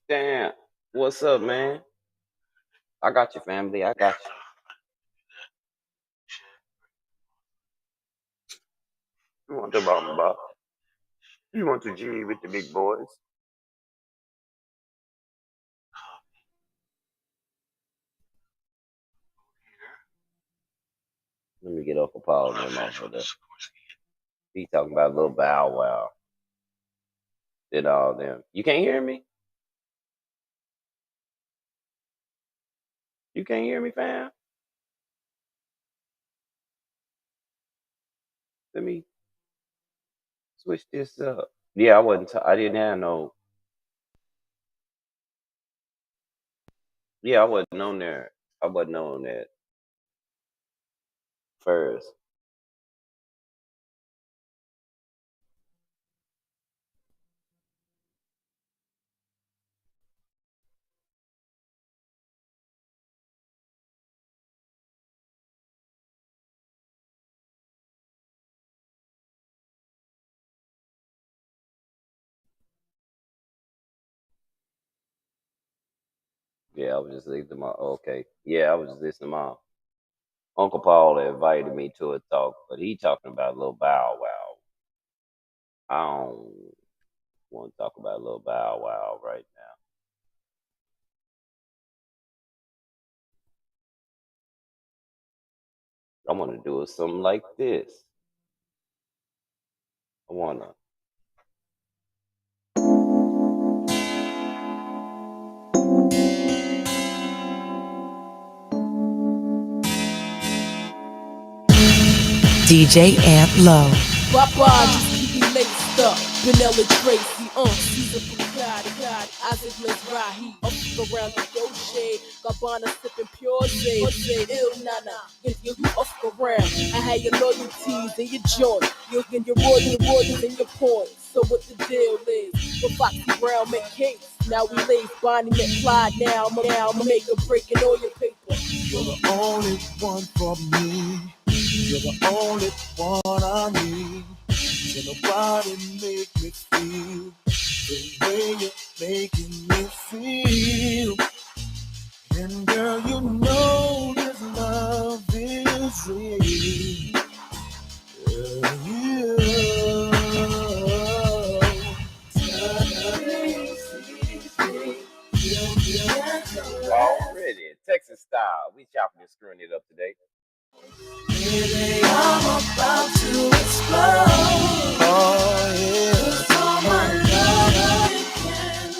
Damn. What's up, man? I got you, family. I got you. You want the bamba? You want to G with the big boys? Let me get off a pause and off of the. He talking about a little bow wow. Did all them. You can't hear me? You can't hear me, fam? Let me switch this up. Yeah, I wasn't. I didn't have no. Yeah, I wasn't on there. I wasn't on that first. Yeah, I was just listening to my. Okay. Yeah, I was just listening to my Uncle Paul invited me to a talk, but he talking about a little bow wow. I don't want to talk about a little bow wow right now. I want to do something like this. I want to. DJ Ant Low. Papa just keep me laced up. Vanilla Tracy, Caesar Bugatti, Isaac Mizrahi. Up around the Dolce, Gabbana sipping pure Jose, ill nana. If you off around, I had your loyalties in your joint, your royals and your points. So what the deal is? For Foxy Brown make cakes. Now we lace Bonnie McFly. Now I'ma make a break in all your paper. You're the only one for me. You're the only one I need. Can nobody make me feel the way you're making me feel? And girl, you know this love is real. Already, Texas style. We chopping and screwing it up today. Baby, I'm about to explode. Oh, yeah. 'Cause all my love you can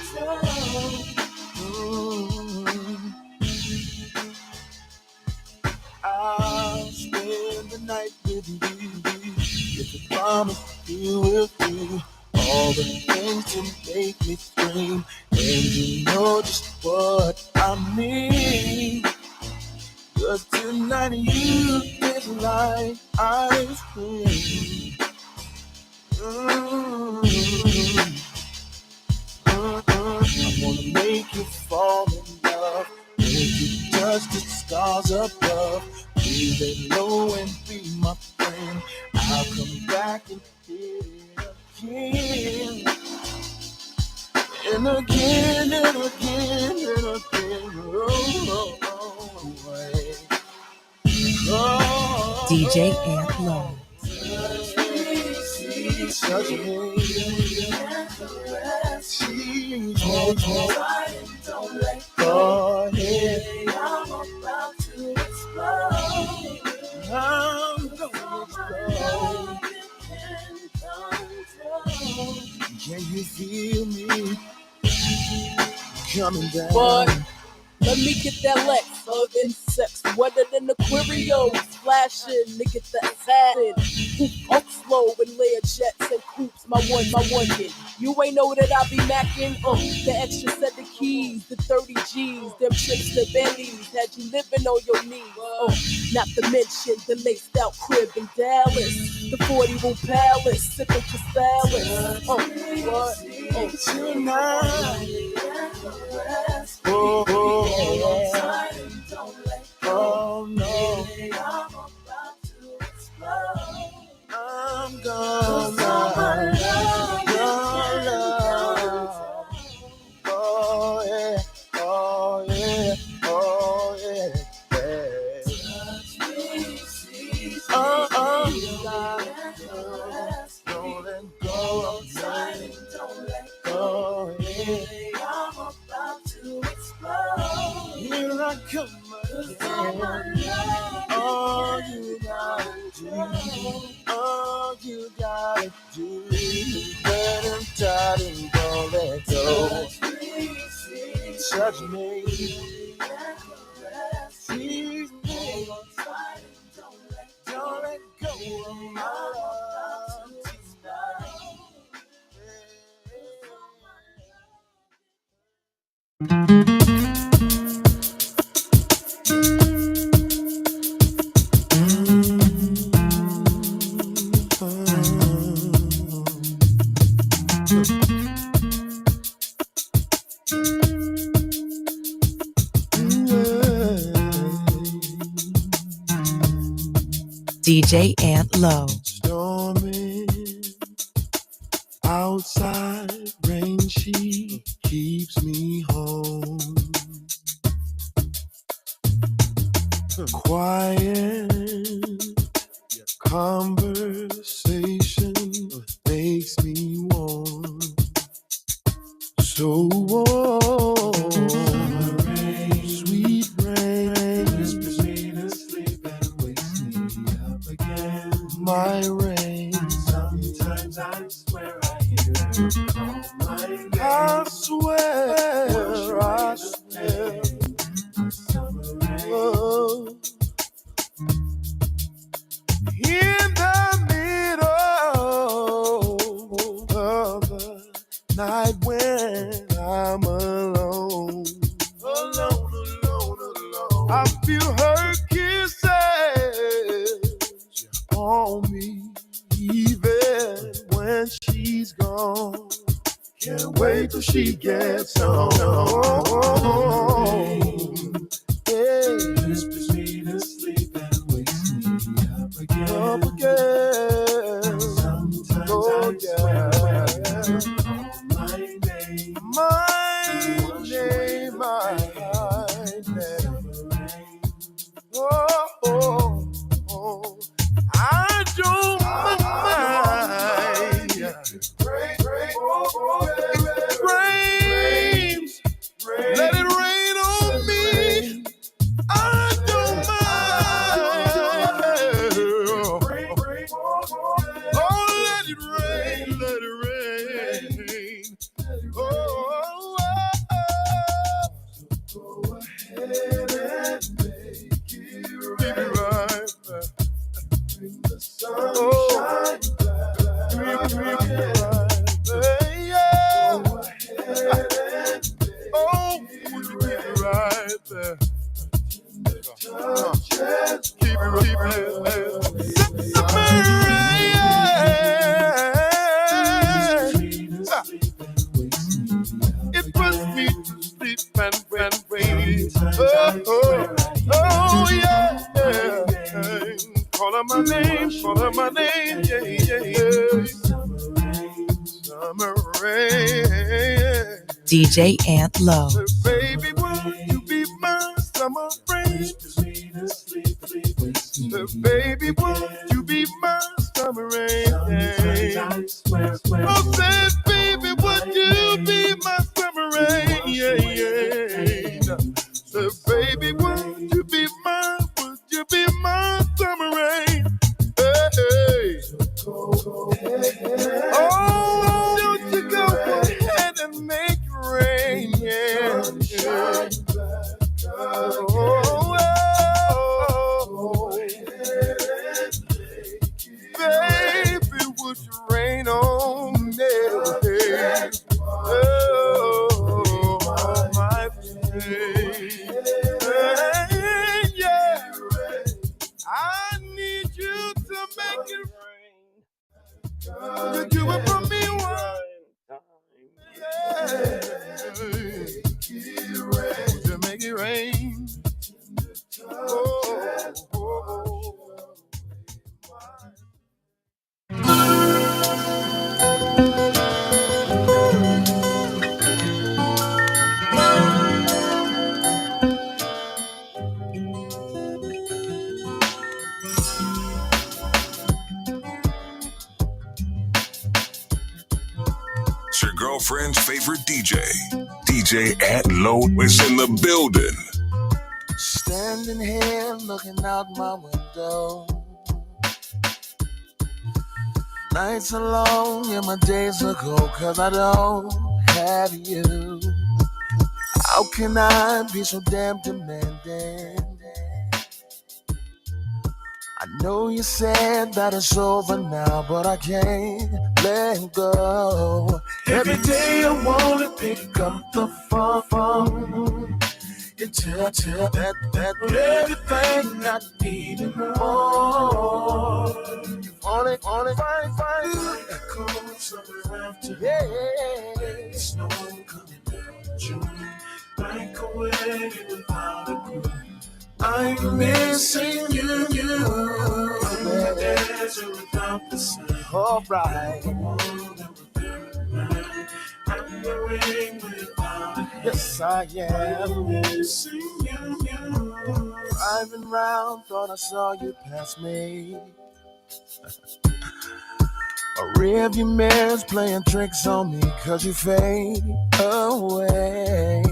control. I'll spend the night with you. If I promise you will do all the things to make me scream. And you know just what I mean. 'Cause tonight you taste like ice cream. I wanna make you fall in love. Make you touch the stars above. Be lay low and be my friend. I'll come back and hit it again. And again and again and again. Oh, DJ Ant Low. Such a don't let go ahead. I'm about to explode. I'm gonna explode. Can you feel me coming down? But let me get that Lex of insects, wetter than Aquarius, flashing, nigga that satin. Hoop up slow and layer jets and coops, my one hit. You ain't know that I be macking, the extra set of keys, the 30 G's, them tricks, the Bentleys, had you living on your knees, not to mention the laced out crib in Dallas, the 40 room palace, sipping Crystallis, what? Tonight. Oh, oh no. I'm gonna love your love. Oh yeah, oh yeah, oh yeah, don't let go of me. Oh yeah, I'm about to explode. Here I come again. All you gotta do, let him tight and don't let go. Touch me, tease me, don't let go of my love DJ Ant Low. Storming outside, rain, she keeps me home. Quiet conversation makes me warm. So warm. Sweet rain whispers me to sleep and wakes me up again. My rain. Sometimes I swear I hear her call my name. I swear, I swear. Oh. In the middle of the night when I'm alone, I feel her kisses on me, even when she's gone. Can't wait till she gets home. Hey, whispers me to sleep and wakes me up again. Sometimes I swear my name, my name, my name. Oh, oh, oh, I don't mind. It rains, let it rain on me. I don't mind. Oh, let it rain, let it rain. Oh, go ahead and make it right. Bring the sunshine back. Bring it right. Yeah. Go ahead and make it right there. Keep it it puts me to sleep and wait. Oh, yeah. Call her my name, yeah. Summer rain. DJ Ant Low. So baby, would you be my summer rain? So baby, would you be my summer rain? Oh, say, baby, would you be my summer rain? Yeah. So baby, would you be my summer rain? Hey. Oh, don't you go You do it for me one. Yeah. To make it rain. Oh, oh, oh. It's your girlfriend's favorite DJ. DJ Ant Low is in the building. Standing here looking out my window. Nights are long and my days are cold 'cause I don't have you. How can I be so damn demanding? I know you said that it's over now, but I can't let go. Every day I wanna pick up the phone and tell that everything I need and more. On it, fine. Echoes of laughter, yeah. Snow coming down June, like a wedding without a groom. I'm missing you. The desert without the sun. Alright. I'm the ring without a hand. Yes, I am. Missing you. Driving round, thought I saw you pass me. A rearview mirror's playing tricks on me 'cause you fade away.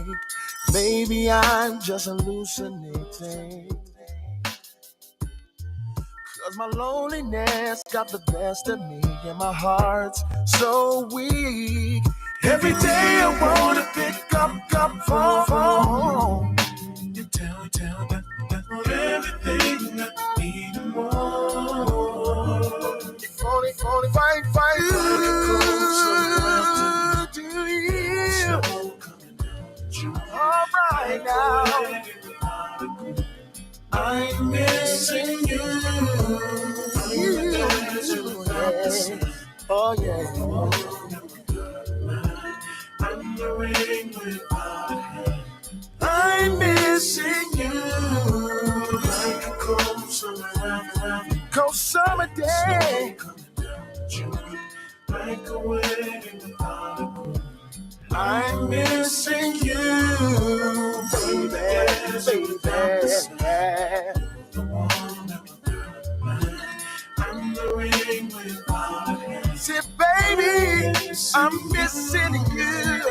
Maybe I'm just hallucinating, 'cause my loneliness got the best of me and my heart's so weak. Every day I wanna pick up phone. You tell that everything I need and more. If only fight. Do you? All right now. I'm missing you. Oh yeah. I'm the ring without a hand. I'm missing you. Like a cold summer day. Like a wedding without a groom. I'm missing you, baby. I'm the ring without a hand. See, baby, I'm missing you.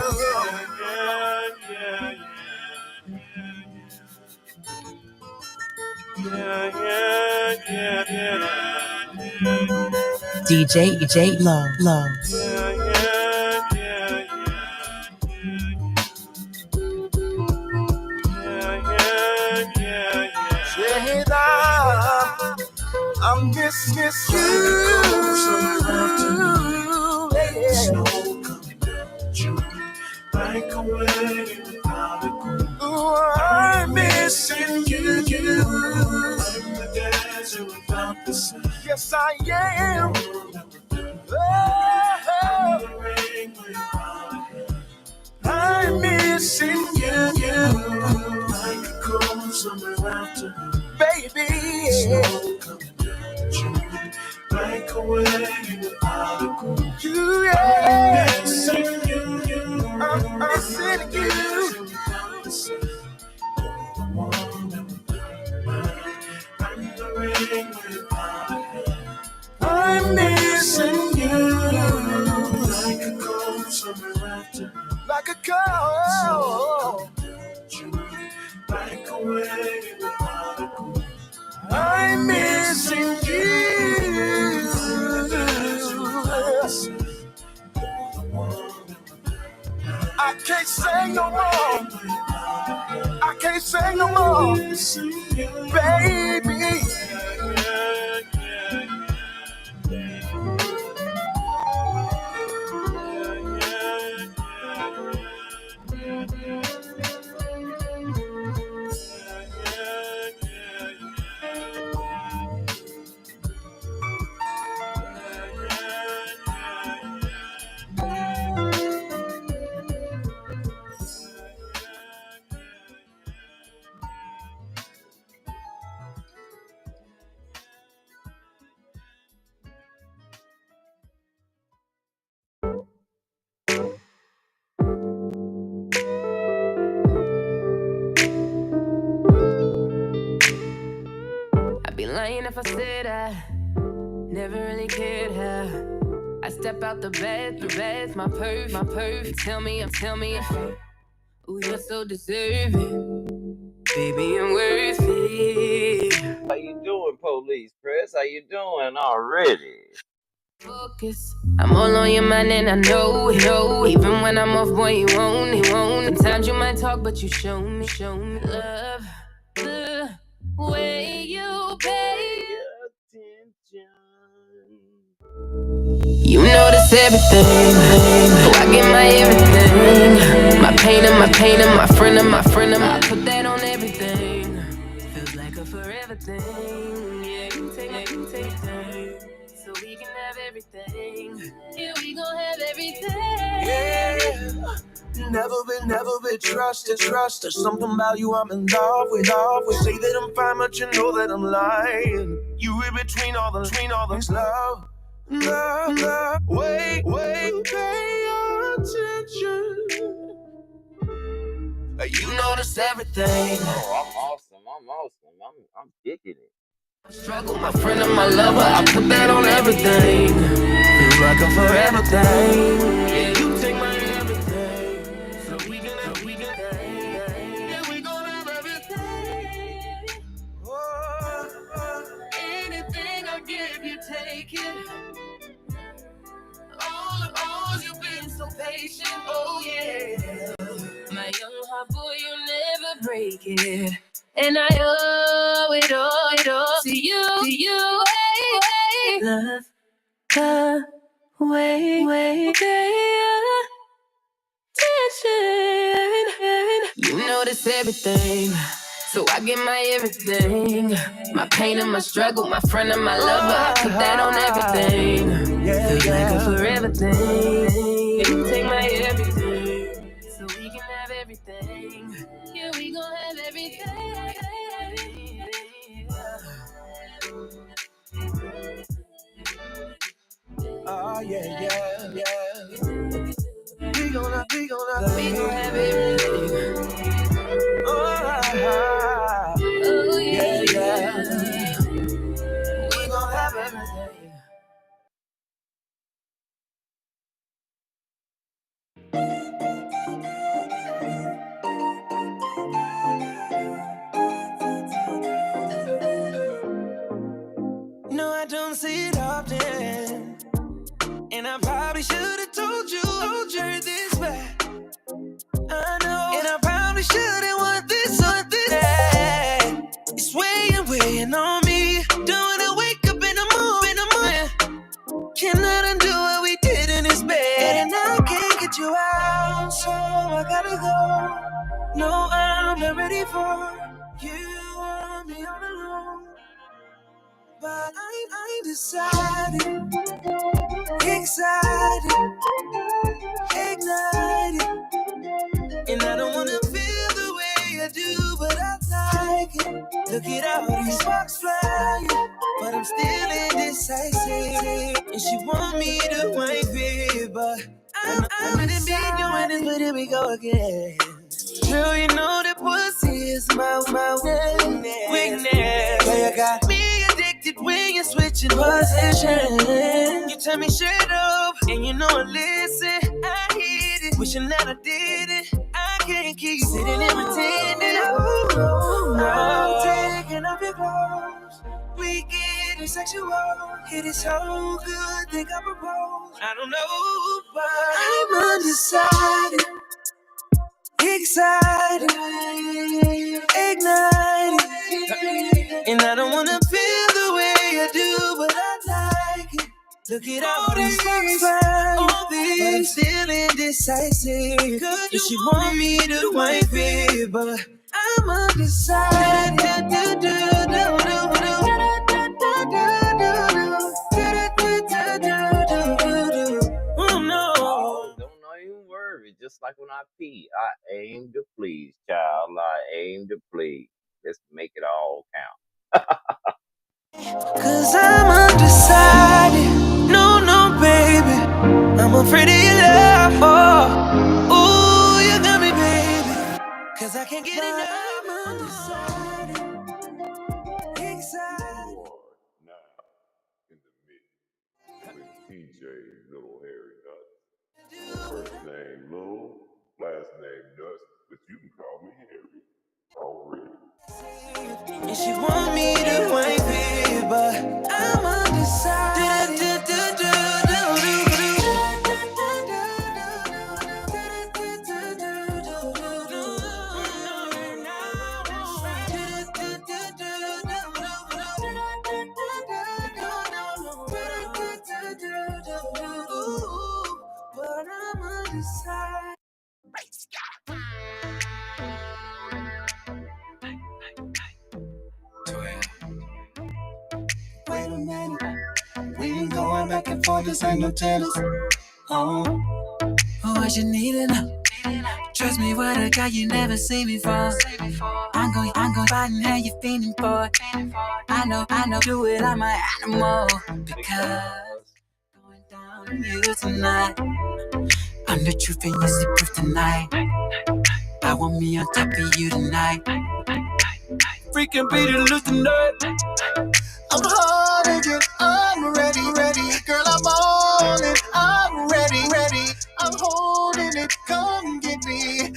DJ Low. I'm miss you. Like a wedding without a groom. I'm missing you. I'm the desert without the sun. Yes, I am. I'm missing you. Like a cold summer afternoon. Baby, snow coming down June, like a wedding without a groom. I'm missing you. I'm missing you. I'm the ring without a hand. I'm missing you. Like a cold summer afternoon. Like a cold June, like a wedding without a groom. I'm missing you. I can't say no more. I can't say no more, baby. if I said I never really cared how I step out the bed, my perf. Tell me, ooh, you're so deserving, baby, I'm worth it. How you doing, police press? How you doing already? Focus, I'm all on your mind and I know it. Even when I'm off, boy, you won't. Sometimes you might talk, but you show me love. The way you pay Attention. you notice everything. Oh, I get my everything. My pain and my friend and I put that on everything. Feels like a forever thing. Yeah, you take it time. So we can have everything. Yeah, we gon' have everything. Yeah. Never been trusted. There's something about you I'm in love with. Say that I'm fine, but you know that I'm lying. You in between all the love. Wait, pay attention. You notice everything. Oh, I'm awesome. I'm kicking it. Struggle, my friend and my lover, I put that on everything. Feels like a forever thing. Yeah, you take my everything. So we can have, yeah, we gon' have everything. Anything I give, you take it. All you've been so patient. Oh yeah. My young heart, boy, you never break it. And I owe it all to you, hey. Love the way, attention. You notice everything, so I get my everything. My pain and my struggle, my friend and my lover, I put that on everything. Feels like a forever thing. You take my everything, so we can have everything. Yeah, we gon' have everything. Oh yeah. We gonna have everything. Oh yeah. We gonna have everything. No, I don't see it often, and I probably should've told you this way. I know, and I probably shouldn't want this. It's weighing on me. Don't wanna wake up in the morning. Cannot undo what we did in this bed, and I can't get you out, so I gotta go. No, I'm not ready for you. Want me all alone, but I'm decided, excited, ignited. And I don't wanna feel the way I do, but I like it. Look at all these sparks flying, but I'm still indecisive. And she want me to wipe it, but I wouldn't be doing this, but here we go again. Girl, you know that pussy is my weakness. Girl, you got me addicted when you're switching position. You tell me shut up, and you know I listen. I hit it, wishing that I did it. I can't keep sitting and pretending. Oh, no. I'm taking off your clothes. We getting sexual. It is so good, think I propose. I don't know, but I'm undecided, excited, ignited. And I don't wanna feel the way I do, but I like it. Look at all these sparks flying, but I'm still indecisive. Cause she want me to wipe it, but I'm undecided. Oh no. Oh, don't even worry. Just like when I pee, I aim to please, child. I aim to please. Let's make it all count. Cause I'm undecided. No, baby. I'm afraid of your love. Oh, ooh, you got me, baby. Cause I can't get enough. I'm undecided. Excited. DJ Little Harry Nuts. First name Lil, last name Nuts, but you can call me Harry. Already. And she want me to wife it, but I'm undecided. But I'm undecided. Wait a minute, we been going back and forth, this ain't no tennis. Oh, what you need to know? Trust me, what a guy you never seen before. I'm going find how you feeling for. I know, do it, I'm an animal. Because going down on you tonight. I'm the truth and you see proof tonight. I want me on top of you tonight. Freaking beat it loose tonight. I'm hard again, I'm ready, girl, I'm on it, I'm ready, I'm holding it, come get me,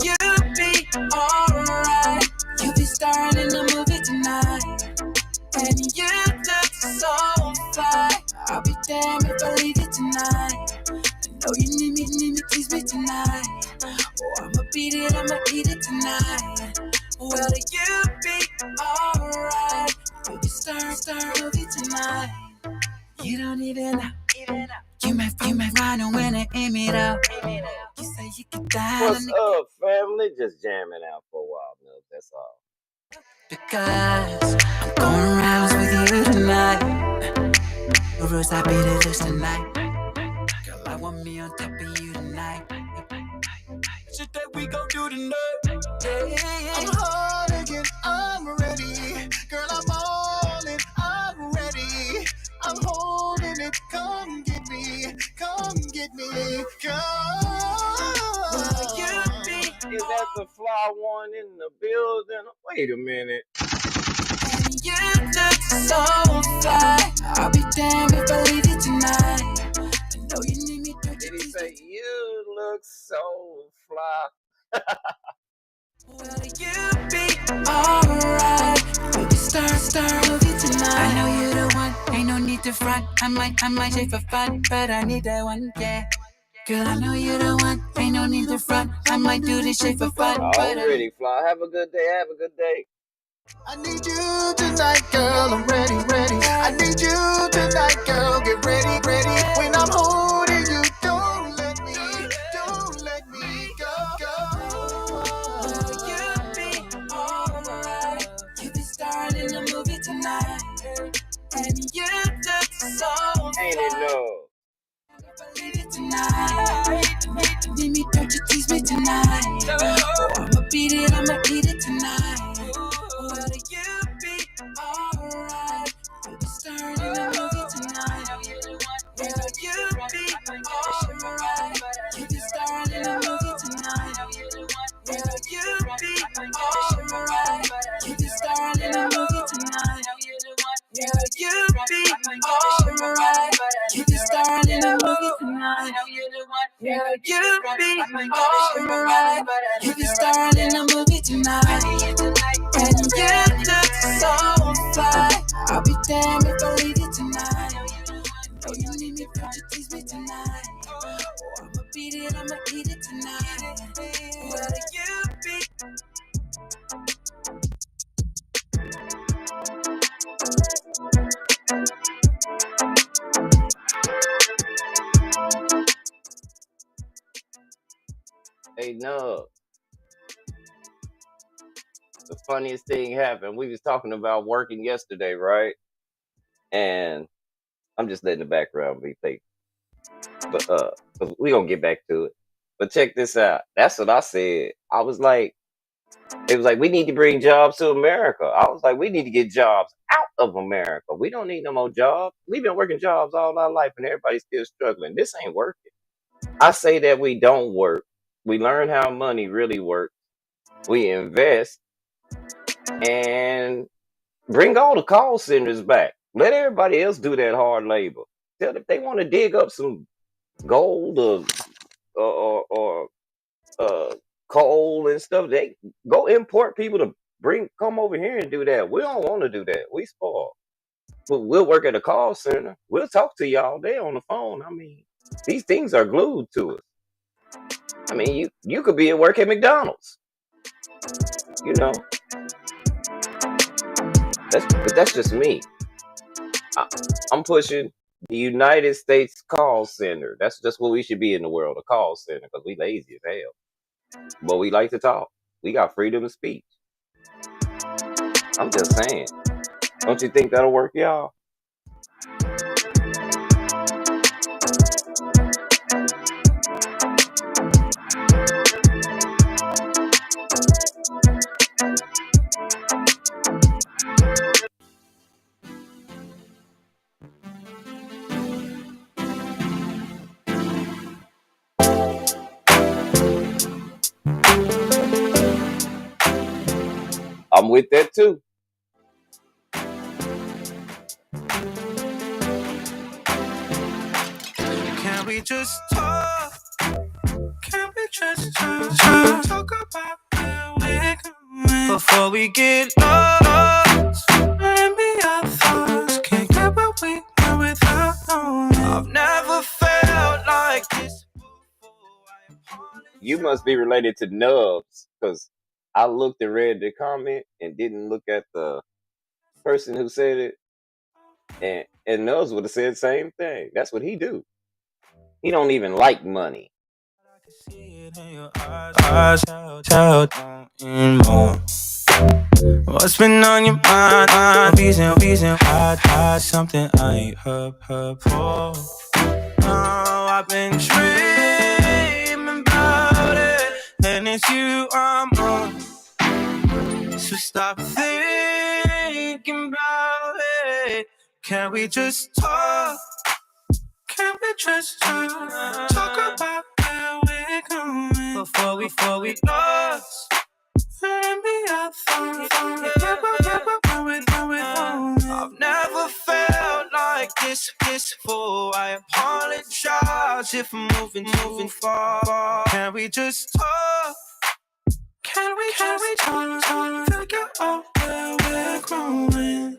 You be alright, you be starring in the movie tonight, and you look so fly, I'll be damned if I leave you tonight, I know you need me, tease me tonight, oh, I'ma beat it, I'ma eat it tonight. Well, you be alright. You be star movie tonight. You don't even know. You may run and win and aim it out. You say you get down What's on up, family? Just jamming out for a while, Milk. That's all. because I'm going rounds with you tonight. The rules I beat it loose tonight. Girl, I want me on top of you tonight. Shit that we gon' do tonight. Yeah. I'm hard again, I'm ready. Girl, I'm all in, I'm ready. I'm holding it, come get me, Will you be Is that the fly one in the building? Wait a minute. and you look so fly. I'll be damned if I leave you tonight. I know you need me, don't Did you he please say you look so fly? Will you be alright? You be star of you tonight. I know you the one, ain't no need to front. I might say for fun, but I need that one, yeah. Girl, I know you the one, ain't no need to front. I might do this shit for fun, but Already, fly. Have a good day. Have a good day. I need you tonight, girl. I'm ready. I need you tonight, girl. Get ready. When I'm holding you, don't let me go. Will you be alright? You be starring in the movie tonight, and you look so Ain't it fly. no? Tonight, need me, don't you tease me tonight. Oh, I'ma beat it, I'ma eat it tonight. Will you be alright? You be starring in the movie tonight. Will you be alright? You be starring in the movie tonight. Will you be alright? You be starring in the movie tonight. Will you be alright? You be starring in the movie tonight. Will you be alright? You be starring in the movie tonight. And you look so fly. I'll be damned if I leave you tonight. I know you need me, but you tease me tonight. Oh, I'ma beat it, I'ma eat it tonight. Will you be? Hey, no. The funniest thing happened. We was talking about working yesterday, right? And I'm just letting the background be fake. But 'cause we gonna get back to it. But check this out. That's what I said. I was like, it was like we need to bring jobs to America. I was like, we need to get jobs out of America. We don't need no more jobs. We've been working jobs all our life, and everybody's still struggling. This ain't working. I say that we don't work. We learn how money really works. We invest, and Bring all the call centers back. Let everybody else do that hard labor. Tell them if they want to dig up some gold or coal and stuff. They go import people to come over here and do that. We don't want to do that. We spoiled. But we'll work at a call center. We'll talk to you all day on the phone. I mean, these things are glued to us. I mean, you could be at work at McDonald's. You know, that's just me. I, I'm pushing the United States call center. That's just what we should be in the world, a call center, because we lazy as hell. But we like to talk. We got freedom of speech. I'm just saying. Don't you think that'll work, y'all? I'm with that too. Can we just talk? Can we just talk about where we're going before we get lost? Maybe our thoughts can't get what we want without knowing. I've never felt like this before. You must be related to Nubs, because I looked and read the comment and didn't look at the person who said it, and Nubs would have said the same thing. That's what he do. He don't even like money. I can see it in your eyes. Tell more. What's been on your mind? Reason why something I ain't heard before. Oh, I've been dreaming about it, and it's you I'm on. So stop thinking about it. Can we just talk? Can we just talk about where we're going before we lost? Maybe I thought I've never felt like this before. I apologize if I'm moving far. Can we just talk? Can we talk? Figure out where we're growing.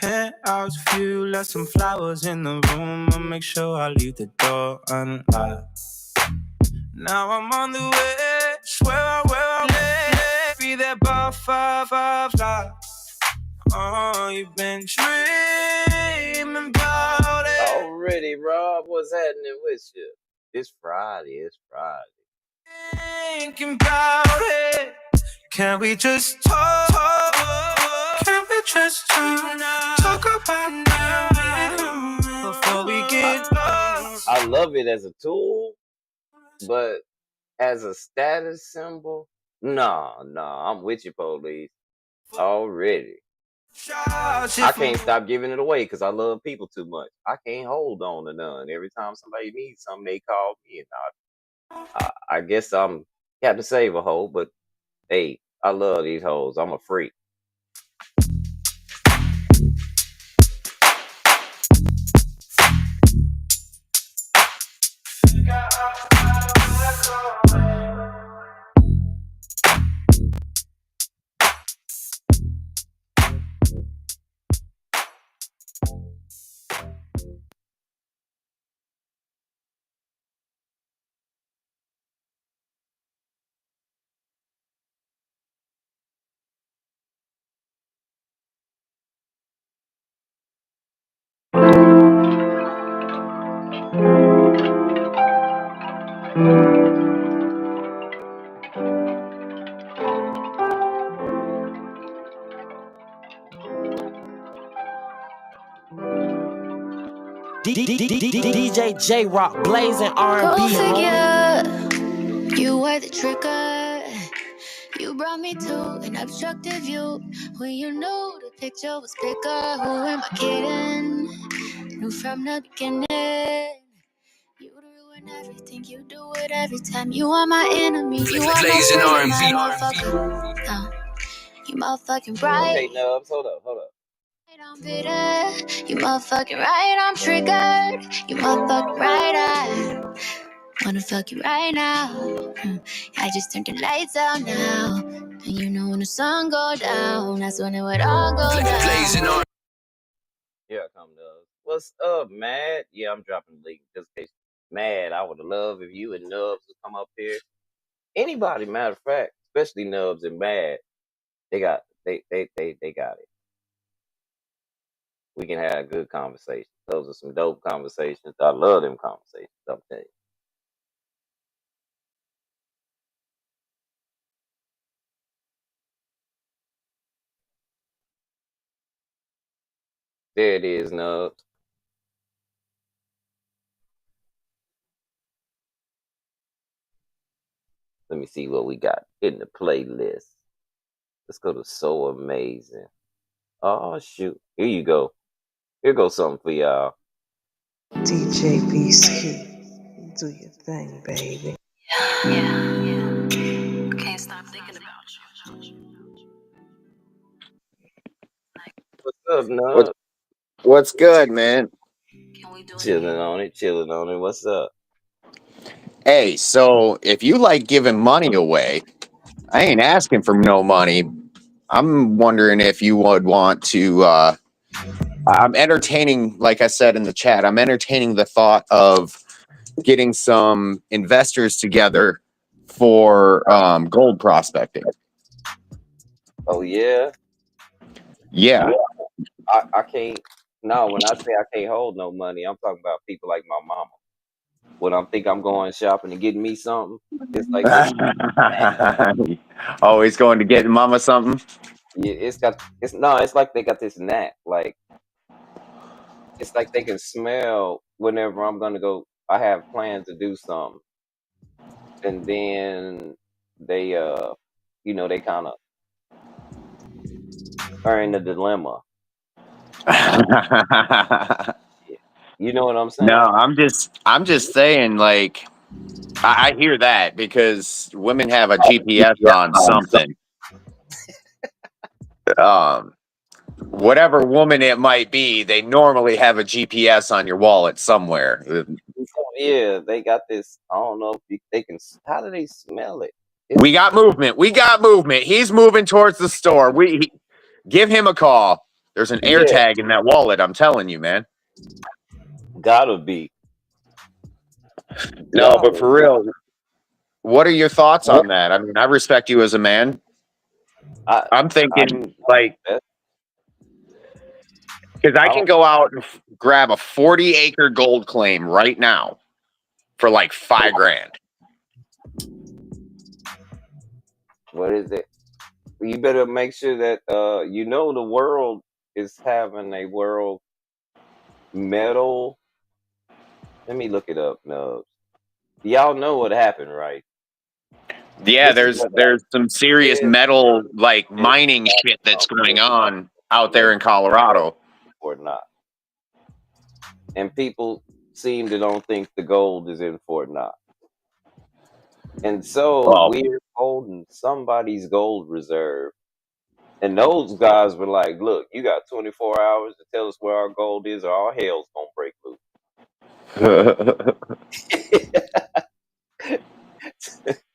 Penthouse view, left some flowers in the room. I'll make sure I leave the door unlocked. Now I'm on the way, swear I will be there by 5 o'clock. Oh, you've been dreaming about it. Already, Rob, what's happening with you? It's Friday. It's Friday. Thinking about it. Can we just talk? Can we just talk about now before we get lost? I love it as a tool, but as a status symbol, nah, I'm with you, police. Already. I can't stop giving it away because I love people too much. I can't hold on to none. Every time somebody needs something, they call me, and I guess I'm got to save a hoe, but hey, I love these hoes. I'm a freak. DJ J Rock, blazing R&B. Go figure, you were the trigger. You brought me to an obstructive view when you knew the picture was bigger. Who am I kidding? Knew from the beginning. You ruin everything, you do it every time. You are my enemy, you are my blazing friend, R&B. motherfucker. You motherfucking right. Okay, Nubs, hold up. I'm bitter. You motherfucking right. I'm triggered. You motherfucking right. I wanna fuck you right now. I just turned the lights out now. And you know when the sun go down, that's when it would all go down. Yeah, come Nubs. What's up, Matt? Yeah, I'm dropping the link just in case. Mad, I would love if you and Nubs would come up here. Anybody, matter of fact, especially Nubs and Mad, they got it. We can have a good conversation. Those are some dope conversations. I love them conversations. I'm telling you. There it is, Nubs. Let me see what we got in the playlist. Let's go to So Amazing. Oh shoot. Here you go. Here goes something for y'all. DJ Ski, do your thing, baby. Can't stop thinking about you. What's up, What Nubs? what's good, man? Can we do it Chilling again? on it, chilling on it. What's up? Hey, so if you like giving money away, I ain't asking for no money. I'm wondering if you would want to I'm entertaining, like I said in the chat, I'm entertaining the thought of getting some investors together for gold prospecting. Oh yeah? Yeah. Well, I can't no, when I say I can't hold no money, I'm talking about people like my mama. When I think I'm going shopping and getting me something, it's like this. Always going to get mama something. Yeah, it's like they got this knack. Like it's like they can smell whenever I'm gonna go. I have plans to do something, and then they they kind of are in a dilemma. Yeah. You know what I'm No, saying? I'm just saying, like, I hear that because women have a GPS on something. Um, Whatever woman it might be, they normally have a GPS on your wallet somewhere. So, yeah, they got this. I don't know if they can. How do they smell it? We It's got movement. We got movement. He's moving towards the store. Give him a call. There's an air yeah, tag in that wallet. I'm telling you, man. gotta be, No, but gotta for be. real, what are your thoughts on that? I mean, I respect you as a man. I, I'm I, thinking like that, because I I can don't. go out and grab a 40-acre gold claim right now for like 5 grand. What is it? You better make sure that the world is having a world metal. Let me look it up, Nubs. Y'all know what happened, right? Yeah, This is there's what there's some serious happened. metal like Is mining shit that's going something on out whether there in Colorado. or not, and people seem to don't think the gold is in Fort Knox, and so Well, we're holding somebody's gold reserve. And those guys were like, "Look, you got 24 hours to tell us where our gold is, or all hell's gonna break loose."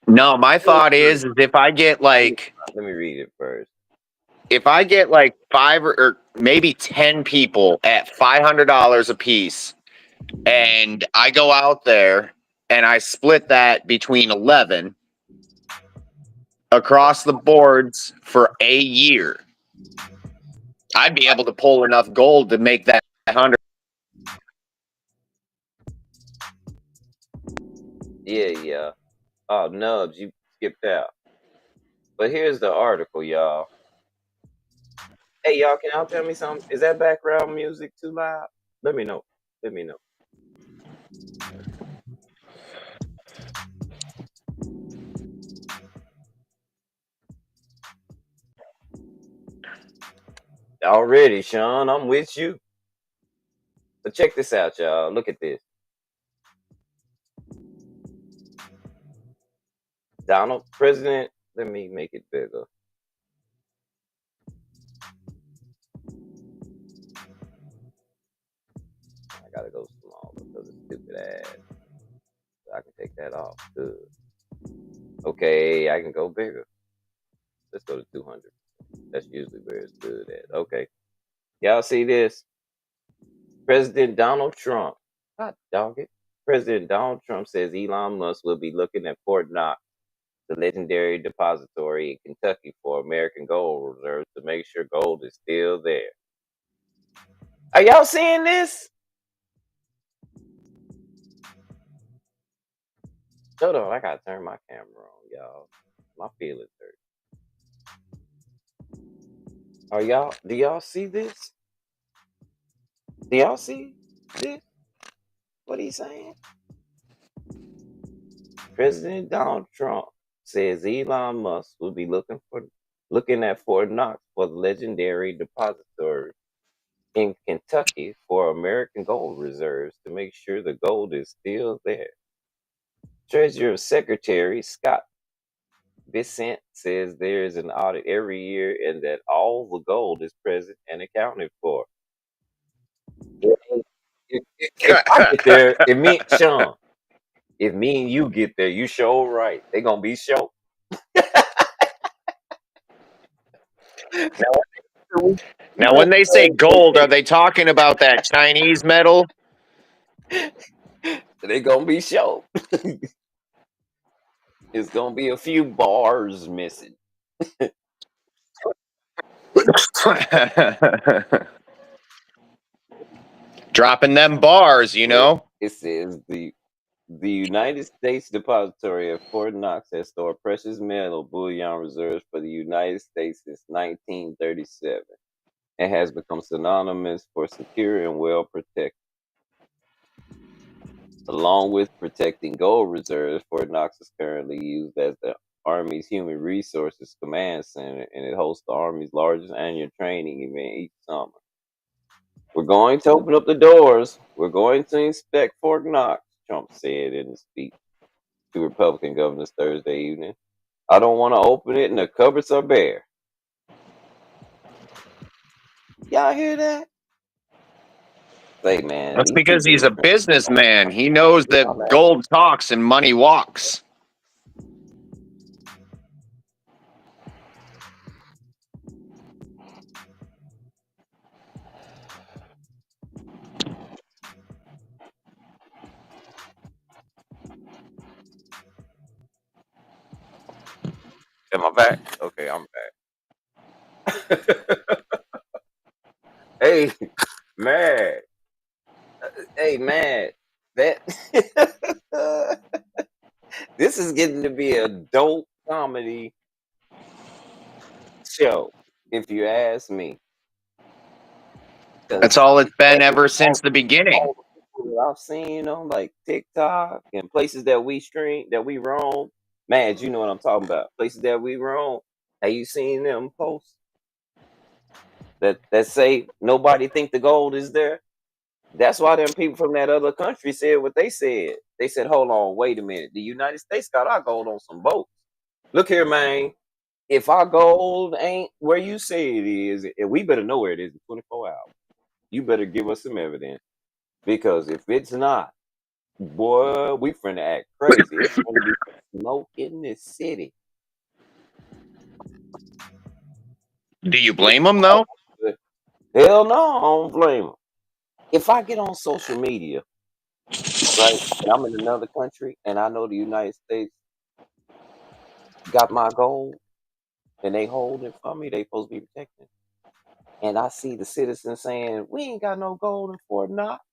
no, my thought is Let me read it first. if I get like five or maybe 10 people at $500 a piece, and I go out there and I split that between 11 across the boards for a year, I'd be able to pull enough gold to make that 100. Yeah, yeah. Oh, Nubs, you skipped out. But here's the article, y'all. Hey, y'all, can y'all tell me something? Is that background music too loud? Let me know. Let me know. Already, Sean, I'm with you. But check this out, y'all. Look at this. Donald, President, let me make it bigger. I gotta go small because of stupid ass. I can take that off. Good. Okay, I can go bigger. Let's go to 200. That's usually where it's good at. Okay. Y'all see this? President Donald Trump. God dog it. President Donald Trump says Elon Musk will be looking at Fort Knox, the legendary depository in Kentucky, for American gold reserves to make sure gold is still there. Are y'all seeing this? Hold on, I gotta turn my camera on, y'all. My feelings hurt. Are y'all? Do y'all see this? Do y'all see this? What he's saying? President Donald Trump says Elon Musk will be looking at Fort Knox for the legendary depository in Kentucky for American gold reserves to make sure the gold is still there. Treasury Secretary Scott Bessent says there is an audit every year and that all the gold is present and accounted for. If I get there, it means Sean. If me and you get there, you show right. They gonna be show. Now, when they say gold, are they talking about that Chinese metal? They gonna be show. It's gonna be a few bars missing. Dropping them bars, you Look, know? it says the United States Depository of Fort Knox has stored precious metal bullion reserves for the United States since 1937 and has become synonymous for secure and well protected. Along with protecting gold reserves, Fort Knox is currently used as the Army's Human Resources Command Center, and it hosts the Army's largest annual training event each summer. We're going to open up the doors. We're going to inspect Fort Knox, Trump said in a speech to Republican governors Thursday evening. I don't want to open it and the cupboards are bare. Y'all hear that? Say, man, That's these because people he's is a businessman. He knows that gold talks and money walks. Am I back? Okay, I'm back. Hey, man. Hey, man. That this is getting to be a dope comedy show, if you ask me. That's Because all it's been ever all, since the beginning. all the people that I've seen on like TikTok and places that we stream, that we roam, man, you know what I'm talking about. Places that we roam. Have you seen them posts that say nobody think the gold is there? That's why them people from that other country said what they said. They said, "Hold on, wait a minute. The United States got our gold on some boats. Look here, man. If our gold ain't where you say it is, and we better know where it is in 24 hours. You better give us some evidence because if it's not, boy, we finna act crazy. It's gonna be smoke in this city." Do you blame him, though? Hell no, I don't blame them. If I get on social media, right, and I'm in another country, and I know the United States got my gold, and they hold it for me, they supposed to be protecting. And I see the citizens saying, "We ain't got no gold in Fort Knox."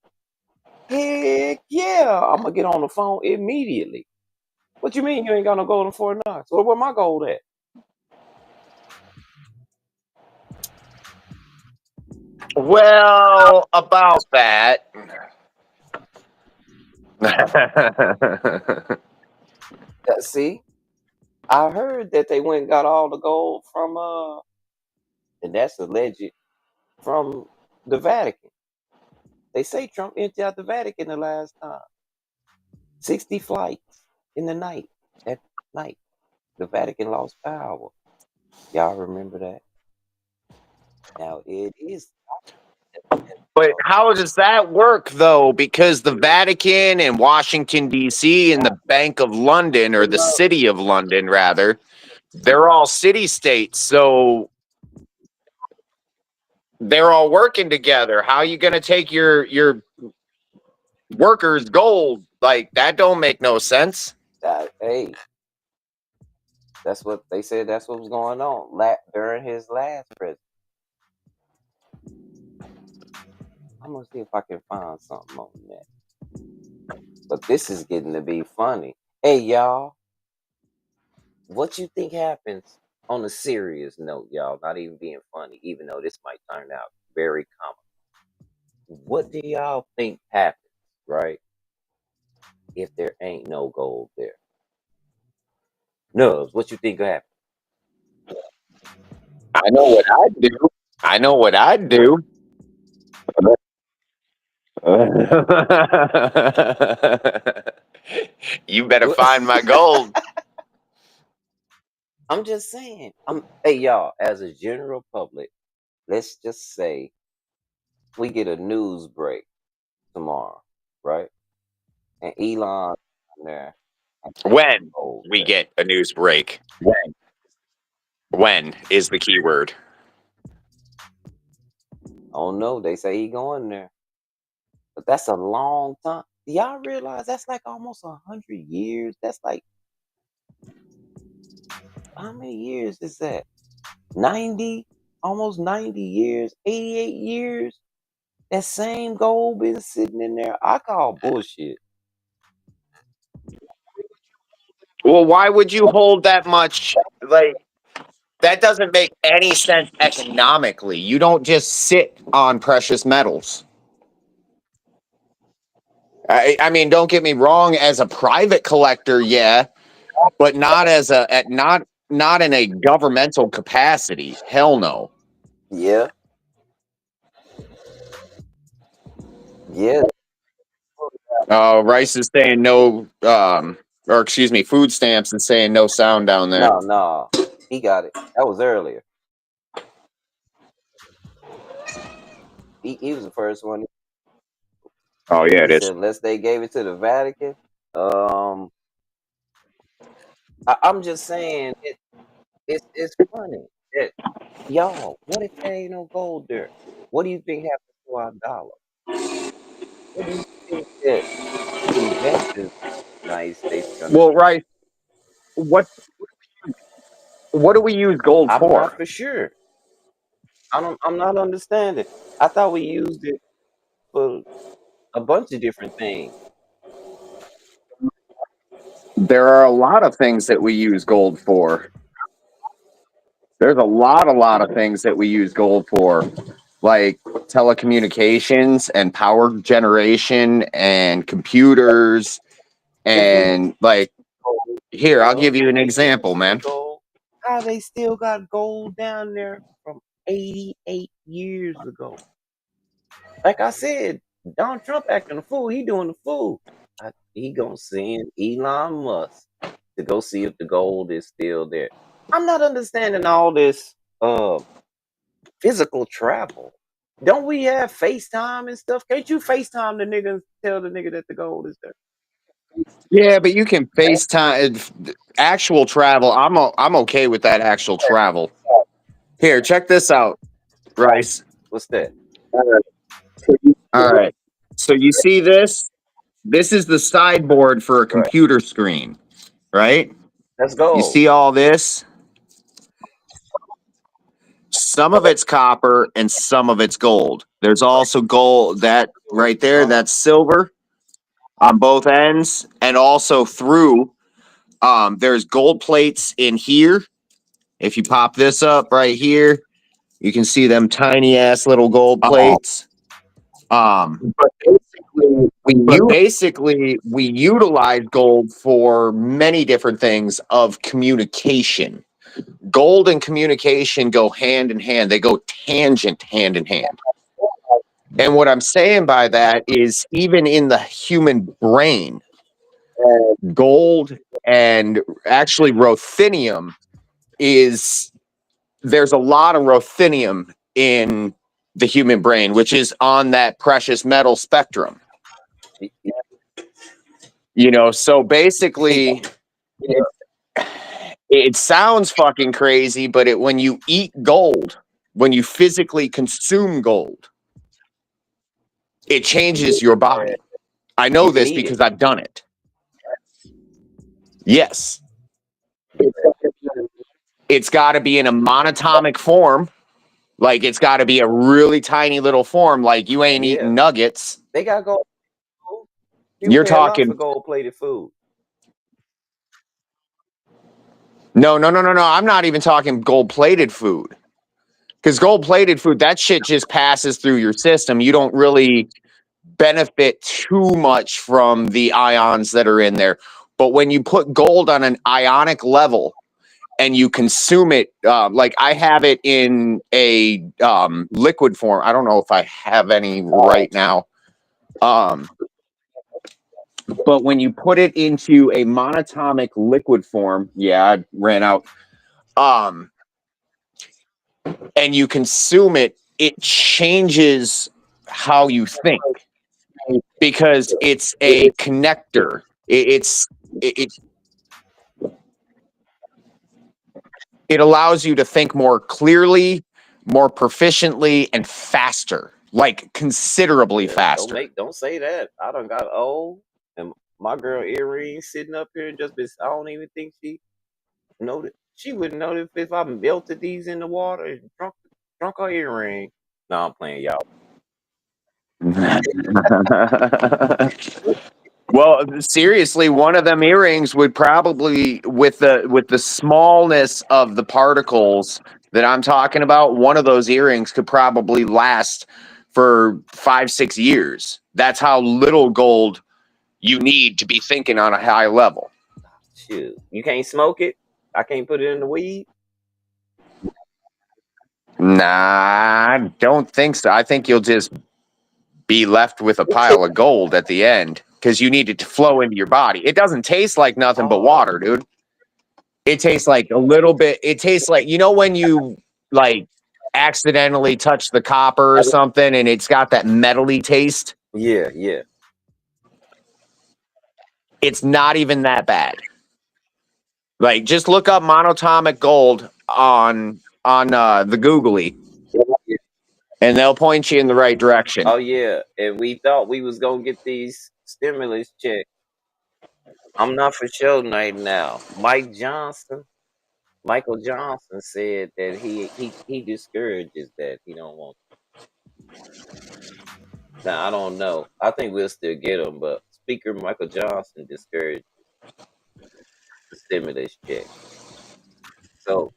Heck yeah, I'm gonna get on the phone immediately. What you mean you ain't got no gold in Fort Knox? Well, where my gold at? Well, about that. See, I heard that they went and got all the gold from and that's alleged from the Vatican. They say Trump emptied out the Vatican the last time. 60 flights in the night. At night. The Vatican lost power. Y'all remember that? Now it is But how does that work though? Because the Vatican and Washington D.C. and the Bank of London, or the City of London rather, they're all city states, so they're all working together. How are you going to take your workers' gold? Like that don't make no sense. Hey, that's what they said. That's what was going on during his last presidency. I'm gonna see if I can find something on that. But this is getting to be funny. Hey, y'all, what you think happens on a serious note, y'all? Not even being funny, even though this might turn out very comical. What do y'all think happens, right? If there ain't no gold there? Nubs, what you think happens? I know what I'd do. I know what I'd do. You better find my gold. I'm just saying. Hey y'all, as a general public, let's just say we get a news break tomorrow, right? And Elon there and When gold we there. get a news break. When is the key word. I don't know. They say he going there, but that's a long time. Do y'all realize that's like almost 100 years? That's like how many years is that? 90, almost 90 years, 88 years. That same gold been sitting in there. I call bullshit. Well, why would you hold that much? Like, that doesn't make any sense economically. You don't just sit on precious metals. I mean, don't get me wrong. As a private collector, yeah, but not as a at not in a governmental capacity. Hell no. Yeah, yeah. Rice is saying no. Or excuse me, food stamps is saying no sound down there. No, no. He got it. That was earlier. He was the first one. Oh yeah, He it is. said unless they gave it to the Vatican. Um, I'm just saying it's funny that y'all. What if there ain't no gold there? What do you think happens to our dollar? What do you think that investors in the United States are gonna Well, do? Rice, what what do we use gold I'm not for? for sure. I'm not understanding. I thought we used it for a bunch of different things. There are a lot of things that we use gold for. There's a lot of things that we use gold for, like telecommunications and power generation and computers If we and like here, I'll gold, give you an we example, using man. gold, how they still got gold down there from 88 years ago? Like I said, Donald Trump acting a fool. He doing the fool. He gonna send Elon Musk to go see if the gold is still there. I'm not understanding all this physical travel. Don't we have FaceTime and stuff? Can't you FaceTime the nigga and tell the nigga that the gold is there? Yeah, but you can FaceTime actual travel. I'm okay with that actual travel. Here, check this out, Rice. What's that? All right. So you see this? This is the sideboard for a Right. computer screen, right? Let's You go. see all this? Some of it's copper and some of it's gold. There's also gold that right there, Uh-huh. that's silver on both ends, and also through. There's gold plates in here. If you pop this up right here, you can see them tiny ass little gold plates. Um, but basically, we utilize gold for many different things of communication. Gold and communication go hand in hand. They go tangent hand in hand. And what I'm saying by that is even in the human brain, gold and actually ruthenium is there's a lot of ruthenium in the human brain, which is on that precious metal spectrum. You know, so basically, it sounds fucking crazy, but when you eat gold, when you physically consume gold, it changes your body. I know You can this eat it. because I've done it. Yes. It's got to be in a monatomic form. Like, it's got to be a really tiny little form. Like, you ain't Yeah, eating nuggets. they got gold. People You're pay a lot for talking, gold plated food. no. I'm not even talking gold plated food. Because gold plated food, that shit just passes through your system. You don't really benefit too much from the ions that are in there. But when you put gold on an ionic level and you consume it, like I have it in a liquid form. I don't know if I have any right now. But when you put it into a monatomic liquid form, yeah, I ran out. Um, and you consume it, it changes how you think because it's a connector. It it allows you to think more clearly, more proficiently, and faster, like considerably Yeah, faster. don't say that. I done got old, and my girl earrings sitting up here just been. I don't even think she noticed. She wouldn't know if I melted these in the water and drunk her earring. No, I'm playing y'all. Well, seriously, one of them earrings would probably, with the smallness of the particles that I'm talking about, one of those earrings could probably last for 5-6 years. That's how little gold you need to be thinking on a high level. Shoot, you can't smoke it. I can't put it in the weed. Nah, I don't think so. I think you'll just be left with a pile of gold at the end because you need it to flow into your body. It doesn't taste like nothing but Oh, water, dude. It tastes like a little bit. It tastes like, you know, when you like accidentally touch the copper or something and it's got that metally taste. yeah, yeah. It's not even that bad. Like, just look up monatomic gold on the googly and they'll point you in the right direction. Oh yeah, and we thought we was gonna get these stimulus checks. I'm not for sure right now. Michael Johnson said that he discourages that. He don't want. Now I don't know. I think we'll still get them, but Speaker Michael Johnson discouraged the stimulus check. So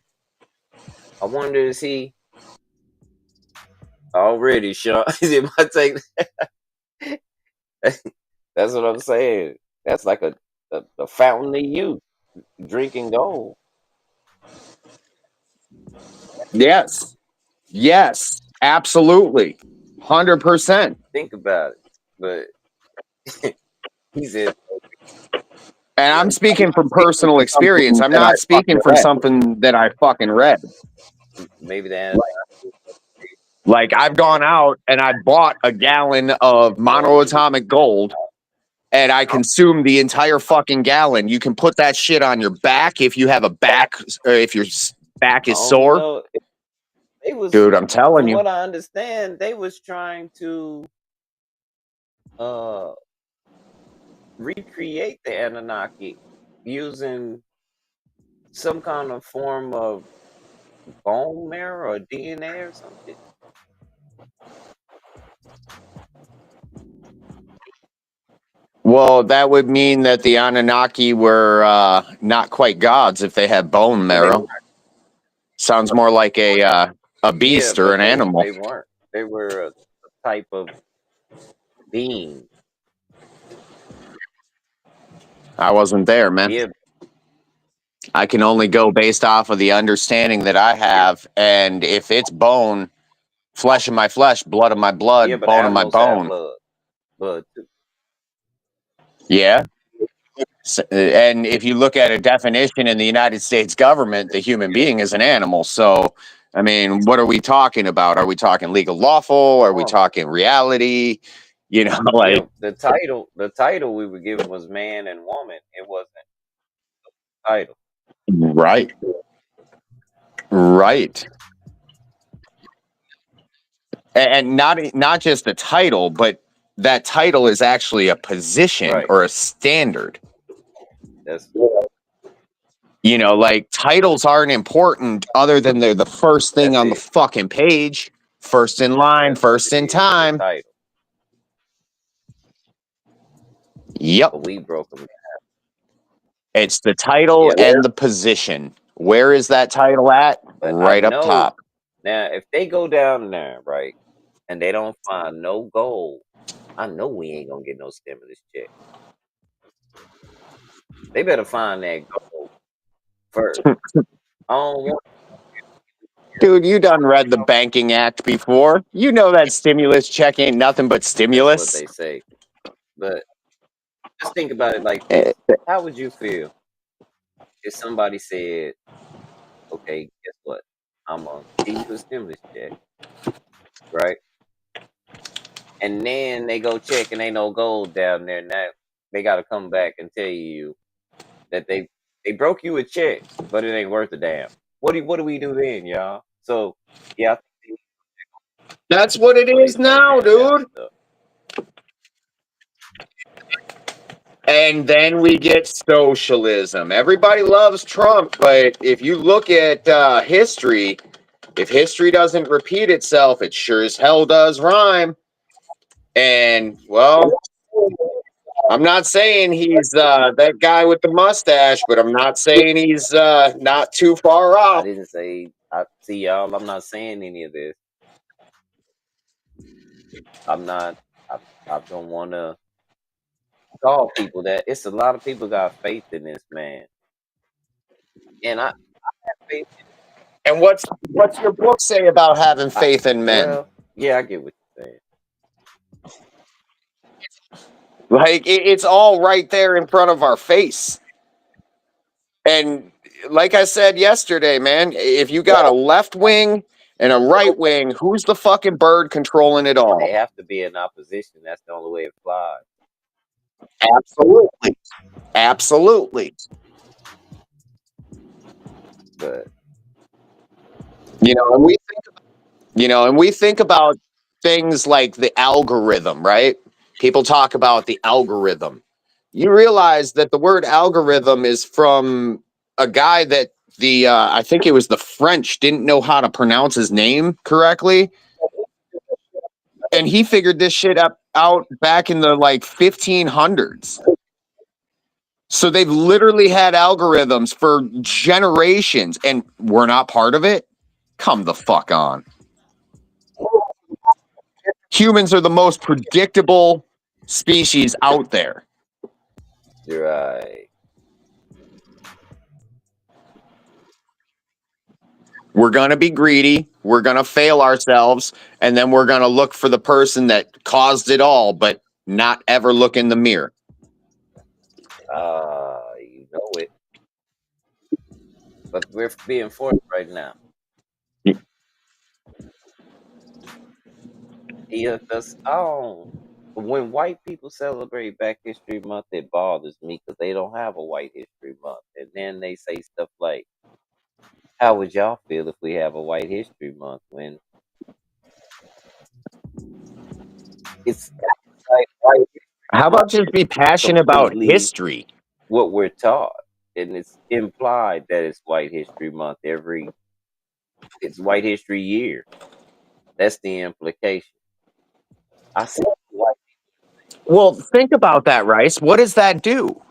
I wonder is he already Sean? It might take. That's what I'm saying. That's like a fountain of youth drinking gold. Yes. Yes. Absolutely. 100%. Think about it. But he said And I'm speaking from personal experience. I'm not speaking from something that I fucking read. maybe that. Like, I've gone out and I bought a gallon of monoatomic gold and I consumed the entire fucking gallon. You can put that shit on your back if you have a back, or if your back I is don't sore. know. They was, Dude, I'm telling from you. what I understand, they was trying to uh recreate the Anunnaki using some kind of form of bone marrow or DNA or something. Well, that would mean that the Anunnaki were not quite gods if they had bone Well, they marrow. Sounds more like a yeah, beast or but an animal. they weren't. They were a type of being. I wasn't there, man. Yeah, I can only go based off of the understanding that I have. And if it's bone, flesh of my flesh, blood of my yeah, blood, but bone of my animals have bone. blood too. Yeah. And if you look at a definition in the United States government, the human being is an animal. So I mean, what are we talking about? Are we talking legal lawful? Are we Woman. talking reality? You know, like Yeah, the title we were given was man and woman. It wasn't title. right, right, and not just a title, but that title is actually a position Right. or a standard. That's You know, like titles aren't important other than they're the first thing that's on the it. fucking page, first in line, That's what first it in is. The time. title. Yep, But we broke them. it's the title Yep. and the position. Where is that title at? But I Right up know top. now if they go down there, right, and they don't find no gold, I know we ain't gonna get no stimulus check. They better find that gold first. I don't want Dude, you done read the Banking Act before. You know that stimulus check ain't nothing but that's what stimulus. they say. But just think about it like Eh, this. How would you feel if somebody said, okay, guess what? I'm gonna give you a stimulus check, right? And then they go check and ain't no gold down there. Now they gotta come back and tell you that they broke you a check, but it ain't worth a damn. What do we do then, y'all? So yeah, I think That's what it they need is to break now, that kind of dude. stuff. And then we get socialism. Everybody loves Trump, but if you look at history, if history doesn't repeat itself, it sure as hell does rhyme. And, well, I'm not saying he's that guy with the mustache, but I'm not saying he's not too far I off. didn't say I see y'all. I'm not saying any of this. I'm not. I, I don't want to call people that. It's a lot of people got faith in this man, and I have faith. And what's your book say about having I, faith in men? well, yeah, I get what you're saying. Like it's all right there in front of our face. And like I said yesterday, man, if you got a left wing and a right wing, who's the fucking bird controlling it They all? have to be in opposition. That's the only way it flies. Absolutely. Absolutely. But You know, and we think about things like the algorithm, right? People talk about the algorithm. You realize that the word algorithm is from a guy that I think it was the French didn't know how to pronounce his name correctly, and he figured this shit out back in the like 1500s. So they've literally had algorithms for generations, and we're not part of it. Come the fuck on. Humans are the most predictable species out there. you're right. We're going to be greedy. We're going to fail ourselves. And then we're going to look for the person that caused it all, but not ever look in the mirror. You know it. But we're being forced right now. Yeah, cause when white people celebrate Black History Month, it bothers me because they don't have a White History Month, and then they say stuff like, "How would y'all feel if we have a White History Month?" When it's like White How History Month about just be is passionate about completely history? what we're taught, and it's implied that it's White History Month it's White History Year. That's the implication. I see white. Well, think about that, Rice. What does that do?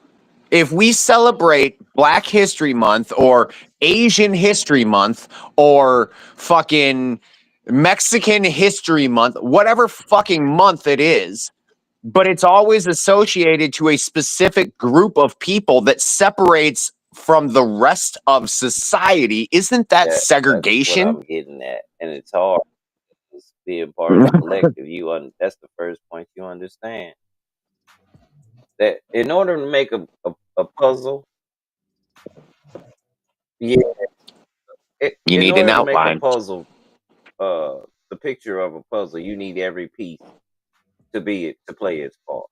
If we celebrate Black History Month or Asian History Month or fucking Mexican History Month, whatever fucking month it is, but it's always associated to a specific group of people that separates from the rest of society. Isn't that That's what segregation? I'm getting at, and it's hard. It's being part of the collective. That's the first point you understand. That in order to make a puzzle, yeah, You In need an order to make a outline. puzzle, the picture of a puzzle, you need every piece to play its part,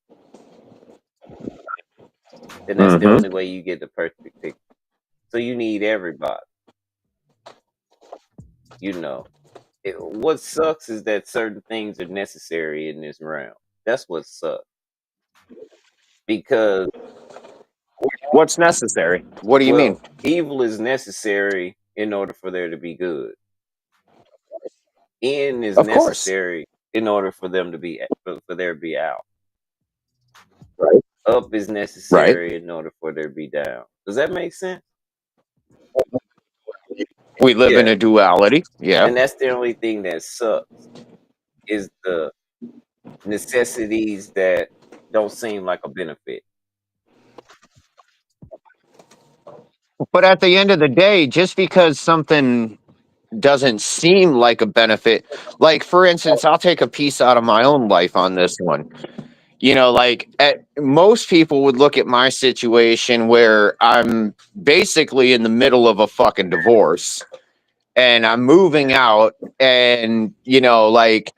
and that's the Mm-hmm. only way you get the perfect picture. So you need everybody. You know, what sucks is that certain things are necessary in this realm. That's what sucks because, What's necessary? What do you mean? well, evil is necessary in order for there to be good. In is Of course. necessary in order for them to be for there to be out. Right. Up is Right. necessary in order for there to be down. Does that make sense? We live in Yeah. a duality. Yeah. And that's the only thing that sucks is the necessities that don't seem like a benefit. But at the end of the day, just because something doesn't seem like a benefit, like for instance, I'll take a piece out of my own life on this one. Like most people would look at my situation where I'm basically in the middle of a fucking divorce and I'm moving out and like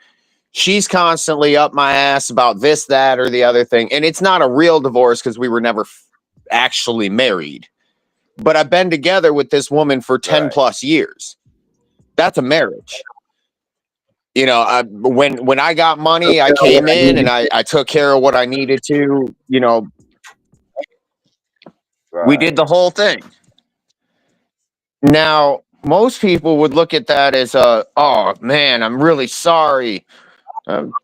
she's constantly up my ass about this, that, or the other thing. And it's not a real divorce because we were never actually married. But I've been together with this woman for 10 Right. plus years. That's a marriage. When I got money, I came in and I took care of what I needed to. We Right. did the whole thing. Now, most people would look at that as oh man, I'm really sorry.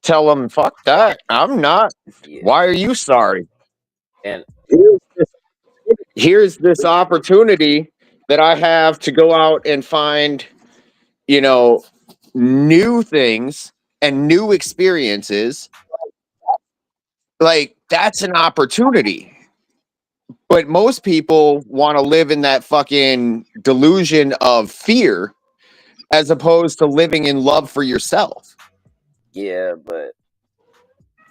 Tell them, fuck that. I'm not. Yeah. Why are you sorry? And Here's this opportunity that I have to go out and find, you know, new things and new experiences. Like, that's an opportunity. But most people want to live in that fucking delusion of fear as opposed to living in love for yourself. yeah, but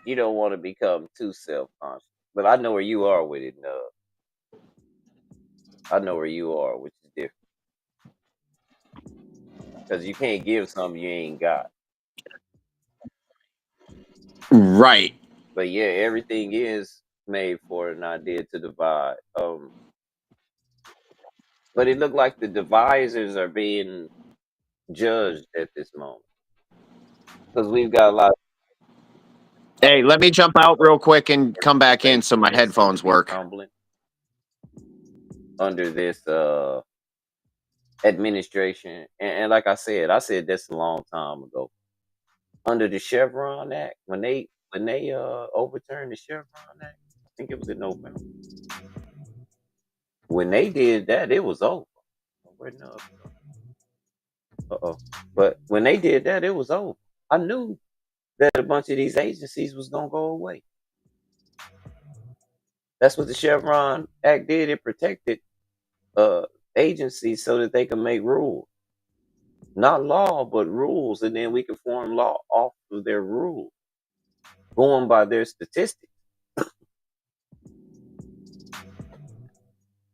you don't want to become too self conscious. But I know where you are with it, Nub. I know where you are, which is different. Because you can't give something you ain't got. Right. But yeah, everything is made for an idea to divide. But it looked like the divisors are being judged at this moment. Because we've got a lot of Hey, let me jump out real quick and come back in so organization my that seem to headphones be work. crumbling under this administration. And like I said this a long time ago. Under the Chevron Act, when they overturned the Chevron Act, I think it was in November. When they did that, it was over. Where no, uh-oh. But when they did that, it was over. I knew that a bunch of these agencies was gonna go away. That's what the Chevron Act did. It protected uh agencies so that they can make rules. Not law, but rules, and then we can form law off of their rules, going by their statistics.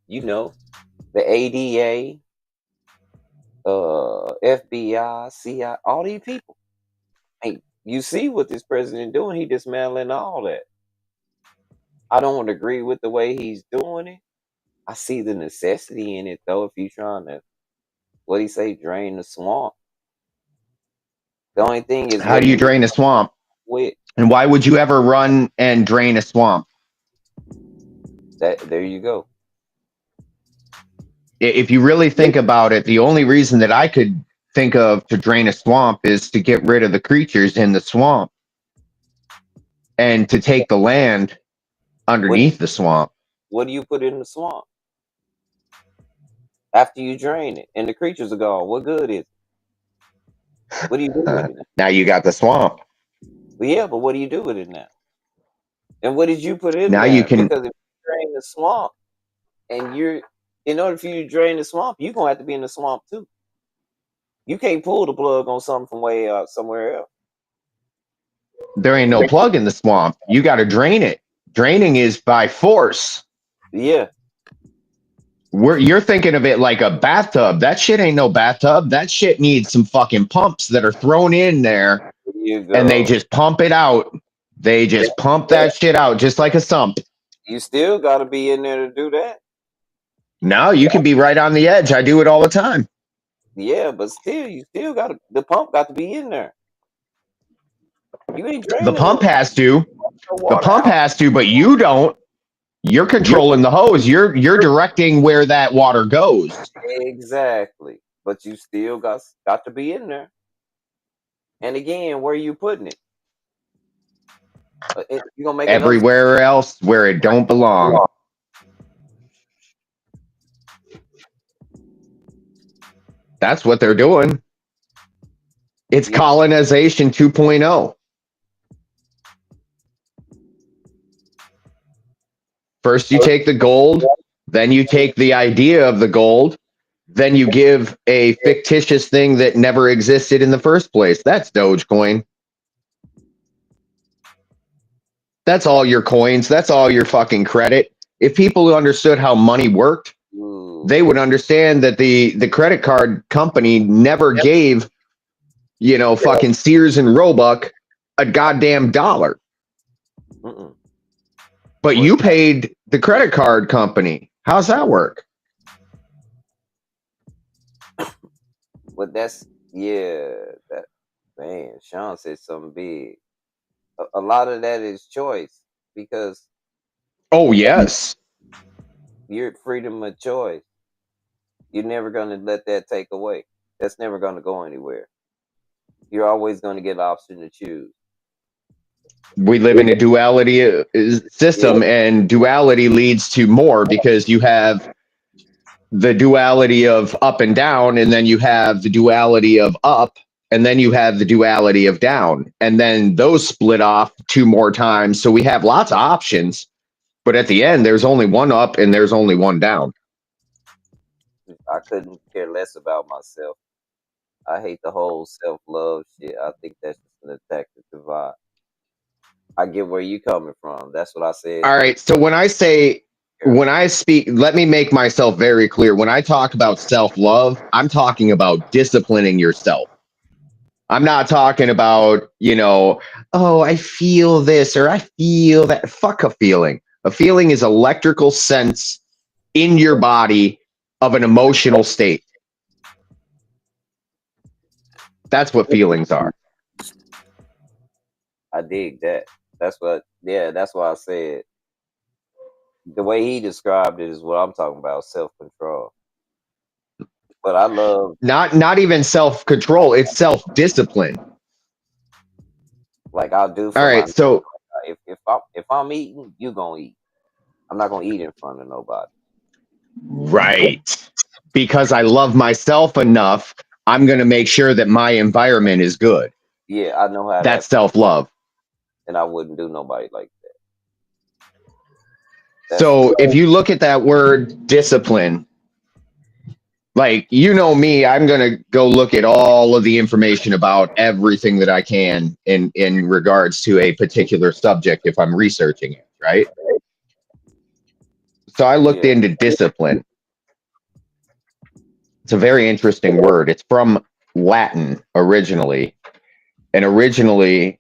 You know, the ADA, FBI, CI, all these people. Hey, you see what this president doing? He dismantling all that. I don't agree with the way he's doing it. I see the necessity in it though. If you trying to, what do you say, drain the swamp? The only thing is, How what do are you you drain a swamp? with And why would you ever run and drain a swamp? that? There you go. If you really think about it, the only reason that I could think of to drain a swamp is to get rid of the creatures in the swamp and to take the land What underneath the swamp. what do you put in the swamp after you drain it and the creatures are gone? What good is it? What do you do with it now? Now you got the swamp. Well, yeah, but what do you do with it now? And what did you put in Now you there? can. Because if you drain the swamp and in order for you to drain the swamp, you're gonna have to be in the swamp too. You can't pull the plug on something from way out somewhere else. There ain't no plug in the swamp. You got to drain it. Draining is by force. Yeah, You're thinking of it like a bathtub. That shit ain't no bathtub. That shit needs some fucking pumps that are thrown in there, There you and they go. just pump it out. They just pump that shit out just like a sump. You still got to be in there to do that. Now you can be right on the edge. I do it all the time. Yeah, but still, you still got to. The pump got to be in there. You ain't The draining pump has to. the The water pump out. has to, but you don't. You're controlling the hose. You're directing where that water goes. Exactly. But you still got to be in there. And again, where you putting it? You gonna make another Everywhere else where it don't belong. That's what they're doing. It's yeah. colonization 2.0. First, you take the gold, then you take the idea of the gold, then you give a fictitious thing that never existed in the first place. That's Dogecoin. That's all your coins. That's all your fucking credit. If people understood how money worked, they Ooh. would understand that the credit card company never gave, fucking Sears and Roebuck a goddamn dollar. Mm-mm. But Well, you paid the credit card company. How's that work? but that's yeah. That man, Sean said something big. A lot of that is choice because Oh, yes. you're freedom of choice. You're never gonna let that take away. That's never gonna go anywhere. You're always gonna get an option to choose. We live in a duality Yeah. system, and duality leads to more because you have the duality of up and down, and then you have the duality of up, and then you have the duality of down, and then those split off two more times. So we have lots of options, but at the end, there's only one up and there's only one down. I couldn't care less about myself. I hate the whole self love shit. I think that's just an attack to divide. I get where you coming from. That's what I said All to right. So when I speak, let me make myself very clear. When I talk about self love, I'm talking about disciplining yourself. I'm not talking about, oh, I feel this or I feel that. Fuck a feeling. A feeling is electrical sense in your body of an emotional state. That's what feelings are. I dig that. That's why I said the way he described it is what I'm talking about, self control. But I love Not even self control, it's self discipline. like I'll do All for my right. So, if I'm eating, you gonna eat. I'm not gonna eat in front of nobody. right. Because I love myself enough, I'm going to make sure that my environment is good. Yeah, I know how That's that self feels, love. and I wouldn't do nobody like that. That's So, if you look at that word discipline, like, me, I'm going to go look at all of the information about everything that I can in regards to a particular subject if I'm researching it, right? So, I looked yeah, into discipline. It's a very interesting word. It's from Latin originally, and originally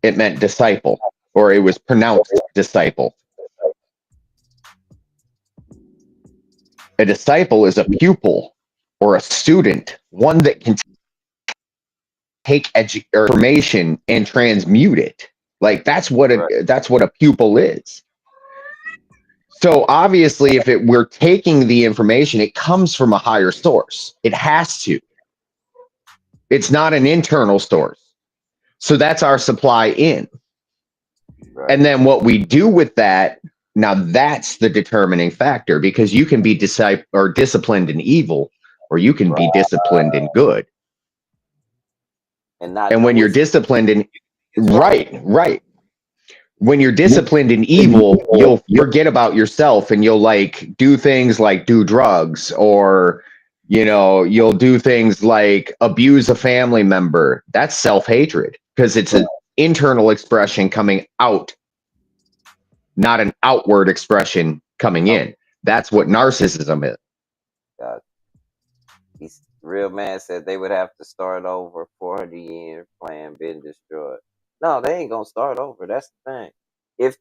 it meant disciple, or it was pronounced disciple. A disciple is a pupil or a student, one that can take information and transmute it. Like right, that's what a pupil is. So obviously, if we're taking the information, it comes from a higher source. It has to. It's not an internal source. So that's our supply in. right, And then what we do with that, now that's the determining factor because you can be disciplined in evil or you can be right, disciplined in good. and not And know when you're which disciplined in is right. right. When you're disciplined in evil, you'll forget about yourself and you'll like do things like do drugs or you'll do things like abuse a family member. That's self-hatred because it's an internal expression coming out, not an outward expression coming Um, in. That's what narcissism is. God, he's real man said they would have to start over. 400 years plan been destroyed. No, they ain't gonna start over. That's the thing. If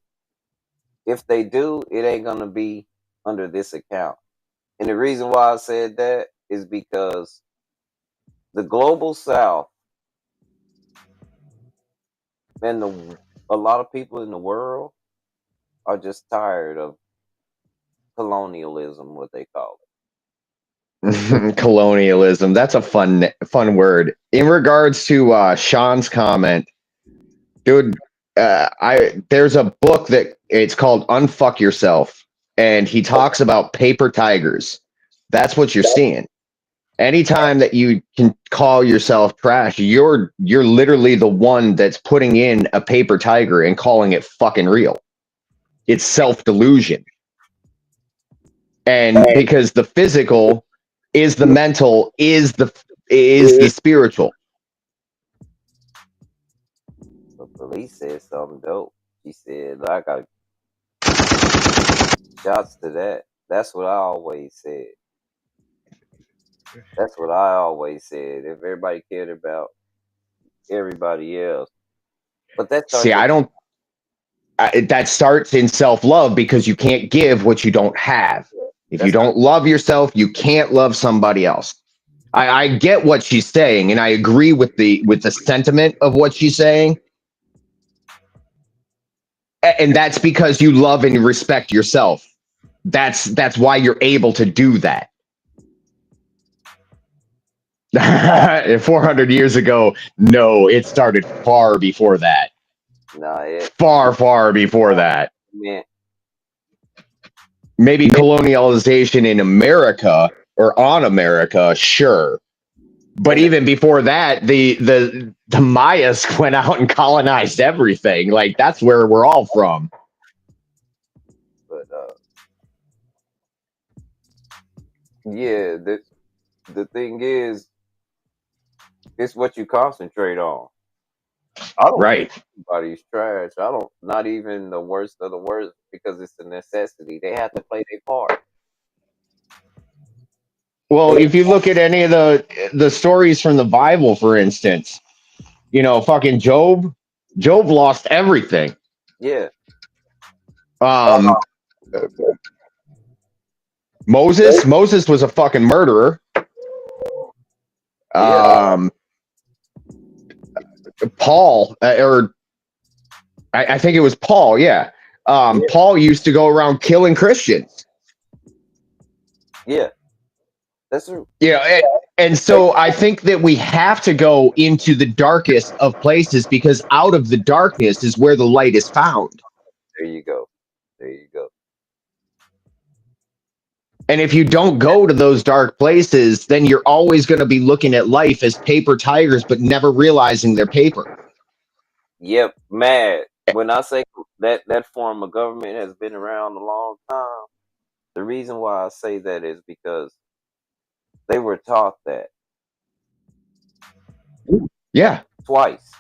if they do, it ain't gonna be under this account. And the reason why I said that is because the global South and a lot of people in the world are just tired of colonialism, what they call Colonialism. That's a fun word. In regards to Sean's comment, dude, I there's a book that it's called Unfuck Yourself, and he talks about paper tigers. That's what you're seeing. Anytime that you can call yourself trash, you're literally the one that's putting in a paper tiger and calling it fucking real. It's self delusion. And because the physical is the mental is the spiritual. it. But police said something dope. She said, I got shots to that. That's what I always said. That's what I always said. If everybody cared about everybody else. But that See, starts at that starts in self-love because you can't give what you don't have. If you that's not don't love yourself, you can't love somebody else. I get what she's saying, and I agree with the sentiment of what she's saying. And that's because you love and respect yourself. That's why you're able to do that. 400 years ago, no, it started far before that. nah it Far before that. man. Maybe colonialization in America or on America, sure. But And even before that, the Mayas went out and colonized everything. Like that's where we're all from. but yeah, the thing is, it's what you concentrate on. I don't think Right. anybody's trash. I don't. Not even the worst of the worst, because it's a necessity. They have to play their part. Well, They if you look at any of the stories from the Bible, for instance, fucking Job lost everything. yeah Um, Moses was a fucking murderer. yeah Um, Paul, or I think it was Paul. Yeah. yeah Paul used to go around killing Christians. yeah. That's true. Yeah. And so I think that we have to go into the darkest of places because out of the darkness is where the light is found. There you go. There you go. And if you don't go to those dark places, then you're always going to be looking at life as paper tigers, but never realizing they're paper. Yep, mad. When I say that form of government has been around a long time, the reason why I say that is because they were taught that Yeah. twice.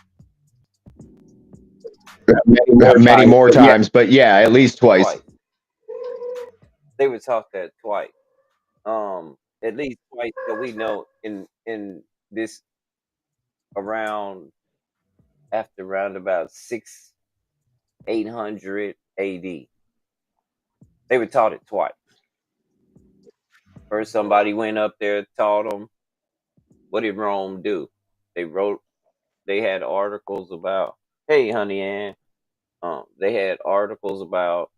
Many more times, but yeah, at least twice. Twice. They were taught that twice. At least twice that we know in this around after around about 800 AD. They were taught it twice. First, somebody went up there, taught them. What did Rome do? They wrote. They had articles about. Hey, honey Ann. They had articles about.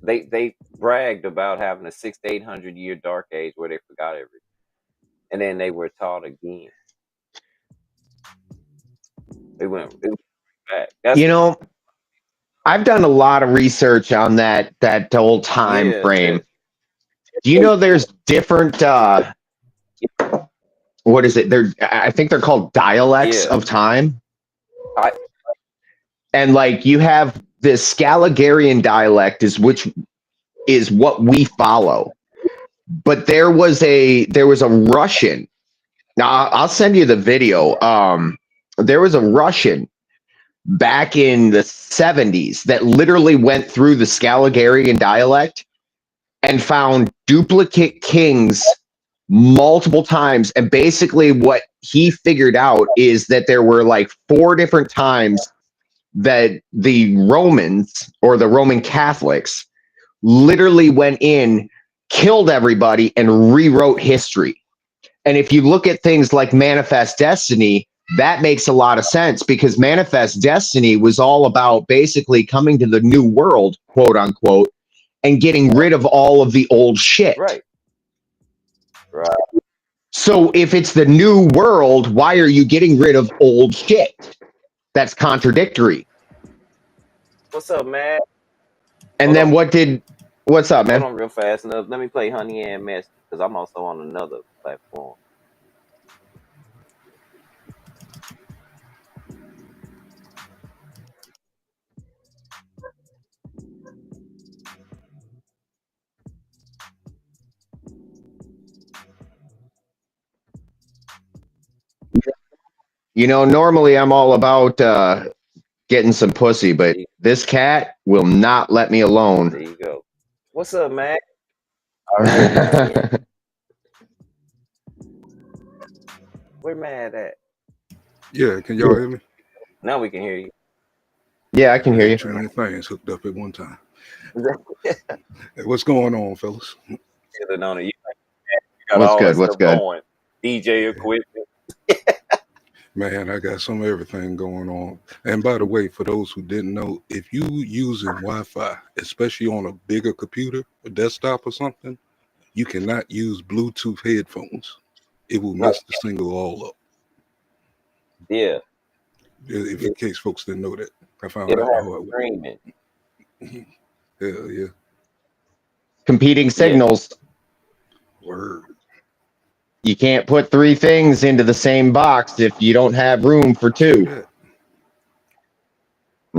They bragged about having a 6 to 800 year dark age where they forgot everything, and then they were taught again. It went back. That's I've done a lot of research on that whole time yeah. frame. Do you know there's different what is it? I think they're called dialects Yeah. of time. I, And like you have the Scaligerian dialect which is what we follow. But there was a Russian. Now I'll send you the video. There was a Russian back in the 70s that literally went through the Scaligerian dialect and found duplicate kings multiple times. And basically, what he figured out is that there were like 4 different times that the Romans or the Roman Catholics literally went in, killed everybody, and rewrote history. And if you look at things like Manifest Destiny, that makes a lot of sense because Manifest Destiny was all about basically coming to the new world, quote unquote, and getting rid of all of the old shit. Right. Right. So if it's the new world, why are you getting rid of old shit? That's contradictory. What's up, man? And Hold then on. what's up, Hold man? on real fast. Let me play Honey and Mess because I'm also on another platform. Normally I'm all about getting some pussy, but There this cat will not let me alone. you go. What's up, man? Already. Where mad at? Yeah, can y'all hear me? Now we can hear you. Yeah, I I can hear had you. too many things hooked up at one time. Hey, what's going on, fellas? Chilling on it. You got What's all that good? What's stuff good? going. DJ equipment. Man, I got some everything going on. And by the way, for those who didn't know, if you using Wi-Fi, especially on a bigger computer, a desktop or something, you cannot use Bluetooth headphones. It will Right. mess the signal all up. Yeah. If in case folks didn't know that, I found It'll out the have hard way. streaming. Hell yeah, Competing Yeah. signals. word. You can't put 3 things into the same box if you don't have room for True 2. that.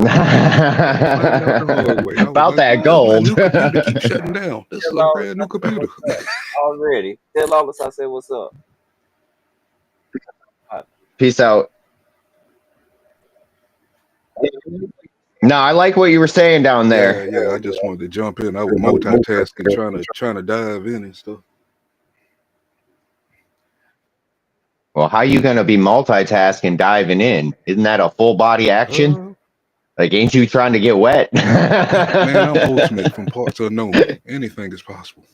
I had to find out the hard way. I was About like, that why is my gold. new computer keep shutting down? This is Tell a August brand I new said computer. what's up. Already. Tell August I said what's up. Peace out. No, I like what you were saying down Yeah, there. yeah. I just wanted to jump in. I was multitasking, trying to dive in and stuff. Well, how you gonna be multitasking diving in? Isn't that a full body action? Uh, Like, ain't you trying to get wet? man, I'm ultimate from parts unknown. Anything is possible.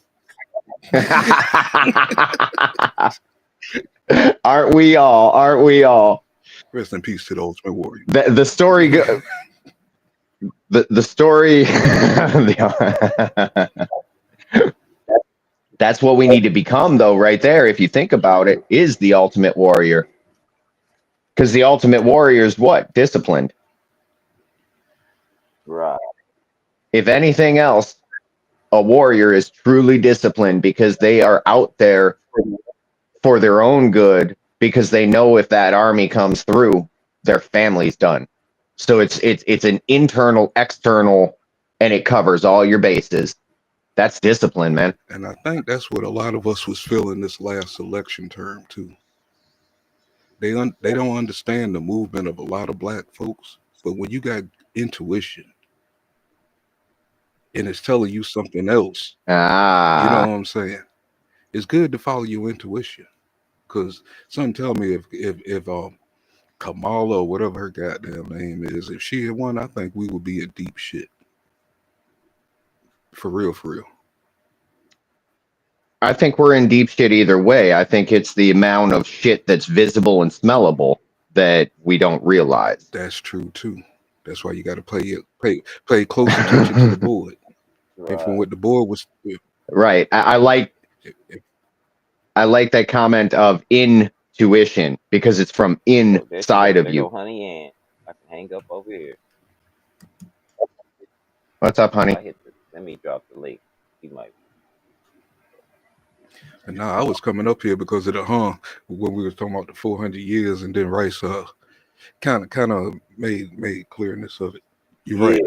Aren't we all? Aren't we all? Rest in peace to the Ultimate Warrior. The story the story that's what we need to become, though, right there. If you think about it, is the ultimate warrior. Because the ultimate warrior is what? Disciplined. Right. If anything else, a warrior is truly disciplined because they are out there for their own good because they know if that army comes through, their family's done. So it's an internal, external, and it covers all your bases. That's discipline, man. And I think that's what a lot of us was feeling this last election term too. They don't understand the movement of a lot of black folks, but when you got intuition and it's telling you something else, you know Ah, what I'm saying? It's good to follow your intuition. Cause something tell me if Kamala or whatever her goddamn name is, if she had won, I think we would be in deep shit. For real, for real. I think we're in deep shit either way. I think it's the amount of shit that's visible and smellable that we don't realize. That's true too. That's why you got to pay close attention to the board. And from Right. what the board was, Right. if I like that comment of intuition because it's from Oh, there she inside go. of There you. go Honey Ann. I can hang up over here. What's up, If honey? I hit the let me drop the link. He might and now I was coming up here because of the when we was talking about the 400 years, and then Rice kind of made clearness of it. You're Yeah. right.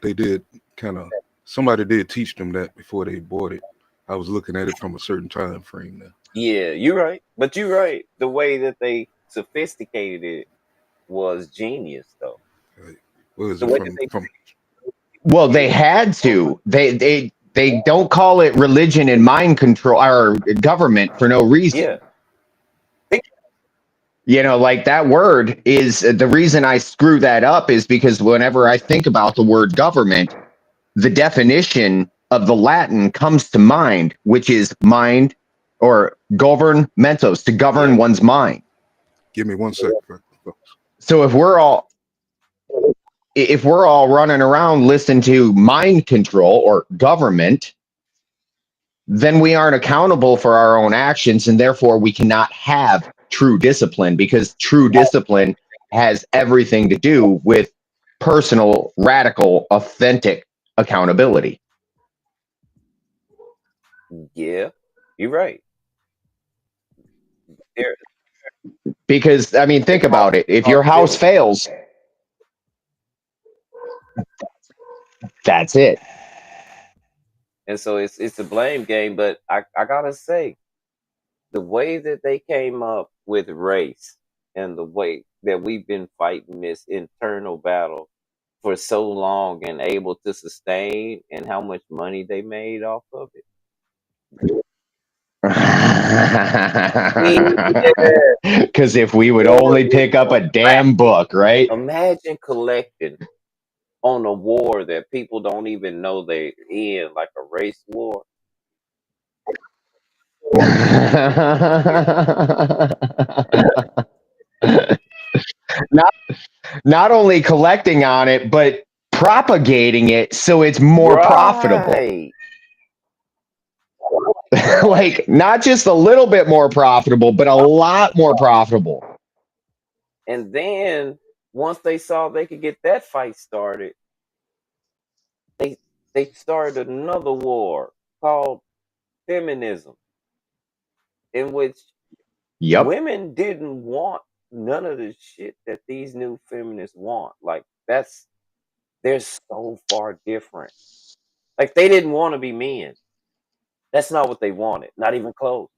They did kind of somebody did teach them that before they bought it. I was looking at it from a certain time frame now. Yeah, you're right. But you're right. The way that they sophisticated it was genius though. What is The it way that from? Well, they had to. They don't call it religion and mind control or government for no yeah. reason. Think, You know, like that word is the reason I screw that up is because whenever I think about the word government, the definition of the Latin comes to mind, which is mind or govern mentos, to govern yeah. one's mind. Give me 1 second. So if we're all running around listening to mind control or government, then we aren't accountable for our own actions, and therefore we cannot have true discipline, because true discipline has everything to do with personal, radical, authentic accountability. Yeah. You're right. There, Because I mean, think about it. If your house accountability. fails, that's it. And so it's a blame game, but I gotta say, the way that they came up with race and the way that we've been fighting this internal battle for so long and able to sustain, and how much money they made off of it. Yeah. Because if we would only pick up a damn book, right? Imagine collecting on a war that people don't even know they're in, like a race war. not not only collecting on it, but propagating it so it's more profitable. Right. Like not just a little bit more profitable, but a lot more profitable. And then once they saw they could get that fight started, they they started another war called feminism, in which Yep. women didn't want none of the shit that these new feminists want. Like they're so far different. Like they didn't want to be men. That's not what they wanted. Not even close.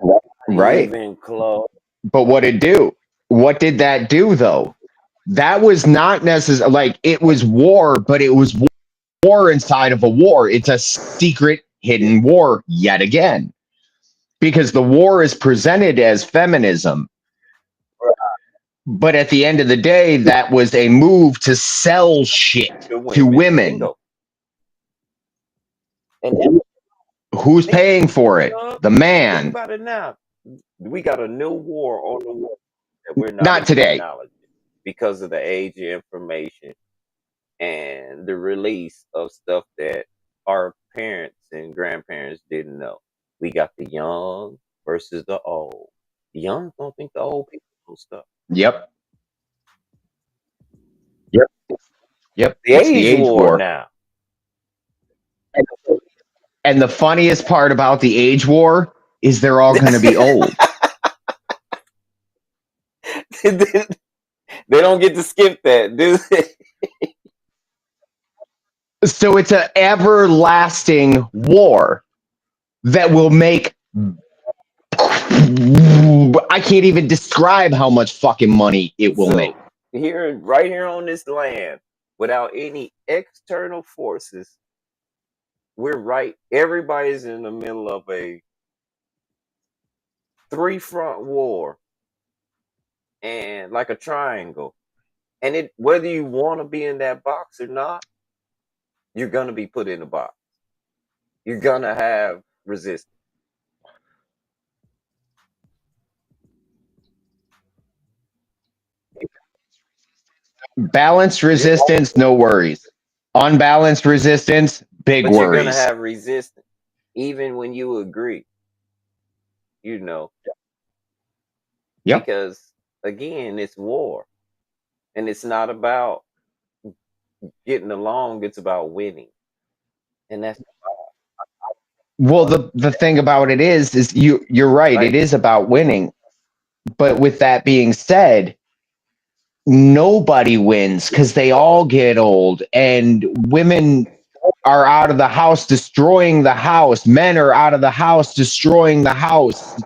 Not Right. even close. But what it do? What did that do though? That was not necessarily like it was war, but it was war inside of a war. It's a secret hidden war yet again. Because the war is presented as feminism, but at the end of the day, that was a move to sell shit The to women. women. Bingo. And Who's think, paying for it? The think man. about it now. We got a new war on the war that we're not Not even today. acknowledging because of the age of information and the release of stuff that our parents and grandparents didn't know. We got the young versus the old. The young don't think the old people know stuff. Yep. Yep. Yep. The It's the age age war war. now. And the funniest part about the age war is they're all going to be old. They don't get to skip that, do they? So it's an everlasting war that will make I can't even describe how much fucking money it will make. So here, right here on this land, without any external forces, we're right. Everybody's in the middle of a three-front war, and like a triangle. And it, whether you want to be in that box or not, you're gonna be put in a box. You're gonna have resistance. Balanced Yeah. resistance, no worries. Unbalanced resistance, big But you're gonna worries. have resistance, even when you agree. You know, Yep. because again, it's war, and it's not about getting along. It's about winning, and that's Well, the thing about it is you're right. It like is about winning. But with that being said, nobody wins because they all get old, and women are out of the house destroying the house. Men are out of the house destroying the house.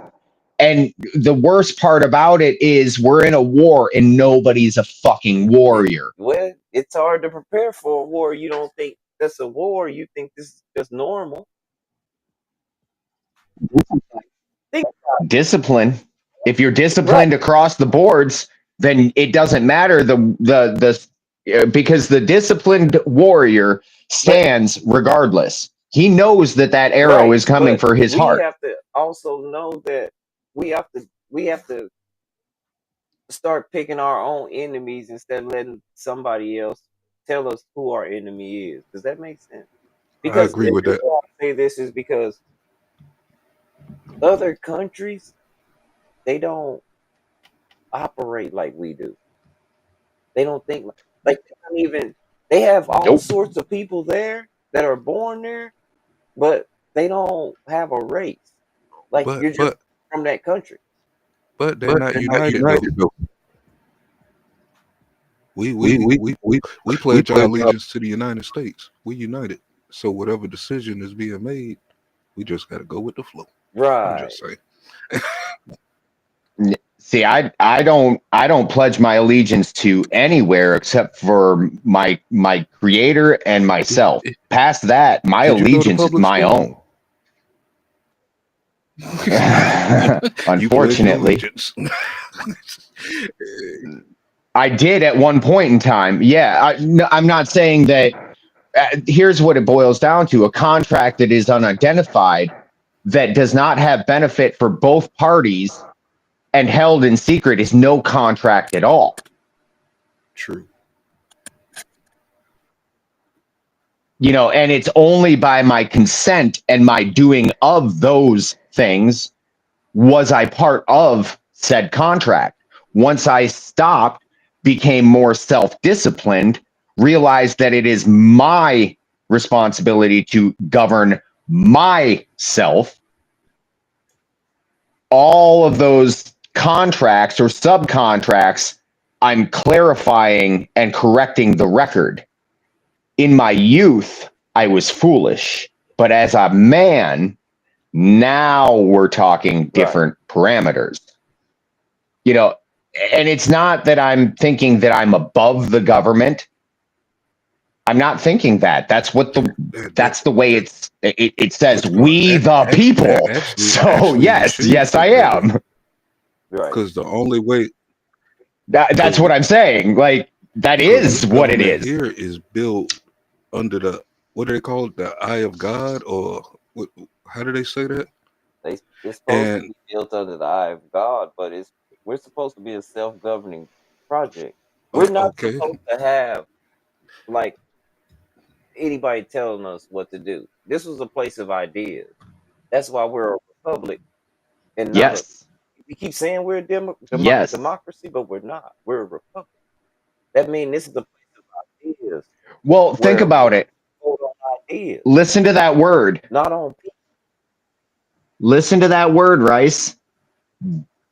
And the worst part about it is we're in a war and nobody's a fucking warrior. Well, it's hard to prepare for a war. You don't think that's a war. You think this is just normal. Think Discipline. If you're right, disciplined across the boards, then it doesn't matter because the disciplined warrior but stands regardless. He knows that that arrow right, is coming but for his we heart. have to also know that we have to start picking our own enemies instead of letting somebody else tell us who our enemy is. Does that make sense? I Because agree the with reason that. why I say this is because other countries, they don't operate like we do. They don't think like they don't even they have all Nope. sorts of people there that are born there, but they don't have a race. Like But you're just but from that country. but they're But not they're not united though. united though. We We we we we we we we pledge our pledge our allegiance to the United States. We united. So whatever decision is being made, we just got to go with the flow. I'm Right. just saying. See, I don't pledge my allegiance to anywhere except for my creator and Did, myself. Past that, my did you go to allegiance is public my school? own. You pledged Unfortunately, allegiance. I did at one point in time. Yeah, no, I'm not saying that. Here's what it boils down to: a contract that is unidentified, that does not have benefit for both parties, and held in secret is no contract at all. True. And it's only by my consent and my doing of those things was I part of said contract. Once I stopped, became more self-disciplined, realized that it is my responsibility to govern myself, all of those contracts or subcontracts, I'm clarifying and correcting the record. In my youth, I was foolish, but as a man, now we're talking Right. different parameters. You know, and it's not that I'm thinking that I'm above the government. I'm not thinking that. That that That's the way that it says well, we the people. So actually you yes, should yes I think that way am. Right. because the only way That's because what I'm saying. Like that because this is what it government is. here is built under the what do they call it, the eye of God, or what, how do they say that? It's supposed to And be built under the eye of God, but we're supposed to be a self-governing project. We're not okay, supposed to have like anybody telling us what to do. This was a place of ideas. That's why we're a republic and not a. Yes. We keep saying we're a Yes. democracy, but we're not. We're a republic. That means this is a place of ideas Well, think where about it. vote on ideas, Listen to that word. not on people. Listen to that word, Rice.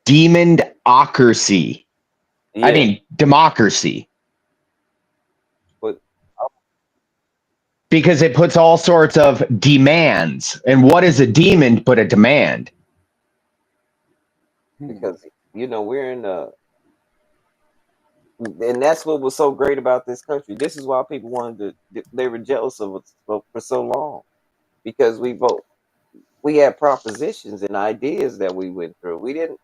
Democracy. I Yeah, mean, democracy. but Because it puts all sorts of demands. And what is a demon but a demand? hmm, because we're in a, and that's what was so great about this country. This is why people wanted to. They were jealous of us for so long because we vote. We had propositions and ideas that we went through. We didn't.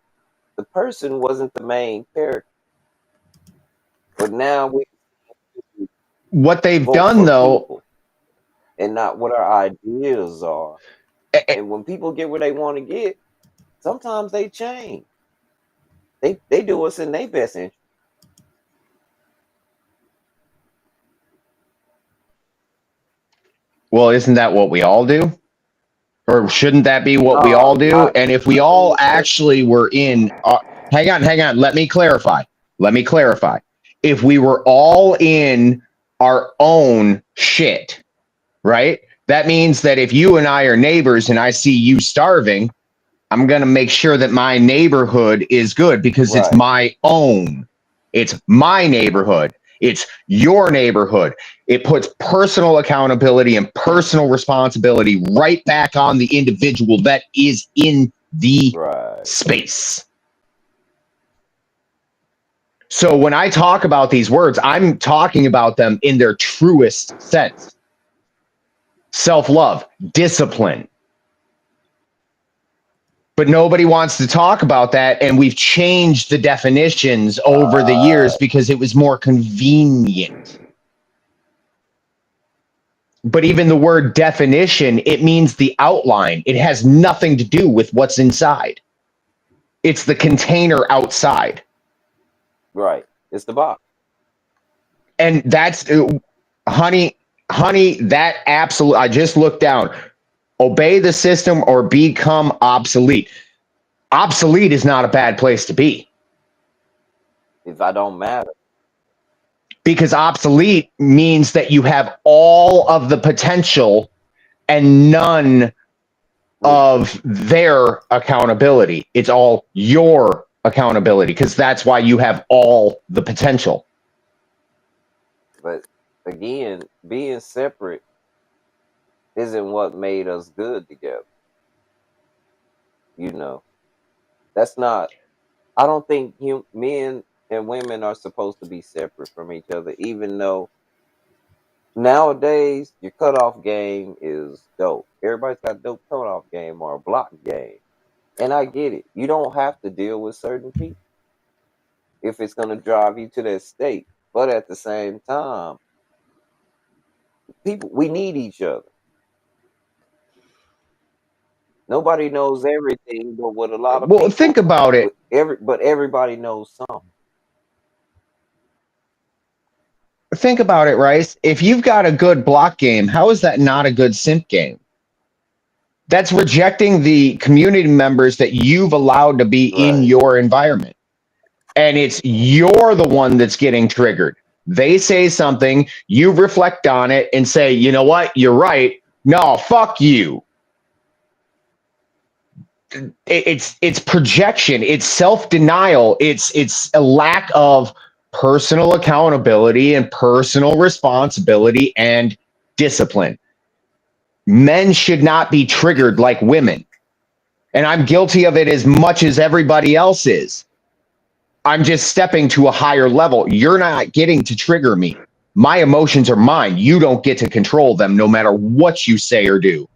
The person wasn't the main character, but now we What they've vote done, for though, people and not what our ideas are. eh, eh, And when people get where they want to get, sometimes they change. They do what's in their best interest. well, isn't that what we all do? Or shouldn't that be what we all No, do? not And if we not in all this country. actually were in, hang on, let me clarify. Let me clarify. If we were all in our own shit, right? That means that if you and I are neighbors and I see you starving, I'm going to make sure that my neighborhood is good because it's Right. my own. It's my neighborhood. It's your neighborhood. It puts personal accountability and personal responsibility right back on the individual that is in the Right. space. So when I talk about these words, I'm talking about them in their truest sense. Self-love, discipline. But nobody wants to talk about that, and we've changed the definitions over the years because it was more convenient. But even the word definition, it means the outline. It has nothing to do with what's inside. It's the container outside. Right. It's the box. And that's honey, that absolute, I just looked down. Obey the system or become obsolete. Obsolete is not a bad place to be, If I don't matter. because obsolete means that you have all of the potential and none of their accountability. It's all your accountability, because that's why you have all the potential. But again, being separate isn't what made us good together. You know, that's not. I don't think men and women are supposed to be separate from each other. Even though nowadays your cutoff game is dope. Everybody's got a dope cutoff game or a block game, and I get it. You don't have to deal with certain people if it's going to drive you to that state. But at the same time, people, we need each other. Nobody knows everything, but with a lot of Well, think people, about it. but everybody knows something. Think about it, Rice. If you've got a good block game, how is that not a good synth game? That's rejecting the community members that you've allowed to be in Right. your environment. And it's you're the one that's getting triggered. They say something, you reflect on it and say, you know what, you're right. No, fuck you. It's projection, it's self-denial, it's a lack of personal accountability and personal responsibility and discipline. Men should not be triggered like women. And I'm guilty of it as much as everybody else is. I'm just stepping to a higher level. You're not getting to trigger me. My emotions are mine. You don't get to control them no matter what you say or do.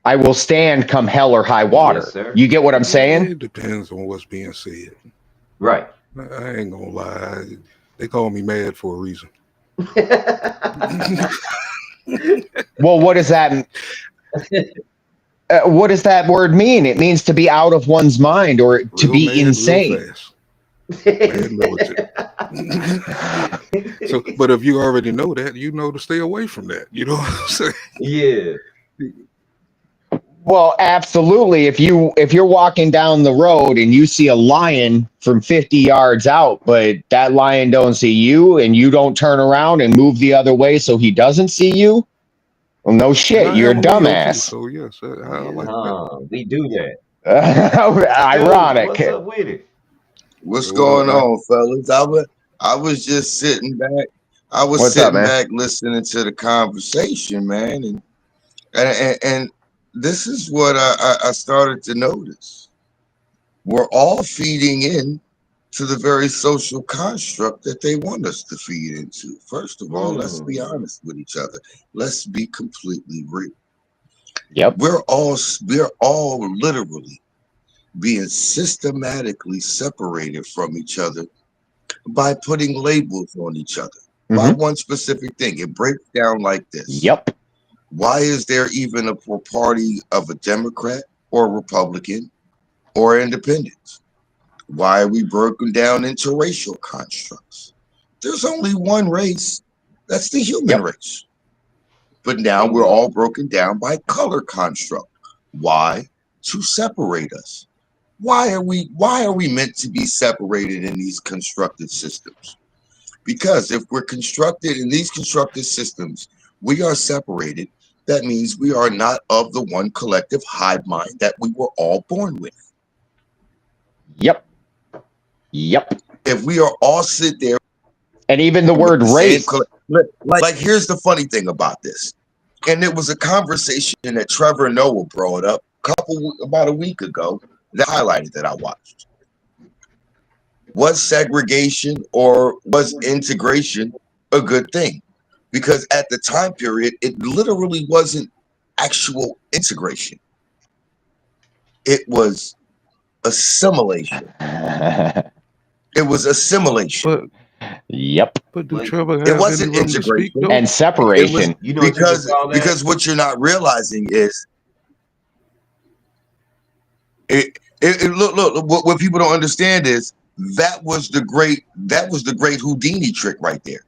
I will stand come hell or high Yes, water. sir. You get what I'm saying? It depends on what's being said. Right. I ain't gonna lie. They call me mad for a reason. Well, what does that word mean? It means to be out of one's mind or to Real be mad, real insane. fast. Mad militant. So, but if you already know that, you know to stay away from that. You know what I'm saying? Yeah. Well, absolutely. If you're walking down the road and you see a lion from 50 yards out, but that lion don't see you and you don't turn around and move the other way so he doesn't see you, well, no And shit, I you're a am a Leo too, dumbass. so yes, I Yeah, like that. we do that. Joe, what's Ironic. up with it? What's So what up, going Mike? on, fellas? I was just sitting back. I was What's up, sitting man? back listening to the conversation, man, and this is what I started to notice. We're all feeding in to the very social construct that they want us to feed into. First of all, let's be Hmm. honest with each other. Let's be completely real. Yep. We're all literally being systematically separated from each other by putting labels on each other by Mm-hmm. one specific thing. It breaks down like this. Yep. Why is there even a party of a Democrat or a Republican or independent? Why are we broken down into racial constructs? There's only one race. That's the human Yep. race. But now we're Bingo. all broken down by color construct. Why? To separate us. Why are we meant to be separated in these constructed systems? Because if we're constructed in these constructed systems, we are separated. That means we are not of the one collective hive mind that we were all born with. Yep. Yep. If we are all sit there And even the with word the same race. like here's the funny thing about this. And it was a conversation that Trevor Noah brought up about a week ago that highlighted that I watched. Was segregation or was integration a good thing? Because at the time period, it literally wasn't actual integration. It was assimilation. It was assimilation. But Yep. but do But Trevor It have any wasn't room to speak integration. though? And It was separation. you know what you can call that? because what you're not realizing is look what people don't understand is that was the great Houdini trick right there.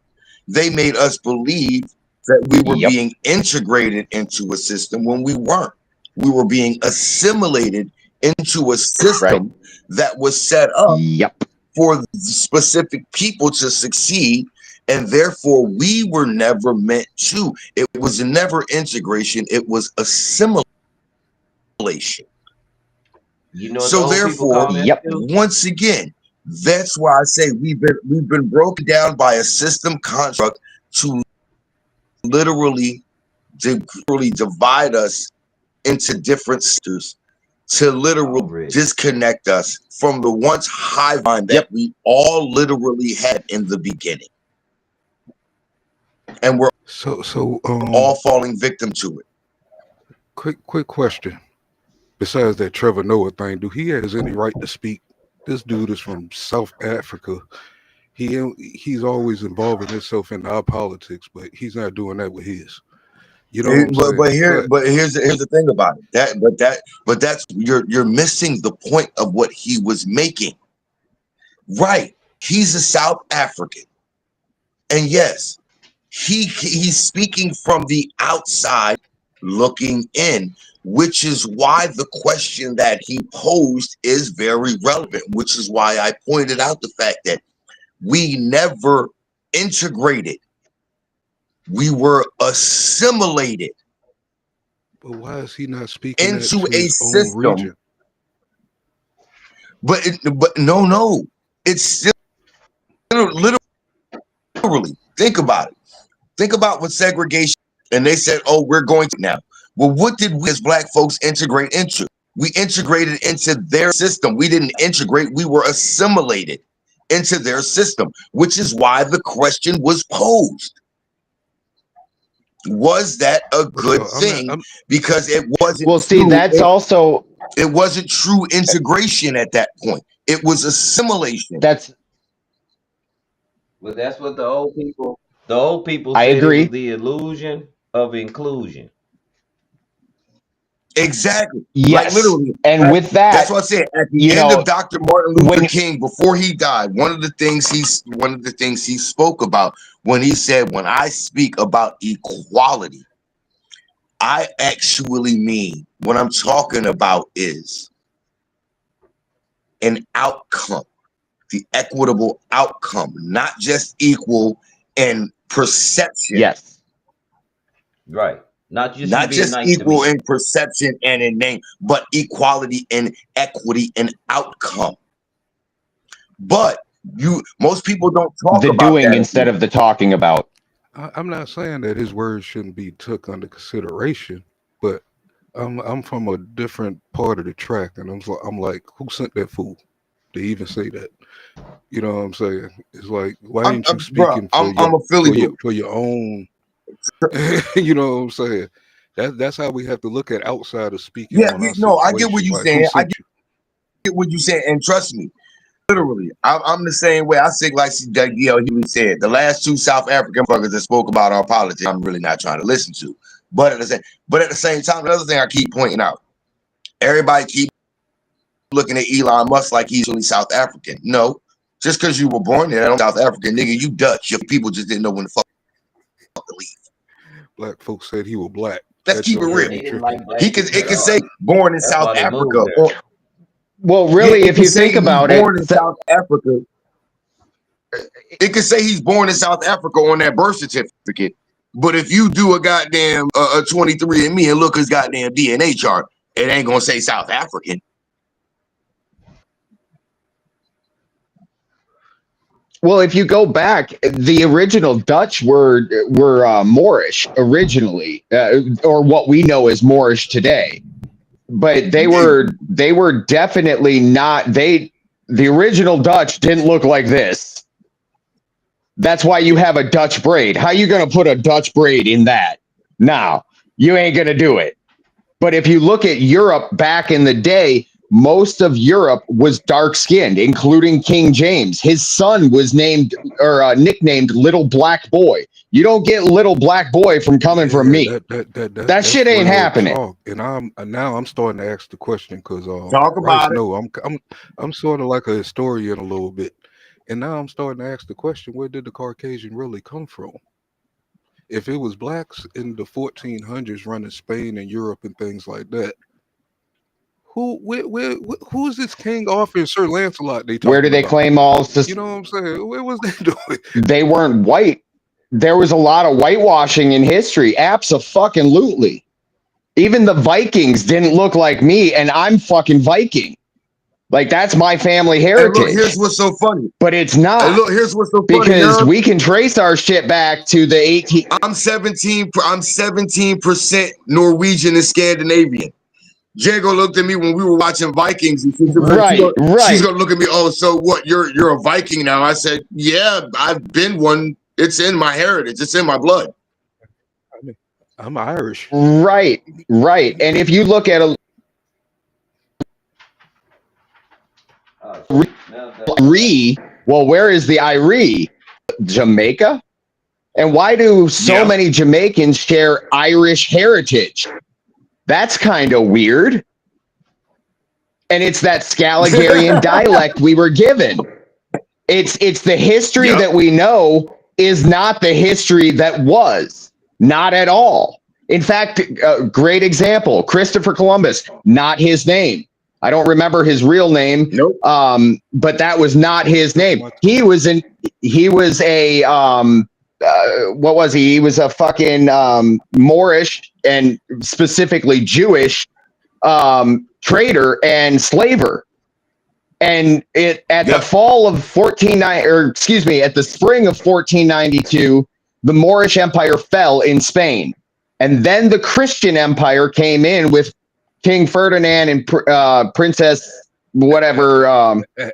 They made us believe that we were Yep. being integrated into a system when we weren't. We were being assimilated into a Right. system that was set up Yep. for specific people to succeed, and therefore we were never meant to. It was never integration, it was assimilation. You know what the So old people therefore, call that Yep. too? once again, that's why I say we've been broken down by a system construct to literally divide us into different sectors, to literally Already. disconnect us from the once high vine that Yep. we all literally had in the beginning. And we're So all falling victim to it. quick question. Besides that Trevor Noah thing, do he has any right to speak? This dude is from South Africa. He's always involving himself in our politics, but he's not doing that with his. You know what I'm saying? But here's the thing about it. That's you're missing the point of what he was making. Right. He's a South African. And yes, he's speaking from the outside looking in, which is why the question that he posed is very relevant, which is why I pointed out the fact that we never integrated. We were assimilated But why is he not speaking that into to a his own system. region? But no, it's still literally. Think about it. Think about what segregation, and they said, "Oh, we're going to now." Well, what did we as black folks integrate into? We integrated into their system. We didn't integrate. We were assimilated into their system, which is why the question was posed. Was that a But good yo, thing? Because it wasn't Well, see, true. that's also It wasn't true integration at that point. It was assimilation. that's But that's what the old people I said it was agree. the illusion of inclusion. Exactly. Like Yes. literally. And with That's that, what I said. At the you end of know, Dr. Martin Luther when King, before he died, one of the things he spoke about when he said, "When I speak about equality, I actually mean what I'm talking about is an outcome, the equitable outcome, not just equal in perception, yes. Right. Not just you not being just nice to equal me. in perception and in name, but equality and equity and outcome." But most people don't talk The about doing that instead again. of the talking about. I'm not saying that his words shouldn't be took under consideration, but I'm from a different part of the track, and I'm like, who sent that fool to even say that? You know what I'm saying? It's like, why ain't you Bro, speaking I'm a Philly boy. for your own? You know what I'm saying? That's how we have to look at outsiders speaking Yeah, on our no, I get what situation. you're Like, who saying. I sent you? get what you're saying, and trust me, literally, I'm the same way. I think like DL Huey said, the last two South African fuckers that spoke about our politics, I'm really not trying to listen to. But at the same time, another thing I keep pointing out, everybody keep looking at Elon Musk like he's really South African. No, just because you were born there, I'm South African, nigga, you Dutch. Your people just didn't know when the fuck to leave. Black folks said he was black. Let's That keep it joint real. had They me didn't tripping. like black people It at can all. say born in That's South why they Africa, moved there. or Well, yeah, really, it if can you say think he's about it, born in South Africa. It can say he's born in South Africa on that birth certificate. But if you do a goddamn a 23andMe and look his goddamn DNA chart, it ain't gonna say South African. well, if you go back, the original Dutch were Moorish originally, or what we know as Moorish today. but they were definitely not the original Dutch didn't look like this. That's why you have a Dutch braid. How you gonna put a Dutch braid in that? No, you ain't gonna do it. But if you look at Europe back in the day, most of Europe was dark skinned, including King James. His son was named or nicknamed Little Black Boy. You don't get Little Black Boy from coming from Yeah, me. That that's shit ain't real happening. talk. And I'm starting to ask the question because Talk Rice, about it. no, I'm sort of like a historian a little bit, and now I'm starting to ask the question: where did the Caucasian really come from? If it was blacks in the 1400s running Spain and Europe and things like that, who is this King Arthur and Sir Lancelot they Where do talking they about? claim all You know what I'm saying? What was they doing? they weren't white? There was a lot of whitewashing in history. Abso-fucking-lutely. Even the Vikings didn't look like me, and I'm fucking Viking. Like that's my family And look, here's heritage. what's so funny. But it's And not look, here's what's so funny, because Nub. we can trace our shit back to the 18. I'm 17% Norwegian and Scandinavian. Jago looked at me when we were watching Vikings, and Right, she's right. gonna look at me. Oh, so what? You're a Viking now? I said, yeah, I've been one. It's in my heritage. It's in my blood. I mean, I'm Irish. Right, right. And if you look at a So now that Irie, well, where is the Irie? Jamaica? And why do so Yeah. many Jamaicans share Irish heritage? That's kind of weird. And it's that Scaligerian dialect we were given. It's the history Yep. that we know is not the history that was. Not at all. In fact, a great example, Christopher Columbus, not his name. I don't remember his real name, Nope. but that was not his Christopher name. Michael. He was a what was he? He was a fucking Moorish and specifically Jewish trader and slaver. And it at the Yep. fall of 149 or excuse me, at the spring of 1492, the Moorish Empire fell in Spain. And then the Christian Empire came in with King Ferdinand and Princess whatever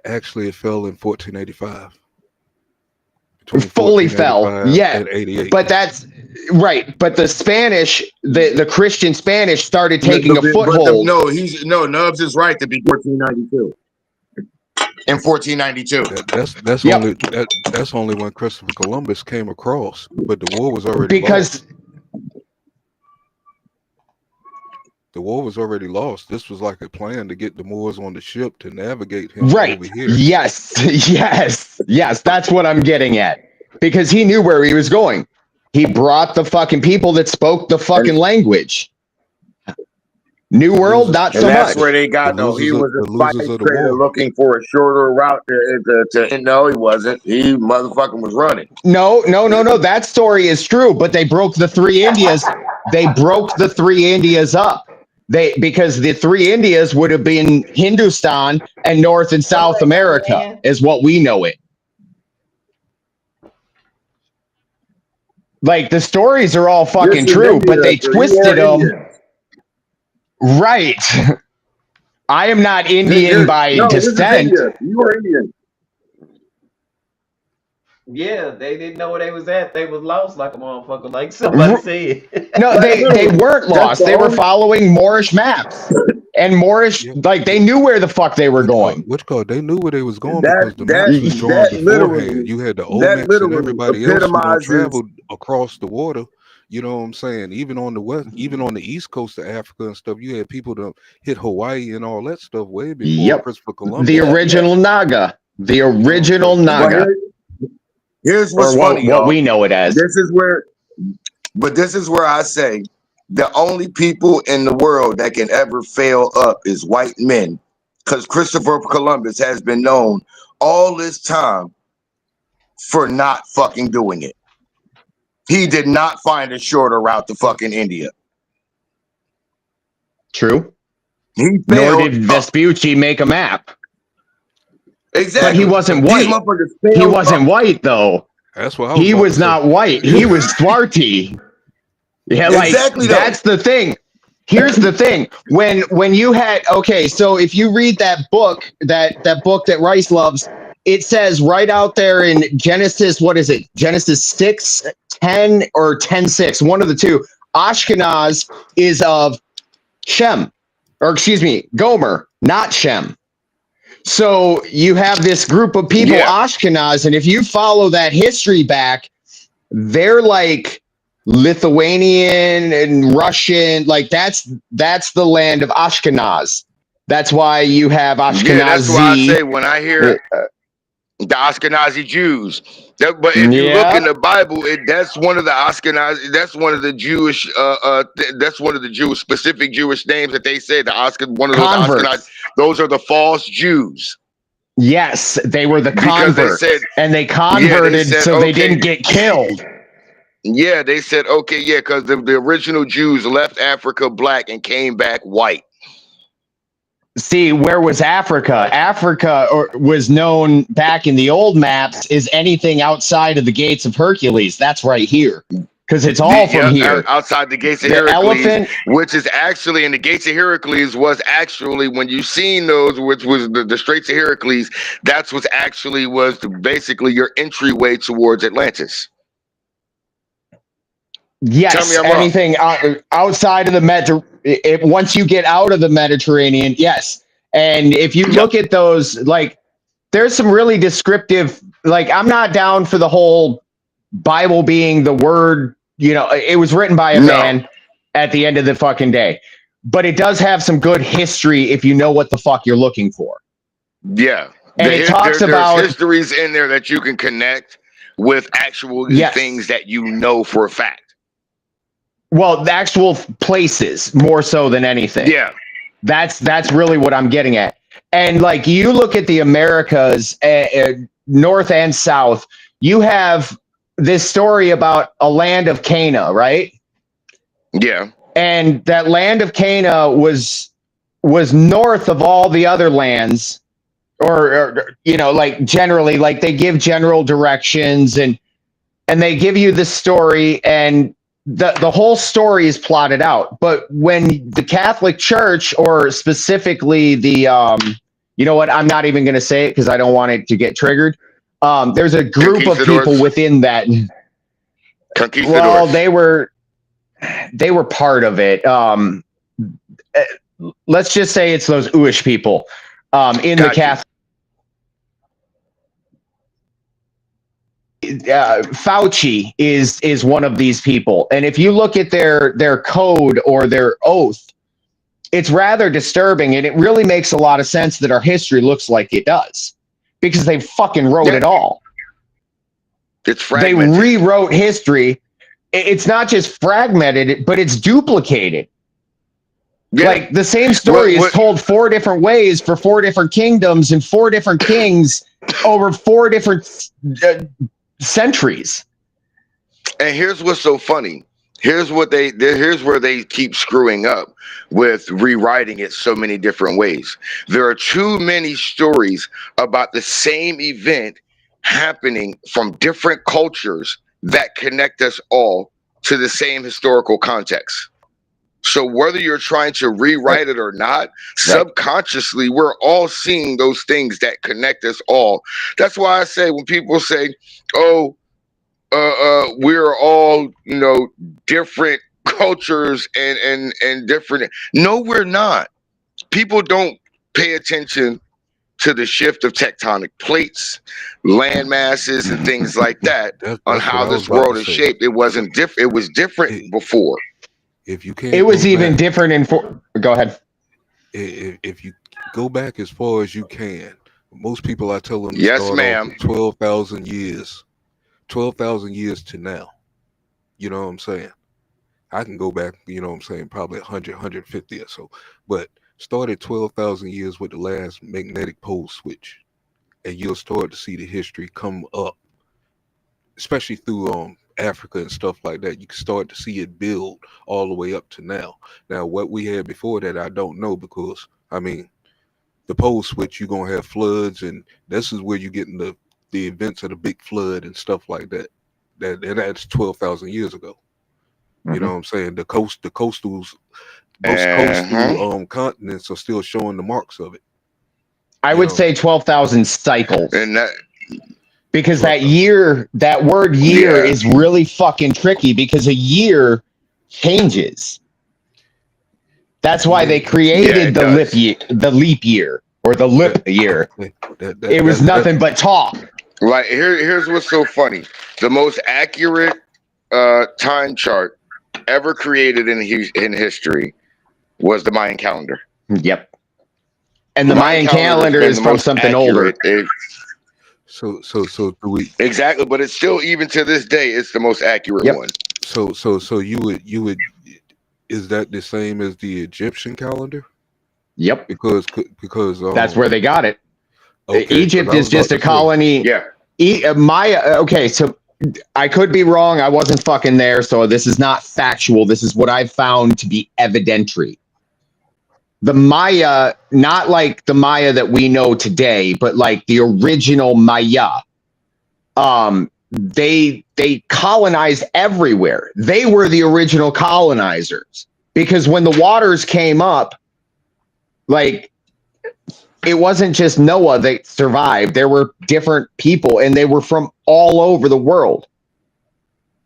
Actually, it fell in 1485. Between fully fell. 1485 Yeah. and 88. But that's right. But the Spanish, the Christian Spanish started taking a foothold. Nubs is right to be 1492. In 1492. That's only when Christopher Columbus came across, but the war was already Because lost. The war was already lost. This was like a plan to get the Moors on the ship to navigate him right. over here. Yes. Yes. That's what I'm getting at. Because he knew where he was going. He brought the fucking people that spoke the fucking language. New World, not And so that's much. where they got The no. He losers was the a spice losers of the trader war. looking for a shorter route to no, he wasn't. He motherfucking was running. No. That story is true, but they broke the three Indias. They broke the three Indias up. Because the three Indias would have been Hindustan and North and South America, is what we know it. Like the stories are all fucking This is true, but India, they so you twisted are them. Indian. Right. I am not Indian by No, this is descent. India. You are Indian. yeah, they didn't know where they was at. They was lost like a motherfucker, like somebody said. No, Like, they literally, weren't that's lost. the They were only. following Moorish maps. And Moorish, Yeah. like they knew where the fuck they were going. They knew where they was going That because the maps was drawn beforehand. literally You had the Olmecs and everybody else who done epitomizes. traveled across the water. You know what I'm saying? Even on the west, even on the east coast of Africa and stuff, you had people to hit Hawaii and all that stuff way before Yep. Christopher Columbus. The original Naga. The original You know what I'm Naga. Here's what's or funny, what y'all. we know it as. This is where I say the only people in the world that can ever fail up is white men, because Christopher Columbus has been known all this time for not fucking doing it. He did not find a shorter route to fucking India. True. He Nor failed. did Vespucci make a map. Exactly. But he wasn't white. These motherfuckers failed. He wasn't white though. That's what I was He about was to say. not white. He was Swarty. Yeah, like Exactly, though. that's the thing. here's the thing. When you had okay, so if you read that book, that book that Rice loves, it says right out there in Genesis, what is it? Genesis 6:10 or 10:6, one of the two. Ashkenaz is of Shem, or excuse me, Gomer, not Shem. So you have this group of people, Yeah, Ashkenaz, and if you follow that history back, they're like Lithuanian and Russian, like that's the land of Ashkenaz. That's why you have yeah. That's why I Ashkenazi. say when I Uh, hear the Ashkenazi Jews. But if you look yeah, in the Bible, that's one of the Ashkenazi. That's one of the Jewish. That's one of the Jewish specific Jewish names that they say. One of those Ashkenazi. converts. Those are the false Jews Yes, they were the because they said, converts, and they yeah, they converted said, so they okay, didn't get killed. yeah, they said, okay, yeah, because the original Jews left Africa black and came back white. See, where was Africa? Africa was known back in the old maps as anything outside of the gates of Hercules. That's right here, because it's all from here. Outside the gates of The Heracles, elephant, which is actually in the gates of Heracles was actually when you seen those, which was the Straits of Heracles. That's what actually was basically your entryway towards Atlantis. Tell me yes, I'm wrong. anything outside of the once you get out of the Mediterranean, yes. And if you Yep. look at those, like, there's some really descriptive. Like, I'm not down for the whole Bible being the word. It was written by a No. man at the end of the fucking day, but it does have some good history if you know what the fuck you're looking for. Yeah. And it talks There's about, histories in there that you can connect with actual yes, things that you know for a fact. well, the actual places more so than anything. Yeah. That's really what I'm getting at. And like you look at the Americas, north and south, you have this story about a land of Cana, right? Yeah. And that land of Cana was north of all the other lands, or like generally, like they give general directions, and they give you the story, and the whole story is plotted out. But when the Catholic Church, or specifically the you know what, I'm not even going to say it because I don't want it to get triggered. There's a group of people Conquistadors. within that. Well, Conquistadors. they were part of it. Let's just say it's those Uish people in the Got you. Catholic. Fauci is one of these people, and if you look at their code or their oath, it's rather disturbing, and it really makes a lot of sense that our history looks like it does, because they fucking wrote Yeah. it all. It's They fragmented. rewrote history. It's not just fragmented, but it's duplicated. Yeah. Like the same story is told 4 different ways for 4 different kingdoms and 4 different kings over 4 different centuries. And here's what's so funny. Here's where they keep screwing up with rewriting it so many different ways. There are too many stories about the same event happening from different cultures that connect us all to the same historical context. So whether you're trying to Right. rewrite it or not, Right. subconsciously we're all seeing those things that connect us all. That's why I say when people say, "Oh, we're all different cultures and different," no, we're not. People don't pay attention to the shift of tectonic plates, land masses, and things like that on That's what how I was this about to world is say. shaped. It wasn't different. It was different I- before. If you It can't was go even back, different in go ahead. if you go back as far as you can, most people I tell them to Yes, start off ma'am. with 12,000 years, 12,000 years to now. You know what I'm saying? I can go back, probably 100, 150 or so. But start at 12,000 years with the last magnetic pole switch, and you'll start to see the history come up, especially through Africa and stuff like that. You can start to see it build all the way up to now. Now, what we had before that, I don't know, because I mean, the pole switch, you're gonna have floods, and this is where you're getting the events of the big flood and stuff like that. That's 12,000 years ago. You know what I'm saying? The coastals most Uh-huh. coastal continents are still showing the marks of it. I You would know, say 12,000 cycles. And that, Because 12,000. that word year yeah, is really fucking tricky because a year changes. That's why Yeah, they yeah, created it does. the leap year or the lip that year. that that that It was that, that nothing but talk. Like here's what's so funny. The most accurate time chart ever created in history was the Mayan calendar. Yep. And The the Mayan Mayan calendar has calendar been is the from most something older. accurate. so do we Exactly, but it's still, even to this day, it's the most accurate Yep. one. so you would is that the same as the Egyptian calendar? Yep. Because That's where they got it. okay, because Egypt I was is about just a to say colony. Yeah. Maya. Okay, so I could be wrong. I wasn't fucking there, so this is not factual. This is what I've found to be evidentiary. The Maya, not like the Maya that we know today, but like the original Maya. They colonized everywhere. They were the original colonizers because when the waters came up, like it wasn't just Noah that survived. There were different people, and they were from all over the world.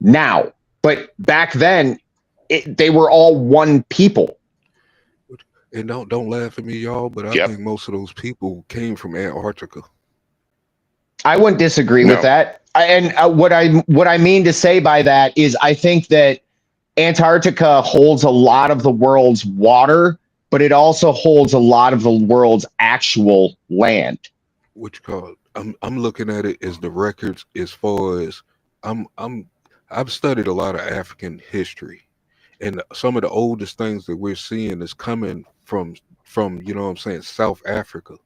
Now, but back then, they were all one people. and don't laugh at me, y'all, but I Yep. think most of those people came from Antarctica. I wouldn't disagree with No. that. What I mean to say by that is I think that Antarctica holds a lot of the world's water, but it also holds a lot of the world's actual land. Which called I'm looking at it as the records as far as I'm I've studied a lot of African history, and some of the oldest things that we're seeing is coming from you know what I'm saying, South Africa.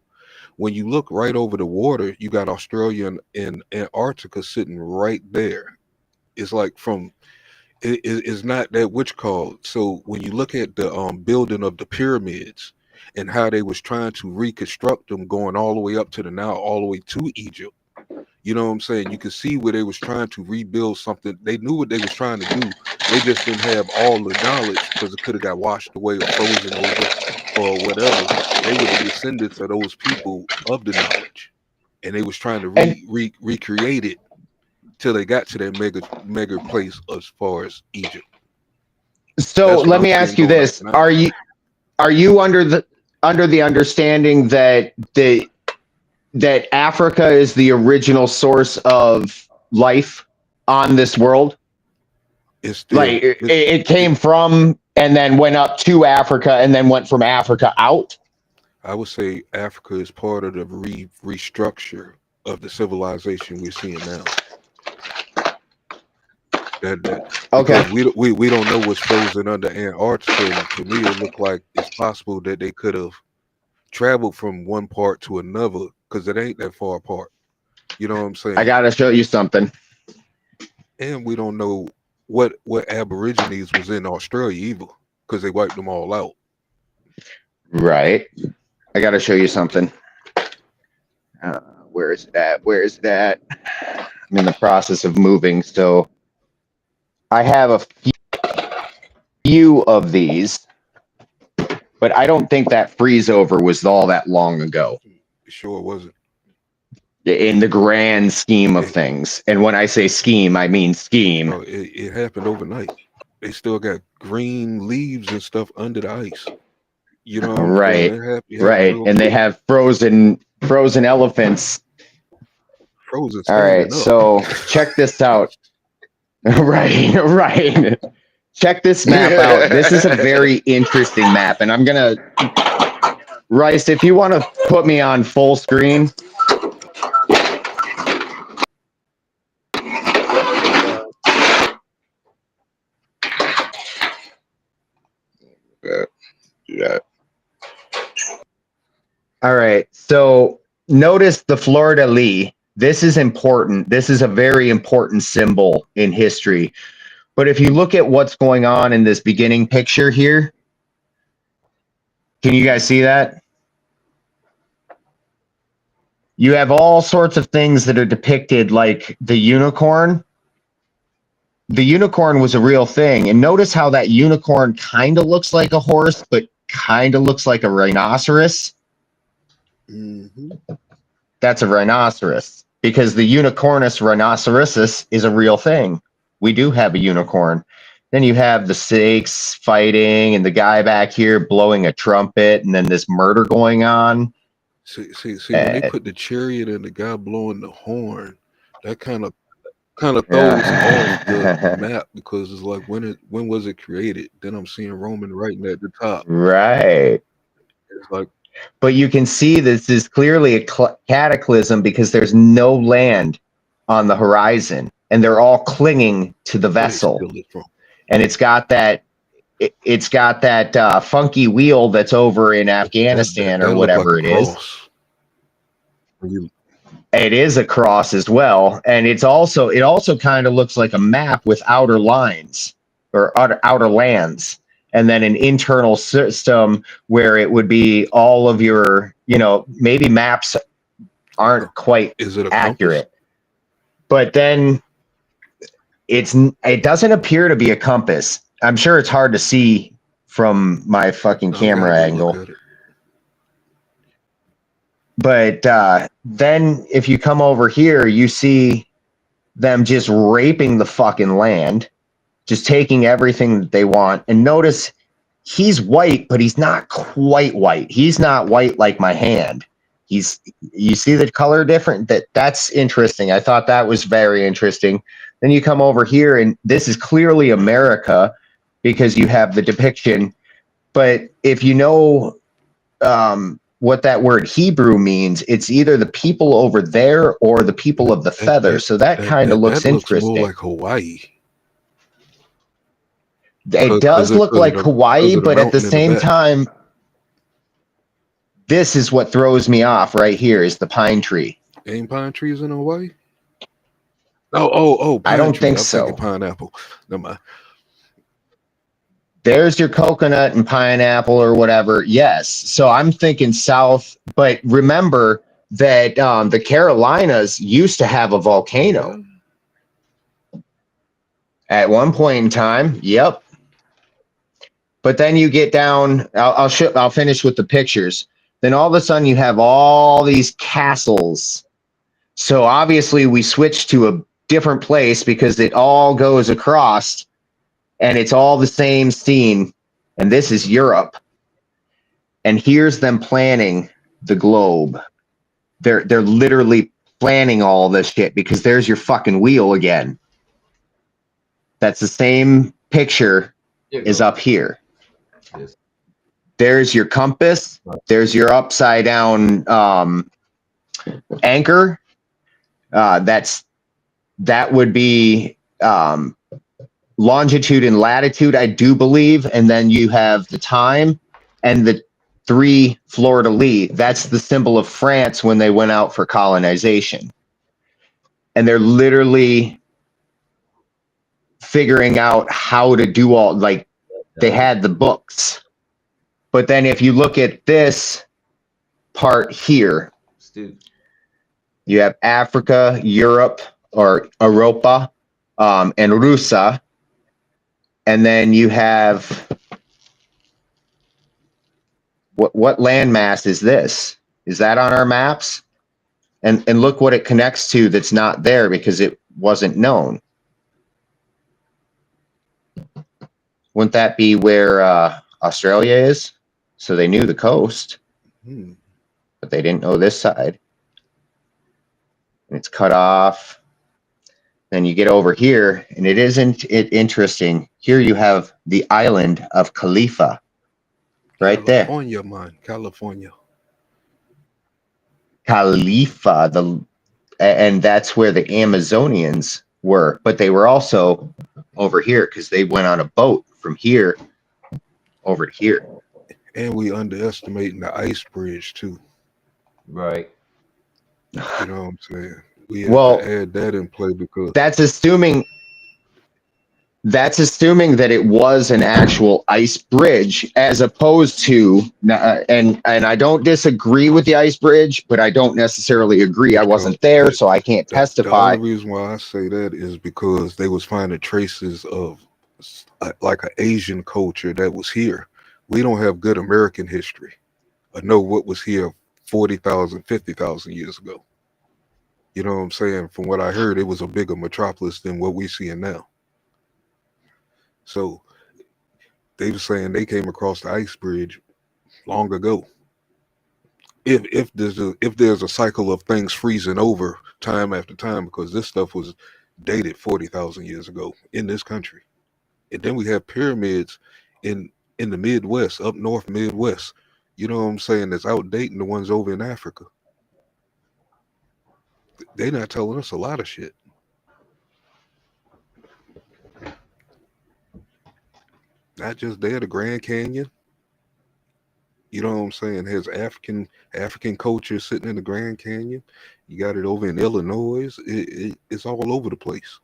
When you look right over the water, you got Australia and Antarctica sitting right there. It's like from it's not that which called. So when you look at the building of the pyramids and how they was trying to reconstruct them, going all the way up to the Nile, all the way to Egypt. You know what I'm saying? You could see where they was trying to rebuild something. They knew what they was trying to do. They just didn't have all the knowledge because it could have got washed away or frozen over or whatever. They were the descendants of those people of the knowledge, and they was trying to And recreate it till they got to that mega place as far as Egypt. so That's what let I'm me seeing ask you going on this: now. Are you under the understanding that that Africa is the original source of life on this world? It's there. Like it came from and then went up to Africa and then went from Africa out. I would say Africa is part of the restructure of the civilization we're seeing now. That Okay, because we don't know what's frozen under Antarctica, and to me it looked like it's possible that they could have traveled from one part to another because it ain't that far apart. You know what I'm I saying? gotta show you something. And we don't know what Aborigines was in Australia either because they wiped them all out. Right, I gotta show you something. Where is that? Where is that? I'm in the process of moving, so I have a few of these, but I don't think that freeze over was all that long ago Sure wasn't. in the grand scheme of It, things. And when I say scheme, I mean scheme. it happened overnight. They still got green leaves and stuff under the ice. You know what I'm saying? Right, It happened right. real And they quick. have frozen elephants. Frozen All right, standing up. so check this out. Right, right. Check this map out. This is a very interesting map, and I'm gonna Rice, if you want to put me on full screen. Yeah. Yeah. All right. So notice the Florida Lee. This is important. This is a very important symbol in history. But if you look at what's going on in this beginning picture here, can you guys see that? You have all sorts of things that are depicted like the unicorn. the unicorn was a real thing. And notice how that unicorn kind of looks like a horse, but kind of looks like a rhinoceros. Mm-hmm. That's a rhinoceros because the unicornus rhinocerosus is a real thing. We do have a unicorn. Then you have the snakes fighting and the guy back here blowing a trumpet and then this murder going on. See, when they put the chariot and the guy blowing the horn, that kind of throws off the map because it's like when was it created? Then I'm seeing Roman writing at the top. Right. It's like, but you can see this is clearly a cataclysm because there's no land on the horizon and they're all clinging to the where they vessel. steal it from? And it's got that funky wheel that's over in Afghanistan or That looked like whatever a it is. cross. When you- It is a cross as well, and it also kind of looks like a map with outer lines or outer lands, and then an internal system where it would be all of your, maybe maps aren't quite Is it a compass? accurate, but then it doesn't appear to be a compass. I'm sure it's hard to see from my fucking camera angle. Look at it. But then if you come over here, you see them just raping the fucking land, just taking everything that they want. And notice he's white, but he's not quite white. He's not white like my hand. You see the color different? That's interesting. I thought that was very interesting. Then you come over here, and this is clearly America because you have the depiction. But if you know what that word Hebrew means, it's either the people over there or the people of the feather. So that kind of looks interesting. More like Hawaii. It does look like Hawaii, but at the same time, this is what throws me off right here is the pine tree. Ain't pine trees in Hawaii? Oh, pine I don't tree. think I'm so. thinking pineapple. Never mind. There's your coconut and pineapple or whatever. Yes. So I'm thinking south, but remember that the Carolinas used to have a volcano. Yeah. At one point in time. Yep. But then you get down, I'll finish with the pictures. Then all of a sudden you have all these castles. So obviously we switched to a different place because it all goes across and it's all the same scene. And this is Europe. And here's them planning the globe. They're literally planning all this shit because there's your fucking wheel again. That's the same picture is up here. Yes. There's your compass. There's your upside down anchor. That would be longitude and latitude, I do believe. And then you have the time and the 3 fleur-de-lis. That's the symbol of France when they went out for colonization. And they're literally figuring out how to do all, like, they had the books. But then if you look at this part here, you have Africa, Europe, or Europa, and Rusa. And then you have, what landmass is this? Is that on our maps? And look what it connects to that's not there because it wasn't known. Wouldn't that be where Australia is? So they knew the coast, but they didn't know this side. And it's cut off. Then you get over here, and it isn't interesting. Here you have the island of Khalifa, right there. California, man, California. Khalifa, and that's where the Amazonians were, but they were also over here because they went on a boat from here over to here. And we underestimating the ice bridge too. Right. You know what I'm saying? We have to add that in play because that's assuming That's assuming that it was an actual ice bridge, as opposed to, and I don't disagree with the ice bridge, but I don't necessarily agree. I Because wasn't there, so I can't the only testify. reason why I say that is because they was finding traces of like an Asian culture that was here. We don't have good American history. I know what was here 40,000, 50,000 years ago. You know what I'm saying? From what I heard, it was a bigger metropolis than what we seeing now. So they were saying they came across the ice bridge long ago. If there's a cycle of things freezing over time after time, because this stuff was dated 40,000 years ago in this country, and then we have pyramids in in the Midwest, up north Midwest. You know what I'm saying? That's outdating the ones over in Africa. They not telling us a lot of shit. Not just there, the Grand Canyon. You know what I'm saying? Has African culture sitting in the Grand Canyon. You got it over in Illinois. It's all over the place.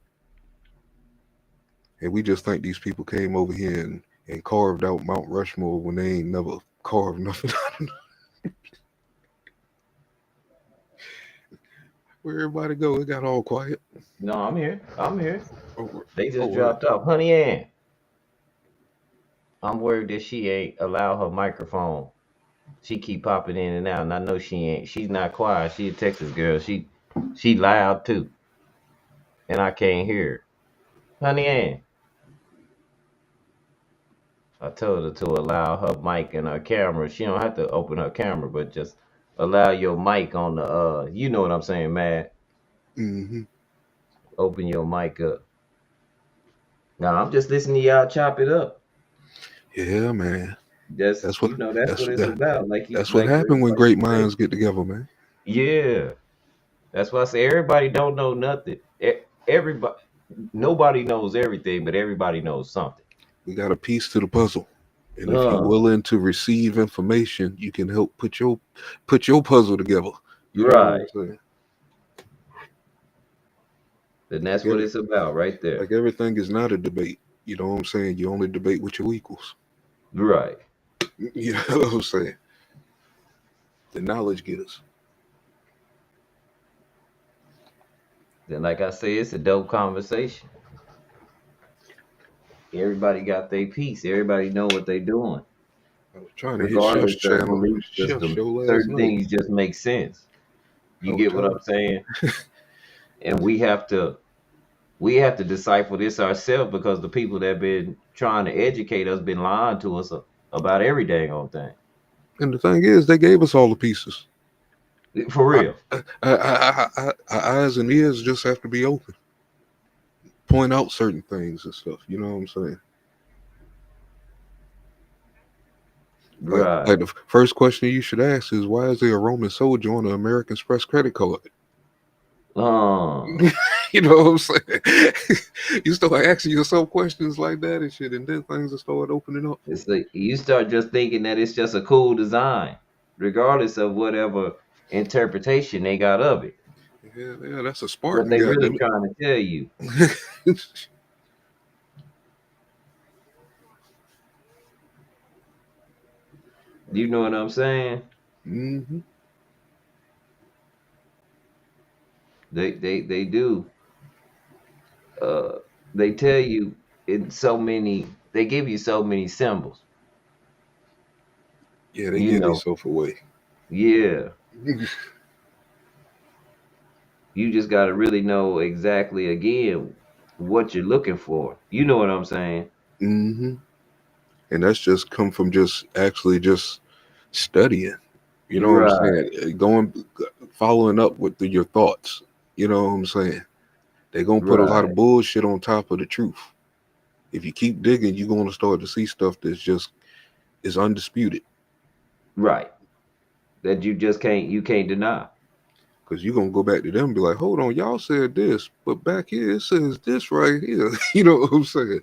And we just think these people came over here and carved out Mount Rushmore when they ain't never carved nothing. Where everybody go? It got all quiet. No, I'm here. I'm here. Oh, They just oh, dropped off. Honey Ann, I'm worried that she ain't allow her microphone. She keep popping in and out, and I know she ain't. She's not quiet. She a Texas girl. She loud too, and I can't hear her. Honey Ann, I told her to allow her mic and her camera. She don't have to open her camera, but just allow your mic on the you know what I'm saying, man. mm-hmm. Open your mic up. Now I'm just listening to y'all chop it up. Yeah, man. That's That's what that's that's what it's that, about. that's what Like happened when everybody great say. minds get together, man. Yeah. That's why I say everybody don't know nothing. Everybody nobody knows everything, but everybody knows something. We got a piece to the puzzle. And if you're Uh, willing to receive information, you can help put your puzzle together. You know what I'm right. saying? And Like that's what it's about right there. like everything is not a debate. You know what I'm saying? You only debate with your equals. Right. You know what I'm saying? The knowledge getters. Then like I say, it's a dope conversation. Everybody got their piece. Everybody know what they doing. I was trying to hit Chef's Regardless of channel, belief Chef system. show last Certain night. things just make sense. I You was get what trying. I'm saying? And we have to decipher this ourselves because the people that been trying to educate us been lying to us about every dang old thing. And the thing is, they gave us all the pieces. For Our, real. our eyes and ears just have to be open. Point out certain things and stuff. You know what I'm saying? Like Right. the first question you should ask is, why is there a Roman soldier on an American Express credit card? Um, You know what I'm saying? You start asking yourself questions like that and shit, and then things will start opening up. it's like you start just thinking that it's just a cool design, regardless of whatever interpretation they got of it. Yeah, yeah, that's a What Spartan, they really goddamn trying to tell you. it. You know what I'm saying? Hmm. They do. Uh, they tell you in so many. They give you so many symbols. Yeah, they You give know. themselves away. Yeah. You just got to really know exactly again what you're looking for. You know what I'm saying? Hmm. And that's just come from just actually just studying. You know what I'm Right. saying? Following up with your thoughts. You know what I'm saying? They're gonna put a lot Right. of bullshit on top of the truth. If you keep digging, you're gonna start to see stuff that's just is undisputed. Right. That you can't deny. Because you're gonna go back to them and be like, hold on, y'all said this, but back here it says this right here. You know what I'm saying?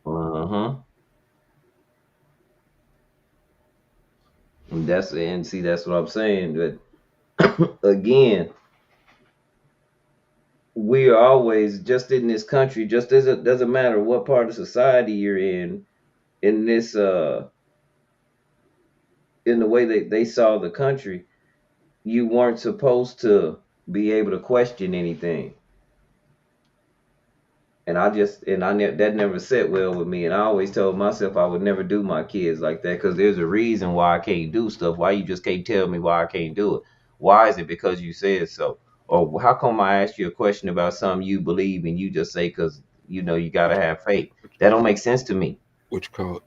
Uh-huh. And see that's what I'm saying. But again, we are always just in this country, just doesn't matter what part of society you're in this in the way they saw the country, you weren't supposed to be able to question anything. And that never set well with me. And I always told myself I would never do my kids like that because there's a reason why I can't do stuff. Why you just can't tell me why I can't do it? Why is it because you said so? Or how come I ask you a question about something you believe and you just say because you gotta have faith? That don't make sense to me. What you call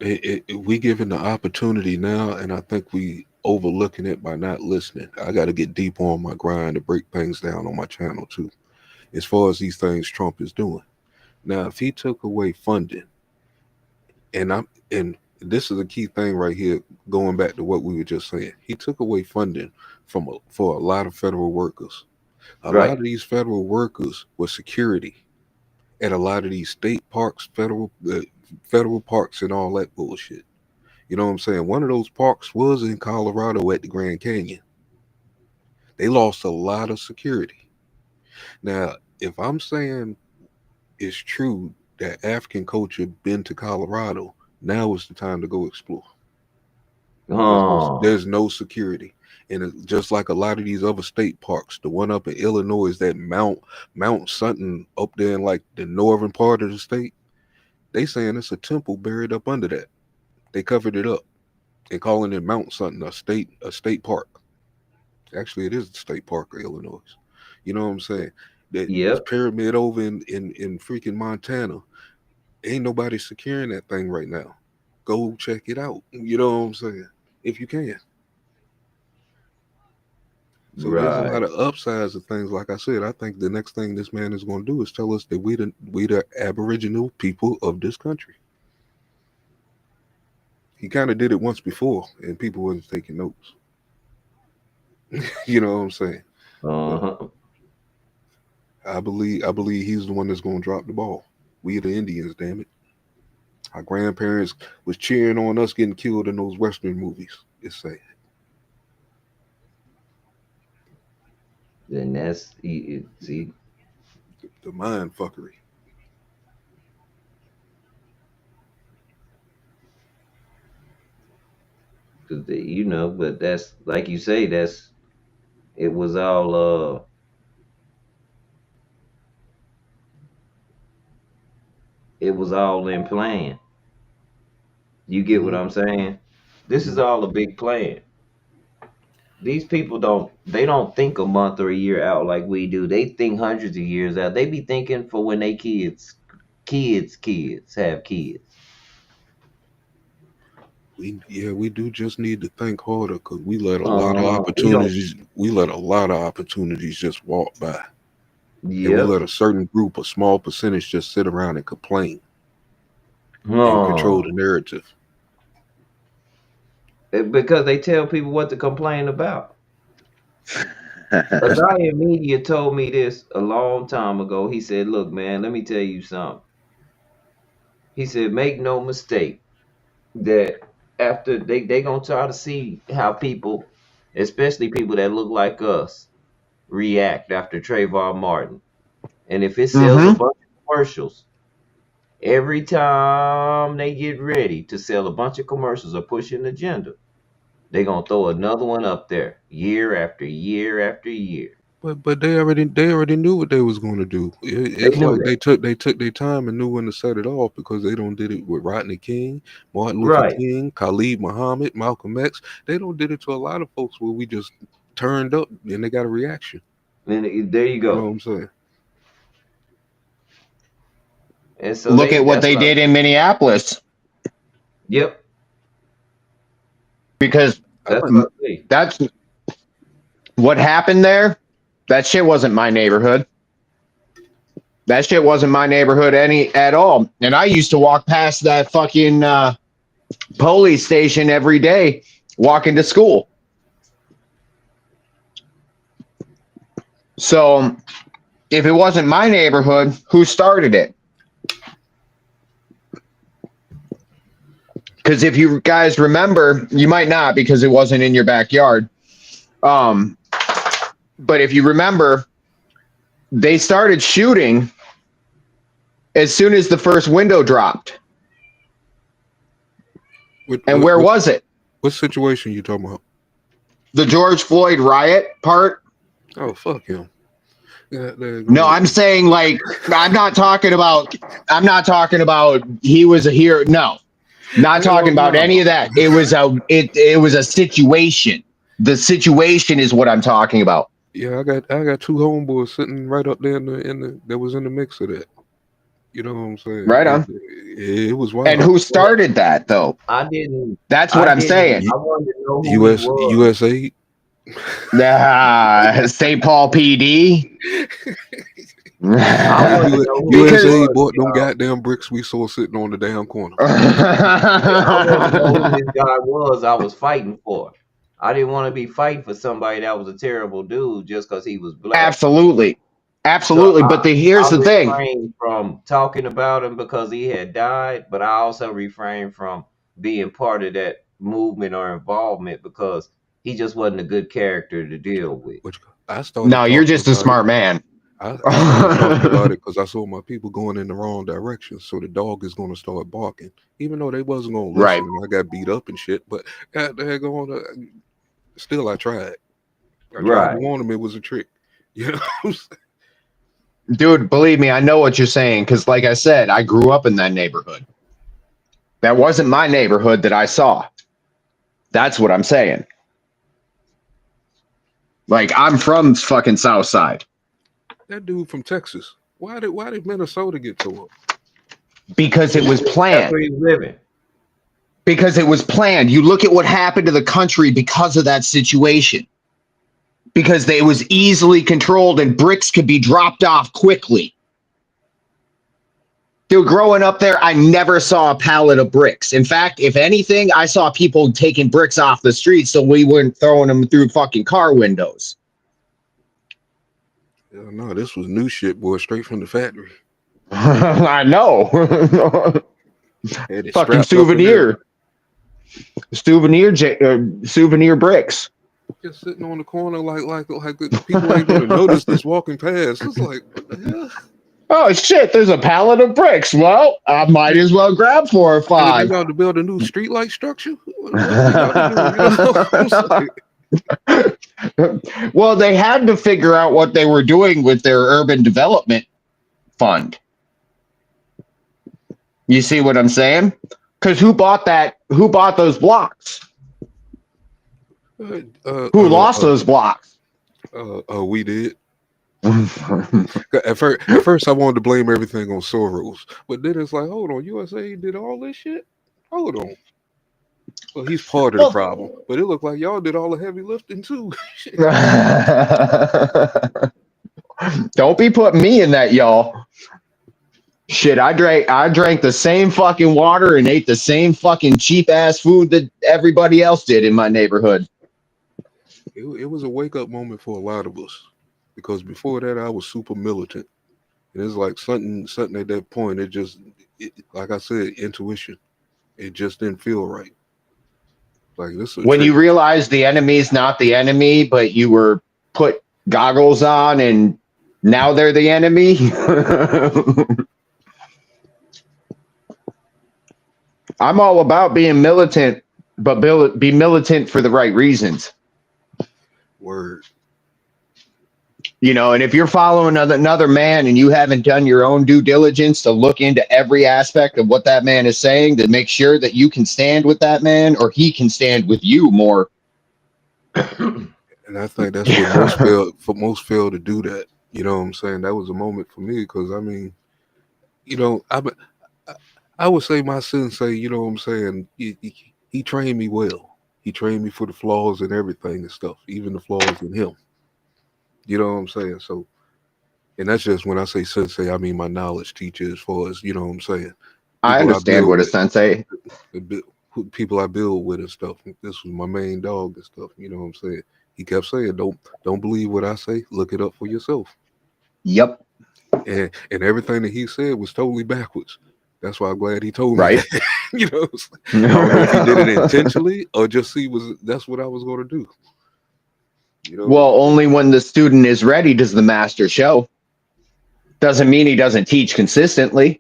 we given the opportunity now, and I think we overlooking it by not listening. I got to get deeper on my grind to break things down on my channel too. As far as these things Trump is doing now, if he took away funding, and this is a key thing right here, going back to what we were just saying, he took away funding for a lot of federal workers. A lot Right. of these federal workers were security at a lot of these state parks, federal parks, and all that bullshit. You know what I'm saying? One of those parks was in Colorado at the Grand Canyon. They lost a lot of security. Now, if I'm saying it's true that African culture been to Colorado, now is the time to go explore. Oh, There's no security. And just like a lot of these other state parks, the one up in Illinois is that Mount something up there in like the northern part of the state. They saying it's a temple buried up under that. They covered it up and calling it Mount something, a state park. Actually, it is the state park of Illinois. You know what I'm saying? That this yep. pyramid over in freaking Montana, ain't nobody securing that thing right now. Go check it out. You know what I'm saying? If you can. So there's a lot Right. of upsides of things. Like I said, I think the next thing this man is going to do is tell us that we the Aboriginal people of this country. He kind of did it once before, and people wasn't taking notes. You know what I'm saying? But Uh-huh. I believe he's the one that's going to drop the ball. We the Indians, damn it. Our grandparents was cheering on us getting killed in those Western movies. It's sad. Then see, The mind fuckery. because but that's like you say, it was all it was all in plan. You get what Hmm. I'm saying? This is Hmm. all a big plan. These people don't think a month or a year out like we do. They think hundreds of years out. They be thinking for when they kids have kids. We do just need to think harder because we let a lot of We don't. opportunities we let a lot of opportunities just walk by, and we let Yep. a certain group, a small percentage, just sit around and complain and control the Oh, narrative. because they tell people what to complain about. A guy in media told me this a long time ago. He said, "Look, man, let me tell you something." He said, "Make no mistake that after they gonna try to see how people, especially people that look like us, react after Trayvon Martin. And if it sells a Mm-hmm. bunch of commercials, every time they get ready to sell a bunch of commercials or push an agenda, they gonna throw another one up there year after year after year." But they already knew what they was going to do. They It's knew like that. they took their time and knew when to set it off because they don't did it with Rodney King, Martin Luther Right. King, Khalid Muhammad, Malcolm X. They don't did it to a lot of folks where we just turned up and they got a reaction. And there you You know what go. I'm saying? And so Look at what that's they what I, did in Minneapolis, yep, because I that's think what I say. that's what happened there. That shit wasn't my neighborhood. That shit wasn't my neighborhood any at all. And I used to walk past that fucking police station every day, walking to school. So if it wasn't my neighborhood, who started it? Because if you guys remember, you might not because it wasn't in your backyard. Um, but if you remember, They started shooting as soon as the first window dropped. And where was it? What situation you talking about? The George Floyd riot part? Oh, fuck him. Yeah, No, I'm saying like I'm not talking about he was a hero. No. Not talking about any of that. It was a situation. The situation is what I'm talking about. Yeah, I got two homeboys sitting right up there in the that was in the mix of that. You know what I'm saying? Right on. It was And wild. who started that though? I didn't. That's what I I'm didn't. saying. I wanted to know who he was. USA. St. Paul PD. I wanted to know who he USA was. bought them y'all. goddamn bricks we saw sitting on the damn corner. I wanted to know who this guy was I was fighting for. I didn't want to be fighting for somebody that was a terrible dude just because he was black. Absolutely. So Absolutely. But here's I the thing. refrained from talking about him because he had died, but I also refrained from being part of that movement or involvement because he just wasn't a good character to deal with. Which I started No, you're talking just a about it. smart man. I started talking about it because I saw my people going in the wrong direction. So the dog is going to start barking, even though they wasn't going to listen. Right. And I got beat up and shit. But God, they're going. Still, I tried. I tried Right. to warn them it was a trick. You know. What I'm saying? Dude, believe me, I know what you're saying because, like I said, I grew up in that neighborhood. That wasn't my neighborhood that I saw. That's what I'm saying. Like, I'm from fucking South Side. That dude from Texas. Why did Minnesota get tore up? Because it was That's planned. where he's living. Because it was planned. You look at what happened to the country because of that situation. Because it was easily controlled and bricks could be dropped off quickly. Dude, growing up there, I never saw a pallet of bricks. In fact, if anything, I saw people taking bricks off the street so we weren't throwing them through fucking car windows. No, this was new shit, boy, straight from the factory. I know. Fucking souvenir. Souvenir bricks. Just sitting on the corner like the people ain't gonna notice this walking past. It's like, what the hell? Oh shit, there's a pallet of bricks. Well, I might as well grab 4 or 5. They got to build a new streetlight structure? What we got to do? You know what I'm saying? Well, they had to figure out what they were doing with their urban development fund. You see what I'm saying? Because who bought that? Who bought those blocks? Who lost those blocks? We did. At first, I wanted to blame everything on Soros, but then it's like, hold on, USA did all this shit. Hold on. Well, he's part of the problem, but it looked like y'all did all the heavy lifting too. Don't be putting me in that, y'all. Shit, I drank the same fucking water and ate the same fucking cheap ass food that everybody else did in my neighborhood. It was a wake up moment for a lot of us, because before that I was super militant, and it's like something at that point. Like I said, intuition. It just didn't feel right. Like this. When you realize the enemy's not the enemy, but you were put goggles on and now they're the enemy. I'm all about being militant, but be militant for the right reasons. Word. You know, and if you're following another man and you haven't done your own due diligence to look into every aspect of what that man is saying to make sure that you can stand with that man or he can stand with you more. And I think that's what most fail to do that. You know what I'm saying? That was a moment for me because, I mean, you know, I would say my sensei, you know what I'm saying, he trained me well. He trained me for the flaws and everything and stuff, even the flaws in him. You know what I'm saying? So, and that's just when I say sensei, I mean my knowledge teacher as far as, you know what I'm saying. I understand what a sensei. People I build with and stuff. This was my main dog and stuff. You know what I'm saying? He kept saying, don't believe what I say. Look it up for yourself. Yep. And everything that he said was totally backwards. That's why I'm glad he told me. Right. That. You know, I don't know if he did it intentionally or just that's what I was going to do. You know? Well, only when the student is ready does the master show. Doesn't mean he doesn't teach consistently.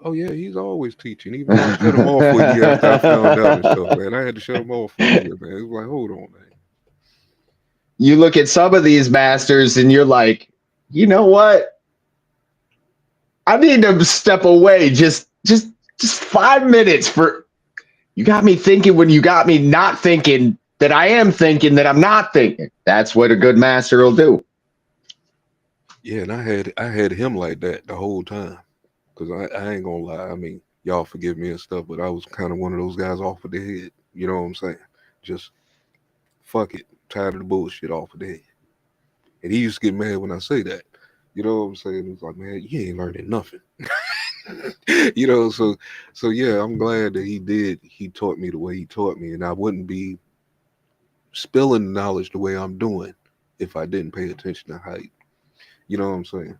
Oh yeah, he's always teaching. Even I shut him off for a year after I found out and stuff, man. I had to shut him off for a year, man. It was like, hold on, man. You look at some of these masters and you're like, you know what? I need to step away just 5 minutes for you got me thinking when you got me not thinking that I am thinking that I'm not thinking. That's what a good master will do. Yeah, and I had him like that the whole time. Cause I ain't gonna lie. I mean, y'all forgive me and stuff, but I was kind of one of those guys off of the head. You know what I'm saying? Just fuck it, tired of the bullshit off of the head. And he used to get mad when I say that. You know what I'm saying? He's like, man, you ain't learning nothing. You know, so yeah, I'm glad that he did. He taught me the way he taught me, and I wouldn't be spilling knowledge the way I'm doing if I didn't pay attention to height. You know what I'm saying?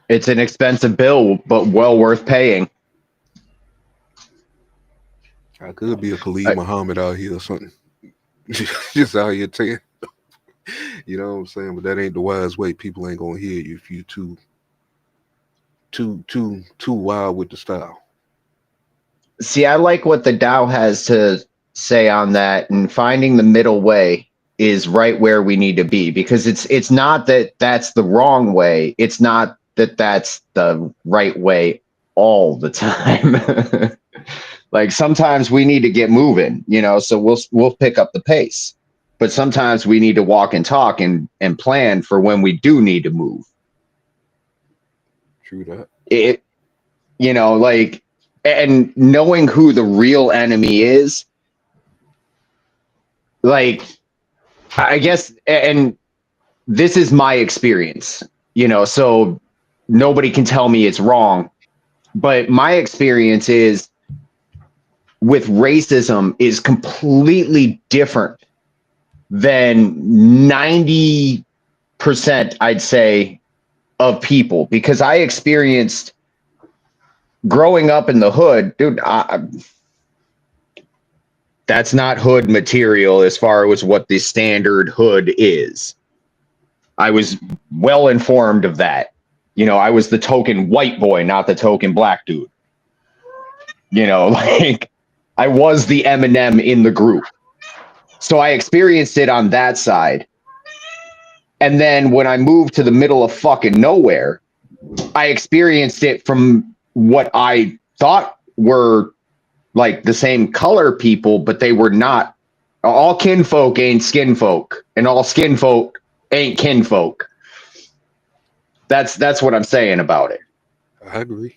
It's an expensive bill, but well worth paying. I could be a Khalid I, Muhammad out here or something. Just out here saying, you know what I'm saying? But that ain't the wise way. People ain't gonna hear you if you too wild with the style. See, I like what the Tao has to say on that, and finding the middle way is right where we need to be, because it's not that that's the wrong way. It's not that that's the right way all the time. Like sometimes we need to get moving, so we'll pick up the pace. But sometimes we need to walk and talk and plan for when we do need to move. True that. It like, and knowing who the real enemy is, like, I guess, and this is my experience, so nobody can tell me it's wrong, but my experience is with racism is completely different than 90%, I'd say, of people, because I experienced growing up in the hood, dude. That's not hood material as far as what the standard hood is. I was well informed of that. I was the token white boy, not the token black dude. Like I was the Eminem in the group. So I experienced it on that side. And then when I moved to the middle of fucking nowhere, I experienced it from what I thought were like the same color people, but they were not. All kinfolk ain't skin folk, and all skin folk ain't kinfolk. That's what I'm saying about it. I agree.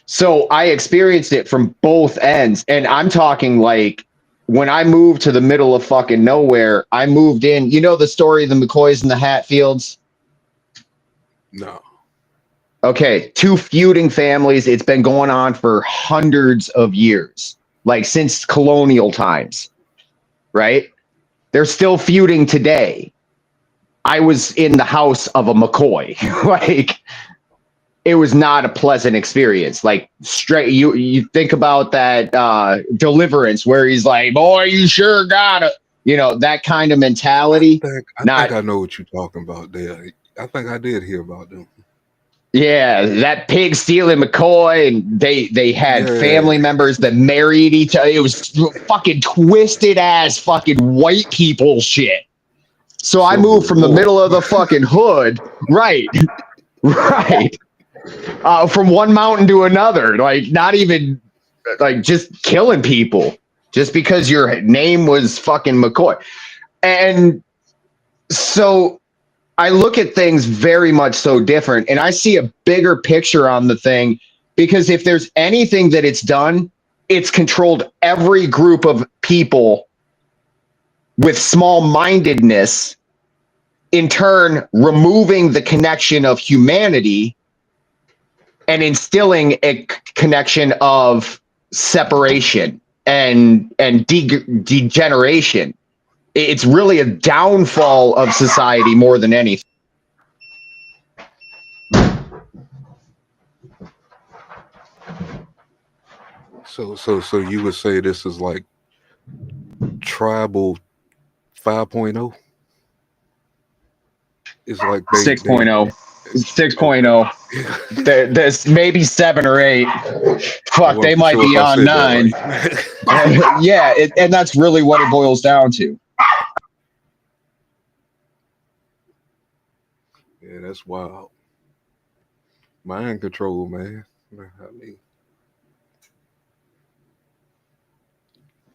So I experienced it from both ends, and I'm talking like when I moved to the middle of fucking nowhere, I moved in. You know the story of the McCoys and the Hatfields? No. Okay, two feuding families. It's been going on for hundreds of years, like since colonial times, right? They're still feuding today. I was in the house of a McCoy. Like, it was not a pleasant experience. Like, straight, you think about that Deliverance where he's like, boy, you sure got it. That kind of mentality. I think Not, I know what you're talking about there. I think I did hear about them. yeah, that pig stealing McCoy, and they had Yeah. family members that married each other. It was fucking twisted ass fucking white people shit. So I moved Civil from the War. middle of the fucking hood, right, right, from one mountain to another, like not even like just killing people just because your name was fucking McCoy. And so I look at things very much so different, and I see a bigger picture on the thing, because if there's anything that it's done, it's controlled every group of people with small mindedness, in turn removing the connection of humanity and instilling a connection of separation and degeneration. It's really a downfall of society more than anything. So you would say this is like tribal 5.0? It's like they 6.0. 6.0. okay. There's maybe 7 or 8. I Fuck, they wasn't might sure be if I on said that 9. right. Yeah, and that's really what it boils down to. Yeah, that's wild. Mind control, man. I mean,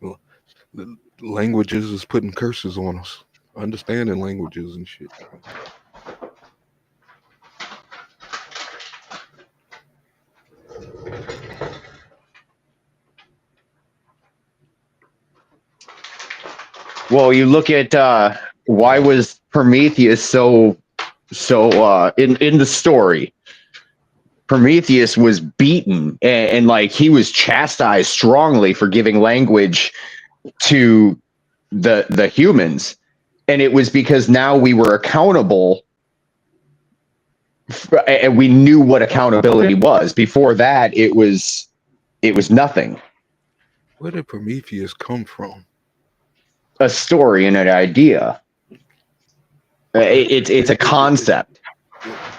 well, the languages is putting curses on us. Understanding languages and shit. Well, you look at why was Prometheus in the story? Prometheus was beaten and like he was chastised strongly for giving language to the humans, and it was because now we were accountable and we knew what accountability was. Before that, it was nothing. Where did Prometheus come from? A story and an idea. It's a It- concept.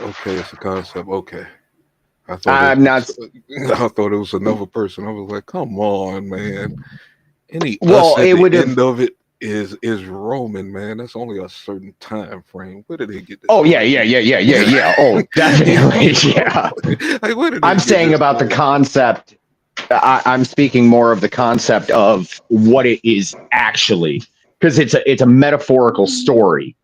okay, it's a concept. Okay. I thought it I'm not. was, I thought it was another person. I was like, come on, man. Any us Well, at it the would have. end of it is Roman, man. That's only a certain time frame. Where did they get this Oh yeah, from? yeah, yeah, yeah, yeah, yeah. Oh, definitely, yeah. Like, where did they I'm get saying this about the from? concept. I'm speaking more of the concept of what it is actually, because it's a metaphorical story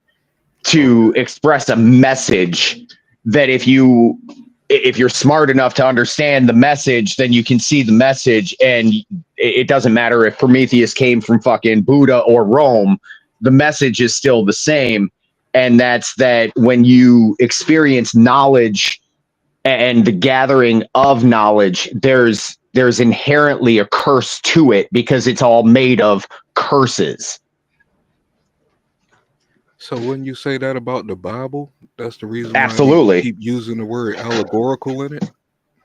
to Okay. express a message that if you're smart enough to understand the message, then you can see the message, and it doesn't matter if Prometheus came from fucking Buddha or Rome. The message is still the same, and that's that when you experience knowledge and the gathering of knowledge, there's inherently a curse to it because it's all made of curses. So when you say that about the Bible, that's the reason why they Absolutely. keep using the word allegorical in it.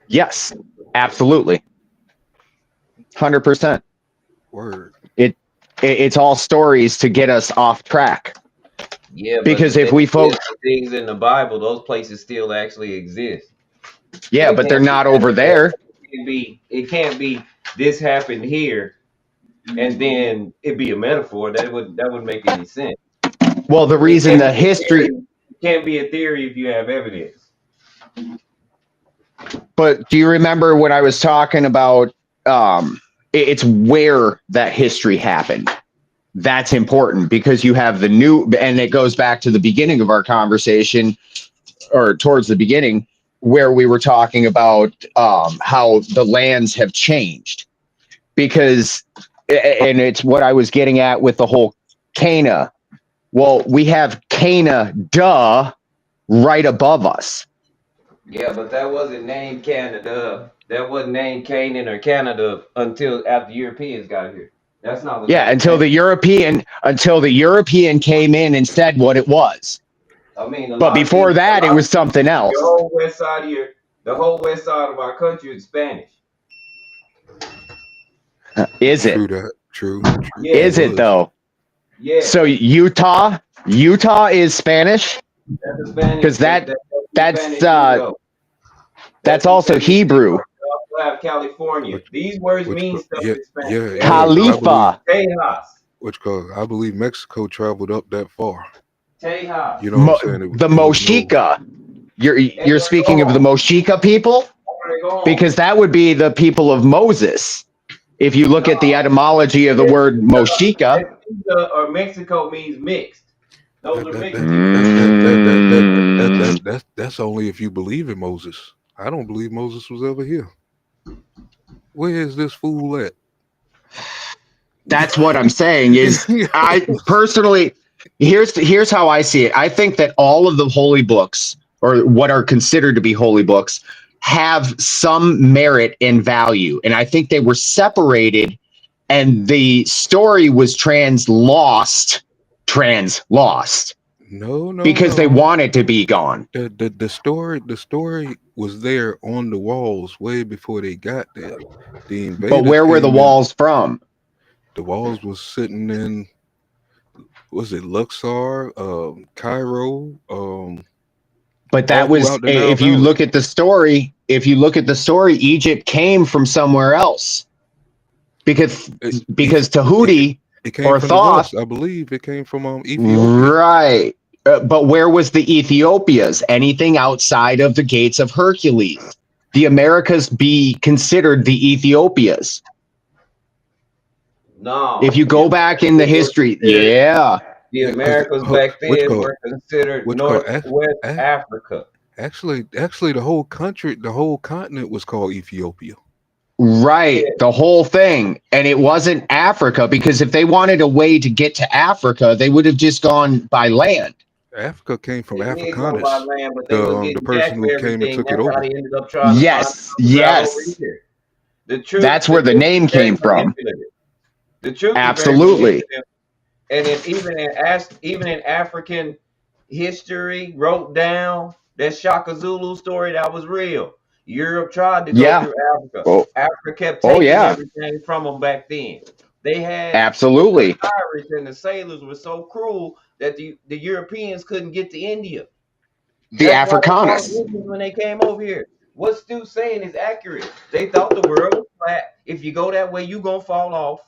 Yes. Absolutely. 100%. Word. It, it's all stories to get us off track. Yeah, but the Because if thing we is, focus, the things in the Bible, those places still actually exist. yeah, They but they're can't be not over there. it can't be this happened here and then it be a metaphor. That wouldn't make any sense. Well, the It reason can't the be a history, theory. It can't be a theory if you have evidence. but do you remember when I was talking about it's where that history happened? That's important because you have the new, and it goes back to the beginning of our conversation or towards the beginning where we were talking about how the lands have changed because, and it's what I was getting at with the whole Cana. Well, we have Cana, right above us. Yeah, but that wasn't named Canada. That wasn't named Canaan or Canada until after Europeans got here. That's not what that Yeah, was named. until the European came in and said what it was. I mean, But before a that, it lot of was something your else. whole west side of the whole west side of our country is Spanish. Is it? True that. True. True. It Yeah, Is it was. though? yeah. So Utah is Spanish That's the Spanish. because That's the that's Spanish lingo. That's that's the also Spanish Hebrew. lingo. You also have California. Which These words which mean stuff yeah, in Spanish. yeah, it is. Because I believe Khalifa, Tejas. which cause I believe Mexico traveled up that far. Tejas. You know what I'm saying? The It was no Moshika. Hey, You're go speaking of the home. Moshika people Go home. because that would be the people of Moses. If you look No, at the etymology of the word Moshika, Mestiza or Mexico means mixed. Those that are that mixed that people. that's only if you believe in Moses. I don't believe Moses was ever here. Where is this fool at? that's what I'm saying is I personally here's how I see it. I think that all of the holy books or what are considered to be holy books have some merit and value, and I think they were separated and the story was trans lost No, no, because they no. wanted to be gone. The story was there on the walls way before they got there. The But invaders where were the came in. walls from? The walls was sitting in Was it Luxor, Cairo, But all that was, throughout the Nile if you Valley? look at the story, Egypt came from somewhere else because It, it, Tahuti it came or from the Thoth, west, I believe. It came from Ethiopia. right? But where was the Ethiopias? Anything outside of the gates of Hercules? The Americas be considered the Ethiopias. If No, you go back in the history, yeah, The Yeah, because Americas back what you then call were considered what you call Northwest ac- Africa. actually the whole country, the whole continent was called Ethiopia. right, Yeah, the whole thing. And it wasn't Africa because if they wanted a way to get to Africa, they would have just gone by land. Africa came from they did go by Africanus, land, but they was the getting jacked person for who came and everything. took it That's how over. they ended up trying to find Yes, another route over yes. here. That's The where the truth name is very came from. manipulative. The truth is very Absolutely. manipulative. And even in African history, wrote down that Shaka Zulu story that was real. Europe tried to go Yeah. through Africa. Oh, Africa kept oh taking yeah. everything from them back then. They had the Absolutely. pirates and the sailors were so cruel that the Europeans couldn't get to India. The That's why they fought Africanus. Indians when they came over here. What Stu's saying is accurate. They thought the world was flat. If you go that way, you gonna fall off.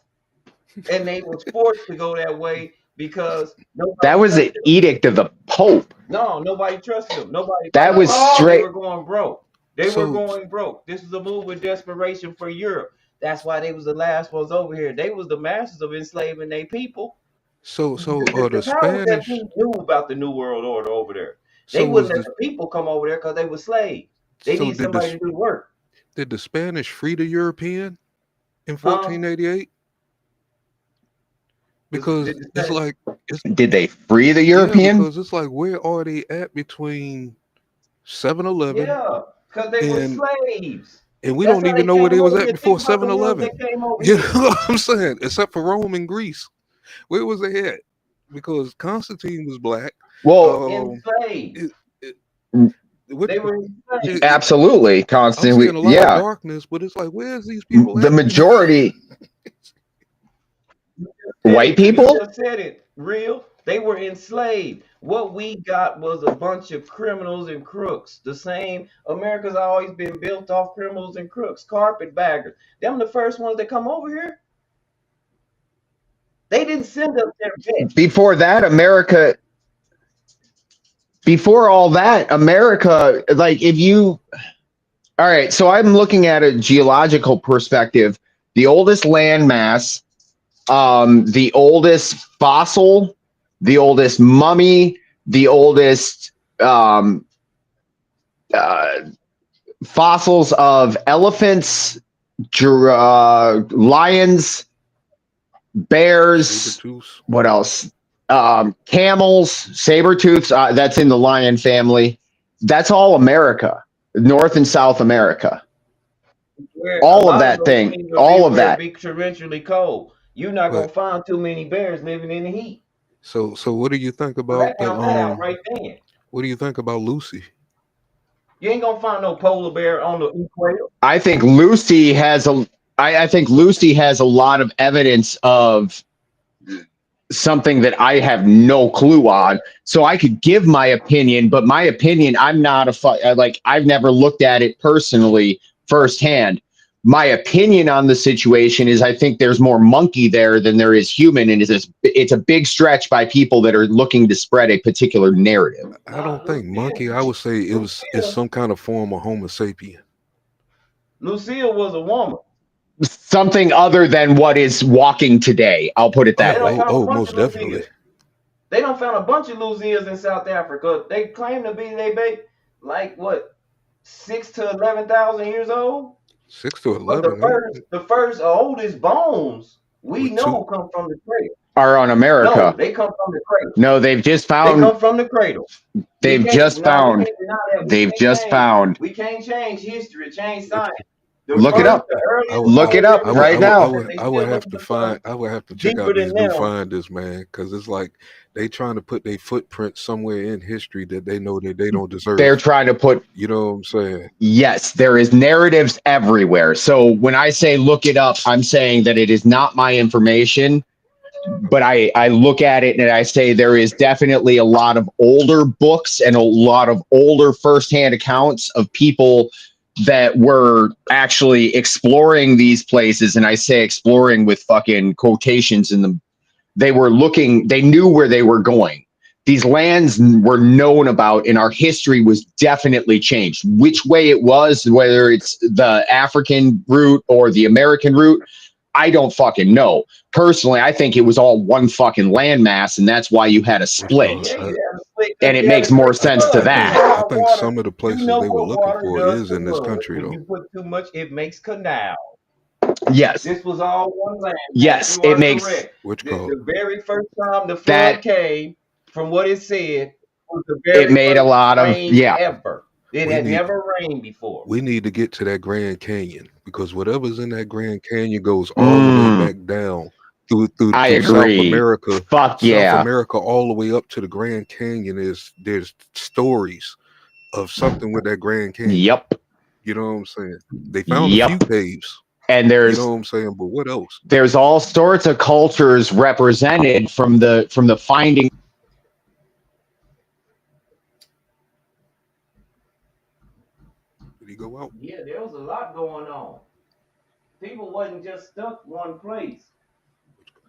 And they was forced to go that way because That nobody was an trusted them. edict of the Pope. No, nobody trusted them. Nobody That liked was them. They straight. were going broke. They were So going broke. This is a move with desperation for Europe. That's why they was the last ones over here. They was the masters of enslaving their people. the The powers that Spanish. be knew about the New World Order over there. They So wouldn't was let the the people come over there because they were slaves. They so need somebody to do work. did the Spanish free the European in Huh? 1488? Because Did the it's Spanish? like it's Did they free the yeah, European? because it's like where are they at between 7-Eleven Yeah, because they were and slaves. we That's don't how even they know where came they was over at here. Think before about the ones 7-Eleven. that came over You know here. what I'm saying? Except for Rome and Greece. Where was they at? Because Constantine was black. Well, Enslaved. It, it, what, They were enslaved. it, absolutely, I'm seeing constantly. a lot of Yeah. darkness, but it's like, where's these people The at? majority, white You people, just said it. Real. They were enslaved. What we got was a bunch of criminals and crooks. The same. America's always been built off criminals and crooks, carpetbaggers. Them the first ones that come over here. They didn't send us their best. before that, America, like if you, all right, so I'm looking at a geological perspective. The oldest landmass, the oldest fossil, the oldest mummy, the oldest um, uh, fossils of elephants, lions, bears, Saber-tooths. what else? Camels, saber tooths. That's in the lion family. That's all America, North and South America. Where a All of lot of that those thing, things would be all of where it that. be torrentially cold. You're not gonna But find too many bears living in the heat. so what do you think So about that the count that out right then. what do you think about Lucy? You ain't gonna find no polar bear on the equator. I think Lucy has a. I think Lucy has a lot of evidence of something that I have no clue on. So I could give my opinion, but my opinion, I'm not like I've never looked at it personally firsthand. My opinion on the situation is I think there's more monkey there than there is human, and it's a big stretch by people that are looking to spread a particular narrative. I Nah, don't think monkey. I would say it's Lucille, some kind of form of Homo sapien. Lucille was a woman. Something other than what is walking today. I'll put it They that don't way. found a bunch Most of definitely. Lucille. They don't found a bunch of Lucille's in South Africa. They claim to be like what 6 to 11,000 years old. 6 to But 11. the first oldest bones we With two. know come from the cradle. Are on No, America. they come from the cradle. No, They come from the cradle. We they've can't just no, we found can't deny that. they've just found. We can't change history, change Which science. The Look it first, up. the I earliest would Look it bones up ever right seen now. that they I would still have looking to to find find. I would have to check deeper out than these new them. finders, man, because it's like they trying to put their footprint somewhere in history that they know that they don't They're deserve. trying to put, You know what I'm saying? yes, there is narratives everywhere. So when I say look it up, I'm saying that it is not my information. but I look at it and I say there is definitely a lot of older books and a lot of older firsthand accounts of people that were actually exploring these places. And I say exploring with fucking quotations in them. They were looking, they knew where they were going. These lands were known about, and our history was definitely changed. Which way it was, whether it's the African route or the American route, I don't fucking know. Personally, I think it was all one fucking landmass, and that's why you had a What you call split. Yeah, it? you had a split And because it you had a makes more great sense to flood. You know that. I how think water, some of the you places know they were what looking water for does is to in this mud. country When though. you put too much, it makes canal. Yes, This was all one landmass. yes, You it are makes correct. What you call The very first time the flood that. came, from what it said, was the It very made a first lot of, rain yeah. ever. It we had need never rained before. we need to get to that Grand Canyon because whatever's in that Grand Canyon goes all the way Mm, back down through through I through South agree. America, Fuck South yeah. America all the way up to the Grand Canyon. There's stories of something with that Grand Canyon. Yep. You know what I'm saying? They found a few Yep. caves. And You know what I'm saying? But what else? there's all sorts of cultures represented from the finding. Did he go out? Yeah, there was a lot going on. People wasn't just stuck one place.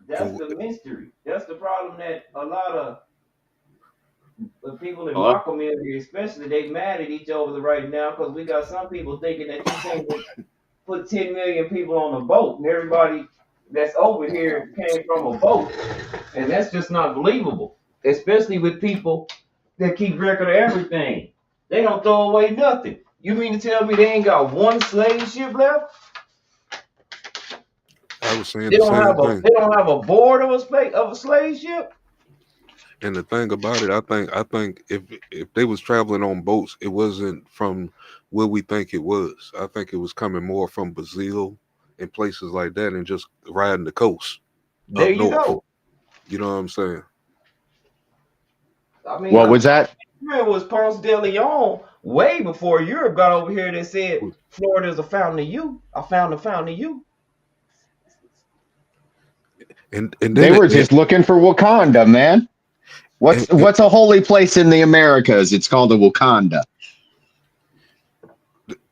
That's And the mystery. That's the problem that a lot of the people in my Hello? community, especially, they mad at each other right now because we got some people thinking that you can't put 10 million people on a boat and everybody that's over here came from a boat. And that's just not believable, especially with people that keep record of everything. They don't throw away nothing. You mean to tell me they ain't got one slave ship left? I was saying They the don't same have a thing. they don't have a board of a slave ship? And the thing about it, I think if they was traveling on boats, it wasn't from where we think it was. I think it was coming more from Brazil and places like that, and just riding the coast There up you north. go. You know what I'm saying? I mean, What I'm was that? sure it was Ponce de Leon way before Europe got over here that said Florida's a fountain of youth. I found a fountain of youth. And They then were just looking for Wakanda, man. and, What's a holy place in the Americas? It's called the Wakanda.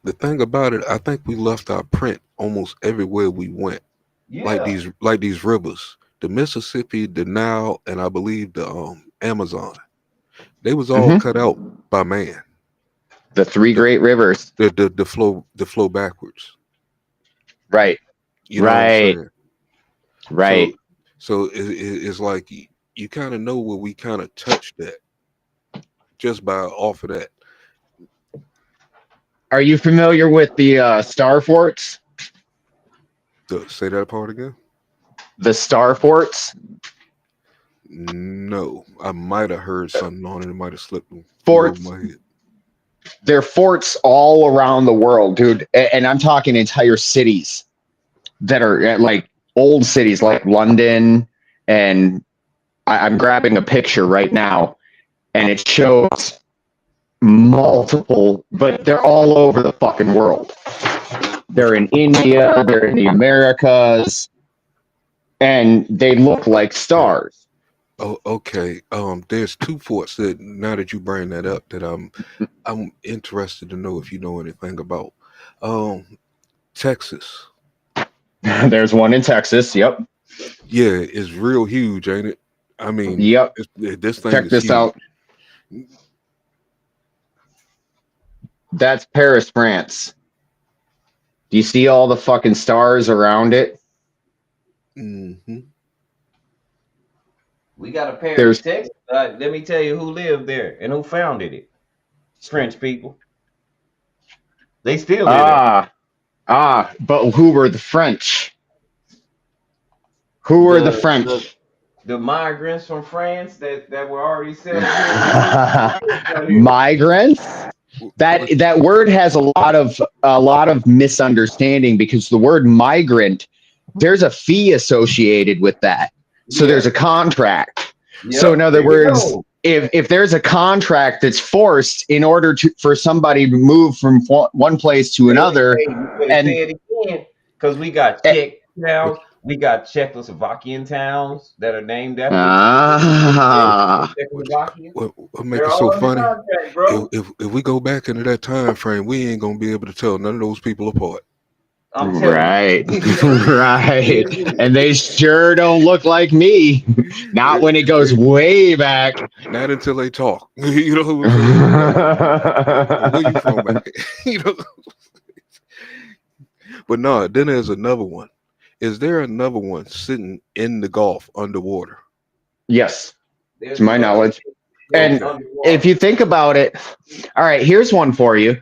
the thing about it, I think we left our print almost everywhere we went. Yeah. Like these rivers, the Mississippi, the Nile, and I believe the Amazon. They was all Hmm. cut out by man. The three The great rivers. the flow backwards. Right. You know what I'm Right. saying? So Right. it's like you kind of know where we kind of touched that just by off of that. Are you familiar with the star forts? Say that part again. The star forts? No, I might have heard something on it. It might have flew over Forts. my head. They're forts all around the world, dude. And I'm talking entire cities that are like old cities like London. And I'm grabbing a picture right now, and it shows multiple, but they're all over the fucking world. Which They're in India, they're in the Americas, and they look like okay. stars. Oh, okay. There's two forts that now that you bring that up that I'm interested to know if you know anything about. Texas. There's one in Texas. Yep. Yeah, it's real huge, ain't it? I mean, Yep. this thing Check is this huge. out. That's Paris, France. Do you see all the fucking stars around it? Hmm. We got a Paris, There's Texas. Let me tell you who lived there and who founded it. French people. They still live there. ah but who were the French? Who were the The the French? the migrants from France that were already settled here in the States. They lived out here. Migrants? What? That word has a lot of misunderstanding because the word migrant, there's a fee associated with that. So there's a Yep. contract. So in Yep. other There you words, go. if there's a contract that's forced in order to for somebody to move from one place to Hey, another, hey, you better and say it again, because we got eh, check cows, We got Czechoslovakian towns that are named after Ah, Czechoslovakia. What make They're it all so under funny? contract, bro. If we go back into that time frame, we ain't gonna be able to tell none of those people apart. I'm telling you. right, right. And they sure don't look like me. Not when it goes way back. Not until they talk. You know what I'm saying? Like, well, where you from, man? You know. But no, then there's another one. Is there another one sitting in the Gulf underwater? Yes, to There's my another knowledge. floating And Okay. if underwater. you think about it, all right, here's one for you.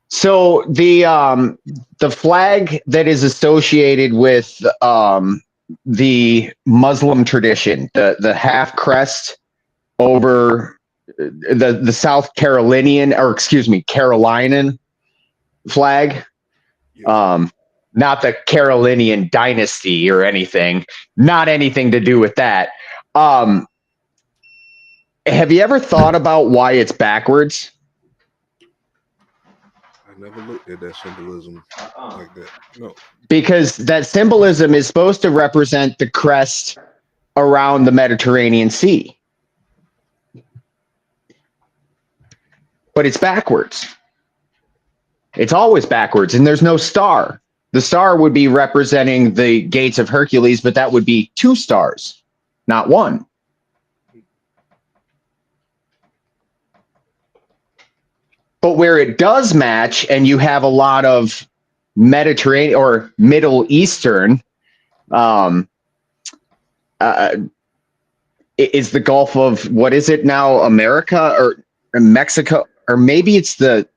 So the flag that is associated with the Muslim tradition, the half crest over the South Carolinian, or excuse me, Carolinian flag, Yeah. not the Carolinian dynasty or anything, not anything to do with that. Um, have you ever thought about why it's backwards? I never looked at that symbolism Uh-uh. like that. No. Because that symbolism is supposed to represent the crest around the Mediterranean Sea, but it's backwards. It's always backwards, and there's no star. The star would be representing the gates of Hercules, but that would be two stars, not one. But where it does match, and you have a lot of Mediterranean or Middle Eastern, um, uh, is the Gulf of, what is it now, America or Mexico, or maybe it's the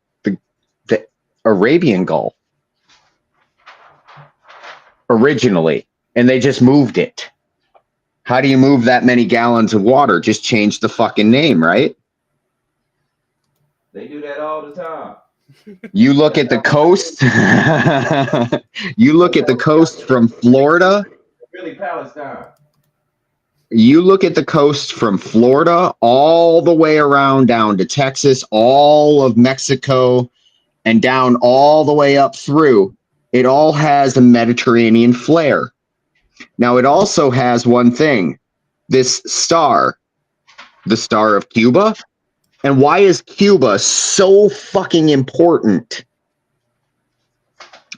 Arabian Gulf originally, and they just moved it. How do you move that many gallons of water? Just change the fucking name, right? They do that all the time. You look That's at the how we get. coast. You look That's at how the we got coast from Florida. really Palestine. You look at the coast from Florida all the way around down to Texas, all of Mexico, and down all the way up through. It all has a Mediterranean flair. Now, it also has one thing, this star, the Star of Cuba. And why is Cuba so fucking important?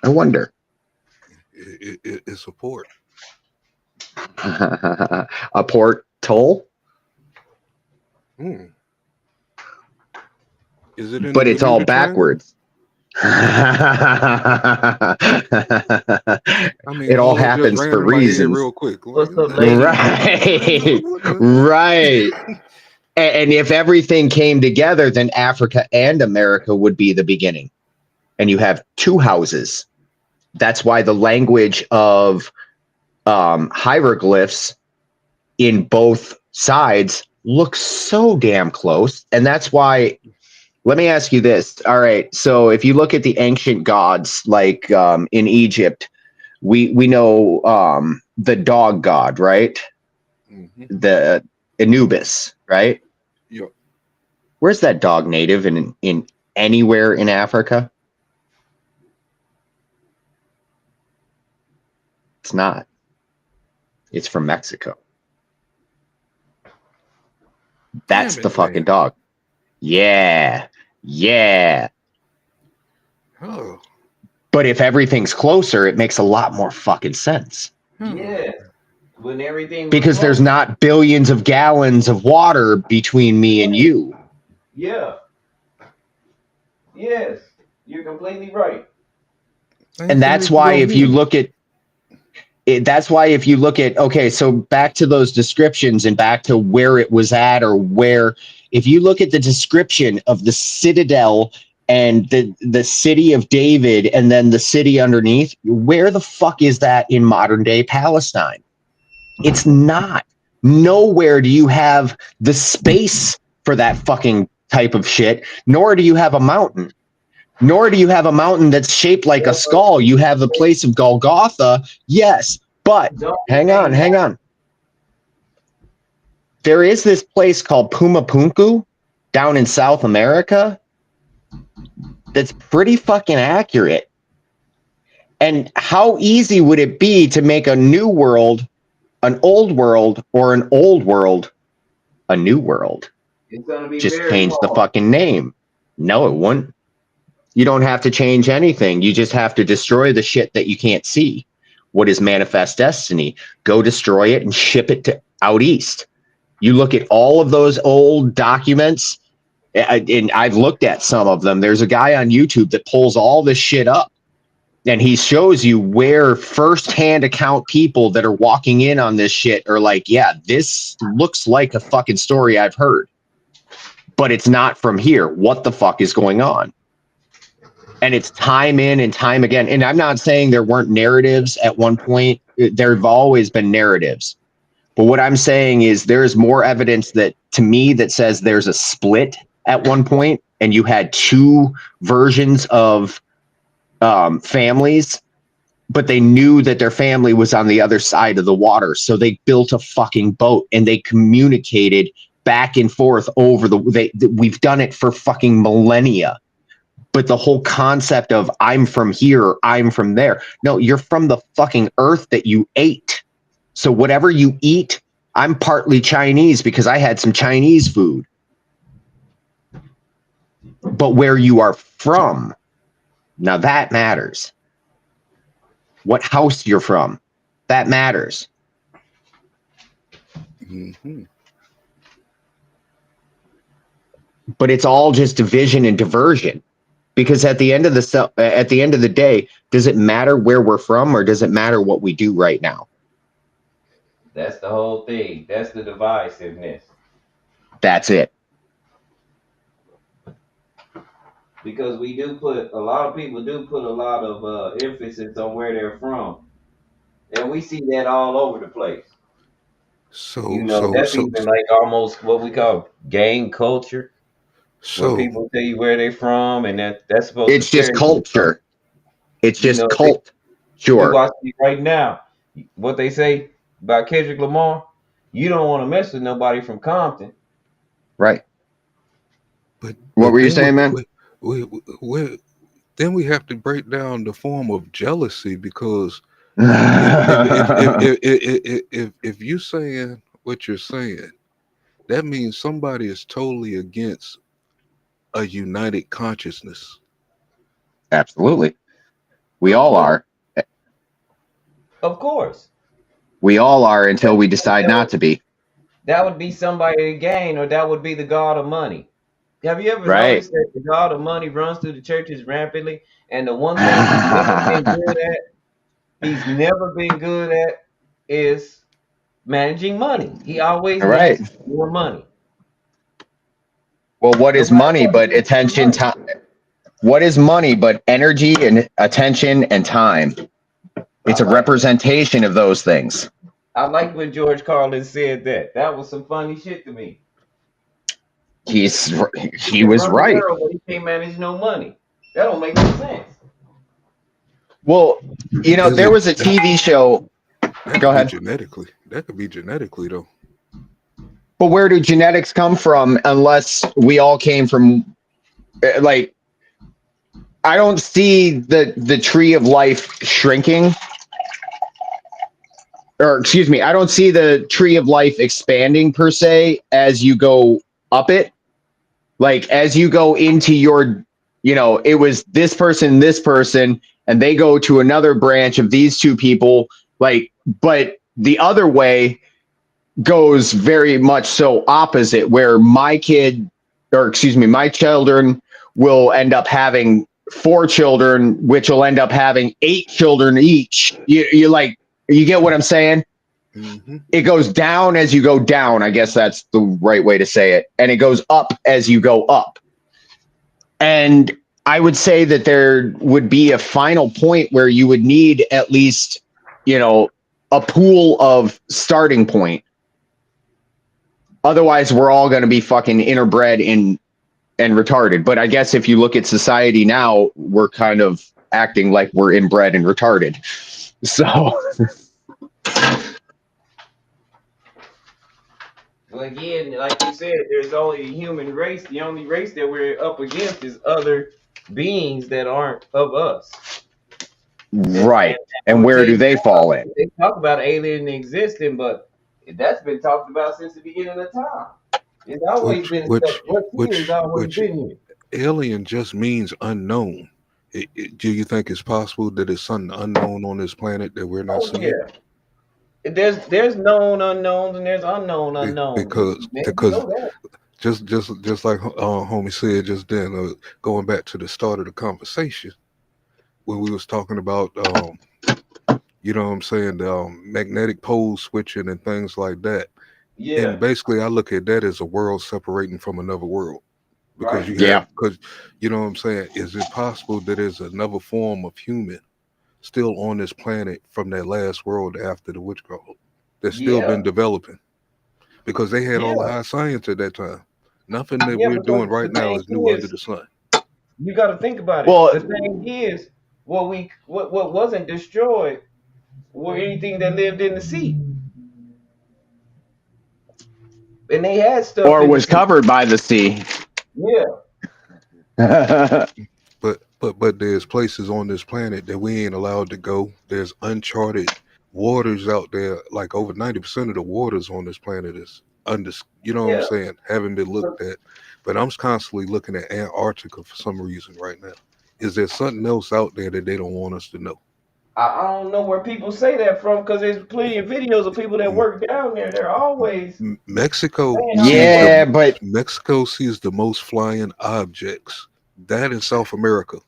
I wonder. It's a port. A port toll, Hmm. Is it in the but it's all Bermuda Triangle? backwards. I mean, It all all that just happens ran for in my head reasons. real quick. Like, What's up, ladies? Right. Right. And if everything came together, then Africa and America would be the beginning. And you have two houses. That's why the language of hieroglyphs in both sides looks so damn close. And that's why, let me ask you this. All right. So if you look at the ancient gods, like in Egypt, we know the dog god, right? Mm-hmm. The Anubis, right? Yep. Where's that dog native in anywhere in Africa? It's not. It's from Mexico. That's Damn the it, fucking man. dog. Yeah. Yeah. Oh. But if everything's closer, it makes a lot more fucking sense. Yeah. When everything was Because close. there's not billions of gallons of water between me and you. Yeah. Yes. You're completely right. Ain't And for that's me to why go if you get. look at it, that's why if you look at, okay, so back to those descriptions and back to where it was at, or where, if you look at the description of the citadel and the city of David and then the city underneath, where the fuck is that in modern day Palestine? It's not. Nowhere do you have the space for that fucking type of shit, nor do you have a mountain. Nor do you have a mountain that's shaped like a skull. You have the place of Golgotha, yes, but Don't hang they on, hang on. There is this place called Pumapunku down in South America that's pretty fucking accurate. And how easy would it be to make a new world, an old world, or an old world, a new world? It's gonna be Just very change the hard. fucking name. No, it wouldn't. You don't have to change anything. You just have to destroy the shit that you can't see. What is manifest destiny? Go destroy it and ship it to out east. You look at all of those old documents, and I've looked at some of them. There's a guy on YouTube that pulls all this shit up, and he shows you where firsthand account people that are walking in on this shit are like, yeah, this looks like a fucking story I've heard, but it's not from here. What the fuck is going on? And it's time in and time again. And I'm not saying there weren't narratives at one point. There have always been narratives. But what I'm saying is there's more evidence that to me that says there's a split at one point, and you had two versions of families, but they knew that their family was on the other side of the water. So they built a fucking boat and they communicated back and forth over we've done it for fucking millennia. But the whole concept of I'm from here, I'm from there. No, you're from the fucking earth that you ate. So whatever you eat, I'm partly Chinese because I had some Chinese food. But where you are from, now that matters. What house you're from, that matters. Mm-hmm. But it's all just division and diversion. Because at the end of the day, does it matter where we're from or does it matter what we do right now? That's the whole thing. That's the divisiveness. That's it. Because we do put a lot of people do put a lot of emphasis on where they're from, and we see that all over the place. So You know, so that's so even like almost what we call gang culture, where so people tell you where they're from, and that's supposed to It's scare just you or something. culture. It's You just know, cult. we Sure. watch it right now. What they say about Kendrick Lamar, you don't want to mess with nobody from Compton. Right. but What but were you then saying, man? we then we have to break down the form of jealousy because if you saying what you're saying, that means somebody is totally against a united consciousness. Absolutely. We Of all course, are. of course. We all are until we decide That not would, to be. that would be somebody to gain, or that would be the god of money. Have you ever Right. noticed that the god of money runs through the churches rampantly, and the one thing he's never been good at, he's never been good at, is managing money. He always Right. wants more money, Well, what no is matter money what. He but wants more attention money. time? What is money but energy and attention and time? I It's a like when representation of those things. I like when George Carlin said that. That was some funny shit to me. He's He he can was run the right. world, but he can't manage no money. That don't make no sense. Well, Is there it was a TV show. that Go could be ahead. genetically? That could be genetically though. But where do genetics come from unless we all came from like I don't see the tree of life shrinking, or excuse me, I don't see the tree of life expanding per se as you go up it. Like as you go into your, it was this person, and they go to another branch of these two people, like, but the other way goes very much so opposite, where my kid, or excuse me, my children will end up having four children, which will end up having eight children each. You get what I'm saying? Mm-hmm. It goes down as you go down. I guess that's the right way to say it. And it goes up as you go up. And I would say that there would be a final point where you would need at least, a pool of starting point. Otherwise, we're all going to be fucking interbred and retarded. But I guess if you look at society now, we're kind of acting like we're inbred and retarded. So, Well, again, like you said, there's only a human race. The only race that we're up against is other beings that aren't of us. Right. I And would where tell do you they now, fall in? they talk about alien existing, but that's been talked about since the beginning of time. It's always which been stuff. which What's here has which always which been here. alien just means unknown. Do you think it's possible that it's something unknown on this planet that we're not Oh seeing? yeah. There's known unknowns and there's unknown unknowns. Man, you Because know that. just like homie said just then, going back to the start of the conversation when we was talking about you know what I'm saying, the magnetic pole switching and things like that. Yeah. And basically, I look at that as a world separating from another world because Right. you have Yeah. because you know what I'm saying. Is it possible that there's another form of human still on this planet from that last world after the witchcraft that's still Yeah. been developing? Because they had all the Yeah. high science at that time. Nothing that Yeah. we're Because doing right the now thing is new under is, the sun. you got to think about it. Well, The thing is, what wasn't destroyed were anything that lived in the sea, and they had stuff or in the was sea. covered by the sea. Yeah. But there's places on this planet that we ain't allowed to go. There's uncharted waters out there. Like over 90% of the waters on this planet is under. You know what I'm Yeah. saying? Haven't been But looked at. But I'm constantly looking at Antarctica for some reason right now. Is there something else out there that they don't want us to know? I don't know where people say that from because there's plenty of videos of people that M- work down there. They're always Mexico saying how sees bad. Yeah, but Mexico sees the most flying objects. That in South America.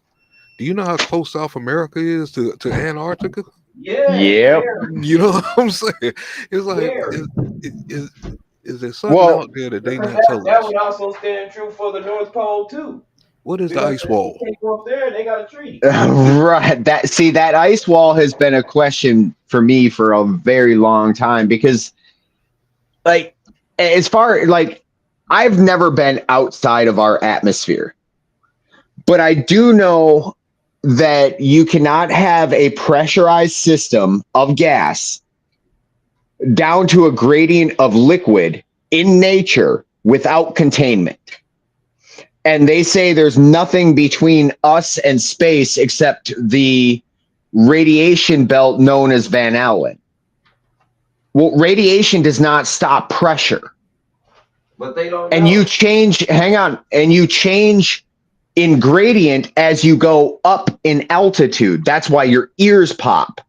Do you know how close South America is to Antarctica? Yeah, yep. very, You know what I'm saying? It's like, very. is, is there something Well, out there that they Because not telling that us? would also stand true for the North Pole too. What is the Because ice they wall? can't go up there, they got a treaty. right. That ice wall has been a question for me for a very long time because, like, as far like, I've never been outside of our atmosphere, but I do know that you cannot have a pressurized system of gas down to a gradient of liquid in nature without containment. And they say there's nothing between us and space except the radiation belt known as Van Allen. Well, radiation does not stop pressure. But they don't And you know. change, hang on, and you change in gradient as you go up in altitude. That's why your ears pop.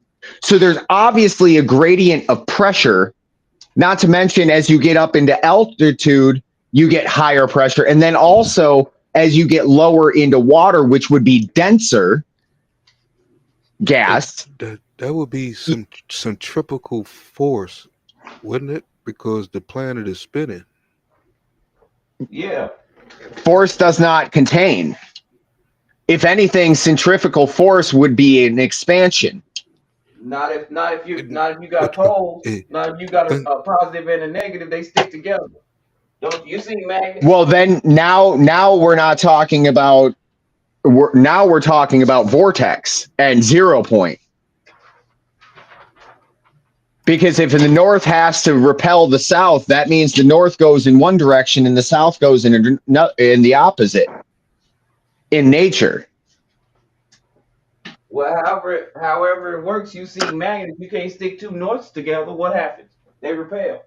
So there's obviously a gradient of pressure, not to mention as you get up into altitude, you get higher pressure. And then also as you get lower into water, which would be denser That gas, that would be some centrifugal force, wouldn't it? Because the planet is spinning. Yeah. force does not contain. If anything, centrifugal force would be an expansion. It- Not if you got but poles, not if you got think a positive and a negative, they stick together. Don't you see magnets? Well, then now we're not talking about we're talking about vortex and 0 point. Because if the north has to repel the south, that means the north goes in one direction and the south goes in the opposite in nature. Well, however it works, you see magnets. You can't stick two norths together. What happens? They repel.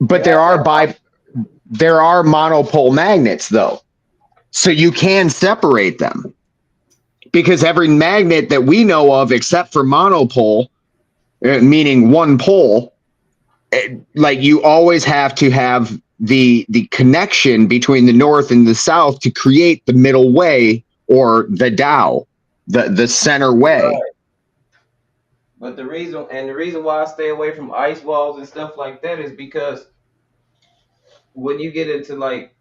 You But have to have there are monopole magnets though. So you can separate them because every magnet that we know of except for monopole, meaning one pole, like you always have to have the connection between the north and the south to create the middle way or the Tao, the center way. right. But the reason why I stay away from ice walls and stuff like that is because when you get into like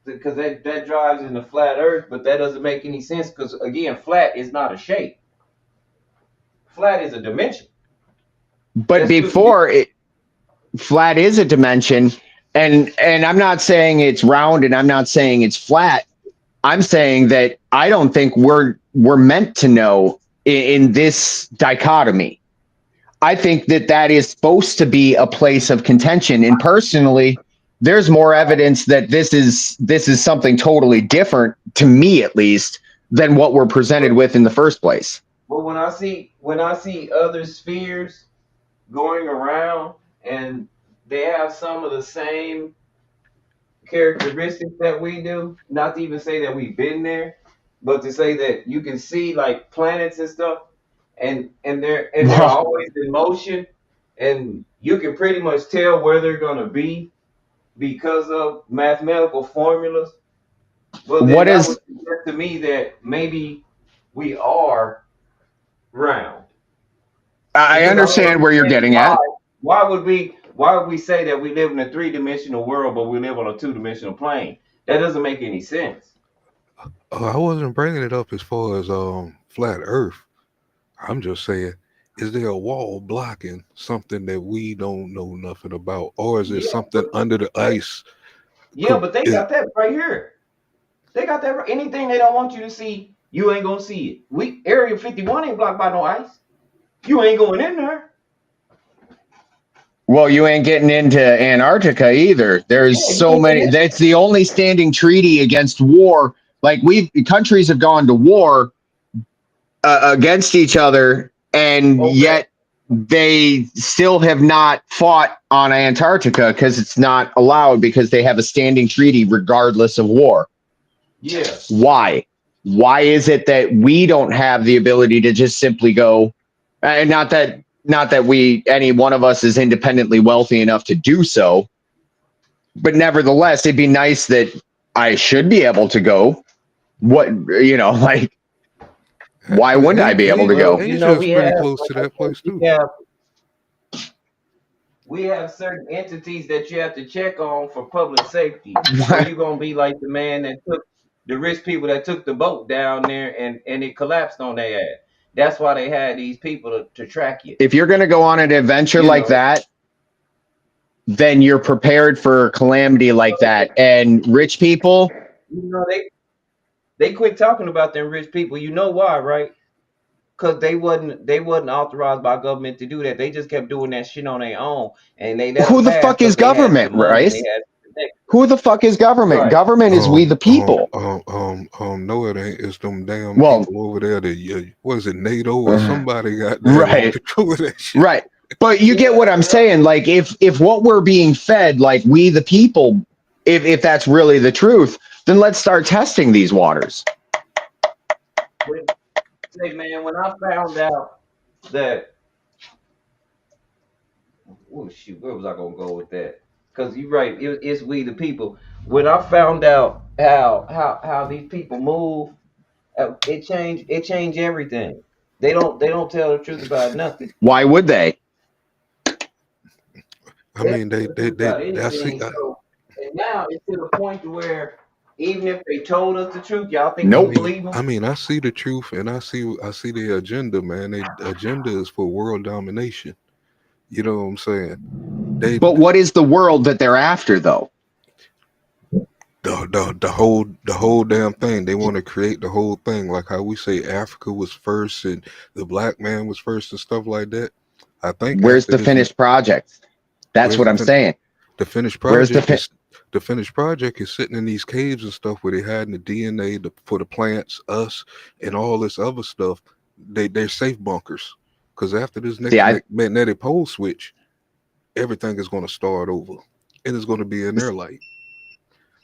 because that drives in the flat earth, but that doesn't make any sense because again, flat is not a shape. Flat is a dimension. But That's two dimensions. before it, flat is a dimension, and I'm not saying it's round and I'm not saying it's flat. I'm saying that I don't think we're meant to know in this dichotomy. I think that is supposed to be a place of contention. And personally, there's more evidence that this is something totally different to me, at least, than what we're presented with in the first place. But when I see other spheres going around and they have some of the same characteristics that we do, not to even say that we've been there, but to say that you can see like planets and stuff, and they're Well, always in motion, and you can pretty much tell where they're gonna be because of mathematical formulas. Well, then what that would is suggest to me that maybe we are round. I Because I don't understand where you're understand getting at. why would we say that we live in a three-dimensional world but we live on a two-dimensional plane? That doesn't make any sense. I wasn't bringing it up as far as flat Earth. I'm just saying, is there a wall blocking something that we don't know nothing about, or is it Yeah, something but under the they, ice? yeah, but they Is got that right here. They got that right. Anything they don't want you to see, you ain't gonna see it. We Area 51 ain't blocked by no ice. You ain't going in there. Well, you ain't getting into Antarctica either. There's Yeah, you so ain't getting many. in That's the only standing treaty against war. Like we countries have gone to war against each other, and there. Okay. yet they still have not fought on Antarctica because it's not allowed because they have a standing treaty regardless of war. Yeah. Why? Why is it that we don't have the ability to just simply go? And not that we any one of us is independently wealthy enough to do so, but nevertheless, it'd be nice that I should be able to go. What like why wouldn't I be able to Asia, Well, go? you know, Asia is we have, pretty close like to I that said, place too. we have certain entities that you have to check on for public safety, or you're gonna be like the man that took the rich people that took the boat down there and it collapsed on their ass. That's why they had these people to track you. If you're going to go on an adventure You like know, that, then you're prepared for calamity like that. And rich people, you know they quit talking about them rich people. You know why, right? Because they wasn't authorized by government to do that. They just kept doing that shit on their own, and they let who them the pass fuck is because they had government, some money and they Rice? had some connections. Who the fuck is government? Right. Government is we the people. No, it ain't. It's them damn Well, people over there. That what is it, NATO or somebody got damn in right, control of that shit. right. But you Yeah, get what I'm yeah. saying. Like if what we're being fed, like we the people, if that's really the truth, then let's start testing these waters. But say, man, when I found out that, oh shoot, where was I gonna go with that? Because you're right, it's we the people. When I found out how these people move, it changed everything. They don't tell the truth about nothing. Why would they? I They don't mean, tell the truth about I see. anything. So, and now it's to the point to where even if they told us the truth, y'all think we I would Nope. mean, believe them? I mean, I see the truth, and I see the agenda, man. The agenda is for world domination. You know what I'm saying? They But what is the world that they're after, though? the whole damn thing. They want to create the whole thing, like how we say Africa was first and the black man was first and stuff like that. I think Where's after the this, finished project? That's where's what the I'm saying. the finished Where's the project is the finished project is sitting in these caves and stuff where they hiding the DNA for the plants, us, and all this other stuff. They're safe bunkers because after this see? next magnetic pole switch, everything is going to start over and it's going to be in their light.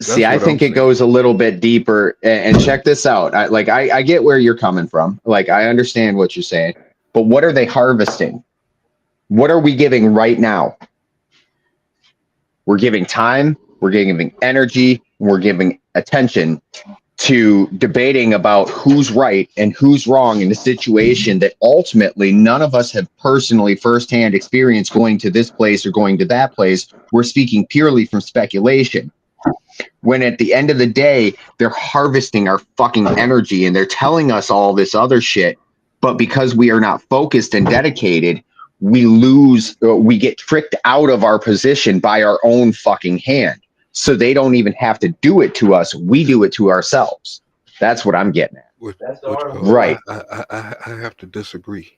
See, That's I what I'm think it saying. goes a little bit deeper. And check this out. I get where you're coming from. Like, I understand what you're saying. But what are they harvesting? What are we giving right now? We're giving time, we're giving energy, we're giving attention to debating about who's right and who's wrong in a situation that ultimately none of us have personally firsthand experience going to this place or going to that place. We're speaking purely from speculation. When at the end of the day, they're harvesting our fucking energy and they're telling us all this other shit. But because we are not focused and dedicated, we get tricked out of our position by our own fucking hand. So they don't even have to do it to us. We do it to ourselves. That's what I'm getting at. Which, That's the which article Right. I have to disagree.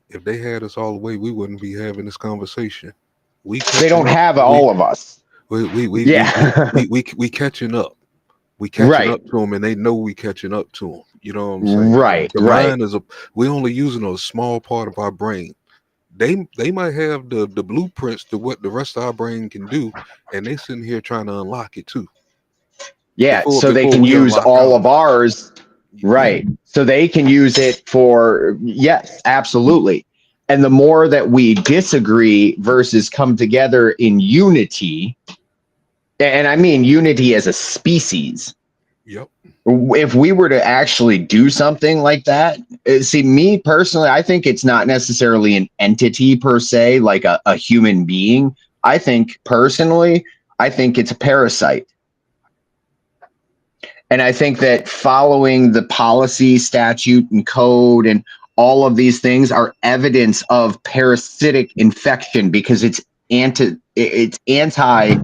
If they had us all the way, we wouldn't be having this conversation. We They catching don't up. have We all of us. we we we we we Yeah. we, we catching up. We catching Right. up to them, and they know we catching up to them. You know what I'm saying? Right, The right. mind is we only using a small part of our brain. They might have the blueprints to what the rest of our brain can do, and they sitting here trying to unlock it too Yeah, before so they before can we use unlock all of ours. ours. Yeah, Right. So they can use it for, yes, absolutely. And the more that we disagree versus come together in unity, and I mean unity as a species, yep. if we were to actually do something like that, see, me personally, I think it's not necessarily an entity per se, like a human being. I think personally, I think it's a parasite. And I think that following the policy, statute, and code and all of these things are evidence of parasitic infection because it's anti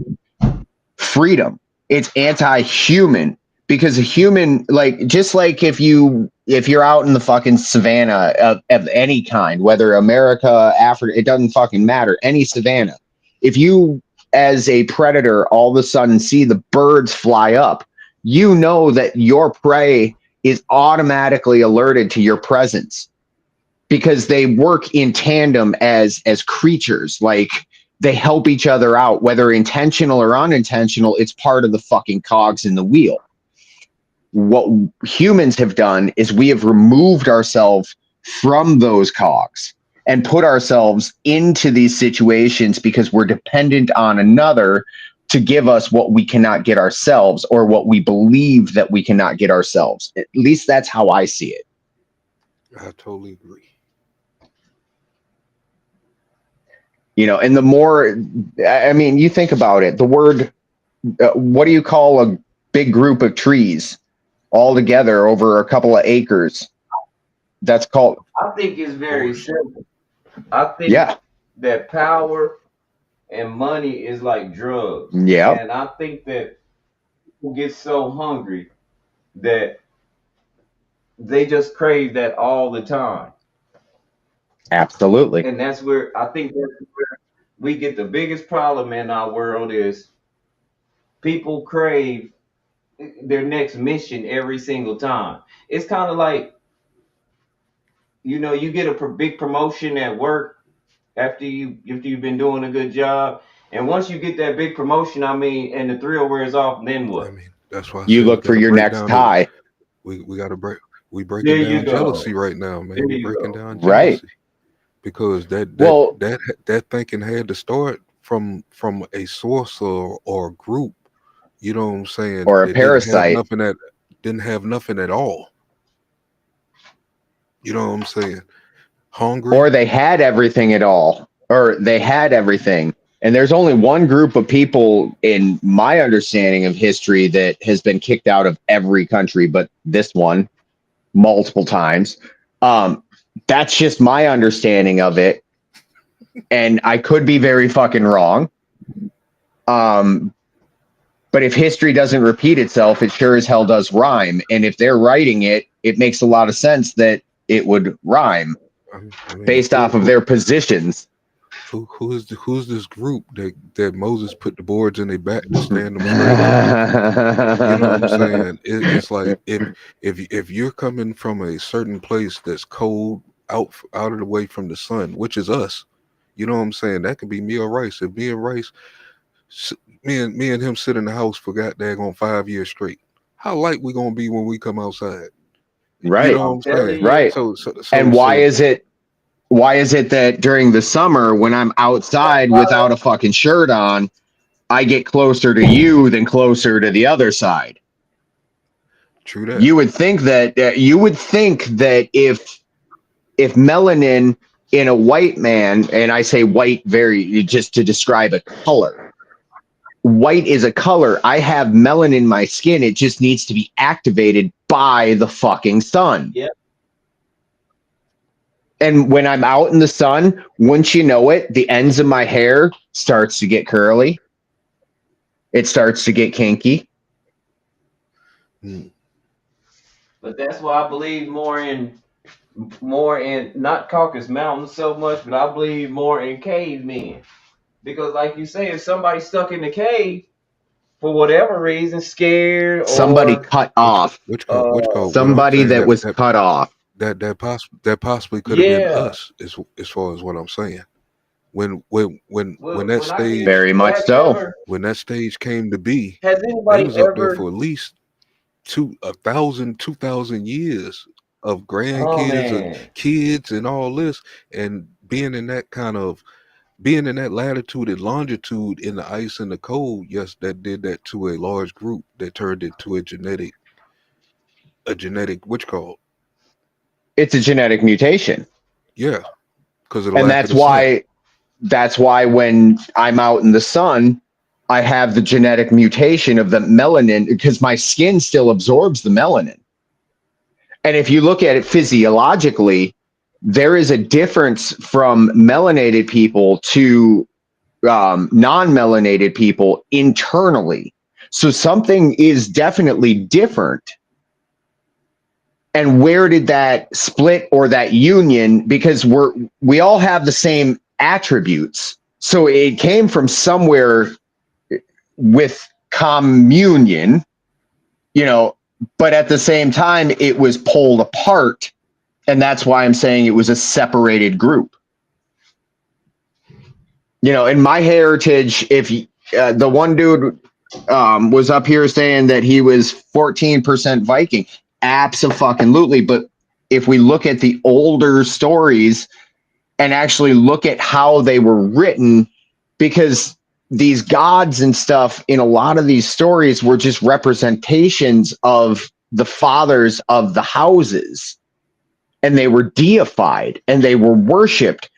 freedom. It's anti-human because a human, like, just like if you're out in the fucking savannah of any kind, whether America, Africa, it doesn't fucking matter, any savannah. If you as a predator all of a sudden see the birds fly up, you know that your prey is automatically alerted to your presence because they work in tandem as creatures. Like, they help each other out, whether intentional or unintentional. It's part of the fucking cogs in the wheel. What humans have done is we have removed ourselves from those cogs and put ourselves into these situations because we're dependent on another to give us what we cannot get ourselves, or what we believe that we cannot get ourselves. At least that's how I see it. I totally agree. And the more, I mean, you think about it, the word, what do you call a big group of trees all together over a couple of acres? That's called, I think it's very Forest. simple. I think yeah, that power and money is like drugs. yeah, And I think that people get so hungry that they just crave that all the time. absolutely. And that's where I think that's where we get the biggest problem in our world is people crave their next mission every single time. It's kind of like, you get a big promotion at work after you've been doing a good job. And once you get that big promotion, I mean, and the thrill wears off, then I what? mean, that's why I You said we look got for to your break next down the high. we got to we breaking There you down go. jealousy right now, There man. We you breaking go. down Right. jealousy because Well, that thinking had to start from a source or a group. You know what I'm saying? or a That parasite, didn't have nothing at all. You know what I'm saying? Hungry. or they had everything at all, or they had everything. And there's only one group of people in my understanding of history that has been kicked out of every country but this one multiple times. Um, that's just my understanding of it. And I could be very fucking wrong. Um, but if history doesn't repeat itself, it sure as hell does rhyme. And if they're writing it, it makes a lot of sense that it would rhyme I mean, based off of their positions. who's this group that Moses put the boards in their back to stand them straight up with? You know what I'm saying? It's like if you're coming from a certain place that's cold, out of the way from the sun, which is us. You know what I'm saying? That could be me or Rice. If me and Rice, s- me and him sit in the house for goddamn 5 years straight. How light we gonna be when we come outside? You Right, know what I'm I'm saying? telling you, right. So And why is it that during the summer when I'm outside without a fucking shirt on, I get closer to you than closer to the other side? true that. You would think that if melanin in a white man, and I say white very just to describe a color, white is a color. I have melanin in my skin. It just needs to be activated by the fucking sun. yeah. And when I'm out in the sun, once you know it, the ends of my hair starts to get curly. It starts to get kinky. Mm, But that's why I believe more in not Caucasus Mountains so much, but I believe more in cavemen. Because like you say, if somebody's stuck in the cave for whatever reason, scared Somebody or cut off. What I'm Somebody saying that was cut off. that possibly could have been yeah. us, as far as what I'm saying. When Well, that when I get, Very much have you so. ever? when that stage came to be, Has they anybody was up there ever? for at least 2,000 years of Oh grandkids and man, kids and all this, and being in that latitude and longitude in the ice and the cold. Yes, that did that to a large group that turned into a genetic which called, It's a genetic mutation. yeah, because of the And lack of the sun. that's why when I'm out in the sun, I have the genetic mutation of the melanin because my skin still absorbs the melanin. And if you look at it physiologically, there is a difference from melanated people to non-melanated people internally. So something is definitely different. And where did that split or that union? Because we all have the same attributes. So it came from somewhere with communion, you know, but at the same time, it was pulled apart. And that's why I'm saying it was a separated group. You know, in my heritage, if the one dude was up here saying that he was 14% Viking, absolutely. But if we look at the older stories and actually look at how they were written, because these gods and stuff in a lot of these stories were just representations of the fathers of the houses, and they were deified and they were worshipped.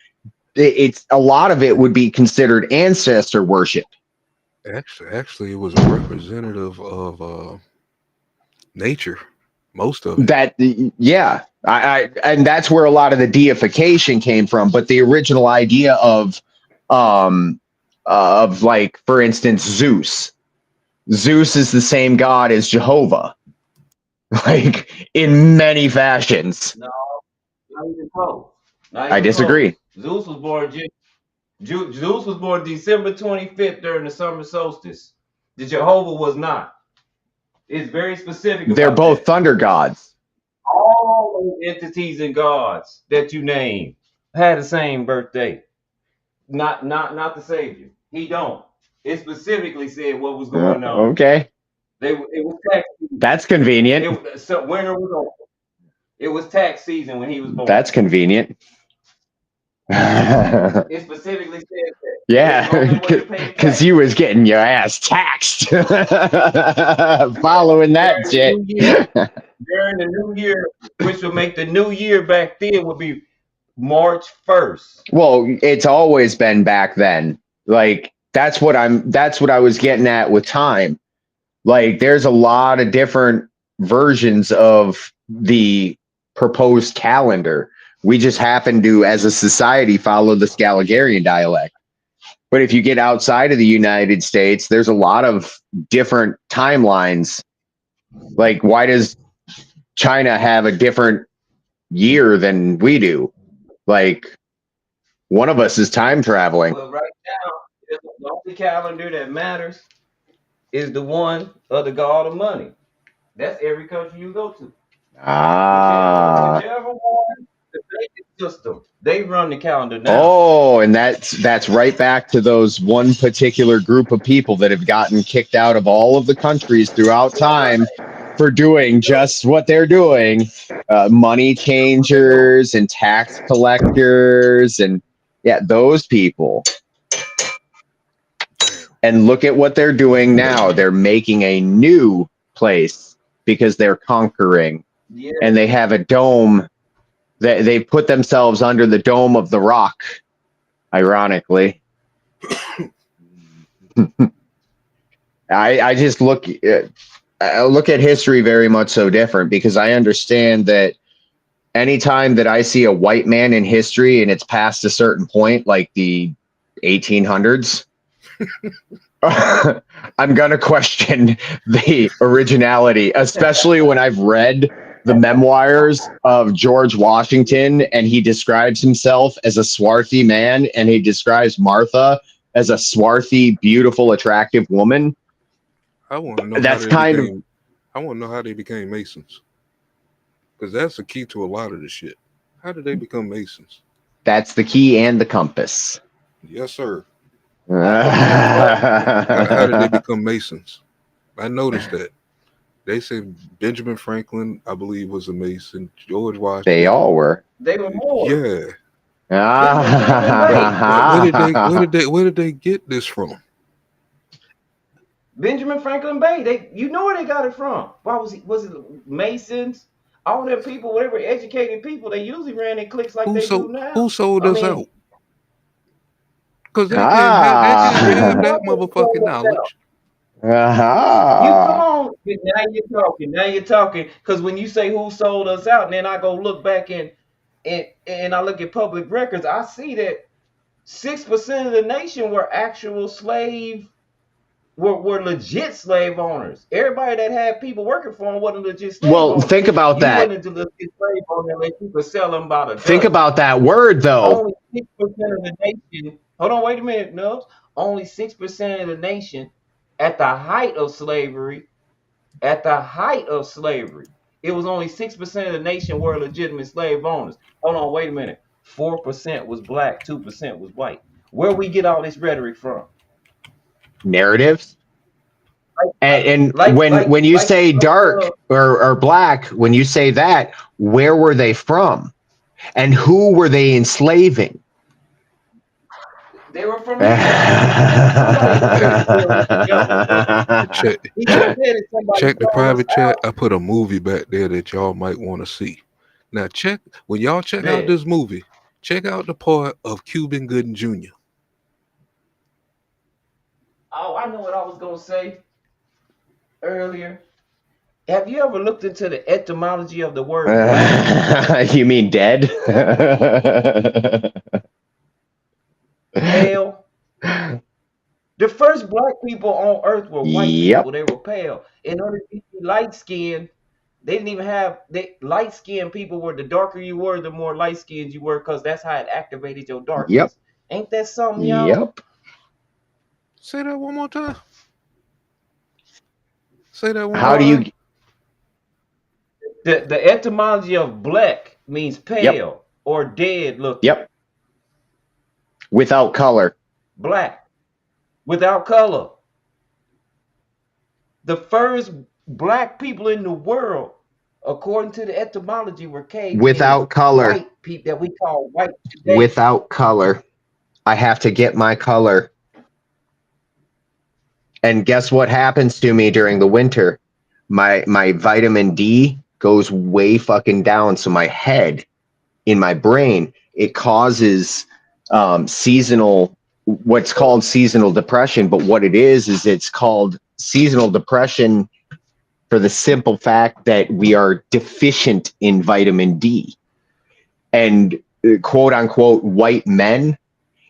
It's a lot of it would be considered ancestor worship. Actually, it was a representative of nature, most of it. That yeah, I and that's where a lot of the deification came from. But the original idea of like, for instance, Zeus is the same god as Jehovah, like in many fashions. no, not even close. Not I even close. disagree. Zeus was born December 25th during the summer solstice. The Jehovah was not. It's very specific They're about both that. thunder gods. All those entities and gods that you name had the same birthday. Not the Savior. He don't. It specifically said what was going on. Okay, It was tax season. that's convenient. So winter was over. It was tax season when he was born. That's convenient. Yeah, It specifically says that. It's the only way to pay your because tax you was getting your ass taxed following that during the shit. new year. During the new year, which would make the new year back then would be March 1st. Well, it's always been back then. Like that's what I was getting at with time. Like there's a lot of different versions of the proposed calendar. We just happen to, as a society, follow the Scaligerian dialect. But if you get outside of the United States, there's a lot of different timelines. Like, why does China have a different year than we do? Like, one of us is time traveling. Well, right now, the only calendar that matters is the one of the god of money. That's every country you go to. Ah. Whichever one, the banking system, they run the calendar now. Oh, and that's right back to those one particular group of people that have gotten kicked out of all of the countries throughout time for doing just what they're doing. Money changers and tax collectors, and yeah, those people. And look at what they're doing now. They're making a new place because they're conquering, Yeah, and they have a dome. They put themselves under the dome of the rock, ironically. I just I look at history very much so different, because I understand that anytime that I see a white man in history and it's past a certain point, like the 1800s, I'm gonna question the originality, especially when I've read the memoirs of George Washington and he describes himself as a swarthy man, and he describes Martha as a swarthy, beautiful, attractive woman. I want to know how That's they kind of became. I want to know how they became Masons, because that's the key to a lot of the shit. How did they become Masons? that's the key and the compass. Yes, sir. What? How did they become Masons? I noticed that. They say Benjamin Franklin, I believe, was a Mason. George They Washington. all were. They were more. Yeah. Benjamin Franklin Bay. Where did they get this from? Benjamin Franklin Bay. You know where they got it from. Why was it Masons? All them people, whatever educated people, they usually ran in cliques like they do Who now. sold I us mean, out? Because they didn't have that motherfucking ah. knowledge. You come Aha. on. Now you're talking. Now you're talking. Because when you say who sold us out, and then I go look back and I look at public records, I see that 6% of the nation were actual were legit slave owners. Everybody that had people working for them wasn't legit slave Well, owners. think about You that. wasn't a legit slave owner unless you could sell them by the Think dozen. about that word, though. Only 6% of the nation. Hold on, wait a minute, Nubs. Only 6% of the nation at the height of slavery. At the height of slavery, it was only 6% of the nation were legitimate slave owners. Hold on, wait a minute. 4% was black, 2% was white. Where we get all this rhetoric from? Narratives. And Like, when like, you like, say like dark or black, when you say that, where were they from? And who were they enslaving? they were from here. Somebody put Hey, this together, but check he just check said it. Somebody check the sold us private chat. out. I put a movie back there that y'all might want to see. Now check when y'all check out Bet. this movie. Check out the part of Cuban Gooden Jr. Oh, I know what I was gonna say earlier. Have you ever looked into the etymology of the word black? You mean dead? Pale. The first black people on earth were white people. Yep. They were pale. In order to be light skinned, they didn't even have light skinned people were the darker you were, the more light skinned you were, because that's how it activated your Yep. darkness. Ain't that something, y'all? Yep. Say that one more time. Say that one How more do Uh-huh. you? time. The etymology of black means Yep. pale or dead looking. Yep. Without color. Black. Without color. The first black people in the world, according to the etymology, were cavemen, Without color. white people that we call white today. Without color. I have to get my color. And guess what happens to me during the winter? My vitamin D goes way fucking down. So my head in my brain, it causes seasonal, what's called seasonal depression. But what it is it's called seasonal depression for the simple fact that we are deficient in vitamin D. And quote unquote white men,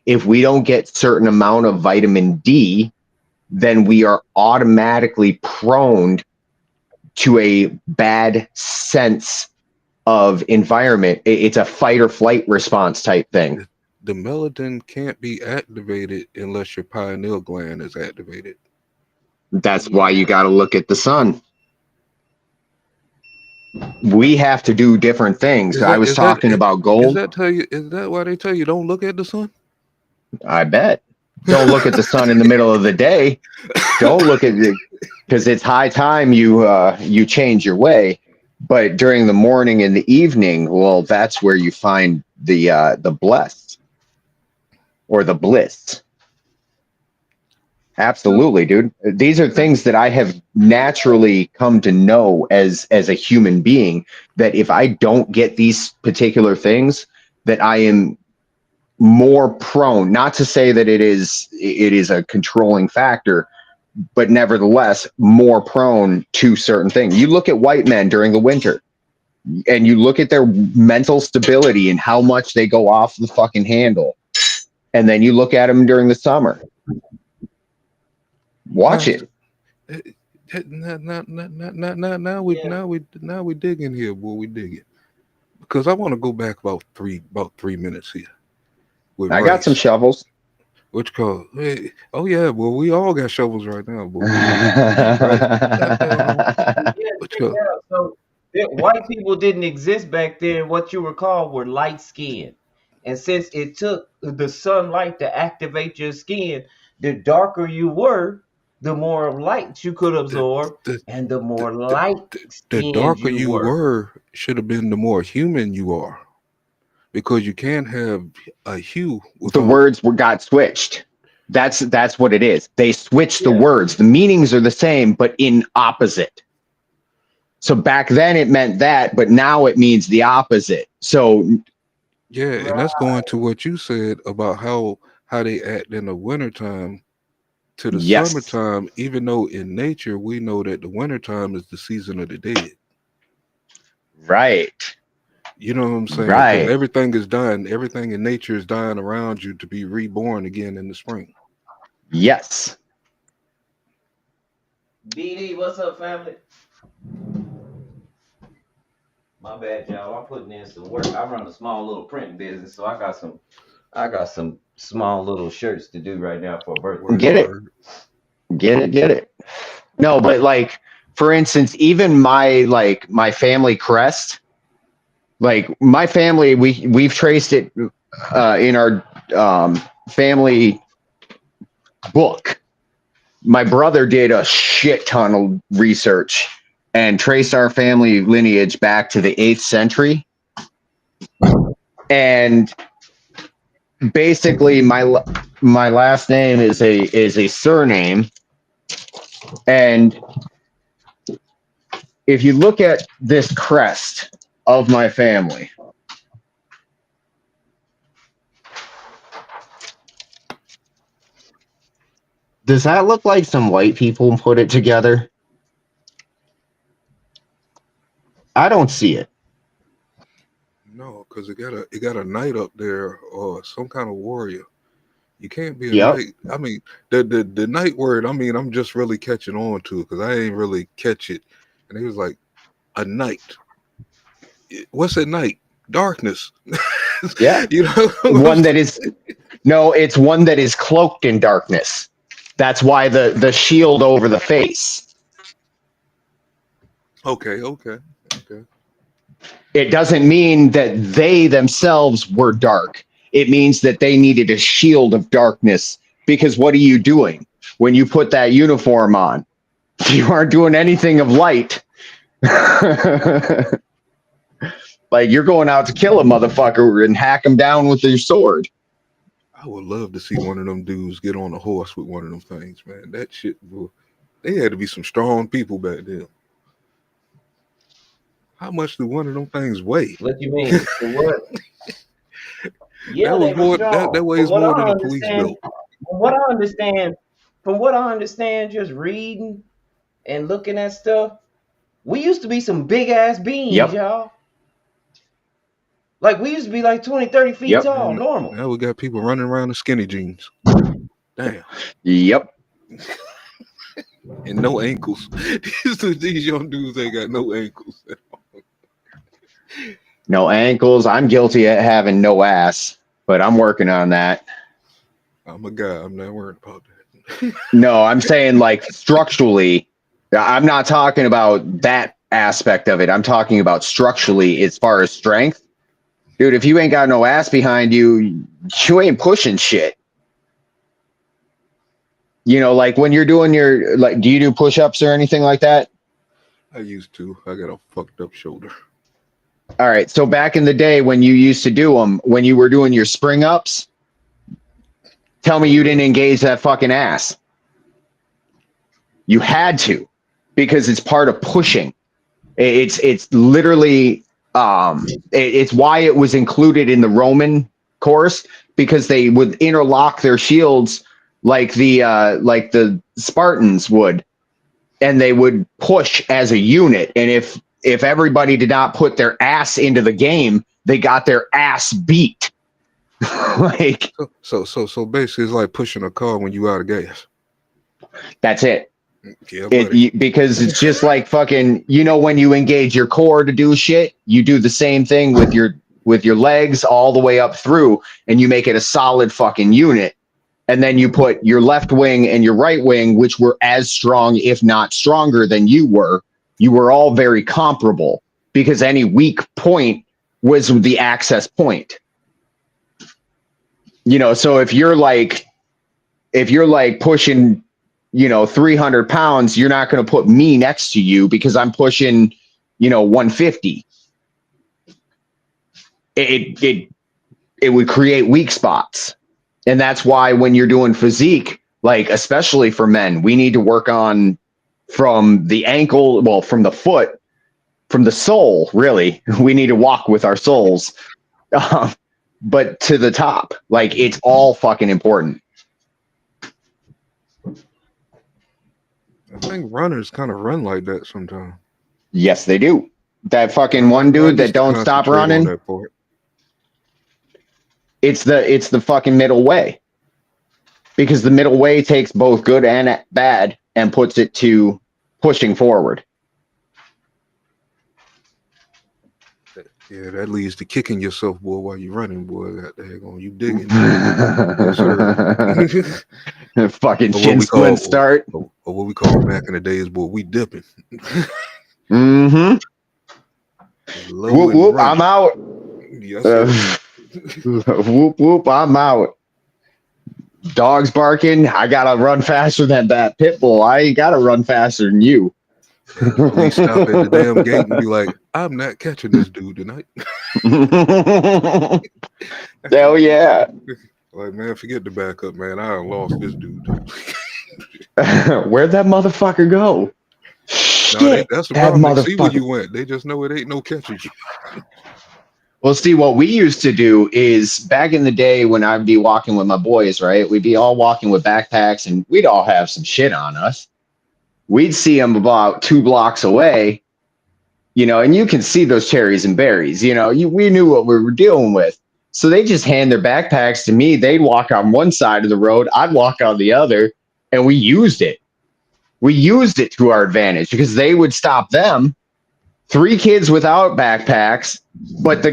if we don't get certain amount of vitamin D, then we are automatically prone to a bad sense of environment. It's a fight or flight response type thing. The melanin can't be activated unless your pineal gland is activated. That's why you Yeah. got to look at the sun. We have to do different things. Is I that was is that talking about gold. is that why they tell you don't look at the sun? I bet. Don't look at the sun in the middle of the day. Don't look at it because it's high time you change your way. But during the morning and the evening, well, that's where you find the blessed or the bliss. Absolutely, dude. These are things that I have naturally come to know as a human being, that if I don't get these particular things, that I am more prone, not to say that it is a controlling factor, but nevertheless more prone to certain things. You look at white men during the winter and you look at their mental stability and how much they go off the fucking handle. And then you look at them during the summer. Watch it. Master, eh, Yeah. now we digging here, boy. We digging because I want to go back about 3 minutes here with I got some race. shovels. What you call? Hey, oh yeah, well we all got shovels right now, but right? Yeah, What check you it call? out. So white people didn't exist back then. What you recall were light skinned. And since it took the sunlight to activate your skin, the darker you were, the more light you could The absorb, the and the the, more the, light the skinned darker you you were. were should have been the more human you are, because you can't have a hue The without. words were got switched. That's what it is. They switched the Yeah, words. The meanings are the same, but in opposite. So back then it meant that, but now it means the opposite. So Yeah, and that's right. going to what you said about how they act in the wintertime to the yes, summertime, even though in nature we know that the wintertime is the season of the dead. right, You know what I'm saying? Because right. everything is dying, everything in nature is dying around you to be reborn again in the spring. Yes. BD, what's up, family? My bad, y'all. I'm putting in some work. I run a small little printing business, so I got some small little shirts to do right now for a birthday Word, Get it. party. word. Get it. Get it. No, but like for instance, even my family crest, like my family, we've traced it in our family book. My brother did a shit ton of research and traced our family lineage back to the 8th century. And basically my last name is a surname, and if you look at this crest of my family, does that look like some white people put it together? I don't see it. No, because it got a knight up there or some kind of warrior. You can't be a Yep. knight. I mean, the knight word. I mean, I'm just really catching on to it because I ain't really catch it. And he was like a knight. What's a night? Darkness. Yeah. You know what I'm One that saying? is no, it's one that is cloaked in darkness. That's why the shield over the face. Okay, okay, okay. It doesn't mean that they themselves were dark. It means that they needed a shield of darkness, because what are you doing when you put that uniform on? You aren't doing anything of light. Like you're going out to kill a motherfucker and hack him down with your sword. I would love to see one of them dudes get on a horse with one of them things, man. That shit, they had to be some strong people back then. How much do one of them things weigh? What you mean? The what? That Yeah, was they were more. That strong. weighs more than a police belt. From what I understand, from what I understand, just reading and looking at stuff, we used to be some big ass beings, Yep. y'all. Like we used to be like 20, 30 feet Yep. tall, And normal. now we got people running around in skinny jeans. Damn, Yep. and no ankles. These young dudes ain't got no ankles. No ankles. I'm guilty at having no ass, but I'm working on that. I'm a guy. I'm not worried about that. No, I'm saying like structurally. I'm not talking about that aspect of it. I'm talking about structurally as far as strength. Dude, if you ain't got no ass behind you, you ain't pushing shit. You know, like when you're doing your, like, do you do push ups or anything like that? I used to. I got a fucked up shoulder. All right. So back in the day when you used to do them, when you were doing your spring ups, tell me you didn't engage that fucking ass. You had to, because it's part of pushing. It's literally it's why it was included in the Roman course, because they would interlock their shields like the Spartans would, and they would push as a unit. And if everybody did not put their ass into the game, they got their ass beat. Like So basically, it's like pushing a car when you out of gas. that's it. Yeah, buddy. Because it's just like fucking, when you engage your core to do shit, you do the same thing with your legs all the way up through, and you make it a solid fucking unit. and then you put your left wing and your right wing, which were as strong, if not stronger than you were all very comparable because any weak point was the access point. So if you're like pushing, 300 pounds, you're not going to put me next to you because I'm pushing, 150. It would create weak spots. And that's why when you're doing physique, like especially for men, we need to work on from the ankle, well, from the foot, from the sole, really. We need to walk with our soles. But to the top, like it's all fucking important. I think runners kind of run like that sometimes. Yes, they do. That fucking one I dude that used to don't stop concentrate on running, that part. it's the fucking middle way. Because the middle way takes both good and bad and puts it to pushing forward. Yeah, that leads to kicking yourself, boy, while you're running, boy. That daggone, you digging. Yes, sir. Fucking Or what shin we splint call, start. or what we call back in the days, boy, we dipping. Mm-hmm. Low Whoop and whoop, I'm running. out. Yes, sir. Whoop whoop, I'm out. Dogs barking. I gotta run faster than that pit bull. I ain't gotta run faster than you. And the police stop at the damn gate and be like, I'm not catching this dude tonight. Hell yeah. Like, man, forget the backup, man. I done lost this dude. Where'd that motherfucker go? No, Shit, that's the that problem. They see where motherfucker. you went. They just know it ain't no catching you. Well, see, what we used to do is back in the day when I'd be walking with my boys, right? We'd be all walking with backpacks and we'd all have some shit on us. We'd see them about 2 blocks away, and you can see those cherries and berries, we knew what we were dealing with. So they just hand their backpacks to me. They'd walk on one side of the road. I'd walk on the other. And we used it. We used it to our advantage because they would stop them. 3 kids without backpacks, but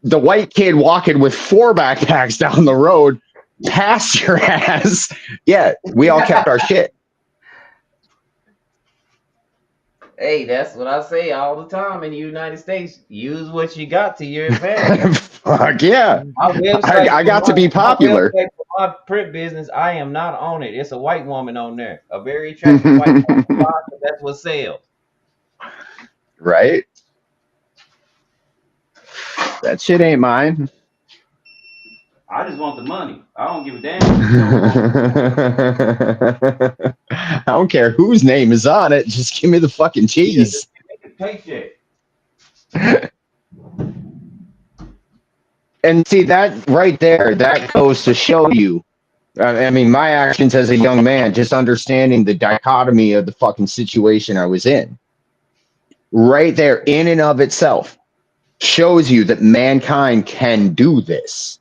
the white kid walking with 4 backpacks down the road past your ass. Yeah, we all kept our shit. Hey, that's what I say all the time in the United States. Use what you got to your advantage. Fuck yeah. My website I for got to be my popular. website for my print business, I am not on it. It's a white woman on there, a very attractive white woman. Why? 'Cause that's what sells. Right? That shit ain't mine. I just want the money. I don't give a damn. I don't care whose name is on it. Just give me the fucking Yeah, cheese. just make a paycheck. And see that right there, that goes to show you. I mean, my actions as a young man, just understanding the dichotomy of the fucking situation I was in, right there, in and of itself, shows you that mankind can do this.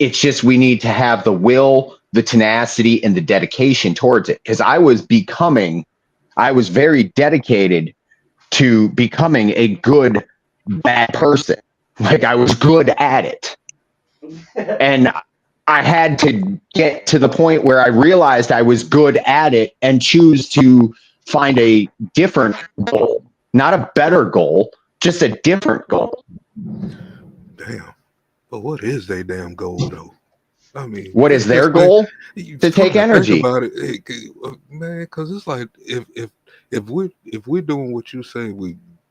It's just we need to have the will, the tenacity, and the dedication towards it. Because I was very dedicated to becoming a good, bad person. Like I was good at it. And I had to get to the point where I realized I was good at it and choose to find a different goal, not a better goal, just a different goal. Damn. But what is their damn goal, though? I mean, What is their just think, goal? you To take come to think energy. about it, man, because it's like if we're doing what you say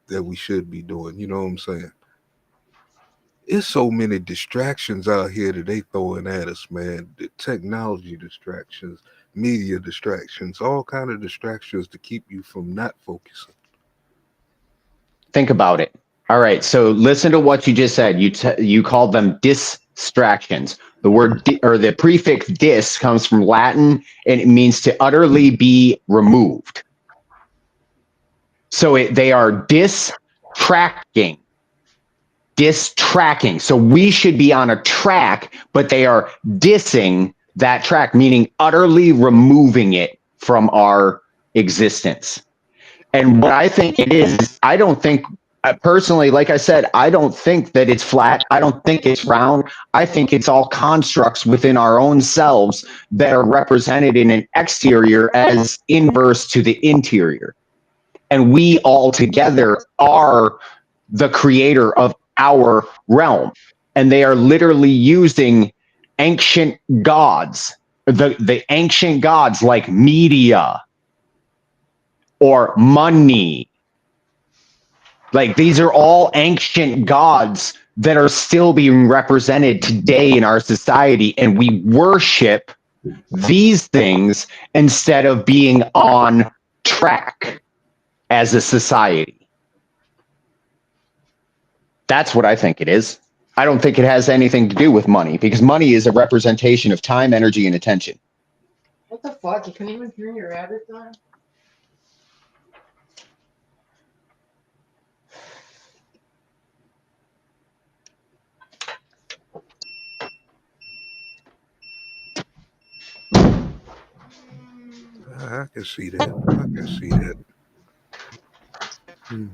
that we should be doing, you know what I'm saying? It's so many distractions out here that they throwing at us, man. The technology distractions, media distractions, all kind of distractions to keep you from not focusing. Think about it. All right. So listen to what you just said. You called them distractions. The word or the prefix dis comes from Latin and it means to utterly be removed. So they are distracting. So we should be on a track, but they are dissing that track, meaning utterly removing it from our existence. And what I think it is I don't think personally, like I said, I don't think that it's flat. I don't think it's round. I think it's all constructs within our own selves that are represented in an exterior as inverse to the interior. And we all together are the creator of our realm. And they are literally using ancient gods, the ancient gods like media or money. Like these are all ancient gods that are still being represented today in our society, and we worship these things instead of being on track as a society. That's what I think it is. I don't think it has anything to do with money because money is a representation of time, energy, and attention. What the fuck? You couldn't even hear your avatar? I can see that. I can see that. Hmm.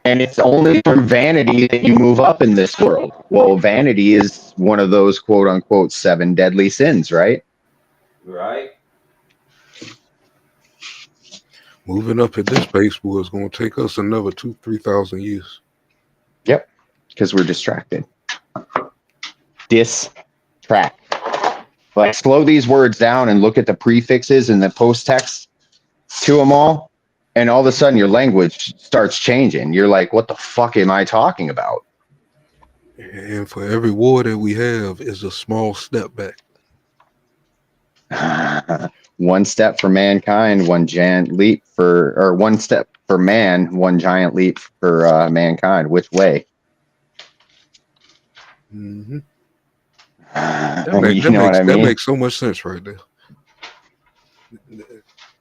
And it's only through vanity that you move up in this world. Well, vanity is one of those quote unquote seven deadly sins, right? Right? Moving up at this pace was going to take us another 2,000-3,000 years. Yep. Because we're distracted. Distract. Like slow these words down and look at the prefixes and the post text to them all. And all of a sudden your language starts changing. You're like, what the fuck am I talking about? And for every war that we have is a small step back. One step for mankind, one giant leap for, or one step for man, one giant leap for mankind. Which way? Mm-hmm. You know what I That mean? makes so much sense right there.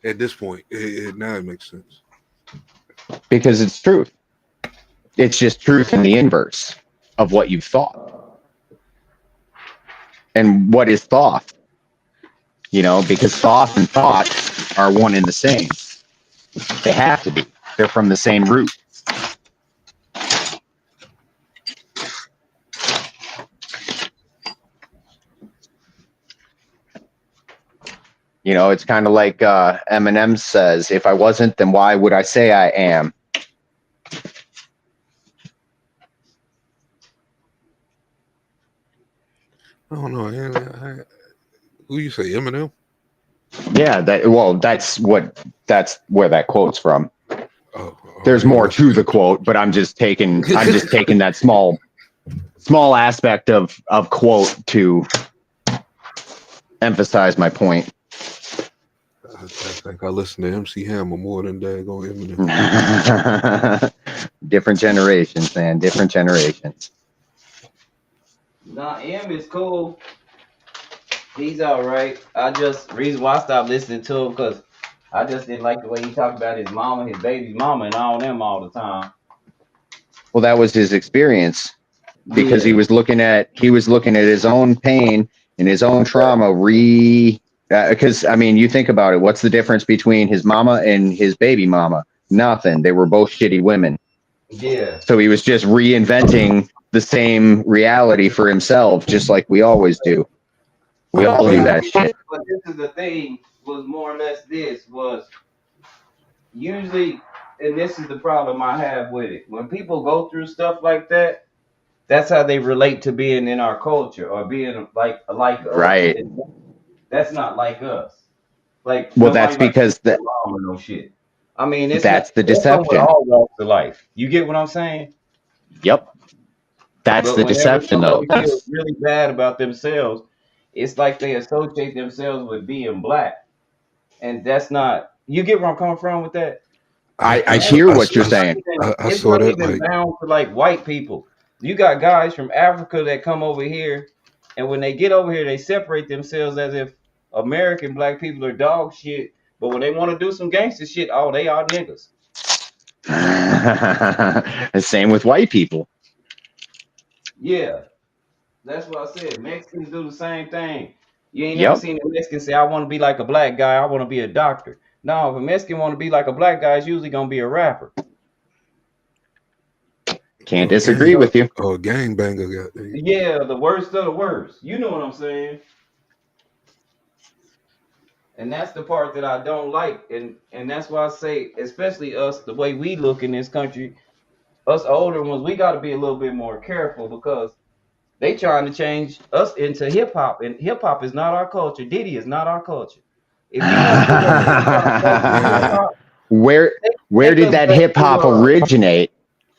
At this point, now it makes sense. Because it's truth. It's just truth in the inverse of what you've thought. And what is thought? You know, because thought and thought are one and the same. They have to be. They're from the same root. You know, it's kind of like Eminem says, if I wasn't, then why would I say I am? I don't know. Who you say, Eminem? Yeah, that's where that quote's from. Oh, I There's ain't more listen to the to quote, but I'm just taking that small aspect of quote to emphasize my point. I think I listen to MC Hammer more than daggone Eminem. Different generations, man. Different generations. Nah, M is cool. He's all right. I just reason why I stopped listening to him because I just didn't like the way he talked about his mama, his baby's mama, and all them all the time. Well, that was his experience because Yeah, he was looking at his own pain and his own trauma because I mean, you think about it. What's the difference between his mama and his baby mama? Nothing. They were both shitty women. yeah. So he was just reinventing the same reality for himself, just like we always do. We all But do I that mean, shit. but this is the thing was more or less this was usually, and this is the problem I have with it. When people go through stuff like that, that's how they relate to being in our culture or being like us. Right. And that's not like us. Like Well, that's nobody's like because mom or no shit. I mean, it's not. that's the That's come with deception. all walks of life. You get what I'm saying? Yep. That's But the whenever deception, though. somebody feels really bad about themselves, it's like they associate themselves with being black, and that's not. You get where I'm coming from with that? I And hear what you're saying. I it's saw not that even like bound to like white people. You got guys from Africa that come over here, and when they get over here, they separate themselves as if American black people are dog shit. But when they want to do some gangster shit, oh, they are niggas. Same with white people. Yeah, that's what I said. Mexicans do the same thing. You ain't never Yep. seen a Mexican say, "I want to be like a black guy. I want to be a doctor." No, if a Mexican want to be like a black guy, it's usually gonna be a rapper. Can't disagree with you. Gangbanger got the Yeah, the worst of the worst. You know what I'm saying? And that's the part that I don't like, and that's why I say, especially us, the way we look in this country, us older ones, we got to be a little bit more careful because they trying to change us into hip hop, and hip hop is not our culture. Diddy is not our culture. If you want to see what hip hop supposed to be, hip man. hop, where take, where take did us that back hip to hop originate?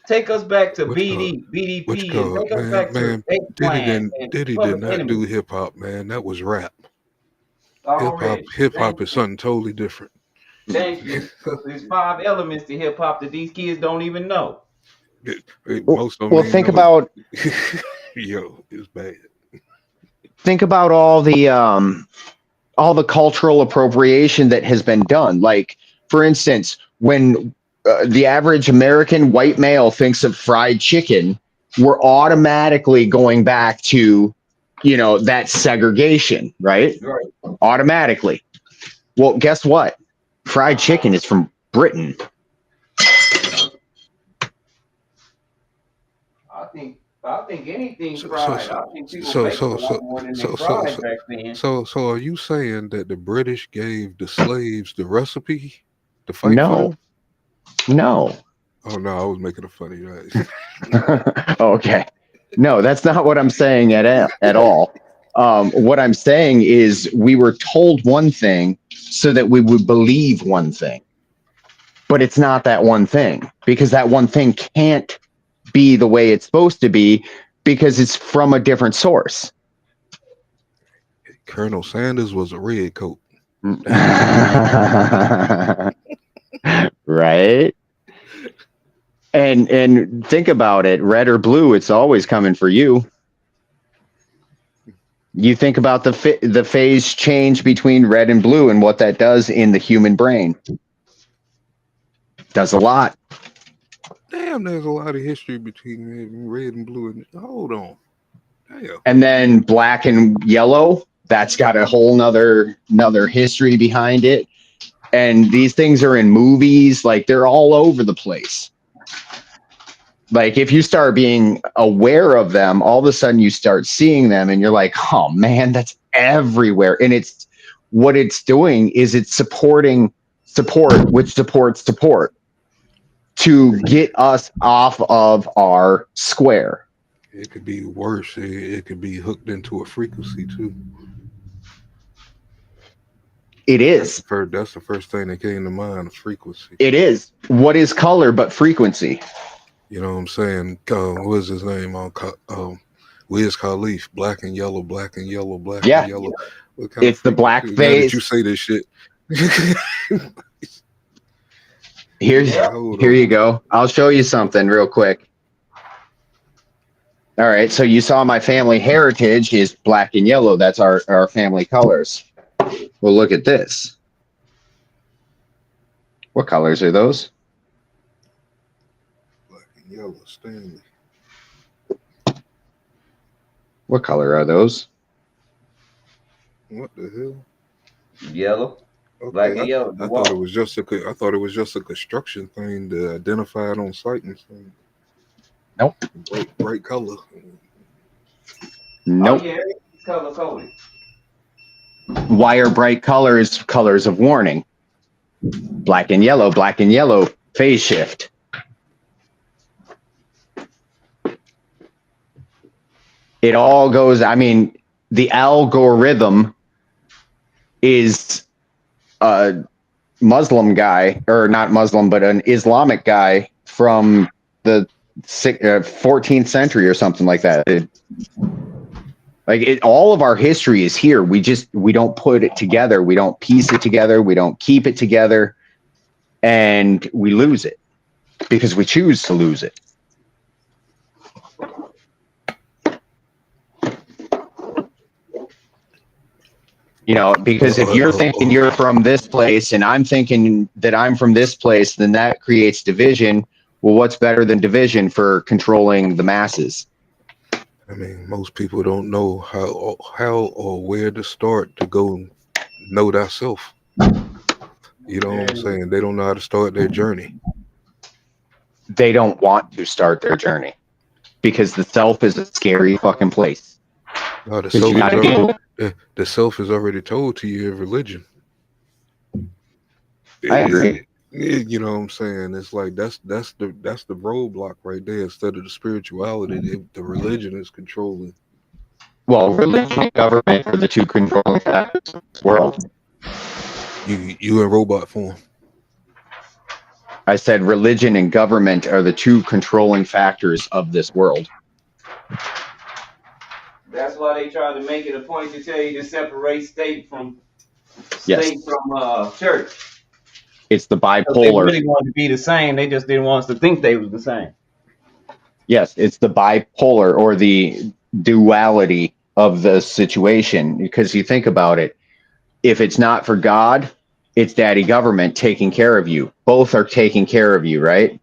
take us back to What you call it? BD, What you BDP, and call it? take us Man, back to man, Eggplant and Diddy did Public not do Enemy hip hop, man. That was rap. already. Hip Thank hop is you. something totally different. Thank you. Because there's 5 elements to hip hop that these kids don't even know. Most of them Well, ain't think know. about Yo, it's bad. all the cultural appropriation that has been done. Like, for instance, when the average American white male thinks of fried chicken, we're automatically going back to, that segregation, right? Right. Automatically. Well, guess what? Fried chicken is from Britain. I think anything So so fried. so I think people so baked a so lot so more than they so so fried so back then. so are you saying that the British gave the slaves the recipe to fight for No, them? no. Oh no, I was making a funny right. Okay. No, that's not what I'm saying at all. What I'm saying is we were told one thing so that we would believe one thing, but it's not that one thing because that one thing can't be the way it's supposed to be because it's from a different source. Colonel Sanders was a redcoat. Damn. Right? And think about it, red or blue, it's always coming for you. You think about the phase change between red and blue and what that does in the human brain. Does a lot. Damn, there's a lot of history between red and blue. And hold on, damn. And then black and yellow, that's got a whole another history behind it. And these things are in movies, like they're all over the place. Like if you start being aware of them, all of a sudden you start seeing them and you're like, oh man, that's everywhere. And it's what it's doing is it's supporting support, which supports support to get us off of our square. It could be worse. It could be hooked into a frequency too. It That's the is. first. That's the first thing that came to mind. Frequency. It is. What is color but frequency? You know what I'm saying? What's his name on? Wiz Khalif. Black and yellow. Black and yellow. Black and Yeah. yellow. What kind of It's the frequency? black Now that you phase. say this shit. Here's Yeah. Hold here you on. go. I'll show you something real quick. All right, so you saw my family heritage is black and yellow. That's our family colors. Well, look at this. What colors are those? Black and yellow. Stanley. What color are those? What the hell? Yellow, black Okay, and yellow, the I thought it wall. was just I thought it was just a construction thing to identify it on site and stuff. Nope. Bright color. Oh Nope. yeah, everything's color coded. Why are bright colors colors of warning? Black and yellow, phase shift. It all goes, I mean, the algorithm is a Muslim guy, or not Muslim, but an Islamic guy from the 14th century or something like that. All of our history is here. We don't put it together. We don't piece it together. We don't keep it together, and we lose it because we choose to lose it. Because if you're thinking you're from this place and I'm thinking that I'm from this place, then that creates division. Well, what's better than division for controlling the masses? I mean, most people don't know how or where to start to go know thyself. You know what I'm And saying? They don't know how to start their journey. They don't want to start their journey. because the self is a scary fucking place. No, the Because you self is gotta already get. the self is already told to you in religion. I It, agree. you know what I'm saying? It's like that's the roadblock right there. Instead of the spirituality, the religion is controlling. Well, religion and government are the two controlling factors of this world. You in robot form. I said religion and government are the two controlling factors of this world. That's why they try to make it a point to tell you to separate state Yes, from church. it's the Because they bipolar. really wanted to be the same. They just didn't want us to think they was the same. Yes, it's the bipolar or the duality of the situation. Because you think about it, if it's not for God, it's daddy government taking care of you. Both are taking care of you, right?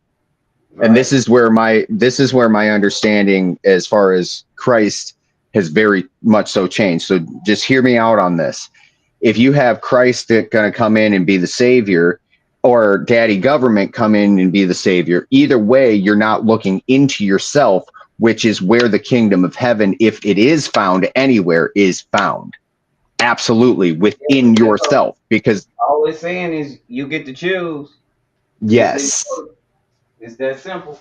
And Right. this is where my understanding as far as Christ has very much so changed. So just hear me out on this. If you have Christ that going to come in and be the savior, or daddy government come in and be the savior, either way, you're not looking into yourself, which is where the kingdom of heaven, if it is found anywhere, is found. Absolutely Yeah, within but guess what? yourself. Because All it's saying is you get to choose. Just yes, ignore it. It's that simple.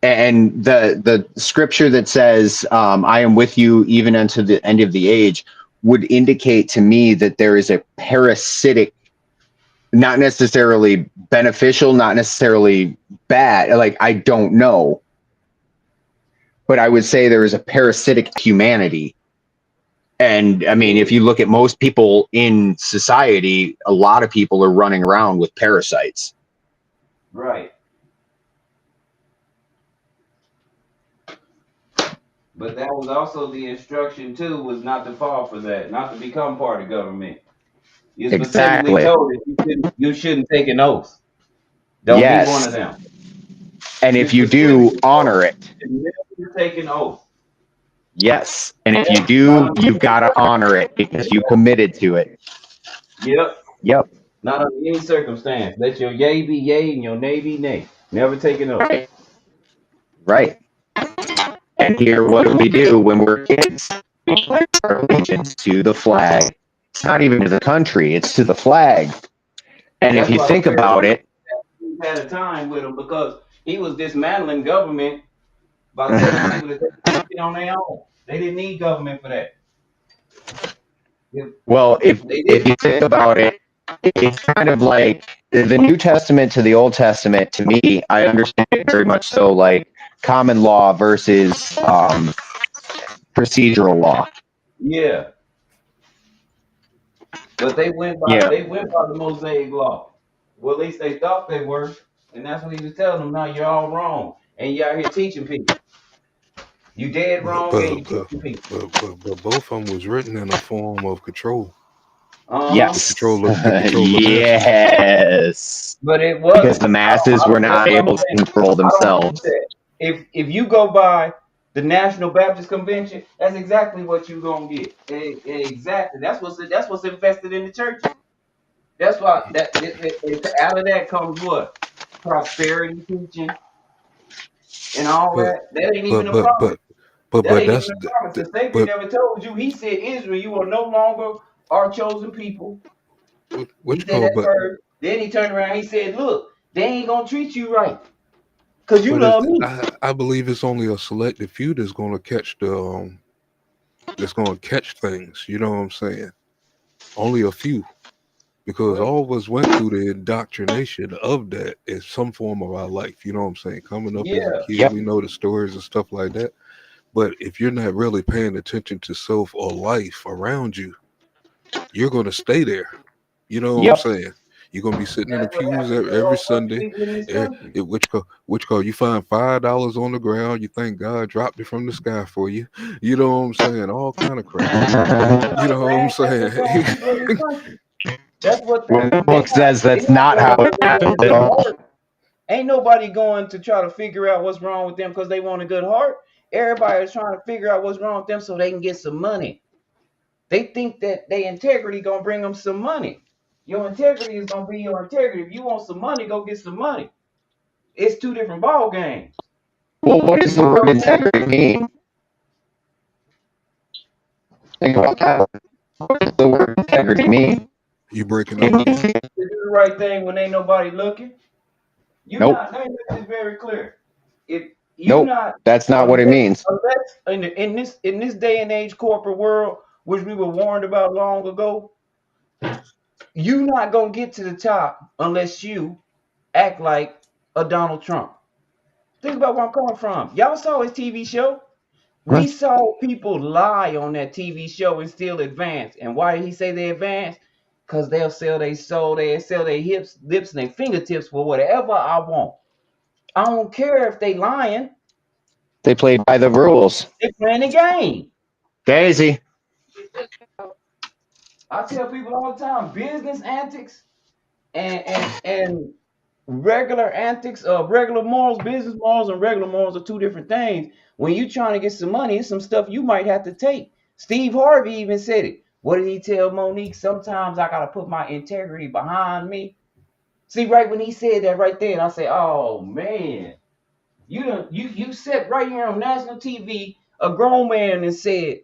and the scripture that says I am with you even unto the end of the age would indicate to me that there is a parasitic, not necessarily beneficial, not necessarily bad, like I don't know, but I would say there is a parasitic humanity. And I mean, if you look at most people in society, a lot of people are running around with parasites. Right. But that was also the instruction too, was not to fall for that, not to become part of government. You specifically Exactly. told that you shouldn't take an oath. Don't be one of Yes. them. And You if you do, specifically told honor them it. you should never take an oath. Yes. And if you Yeah, not do, under you've any got to honor it because you committed to it. Yep. Yep. Not under any circumstance. Let your yay be yay and your nay be nay. Never take an oath. Right. Right. And here, what do we do when we're kids? We pledge our allegiance to the flag. It's not even to the country, it's to the flag. And if That's you why the think about Pharisees it, had a time with him because he was dismantling government by telling people that they could do it on their own. They didn't need government for that. If well, they if didn't. you think about it, it's kind of like the New Testament to the Old Testament. To me, I understand it very much so like common law versus procedural law. Yeah, but Yeah. they went by the Mosaic law. Well, at least they thought they were, and that's what he was telling them. Now you're all wrong, and you out here teaching people. You dead But wrong, and but you but teaching people. but both of them was written in a form of control, Uh huh. Yes. to control the masses. Yes. But it Because wasn't. the masses were That's not what I'm able to saying. control I don't believe themselves. that. If you go by the National Baptist Convention, that's exactly what you're gonna get. Exactly. That's what's invested in the churches. That's why out of that comes what prosperity teaching and all But that. That ain't even but a but promise. but but That but ain't even that's a promise. The Savior but never told you. He said, Israel, you are no longer our chosen people. what He you said call that but first. Then he turned around. He said, look, they ain't gonna treat you right because you but love it's me. I believe it's only a selected few that's going to catch that's going to catch things. You know what I'm saying? Only a few, because Well, all of us went through the indoctrination of that in some form of our life. You know what I'm saying? Coming up as a yeah, kid, Yep. we know the stories and stuff like that. But if you're not really paying attention to self or life around you, you're going to stay there. You know what I'm Yep. saying? You're gonna be sitting in the that's what pews happened to every those first Sunday. people in this eh, country. Which call you find $5 on the ground. You think God dropped it from the sky for you. You know what I'm saying? All kind of crap. You know what I'm That's what saying? those people in this country. That's what When the they book not. says They that's not not how going it because they want happened, a good heart. Ain't nobody going to try to figure out what's wrong with them because they want a good heart. Everybody is trying to figure out what's wrong with them so they can get some money. They think that their integrity gonna bring them some money. Your integrity is gonna be your integrity. If you want some money, go get some money. It's two different ball games. Well, what does the word integrity mean? Think about that. What does the word integrity mean? You breaking up again? To do the right thing when ain't nobody looking. You Nope. not. Let me make this very clear. If you Nope. not That's not what it unless, means. unless in this day and age corporate world, which we were warned about long ago, you not gonna get to the top unless you act like a Donald Trump. Think about where I'm coming from. Y'all saw his TV show. Huh? We saw people lie on that TV show and still advance. And why did he say they advance? Because they'll sell their soul, they'll sell their hips, lips, and their fingertips for whatever I want. I don't care if they lying. They played by the rules. They playing the game. Daisy. I tell people all the time, business antics and regular antics of regular morals, business morals, and regular morals are two different things. When you trying to get some money, it's some stuff you might have to take. Steve Harvey even said it. What did he tell Monique? Sometimes I gotta put my integrity behind me. See, right when he said that right there, and I say, oh man, you sat right here on national TV, a grown man, and said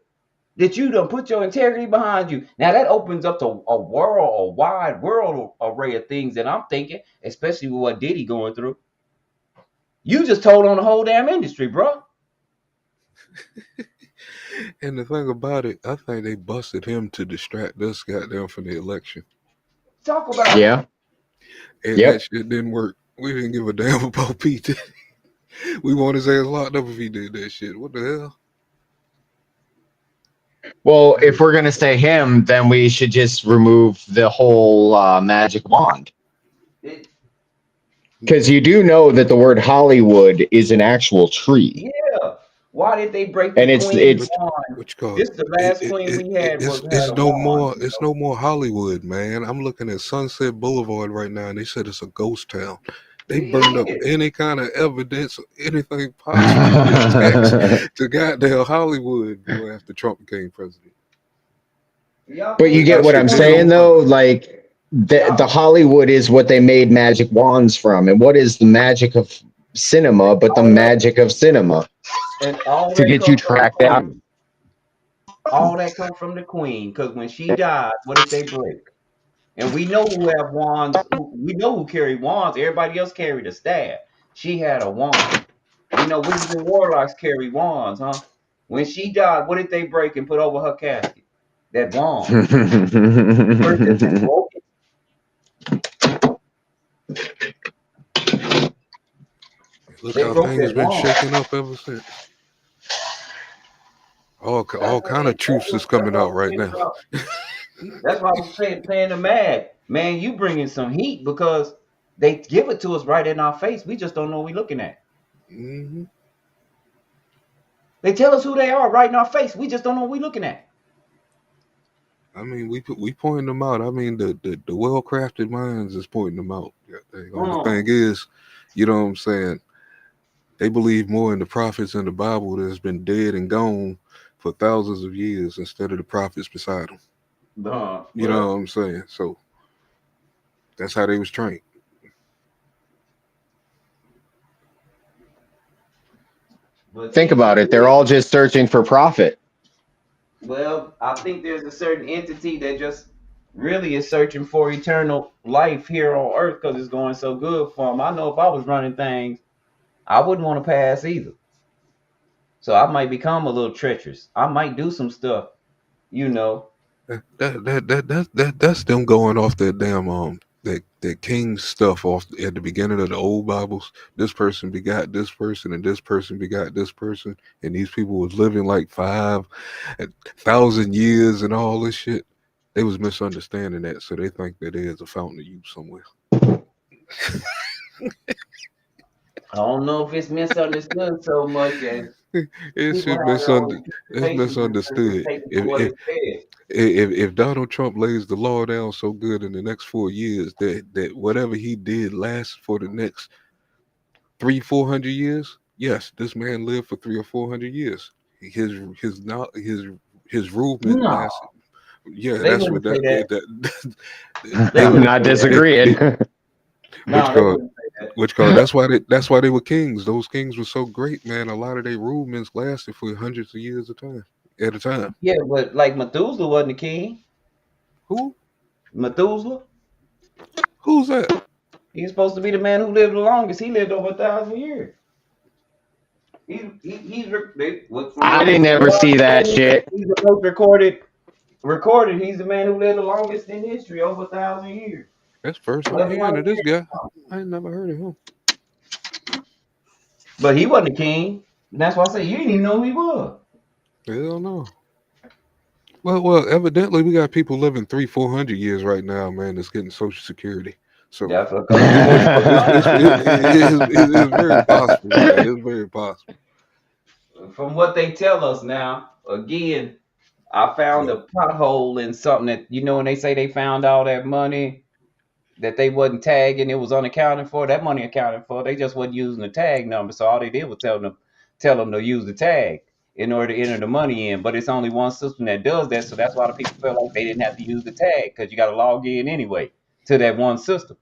that you done put your integrity behind you. Now that opens up to a wide world array of things that I'm thinking, especially with what Diddy going through. You just told on the whole damn industry, bro. And the thing about it, I think they busted him to distract us, goddamn, from the election, Talk about it. Yeah. and that Yep. shit didn't work. We didn't give a damn about Pete. We want his ass locked up if he did that shit. What the hell? Well, if we're gonna say him, then we should just remove the whole magic wand. It, Because you do know that the word Hollywood is an actual tree, yeah. Why did they break the and it's queen's it's What wand? what you call it? This the last queen we had was had It's a no wand. more. It's no more Hollywood, man. I'm looking at Sunset Boulevard right now, and they said it's a ghost town. They burned It up is. any kind of evidence, anything possibly attached to goddamn Hollywood, boy. After Trump became president, Y'all but you think get that about what shit I'm it. still saying don't work. though. Like the Y'all, Hollywood is what they made magic wands from, and what is the magic of cinema but the all that magic of cinema and all to that get you comes from the tracked down? queen. All that comes from the queen. Because when she died, what did they break? And we know who have wands. We know who carry wands. Everybody else carried a staff. She had a wand. We know witches and warlocks carry wands, huh? When she died, what did they break and put over her casket? That wand. What did they broke it? Look They how broke things that been wand. shaking up ever since. That's All what kind of truths is that's coming what out I'm right saying now. about. That's why I was playing the mad. Man, you bringing some heat because they give it to us right in our face. We just don't know what we looking at. Hmm. They tell us who they are right in our face. We just don't know what we looking at. I mean, we pointing them out. I mean, the well crafted minds is pointing them out. Yeah, the only thing Mm, is, you know what I'm saying? They believe more in the prophets in the Bible that's been dead and gone for thousands of years instead of the prophets beside them. You know what well, I'm saying? So that's how they was trained. but Think thing about is it. They're this. all just searching for profit. Well, I think there's a certain entity that just really is searching for eternal life here on earth because it's going so good for them. I know if I was running things, I wouldn't want to pass either. So I might become a little treacherous. I might do some stuff, you know. That's them going off that damn that king stuff off at the beginning of the old Bibles. This person begot this person, and this person begot this person, and these people was living like 5,000 years and all this shit. They was misunderstanding that, so they think that there's a fountain of youth somewhere. I don't know if it's misunderstood so much as It's people shit have their own it's interpretations instead of just misunderstood. taking for what it says. If Donald Trump lays the law down so good in the next 4 years that whatever he did lasts for the next 300-400 years, yes, this man lived for 300 or 400 years. His rulement No, lasted. Yeah, they that's what wouldn't say that that. that, They they I'm would wouldn't not say that. they, disagreeing. what you No, they call it? wouldn't say that. Which called that's why they were kings. Those kings were so great, man. A lot of their rulings lasted for hundreds of years at a time. Yeah, but like Methuselah wasn't the king. Who? Methuselah, Who's that? he's supposed to be the man who lived the longest. He lived over 1,000 years. From I what didn't ever see that shit. he's the most recorded. He's the man who lived the longest in history, over 1,000 years. That's first I'm That's hearing one of this guy. I ain't never heard of him. But he wasn't a king. And that's why I say you didn't even know who he was. Hell no. Well, evidently we got people living 300-400 years right now, man. That's getting Social Security. So That's because he it's very possible, man. It's very possible. from what they tell us now, again, I found Yeah. a pothole in something that when they say they found all that money that they wasn't tagging, it was unaccounted for. That money accounted for. They just wasn't using the tag number. So all they did was tell them to use the tag in order to enter the money in. But it's only one system that does that. So that's why the people felt like they didn't have to use the tag because you got to log in anyway to that one system.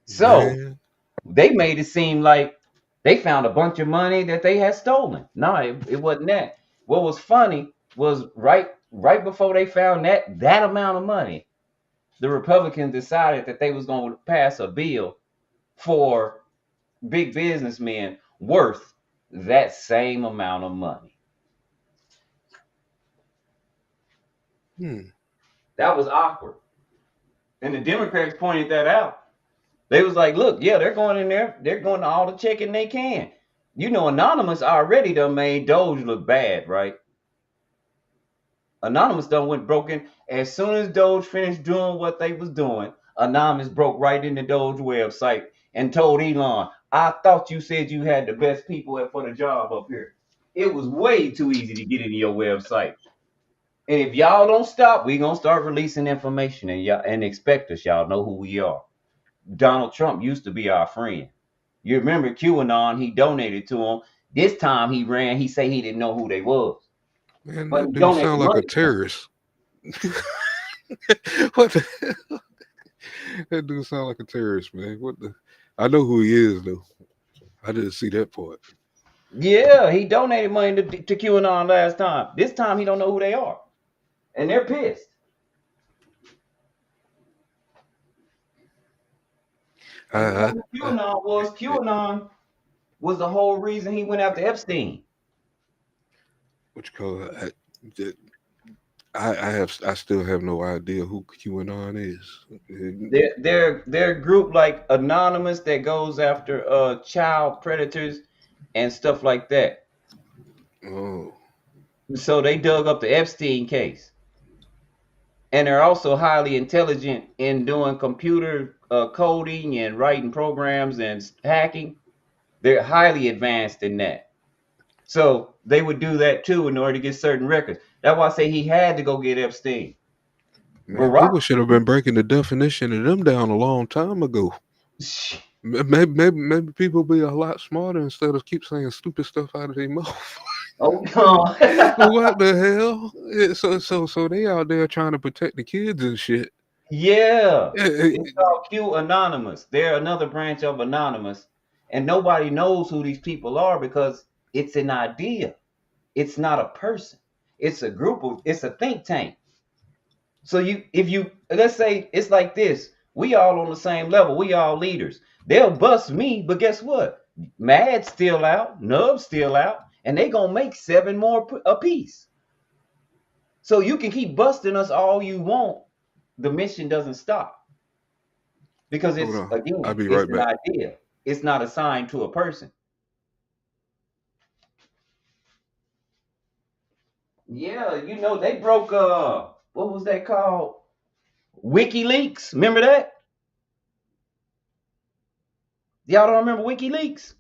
So Man, they made it seem like they found a bunch of money that they had stolen. No, it wasn't that. What was funny was right before they found that amount of money, the Republicans decided that they was going to pass a bill for big businessmen worth that same amount of money. hmm. That was awkward. And the Democrats pointed that out. They was like, look, yeah, they're going in there. They're going to all the checking they can. Anonymous already done made Doge look bad, right? Anonymous done went broken. As soon as Doge finished doing what they was doing, Anonymous broke right in the Doge website and told Elon, I thought you said you had the best people for the job up here. It was way too easy to get into your website. And if y'all don't stop, we gonna start releasing information and expect us. Y'all know who we are. Donald Trump used to be our friend. You remember QAnon, he donated to him. This time he ran, he said he didn't know who they was. Man, But that he dude donated sound like a money to them. terrorist. What the hell? That dude sound like a terrorist, man. What the? I know who he is though. I didn't see that part. Yeah, he donated money to QAnon last time. This time he don't know who they are. And they're pissed. I, And the I, thing with I QAnon was the whole reason he went after Epstein. what you call it? I still have no idea who QAnon is. They're a group like Anonymous that goes after child predators and stuff like that. Oh, So they dug up the Epstein case. And they're also highly intelligent in doing computer coding and writing programs and hacking. They're highly advanced in that. So they would do that too in order to get certain records. That's why I say he had to go get Epstein. man, Barack, people should have been breaking the definition of them down a long time ago. Maybe people be a lot smarter instead of keep saying stupid stuff out of their mouth. oh no. What the hell? So they out there trying to protect the kids and shit. Yeah. Eh, eh, It's called Q Anonymous. They're another branch of Anonymous. And nobody knows who these people are because it's an idea. It's not a person. It's a think tank. So if you let's say it's like this, we all on the same level, we all leaders. They'll bust me, but guess what? Mad's still out, Nub's still out, and they gonna make 7 more a piece. So you can keep busting us all you want. The mission doesn't stop because Hold it's on, I'll again, be it's right an back. idea. It's not assigned to a person. Yeah, they broke what was that called? WikiLeaks. Remember that? Y'all don't remember WikiLeaks?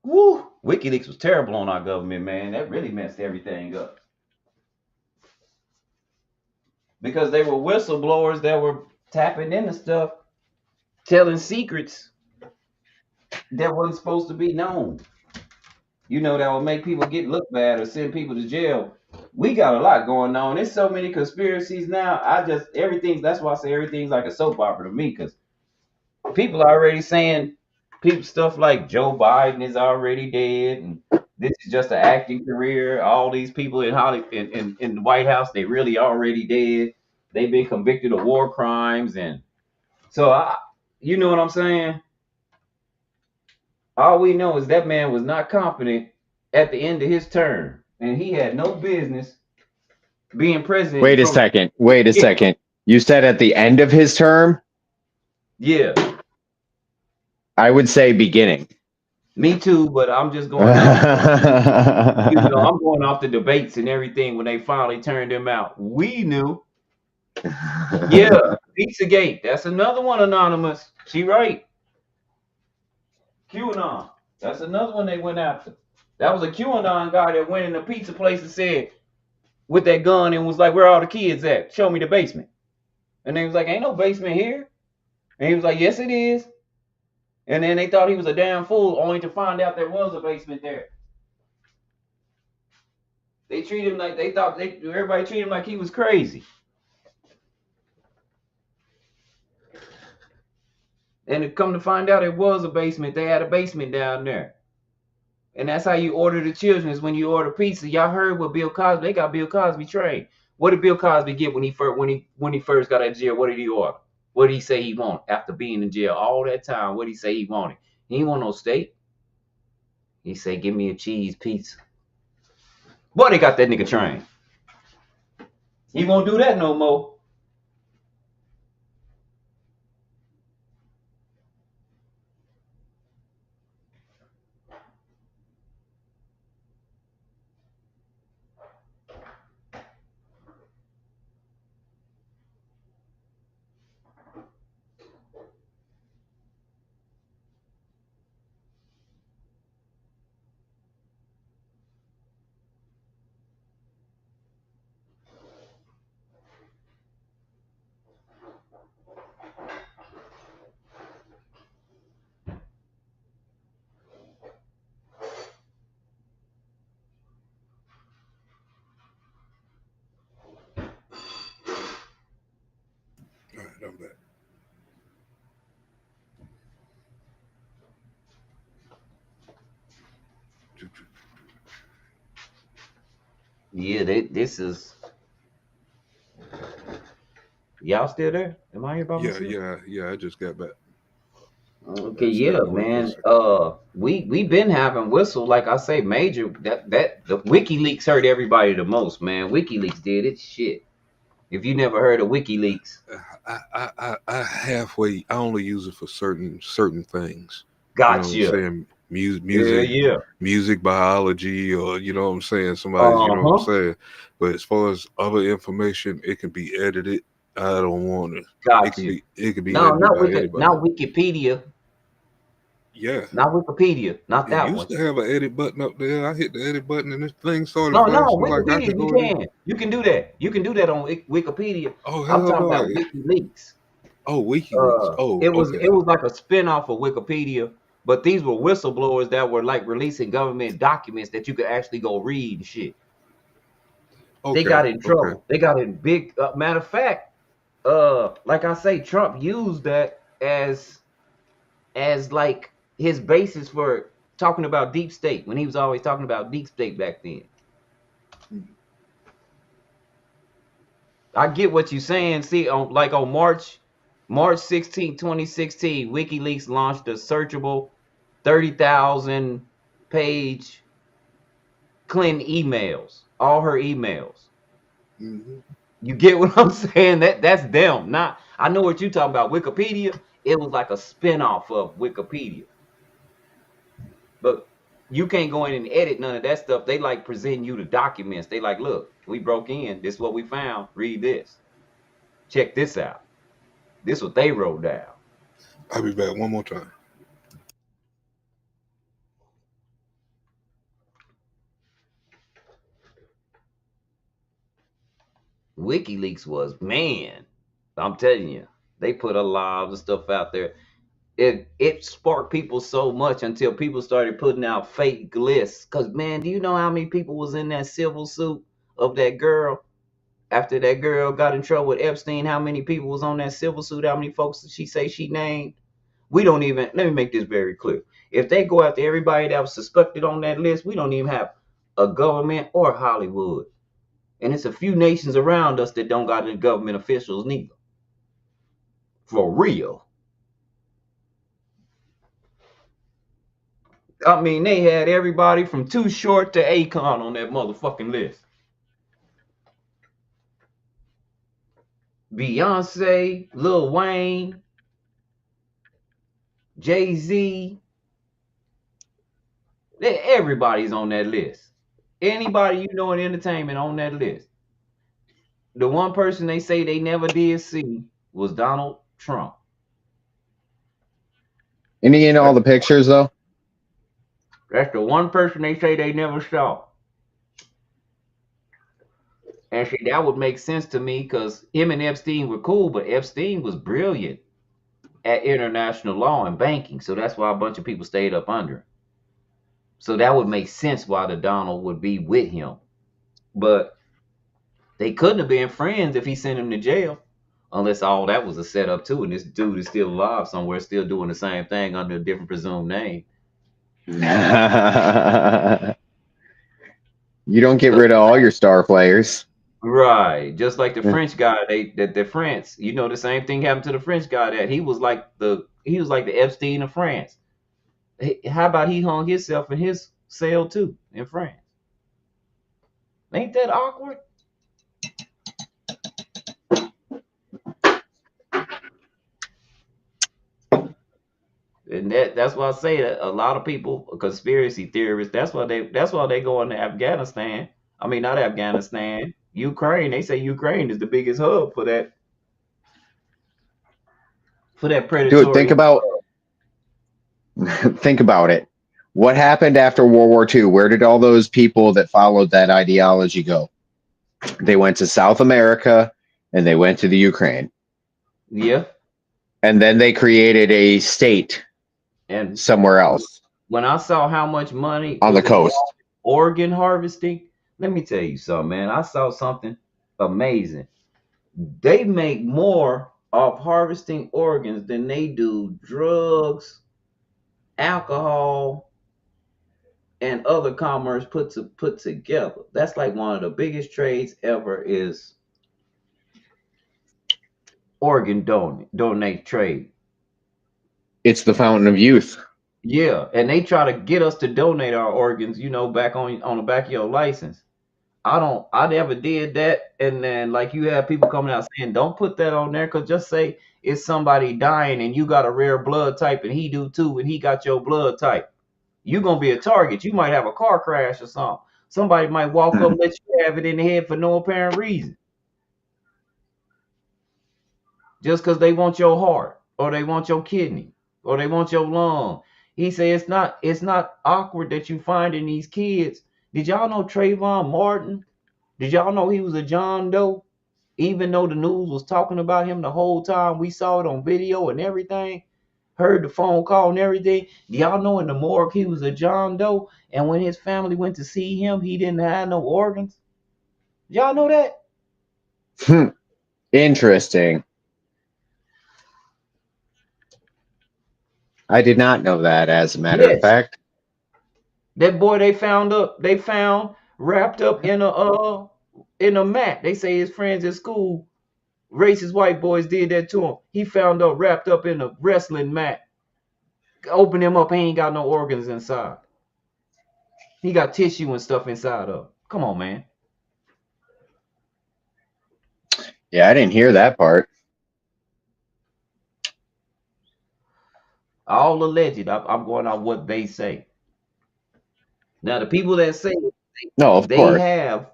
Woo! WikiLeaks was terrible on our government, man. That really messed everything up. Because they were whistleblowers that were tapping into stuff, telling secrets that wasn't supposed to be known. That would make people get look bad or send people to jail. We got a lot going on. There's so many conspiracies now. That's why I say everything's like a soap opera to me, because people are already saying people stuff like Joe Biden is already dead, and this is just an acting career. All these people in Hollywood, in the White House, they really already dead. They've been convicted of war crimes, and so you know what I'm saying. All we know is that man was not competent at the end of his term, and he had no business being president Wait a from second. Wait a yeah, second. You said at the end of his term? yeah. I would say beginning. Me too, but I'm just going off. You know, I'm going off the debates and everything when they finally turned him out. We knew. Yeah, Pizzagate. That's another one, Anonymous. She right. QAnon. That's another one they went after. That was a QAnon guy that went in the pizza place and said, with that gun, and was like, "Where all the kids at? Show me the basement." And they was like, "Ain't no basement here." And he was like, "Yes, it is." And then they thought he was a damn fool, only to find out there was a basement there. They treat him like everybody treated him like he was crazy. And to come to find out it was a basement. They had a basement down there. And that's how you order the children is when you order pizza. Y'all heard what Bill Cosby, they got Bill Cosby trained. What did Bill Cosby get when he first got out of jail? What did he order? What did he say he wanted after being in jail all that time? What did he say he wanted? He didn't want no steak. He said, "Give me a cheese pizza." Boy, they got that nigga trained. He won't do that no more. All right, I'm back. Yeah, this is y'all still there? Am I here by Yeah, myself? yeah, yeah. I just got back. Okay, I yeah, stepped away for a man. second. We been having whistle, like I say, major. That the WikiLeaks hurt everybody the most, man. WikiLeaks did it. Shit. If you never heard of WikiLeaks, I halfway. I only use it for certain things. You know what I'm gotcha. saying? Yeah, yeah. Music biology, or you know what I'm saying. Somebody's, you Uh know what I'm huh. saying. But as far as other information, it can be edited. I don't want it. Gotcha. It can be No, edited by anybody. not Wikipedia, Yeah. not Wikipedia, not It that one. used to have an edit button up there. I hit the edit button and this thing started No, no, flashing like I Wikipedia. could go in there. You can do that. You can do that on Wikipedia. Oh I'm hell talking no! about WikiLeaks. Oh, WikiLeaks. Oh, okay. It was like a spinoff of Wikipedia, but these were whistleblowers that were like releasing government documents that you could actually go read and shit. They Okay. got in Okay. trouble. They got in big. Matter of fact, like I say, Trump used that as like his basis for talking about deep state when he was always talking about deep state back then. I get what you're saying. See, on March 16, 2016, WikiLeaks launched a searchable 30,000 page Clinton emails, all her emails. Hmm. You get what I'm saying? That's them. Not I know what you're talking about. Wikipedia, it was like a spinoff of Wikipedia. But you can't go in and edit none of that stuff. They like present you the documents. They like, look, we broke in. This is what we found. Read this. Check this out. This is what they wrote down. I'll be back one more time. WikiLeaks was, man, I'm telling you, they put a lot of stuff out there. It sparked people so much until people started putting out fake lists. Cause man, do you know how many people was in that civil suit of that girl? After that girl got in trouble with Epstein, how many people was on that civil suit? How many folks did she say she named? We don't even, let me make this very clear. If they go after everybody that was suspected on that list, we don't even have a government or Hollywood. And it's a few nations around us that don't got any government officials neither. For real. I mean, they had everybody from Too Short to Akon on that motherfucking list. Beyonce, Lil Wayne, Jay-Z, everybody's on that list. Anybody you know in entertainment on that list. The one person they say they never did see was Donald Trump. Any in all the pictures though? That's the one person they say they never saw. And see, that would make sense to me because him and Epstein were cool, but Epstein was brilliant at international law and banking. So that's why a bunch of people stayed up under him. So that would make sense why the Donald would be with him. But they couldn't have been friends if he sent him to jail. Unless all that was a setup too, and this dude is still alive somewhere, still doing the same thing under a different presumed name. You don't get rid of all your star players. Right. Just like the French guy, the France, you know, the same thing happened to the French guy that he was like the Epstein of France. How about he hung himself in his cell too in France? Ain't that awkward? And that's why I say that a lot of people, conspiracy theorists, that's why they go into Afghanistan. I mean, not Afghanistan, Ukraine. They say Ukraine is the biggest hub for that Dude, predatory. think about it. What happened after World War II? Where did all those people that followed that ideology go? They went to South America and they went to the Ukraine. Yeah. And then they created a state And somewhere else when I saw how much money on the was coast. involved in organ harvesting, let me tell you something, man. I saw something amazing. They make more off harvesting organs than they do drugs, alcohol, and other commerce put together. That's like one of the biggest trades ever is organ donate trade. It's the fountain of youth. Yeah, and they try to get us to donate our organs, back on the back of your license. I never did that. And then like you have people coming out saying, don't put that on there because just say it's somebody dying and you got a rare blood type and he do too and he got your blood type. You're gonna be a target. You might have a car crash or something. Somebody might walk up, let you have it in the head for no apparent reason. Just because they want your heart or they want your kidney or they want your lung. He said it's not awkward that you finding these kids. Did y'all know Trayvon Martin? Did y'all know he was a John Doe? Even though the news was talking about him the whole time, we saw it on video and everything, heard the phone call and everything. Do y'all know in the morgue he was a John Doe? And when his family went to see him, he didn't have no organs. Y'all know that? Interesting. I did not know that, as a matter of Yes. fact. That boy they found wrapped up in a mat. They say his friends at school, racist white boys did that to him. He found up wrapped up in a wrestling mat. Open him up, he ain't got no organs inside. He got tissue and stuff inside of him. Come on, man. Yeah, I didn't hear that part. All alleged. I'm going on what they say. Now the people that say No, of they course. have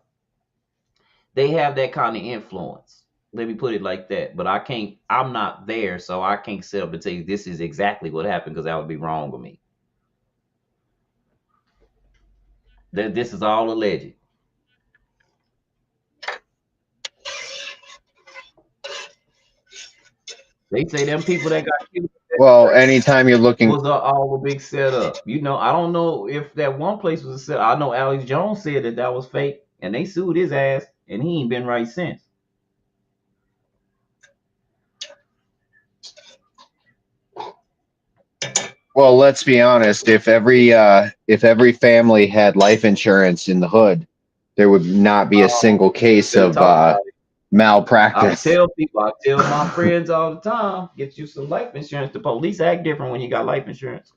they have that kind of influence. Let me put it like that. But I'm not there, so I can't sit up and tell you this is exactly what happened because that would be wrong with me. This is all alleged. They say them people that got killed Well, anytime you're looking, was all a big setup. I don't know if that one place was a setup. I know Alex Jones said that was fake, and they sued his ass, and he ain't been right since. Well, let's be honest. If every family had life insurance in the hood, there would not be a single case Better of talk about it. I malpractice. tell people, I tell my friends all the time, get you some life insurance. The police act different when you got life insurance.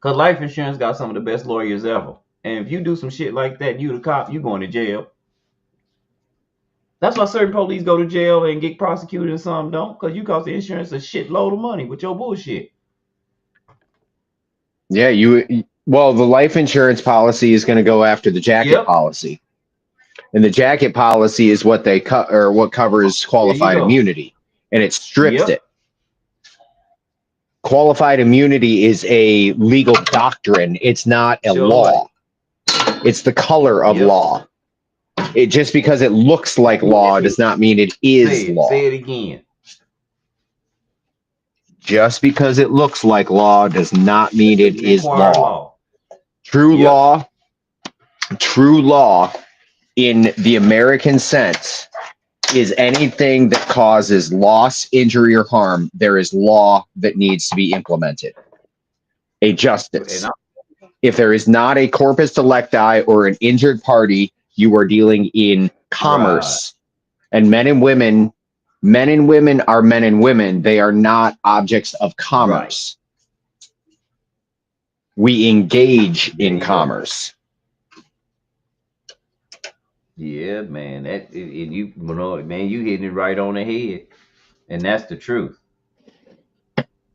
Cause life insurance got some of the best lawyers ever. And if you do some shit like that, you the cop, you going to jail. That's why certain police go to jail and get prosecuted and some don't, because you cost the insurance a shitload of money with your bullshit. Yeah, well, the life insurance policy is going to go after the jacket Yep. policy. And the jacket policy is what they cut or what covers There you qualified go. immunity, and it strips Yep. it. Qualified immunity is a legal doctrine. It's not a Sure law. ain't. It's the color of Yep. law. It just because it looks like law does not mean it is Say it. law. Say it again. Just because it looks like law does not mean it is Require law. law. True Yep. law, true law in the American sense is anything that causes loss, injury, or harm. There is law that needs to be implemented. A And justice. If there is not a corpus delicti or an injured party, you are dealing in right. commerce. And men and women are men and women. They are not objects of Right. commerce. We engage There in you go. commerce. Yeah, man. You know, man, you hitting it right on the head. And that's the truth.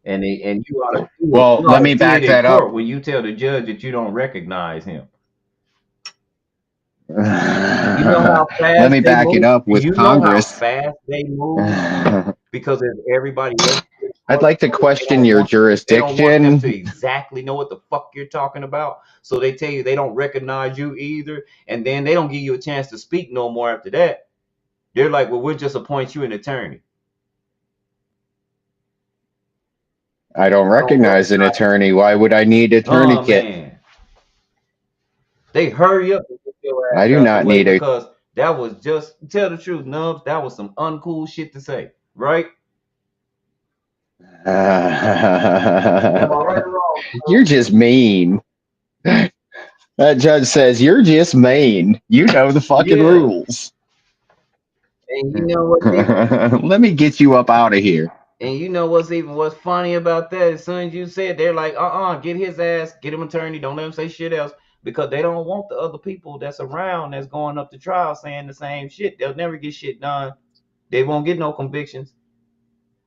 And you ought to Well, let me see it back in that up. court when you tell the judge that you don't recognize him. You know how Let fast me they back it move? up Do with you know how Congress. fast they move? Because if everybody else I'd like to question your they don't want them to jurisdiction. exactly know what the fuck you're talking about. So they tell you they don't recognize you either, and then they don't give you a chance to speak no more after that. They're like, well, we'll just appoint you an attorney. I don't I don't recognize an recognize. attorney. Why would I need a Oh tourniquet? man. They hurry up and get your I ass do out the not way need a. because that was just tell the truth, Nubs. That was some uncool shit to say, right? Am I right or wrong? You're just mean. That judge says you're just mean. You know the fucking Yeah. rules. And you know what's even Let me get you up out of here. what's funny about that? As soon as you said, they're like, get his ass, get him an attorney, don't let him say shit else because they don't want the other people that's around that's going up to trial saying the same shit. They'll never get shit done. They won't get no convictions.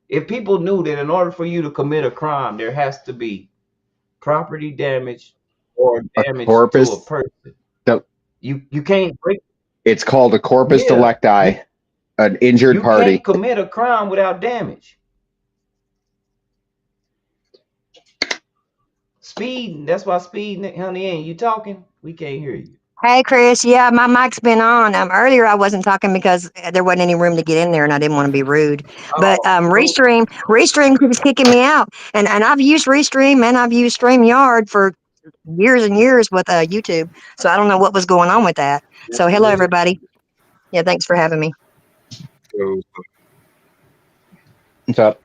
If people knew that in order for you to commit a crime, there has to be property damage or A damage to a corpus. person. The, You can't break. it's called a corpus Yeah, delicti. An injured you can't party. commit a crime without damage. Speeding. That's why speeding, honey. Ain't you talking? We can't hear you. Hey, Chris. Yeah, my mic's been on. Earlier I wasn't talking because there wasn't any room to get in there, and I didn't want to be rude. But Oh, cool. Restream keeps kicking me out, and I've used Restream and I've used StreamYard for years and years with YouTube. So I don't know what was going on with that. That's So hello, weird. everybody. Yeah, thanks for having me. So, What's up?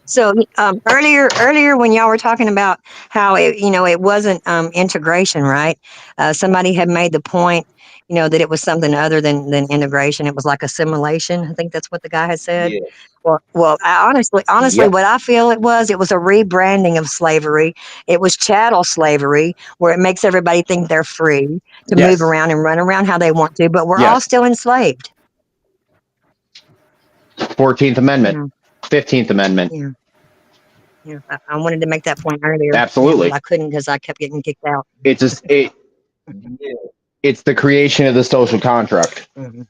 So earlier when y'all were talking about how it wasn't integration, right? Somebody had made the point, that it was something other than integration. It was like assimilation. I think that's what the guy had said. Yeah. Well, honestly, Yep. what I feel it was a rebranding of slavery. It was chattel slavery, where it makes everybody think they're free to move Yes. around and run around how they want to, but we're all Yes. still enslaved. 14th Amendment. Yeah, 15th Amendment. yeah, yeah. I wanted to make that point earlier, but Absolutely. I couldn't because I kept getting kicked out. Yeah. It's the creation of the social contract, Hmm.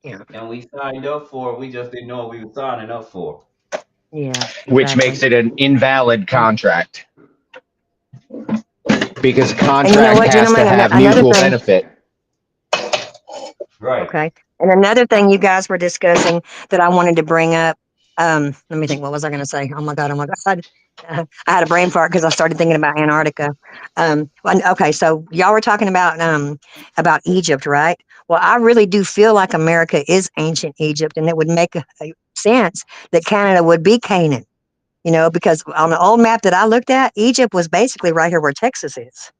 Yeah, And we signed up for it. We just didn't know what we were signing up for. yeah, which exactly. makes it an invalid contract because a And you know contract what, has to gentlemen? have Another mutual thing. benefit. Right. Okay. And another thing you guys were discussing that I wanted to bring up. Let me think. What was I going to say? Oh my god! Oh my god! I had a brain fart because I started thinking about Antarctica. Okay, so y'all were talking about Egypt, right? Well, I really do feel like America is ancient Egypt, and it would make a sense that Canada would be Canaan. You know, because on the old map that I looked at, Egypt was basically right here where Texas is.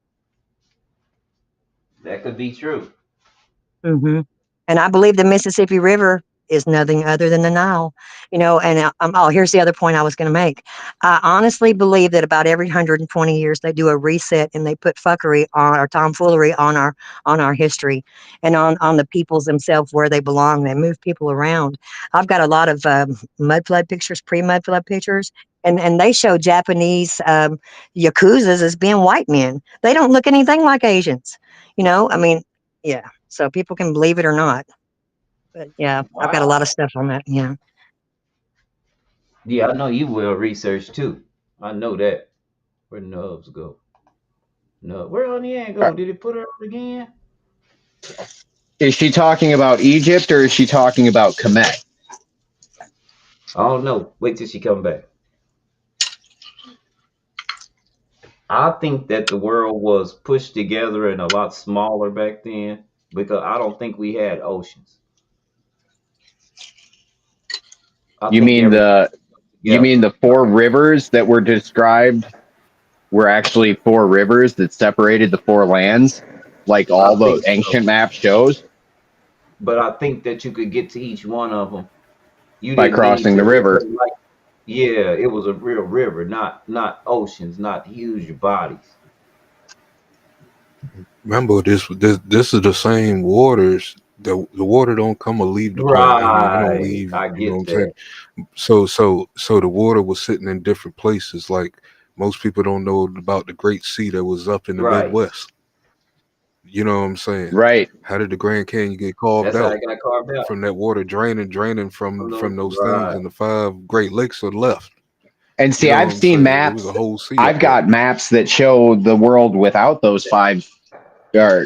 That could be true. Hmm. And I believe the Mississippi River is nothing other than the Nile. You know, and oh, here's the other point I was going to make. I honestly believe that about every 120 years they do a reset and they put fuckery on or tomfoolery on our history and on the peoples themselves where they belong. They move people around. I've got a lot of mud flood pictures, pre-mud flood pictures. And they show Japanese yakuzas as being white men. They don't look anything like Asians. You know, I mean, yeah. So people can believe it or not. But yeah, I've got a lot of Wow. stuff on that. Yeah. Yeah, I know you will research too. I know that. Where Nubs go? No, where Onion Uh, go? Did it put her out again? Is she talking about Egypt or is she talking about Kemet? I don't know. Wait till she come back. I think that the world was pushed together and a lot smaller back then because I don't think we had oceans. I You think mean everything the you together. mean the four rivers that were described were actually four rivers that separated the four lands, like I all the think so. ancient map shows, But I think that you could get to each one of them. You by didn't need crossing to. the It river. wasn't like, yeah, it was a real river, not oceans, not huge bodies. Remember, this is the same waters. The water don't come or leave the planet. I mean, it don't Right. leave. I You know what get I'm saying? that. So the water was sitting in different places. Like most people don't know about the Great Sea that was up in the Right. Midwest. You know what I'm saying? Right. How did the Grand Canyon get carved That's how out? it got carved out From that water draining from from those. those things, Right. and the five Great Lakes are left. And You see, know what I've I'm seen saying? It was a maps. whole sea up I've there. got maps that show the world without those five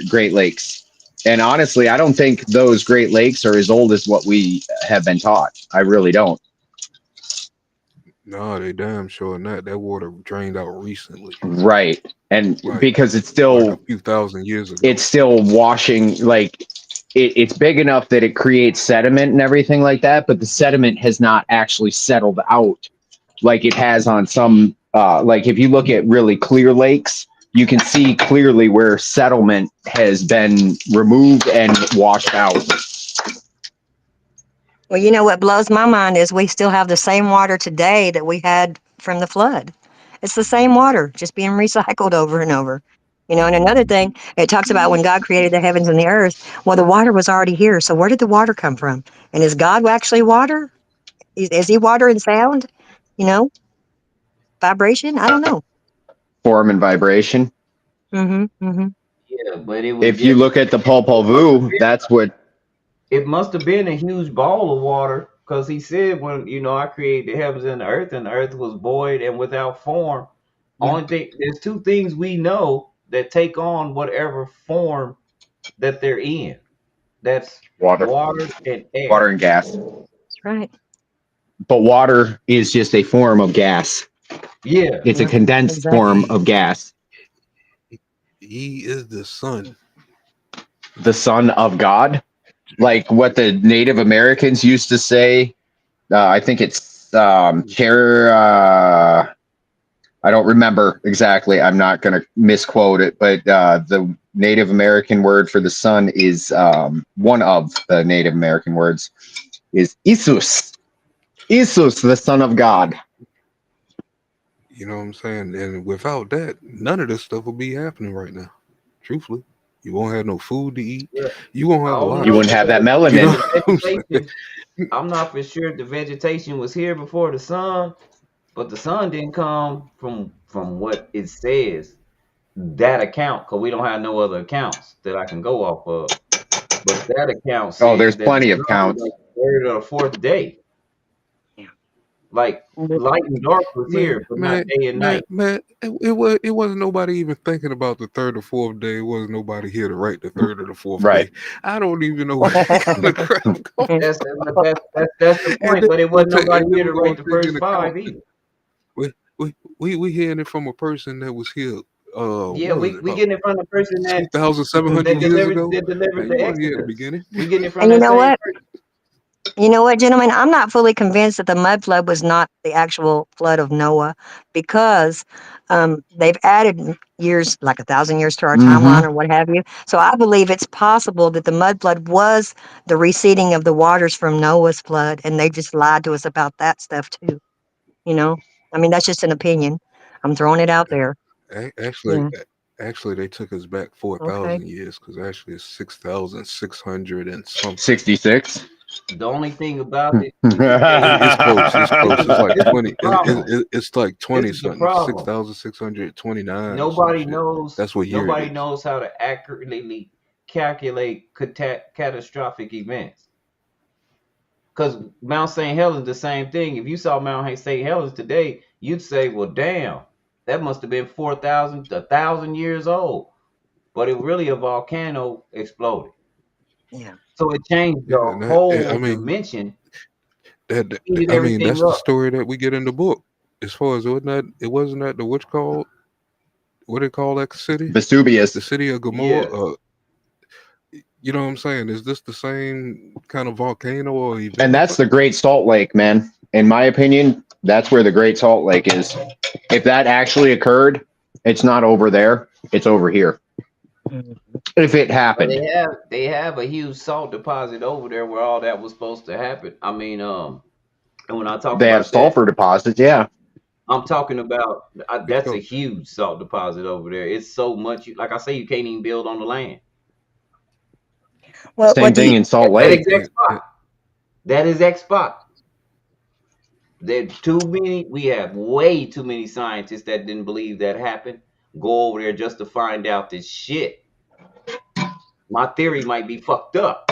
Great Lakes. And honestly, I don't think those Great Lakes are as old as what we have been taught. I really don't. No, they damn sure not. That water drained out recently, Right. And like because like a few thousand years it's ago. still washing, like it's big enough that it creates sediment and everything like that, but the sediment has not actually settled out like it has on some like if you look at really clear lakes, you can see clearly where settlement has been removed and washed out. Well, you know what blows my mind is we still have the same water today that we had from the flood. It's the same water, just being recycled over and over. You know, and another thing, it talks about when God created the heavens and the earth. Well, the water was already here. So where did the water come from? And is God actually water? Is he water and sound? You know, vibration? I don't know. Form and vibration. Mm-hmm. Mm-hmm. Yeah, but it was If you just. look at the It Popol must have Vuh, been. that's what. It must have been a huge ball of water because he said when I created the heavens and the earth was void and without form. Yeah. Only thing there's two things we know that take on whatever form that they're in. That's Water. water and Water air. and gas. That's right. But water is just a form of gas. Yeah. It's a Yeah. condensed Exactly. form He of gas. he is the sun. The Son of God, like what the Native Americans used to say. I think it's I don't remember exactly. I'm not going to misquote it, but the Native American word for the sun is one of the Native American words is Isus. Isus, the Son of God. You know what I'm saying? And without that, none of this stuff will be happening right now. Truthfully, you won't have no food to eat. Yeah. You won't I have a don't lot You of know wouldn't have shit. that because You know melanin. the what I'm saying? vegetation. I'm not for sure if the vegetation was here before the sun, but the sun didn't come from what it says that account because we don't have no other accounts that I can go off of. But that account Oh, there's says that the plenty of sun was counts. like the third or the fourth day. Yeah. Like Mhm. light and dark was Man, here, but not man, day and man, night. man. It wasn't nobody even thinking about the third or fourth day. It wasn't nobody here to write the third or the fourth Right. day. I don't even know where the crap come That's the and point. But it then wasn't nobody here to we're gonna write the take first into account five either. we hearing it from a person that was here. Yeah, What was it we about getting it from the person that 2,700 years ago? that delivered Man, you the weren't here at the Exodus. beginning. We getting it from And that same person. you know what, gentlemen? I'm not fully convinced that the mud flood was not the actual flood of Noah because they've added years, like 1,000 years to our Mm-hmm. timeline or what have you. So I believe it's possible that the mud flood was the receding of the waters from Noah's flood, and they just lied to us about that stuff too. You know, I mean, that's just an opinion. I'm throwing it out there. Actually, Yeah. actually, they took us back four Okay. thousand years because actually it's 6,600 and something. 66. The only thing about it, TJ, It's close. It's close. It's like this is 20. the problem. It's like This 20 is the something. Six problem. thousand six hundred twenty nine or some shit. That's what year it Nobody is. knows how to accurately calculate catastrophic events. Because Mount St. Helens the same thing. If you saw Mount St. Helens today, you'd say, "Well, damn, that must have been 4,000, 1,000 years old." But it really a volcano exploded, Yeah. so it changed Yeah, the and I whole mean dimension, that heated I mean everything that's the up. story that we get in the book. As far as it wasn't that the witch called what they call that city, the Vesuvius. city of Gomorrah. Yeah, You know what I'm saying? Is this the same kind of volcano or And event or that's the something? Great Salt Lake, man. In my opinion, that's where the Great Salt Lake is. If that actually occurred, it's not over there, it's over here. Mhm. If it but happened, they have a huge salt deposit over there where all that was supposed to happen. I mean, and when I talk they have about that, sulfur deposits, yeah. I'm talking about that's a Yo, huge salt deposit over there. It's so much, like I say, you can't even build on the land. What Same do you? thing in Salt That Lake. exact spot. That exact spot. There too many. We have way too many scientists that didn't believe that happened. Go over there just to find out this shit. My theory might be fucked up.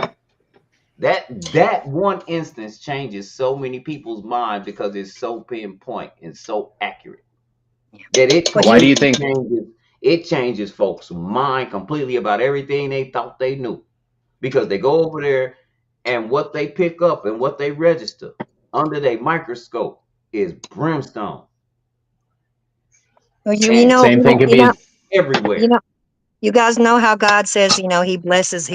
That one instance changes so many people's mind because it's so pinpoint and so accurate that it What Why do you? you completely think changes folks' mind completely about everything they thought they knew. Because they go over there and what they pick up and what they register under their microscope is brimstone Well, and same thing smoke could be you everywhere. know, you guys know how God says, he blesses,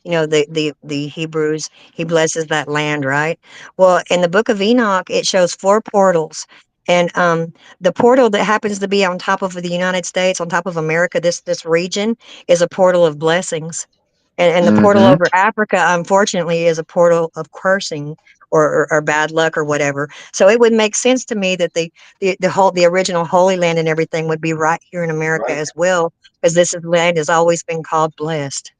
the Hebrews, he blesses that land, right? Well, in the book of Enoch, it shows four portals. And the portal that happens to be on top of the United States, on top of America, this region, is a portal of blessings. And the portal hmm over Africa, unfortunately, is a portal of cursing or bad luck or whatever. So it would make sense to me that the original Holy Land and everything would be right here in America Right? as well, because land has always been called blessed.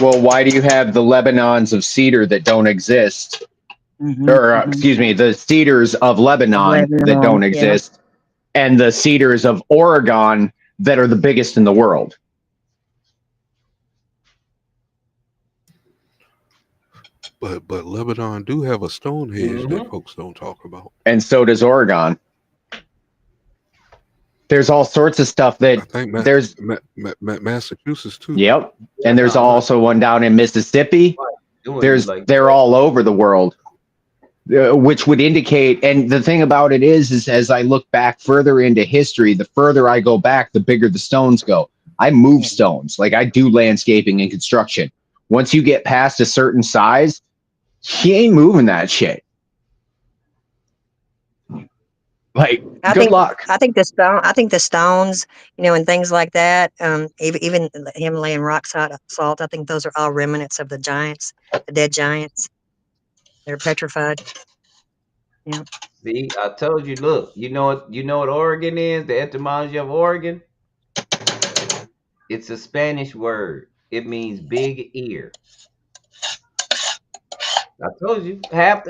well, why do you have the Lebanons of cedar that don't exist? Hmm. Or Hmm. excuse me, the cedars of Of Lebanon that don't Lebanon, yeah. exist, and the cedars of Oregon that are the biggest in the world. but Lebanon do have a Stonehenge that Hmm. folks don't talk about. And so does Oregon. There's all sorts of stuff I that think there's, Massachusetts too. yep. Yeah, And there's no, also one down in Mississippi. doing you like They're that. all over the world, which would indicate. And the thing about it is as I look back further into history, the further I go back, the bigger the stones go. I move Yeah. stones, like I do landscaping and construction. Once you get past a certain size, he ain't moving that shit. Like, I good think luck. I think the stones, and things like that, even the Himalayan rock salt, I think those are all remnants of the giants, the dead giants. They're petrified. Yeah. See, I told you. Look, you know what Oregon is. The etymology of Oregon. It's a Spanish word. It means big ear. I told you, half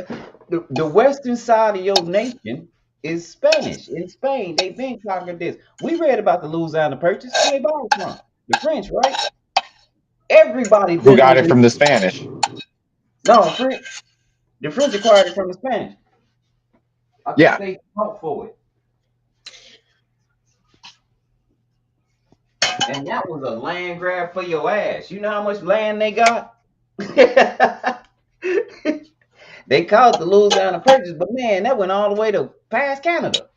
the western side of your nation is Spanish. In Spain, they've been conquered this. We read about the Louisiana Purchase. Who they bought it from? The French, right? Everybody Who got visited it them. from the Spanish? No, French. The French acquired it from the Spanish. I think Yeah. they fought for it, and that was a land grab for your ass. You know how much land they got? They called the Louisiana Purchase, but man, that went all the way to past Canada.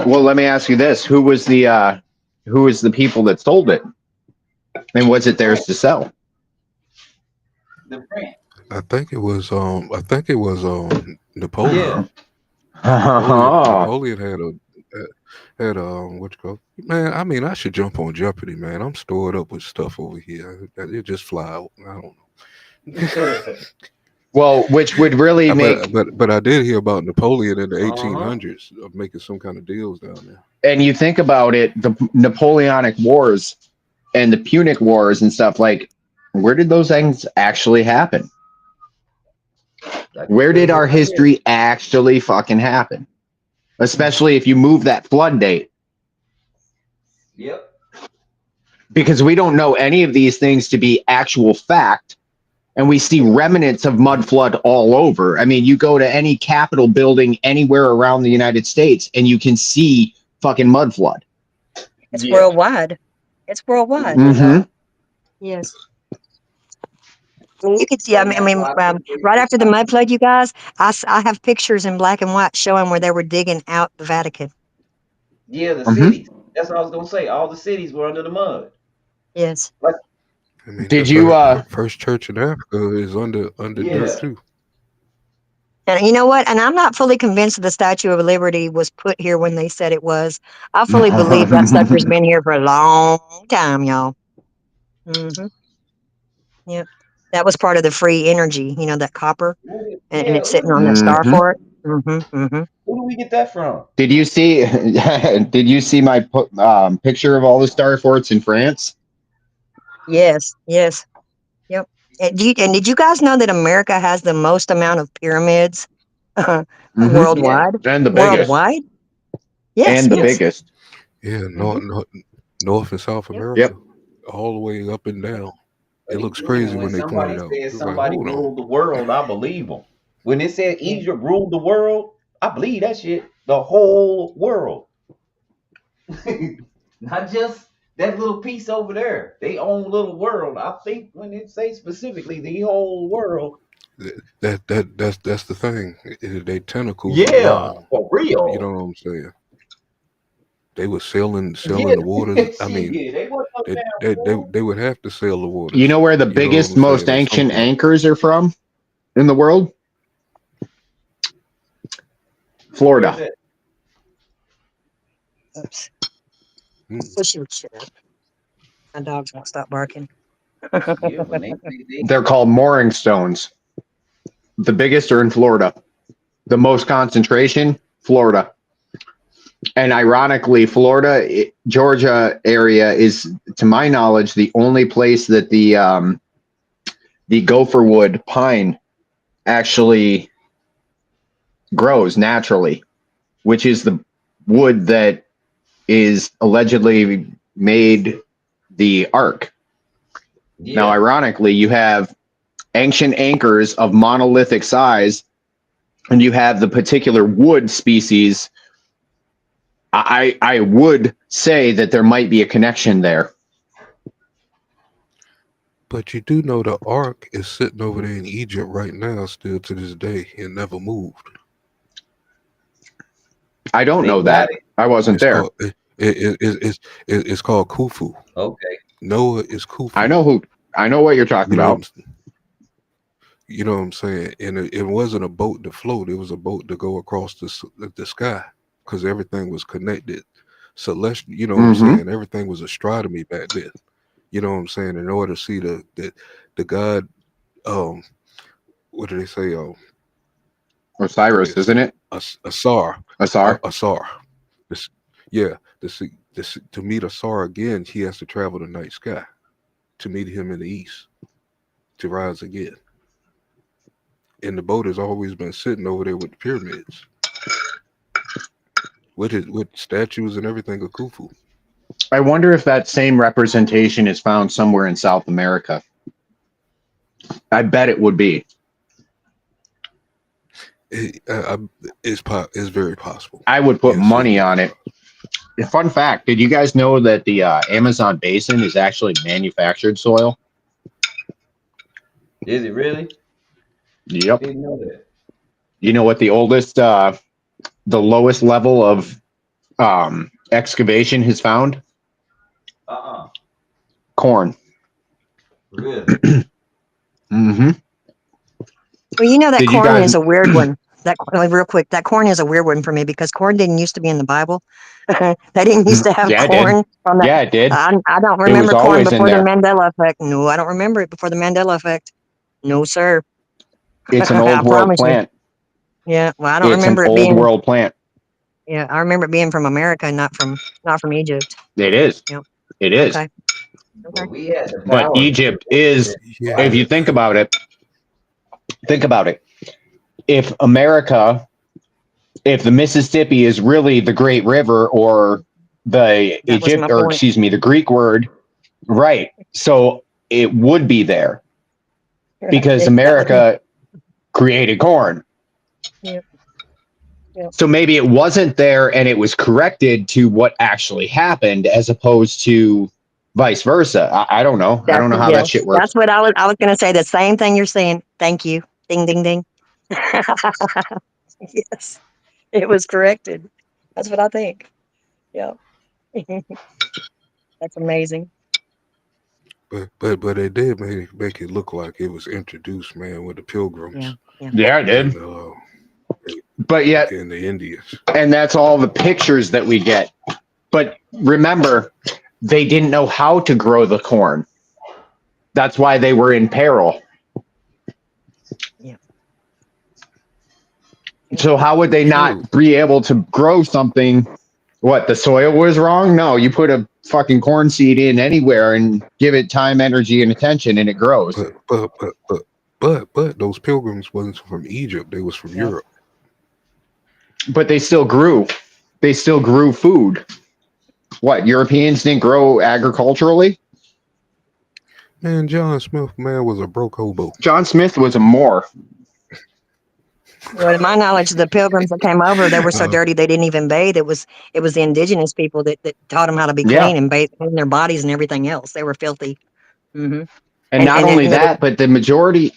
Well, let me ask you this: who was the people that sold it, and was it theirs to sell? The French. I think it was Napoleon. Yeah. Oh, Napoleon had what you call, man. I mean, I should jump on Jeopardy, man. I'm stored up with stuff over here. It just fly out. I don't know. well, which would really make, But I did hear about Napoleon in the Uh-huh. 1800s of making some kind of deals down there. and you think about it, the Napoleonic Wars and the Punic Wars and stuff, like, where did those things actually happen? Like Where did places our right here. history actually fucking happen? Especially if you move that flood date, Yep. because we don't know any of these things to be actual fact, and we see remnants of mud flood all over. I mean, you go to any Capitol building anywhere around the United States, and you can see fucking mud flood. It's Yeah. worldwide. It's worldwide. No Mm-hmm. doubt. Yes. I mean, you could see. And that's why I think Right after the mud flood, you guys, I have pictures in black and white showing where they were digging out the Vatican. yeah, the Mm-hmm. cities. That's what I was gonna say. All the cities were under the mud. Yes. Like I mean, the Did you? first church in Africa is under dirt yeah. too. And you know what? And I'm not fully convinced the Statue of Liberty was put here when they said it was. I fully believe that sucker's been here for a long time, y'all. Mm-hmm. Yep. That was part of the free energy, that copper, and Yeah, it's where sitting do on we that get star that? Mm-hmm. for it. Mm-hmm. Mm-hmm. Who do we get that from? Did you see? Did you see my picture of all the star forts in France? Yes. Yes. Yep. And did you guys know that America has the most amount of pyramids Mm-hmm. Yeah. worldwide? And the biggest. Worldwide? Yes. And the Yeah. Yes. biggest. Yeah, Mm-hmm. North and South Yep. America, Yep. all the way up and down. It looks And crazy when when they point somebody it out. says It's like, somebody hold on. ruled the world, I believe them. When it said Yeah. Egypt ruled the world, I believe that shit. The whole world. Not just that little piece over there. They own little world. I think when it say specifically the whole world. That's the thing. They tentacles are Yeah, long. for You real. know what I'm saying? They were sailing Yeah, the waters. I shit. mean, They wasn't no they, damn they they fool. they would have to sail the You know waters. where the You know what biggest, I'm saying? most At some ancient point. anchors are from in the world? Where's Florida. that? Oops. Mm. Wish you would shut up. My dogs won't stop barking. Yeah, when they They're called mooring stones. The biggest are in Florida. The most concentration, Florida. And ironically, Georgia area is, to my knowledge, the only place that the gopher wood pine actually grows naturally, which is the wood that is allegedly made the ark. Now, yeah. ironically, you have ancient anchors of monolithic size, and you have the particular wood species. I would say that there might be a connection there. But you do know the Ark is sitting over there in Egypt right now, still to this day. It never moved. I don't They know got that. it. I wasn't It's there. called it's called Khufu. Okay. Noah is I Khufu. know who. I know what you're talking You know about. what you know what I'm saying? And it wasn't a boat to float. It was a boat to go across the sky because everything was connected. Celestial, you know what I'm Mm-hmm. saying? Everything was astronomy back then. You know what I'm saying? In order to see the God, um, what do they say? What do Osiris, they say? isn't it? Asar, Asar. Asar. This, yeah, to meet Asar again, he has to travel the night sky to meet him in the east to rise again. And the boat has always been sitting over there with the pyramids, with statues and everything of Khufu. I wonder if that same representation is found somewhere in South America. I bet it would be. It, it's very possible. I would put Yes, it money on is. it. Fun fact: did you guys know that the Amazon basin is actually manufactured soil? Is it really? Yep. Didn't know that. You know what the lowest level of excavation has found? Uh-uh. Corn. Really? Mm-hmm. Well, you know that Did you corn guys? is a weird one. Real quick, that corn is a weird one for me because corn didn't used to be in the Bible. They didn't used to have Yeah, it did. corn from that. Yeah, it did. I don't It was remember corn always in before the there. Mandela effect. No, I don't remember it before the Mandela effect. No, sir. It's an I old world promise you. plant. Yeah. Well, I don't It's an remember it old being. world plant. Yeah, I remember it being from America, not from Egypt. It is. Yep. It is. Okay. Okay. Well, we had the But power to Egypt is, Yeah. if you think about it, think about it. If America, if the Mississippi is really the Great River or the That was my point. the Greek word, right? So it would be there because That was my. America created corn. Yep. Yep. So maybe it wasn't there and it was corrected to what actually happened as opposed to vice versa. I don't know. I don't know how that shit works. That's what I was going to say. The same thing you're saying. Thank you. Ding, ding, ding. Yes, it was corrected. That's what I think. Yeah. That's amazing. But it did make it look like it was introduced, man, with the Yeah. Pilgrims Yeah. Yeah, it and did. But yet, and the Indians. and that's all the pictures that we get. But remember, they didn't know how to grow the corn. That's why they were in peril. Yeah. So how would they True. not be able to grow something? What, the soil was wrong? No, you put a fucking corn seed in anywhere and give it time, energy, and attention, and it grows. But those Pilgrims wasn't from Egypt. They was from Yeah. Europe. But they still grew. They still grew food. What, Europeans didn't grow agriculturally? Man, John Smith, man, was a broke hobo. John Smith was a Moor. Well, to my knowledge, the pilgrims that came over, they were so dirty they didn't even bathe. It was the indigenous people that taught them how to be Yeah. clean and bathe clean their bodies and everything else. They were filthy. Hmm. And not And only you know, that, but the majority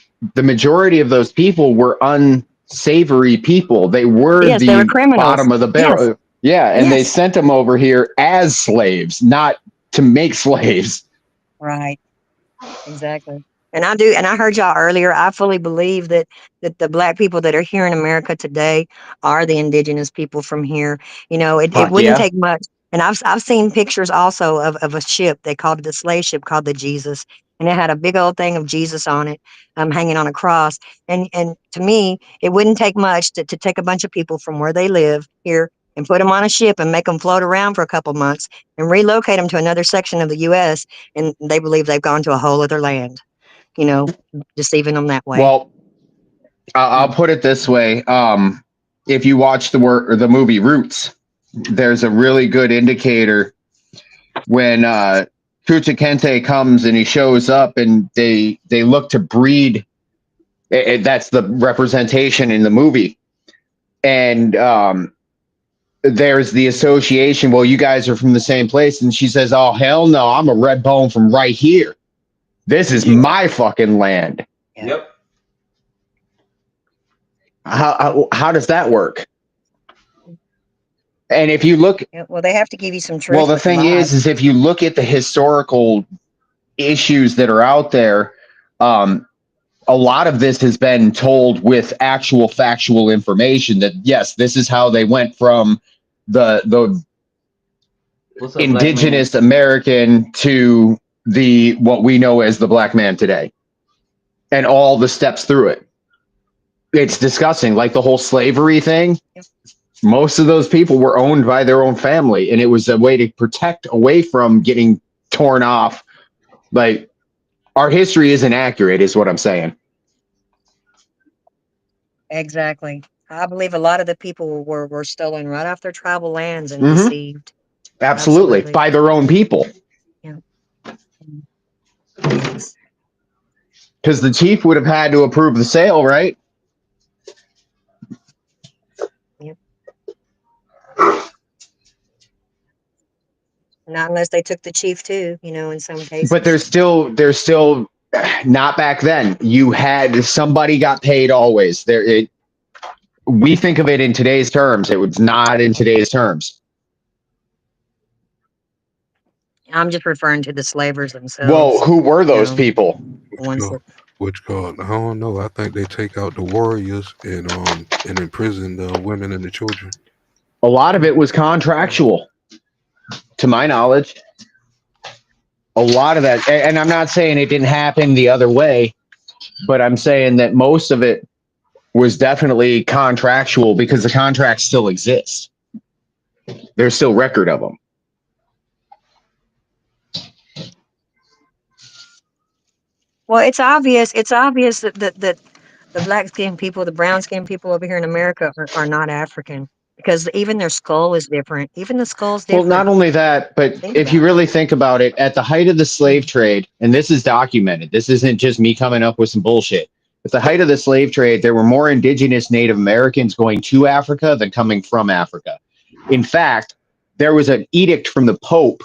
of those people were unsavory people. They were yes, they were the criminals. bottom of the Yes. barrel. Yeah, and they Yes. sent them over here as slaves, not to make slaves. Right. Exactly. And I heard y'all earlier. I fully believe that the black people that are here in America today are the indigenous people from here. You know, it Fuck wouldn't yeah. take much. And I've seen pictures also of a ship. They called it a slave ship called the Jesus. And it had a big old thing of Jesus on it, hanging on a cross. And to me, it wouldn't take much to take a bunch of people from where they live here and put them on a ship and make them float around for a couple months and relocate them to another section of the US, and they believe they've gone to a whole other land, you know, deceiving them that way. Well, I'll put it this way. If you watch the movie Roots, there's a really good indicator when Kucha Kente comes and he shows up and they look to breed. That's the representation in the movie. And there's the association. Well, you guys are from the same place. And she says, oh, hell no, I'm a red bone from right here. This is my fucking land. Yep. How does that work? And if you look, Yeah, well, they have to give you some truth. well, the with thing lies. is if you look at the historical issues that are out there, a lot of this has been told with actual factual information that yes, this is how they went from the What's up, indigenous American to the what we know as the black man today, and all the steps through it. It's disgusting, like the whole slavery thing. Most of those people were owned by their own family, and it was a way to protect away from getting torn off. Like, our history isn't accurate, is what I'm saying. Exactly. I believe a lot of the people were stolen right off their tribal lands and Mhm. deceived. Absolutely, by their own people. Yeah. Yes. Because the chief would have had to approve the sale, right? Yep. Not unless they took the chief too, you know, in some cases. But there's still not back then. You had somebody got paid always. We think of it in today's terms. It was not in today's terms. I'm just referring to the slavers Well, themselves. who were You those know, people? the Which ones called, that. which called, I don't know. I think they take out the warriors and imprison the women and the children. A lot of it was contractual, to my knowledge. A lot of that, and I'm not saying it didn't happen the other way, but I'm saying that most of it was definitely contractual because the contracts still exist. There's still record of them. Well, it's obvious. It's obvious that the black skinned people, the brown skinned people over here in America are not African because even their skull is different. Even the skull's Well, not different. only that, but Think if you about really think about it, at the height of the slave it. trade, and this is documented, this isn't just me coming up with some bullshit. At the height of the slave trade, there were more indigenous Native Americans going to Africa than coming from Africa. In fact, there was an edict from the Pope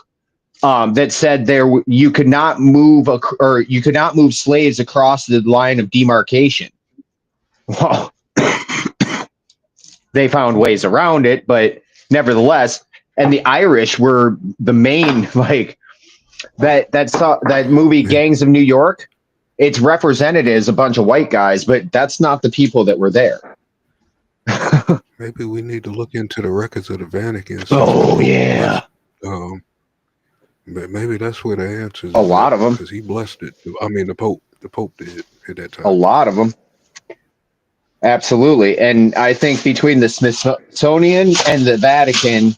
that said you could not move or you could not move slaves across the line of demarcation. Well, they found ways around it, but nevertheless, and the Irish were the main like that movie Maybe, Gangs of New York. It's represented as a bunch of white guys, but that's not the people that were there. maybe we need to look into the records of the Vatican since the Oh Pope yeah, blessed. Um, but maybe that's where the answers a is at lot of them, because he blessed it. I mean, the Pope did at that a time. lot of them, absolutely. And I think between the Smithsonian and the Vatican,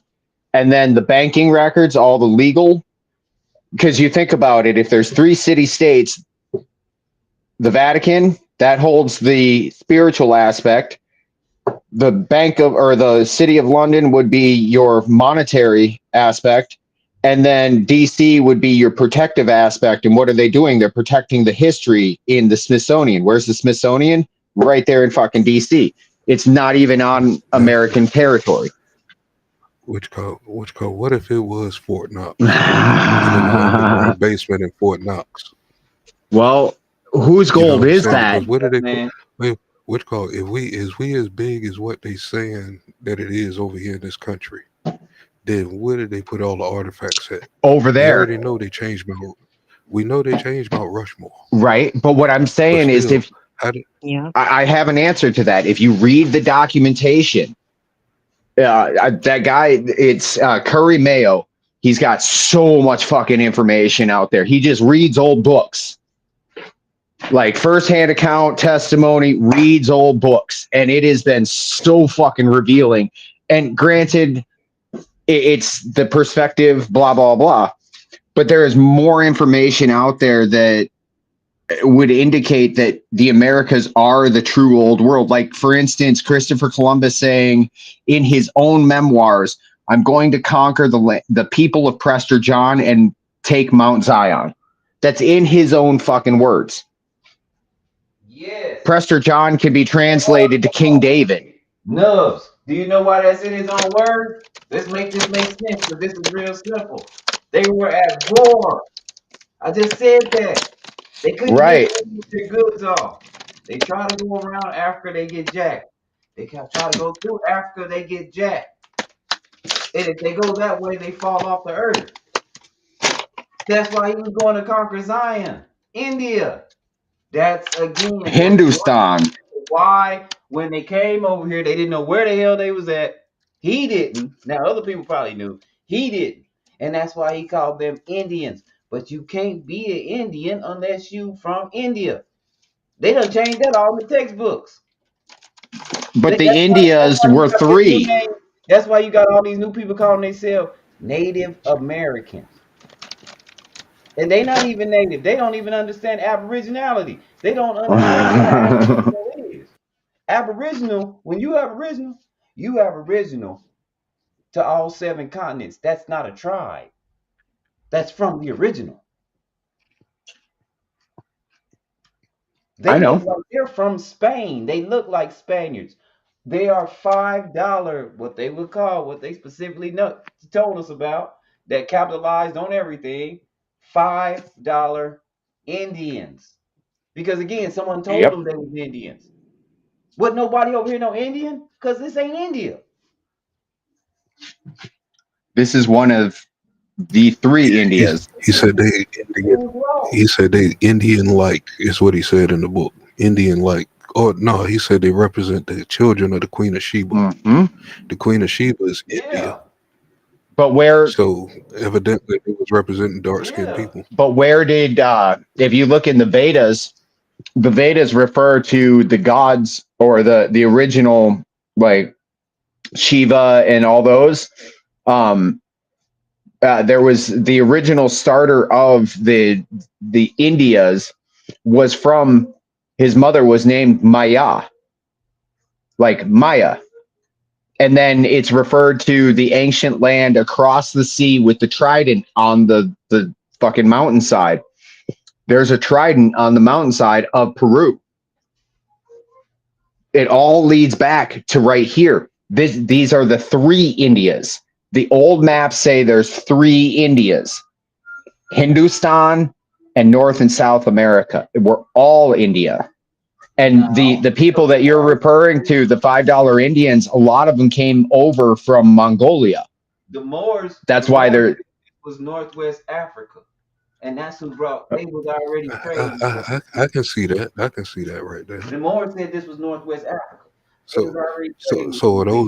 and then the banking records, all the legal, because you think about it, if there's three city states, the Vatican that holds the spiritual aspect, the bank of or the city of London would be your monetary aspect, and then DC would be your protective aspect. And what are they doing? They're protecting the history in the Smithsonian. Where's the Smithsonian? Right there in fucking DC. It's not even on Maybe, American territory. what if it was Fort Knox in an underground basement in Fort Knox? Well, whose You know gold what I'm is saying? that? Because what do they put? Man, Wait, which call? If we as big as what they saying that it is over here in this country, then where did they put all the artifacts at? Over We there, already know they changed Mount. We know they changed Mount Rushmore, right? But what I'm but saying is, still, if how did Yeah. I have an answer to that, if you read the documentation, that guy, it's Curry Mayo. He's got so much fucking information out there. He just reads old books, like firsthand account, testimony, reads old books, and it has been so fucking revealing. And granted, it's the perspective, blah blah blah, but there is more information out there that would indicate that the Americas are the true old world. Like, for instance, Christopher Columbus saying in his own memoirs, I'm going to conquer the people of Prester John and take Mount Zion. That's in his own fucking words. yes. Prester John can be translated to King David. Nubs, do you know why that's in his own word? Let's make this make sense because this is real simple. They were at war. I just said that. They couldn't get Right. their goods off. They try to go around Africa, they get jacked. They try to go through Africa, they get jacked. And if they go that way, they fall off the earth. That's why he was going to conquer Zion, India. That's again Hindustan. why when they came over here, they didn't know where the hell they was at. He didn't. Now other people probably knew. He didn't. And that's why he called them Indians. But you can't be an Indian unless you from India. They done changed that all in the textbooks. But the That's Indias why you were got this new three. name. That's why you got all these new people calling themselves Native Americans. And they not even native. They don't even understand aboriginality. They don't understand what an aboriginal is. Aboriginal, when you have original to all seven continents. That's not a tribe. That's from the original. I They look know. like they're from Spain. They look like Spaniards. They are $5, what they would call, what they specifically told us about, that capitalized on everything, $5 Indians. Because again, someone told Yep. them they was Indians. What nobody over here know Indian? Because this ain't India. This is one of the three Indias. He said they Indian. He said they Indian like is what he said in the book. Indian like. Oh no, he said they represent the children of the Queen of Sheba. Hmm. The Queen of Sheba is India. Yeah, But where So evidently it was representing dark skinned yeah. people. but where did if you look in the Vedas refer to the gods or the original like Shiva and all those. Um, there was the original starter of the Indias was from his mother was named Maya, like Maya. And then it's referred to the ancient land across the sea with the trident on the fucking mountainside. There's a trident on the mountainside of Peru. It all leads back to right here. These are the three Indias. The old maps say there's three Indias: Hindustan and North and South America. We're all India. And the No, people because that you're referring to, the $5 Indians, a lot of them came over from Mongolia. The That's why Moors they're was Northwest Africa, and that's who brought. They was already trading stuff. I can see that. I can see that right there. The Moors said this was Northwest Africa. They was So already so trading with so these people.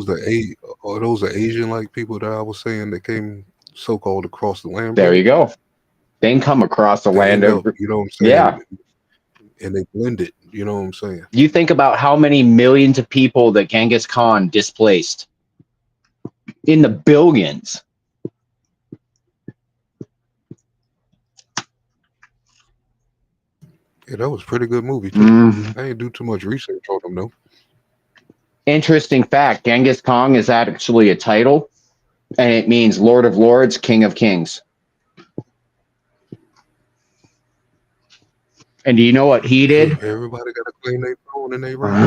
are those the Asian like people that I was saying that came so called across the land there you bridge? go. They can come across the They land end up, over. you know what I'm saying, Yeah. and they blended, you know what I'm saying? You think about how many millions of people that Genghis Khan displaced in the billions. Yeah, that was a pretty good movie too. Mm. I didn't do too much research on them though. Interesting fact, Genghis Khan is actually a title, and it means Lord of Lords, King of Kings. And do you know what he did? Everybody got to claim their throne and their right.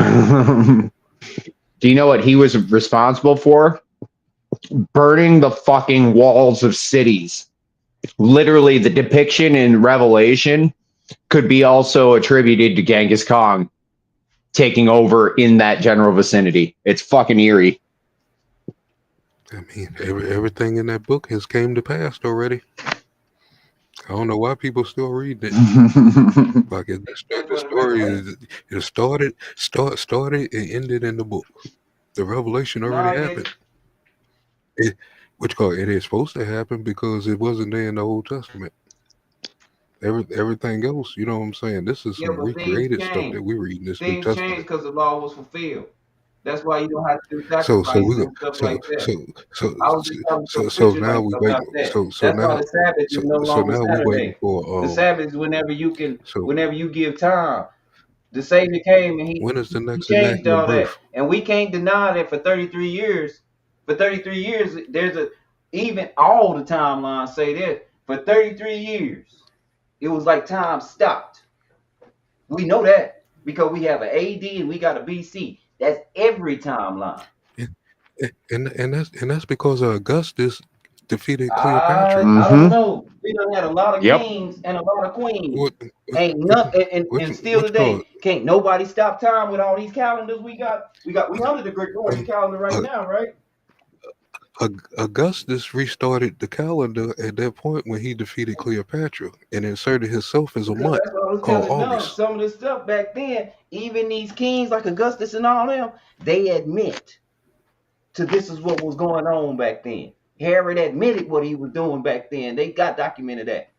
Do you know what he was responsible for? Burning the fucking walls of cities. Literally, the depiction in Revelation could be also attributed to Genghis Khan taking over in that general vicinity. It's fucking eerie. I mean, everything in that book has came to pass already. I don't know why people still read it. Like That's the what the story Revelation. is, it started and ended in the book. The revelation already No, it happened. It, which called it is supposed to happen because it wasn't there in the Old Testament. Everything else, you know what I'm saying? This is yeah, some but things recreated stuff change. that we read in this New Things change Testament. because the law was fulfilled. That's why you don't have to do So we sacrifices go and stuff so like that. so so I was just talking to a so preacher now like we wait about that. so That's why now the Sabbath is no so longer now we waiting Saturday. The for Sabbath is whenever you can, so whenever you give time. The Savior came and he when is the he next changed enactment all that, birth? and we can't deny that for 33 years. For 33 years, there's a even all the timelines say that for 33 years, it was like time stopped. We know that because we have an AD and we got a BC. That's every timeline. And, and that's because Augustus defeated I Cleopatra. I don't Mm-hmm. know. We done had a lot of Yep. kings and a lot of queens. What Ain't what none and still what you call today it? can't nobody stop time with all these calendars we got. We under the Gregorian calendar right Uh, now, right? Augustus restarted the calendar at that point when he defeated Cleopatra and inserted himself as a Because month that's what I was called telling them. August. Some of the stuff back then, even these kings like Augustus and all them, they admit to this is what was going on back then. Herod admitted what he was doing back then. They got documented that.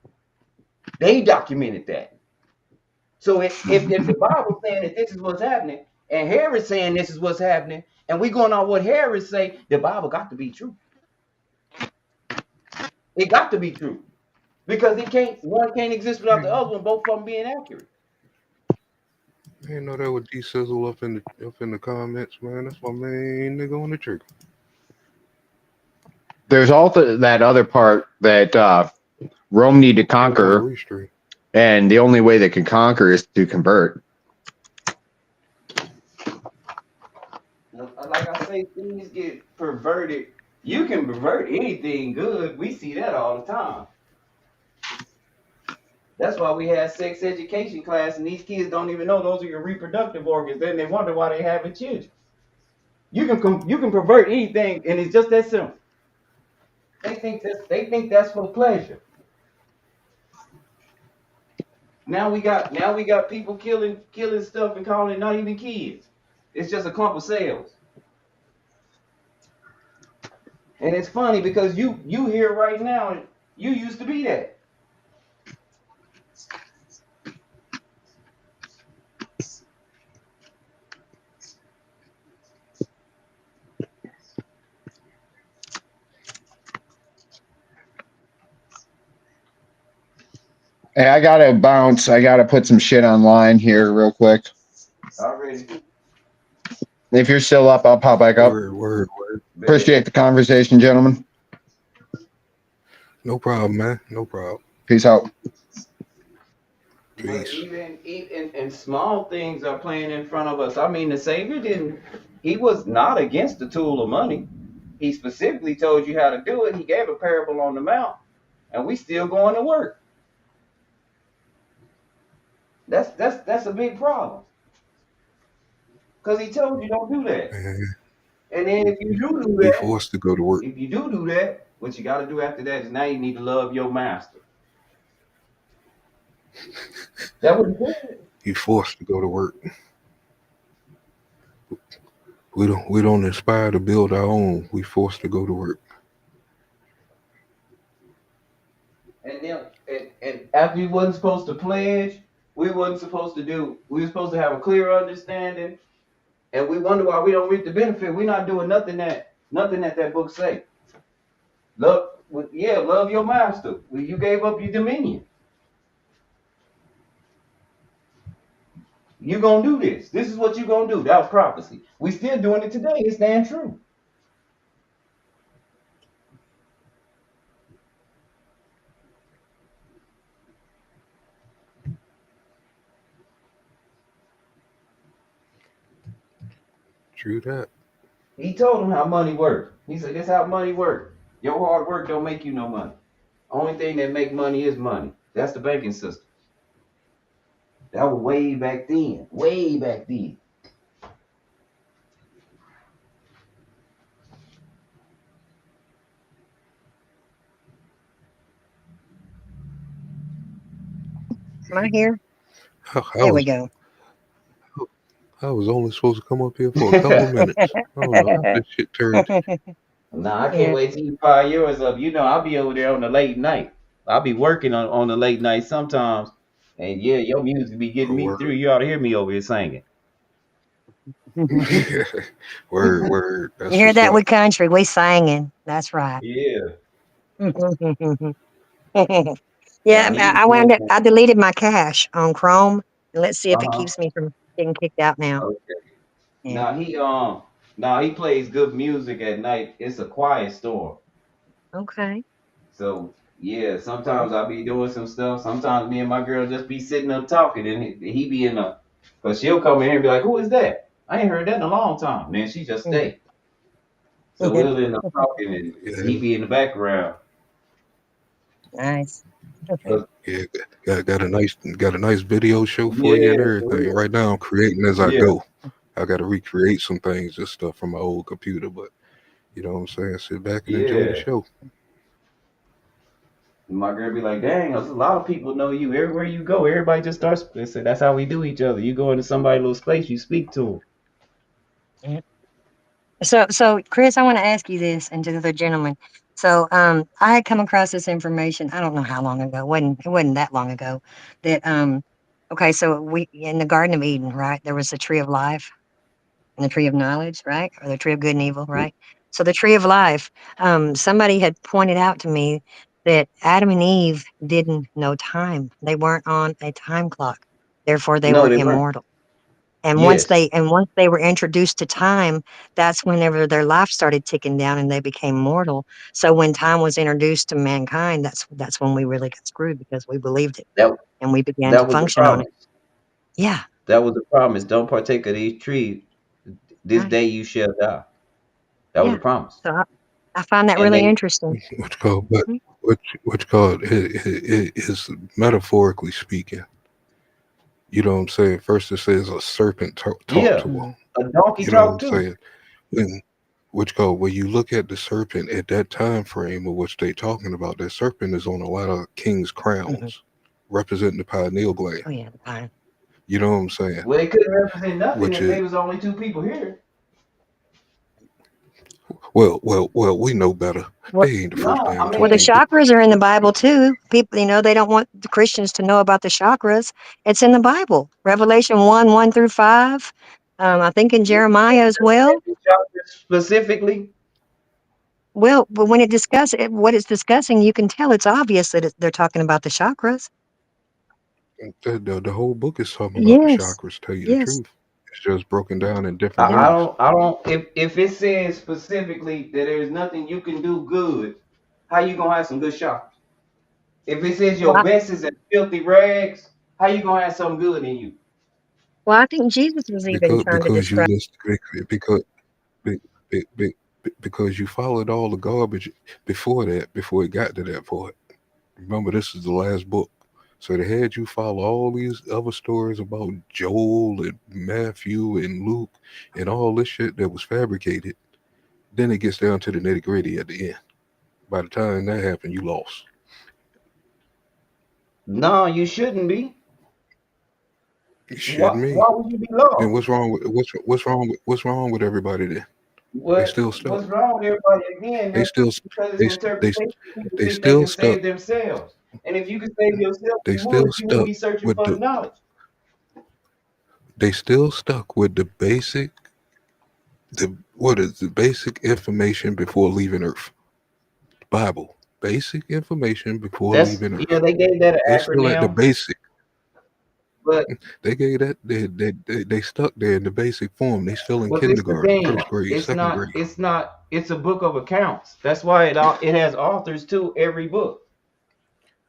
They documented that. So if the Bible's saying that this is what's happening, and Herod saying this is what's happening, and we going on what Herod say, the Bible got to be true. It got to be true because it can't one can't exist without the other one. Both of them being accurate. I didn't know that would de-sizzle up in the comments, man. That's my main nigga on the trigger. There's also that other part that Rome need to Put it on conquer, restream. and the only way they can conquer is to convert. Like I say, things get perverted. You can pervert anything good. We see that all the time. That's why we had sex education class, and these kids don't even know those are your reproductive organs. Then they wonder why they having children. You can pervert anything, and it's just that simple. They think that's for pleasure. Now we got people killing stuff and calling it not even kids. It's just a clump of cells. And it's funny because you here right now and you used to be that. Hey, I gotta bounce. I gotta put some shit online here real quick. Already. If you're still up, I'll pop back up. Word. Bet. Appreciate the conversation, gentlemen. No problem, man. No problem. Peace out. But Peace. even and small things are playing in front of us. I mean, the Savior didn't. He was not against the tool of money. He specifically told you how to do it. He gave a parable on the mount, and we still going to work. That's a big problem because he told you don't do that. Man, And then if you do we that, forced to go to work. if you do that, what you got to do after that is now you need to love your master. That was good. You forced to go to work. We don't aspire to build our own. We forced to go to work. And then and after we wasn't supposed to pledge, we wasn't supposed to do. We were supposed to have a clear understanding, and we wonder why we don't reap the benefit. We're not doing nothing that book say. Love, yeah, love your master. Well, you gave up your dominion. You gonna do this. This is what you gonna do. That was prophecy. We still doing it today. It's damn true. True that. He told them how money works. He said, "This how money works. Your hard work don't make you no money. Only thing that make money is money. That's the banking system. That was way back then. Way back then. Am I here? I, I There we was go. I was only supposed to come up here for a couple of minutes. I don't know how this shit turned. Nah, I can't Yeah. wait till you fire yours up. You know, I'll be over there on the late night. I'll be working on the late night sometimes. And yeah, your music be getting Oh, me through. You ought to hear me over here singing. word. You That's hear what's that? up. We country. We singing. That's right. Yeah. Yeah, Now he was I wound doing up. I deleted my cache on Chrome, and let's see if it uh-huh. keeps me from getting kicked out now. Okay. Yeah. Now he plays good music at night. It's a quiet storm. Okay. So yeah, sometimes I'll be doing some stuff. Sometimes me and my girl just be sitting up talking, and he be in the, cause she'll come in here and be like, "Who is that? I ain't heard that in a long time." Man, she just Mm. stay. So we'll end up talking, and he Yeah, be in the background. Nice. 'Cause- yeah. Got a nice video show for you yeah, and for everything. real. Right now I'm creating as I Yeah, go. I got to recreate some things and stuff from my old computer, but you know what I'm saying. Sit back and enjoy the yeah. show. And my girl be like, "Dang, a lot of people know you. Everywhere you go, everybody just starts." They say that's how we do each other. You go into somebody's little space, you speak to them. Yeah. So, Chris, I want to ask you this, and to the other gentleman. So, I had come across this information. I don't know how long ago. It wasn't that long ago. That okay. So we in the Garden of Eden, right? There was the tree of life and the tree of knowledge, right? Or the tree of good and evil, right? So the tree of life. Somebody had pointed out to me that Adam and Eve didn't know time. They weren't on a time clock. Therefore, they No, were they weren't. immortal. Yes, And once they were introduced to time, that's whenever their life started ticking down and they became mortal. So when time was introduced to mankind, that's when we really got screwed because we believed it that and we began to that was the function on it. promise. Yeah, That was the promise. Don't partake of these trees. This right. day you shall die. That was Yeah. the promise. So I find that And really they interesting. What you call, but Mhm. what you call it is metaphorically speaking. You know what I'm saying? First it says a serpent talked yeah, to him. Mhm. a donkey You know what talk I'm too. saying? When which go when you look at the serpent at that time frame of which they talking about, that serpent is on a lot of kings' Hmm. crowns, representing the pineal gland. Oh yeah, the pine. You know what I'm saying? Well, they couldn't represent nothing Which if is they was only two people here. well, we know better. What? They ain't the first No, damn I Well, two the mean, people. chakras are in the Bible too. People, they don't want the Christians to know about the chakras. It's in the Bible, Revelation 1, 1 through 5. I think in Jeremiah as well. specifically. Well, but when what it's discussing, you can tell it's obvious that they're talking about the chakras. The whole book is talking about the Yes, chakras. Tell you the yes, truth, it's just broken down in different yeah. ways. I don't. If it says specifically that there's nothing you can do good, how you gonna have some good shoppers? If it says Well, your best is in filthy rags, how you gonna have something good in you? I think Jesus was even Because trying to because you describe. list be- be- be- because you followed all the garbage before that, before it got to that part. Remember, this is the last book. So they had you follow all these other stories about Joel and Matthew and Luke and all this shit that was fabricated. Then it gets down to the nitty gritty at the end. By the time that happened, you lost. No, you shouldn't be. You shitting Why me? would you be Then lost? what's wrong with everybody then? They What still stuck. what's wrong with everybody again? They That's still because it's they an they interpretation. People they think they still can stuck. save themselves. And if you could save yourself, They you would. still You wouldn't stuck be searching with for the the knowledge. they still stuck with the basic the what is the basic information before leaving Earth. Bible. Basic information before That's leaving yeah, Earth. they gave that an They still at the acronym, basic. but They gave that they stuck there in the basic form. They still in this the kindergarten, thing. first grade, It's second not. grade. It's not. It's a book of accounts. That's why it has authors to every book.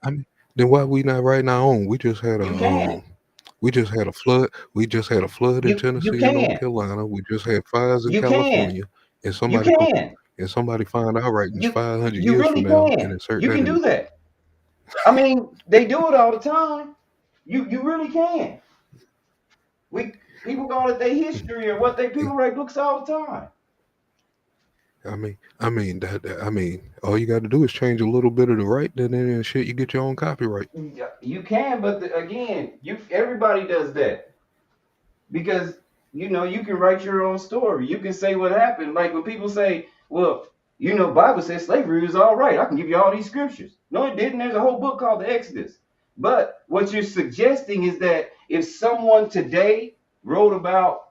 I mean, then why we not writing our own? You can. We just had a flood. We just had a flood in You Tennessee and North can. Carolina. We just had fires in You can. California, and You somebody go can. and somebody find our writings You 500 you years really from now and can. insert You that can in. do that. I mean, they do it all the time. You really can. We people call it their history or what they people write books all the time. I mean, all you got to do is change a little bit of the right, then and shit, you get your own copyright. Yeah, you can, but again, you everybody does that because you can write your own story. You can say what happened. Like when people say, "Well, Bible says slavery was all right." I can give you all these scriptures. No, it didn't. There's a whole book called the Exodus. But what you're suggesting is that if someone today wrote about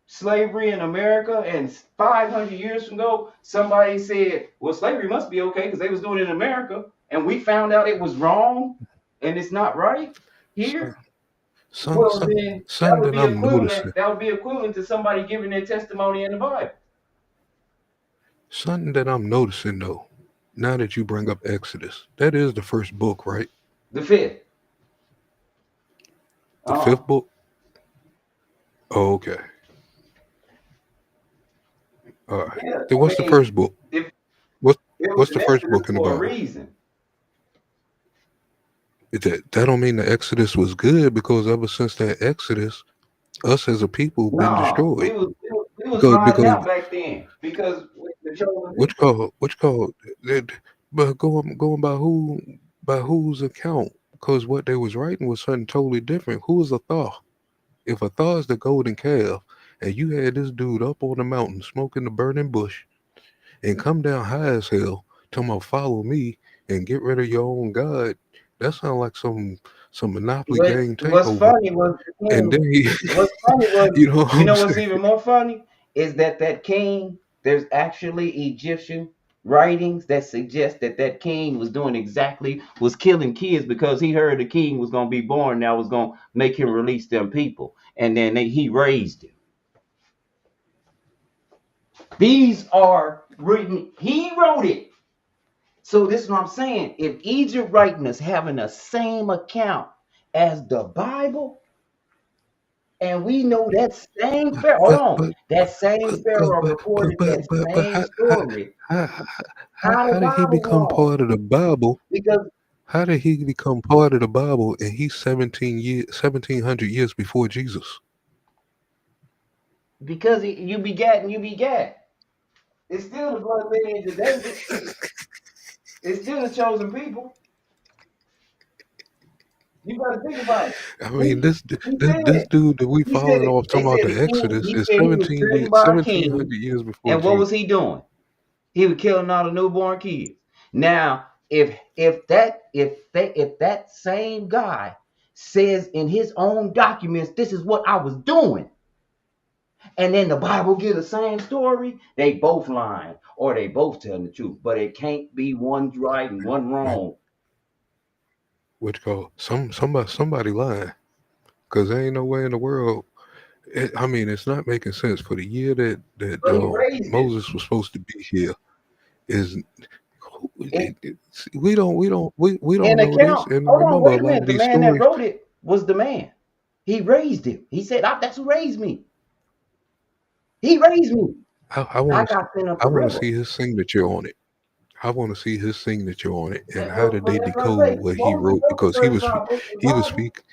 slavery in America and 500 years from ago, somebody said, well, slavery must be okay because they was doing it in America, and we found out it was wrong and it's not right So, here. Well, then that something would that be I'm equivalent. noticing, That would be equivalent to somebody giving their testimony in the Bible. something that I'm noticing though. Now that you bring up Exodus, that is the first book, right? The fifth. The Uh-huh. fifth book. Oh, okay. All right. Yeah, Then I what's the mean, first book? if What it was what's an the first Exodus book in the for a Bible? reason. That don't mean the Exodus was good because ever since that Exodus, us as a people been No, we destroyed. was we was, we was Because riding because out back then because the chosen people. which called that, but going by whose account? Because what they was writing was something totally different. Who is a Thor? If a Thor is the golden calf, and you had this dude up on the mountain smoking the burning bush and come down high as hell, talking about follow me and get rid of your own God, that sounds like some Monopoly game What's takeover. funny was the And king. then he, What's funny was, you know what you I'm know what's saying? even more funny is that king. There's actually Egyptian writings that suggest that king was killing kids because he heard the king was gonna be born. That was gonna make him release them people, and then he raised him. These are written. He wrote it. So this is what I'm saying. If Egypt writing is having the same account as the Bible, and we know that same Pharaoh, hold But on, but that same Pharaoh reported that but same story. how, How the how did he Bible become wrong? part of the Bible? Because How did he become part of the Bible and he's 1700 years before Jesus? you begat and you begat. It's still the blood lineage of David. It's still the chosen people. You got to think about it. I mean, He this said, dude that we he said, following off they talking about said the the king, Exodus he is said he was threatened by a 1700 king. years before And what Jesus. was he doing? He was killing all the newborn kids. Now, if that same guy says in his own documents, this is what I was doing, and then the Bible give the same story, they both lying or they both telling the truth. But it can't be one's right and one Man, wrong. what you call somebody lying, because there ain't no way in the world. I mean, it's not making sense for the year that But he raised him. Moses was supposed to be here. Is In, we in don't know this, account. and Hold on, remember a wait a lot minute. of The these man that stories. wrote it was the man. He raised him. He said, "That's who raised me. He raised me. I I want to got sent up I the want to river." see his signature on it. I want to see his signature on it, and That, how well, did well, they that's what I decode say. what he Moses wrote? wrote the Because first five books of the he was Bible. speak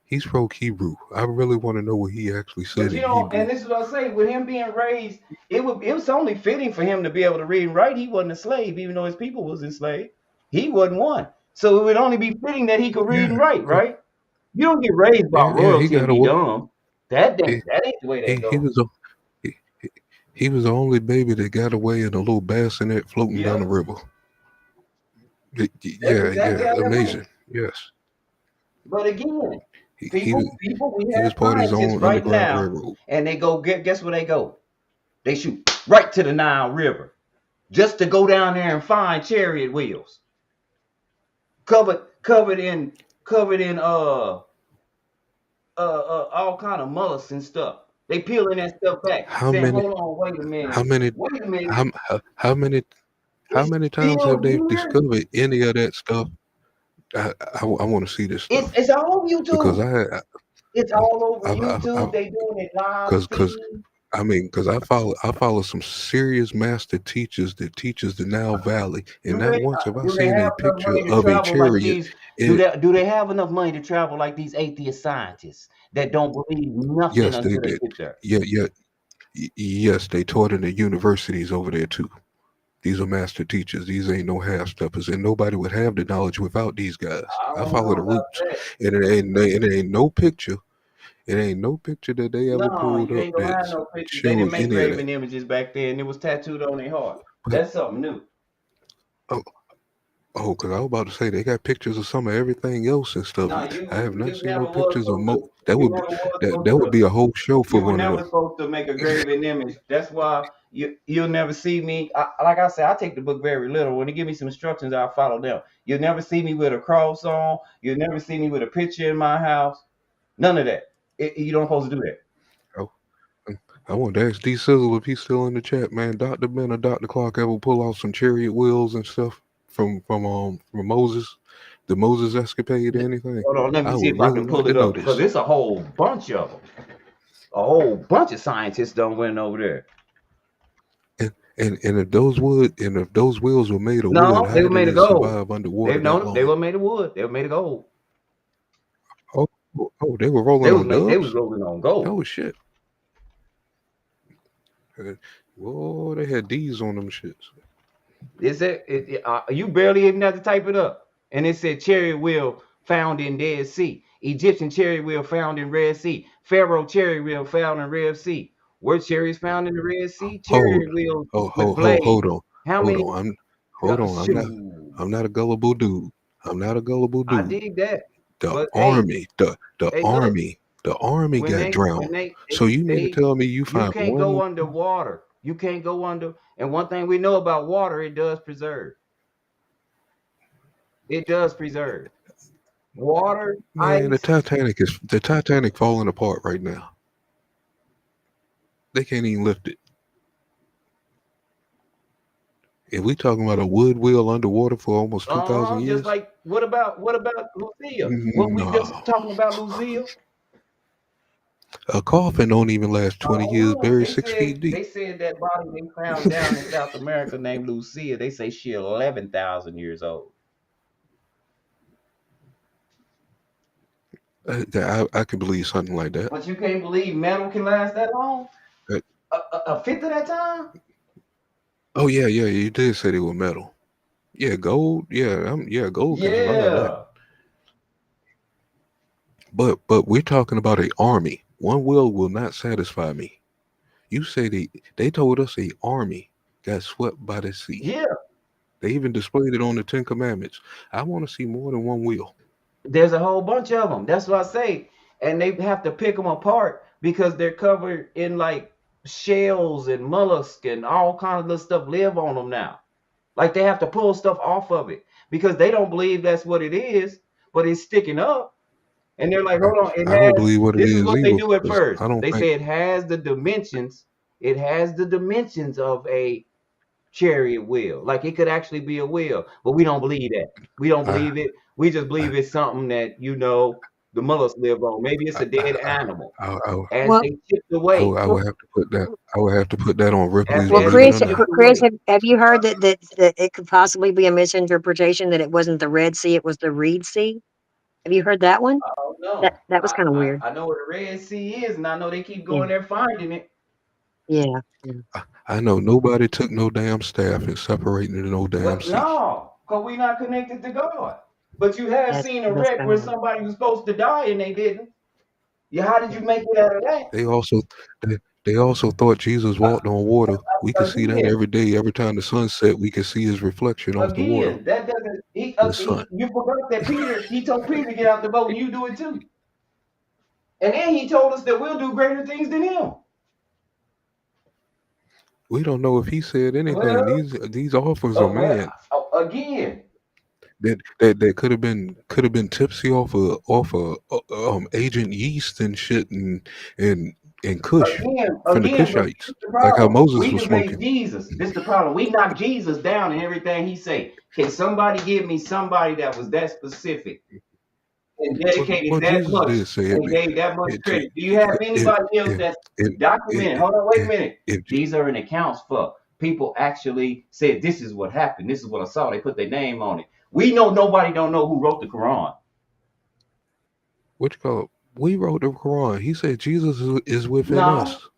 he spoke Hebrew. I really want to know what he actually But said you in know, Hebrew. and this is what I say, with him being raised, it was only fitting for him to be able to read and write. He wasn't a slave, even though his people was enslaved. He wasn't one. So it would only be fitting that he could read Yeah, and write, yeah, right? You don't get raised by yeah. He royalty and got be away. dumb. That He ain't that ain't the way he that he go. was a he, he he was the only baby that got away in a little bassinet floating down the Yep. river. That's Yeah, exactly yeah, how that went. amazing. Yes, But again, he he was people, we he was have part of his scientists own right underground now, railroad. and they go guess where they go? They shoot right to the Nile River just to go down there and find chariot wheels covered covered in all kind of mollusks and stuff. They peeling that stuff back, How saying, many "Hold on, wait a how minute, many wait a minute, how many how it's many times have still they here." discovered any of that stuff? I want to see this stuff It's all over because YouTube. It's I all over I YouTube. They doing it live because stream. I mean, because I follow some serious master teachers that teaches the Nile Valley, and Do not they once have I do they seen a have enough picture money to of a travel like chariot. these? It, Do they have enough money to travel like these atheist scientists that don't believe nothing yes, they until they did. get there? Yeah, yeah, yes, they taught in the universities over there too. These are master teachers. These ain't no half steppers, and nobody would have the knowledge without these guys. I I don't know follow the about roots, that. and it ain't no picture. It ain't no picture that they ever No, pulled you up ain't gonna that have no pictures. They didn't shows make any of that. graven images back then. It was tattooed on their heart. But That's something new. oh, because I was about to say they got pictures of some of everything else and stuff. No, I have not you seen no never was pictures of supposed to. that You would be never was that supposed would to. be a whole show for You were one of never them. supposed to make a graven image. That's why you'll never see me. Like I said, I take the book very little. When they give me some instructions, I'll follow them. You'll never see me with a cross on. You'll never see me with a picture in my house. None of that. You don't supposed to do that. Oh, I want to ask D Sizzle if he's still in the chat, man. Dr. Ben or Dr. Clark ever pull out some chariot wheels and stuff from Moses, the Moses escapade or anything? Hold on, let me I see would if I really can like pull to it know up because this. it's a whole bunch of them. A whole bunch of scientists done went over there. And if those wheels were made of wood, No, they how were did made of they gold. survive They underwater that no, they long? were made of wood. They were made of gold. Oh, they were rolling on They was dubs. rolling on gold. Oh shit! Uh, Whoa, they had D's on them shits. You barely even have to type it up. And it said chariot wheel found in Dead Sea. Egyptian chariot wheel found in Red Sea. Pharaoh chariot wheel found in Red Sea. Were chariots found in the Red Sea? Hold, Chariot wheels with hold, blades. hold on, How hold many? on. Hold on. Shoot. I'm not a gullible dude. I'm not a gullible I dude. dig that. The But hey, army, the look, army, the army when got they when drowned. So you mean to they tell me you you find can't one? go underwater. You can't go under. And one thing we know about water, it does preserve. It does preserve. Water, Man, ice. the Titanic falling apart right now. They can't even lift it. If we talking about a wood wheel underwater for almost 2,000 Just years, like what about Lucia? What we just no. talking about Lucia? A coffin don't even last 20 years No, buried 6 feet they deep. said that body they found down in South America named Lucia. They say she 11,000 years old. I could believe something like that. But you can't believe metal can last that long? Uh, A fifth of that time? Oh yeah, yeah, you did say they were metal. Yeah, gold. Yeah, yeah, gold can survive that. Yeah. But we're talking about a army. One will not satisfy me. You say they told us a army got swept by the sea. Yeah. They even displayed it on the Ten Commandments. I want to see more than one wheel. There's a whole bunch of them. That's what I say. And they have to pick them apart because they're covered in like shells and mollusks and all kinds of little stuff live on them now. Like they have to pull stuff off of it because they don't believe that's what it is, but it's sticking up. And they're like, I, hold on, it I don't has, believe what it this is is what they either, do at because first. I don't They think. say it has the dimensions of a chariot wheel. Like it could actually be a wheel, but we don't believe that. We don't I believe it. We just I believe it's something that the mothers live on. Maybe it's I a dead I, animal I, I, as Well, they chipped away. I well, would have to put that. I would have to put that on As Ripley's well, as Believe they It or Chris, Not. chipped Chris, away. have you heard that it could possibly be a misinterpretation that it wasn't the Red Sea, it was the Reed Sea? Have you heard that one? I don't That know. that was kind of weird. I know where the Red Sea is, and I know they keep Yeah, going there finding it. yeah, yeah. I know nobody took no damn staff and separated no damn What? sea. No, because we not connected to God. But you have seen a That's wreck kind where of weird. somebody was supposed to die and they didn't. Yeah, how did you make it out of that? They also they, they also thought Jesus walked on water. We could see that Again, every day. Every time the sun set, we could see his reflection off the water. that doesn't. The sun. You forgot that Peter. He told Peter to get out the boat, and you do it too. And then he told us that we'll do greater things than him. We don't know if he said anything. Well, These offers are man again, that could have been tipsy off of Agent Yeast and shit and Kush from the but Kushites, this the like how problem. Moses We was debate smoking. Jesus. This is the problem. We knock Jesus down and everything he say. Can somebody give me somebody that was that specific and dedicated Well, that Jesus much did say it. and gave that much It, credit? Do you have if anybody else if that's if documented? if Hold on, wait a if, minute. if These are in accounts for people actually said this is what happened. This is what I saw. They put their name on it. We know nobody don't know who wrote the Quran. what you call it, we wrote the Quran. He said Jesus is within No, us.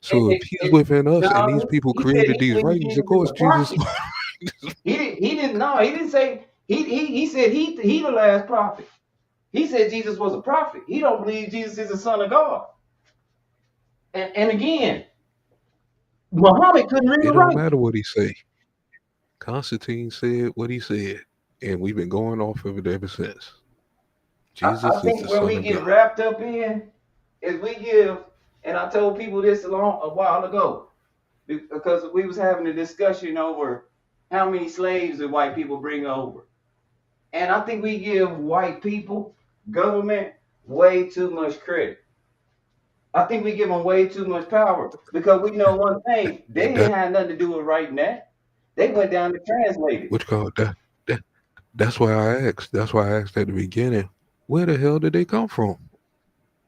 So if he's it within us and these no. people He said created he these believed writings, of Jesus is course a Jesus. prophet. He didn't know. He didn't say he said he the last prophet. He said Jesus was a prophet. He don't believe Jesus is the son of God. And again, Muhammad couldn't read It or don't write. matter what he say. Constantine said what he said, and we've been going off of it ever since. I Jesus is think the where Son we of get God. wrapped up in is we give, and I told people this a while ago because we was having a discussion over how many slaves did white people bring over, and I think we give white people government way too much credit. I think we give them way too much power because we know one thing: they didn't That have nothing to do with writing that. They went down to translate it. what you call it, that that's why I asked. That's why I asked at the beginning. Where the hell did they come from?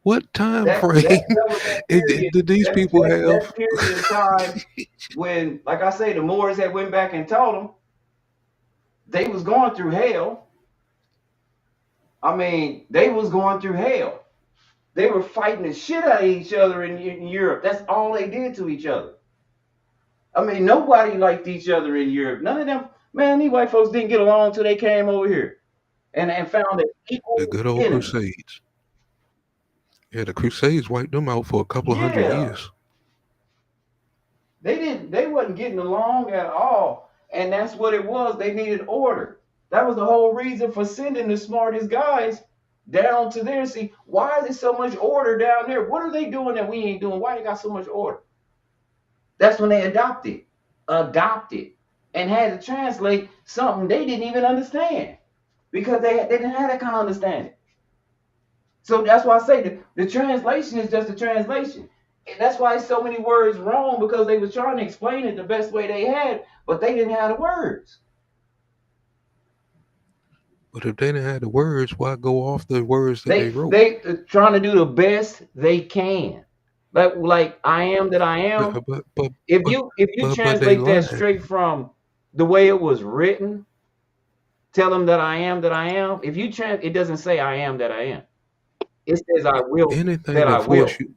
What time frame That was that period. did these people That have? period of time when, like I say, the Moors had went back and told them they was going through hell. I mean, they was going through hell. They were fighting the shit out of each other in Europe. That's all they did to each other. I mean, nobody liked each other in Europe. None of them, man, these white folks didn't get along until they came over here and found an The equal good old enemy. Crusades. Yeah, the Crusades wiped them out for a couple of hundred Yeah. years. They wasn't getting along at all. And that's what it was. They needed order. That was the whole reason for sending the smartest guys down to there. See, why is there so much order down there? What are they doing that we ain't doing? Why they got so much order? That's when they adopted, and had to translate something they didn't even understand because they didn't have that kind of understanding. So that's why I say the translation is just a translation. And that's why so many words wrong because they was trying to explain it the best way they had, but they didn't have the words. But if they didn't have the words, why go off the words that they wrote? They trying to do the best they can. Like I am that I But am. but but but If you but they translate that lied. straight from the way it was written, tell them that I am that I am. If you it doesn't say I am that I am. It says I will Anything that I that force will. you,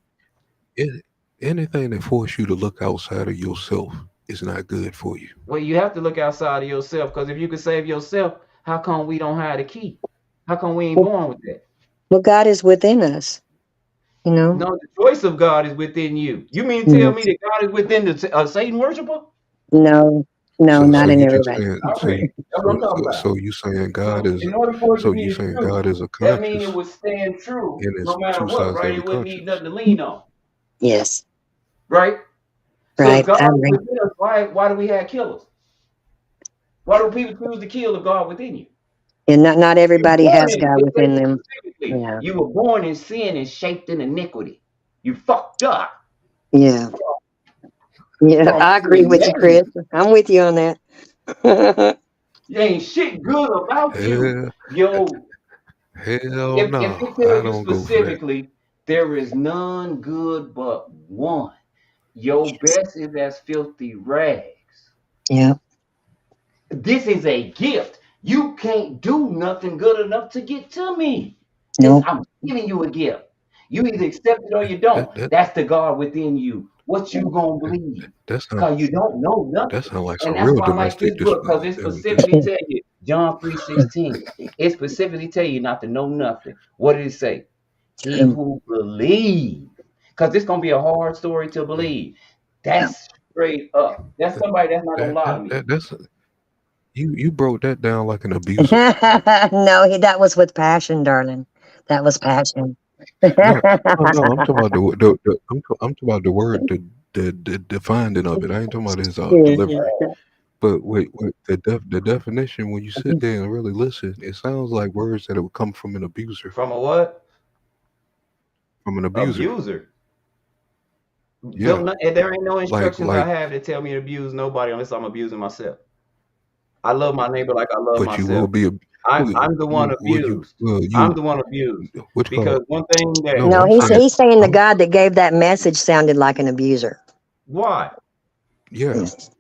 any- anything that force you to look outside of yourself it's not good for you. Well, you have to look outside of yourself because if you can save yourself, how come we don't have the key? How come we ain't Well, born with that? well, God is within us, you know. No, the choice of God is within you. You mean to tell Mhm. me that God is within the Satan worshiper? No, no, So not in you just everybody. saying All right, that's what I'm talking about. so you saying God So is in order for it to so be you the saying truth, God is a that means it conscious would stand true and no it's matter two what, sides to right? every It wouldn't need conscience. nothing to lean on, Yes, right? So if right. God I is agree. within us, why do we have killers? Why do people choose to kill the God within you? And not You were everybody born has in, God it says within it them. specifically, Yeah, you were born in sin and shaped in iniquity. You fucked up yeah, yeah. from I agree with you, creation. Chris. I'm with you on that. There ain't shit good about you. Hell, Yo, hell if no, it tells I you don't go for that. specifically, there is none good but one. Your best is as filthy rags. Yeah, This is a gift. You can't do nothing good enough to get to me. no, I'm giving you a gift. You either accept it or you don't. That That's the God within you. What you gonna that believe? that sound Cause you don't know that nothing. sound like And some that's real why I like this domestic book, because it dis, specifically tell you, John 3:16. It specifically tell you not to know nothing. What did it say? He um, who believes. Because it's gonna be a hard story to believe. That's straight up. That's somebody that's not gonna lie to me. that's you broke that down like an abuser. no, that was with passion, darling. That was passion. No, no, I'm talking about I'm talking about the word, the defining of it. I ain't talking about his Yeah, delivery. yeah. But wait, the definition when you sit there and really listen, it sounds like words that would come from an abuser, From a what? from an abuser. Abuser. Yeah, And there ain't no instructions I like, have that tell me to abuse nobody unless I'm abusing myself. I love my neighbor like I love but you will myself. be a, I'm the one abused. well, I'm you, the one abused what you call because it? one thing that No, No, I'm he's I saying, he's saying the I'm, God that gave that message sounded like an abuser. why? yeah. Yes.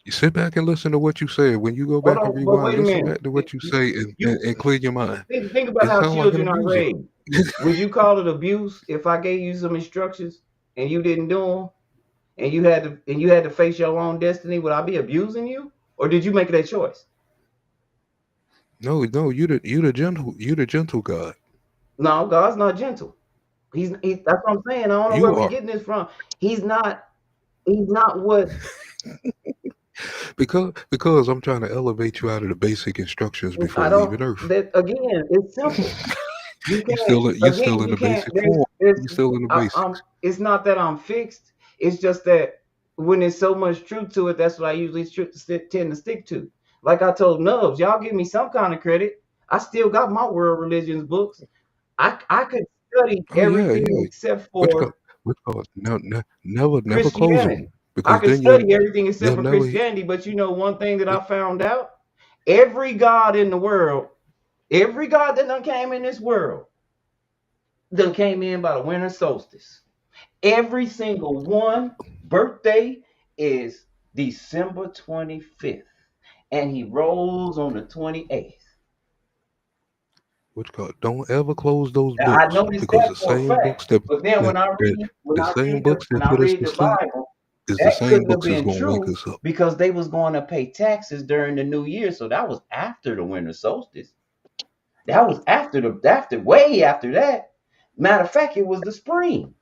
You sit back and listen to what you say. When you go Hold back and on, but rewind, wait a listen minute. back to what you say You and clear your mind. think about It how sounds like an children are abuser. raised. Would you call it abuse if I gave you some instructions and you didn't do them and you had to face your own destiny? Would I be abusing you, or did you make that choice? No, no, you the gentle God. No, God's not gentle. That's what I'm saying. I don't know where You we're are. getting this from. He's not. He's not what. Because I'm trying to elevate you out of the basic instructions I before don't. leaving Earth. That again. It's simple. You can't. You still Again, in you the can't. basic There's. form. There's. You still in the basics. It's not that I'm fixed. It's just that when there's so much truth to it, that's what I usually tend to stick to. Like I told Nubs, y'all give me some kind of credit. I still got my world religions books. I could study Oh yeah, everything yeah. except What you call for what you call it? No, never close them Christianity. I because could then study everything except you'll for never. Christianity, but you know one thing that I found out? Every God in the world, every God that done came in this world, done came in by the winter solstice. Every single one birthday is December 25th, and he rolls on the 28th. What you call it? Don't ever close those Now, I books noticed because that for a fact. But then the same books when that I put us read to the sleep Bible, is the that same couldn't have books that's been gonna wake true us up. because they was going to pay taxes during the new year. So that was after the winter solstice. That was way after that. Matter of fact, it was the spring.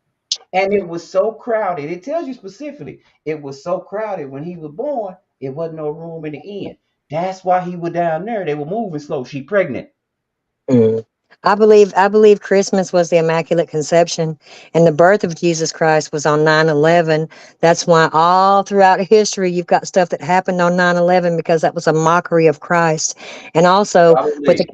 And it was so crowded. It tells you specifically, it was so crowded when he was born, it wasn't no room in the inn. That's why he was down there. They were moving slow. She pregnant. Mm. I believe Christmas was the Immaculate Conception and the birth of Jesus Christ was on 9/11. That's why all throughout history you've got stuff that happened on 9/11 because that was a mockery of Christ. And also with Probably. the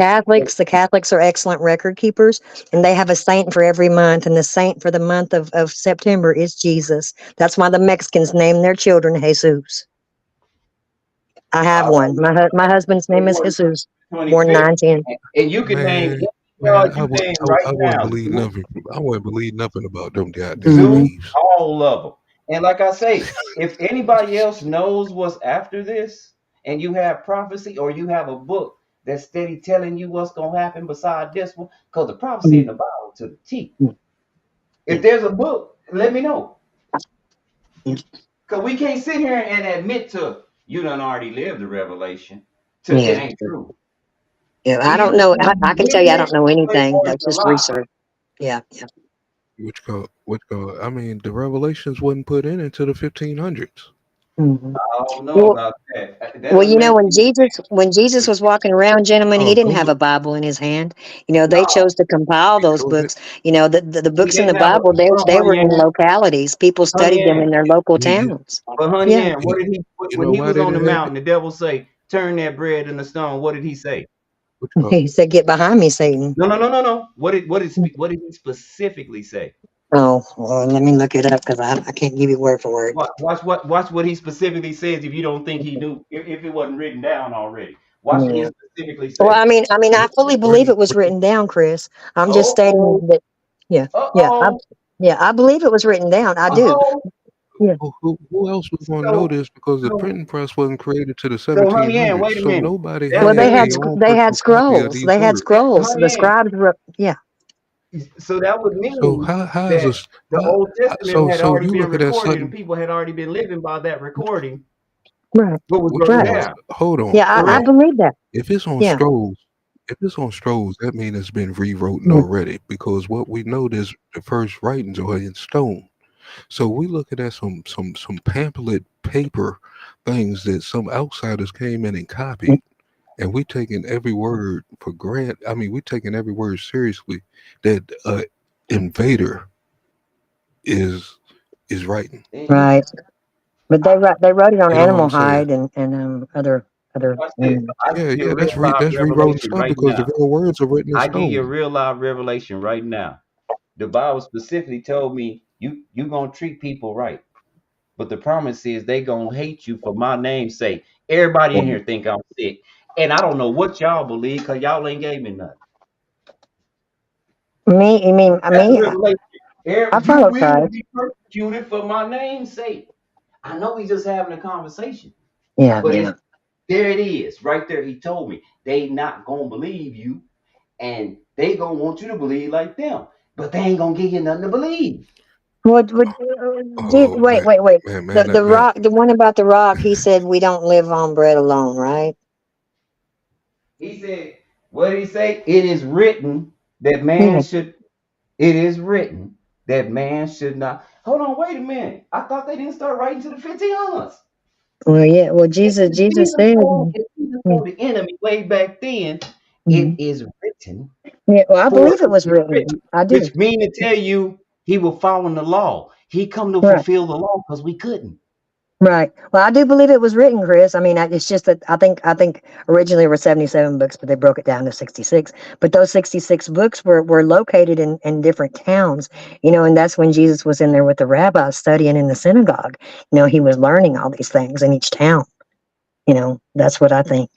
Catholics are excellent record keepers and they have a saint for every month and the saint for the month of September is Jesus. That's why the Mexicans name their children Jesus. I have one. My husband's name is Jesus, born 25th. 910. And you can name Man, any man, God you name I right wouldn't now. believe nothing. I wouldn't believe nothing about them goddamn Mhm. thieves. All of them. And like I say, if anybody else knows what's after this, and you have prophecy or you have a book that's steady telling you what's gonna happen beside this one, because the prophecy in the Bible to the T. If there's a book, let me know. Because we can't sit here and admit to you done already lived the revelation. To it Yeah. ain't true. Yeah. I Either don't know. you I can tell you, I witness don't know anything. or That's it's a just lie. research. Yeah. Yeah. I mean, the revelations wasn't put in until the 1500s. Hmm. I don't know Well, about that. That well, doesn't make when Jesus was walking around, gentlemen, he Oh, didn't go have look. a Bible in his hand. You know, they no. chose to compile those Go ahead. books. You know, the He books in the didn't have a Bible, hold on, they were honey in Ann. localities. People Honey studied them Ann. in their local You, you, towns. But honey Yeah. Ann, you, what did he you when know he why was they on the didn't have it? mountain, the devil say, turn that bread into stone. What did he say? What you call? He said, "Get behind me, Satan." No, no, no, no, no. What did he specifically say? Oh, well, let me look it up because I can't give you word for word. Watch what he specifically says if you don't think he knew if it wasn't written down already. Watch what he Yeah. specifically Well, say. I fully believe it was written down, Chris. I'm just Oh, stating oh, that. Yeah, yeah, oh, yeah. I believe it was written down. I do. oh. Yeah. Who else was going to know So, this? Because the so, printing press wasn't created to the so, honey Ann, 1700s, wait a so minute. nobody Well, That had their means, own they had personal copy of scrolls. these They had words. scrolls. honey The Ann. scribes were. Yeah. So that would So mean how is that this? the Old Testament had So already you been looking at recorded and something? people had already been living by that recording. Right. What was What you wrote Right. call? down? Hold on, Yeah, hold I on. Correct? believe that. If it's on Yeah. scrolls, if it's on scrolls, that means it's been rewritten Mm. already. Because what we know is the first writings are in stone. So we looking at some pamphlet paper things that some outsiders came in and copied, and we taking every word for grant. I mean, we taking every word seriously that invader is writing. And Right. But I, they wrote it on You know what I'm animal saying? hide and other watch this. animals. I give Yeah, you a yeah. real live That's rewrote revelation stuff right because the now. real words are written in I give you a stone. real live revelation right now. The Bible specifically told me you gonna treat people right, but the promise is they gonna hate you for my name's sake. Everybody in here think I'm sick, and I don't know what y'all believe because y'all ain't gave me nothing. Me, you mean That's the me? revelation. I You follow will Christ. be persecuted for my name's sake. I know we just having a conversation, Yeah, but it's yeah. there. It is right there. He told me they not gonna believe you, and they gonna want you to believe like them, but they ain't gonna give you nothing to believe. Oh Wait, wait, wait. The man. rock, the one about the rock, he said we don't live on bread alone, right? He said, what did he say? It is written that man Yeah. should. It is written that man should not. Hold on, wait a minute. I thought they didn't start writing to the 1500s. Well, yeah. Well, If Jesus said. Jesus Yeah. told the enemy way back then, it Mhm. is written Yeah, well, I for believe it it was is written. written, I do. which mean to tell you he will follow the law. He come to Right. fulfill the law because we couldn't. Right. Well, I do believe it was written, Chris. I mean, it's just that I think originally there were 77 books, but they broke it down to 66. But those 66 books were located in different towns, and that's when Jesus was in there with the rabbis studying in the synagogue. He was learning all these things in each town. That's what I think.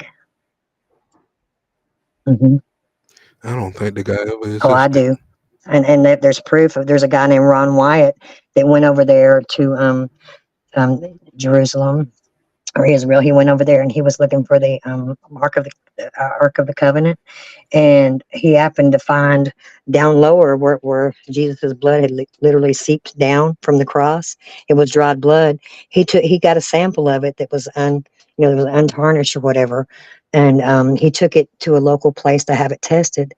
Hmm. I don't think the guy ever Oh, I existed. do. And there's proof there's a guy named Ron Wyatt that went over there to um, Jerusalem or Israel. He went over there and he was looking for the Ark of the Covenant, and he happened to find down lower where Jesus's blood had literally seeped down from the cross. It was dried blood. He got a sample of it that was that was untarnished or whatever, and he took it to a local place to have it tested,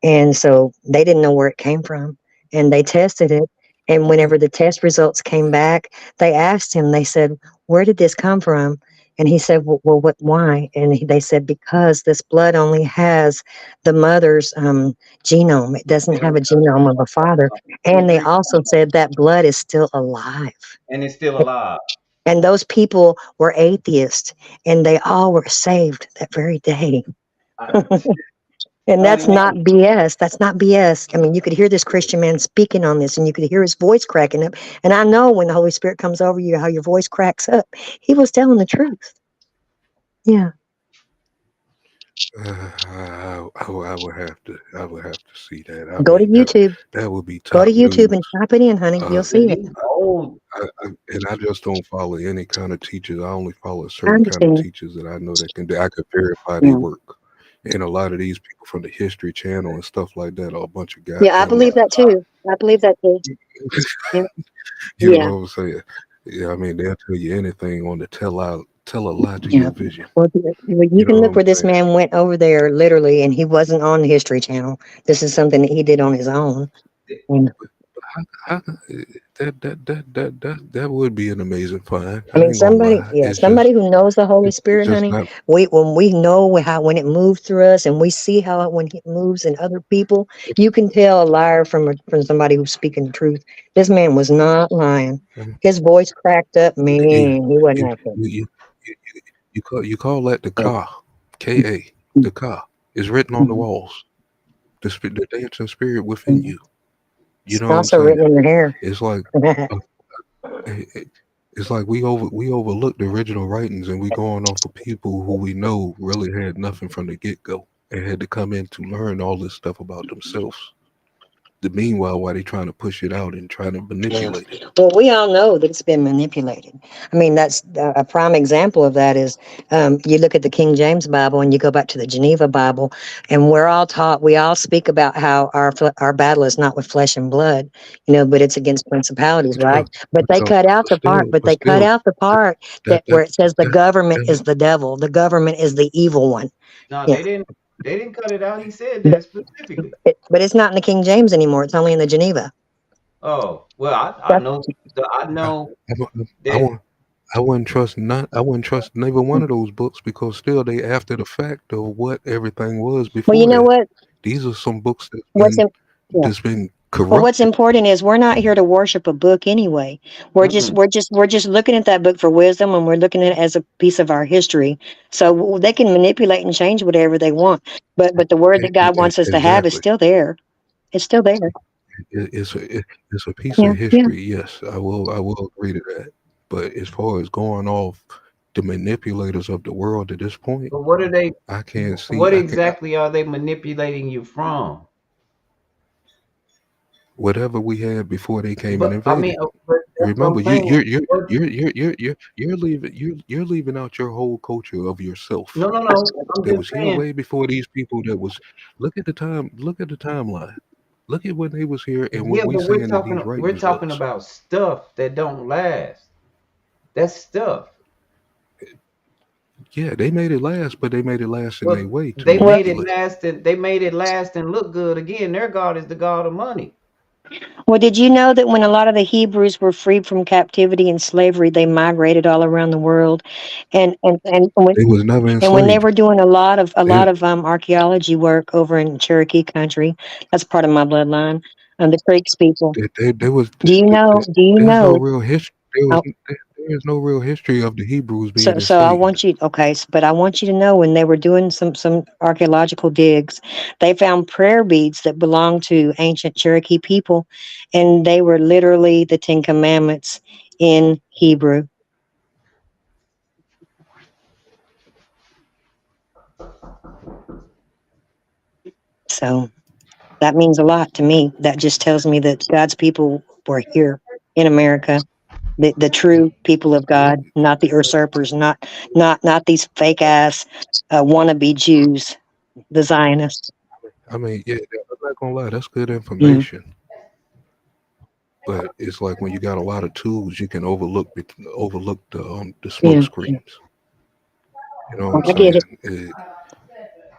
and so they didn't know where it came from, and they tested it. And whenever the test results came back, they asked him. They said, "Where did this come from?" And he said, "Well, what? Why?" And they said, "Because this blood only has the mother's genome. It doesn't They have don't a genome of a father." And they 23, also said that blood is still alive. and it's still alive. And those people were atheists, and they all were saved that very day. I, And honey, that's not man, BS. That's not BS. I mean, you could hear this Christian man speaking on this, and you could hear his voice cracking up. And I know when the Holy Spirit comes over you, how your voice cracks up. He was telling the truth. Yeah. I would have to see that. I Go to mean, YouTube. that would be Go to top YouTube news. and type it in, honey. You'll because see it. these old, And I just don't follow any kind of teachers. I only follow I certain kind of understand. teachers that I know that I could verify their Yeah. work. And a lot of these people from the History Channel and stuff like that are a bunch of Yeah, I goddamn believe that liars. too. I believe that too. Yeah. You know Yeah. what I'm saying? Yeah, I mean they'll tell you anything on the tell a lie to Yeah. your vision. Well, you You know can what look I'm where this saying? man went over there literally, and he wasn't on the History Channel. This is something that he did on his own. And, How, that would be an amazing find. I I mean, ain't gonna lie. It's just somebody who knows the Holy it's Spirit, just honey. not. When we know how when it moves through us, and we see how it when it moves in other people, you can tell a liar from somebody who's speaking the truth. This man was not lying. His voice cracked up. Man, Yeah, he wasn't you, acting. you, you, you call that the Yeah. Ka, Ka, the Ka is written on the Mhm. walls. The dancing spirit within Mhm. you. You It's know what I'm also saying? written in your hair. It's like uh, it's like we overlook the original writings and we going off of people who we know really had nothing from the get go and had to come in to learn all this stuff about themselves. The meanwhile, while they trying to push it out and trying to Yeah. manipulate it. Well, we all know that it's been manipulated. I mean, that's a prime example of that is you look at the King James Bible and you go back to the Geneva Bible, and we're all taught, we all speak about how our battle is not with flesh and blood, but it's against principalities, Uh, right? But but, they uh, cut out but the part, still, but but they cut still, out the that part that where that it says the that, government that is the devil, the government is the evil one. No, Yeah. they didn't cut it out. He said But, that specifically. but it's not in the King James anymore. It's only in the Geneva. Oh, well, I That's, know I I, know I, that want. I wouldn't trust neither one of those books because still they after the fact of what everything was well, you before know that. what? These are some books What's in, yeah. that's been Well, what's corrupted. important is we're not here to worship a book anyway. mm-mm. We're just looking at that book for wisdom, and we're looking at it as a piece of our history. So they can manipulate and change whatever they want, but the word that God wants us to have is Exactly. still there. It's still there. It's a piece Yeah, of yeah. history. Yes, I will agree to that. But as far as going off the manipulators of the world at this point, But what are they? I can't see. What exactly are they manipulating you from? Whatever we had before they came and But I mean, invaded. but that's what I'm Remember, saying. What? you're leaving out your whole culture of yourself No, no, no. I'm that just was here saying. way before these people. That was look at the timeline. Look at when they was here and Yeah, when we but saying that these we're writings talking was. about stuff that don't last. That's stuff. Yeah, they made it last, but they made it last in their Well, way to they Well, made it manipulate. last and they made it last and look good again. Their God is the God of money. well, did you know that when a lot of the Hebrews were freed from captivity and slavery, they migrated all around the world, and They was never and when they enslaved. were doing a They lot of archaeology work over in Cherokee country, that's part of my bloodline, the Creeks people. they was Do you know? Do you there's no know? real history. There's no real history of the Hebrews being So I enslaved. want you, okay, but I want you to know when they were doing some archaeological digs, they found prayer beads that belonged to ancient Cherokee people, and they were literally the Ten Commandments in Hebrew. So that means a lot to me. That just tells me that God's people were here in America, the true people of God, not the usurpers, not these fake ass wannabe Jews, the Zionists. I mean, yeah, I'm not gonna lie, that's good Mm, information. But it's like when you got a lot of tools, you can overlook the smoke yeah. screens. You know what Oh, I'm I get it. saying?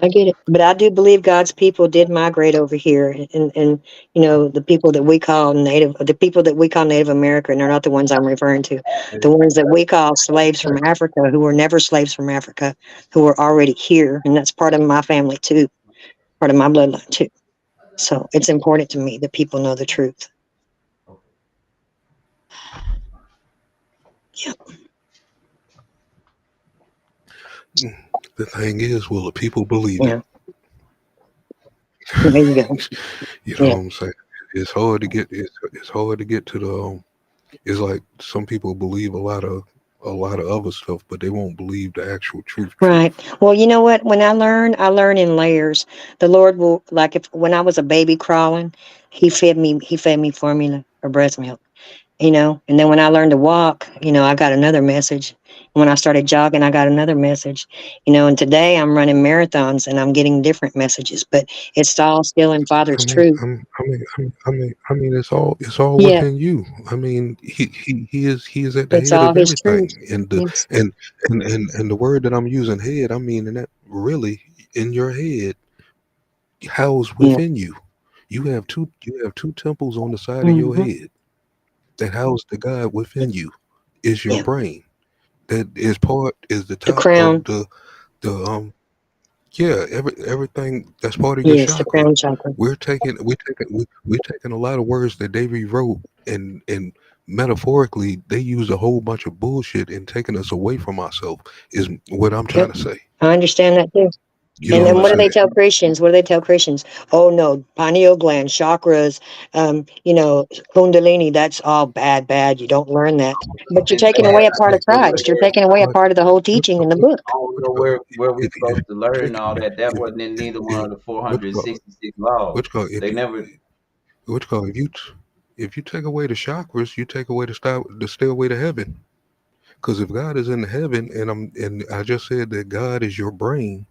I get it. But I do believe God's people did migrate over here, and the people that we call Native American are not the ones I'm referring to. The ones that we call slaves from Africa, who were never slaves from Africa, who were already here, and that's part of my family too, part of my bloodline too. So it's important to me that people know the truth. Yeah, The thing is, will the people believe it? yeah. There you go. You know Yeah. what I'm saying? It's hard to get to the. It's like some people believe a lot of other stuff, but they won't believe the actual truth. Right. Truth. Well, you know what? When I learn in layers. The Lord will, like, if when I was a baby crawling, he fed me formula or breast milk, and then when I learned to walk, I got another message. When I started jogging, I got another message, and today I'm running marathons and I'm getting different messages, but it's all still in I Father's mean, truth. it's all Yeah, within you. I mean, he is at the it's head all of His truth. everything, and the Yes. and the word that I'm using, head, I mean, and that really in your head, housed Yeah. within you. You have two temples on the side of your Hmm. head that house the God within you. Is your Yeah. brain that is the The top of crown. the yeah, everything that's part of your Yes, the chakra. crown chakra. We're taking a lot of words that they rewrote, and metaphorically they use a whole bunch of bullshit and taking us away from ourselves is what I'm trying Yep. to say. I understand that too. You Yeah, know And what I'm what do but they saying? tell Christians? What do they tell Christians? Oh no, pineal gland, chakras, kundalini, that's all bad, bad. You don't learn that. But you're it's taking bad. away a I part don't of know Christ. You're where taking away a But part of the whole what teaching co- in the what book. I don't what know co- where we if supposed to learn take all that. That if wasn't in neither one if of the what call 466 laws. what call if They you never. what call if you take away the chakras, you take away the stairway to heaven. Because if God is in heaven, and I just said that God is your brain,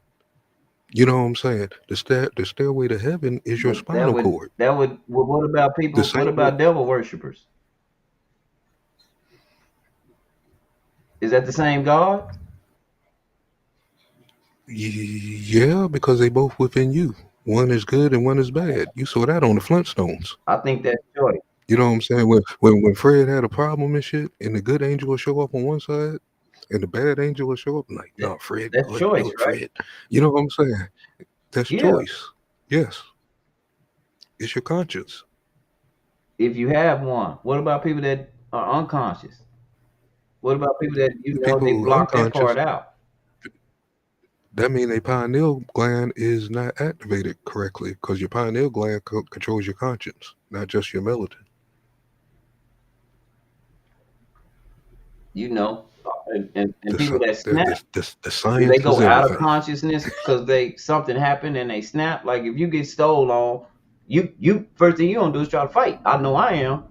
you know what I'm saying? The stairway to heaven is your But that spinal would cord. that would. What about The people? What same way. about devil worshippers? Is that the same God? Yeah, because they both within you. One is good and one is bad. You saw that on the Flintstones. I think that's choice. You know what I'm saying? When Fred had a problem and shit, and the good angel will show up on one side, and the bad angel will show up like, That, no, Fred, that's go ahead and do choice, it, right? Fred. You know what I'm saying? That's Yeah. choice. Yes, it's your conscience. If you have one, what about people that are unconscious? What about people that The they people who are block that unconscious, part out? that means a pineal gland is not activated correctly because your pineal gland controls your conscience, not just your melatonin. And The, people sci- that the, snap, the, the, the do they science is go out of everything. consciousness because they something happened and they snap? Like if you get stole on, you first thing you gonna do is try to fight. I know I am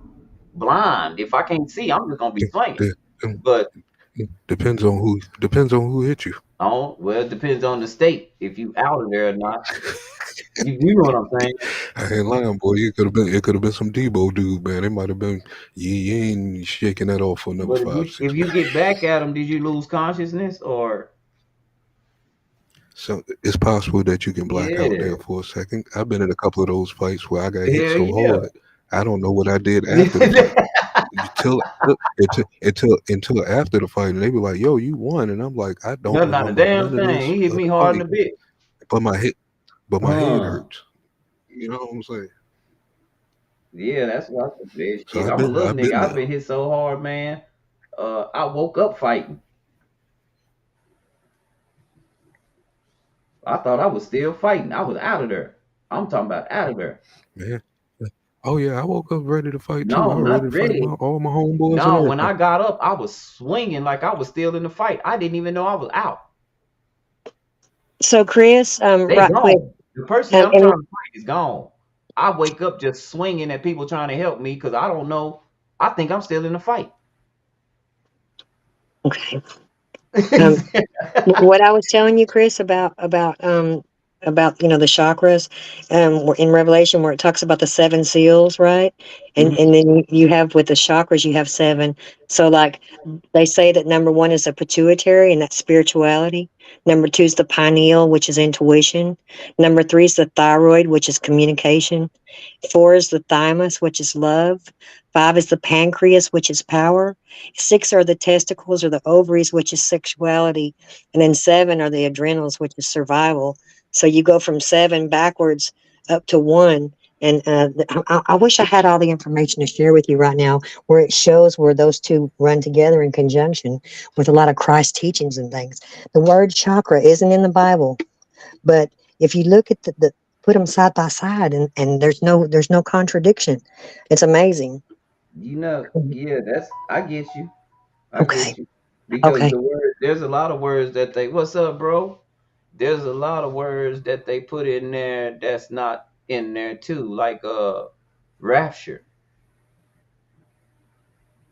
blind. If I can't see, I'm just gonna be The, swinging. the, um, But depends on who hit you. oh well, it depends on the state if you out of there or not. You know what I'm saying? I ain't lying, boy. It could have been some Debo dude, man. It might have been you ain't shaking that off for another But if five, you if 6 you months. get back at them, did you lose consciousness or So it's possible that you can black out yeah? there for a second. I've been in a couple of those fights where I got hit Hell so yeah. hard, I don't know what I did after the fight. Until after the fight, and they be like, "Yo, you won," and I'm like, "I don't Nothing, not a remember damn none of thing. this He hit me hard in fight, the bit. but my head Huh. hurts." You know what I'm saying? Yeah, that's what I said. Man, So shit, I've I'm a been little I've nigga. been I've there. been hit so hard, man. I woke up fighting. I thought I was still fighting. I was out of there. I'm talking about out of there. Man. Oh yeah, I woke up ready to fight too. I No, was ready not to fight ready. all my homeboys and No, when I everything. got up, I was swinging like I was still in the fight. I didn't even know I was out. So, Chris, They right quick, gone. The person that I'm and trying to fight is gone. I wake up just swinging at people trying to help me because I don't know. I think I'm still in the fight. okay. Um, what I was telling you, Chris, about the chakras, in Revelation where it talks about the seven seals, right? And Mhm. and then you have with the chakras, you have seven. So like they say that number one is the pituitary, and that's spirituality. Number two is the pineal, which is intuition. Number three is the thyroid, which is communication. Four is the thymus, which is love. Five is the pancreas, which is power. Six are the testicles or the ovaries, which is sexuality. And then seven are the adrenals, which is survival. So you go from seven backwards up to one. And I wish I had all the information to share with you right now, where it shows where those two run together in conjunction with a lot of Christ teachings and things. The word chakra isn't in the Bible, but if you look at the put them side by side, and there's no contradiction. It's amazing. Mhm. Yeah, that's I get you. I Okay. get you. Because Okay. the word there's a lot of words that they what's up, bro? There's a lot of words that they put in there that's not in there too, like rapture.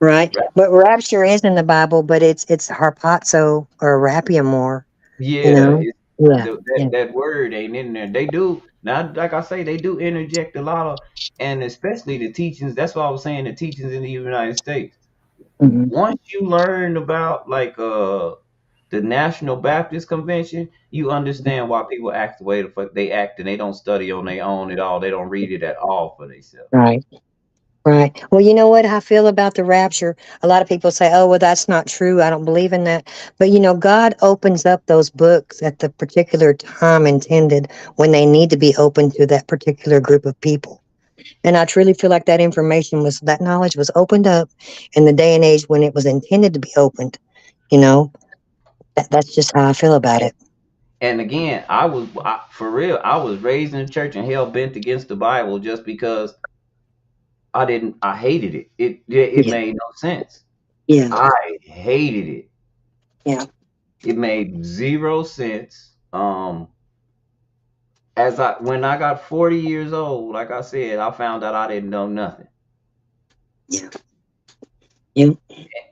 Right. Right? But rapture is in the Bible, but it's harpazo or rapiamore, you Yeah, know? it's Yeah. Yeah. that word ain't in there. They do now, like I say, they do interject a lot of, and especially the teachings. That's why I was saying the teachings in the United States. Hmm. Once you learn about like the National Baptist Convention, you understand why people act the way the fuck they act, and they don't study on their own at all. They don't read it at all for themselves. Right. Right. Well, you know what I feel about the rapture? A lot of people say, oh, well, that's not true. I don't believe in that. But, God opens up those books at the particular time intended when they need to be open to that particular group of people. And I truly feel like that knowledge was opened up in the day and age when it was intended to be opened. You know, that's just how I feel about it. And again, for real, I was raised in the church and hell bent against the Bible just because I hated it. It Yeah. made no sense. Yeah. I hated it. Yeah. It made zero sense. As I when I got 40 years old, like I said, I found out I didn't know nothing. Yeah. Yeah.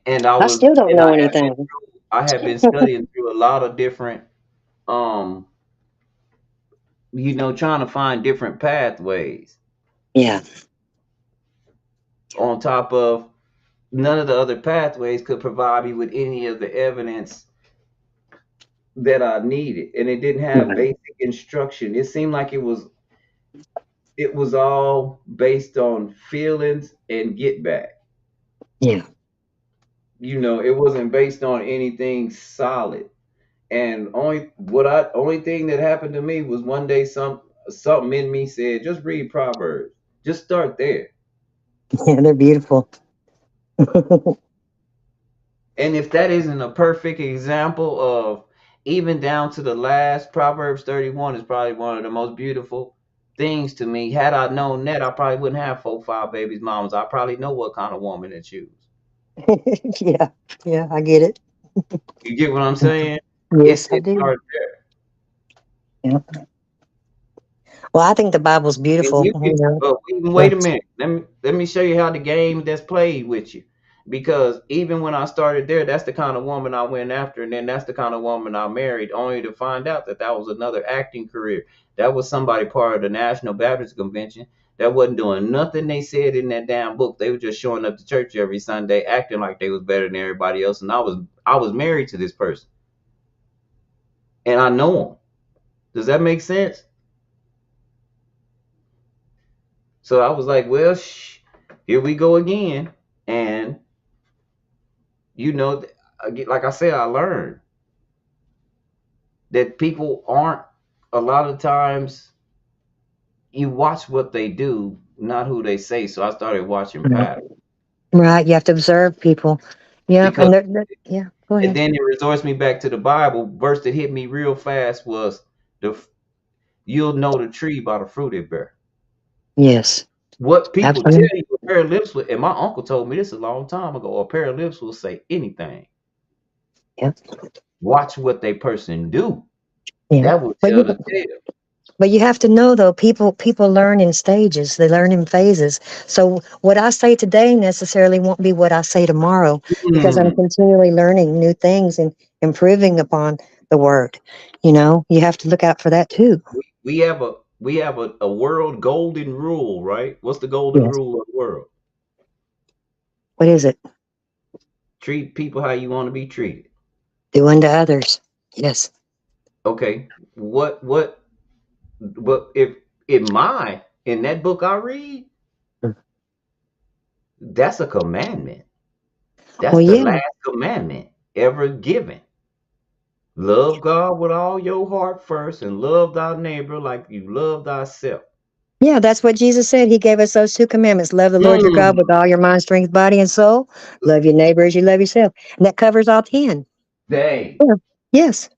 And I still don't know anything. I had been studying through a lot of different um trying to find different pathways Yeah. on top of none of the other pathways could provide me with any of the evidence that I needed, and it didn't have Right. basic instruction. It seemed like it was all based on feelings and get back. Yeah. It wasn't based on anything solid. And only thing that happened to me was one day something in me said, just read Proverbs. Just start there. Yeah. They're beautiful. And if that isn't a perfect example of even down to the last, Proverbs 31 is probably one of the most beautiful things to me. Had I known that, I probably wouldn't have 4, 5 babies, mamas. I probably know what kind of woman to choose. Yeah. Yeah. I get it. You get what I'm saying? Yes, I It do. starts there. Yeah. Well, I think the Bible's And beautiful. you can, wait Well, a minute. Let me show you how the game that's played with you. Because even when I started there, that's the kind of woman I went after, and then that's the kind of woman I married, only to find out that that was another acting career. That was somebody part of the National Baptist Convention that wasn't doing nothing they said in that damn book. They were just showing up to church every Sunday, acting like they was better than everybody else. And I was married to this person, and I know him. Does that make sense? So I was like, well, here we go again. And like I said, I learned that people aren't a lot of times you watch what they do, not who they say. So I started watching right. patterns Right. You have to observe people. Yeah. because, And yeah. Go and ahead. then it resorts me back to the Bible. Verse that hit me real fast was the you'll know the tree by the fruit it bear. Yes. What people tell Absolutely. you, a pair of lips will, and my uncle told me this a long time ago. A pair of lips will say anything. Yeah. Watch what they person do. Yeah. That will But tell you, the tale. but you have to know though, people learn in stages. They learn in phases. So what I say today necessarily won't be what I say tomorrow because I'm Mm. continually learning new things and improving upon the word. You have to look out for that too. We have a world golden rule, right? What's the golden Yes. rule of the world? What is it? Treat people how you want to be treated. Do unto others. Yes. Okay. What if in that book I read, that's a commandment. Well, That's the yeah. last commandment ever given. Love God with all your heart first and love thy neighbor like you love thyself. Yeah, that's what Jesus said. He gave us those two commandments. Love the Lord your Mm. God with all your mind, strength, body, and soul. Love your neighbor as you love yourself. And that covers all 10. Dang. Yeah. Yes.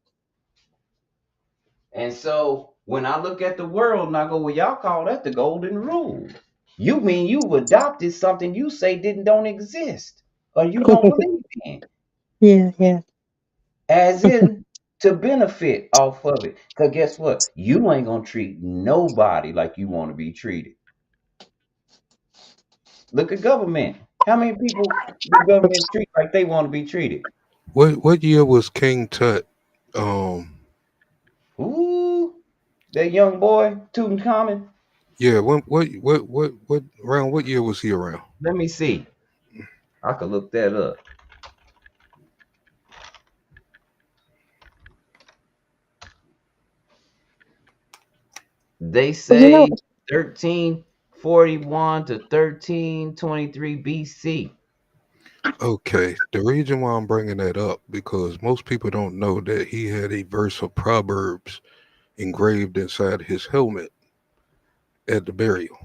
And so when I look at the world and I go, well, y'all call that the golden rule. You mean you've adopted something you say don't exist or you don't believe in, Yeah, yeah. as in to benefit off of it. Because guess what? You ain't gonna treat nobody like you want to be treated. Look at government. How many people the government treat like they want to be treated? What year was King Tut? Um, Ooh, that young boy, Tutankhamun. yeah. What around what year was he around? Let me see. I could look that up. They Well, you know, say 1341 to 1323 BC. Okay, the reason why I'm bringing that up because most people don't know that he had a verse of Proverbs engraved inside his helmet at the burial.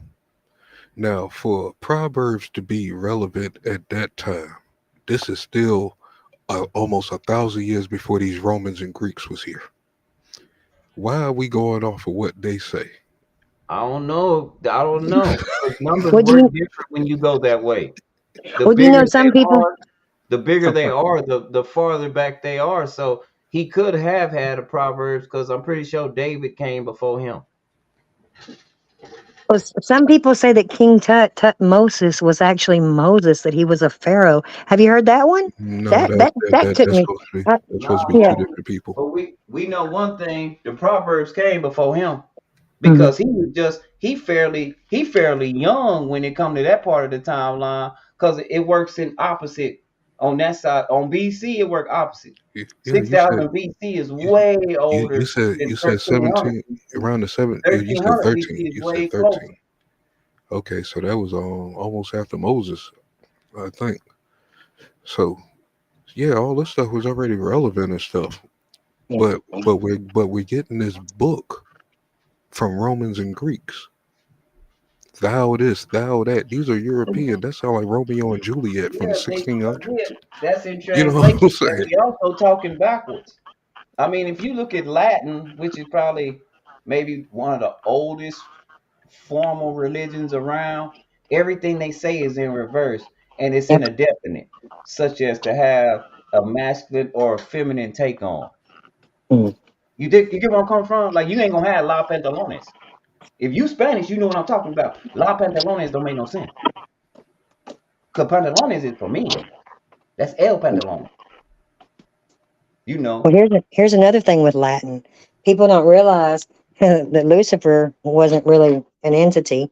Now, for Proverbs to be relevant at that time, this is still almost 1,000 years before these Romans and Greeks was here. Why are we going off of what they say? I don't know. I don't know. 'Cause numbers would work you? different when you go that way. The Would you bigger know they some people? are, the bigger Oh, they are, the farther back they are. So he could have had a Proverbs because I'm pretty sure David came before him. well, some people say that King Tutmosis was actually Moses, that he was a pharaoh. Have you heard that one? No, That that that took that's me. supposed to be Uh, that's supposed to Nah, be yeah. two different people. but we know one thing: the Proverbs came before him Mhm. because he fairly young when it come to that part of the timeline because it works in opposite on that side. On BC, it worked opposite. Yeah, Six thousand BC is you, way you older said than 17 BC. around the seven. You said 1300 13. BC is You said way closer. 13. Okay, so that was almost after Moses, I think. So yeah, all this stuff was already relevant and stuff. Yeah. But we're getting this book from Romans and Greeks. Thou this, thou that. These are European. That sound like Romeo and Juliet from the Yeah, yeah, 1600s. that's in You know what I'm translation, and saying? we also talking backwards. I mean, if you look at Latin, which is probably maybe one of the oldest formal religions around, everything they say is in reverse and it's in Yep. a definite, such as to have a masculine or a feminine take on. Mm. You get where I'm coming from? Like you ain't gonna have la pantalones. If you Spanish, you know what I'm talking about. La pantalones don't make no sense. Cause pantalones is for men. That's el pantalon. You Well, know. here's another thing with Latin. People don't realize that Lucifer wasn't really an entity.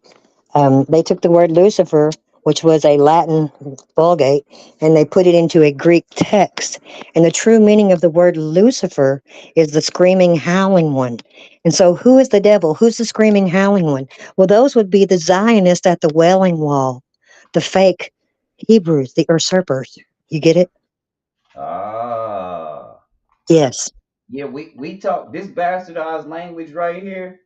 They took the word Lucifer, which was a Latin vulgate, and they put it into a Greek text. And the true meaning of the word Lucifer is the screaming, howling one. And so, who is the devil? Who's the screaming, howling one? Well, those would be the Zionists at the Wailing Wall, the fake Hebrews, the usurpers. You get it? Ah. Yes. Yeah, we talk this bastardized language right here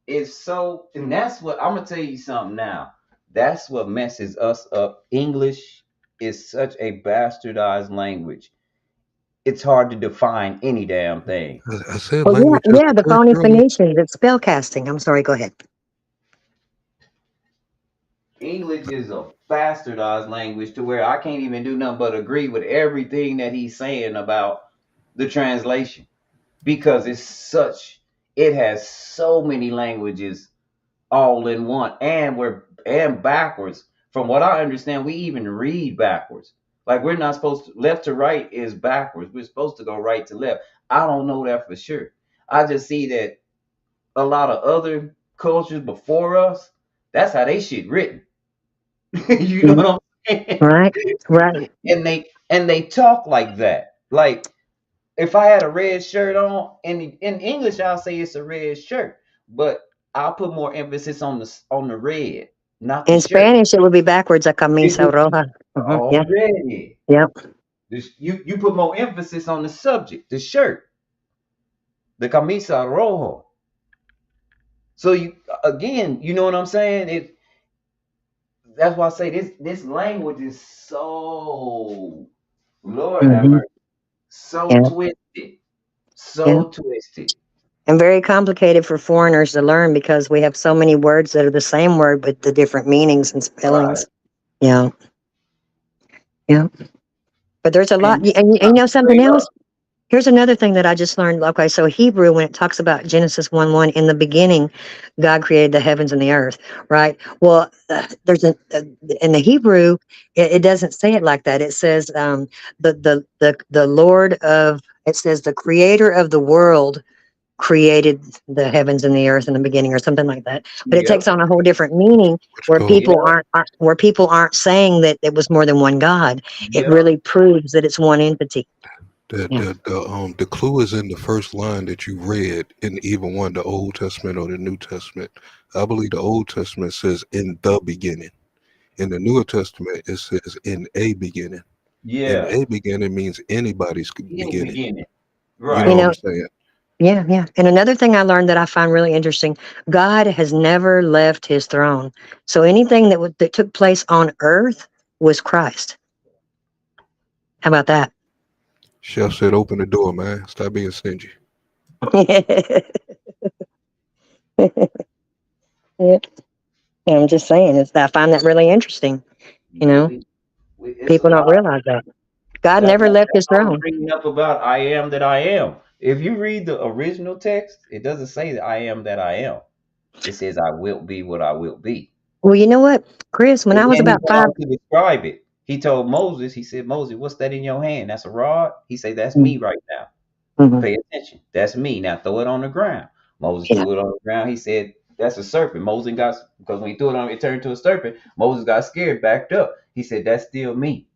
is so, and that's what I'm gonna tell you something now. That's what messes us up. English is such a bastardized language. It's hard to define any damn thing. I said Well, language yeah, has yeah, to the work phony earlier. Phoenicians, it's spell casting. I'm sorry, go ahead. English is a bastardized language to where I can't even do nothing but agree with everything that he's saying about the translation because it has so many languages all in one, and we're backwards. From what I understand, we even read backwards. Like we're not supposed to, left to right is backwards. We're supposed to go right to left. I don't know that for sure. I just see that a lot of other cultures before us, that's how they shit written. You know Mhm. what I'm saying? Right, right. And they talk like that. Like if I had a red shirt on, in English I'll say it's a red shirt, but I'll put more emphasis on the red, not the In shirt. Spanish, it would be backwards, a It camisa would be roja. Yeah, already. yep. You put more emphasis on the subject, the shirt, the camisa rojo. So you again, you know what I'm saying? That's why I say this language is so, Lord have Hmm. mercy, so Yeah, twisted, yeah. so twisted. And very complicated for foreigners to learn because we have so many words that are the same word but the different meanings and Right. spellings. Yeah, yeah. But there's a lot. And And you know something straight up. else? Here's another thing that I just learned. Okay, so Hebrew, when it talks about Genesis 1:1, in the beginning, God created the heavens and the earth, right? Well, in the Hebrew, it doesn't say it like that. It says the Lord of, it says the Creator of the world created the heavens and the earth in the beginning, or something like that. But it takes Yep. on a whole different meaning, Which where code? people Yep. aren't saying that it was more than one God. It Yep. really proves that it's one entity. The Yeah. the clue is in the first line that you read in either one, the Old Testament or the New Testament. I believe the Old Testament says in the beginning. In the New Testament, it says in a beginning. And Yeah. a beginning means anybody's Any beginning. beginning. You You know Right. what I'm know, saying? yeah, yeah. And another thing I learned that I find really interesting, God has never left his throne. So anything that took place on earth was Christ. How about that? Chef said, "Open the door, man. Stop being stingy." Yeah, I'm just saying, I find that really interesting. You Yeah, know, it's a people don't lot. realize that. God That's never why, left that's his why I was throne. bringing up about I am that I am. If you read the original text, it doesn't say that I am that I am. It says I will be what I will be. Well, you know what, Chris, when And I was then he about went five, on to describe it. He told Moses, he said, Moses, what's that in your hand? That's a rod? He said, that's me right now. Mhm. Pay attention. That's me. Now throw it on the ground. Moses Yeah, threw it on the ground. He said, that's a serpent. Moses got, because when he threw it on, it turned into a serpent. Moses got scared, backed up. He said, that's still me.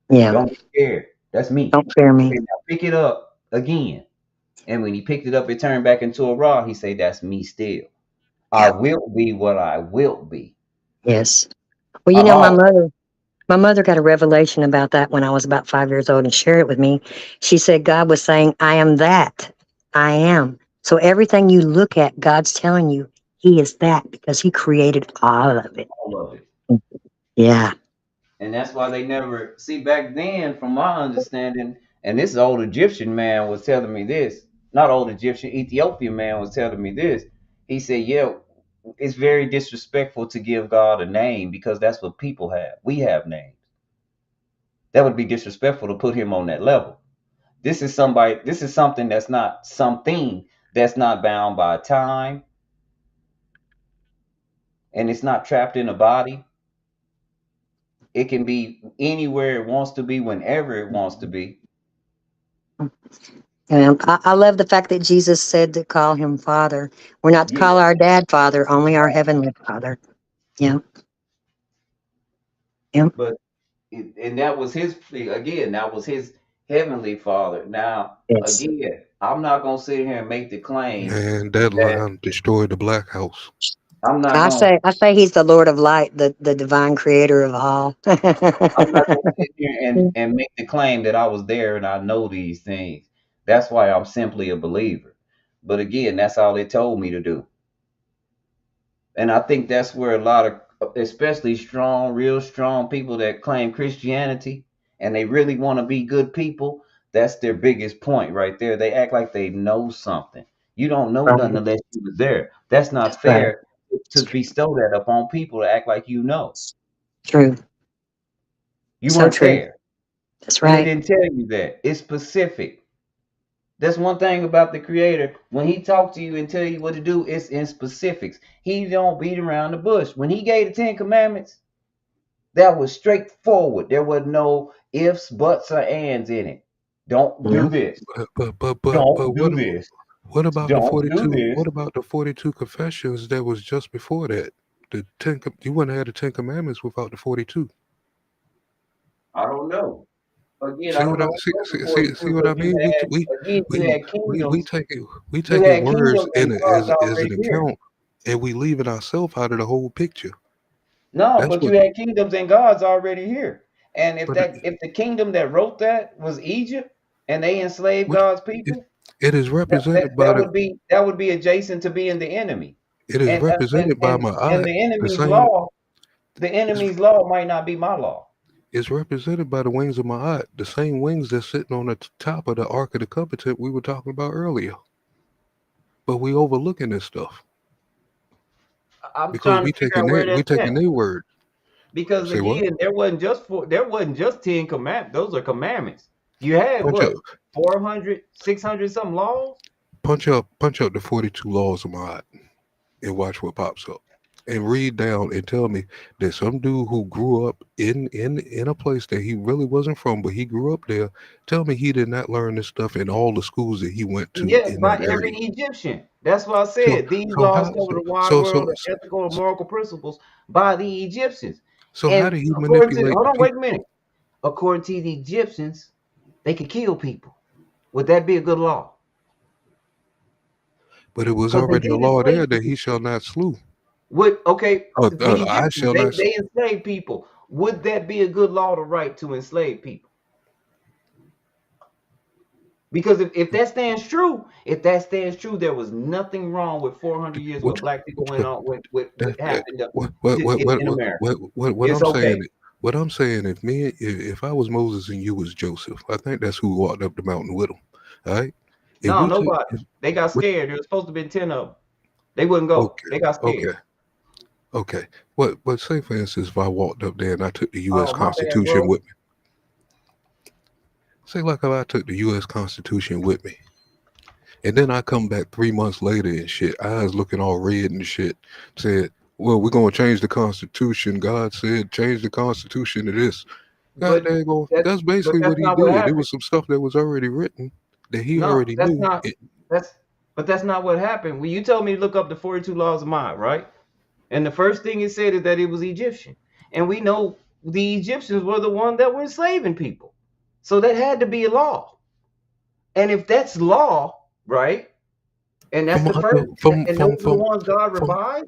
yeah, Don't be scared. That's me. don't fear He me. said, now pick it up again. And when he picked it up, it turned back into a rod. He said, that's me still. I Yeah, will be what I will be. yes. Well, I always, my mother got a revelation about that when I was about 5 years old and shared it with me. She said God was saying, I am that. I am. So everything you look at, God's telling you he is that because he created all of it. all of it. Yeah. And that's why they never see back then, from my understanding. And this old Egyptian man was telling me this. Not old Egyptian, Ethiopian man was telling me this. He said, yeah, it's very disrespectful to give God a name because that's what people have. We have names. That would be disrespectful to put him on that level. This is something that's not something that's not bound by time, and it's not trapped in a body. It can be anywhere it wants to be, whenever it wants to be. And I love the fact that Jesus said to call him Father. We're not to Yeah, call our dad Father, only our heavenly Father. Yeah. Yeah. but and that was his, again, that was his heavenly father. Now, Yes. again, I'm not gonna sit here and make the claim And that that line destroyed the black house. I'm not gonna I say he's the Lord of light, the divine creator of all. I'm not gonna sit here and make the claim that I was there and I know these things. That's why I'm simply a believer. But again, that's all they told me to do. And I think that's where a lot of, especially strong, real strong people that claim Christianity and they really want to be good people, that's their biggest point right there. They act like they know something. You don't know Right. nothing unless you was there. That's That's not right. fair to bestow that upon people to act like you know. True. You So weren't true. there. That's And it right. didn't tell you that. It's specific. That's one thing about the creator. When he talk to you and tell you what to do, it's in specifics. He don't beat around the bush. When he gave the 10 Commandments, that was straightforward. There was no ifs, buts, or ands in it. Don't do Yeah. this. But Don't do this. what about the Don't do 42? this. What about the 42 confessions that was just before that? You wouldn't have had the 10 Commandments without the 42. I don't know. Again, I See don't what I know see what the see see, see 42, what I but you mean? had, again, We take it you had words kingdoms in and gods as an already here. account, and we leaving ourselves out of the whole picture. No, That's but what. you had kingdoms and gods already here. And But if the kingdom that wrote that was Egypt and they enslaved which God's it, people, it is represented by the. that would be adjacent to being the enemy. It is represented by my And eye. The same. the It's, enemy's law might not be my law. it's represented by the wings of my eye. The same wings that's sitting on the top of the Ark of the Covenant we were talking about earlier. But we overlooking this stuff I'm because trying to figure out where we that's taking at. their word. Because Say what? again, there wasn't just 10 commandments. Those are commandments. You had Punch up, what? 400, 600 something laws? punch up the 42 laws of Mod and watch what pops up. And read down and tell me that some dude who grew up in a place that he really wasn't from, but he grew up there. Tell me he did not learn this stuff in all the schools that he went to Yeah, in by that every area. Egyptian. That's why I So said these so laws how cover the wide so world so of ethical and moral principles by the Egyptians. so how And did he according to, manipulate hold the on, wait people? a minute. According to the Egyptians, they could kill people. Would that be a good law? But it was Because they already a did law enslave there that he people. shall not slew. Would okay, the I Egyptians shall not. they enslaved people. Would that be a good law to write to enslave people? Because if that stands true, there was nothing wrong with 400 years Which what black people which went on, what that happened in America. what It's I'm okay. saying. What I'm saying, if I was Moses and you was Joseph, I think that's who walked up the mountain with him. All right. If No, we took, nobody. if, They got what, scared. There was supposed to be 10 of them. They wouldn't go. okay, They got okay, scared. okay. But say for instance, if I walked up there and I took the U.S. Oh, my bad, Constitution bro. with me, say like if I took the U.S. Constitution with me, and then I come back 3 months later and shit, eyes looking all red and shit, said, "Well, we're gonna change the Constitution." God said, "Change the Constitution to this." God But dang on, that that's but basically that's what he not what did. It happened. was some stuff that was already written that he No, already that's knew. not that's but that's not what happened. When you told me to look up the 42 laws of mind, right? And the first thing it said is that it was Egyptian. And we know the Egyptians were the ones that were enslaving people. So that had to be a law. And if that's law, right? And that's From the first, and those are the ones God from revised,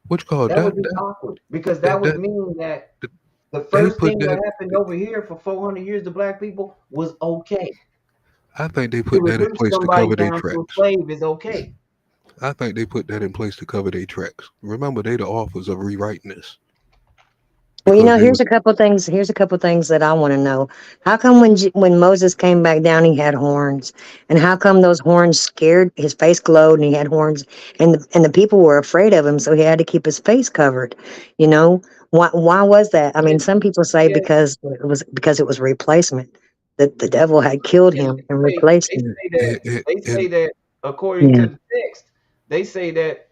what you call it? that would be awkward because that would That mean that that- the they first put thing that. that happened over here for 400 years to black people was okay. I think they To put that in reduce place to somebody cover their down to a tracks. slave is okay. I think they put that in place to cover their tracks. Remember, they the authors of rewriting this Well, because they here's was a couple things. Here's a couple things that I want to know. How come when Moses came back down, he had horns, and how come those horns scared his face glowed, and he had horns, and the people were afraid of him, so he had to keep his face covered. You know why was that? I Yeah, mean, some people say yeah, because it was a replacement that the devil had killed yeah, him and replaced they him. say that they say and that according Yeah, to the text, they say that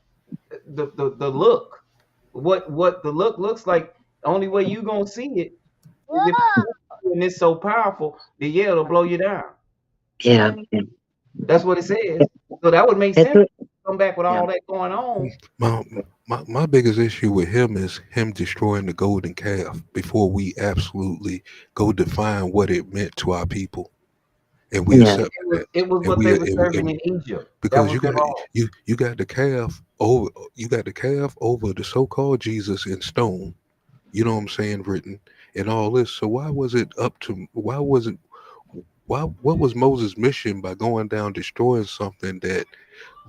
the look, what the look looks like, only way you gonna see it is if and it's so powerful, the yeah, it'll blow you down. yeah, yeah. That's what it says. So that would make It's sense. Come back with yeah. all that going on. my, my biggest issue with him is him destroying the golden calf before we absolutely go define what it meant to our people, and we Yeah. accept that, It was and what we they were and serving in Egypt. That because was their law. you got the calf over the so-called Jesus in stone. You know what I'm saying, written and all this. So why was it why what was Moses' mission by going down destroying something that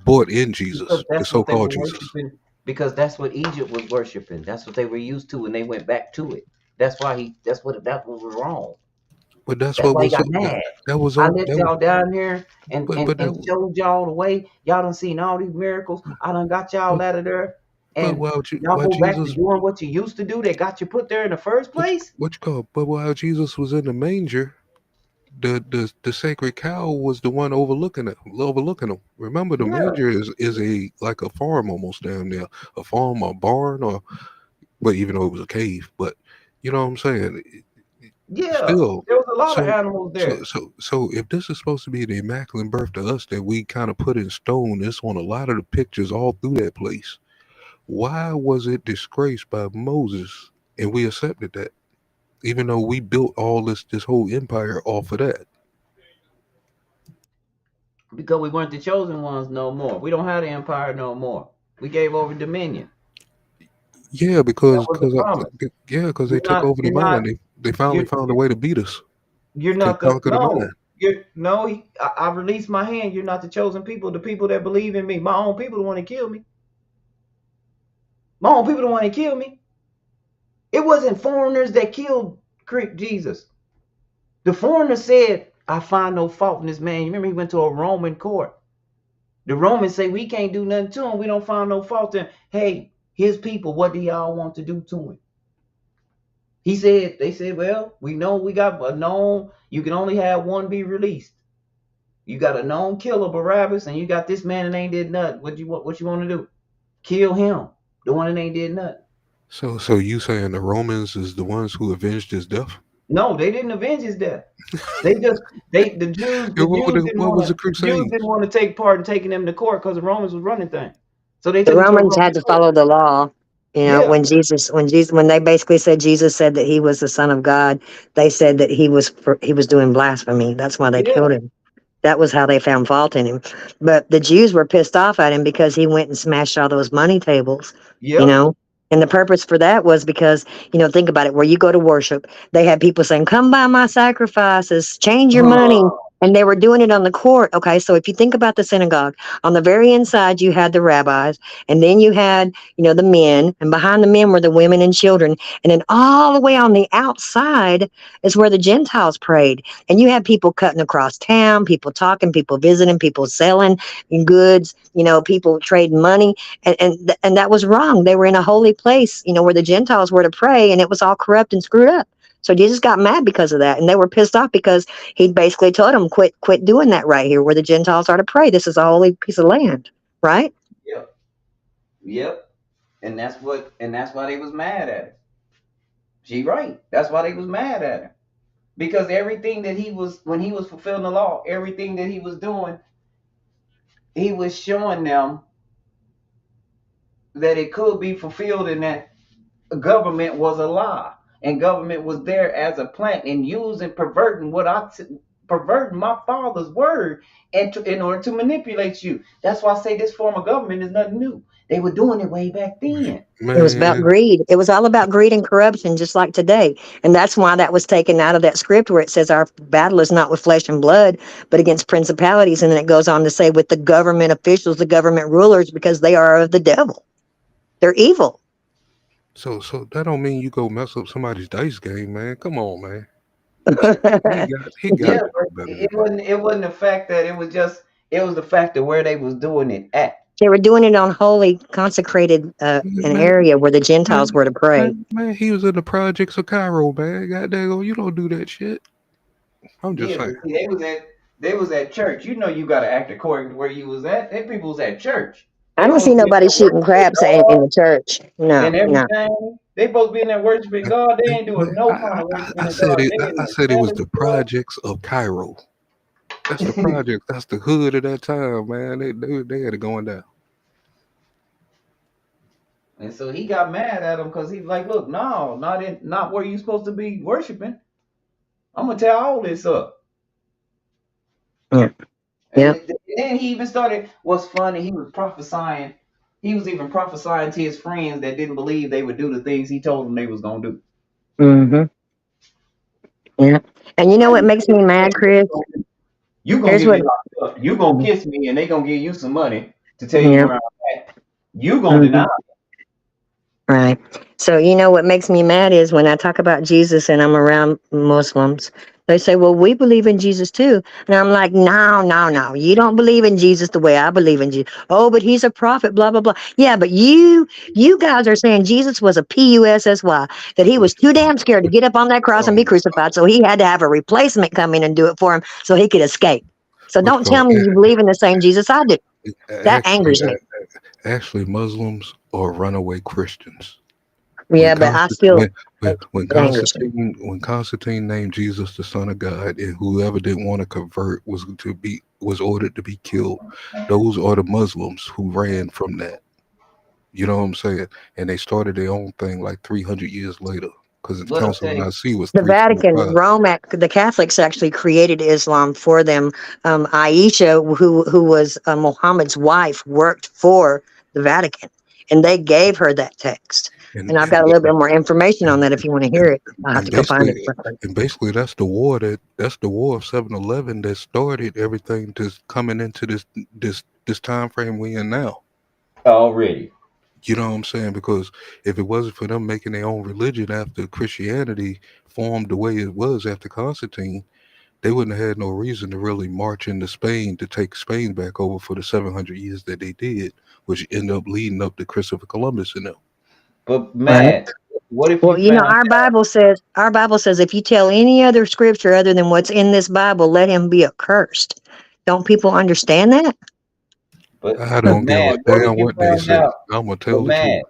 brought in Because Jesus, the that's what they so-called were Jesus? worshiping. Because that's what Egypt was worshiping. That's what they were used to, and they went back to it. That's why he. That was wrong. But that's That's what why he was got mad. that was I all let that y'all down here and but and but that and showed y'all the way. Y'all done seen all these miracles. I done got y'all but out of there, but and y'all why go back to Jesus doing what you used to do. That got you put there in the first place. what you call but while Jesus was in the manger, the sacred cow was the one overlooking them. Remember, the Yeah, manger is a like a farm almost down there, a farm or barn or but even though it was a cave, but you know what I'm saying. yeah. Still, There was a lot of so animals there. if this is supposed to be the immaculate birth to us that we kind of put in stone, it's on a lot of the pictures all through that place. Why was it disgraced by Moses and we accepted that, even though we built all this whole empire off of that? Because we weren't the chosen ones no more. We don't have the empire no more. We gave over dominion. Yeah, That was the promise. because they You're took not. over the You're not. mind. They finally You're. found a way to beat us. You're They not the conquered the no. mind. You're no. I released my hand. You're not the chosen people. The people that believe in me. My own people don't want to kill me. My own people don't want to kill me. It wasn't foreigners that killed Jesus. The foreigner said, "I find no fault in this man." You remember he went to a Roman court. The Romans say we can't do nothing to him. We don't find no fault in him. Hey, his people, what do y'all want to do to him? He said, they said, well, we know we got a known, you can only have one be released. You got a known killer, Barabbas, and you got this man that ain't did nothing. What you want to do? Kill him. The one that ain't did nothing. So you saying the Romans is the ones who avenged his death? No, they didn't avenge his death. They just they And what was the The Jews Crusades? didn't want to take part in taking them to court because the Romans was running things. So they The took him to a Romans Roman had to court. follow the law. You know, Yeah, when they basically said Jesus said that he was the son of God, they said that he was doing blasphemy. That's why they yeah, killed him. That was how they found fault in him. But the Jews were pissed off at him because he went and smashed all those money tables, you yep. know. And the purpose for that was because, think about it, where you go to worship, they had people saying, "Come buy my sacrifices, change your money." And they were doing it on the court. Okay, so if you think about the synagogue, on the very inside you had the rabbis, and then you had, the men, and behind the men were the women and children. And then all the way on the outside is where the Gentiles prayed. And you had people cutting across town, people talking, people visiting, people selling goods, people trading money. And that was wrong. They were in a holy place, where the Gentiles were to pray, and it was all corrupt and screwed up. So Jesus got mad because of that. And they were pissed off because he basically told them, quit doing that right here where the Gentiles are to pray. This is a holy piece of land, right? Yep, yep. And that's why they was mad at him. She right. That's why they was mad at him. Because everything that he was when he was fulfilling the law, everything that he was doing, he was showing them that it could be fulfilled and that government was a lie. And government was there as a plant and using perverting perverting my father's word in order to manipulate you. That's why I say this form of government is nothing new. They were doing it way back then. It was about Man, greed. It was all about greed and corruption, just like today. And that's why that was taken out of that script where it says our battle is not with flesh and blood, but against principalities. And then it goes on to say with the government officials, the government rulers, because they are of the devil. They're evil. so that don't mean you go mess up somebody's dice game, man. Come on, man. They He got Yeah, to but know better than it wasn't the fact that it was the fact of where they was doing it at. were doing it on holy, consecrated an that. area where the Gentiles Man, were to pray. man, he was in the projects of Cairo, man. God dang, you don't do that shit. I'm just Yeah, saying. but see, they was at church. You know you gotta act according to where you was at. Them people was at church. I They don't see supposed to be in nobody there shooting worshiping crabs in God the church. No, and no. everything. They supposed to be in there worshiping God. They ain't doing no kind of worshiping of God. They in I there said it was selling the stuff. projects of Cairo. That's the project. That's the hood of that time, man. They had it going down. And so he got mad at him because he's like, look, no, not where you supposed to be worshiping. I'm gonna tear all this up. Yeah, And yeah. then he even started. What's funny? He was prophesying. He was even prophesying to his friends that didn't believe they would do the things he told them they was gonna do. Hmm. Yeah. And you know what makes me mad, Chris? You gonna Here's get what. me locked up. You gonna kiss me, and they gonna give you some money to tell you Yeah. where I'm at. You gonna deny. Hmm. Right. So, you know what makes me mad is when I talk about Jesus and I'm around Muslims, they say, well, we believe in Jesus too. And I'm like, no, no, no. You don't believe in Jesus the way I believe in Jesus. Oh, but he's a prophet, blah, blah, blah. Yeah, but you guys are saying Jesus was a PUSSY, that he was too damn scared to get up on that cross and be Oh, crucified. So he had to have a replacement come in and do it for him so he could escape. So what you don't call tell me you believe in the same Jesus I do. That angers me. actually Muslims are runaway Christians. When Yeah, but I still, it angers me. When Constantine named Jesus the Son of God, and whoever didn't want to convert was ordered to be killed. Those are the Muslims who ran from that. You know what I'm saying? And they started their own thing like 300 years later, because the But I Council of tell you, Nicaea was The Vatican, 325. Rome, the Catholics actually created Islam for them. Aisha, who was Muhammad's wife, worked for the Vatican, and they gave her that text. And And I've got a little bit more information on that if you want to hear and it. I'll have and to go find it. basically that's the war of 7-Eleven that started everything just coming into this time frame we in now. already. You know what I'm saying? Because if it wasn't for them making their own religion after Christianity formed the way it was after Constantine, they wouldn't have had no reason to really march into Spain to take Spain back over for the 700 years that they did, which ended up leading up to Christopher Columbus and them. But Right? mad. What if Well, you you know, found out? our Bible says if you tell any other scripture other than what's in this Bible, let him be accursed. Don't people understand that? I But don't give a man, what if damn you what they found say. out? I'm gonna But tell the truth.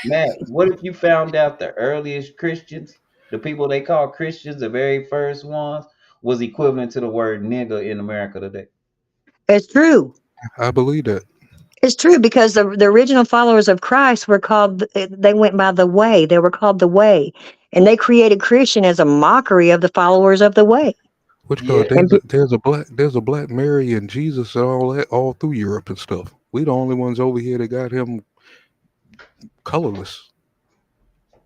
man, what if you found out the earliest Christians, the people they call Christians, the very first ones, was equivalent to the word nigger in America today? It's true. I believe that. It's true because the original followers of Christ were called, they went by the way. They were called the way. And they created Christian as a mockery of the followers of the way. Which God, Yeah, And there's a black Mary and Jesus and all that all through Europe and stuff. We the only ones over here that got him colorless.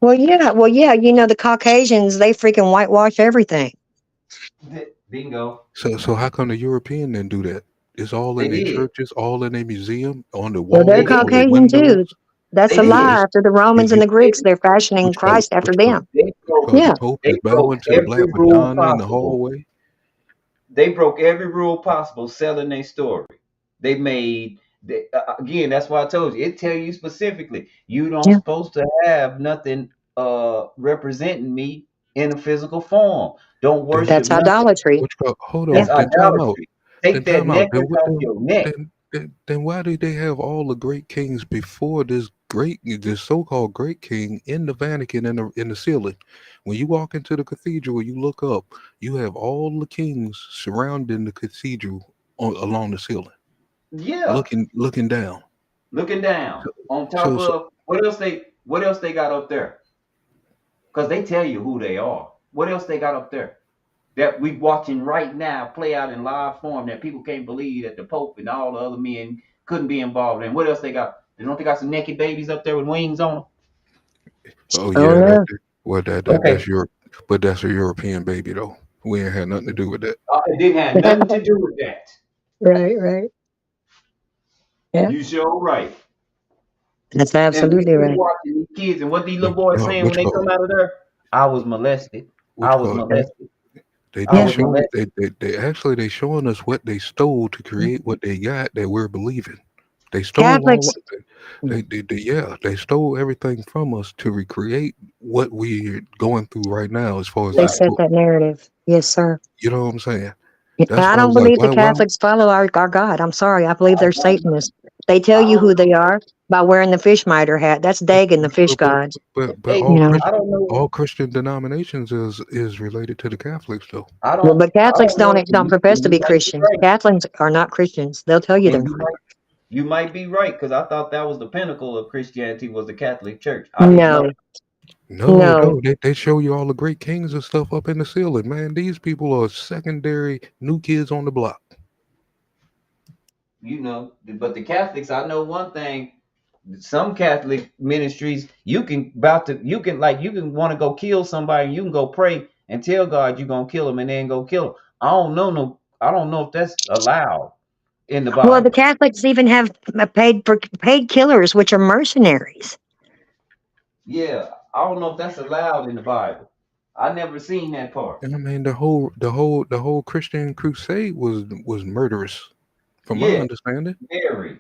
well, yeah, you know, the Caucasians, they freaking whitewash everything. bingo. So how come the European didn't do that? It's all They in their did. churches, all in their museum, on the Well, they're They walls, did. on the Caucasian too. windows. That's They a Yeah, did. lie. it's After the Romans and you, the They, Greeks, they're fashioning which God, Christ after which God, them. they which broke. God, the Yeah, Pope They is broke bowing to the every Black rule Madonna in the possible. hallway. They broke every rule possible selling their story. They made again. That's why I told you. It tell you specifically you don't yeah, supposed to have nothing representing me in a physical form. Don't Then worship that's nothing. idolatry. which God, hold Yeah, That's on, then time out. idolatry. Take Then that time out. necklace off your neck. Then why did they have all the great kings before this so-called great king in the Vatican in the ceiling? When you walk into the cathedral, you look up, you have all the kings surrounding the cathedral along the ceiling, Yeah, looking down. looking down on top So of what else they got up there? Because they tell you who they are. What else they got up there? That we watching right now play out in live form that people can't believe that the Pope and all the other men couldn't be involved in. What else they got? They got some naked babies up there with wings on oh oh yeah, no, well them? Okay, that's Europe, but that's a European baby though. We ain't had nothing to do with that. it didn't have nothing to do with that. right, right, yeah, You sure right. that's And we absolutely be right. watching these kids and what these little boys saying when Which they call come out of there. I was molested. I which was call Right. molested. They I they Yeah, was showing molested. they actually they showing us what they stole to create what they got that we're believing. They stole all Catholics. yeah, they stole everything from us to recreate what we're going through right now as far as They this Right. set book. that narrative. Yes, sir. You know what I'm saying? And That's I why I don't was like, believe the why Catholics follow our God. I'm sorry. I believe I they're don't. Satanists. They tell I you don't who they know. are by wearing the fish mitre hat. That's Dagon, the fish but but god. but Hey, You know. I don't know. all Christian denominations is related to the Catholics though. Well, but I Catholics don't know. don't profess And to you be might be Christians. right. Catholics are not Christians. They'll tell you they're And not. you might be right because I thought that was the pinnacle of Christianity was the Catholic Church. I didn't know. No, No, no. no, they show you all the great kings and stuff up in the ceiling, man. These people are secondary new kids on the block. But the Catholics, I know one thing. Some Catholic ministries, you can want to go kill somebody, and you can go pray and tell God you're gonna kill him, and then go kill him. I don't know if that's allowed in the Well, the Bible. Catholics even have paid killers, which are mercenaries. Yeah, I don't know if that's allowed in the Bible. I never seen that part. And I mean the whole Christian crusade was murderous, from my Yeah, understanding. very,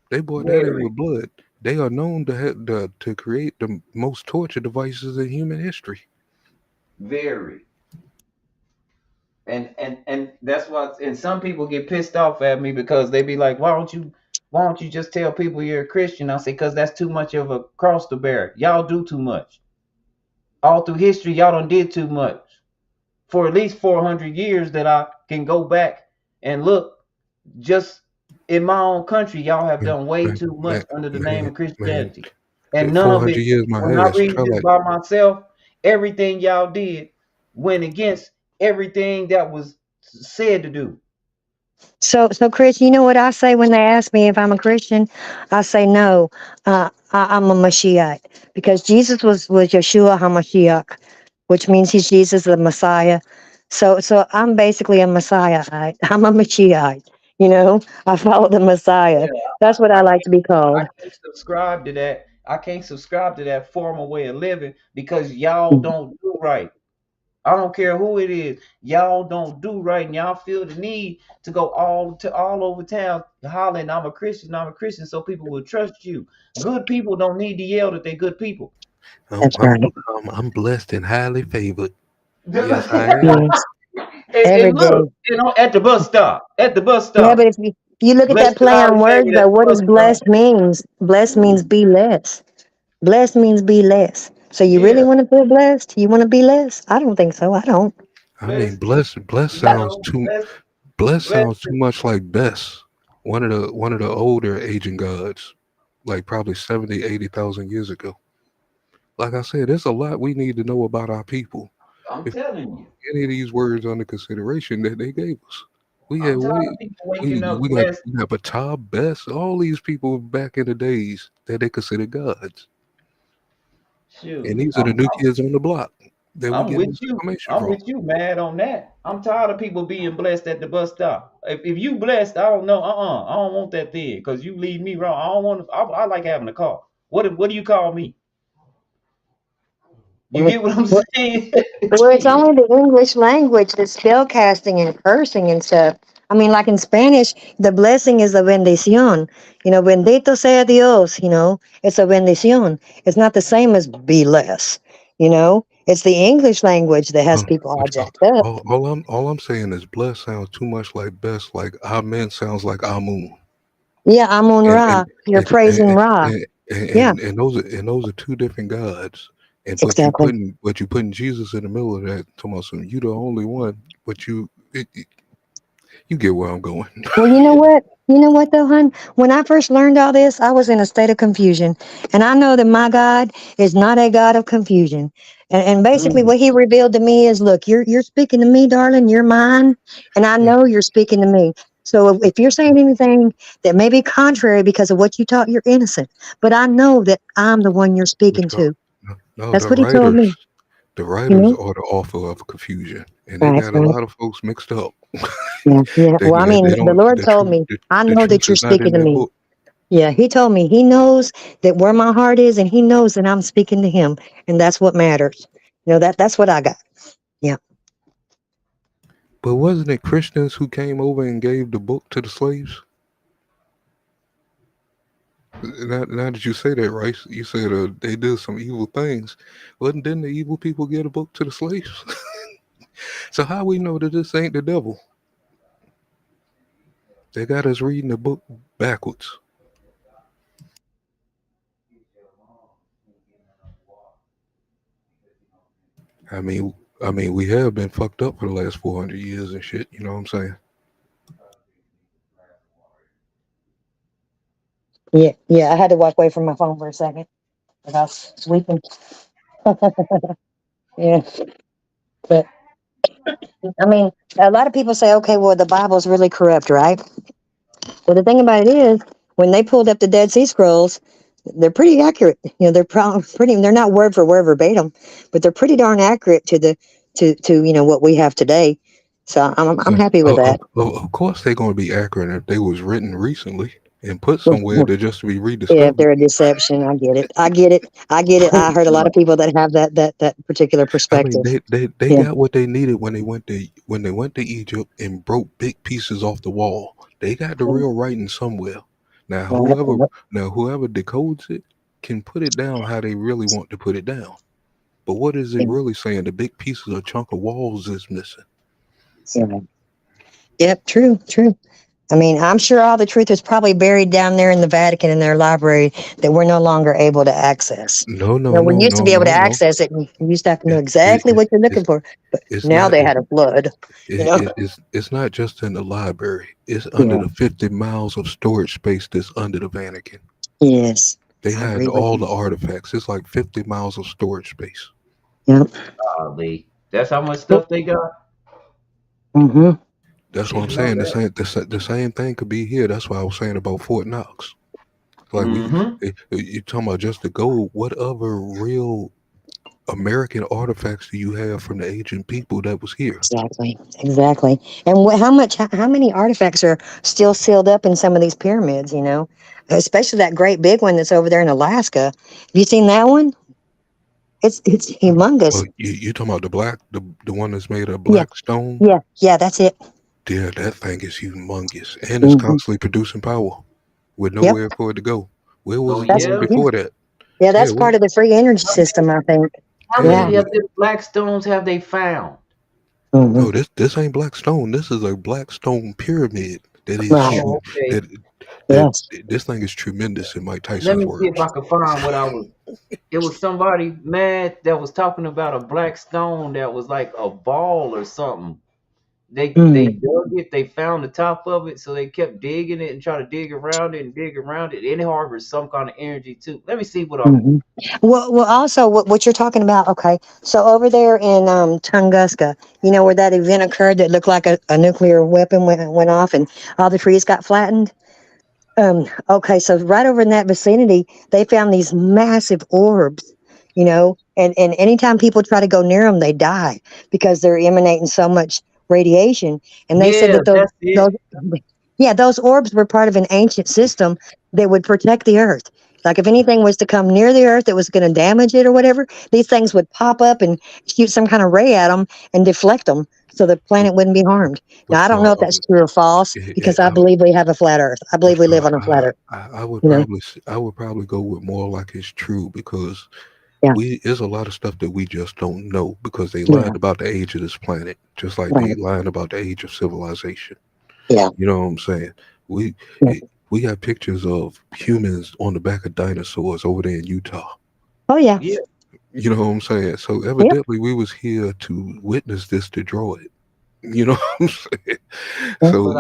They brought that in very, with blood. They are known to create the most torture devices in human history. very. And that's why. And some people get pissed off at me because they be like, why don't you just tell people you're a Christian? I say, because that's too much of a cross to bear. Y'all do too much. All through history, y'all done did too much. For at least 400 years that I can go back and look, just in my own country, y'all have Man, done way man, too much man, under the name man, of man. Christianity. And none Four of hundred it, years my when I ass read felt this like by myself, everything y'all did went against everything that was said to do. So, Chris, you know what I say when they ask me if I'm a Christian? I say no. I'm a Mashiach because Jesus was Yeshua Hamashiach, which means he's Jesus the Messiah. So I'm basically a Messiah. I'm a Mashiach. You know, I follow the Messiah. Yeah, That's what I I like to be I called. can't subscribe to that. I can't subscribe to that formal way of living because y'all don't do right. I don't care who it is. Y'all don't do right, and y'all feel the need to go all over town hollering, "I'm a Christian, I'm a Christian," so people will trust you. Good people don't need to yell that they good people. I'm That's I'm right. I'm blessed and highly favored. Yes, I and, am. Yes. Every and look, day. at the bus stop, Yeah, but if you look at that blessed and play highly on words, favored at though, the what bus does stop. blessed means? Blessed means be less. Blessed means be less. So you really Yeah, want to feel blessed? You want to be less? I don't think so. I don't. I mean, blessed, blessed you sounds know, too blessed, blessed blessed. sounds too much like Bess, one of the older Asian gods, like probably 70, 80,000 years ago. Like I said, there's a lot we need to know about our people. I'm If telling you, any of these words under consideration that they gave us, we had I'm tired we of people waking we up we got blessed. we got Batab, Bess, all these people back in the days that they considered gods, and Shoot, these are the new kids on the block that we I'm getting with this you. information I'm from. with you, mad on that. I'm tired of people being blessed at the bus stop. If you blessed, I don't know. I don't want that thing because you lead me wrong. I don't want. I like having a car. What do you call me? You Well, get what I'm well, saying? well, it's Shit. only the English language that's spell casting and cursing and stuff. I mean, like in Spanish, the blessing is a bendición. Bendito sea Dios. It's a bendición. It's not the same as be less. It's the English language that has Huh. people all But jacked up. all I'm saying is blessed sounds too much like best. Like amen sounds like amun, Yeah, Amun and Ra. and You're and praising and, Ra. and, Yeah, and those are two different gods. And exactly. but you putting Jesus in the middle of that. Talking about some, you the only one, but you get where I'm going. Well, you know what? You know what, though, hon? When I first learned all this, I was in a state of confusion. And I know that my God is not a God of confusion. And basically, Mm. what he revealed to me is look, you're speaking to me, darling. You're mine. And I Yeah. know you're speaking to me. So if you're saying anything that may be contrary because of what you taught, you're innocent. But I know that I'm the one you're But speaking to. no, That's what he told me. the You writers know? are the author of confusion, and they Right, got a right. lot of folks mixed up. Yeah, yeah. Well, I They mean, the don't. Lord told me, I The know truth that you're is not speaking in to that me. book. Yeah, he told me he knows that where my heart is, and he knows that I'm speaking to him, and that's what matters. That's what I got. Yeah, But wasn't it Christians who came over and gave the book to the slaves? Now that you say that, right? You said they did some evil things. Didn't the evil people give a book to the slaves? So how we know that this ain't the devil? They got us reading the book backwards. I mean, we have been fucked up for the last 400 years and shit. You know what I'm saying? yeah, yeah. I had to walk away from my phone for a second, but I was sweeping. Yeah, but I mean, a lot of people say, okay, well, the Bible's really corrupt, right? Well, the thing about it is, when they pulled up the Dead Sea Scrolls, they're pretty accurate. They're pretty. They're not word for word verbatim, but they're pretty darn accurate to what we have today. So I'm happy with that. Of course, they're going to be accurate if they was written recently and put Well, somewhere well, to just to be yeah, if rediscovered. they're a deception, I get it. I get it. I get it. I heard a lot of people that have that particular I mean, perspective. they Yeah. got what they needed when they went to Egypt and broke big pieces off the wall. They got the real writing somewhere. Now whoever decodes it can put it down how they really want to put it down. But what is it really saying? The big pieces or chunk of walls is missing. Yeah. Yep. True. True. I mean, I'm sure all the truth is probably buried down there in the Vatican in their library that we're no longer able to access. No, no, We no, used to no, be able to no, no. access it, and you used to have to know It, exactly it, what you're looking it's for. But it's now not they it's, had a flood. You know. it's not just in the library. It's under Yeah. the 50 miles of storage space that's under the Vatican. Yes. They I had agree with all you. the artifacts. It's like 50 miles of storage space. Yep. Golly, that's how much stuff they got. Mm-hmm. That's what I'm Didn't know saying. that. The same thing could be here. That's why I was saying about Fort Knox. Like Mm-hmm. you talking about just the gold. What other real American artifacts do you have from the ancient people that was here? Exactly. Exactly. And how many artifacts are still sealed up in some of these pyramids? Especially that great big one that's over there in Alaska. Have you seen that one? It's Oh, humongous. you talking about the one that's made of Yeah. black stone? Yeah. Yeah. That's it. Yeah, that thing is humongous, and it's Hmm. constantly producing power with Yep. nowhere for it to go. Where was Oh it That's going yeah. yeah. before that? Yeah, Yeah, that's part of the free energy system, I think. How yeah. Yeah. many of the black stones have they found? Hmm. Oh, this ain't black stone. This is a black stone pyramid that is Right. Oh, okay. that that Yes. this thing is tremendous in Mike Let Tyson's me see if I words. can find what I was. It was somebody mad that was talking about a black stone that was like a ball or something. They Mm. dug it, they found the top of it, so they kept digging it and trying to dig around it and dig around it. It harbors some kind of energy too. Let me see what I. Hmm. Well, also, what you're talking about, okay. So over there in Tunguska, you know where that event occurred that looked like a nuclear weapon went off and all the trees got flattened? Okay, so right over in that vicinity, they found these massive orbs, and anytime people try to go near them, they die because they're emanating so much radiation. And they said Yeah, that those, that's it. those, yeah, those orbs were part of an ancient system that would protect the Earth. Like if anything was to come near the Earth that was going to damage it or whatever, these things would pop up and shoot some kind of ray at them and deflect them so the planet wouldn't be harmed. Now, I Which don't know called if that's true or false because I believe we have a flat Earth. I believe which we live called on a flat Earth. I would You know? probably I would probably go with more like it's true because Yeah, we there's a lot of stuff that we just don't know because they yeah, lied about the age of this planet, just like they right. lying about the age of civilization. Yeah, You know what I'm saying? We yeah. it, we got pictures of humans on the back of dinosaurs over there in Utah. Oh, yeah. Yeah, You know what I'm saying? So Yep. evidently we was here to witness this to draw it. You know what I'm saying? Yeah. but So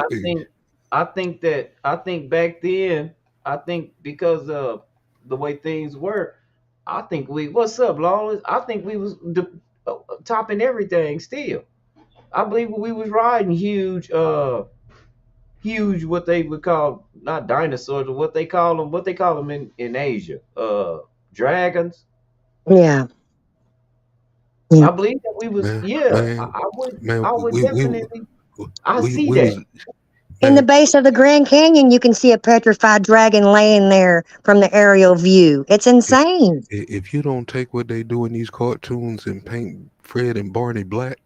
I think back then, I think because of the way things were, I think we what's up, Lawless? I think we was topping everything still. I believe we was riding huge what they would call not dinosaurs, but what they call them in Asia, dragons. Yeah. Yeah. I believe that we was, man, yeah. man, I would man, I would definitely I see we was that. In the man. base of the Grand Canyon, you can see a petrified dragon laying there from the aerial view. It's If insane. if you don't take what they do in these cartoons and paint Fred and Barney black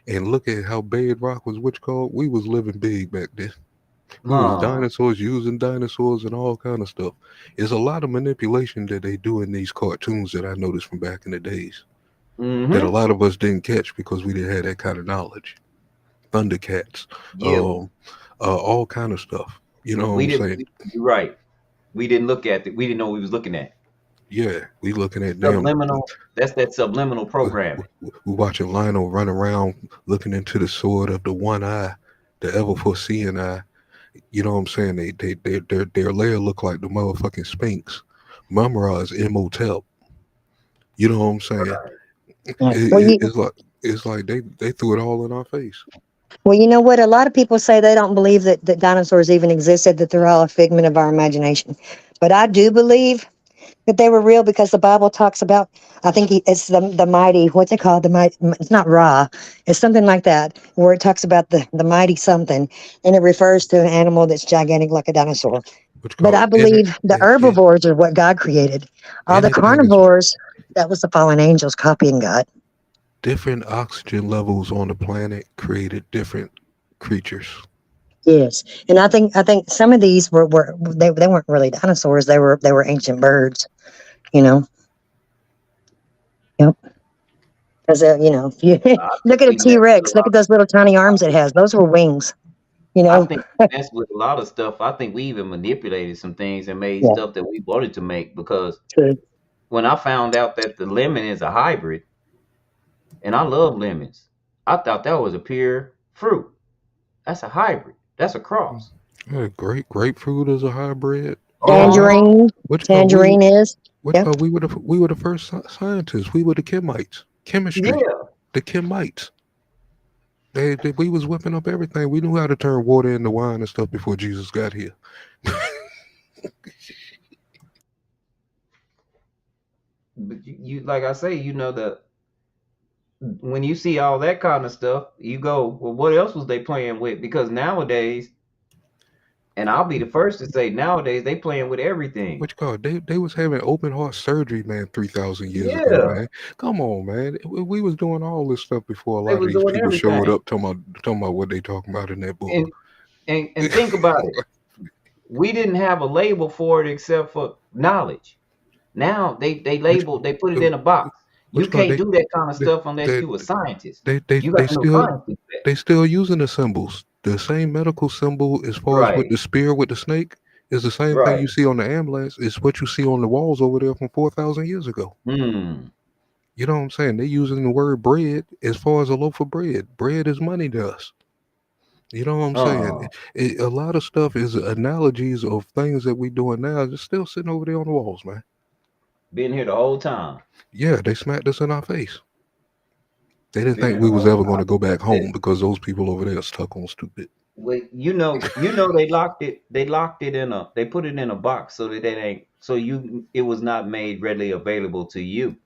and look at how Bedrock was witch called, we was living big back then. We was Huh. dinosaurs using dinosaurs and all kind of stuff. There's a lot of manipulation that they do in these cartoons that I noticed from back in the days that a Mm-hmm. lot of us didn't catch because we didn't have that kind of knowledge. Thundercats, Yeah. um, all kind of stuff. You know what We I'm didn't. saying? You're right. We didn't look at it. We didn't know what we was looking at. Yeah, we looking at them. Subliminal. That's that subliminal We, programming. we watching Lionel run around looking into the sword of the one eye, the ever foreseeing eye. You know what I'm saying? Their lair look like the motherfucking Sphinx. Mumra is Imhotep. You know what I'm saying? Yeah. Well, It's like they threw it all in our face. you know what? A lot of people say they don't believe that dinosaurs even existed, that they're all a figment of our imagination. But I do believe that they were real because the Bible talks about. I think it's the mighty. What's it called? The mighty. It's not Ra. It's something like that, where it talks about the mighty something, and it refers to an animal that's gigantic like a dinosaur. Which But I called believe the herbivores are what God created. All the anything is carnivores, that was the fallen angels copying God. different oxygen levels on the planet created different creatures. Yes, and I think some of these were they weren't really dinosaurs. They were ancient birds. You know. Yep. Because if you I look think at a we T messed with a Rex, look lot. at those little tiny arms it has. Those were wings. You I know. think we messed with a lot of stuff. I think we even manipulated some things and made Yeah. stuff that we wanted to make because True. when I found out that the lemon is a hybrid, and I love lemons, I thought that was a pure fruit. That's a hybrid. That's a cross. Grapefruit is a hybrid. You know Uh-huh. Tangerine. which called Tangerine is. which Yep. called we were the first scientists. We were the Kemites. Chemistry, Yeah. the Kemites. We was whipping up everything. We knew how to turn water into wine and stuff before Jesus got here. But you like I say, the when you see all that kind of stuff, you go, well, what else was they playing with? Because nowadays, and I'll be the first to say, nowadays they playing with everything. What you call it? They was having open heart surgery, man, 3,000 years ago, Yeah, man. Come on, man. We was doing all this stuff before a they lot of was these doing people showed everything. up talking about what they talking about in that book. And and think about it. We didn't have a label for it except for knowledge. Now they Which label, they put it uh, in a box. You which part can't do that kind of they stuff unless they you a scientist. they they, You got they to know still science to do that. they still using the symbols. The same medical symbol as far as with Right, the spear with the snake is the same thing right. you see on the ambulance. It's what you see on the walls over there from 4,000 years ago. Hmm. You know what I'm saying? They're using the word bread as far as a loaf of bread. Bread is money to us. You know what I'm saying? Uh, A lot of stuff is analogies of things that we doing now. Just still sitting over there on the walls, man. been here the whole time. Yeah, they smacked us in our face. They didn't Been think here the we was whole ever going time. to go back Listen, home because those people over there are stuck on stupid. wait, they locked it. They locked it in a. They put it in a box so that it ain't. So you, it was not made readily available to you.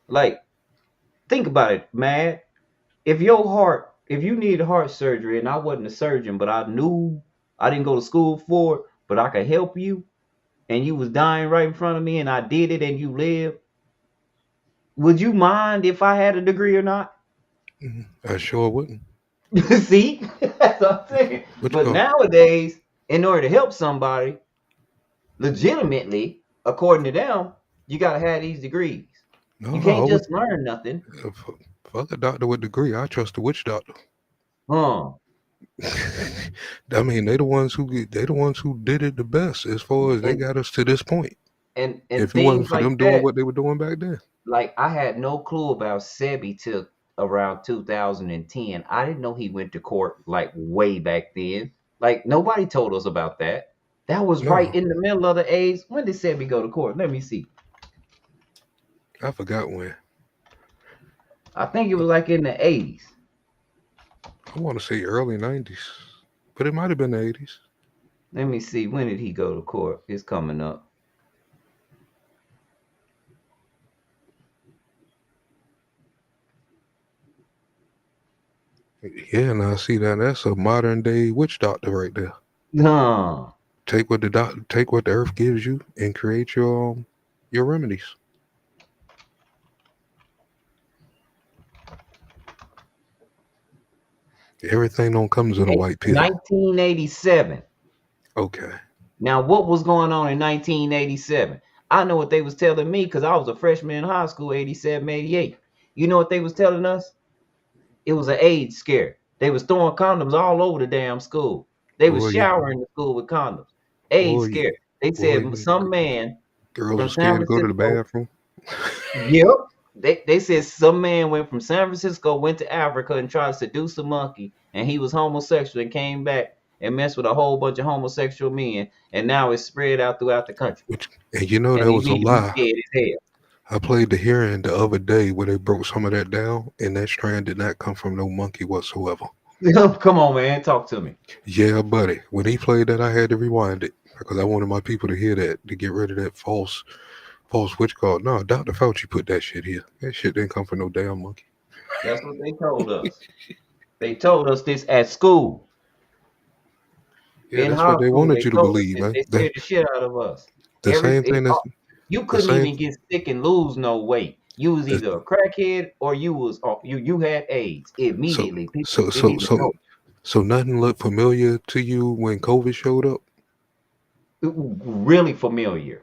Like, think about it, man. If your heart, if you need heart surgery, and I wasn't a surgeon, but I knew I didn't go to school for it, but I could help you, and you was dying right in front of me, and I did it, and you live, would you mind if I had a degree or not? I sure wouldn't. See, that's what I'm saying. What you But call? nowadays, in order to help somebody legitimately, according to them, you gotta have these degrees. No, You I can't would. just learn nothing. Fuck a doctor with degree. I trust the witch doctor. Huh. I mean, they the ones who did it the best as far as they And got us to this point. and If it wasn't things for like them doing that. what they were doing back then. Like, I had no clue about Sebi till around 2010. I didn't know he went to court like way back then. Like, nobody told us about that. That was right No, in the middle of the A's. When did Sebi go to court? Let me see. I forgot when. I think it was like in the 80s. I want to say early '90s, but it might have been the '80s. Let me see. When did he go to court? It's coming up. Yeah, now see that that's a modern day witch doctor right there. Huh. Take what the earth gives you and create your remedies. Everything don't comes in a white pill. 1987. Okay. Now, what was going on in 1987? I know what they was telling me because I was a freshman in high school, 87, 88. You know what they was telling us? It was an AIDS scare. They was throwing condoms all over the damn school. They was Boy, you, showering the school with condoms. AIDS boy, scare. They boy, said some man girls from are San scared to go to the Francisco. bathroom. Yep. They said some man went from San Francisco, went to Africa, and tried to seduce a monkey, and he was homosexual and came back and messed with a whole bunch of homosexual men, and now it's spread out throughout the country. Which, and you know And that these was a need to be lie. scared as I played the hearing the other day where they broke some of that down, and that strand did not come from no monkey whatsoever. hell. Come on, man, talk to me. Yeah, buddy. When he played that, I had to rewind it because I wanted my people to hear that to get rid of that false witch call. No, Dr. Fauci put that shit here. That shit didn't come from no damn monkey. That's what they told us. They told us this at school. Yeah, In that's what high they school, wanted they you to told us believe, this. man. They scared the shit out of us. The same thing as You the couldn't same. even get sick and lose no weight. You was The, either a crackhead or you had AIDS so immediately. People so didn't so even so know. so nothing looked familiar to you when COVID showed up. Really familiar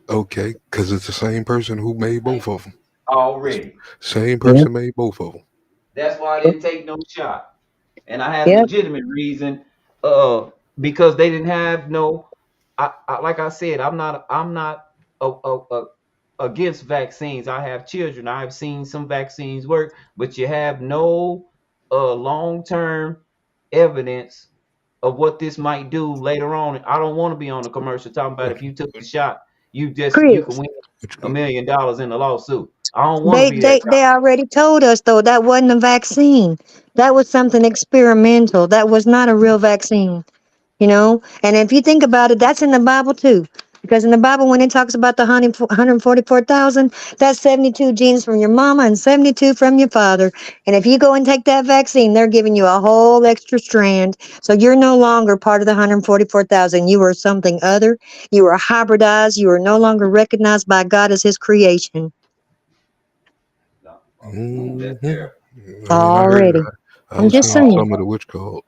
Okay, because it's the same person who made both of them. already. Same Yep. person made both of them. That's why I didn't take no shot. And I had Yep. legitimate reason, because they didn't have no. Like I said, I'm not against vaccines. I have children. I've seen some vaccines work, but you have no long term evidence of what this might do later on. I don't want to be on a commercial talking about if you took the shot, you can Chris, win What you $1 million in a lawsuit. I don't want to they, be that they, kind. they already told us, though, that wasn't a vaccine. That was something experimental. That was not a real vaccine. And if you think about it, that's in the Bible too. Because in the Bible, when it talks about the 144,000, that's 72 genes from your mama and 72 from your father. And if you go and take that vaccine, they're giving you a whole extra strand. So you're no longer part of the 144,000. You are something other. You are hybridized. You are no longer recognized by God as his creation. No, that's hmm terrible. I mean, I heard Already. I I'm was just hearing saying. some of the witch cult.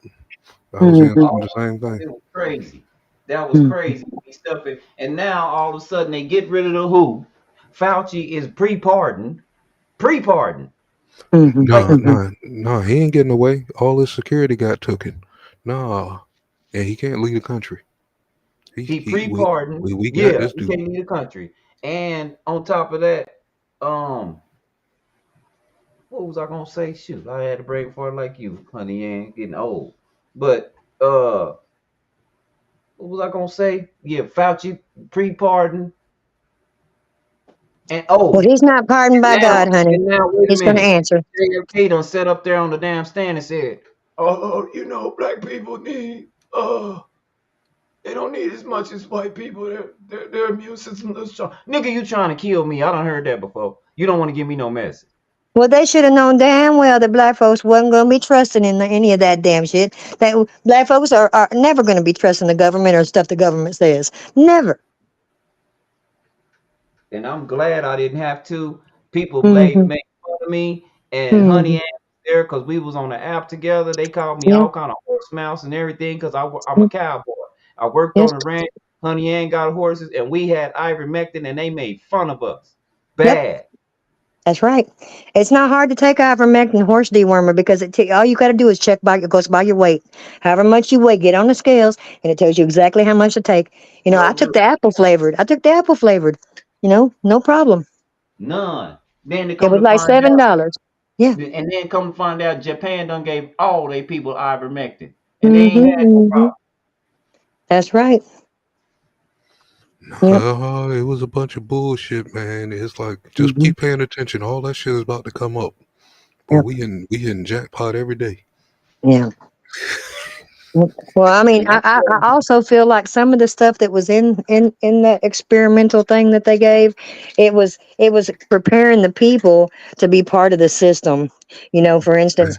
I was hearing Mhm. some of the Oh, same thing. it was crazy. That was Mm-hmm. crazy. Stuff and now all of a sudden they get rid of the who. Fauci is pre-pardoned. Pre-pardoned. Mm-hmm. Nah, Like Mm-hmm. nah, nah. He ain't getting away. All his security got taken. Nah, and he can't leave the country. He, he he, pre-pardoned. we got Yeah, this he dude. can't leave the country. And on top of that, um, what was I gonna say? Shoot, I had a brain for it like you, honey, and getting old. But what was I gonna say? Yeah, Fauci pre-pardoned, and Well, he's not pardoned by now, God, honey. wait a He's going to minute. answer. JFK done sat up there on the damn stand and said, "Oh, black people need they don't need as much as white people. Their immune system is strong." Nigga, you trying to kill me? I done heard that before. You don't want to give me no message. Well, they should have known damn well that black folks wasn't going to be trusting in any of that damn shit. That black folks are never going to be trusting the government or stuff the government says. Never. And I'm glad I didn't have to. People Mm-hmm. made fun of me, and Honey Mm-hmm. Ann was there because we was on the app together. They called me Yep. all kind of horse mouse and everything because I'm a Yep. cowboy. I worked Yes. on the ranch. Honey Ann got horses, and we had ivermectin, and they made fun of us. Yep. Bad. That's right. It's not hard to take ivermectin horse dewormer because all you got to do is check by it goes by your weight. However much you weigh, get on the scales, and it tells you exactly how much to take. I No took joke. the apple flavored. I took the apple flavored. No problem. None. Then to It come was to like find out, $7. Yeah. and then come to find out, Japan done gave all their people ivermectin, and they ain't Mm-hmm. had no Mm-hmm. problem. That's right. Yep. Nah, it was a bunch of bullshit, man. It's like just Mm-hmm. keep paying attention. All that shit is about to come up. Boy, Yep. we hitting jackpot every day. Yeah. Well, I mean, And that's I also feel like some of the stuff that was in that experimental thing that they gave, it was preparing the people to be part of the system. For instance,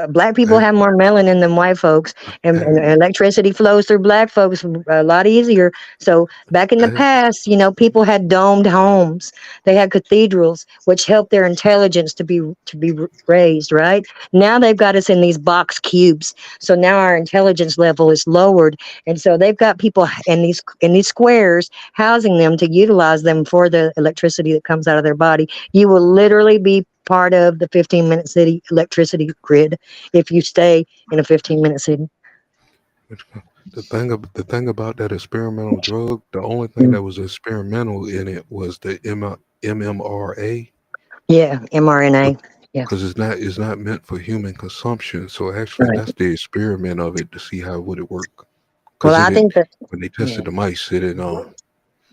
black people Hey, have more melanin than white folks, and hey, electricity flows through black folks a lot easier. So back in the hey, past, people had domed homes, they had cathedrals, which helped their intelligence to be raised. Right now, they've got us in these box cubes, so now our intelligence level is lowered, and so they've got people in these squares housing them to utilize them for the electricity that comes out of their body. You will literally be part of the 15-minute city electricity grid if you stay in a 15-minute city. the thing about that experimental drug, the only thing Mm. that was experimental in it was the MMRA, Yeah, mRNA. Yeah, because it's not meant for human consumption. So actually, right. that's the experiment of it to see how would it work. Well, Because it I didn't think that. when they Yeah. tested the mice, it didn't.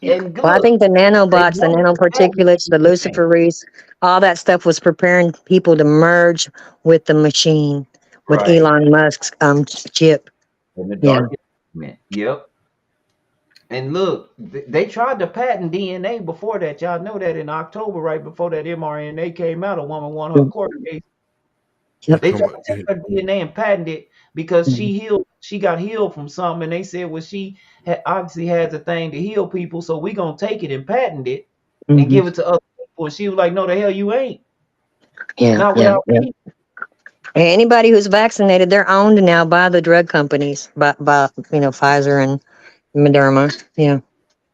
and Well, I good. think the They nanobots, the don't patent nanoparticulates, the anything. luciferase, all that stuff was preparing people to merge with the machine, with Right. Elon Musk's chip. And the Yeah. dark man. Yep. And look, they tried to patent DNA before that. Y'all know that in October, right before that mRNA came out, a woman won her Mm. court case. You Yep. They talking tried about to take her DNA and patent it because Mm-hmm. she healed. She got healed from something, and they said, well, she obviously has a thing to heal people, so we gonna take it and patent it and Mm-hmm. give it to other people. And she was like, no, the hell you ain't. Yeah. Not Yeah. without Yeah. me. Anybody who's vaccinated, they're owned now by the drug companies, by Pfizer and Moderna. Yeah.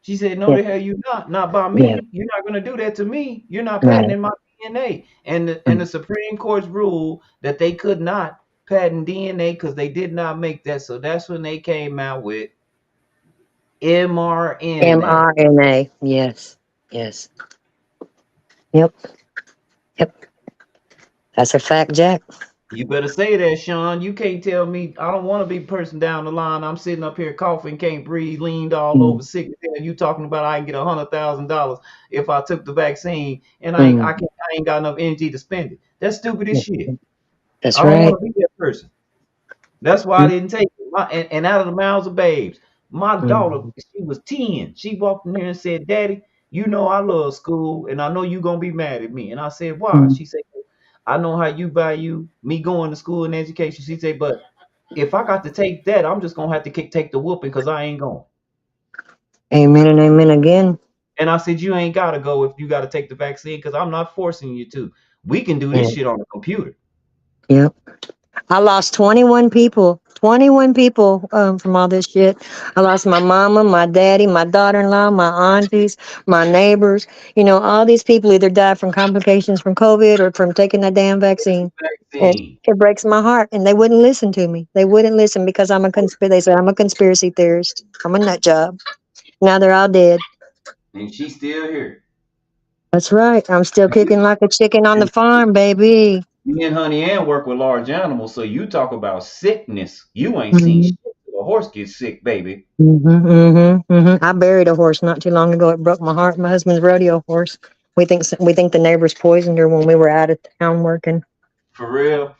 She said, no, Yeah. the hell you not. Not by Yeah. me. You're not gonna do that to me. You're not Right. patenting my DNA. And the Mm. Supreme Court's ruled that they could not patent DNA because they did not make that. So that's when they came out with mRNA. mRNA. Yes. Yes. Yep. Yep. That's a fact, Jack. You better say that, Sean. You can't tell me I don't want to be the person down the line. I'm sitting up here coughing, can't breathe, leaned all Mm. over, sick. And you talking about I can get $100,000 if I took the vaccine, and Mm. I ain't got enough energy to spend it. That's stupid as shit. That's I don't right. want to be that person. That's why I Mm. didn't take it. And out of the mouths of babes, my daughter, Mm. she was 10. She walked in here and said, Daddy, you know I love school, and I know you're gonna be mad at me. And I said, why? Mm. She said, I know how you value me going to school and education. She said, but if I got to take that, I'm just gonna have to take the whooping because I ain't going. Amen and amen again. And I said, you ain't gotta go if you gotta take the vaccine because I'm not forcing you to. We can do Yeah. this shit on the computer. Yep. I lost 21 people. 21 people from all this shit. I lost my mama, my daddy, my daughter-in-law, my aunties, my neighbors. You know, all these people either died from complications from COVID or from taking that damn vaccine. And Vaccine. it breaks my heart. And they wouldn't listen to me. They wouldn't listen because they said I'm a conspiracy theorist. I'm a nut job. Now they're all dead. And she's still here. That's right. I'm still kicking like a chicken on the And farm, baby. me and Honey Ann work with large animals, so you talk about sickness. You ain't seen Mm-hmm. shit till a horse get sick, baby. I buried a horse not too long ago. It broke my heart. My husband's rodeo horse. We think the neighbors poisoned her when we were out of town working. For real.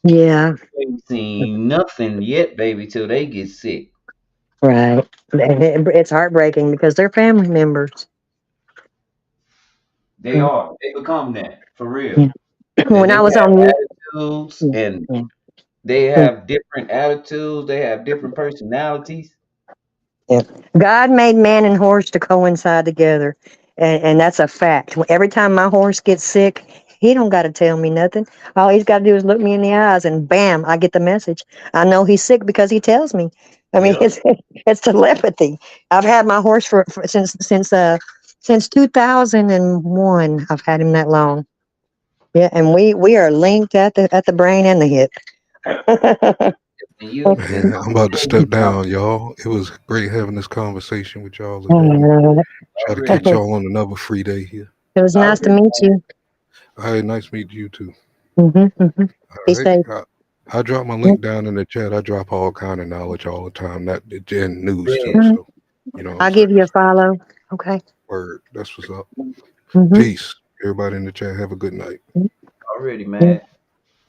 Yeah, You ain't seen nothing yet, baby, till they get sick. right. And it's heartbreaking because they're family members. They Mm, are. They become that. For real. yeah. And When they I was have on, attitudes yeah, and yeah, they yeah. have different attitudes. They have different personalities. Yeah. God made man and horse to coincide together. And that's a fact. Every time my horse gets sick, he don't got to tell me nothing. All he's got to do is look me in the eyes and bam, I get the message. I know he's sick because he tells me. I mean, Yep. it's telepathy. I've had my horse for since 2001. I've had him that long. Yeah, and we are linked at the brain and the hip. And you and Man, I'm about to I'm step down, y'all. It was great having this conversation with y'all today. Uh, Try to catch already, y'all on another free day here. it was nice to already, meet you. All right, nice meeting you too. Hmm. All Be right, safe. I drop my link down in the chat. I drop all kind of knowledge all the time, that and news too. man. Mhm. So you know what I'm I'll give saying. you a follow. Okay. Word, that's what's up. Hmm. Peace. Everybody in the chat, have a good night. Already, man.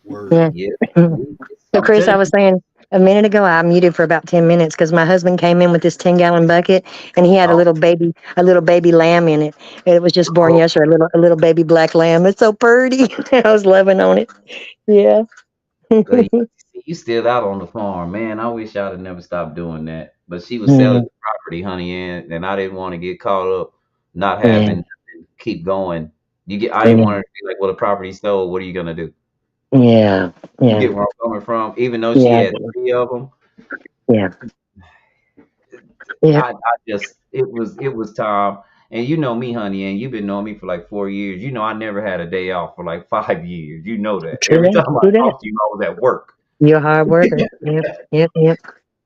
Word. Yeah. Yeah. Mhm. So, I'm Chris, I telling was saying a minute ago, I muted for about 10 minutes because my husband came in with this 10-gallon bucket and he had you. a little baby lamb in it. It was just born Oh, yesterday, a little baby black lamb. It's so pretty. I was loving on it. Yeah. girl, you still out on the farm, man. I wish I'd have never stopped doing that. But she was selling Yeah. the property, honey, and I didn't want to get caught up not Yeah. having nothing, keep going. I didn't Yeah. want her to be like, well, the property sold. What are you gonna do? Yeah. You Yeah. get where I'm coming from. Even though she Yeah. had three of them, Yeah. Yeah. I just it was time. And you know me, honey, and you've been knowing me for like 4 years. You know I never had a day off for like 5 years. You know that. True Every that. time I True that. talk to you, I was at work. You're a hard worker. Yep. Yep. Yep.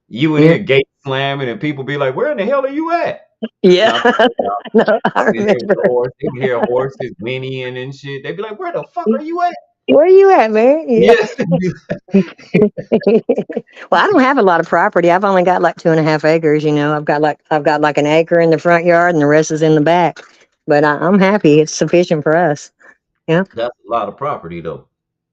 You in Yep. here gate slamming, and people be like, "Where in the hell are you at?" And Yeah. I tell y'all, No, I I've been here with remember. the horse. They can hear horses whinnying and shit. They be like, "Where the fuck are you at?" Where you at, man? Yeah. Yes. Well, I don't have a lot of property. I've only got like 2.5 acres. I've got like an acre in the front yard, and the rest is in the back. But I'm happy. It's sufficient for us. Yeah. That's a lot of property, though.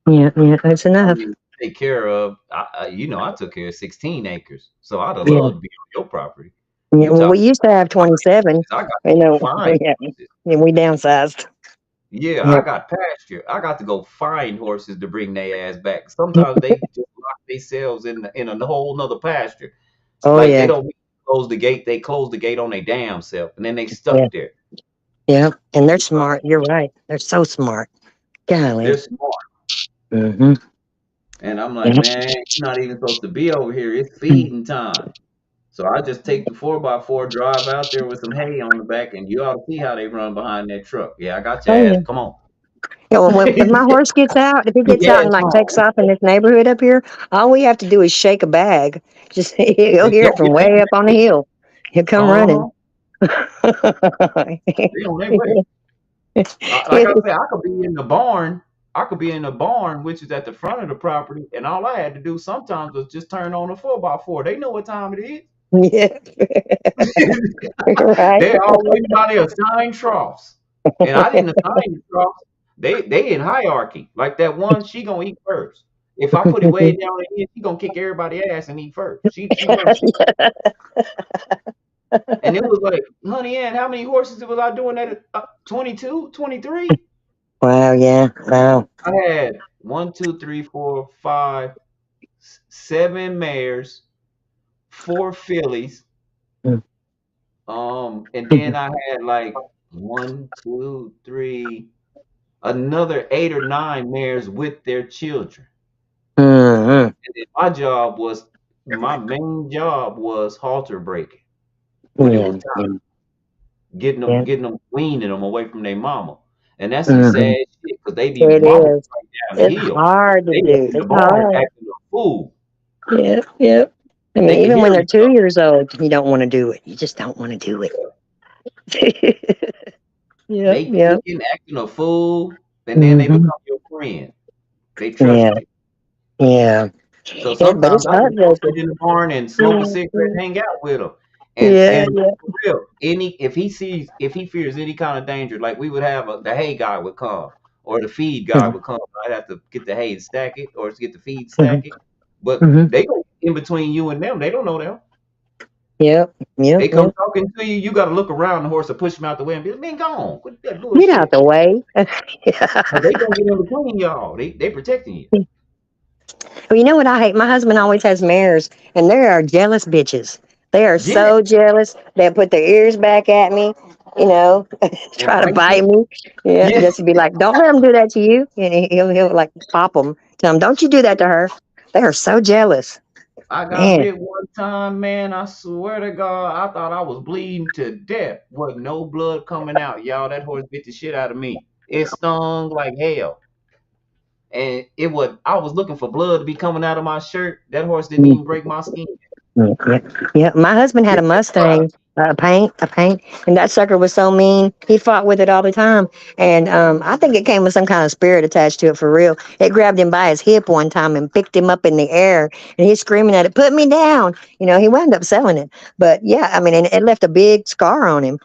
Yeah. Yeah. It's I enough. mean, take care of. I took care of 16 acres, so I'd have Yeah. loved to be on your property. Yeah. You Well, we talk used to have about 27. acres. I got to You go know. find Yeah. horses. Yeah. We downsized. Yeah, I Yep. got pasture. I got to go find horses to bring their ass back. Sometimes they just lock themselves in a whole nother pasture. Oh Like they yeah. don't close the gate. They close the gate on their damn self, and then they Yeah. stuck there. Yeah. And they're You know, smart. You're right. They're so smart. they're Golly. smart, Mm-hmm. and I'm like, Yep. man, you're not even supposed to be over here. It's feeding time. So I just take the 4x4, drive out there with some hay on the back, and you ought to see how they run behind that truck. Yeah, I got your Oh ass. yeah. Come on. Yeah, well, if my horse gets out, if he gets out Yes, and like takes mom. off in this neighborhood up here, all we have to do is shake a bag. Just you'll And hear yo, it yeah, from way up on the hill. He'll come running. uh-huh. They on their way. Like I said, I could be in the barn. I could be in the barn, which is at the front of the property, and all I had to do sometimes was just turn on the 4x4. They know what time it Yeah, is. right. They always by their assigned troughs, and I didn't assign the troughs. They in hierarchy. Like that one, she gonna eat first. If I put it way down in here, she gonna kick everybody ass and eat first. She first. And it was like, honey, Ann, how many horses was I doing that? 22, 23? Wow. Yeah. Wow. I had one, two, three, four, five, 7 mares, 4 fillies, and then I had like one, two, three, another 8 or 9 mares with their children. Mm-hmm. And then my main job was halter breaking when it was Yeah. time, Yeah. Yeah. getting them, weaning them away from their mama. And that's some Mm-hmm. sad shit because they be It mama is. right down the It's hill. hard to They be do. in the It's barn hard. acting a fool. Yep. Yep. I mean, They can even hear when they're me 2 years old, you don't want to do it. You just don't want to do it. Yep. they Yep. kicking, acting a fool, and then they Mm-hmm. become your friend. They Yeah. trust you. Yeah. So But sometimes it's I just go sit heartbreaking. in the barn and smoke a cigarette Mhm. and hang out with him. Yeah. And Yeah. for real, if he fears any kind of danger, like we would have the hay guy would come or the feed guy Mhm. would come. I'd have to get the hay and stack it, or to get the feed Mhm. stack it. But Mhm. they go in between you and them. They don't know them. Yep. Yep. They come Yep. talking to you. You got to look around the horse and push him out the way and be like, "Man, go on, quit that Get out bullshit." the way. But they gonna get in between y'all. They protecting you. Well, you know what I hate? My husband always has mares, and they are jealous bitches. They are Yeah, so jealous. They put their ears back at me, you know, and try to fight bite you. me. Yeah, Yeah, just to be like, don't let them do that to you. And he'll like pop them. Tell them, don't you do that to her. They are so jealous. I got Man, bit one time, man. I swear to God, I thought I was bleeding to death. Wasn't no blood coming out, y'all. That horse bit the shit out of me. It stung like hell, and it was. I was looking for blood to be coming out of my shirt. That horse didn't even break my skin. yeah, yeah. My husband had It a just tried. Mustang, a paint, and that sucker was so mean. He fought with it all the time, and I think it came with some kind of spirit attached to it for real. It grabbed him by his hip one time and picked him up in the air, and he's screaming at it, "Put me down!" You know, he wound up selling it, but yeah, I mean, and it left a big scar on him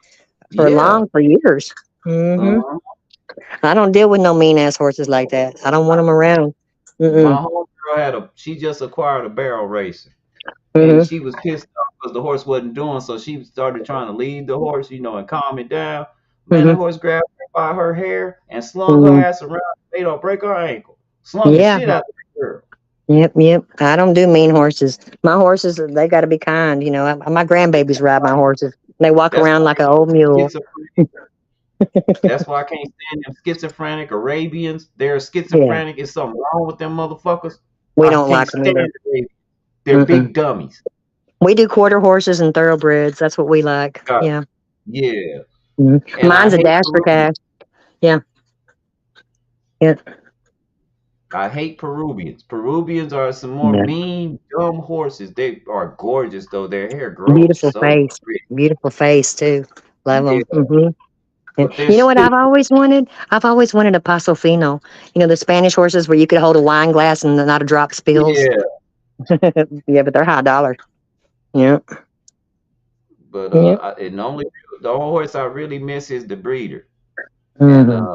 Yeah. for years. Uh-huh. I don't deal with no mean ass horses like that. I don't want them around. My Mm-mm. homegirl she just acquired a barrel racer. And Mm-hmm. she was pissed off because the horse wasn't doing so. She started trying to lead the horse, and calm it down. Man, that Mm-hmm. horse grabbed her by her hair and slung her Mm-hmm. ass around, made her break her ankle. Slung the Yeah. shit out of the girl. Yep, yep. I don't do mean horses. My horses, they got to be kind. You know, my grandbabies ride my horses. They walk That's around why like I an can't old mule. stand schizophrenic. That's why I can't stand them schizophrenic Arabians. They're Yeah, schizophrenic. It's something wrong with them motherfuckers. we I don't can't like them stand either. the Arabians. They're Mm-mm. big dummies. We do quarter horses and thoroughbreds. That's what we like. God, Yeah. yeah. Mhm. And I Mine's a hate dash for Peruvians. cash. Yeah, yeah, I hate Peruvians. Peruvians are some more yeah. mean, dumb horses. They are gorgeous though. Their hair grows Beautiful so face. pretty. Beautiful face, too. Love them. Yeah, Yeah. but they're You know what stupid. I've always wanted? I've always wanted a Paso Fino. You know, the Spanish horses where you could hold a wine glass and not a drop spills. Yeah, Yeah, but they're high dollar. Yeah. but Yeah. the only horse I really miss is the breeder. And Hmm.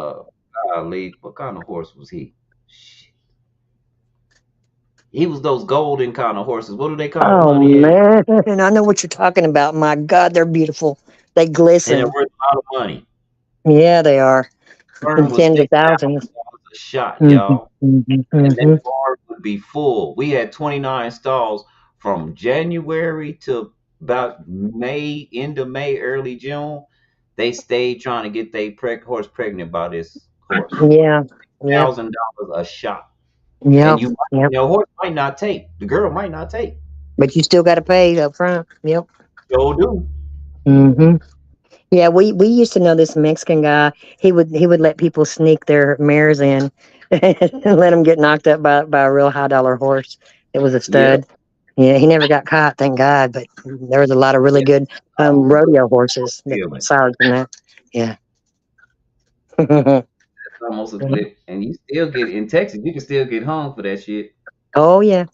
golly, what kind of horse was he? Shit. He was those golden kind of horses. What do they call Oh Pontiac? man, I know what you're talking about. My God, they're beautiful. They And they're glisten. worth a lot of money. Yeah, they are. Sperm In was tens of thousands. $6,000 a shot, Mm-hmm. y'all. Mm-hmm. And that Mm-hmm. barn would be full. We had 29 stalls from January to about May, end of May, early June. They stayed trying to get their horse pregnant by this horse. Yeah. Yep. $1,000 a shot. And Yep. Yep. horse might not take. The girl might not take. But you still got to pay up front. Yep. So do. Mm-hmm. Yeah, we used to know this Mexican guy. He would let people sneak their mares in and let them get knocked up by a real high dollar horse. It was a Yeah. stud. Yeah, he never got caught, thank God. But there was a lot of really Yeah. good rodeo horses that Feeling. aside from that. Yeah. It's almost a lit. And you still get in Texas, you can still get hung for that shit. Oh yeah.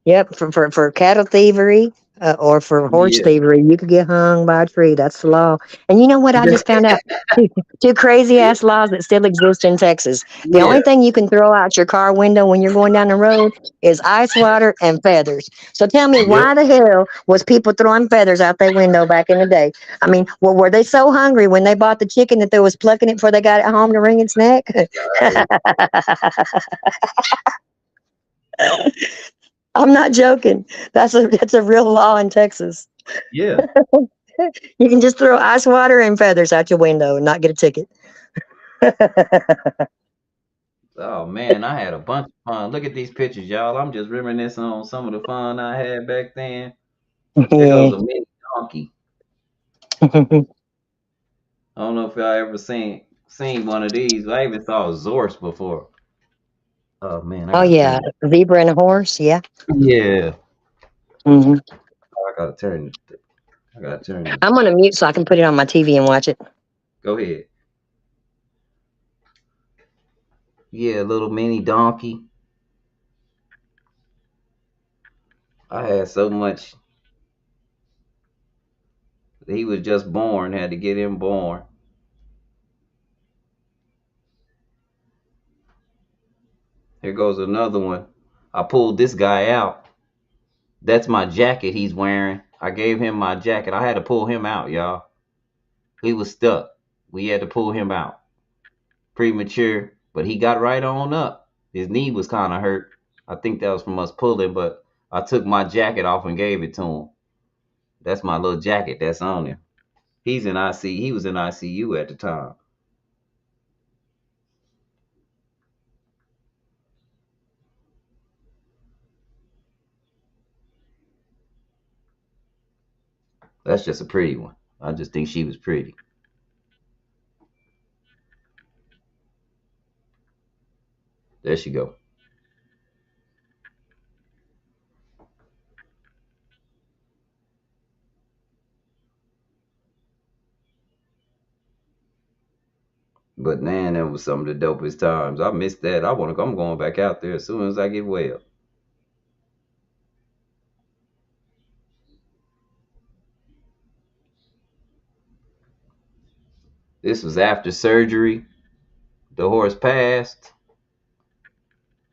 Yep, for cattle thievery or for horse Yeah. thievery, you could get hung by a tree. That's the law. And you know what? I just found out two crazy ass laws that still exist in Texas. The Yeah. only thing you can throw out your car window when you're going down the road is ice water and feathers. So tell me, Yep. why the hell was people throwing feathers out their window back in the day? I mean, were they so hungry when they bought the chicken that they was plucking it before they got it home to wring its neck? I'm not joking. That's a real law in Texas. Yeah. You can just throw ice water and feathers out your window and not get a ticket. Oh Oh man, I had a bunch of fun. Look at these pictures, y'all. I'm just reminiscing on some of the fun I had back then. There goes Yeah. a mini donkey. I don't know if y'all ever seen one of these. I even saw a Zorse before. Oh man, I Oh gotta yeah, turn. zebra and a horse. Yeah. Yeah, Hmm. I gotta turn. I gotta turn this. I'm gonna mute so I can put it on my TV and watch it. Go ahead. Yeah, little mini donkey. I had so much. He was just born. Had to get him born. Here goes another one. I pulled this guy out. That's my jacket he's wearing. I gave him my jacket. I had to pull him out, y'all. He was stuck. We had to pull him out. Premature, but he got right on up. His knee was kind of hurt. I think that was from us pulling, but I took my jacket off and gave it to him. That's my little jacket that's on him. He's in IC. He was in ICU at the time. That's just a pretty one. I just think she was pretty. There she go. But man, that was some of the dopest times. I missed that. I'm going back out there as soon as I get well. This was after surgery. The horse passed,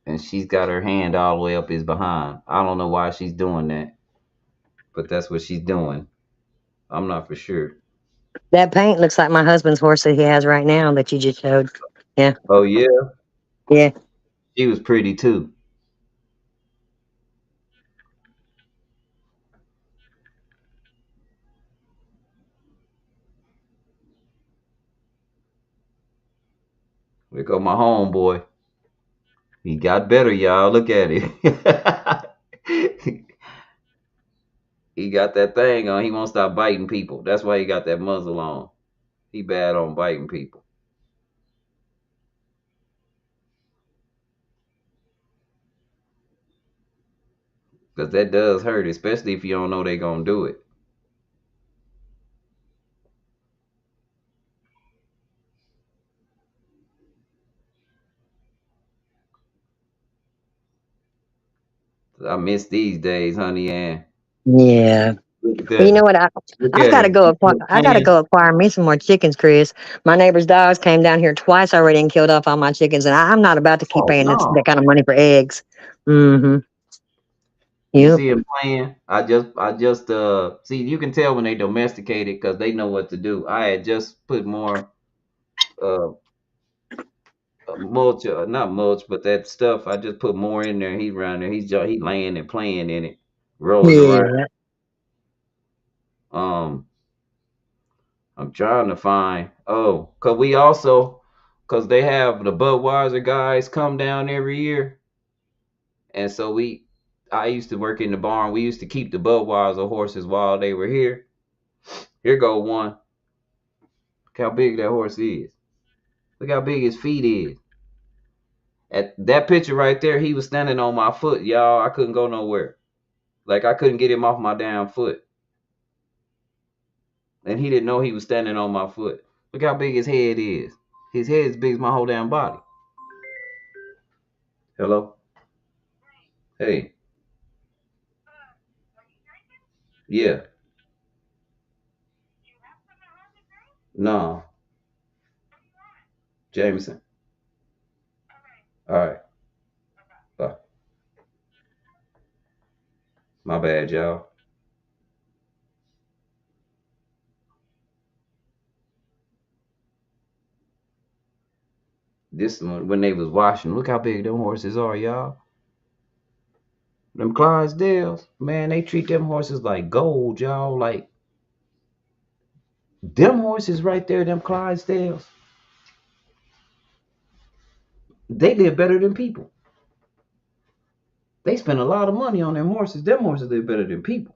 and she's got her hand all the way up his behind. I don't know why she's doing that, but that's what she's doing. I'm not for sure. That paint looks like my husband's horse that he has right now that you just showed. Yeah. Oh yeah, Yeah. she was pretty too. Here go my homeboy. He got better, y'all. Look at it. He got that thing on. He won't stop biting people. That's why he got that muzzle on. He bad on biting people. Because that does hurt, especially if you don't know they going to do it. I miss these days, honey, and Yeah. look at Well, you know that. what? Look I've at got to her. go. She's still I got to playing. go acquire me some more chickens, Chris. My neighbor's dogs came down here twice already and killed off all my chickens, and I'm not about to keep Oh, paying that no. kind of money for eggs. Mm-hmm. You Yep. see him playing? See, you can tell when they domesticated because they know what to do. I had just put more uh, mulch, not mulch, but that stuff. I just put more in there. He's around there. He laying and playing in it, rolling around. Yeah. Um, I'm trying to find. Oh, cause they have the Budweiser guys come down every year, and so I used to work in the barn. We used to keep the Budweiser horses while they were here. Here go one. Look how big that horse is. Look how big his feet is. At that picture right there, he was standing on my foot, y'all. I couldn't go nowhere. Like I couldn't get him off my damn foot. And he didn't know he was standing on my foot. Look how big his head is. His head is big as my whole damn body. Hello? Hey. Yeah. No. Jameson. All right. Bye. My bad, y'all. This one, when they was washing, look how big them horses are, y'all. Them Clydesdales, man, they treat them horses like gold, y'all. Like them horses right there, them Clydesdales. They live better than people. They spend a lot of money on them horses. Them horses live better than people.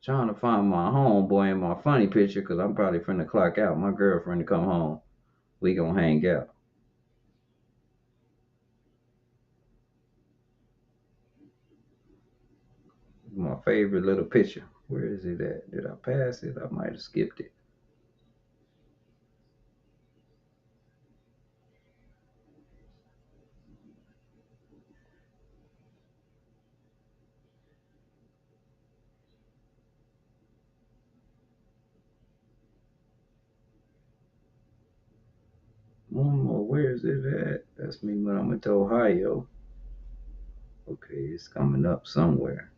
Trying to find my homeboy in my funny picture because I'm probably finna clock out. My girlfriend to come home. We gonna hang out. My favorite little picture. Where is it at? Did I pass it? I might have skipped it. One more. Where is it at? That's me when I went to Ohio. Okay, it's coming up somewhere.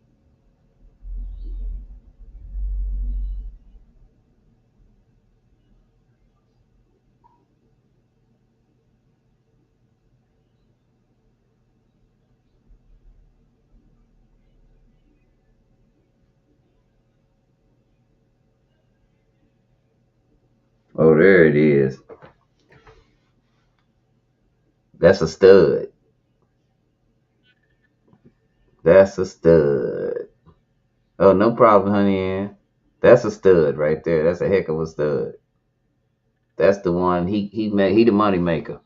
Oh, there it is. That's a stud. That's a stud. Oh, no problem, honey. Ann. That's a stud right there. That's a heck of a stud. That's the one he the money maker.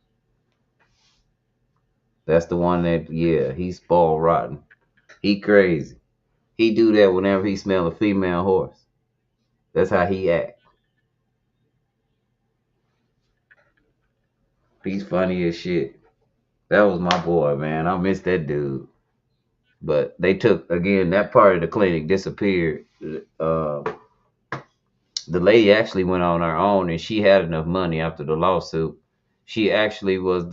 That's the one that he's spoiled rotten. He crazy. He do that whenever he smell a female horse. That's how he act. He's funny as shit. That was my boy, man. I miss that dude. But they took again that part of the clinic disappeared. Uh, the lady actually went on her own, and she had enough money after the lawsuit. She actually was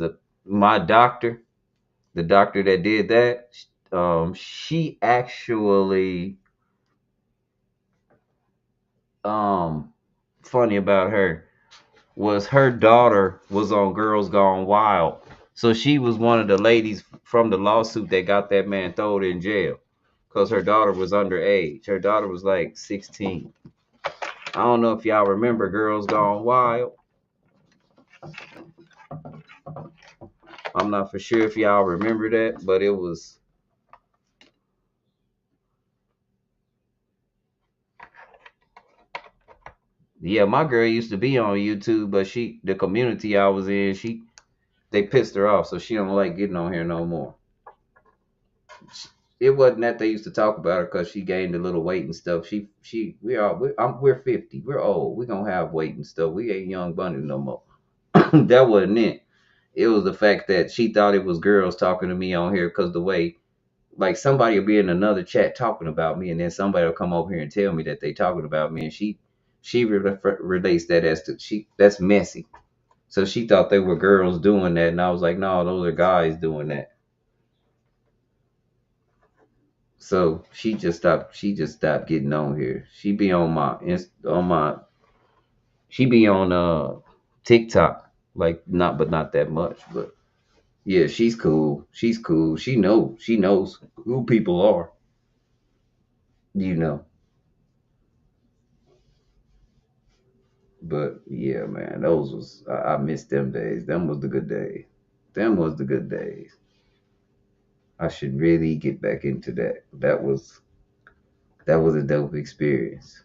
my doctor, the doctor that did that. She actually um funny about her was her daughter was on Girls Gone Wild. So she was one of the ladies from the lawsuit that got that man thrown in jail because her daughter was underage. Her daughter was like 16. I don't know if y'all remember Girls Gone Wild. I'm not for sure if y'all remember that, but it was. Yeah, my girl used to be on YouTube, but the community I was in, they pissed her off, so she don't like getting on here no more. It wasn't that they used to talk about her because she gained a little weight and stuff. We're 50. We're old. We gonna have weight and stuff. We ain't young bunny no more. That wasn't it. It was the fact that she thought it was girls talking to me on here because the way, like somebody will be in another chat talking about me, and then somebody will come over here and tell me that they talking about me, and she relates that as to that's messy. So she thought they were girls doing that, and I was like, no, those are guys doing that. So she just stopped. She just stopped getting on here. She be on my. She be on TikTok, like not that much, but yeah, she's cool. She's cool. She knows who people are. You know. But yeah, man, I miss them days. Them was the good days. Them was the good days. I should really get back into that. That was a dope experience.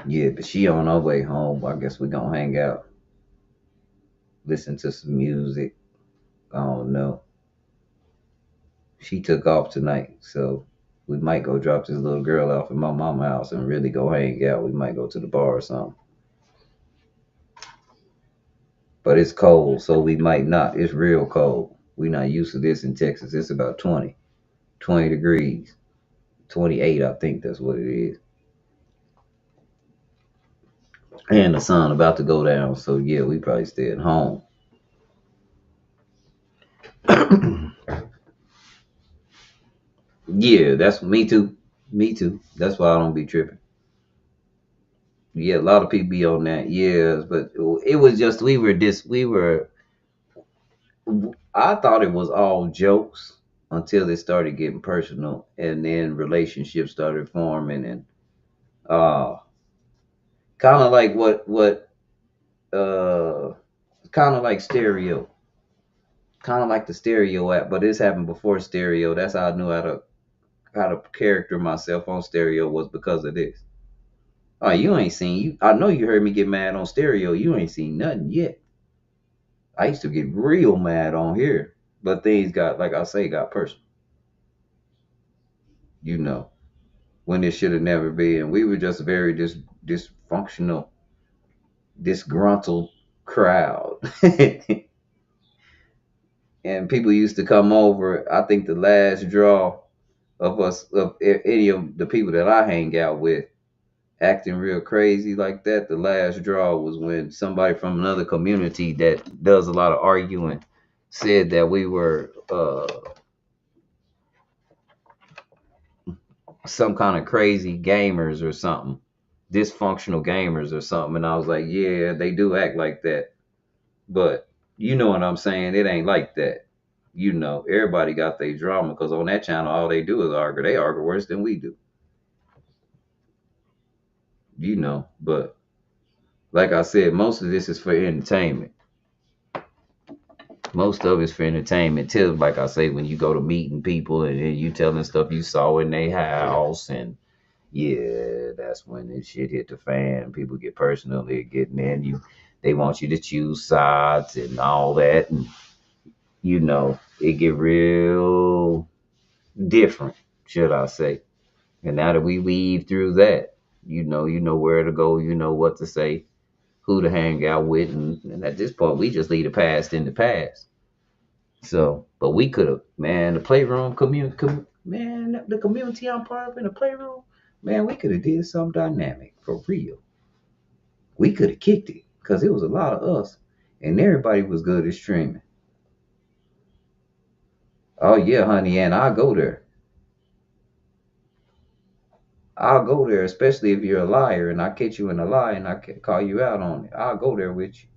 Yeah, but she on her way home. I guess we gonna hang out, listen to some music. I don't know. She took off tonight, so we might go drop this little girl off at my mama's house and really go hang out. We might go to the bar or something. But it's cold, so we might not. It's real cold. We not used to this in Texas. It's about 20 degrees. 28, I think that's what it is. And the sun about to go down, so yeah, we probably stay at home. Yeah, that's me too. Me too. That's why I don't be tripping. Yeah, a lot of people be on that. Yeah, but it was just I thought it was all jokes until it started getting personal, and then relationships started forming, and uh, Kind of like what kind of like stereo, kind of like the stereo app, but this happened before stereo. That's how I knew how to character myself on stereo was because of this. Oh, you ain't seen you. I know you heard me get mad on stereo. You ain't seen nothing yet. I used to get real mad on here, but things got, like I say, got personal. You know, when it should have never been. We were just a very dysfunctional, disgruntled crowd. And people used to come over. I think the last draw of us, of any of the people that I hang out with, acting real crazy like that, the last draw was when somebody from another community that does a lot of arguing said that we were some kind of crazy gamers or something, dysfunctional gamers or something. And I was like, yeah, they do act like that. But you know what I'm saying? It ain't like that. You know, everybody got their drama because on that channel, all they do is argue. They argue worse than we do, you know. But like I said, most of this is for entertainment. Most of it's for entertainment. Till, like I say, when you go to meeting people and then you telling stuff you saw in their house, and yeah, that's when this shit hit the fan. People get personal. They getting in you. They want you to choose sides and all that, and you know, it get real different, should I say. And now that we weave through that, you know where to go, you know what to say, who to hang out with, and at this point, we just leave the past in the past. So, but we could have, man, the playroom community, man, the community I'm part of in the playroom, man, we could have did something dynamic for real. We could have kicked it because it was a lot of us, and everybody was good at streaming. Oh yeah, honey, and I'll go there. I'll go there, especially if you're a liar and I catch you in a lie and I call you out on it. I'll go there with you.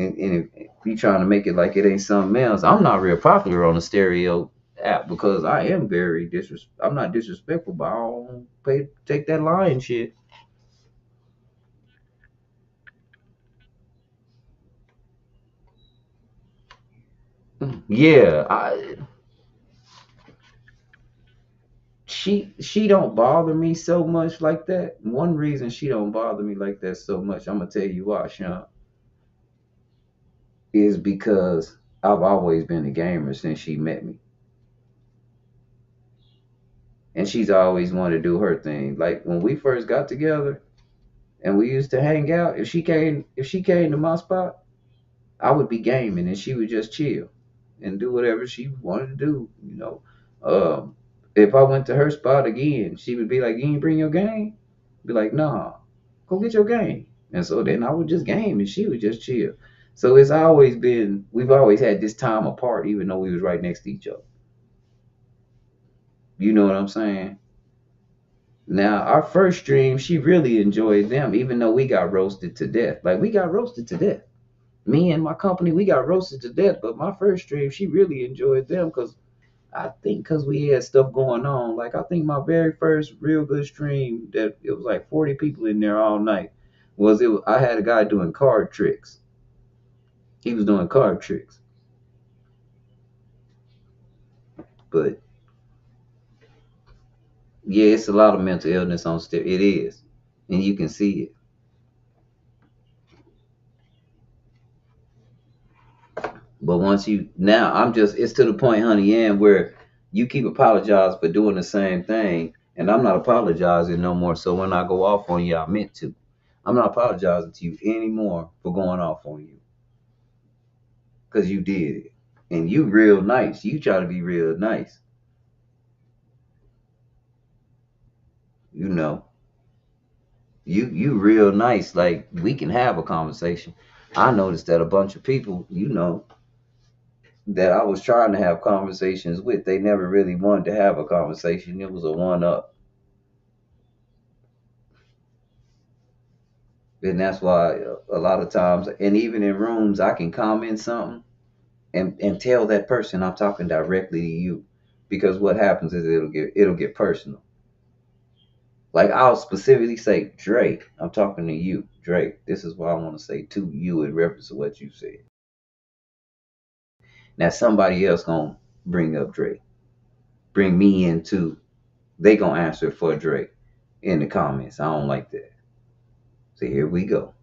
And if you trying to make it like it ain't something else, I'm not real popular on the stereo app because I am very I'm not disrespectful, but I don't take that lying shit. Yeah, she don't bother me so much like that. One reason she don't bother me like that so much, I'm gonna tell you why, Sean, is because I've always been a gamer since she met me. And she's always wanted to do her thing. Like when we first got together and we used to hang out, if she came to my spot, I would be gaming and she would just chill and do whatever she wanted to do, you know. Um, if I went to her spot again, she would be like, "You ain't bring your game?" Be like, "Nah, go get your game." And so then I would just game and she would just chill. So we've always had this time apart, even though we was right next to each other. You know what I'm saying? Now, our first stream, she really enjoyed them, even though we got roasted to death. Like, we got roasted to death. Me and my company, we got roasted to death. But my first stream, she really enjoyed them because I think because we had stuff going on. Like, I think my very first real good stream, that it was like 40 people in there all night, I had a guy doing card tricks. He was doing card tricks. But yeah, it's a lot of mental illness on still. It is. And you can see it. But once you now, it's to the point, honey, and where you keep apologizing for doing the same thing, and I'm not apologizing no more. So when I go off on you, I meant to. I'm not apologizing to you anymore for going off on you because you did it, and you real nice. You try to be real nice, you know. You real nice. Like we can have a conversation. I noticed that a bunch of people, that I was trying to have conversations with, they never really wanted to have a conversation. It was a one up. And that's why a lot of times, and even in rooms, I can comment something and tell that person I'm talking directly to you, because what happens is it'll get personal. Like I'll specifically say, Drake, I'm talking to you, Drake. This is what I want to say to you in reference to what you said. Now somebody else gonna bring up Drake, bring me into. They gonna answer for Drake in the comments. I don't like that. So here we go.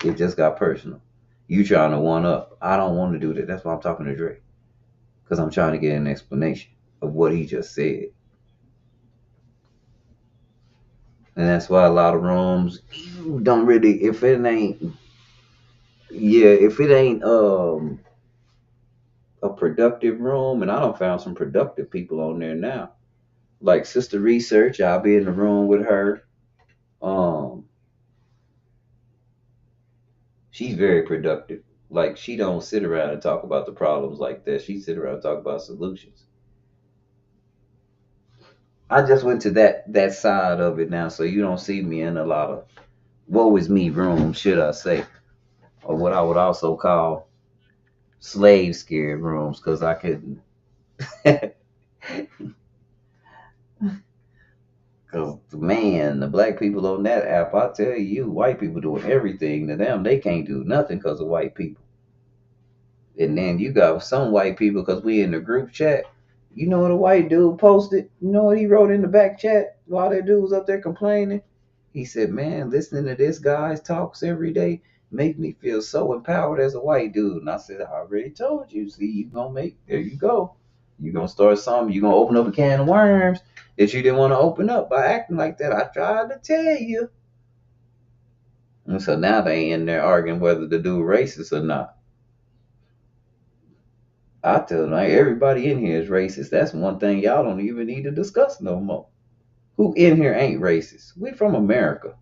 It just got personal. You trying to one up? I don't want to do that. That's why I'm talking to Drake because I'm trying to get an explanation of what he just said, and that's why a lot of rooms don't really. If it ain't, yeah, if it ain't a productive room, and I don't found some productive people on there now. Like Sister Research, I'll be in the room with her. Um, she's very productive. Like she don't sit around and talk about the problems like that. She sit around and talk about solutions. I just went to that side of it now, so you don't see me in a lot of woe is me rooms, should I say, or what I would also call slave scared rooms, because I couldn't. Because, man, the black people on that app, I tell you, white people doing everything to them. They can't do nothing because of white people. And then you got some white people, because we in the group chat. You know what a white dude posted? You know what he wrote in the back chat while that dude was up there complaining? He said, man, listening to this guy's talks every day make me feel so empowered as a white dude. And I said, I already told you. See, you gonna make, there you go. You gonna start something. You gonna open up a can of worms that you didn't want to open up by acting like that. I tried to tell you. And so now they in there arguing whether the dude racist or not. I tell them, like, everybody in here is racist. That's one thing y'all don't even need to discuss no more. Who in here ain't racist? We from America.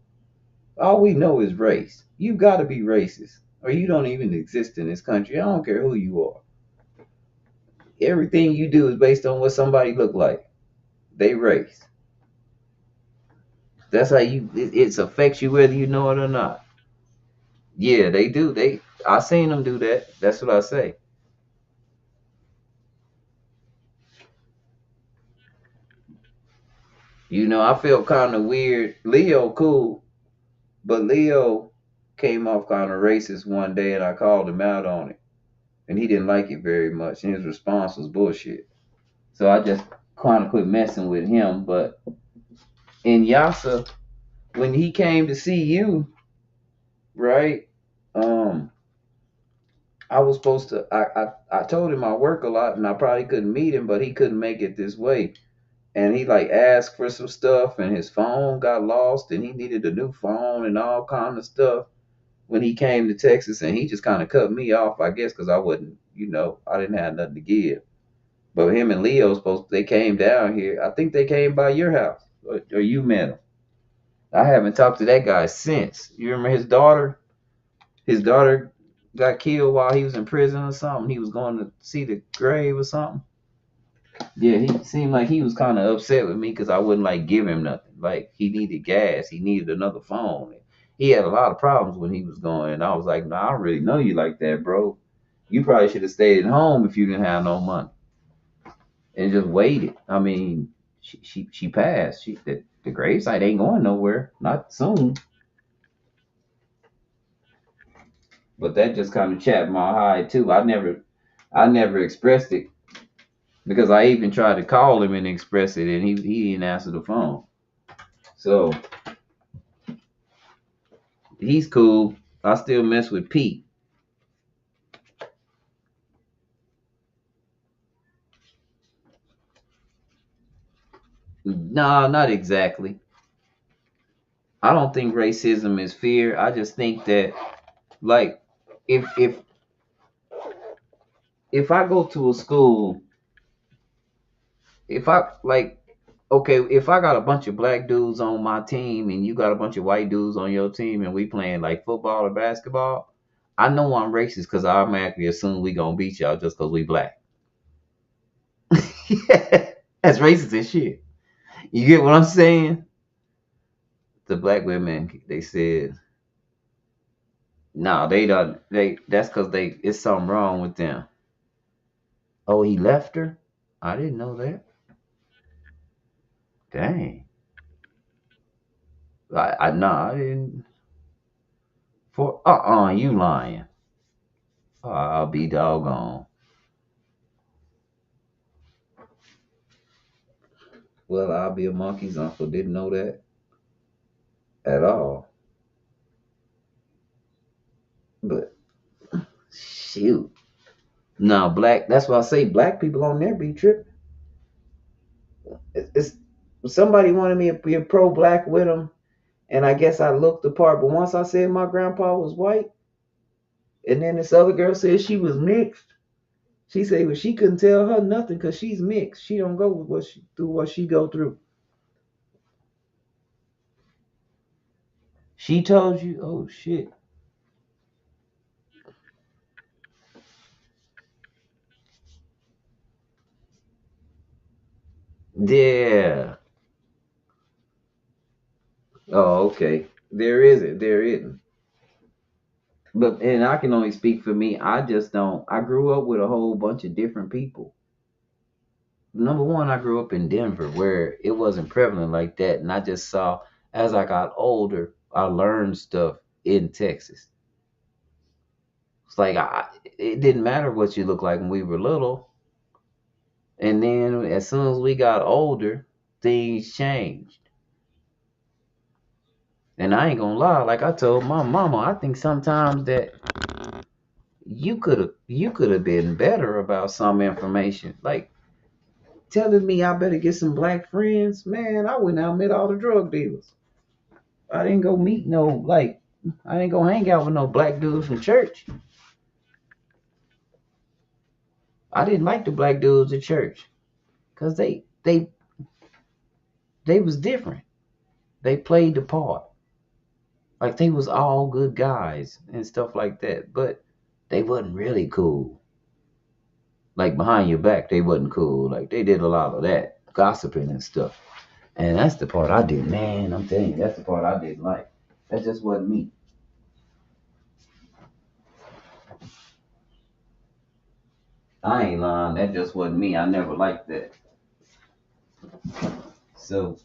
All we know is race. You gotta be racist, or you don't even exist in this country. I don't care who you are. Everything you do is based on what somebody look like. They race. That's how it affects you whether you know it or not. Yeah, they do. I seen them do that. That's what I say. I felt kind of weird. Leo cool, but Leo came off kind of racist one day, and I called him out on it, and he didn't like it very much, and his response was bullshit. So I just kind of quit messing with him. But in Yasa, when he came to see you, right? Um, I was supposed to. I told him I work a lot, and I probably couldn't meet him, but he couldn't make it this way. And he like asked for some stuff, and his phone got lost, and he needed a new phone and all kind of stuff when he came to Texas, and he just kind of cut me off, I guess, because I wasn't, I didn't have nothing to give. But him and Leo they came down here. I think they came by your house, or you met them. I haven't talked to that guy since. You remember his daughter? His daughter got killed while he was in prison or something. He was going to see the grave or something. Yeah, he seemed like he was kind of upset with me because I wouldn't like give him nothing. Like he needed gas, he needed another phone. He had a lot of problems when he was going, and I was like, "No, I don't really know you like that, bro. You probably should have stayed at home if you didn't have no money and just waited." I mean, she passed. The gravesite ain't going nowhere, not soon. But that just kind of chapped my hide too. I never expressed it because I even tried to call him and express it, and he didn't answer the phone. So he's cool. I still mess with Pete. Nah, not exactly. I don't think racism is fear. I just think that, like, if I go to a school, if I like, okay, if I got a bunch of black dudes on my team and you got a bunch of white dudes on your team and we playing like football or basketball, I know I'm racist because I automatically assume we gonna beat y'all just because we black. That's racist as shit. You get what I'm saying? The black women, they said, no, they don't. That's because it's something wrong with them. Oh, he left her. I didn't know that. Dang. I didn't. You lying. I'll be doggone. Well, I'll be a monkey's uncle. Didn't know that at all. But shoot. No, black. That's why I say black people on there be tripping. It's somebody wanted me to be a pro black with them, and I guess I looked the part. But once I said my grandpa was white, and then this other girl said she was mixed. She said well, she couldn't tell her nothing because she's mixed. She don't go with what she go through. She told you, oh shit. Yeah. Oh, okay. There isn't. There isn't. But and I can only speak for me. I just don't. I grew up with a whole bunch of different people. Number one, I grew up in Denver where it wasn't prevalent like that, and I just saw as I got older, I learned stuff in Texas. It's like it didn't matter what you looked like when we were little, and then as soon as we got older, things changed. And I ain't gonna lie, like I told my mama, I think sometimes that you could have been better about some information. Like telling me I better get some black friends, man, I went out and met all the drug dealers. I didn't go meet no like I didn't go hang out with no black dudes from church. I didn't like the black dudes at church because they was different. They played the part. Like they was all good guys and stuff like that, but they wasn't really cool. Like behind your back, they wasn't cool. Like they did a lot of that gossiping and stuff. And that's the part I did. Man, I'm telling you, that's the part I didn't like. That just wasn't me. I ain't lying. That just wasn't me. I never liked that. So,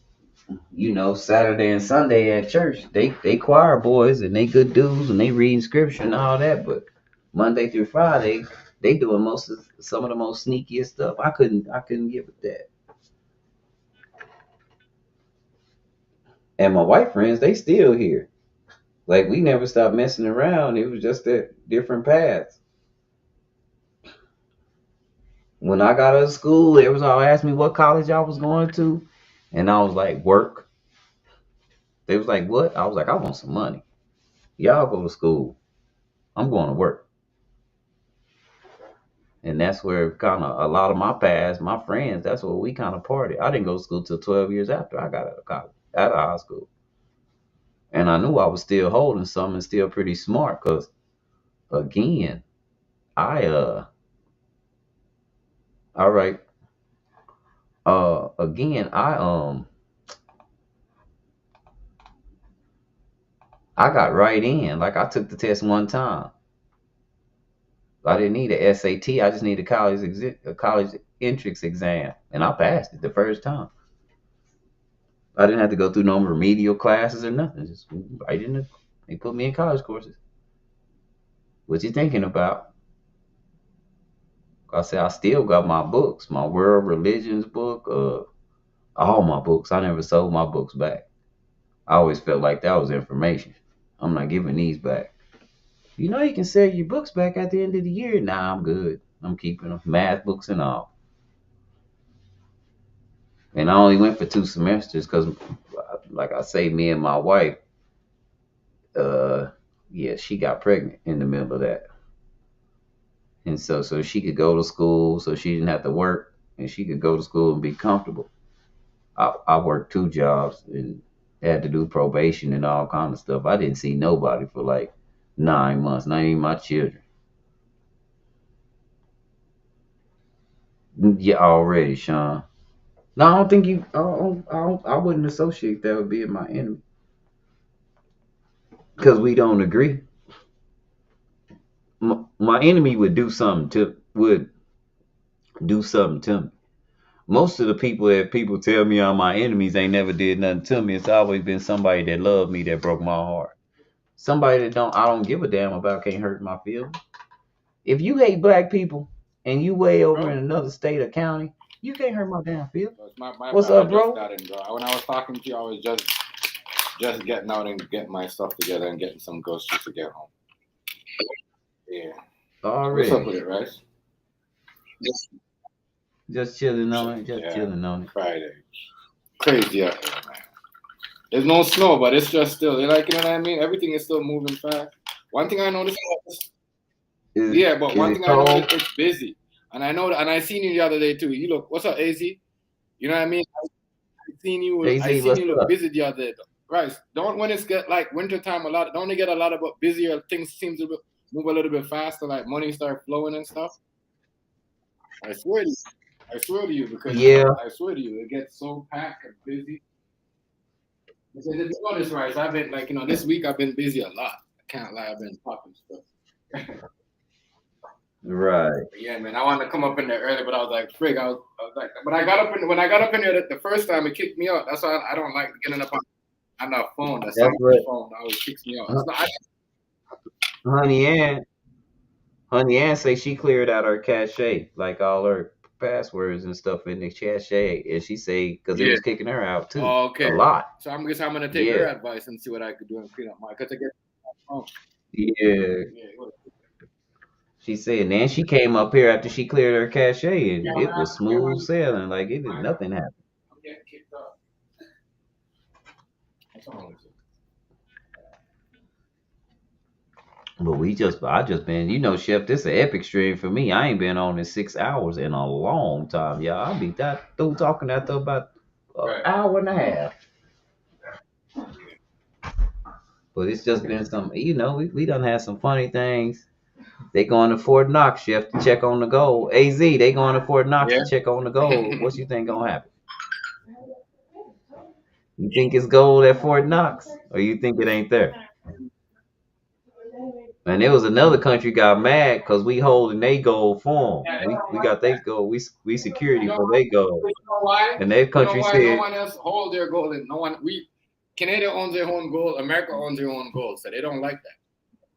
Saturday and Sunday at church, they choir boys and they good dudes and they reading scripture and all that. But Monday through Friday, they doing most of some of the most sneakiest stuff. I couldn't get with that. And my white friends, they still here. Like we never stopped messing around. It was just that different paths. When I got out of school, they was all asking me what college I was going to, and I was like, work. They was like, what? I was like, I want some money. Y'all go to school. I'm going to work. And that's where kind of a lot of my past, my friends, that's where we kind of party. I didn't go to school till 12 years after I got out of college, out of high school. And I knew I was still holding something, still pretty smart because, again, I, all right, again, I got right in. Like I took the test one time. I didn't need a SAT. I just needed a college entrance exam, and I passed it the first time. I didn't have to go through no remedial classes or nothing. Just right in the, they put me in college courses. What you thinking about? I said I still got my books, my world religions book, all my books. I never sold my books back. I always felt like that was information. I'm not giving these back. You can sell your books back at the end of the year. Nah, I'm good. I'm keeping them, math books and all. And I only went for 2 semesters because, like I say, me and my wife, uh, yeah, she got pregnant in the middle of that, and so she could go to school, so she didn't have to work, and she could go to school and be comfortable. I worked 2 jobs and had to do probation and all kind of stuff. I didn't see nobody for like 9 months, not even my children. Yeah, already, Sean. No, I don't think you. I wouldn't associate that with being my enemy because we don't agree. My enemy would do something to me. Most of the people that people tell me are my enemies ain't never did nothing to me. It's always been somebody that loved me that broke my heart. Somebody that I don't give a damn about can't hurt my feelings. If you hate black people and you way over in another state or county, you can't hurt my damn feelings. My What's bad. I up, just bro? got in, bro. When I was talking to you, I was just getting out and getting my stuff together and getting some groceries to get home. Yeah. What's up Already. with it, Rice? Just chilling on it. Just chilling on it. Friday. Crazy out here, man. There's no snow, but it's just still, like, you know what I mean? Everything is still moving fast. One thing I noticed, but one Is it thing I cold? noticed, it's busy. And I know that, and I seen you the other day too. You look, what's up, AZ? You know what I mean? I AZ, seen what's you look up? busy the other day. Right. Don't when it's get like winter time don't they get a lot of busier things seem to move a little bit faster, like money start flowing and stuff? I swear to you. I swear to you, because Yeah. I swear to you, it gets so packed and busy. Because if you notice, right, I've been like, this week I've been busy a lot. I can't lie, I've been popping stuff. Right. Yeah, man, I wanted to come up in there early, but I was like, frig, I was like, but when I got up in there the first time, it kicked me out. That's why I don't like getting up on the phone. That's That's on what the phone. That always kicks me out. It's not, Honey Ann say she cleared out her cache, like all her passwords and stuff in the cache, and she say because it yeah. was kicking her out too, Oh, okay. a lot. So I'm gonna take her Yeah, advice and see what I could do and clean up my. Cause I get. Oh, yeah. yeah. She said, and then she came up here after she cleared her cache, and Yeah, it was smooth sailing, like it did nothing happened. I'm getting kicked off. That's all. But I just been, Chef, this an epic stream for me. I ain't been on in 6 hours in a long time, y'all. I'll be that through talking after about an hour and a half. But it's just been some, we done had some funny things. They going to Fort Knox, Chef, to check on the gold. AZ, they going to Fort Knox Yeah. to check on the gold. What you think gonna happen? You think it's gold at Fort Knox, or you think it ain't there? And there was another country got mad because we holding they gold for them. We got they gold. We security for they gold. You know why? And that You know country why no said, one else hold their gold and no one Canada owns their own gold, America owns their own gold, so they don't like that.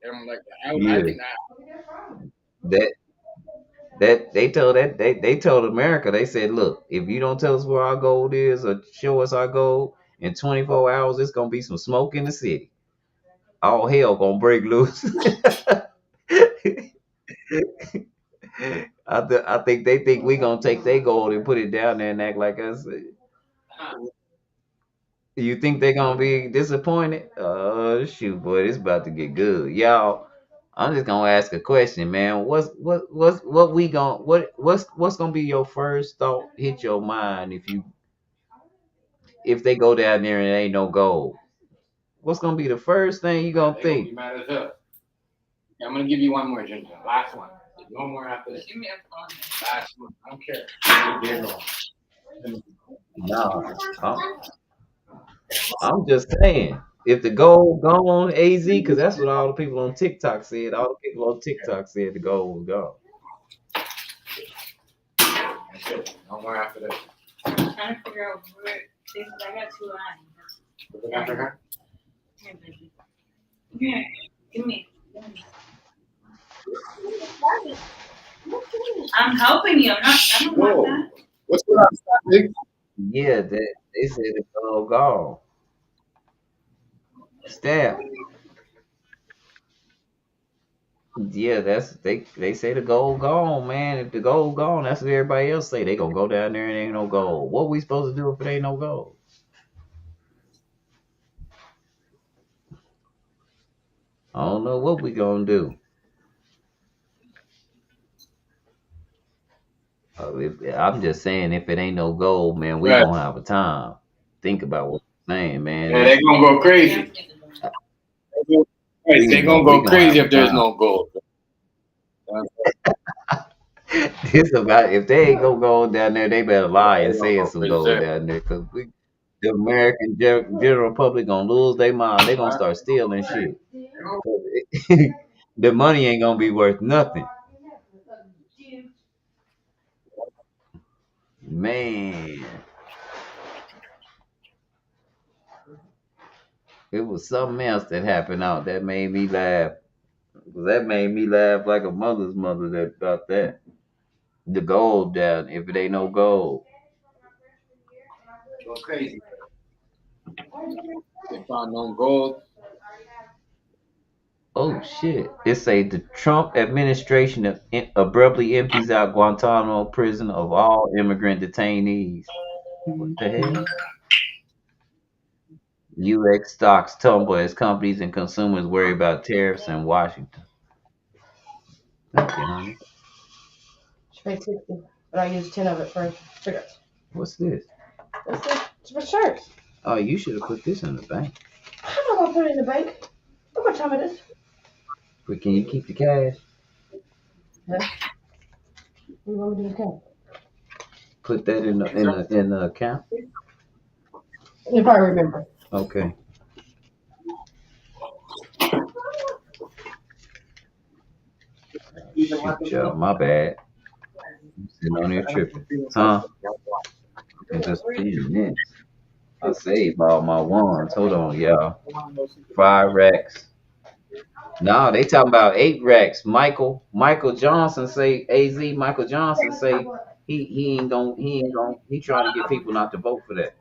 They don't like that. I yeah, think that that they told America, they said, look, if you don't tell us where our gold is or show us our gold in 24 hours, it's gonna be some smoke in the city. All hell gonna break loose. I think they think we gonna take their gold and put it down there and act like us. You think they gonna be disappointed? Oh shoot, boy, it's about to get good, y'all. I'm just gonna ask a question, man. What's gonna be your first thought hit your mind if they go down there and there ain't no gold? What's gonna be the first thing you gonna they gonna be think? mad as hell. Yeah, I'm gonna give you one more, Ginger. Last one. No more after this. Give me last one. I don't care. Nah, I'm just saying. If the gold gone, AZ, because that's what all the people on TikTok said. All the people on TikTok said the gold was gone. That's it. No more after this. I'm trying to figure out where I got two lines. Look after her. Here, baby. Here, give me. I'm helping you. I don't want that. What's going on, Big? Yeah, they said the gold gone. Staff. Yeah, they say the gold gone, man. If the gold gone, that's what everybody else say. They gonna go down there and ain't no gold. What we supposed to do if it ain't no gold? I don't know what we gonna do. I'm just saying, if it ain't no gold, man, we Right. gonna have a time. Think about what I'm saying, man. Yeah, they gonna go crazy. They gonna go crazy if there's no gold. This about if they ain't gonna go down there, they better lie and say it's some gold down there, cause the American general public gonna lose their mind. They gonna start stealing shit. The money ain't gonna be worth nothing. Man, it was something else that happened out that made me laugh. That made me laugh like a mother's mother that about that. The gold down, if it ain't no gold. Go crazy. They found no gold. Oh shit. It say the Trump administration abruptly empties out Guantanamo prison of all immigrant detainees. What the hell? UX stocks tumble as companies and consumers worry about tariffs in Washington. Thank you, honey. She paid 60, but I used 10 of it for cigarettes. What's this? That's it. It's for shirts. Oh, you should have put this in the bank. I'm not gonna put it in the bank. Look what time it is. But can you keep the cash? Yeah. What do you want me to do? Put that in the account. You probably remember. Okay. Shoot, y'all. My bad. Sitting on there tripping. Huh? And just feeding this. I saved all my ones. Hold on, y'all. 5 racks. No, they talking about 8 racks. Michael Johnson say AZ. Michael Johnson say he trying to get people not to vote for that.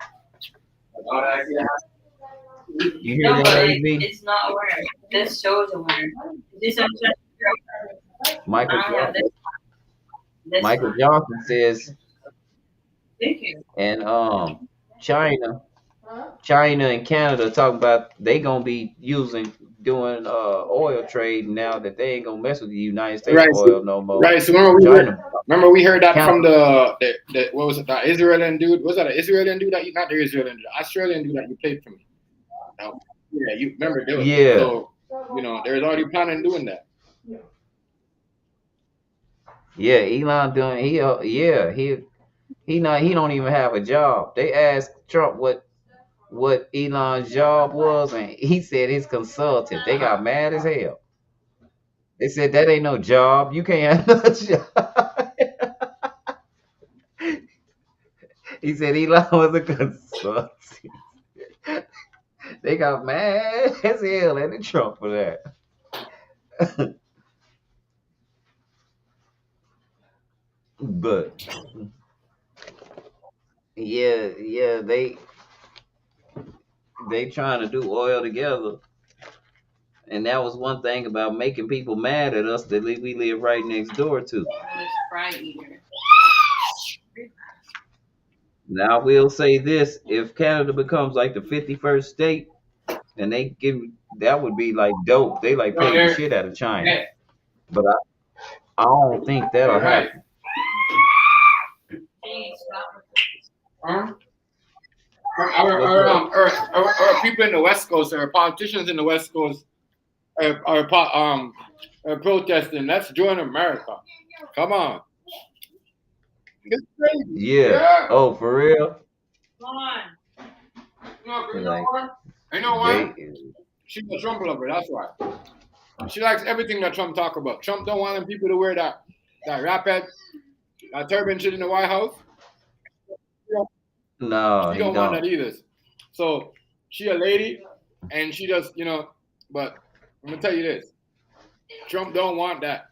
You hear No, that, but AZ? it's not a winner. This shows a winner. This is Michael Johnson. this Michael one. Johnson says, Thank you. and China, China and Canada talk about they gonna be doing oil trade now that they ain't gonna mess with the United States Right. oil no more. Right. So China, remember we heard that Canada, from the what was it? The Israeli dude. Was that an Israeli dude that you not the Israeli dude, the Australian dude that you played for me? No. Yeah, you remember doing. yeah, So there's already planning doing that. yeah. Elon doing he don't even have a job. They asked Trump what Elon's job was, and he said his consultant. They got mad as hell. They said that ain't no job. You can't have no job. He said Elon was a consultant. They got mad as hell at the Trump for that. But yeah, they trying to do oil together, and that was one thing about making people mad at us that we live right next door to. Fry eater. Now I will say this: if Canada becomes like the 51st state, and they give that would be like dope. They like pay the shit out of China, Yeah. but I don't think that'll You're right. happen. Huh? What's up? Or people in the West Coast or politicians in the West Coast are protesting. Let's join America. Come on. It's crazy. Yeah. Yeah. Oh, for real? Come on. You know Like what? You know why? they, She's a Trump lover. That's why. She likes everything that Trump talk about. Trump don't want them people to wear that wrap head, that turban shit in the White House. no, She he don't want that don't. either. So she a lady, and she just But I'm gonna tell you this: Trump don't want that.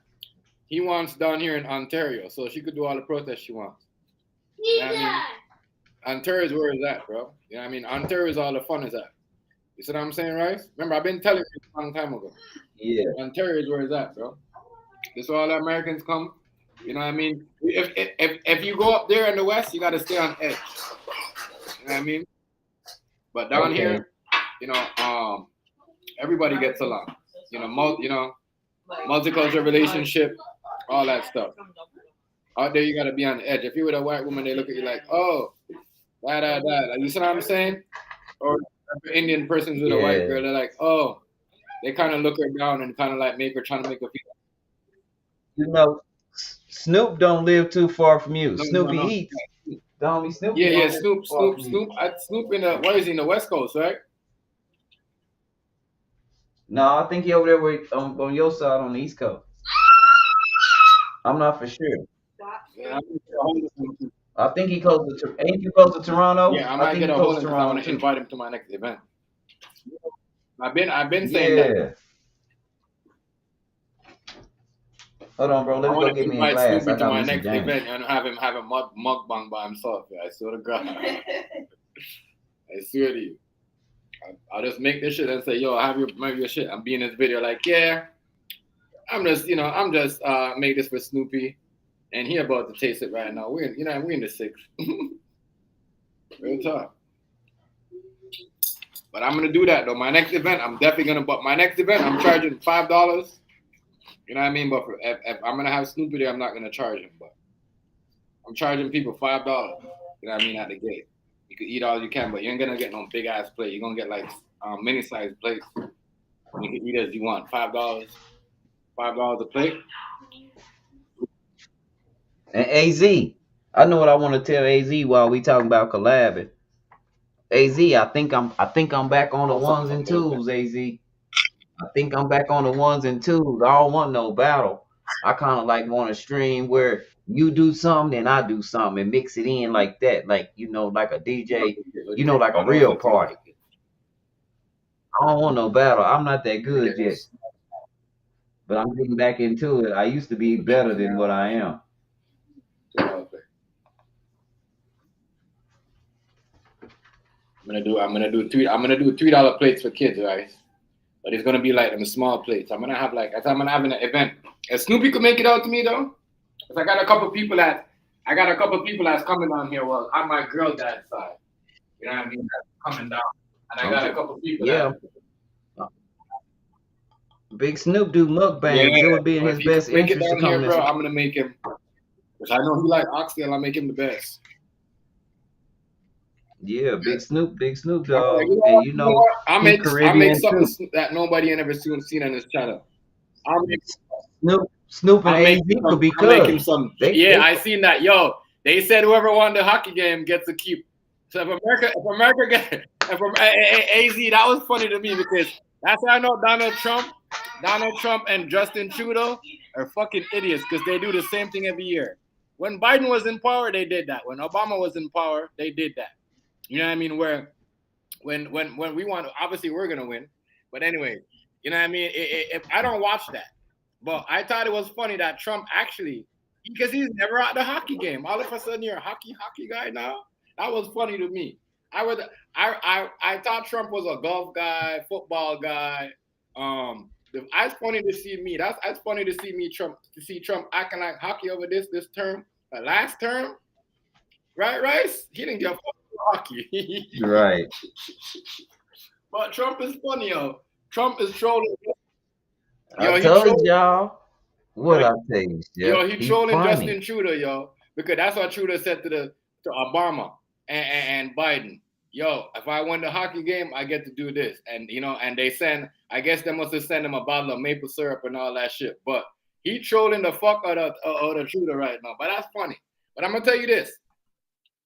He wants down here in Ontario, so she could do all the protests she wants. You know what I mean? Ontario is where it's at, bro. You know what I mean? Ontario is all the fun is at. You see what I'm saying, right? Remember, I've been telling you a long time ago. Yeah. Ontario is where it's at, bro. This is where all the Americans come. You know what I mean? If you go up there in the West, you got to stay on edge. You know what I mean? But down Okay. here, everybody gets along. Multicultural relationship, all that stuff. Out there, you got to be on the edge. If you're with a white woman, they look at you like, oh, da. Like, you see what I'm saying? Or if an Indian person's with a white Yeah. girl, they're like, oh, they kind of look her down and kind of like trying to make her feel. You know, Snoop don't live too far from you. No, Snoopy no. eats. The homie Snoopy Yeah, don't live Snoop. too far from you. Snoop in the what is he in the West Coast, right? No, I think he over there on your side on the East Coast. I'm not for sure. Yeah, I think he goes to. Ain't you close to Toronto? Yeah, I I might think get he a goes hold to him because I want Toronto to too. invite him to my next event. I've been saying that. Yeah. Hold on, bro. I Let me want go to get me a invite glass. Snoopy I to got my me some next James. event and have him mukbang by himself. Yeah, I swear to God. I swear to you. I'll just make this shit and say, yo, have your shit. I'm being in this video like, yeah, I'm just make this for Snoopy, and he about to taste it right now. We're in the sixth. Real talk. But I'm gonna do that though. My next event, I'm definitely gonna. But my next event, I'm charging $5. You know what I mean? But if I'm gonna have Snoopy there, I'm not gonna charge him. But I'm charging people $5. You know what I mean? At the gate, you can eat all you can, but you ain't gonna get no big ass plate. You're gonna get like mini sized plates. You can eat as you want. $5, $5 a plate. And AZ, I know what I want to tell AZ while we talking about collabing. AZ, I think I'm back on the Oh, ones something and good. twos, AZ. I think I'm back on the ones and twos. I don't want no battle. I kind of like want a stream where you do something and I do something and mix it in like that, like like a DJ, like a I know what real you're talking party. I don't want no battle. I'm not that good about. yet, but I'm getting back into it. I used to be better than what I am. I'm gonna do $3 plates for kids, right? But it's gonna be like them small plates. I'm gonna have an event. If Snoopy could make it out to me though, because I got a couple people that's coming down here. Well, on my girl dad's side, you know what I mean? That's coming down, and I got a couple people Yeah, that. Big Snoop do Yeah, mukbangs. It would be in but if his he could best make it interest to down come here, this bro, way. I'm gonna make him. Because I know he like oxtail. I'll make him the best. Yeah, Big Snoop I'm like, dog, and you know what? he I'll make Caribbean something too. that nobody ain't ever seen on this channel. I'll make Snoop and AZ could be I'll make him cousins. some. They Yeah, I seen that. Yo, they said whoever won the hockey game gets to keep. So if America get AZ, that was funny to me because that's how I know Donald Trump and Justin Trudeau are fucking idiots because they do the same thing every year. When Biden was in power, they did that. When Obama was in power, they did that. You know what I mean? Where when we want, obviously we're gonna win. But anyway, you know what I mean? If I don't watch that, but I thought it was funny that Trump actually, because he's never at the hockey game. All of a sudden, you're a hockey guy now. That was funny to me. I thought Trump was a golf guy, football guy. That's funny to see me. That's funny to see Trump acting like hockey over this term. The last term, right, Rice? He didn't give a fuck about hockey. right. But Trump is funny, yo. Trump is trolling. I Yo, he told trolling. y'all what I tell you, Chef. Yo, he He trolling funny. Justin Trudeau, yo, because that's what Trudeau said to Obama and Biden. Yo, if I win the hockey game, I get to do this, and and I guess they must have sent him a bottle of maple syrup and all that shit. But he trolling the fuck out of the Trudeau right now. But that's funny. But I'm gonna tell you this.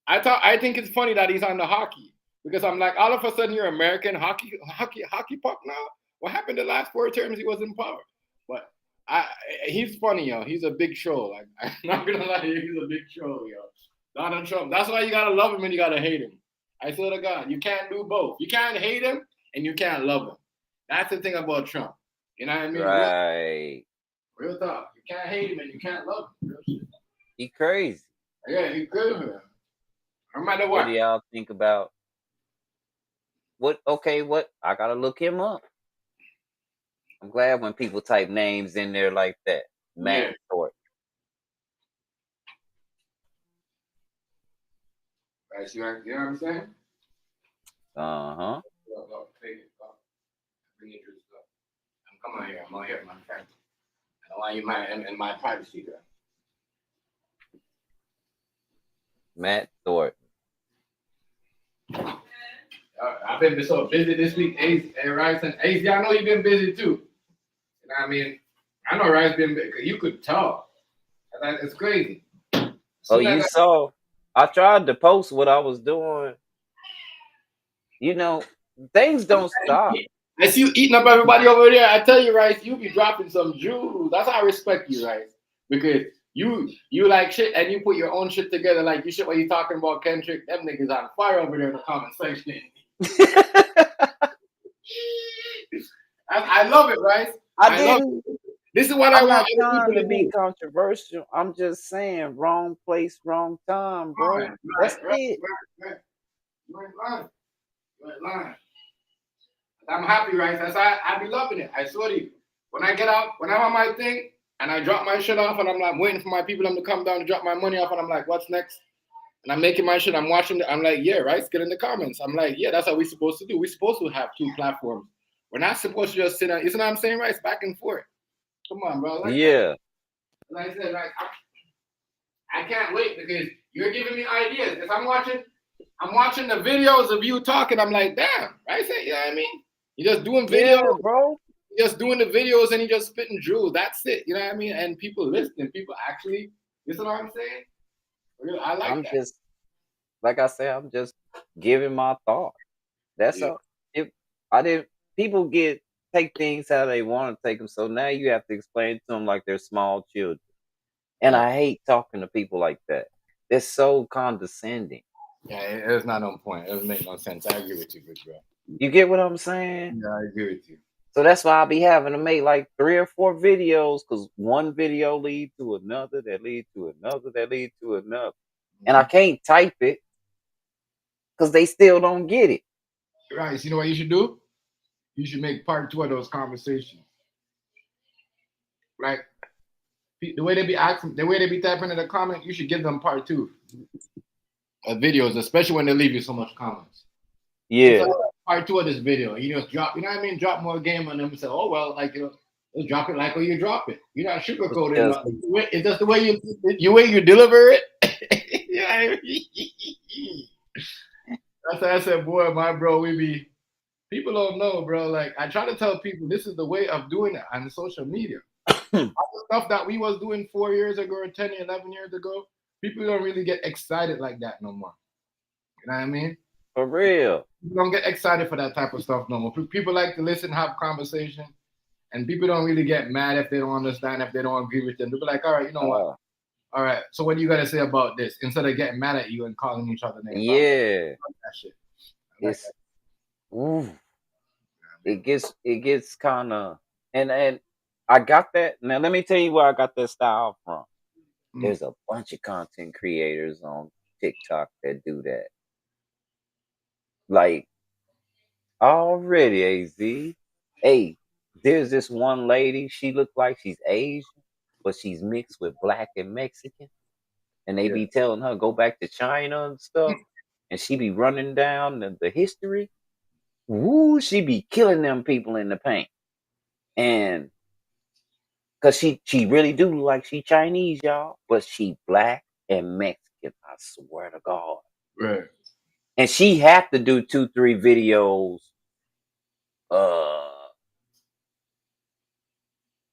I think it's funny that he's on the hockey because I'm like, all of a sudden you're American hockey puck now. What happened the last 4 terms he was in power? But he's funny, yo. He's a big troll. I'm not gonna lie to you, he's a big troll, yo. Donald Trump. That's why you gotta love him and you gotta hate him. I swear to God, you can't do both. You can't hate him and you can't love him. That's the thing about Trump. You know what I mean? Right. Real talk. You can't hate him and you can't love him. He crazy. Yeah, he's good. No matter What what. do y'all think about what I gotta look him up. I'm glad when people type names in there like that. Matt Yeah. Thorpe. Right, you know what I'm saying? Uh-huh. Come on here. I'm on here, my friend. I don't want you in my privacy, girl. Matt Thorpe. I've been so busy this week, Rice and AZ. I know you've been busy too. You know what I mean? I know Rice been busy. You could talk. It's crazy. Oh, you saw. I tried to post what I was doing. Things don't stop. I see you eating up everybody over there. I tell you, Rice, you be dropping some jewels. That's how I respect you, Rice. Because you like shit and you put your own shit together. Like you shit what you talking about, Kendrick. Them niggas on fire over there in the comment section. I love it, right? I love didn't. it. This is what I I'm want not other trying people to to be do. controversial. I'm just saying, wrong place, wrong time, bro. That's it. Right. You ain't lying. You ain't lying. I'm happy, right? That's I be loving it. I swear to you. When I get out, when I'm on my thing and I drop my shit off and I'm like waiting for my people to come down to drop my money off and I'm like, what's next? And I'm making my shit, I'm watching it, I'm like, yeah, right? Get in the comments. I'm like, yeah, that's how we're supposed to do. We're supposed to have two platforms. We're not supposed to just sit on, you know what I'm saying, right? It's back and forth. Come on, bro. I like that. Yeah. Like I said, like I can't wait because you're giving me ideas. Because I'm watching the videos of you talking. I'm like, damn, right? You know what I mean? You're just doing Yeah, videos, bro. just doing the videos, and you just spitting jewels. That's it. You know what I mean? And people listening, people actually, you know what I'm saying? I like I'm that. just like I said, I'm just giving my thought. That's Yeah. all. If I didn't, people get take things how they want to take them. So now you have to explain to them like they're small children. And Yeah. I hate talking to people like that. They're so condescending. Yeah, it's not on point. It doesn't make no sense. I agree with you, good bro. You get what I'm saying? Yeah, I agree with you. So that's why I be having to make like 3 or 4 videos because one video lead to another, that lead to another, that lead to another. And I can't type it because they still don't get it. Right. So you know what you should do? You should make part two of those conversations. Like the way they be asking, the way they be typing in the comment, you should give them part two of videos, especially when they leave you so much comments. It's Yeah. like part two of this video. You just drop, you know what I mean? Drop more game on them and say, oh well, like just drop it like how you drop it. You're not It's sugarcoating just nothing. It's just the way you deliver it. You know what I mean? That's why I said, boy, my bro, we be people don't know, bro. Like I try to tell people this is the way of doing it on social media. All the stuff that we was doing 4 years ago or 10, 11 years ago, people don't really get excited like that no more. You know what I mean? for real. People don't get excited for that type of stuff no more. People like to listen, have conversation, and people don't really get mad if they don't understand, if they don't agree with them. They'll be like, all right, you know what? Uh, All right, so what do you got to say about this? Instead of getting mad at you and calling each other names. I yeah. like that shit. I like It's ooh, that. it gets kind of and I got that. Now let me tell you where I got that style from. Mm. There's a bunch of content creators on TikTok that do that. Like already, AZ. Hey, there's this one lady. She looked like she's Asian, but she's mixed with black and Mexican. And they Yeah. be telling her go back to China and stuff. And she be running down the history. Woo, she be killing them people in the paint. And cause she really do look like she Chinese, y'all, but she black and Mexican. I swear to God. Right. And she have to do 2, 3 videos uh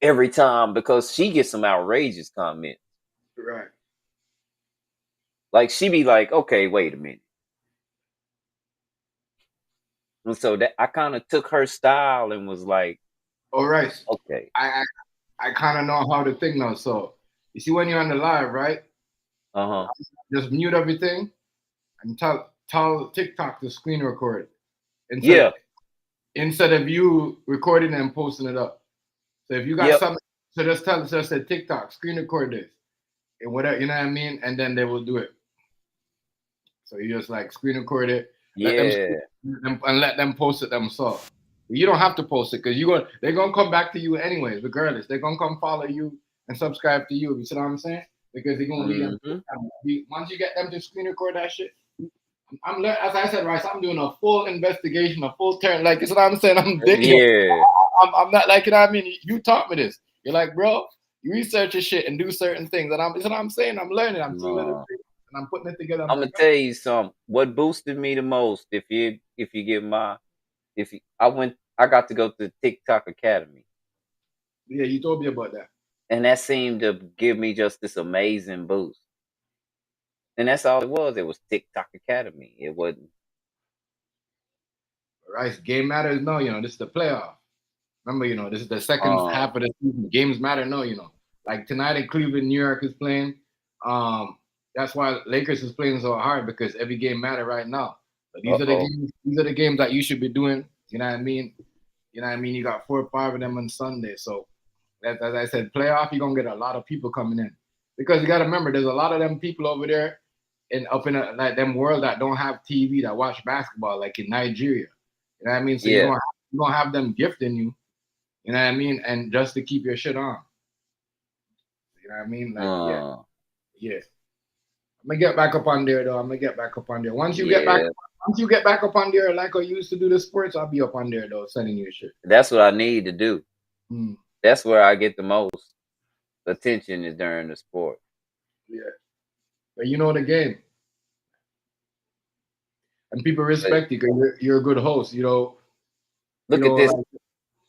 every time because she gets some outrageous comments. Right. Like she be like, okay, wait a minute. And so that I kind of took her style and was like, All right. okay, I kind of know how to think now. So you see when you're on the live, right? uh-huh. Just mute everything and tell TikTok to screen record Yeah, instead of you recording and posting it up. So if you got yep, something, so just say TikTok screen record this and whatever, you know what I mean, and then they will do it. So you just like screen record it, let them yeah, and let them post it themselves. You don't have to post it because they're gonna come back to you anyways, regardless. They're gonna come follow you and subscribe to you. You see what I'm saying? Because they're gonna lead them. hmm Once you get them to screen record that shit, as I said, Rice, I'm doing a full investigation, a full turn. Like, you know what I'm saying? I'm digging. yeah, I'm not like, you know what I mean? You taught me this. You're like, bro, you research your shit and do certain things. And you know what I'm saying? I'm learning. I'm seeing little no. things and I'm putting it together. I'm I'm gonna like, tell you something. What boosted me the most, if you get my, if you, I got to go to TikTok Academy, yeah, you told me about that. and that seemed to give me just this amazing boost. And that's all it was. It was TikTok Academy. It wasn't. Rice, game matters. No, this is the playoff. Remember, this is the second Um, half of the season. Games matter. No, Like tonight in Cleveland, New York is playing. That's why Lakers is playing so hard because every game matter right now. But these are the Uh-oh. games. These are the games that you should be doing. You know what I mean? You know what I mean? You got 4 or 5 of them on Sunday. So as I said, playoff, you're gonna get a lot of people coming in because you got to remember there's a lot of them people over there in up in like them world that don't have TV that watch basketball, like in Nigeria. You know what I mean? So Yeah. you're gonna have them gifting you. You know what I mean? And just to keep your shit on. You know what I mean? Like Uh, yeah. I'm gonna get back up on there though. I'm gonna get back up on there. yeah. Once you get back up on there, like I used to do the sports, I'll be up on there though, sending you shit. That's what I need to do. Hmm. That's where I get the most attention is during the sport. Yeah. But you know the game. And people But respect you because you're a good host. look at this. Like,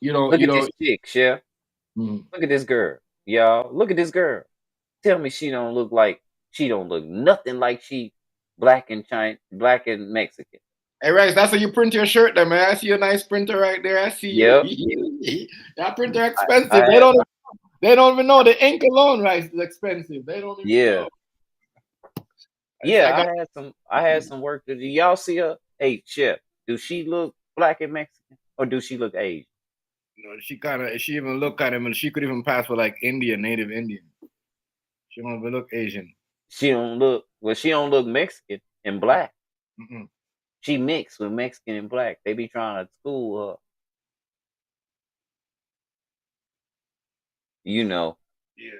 Look at this chick, Chef. hmm. Look at this girl, y'all. Look at this girl. Tell me she don't look nothing like she black and Mexican. Hey, Rice, that's how you print your shirt, then, man. I see a nice printer right there. I see Yep. you. That printer I expensive. had They don't even know the ink alone, Rice, is expensive. They don't even yeah. know. I Yeah, got I had some work to do. Y'all see her? Hey, Chef, do she look black and Mexican or do she look Asian? she even look at him and she could even pass for like Indian, native Indian. She don't even look Asian. She don't look Mexican and black. Mm-mm. She mixed with Mexican and black. They be trying to school her. You know, Yeah.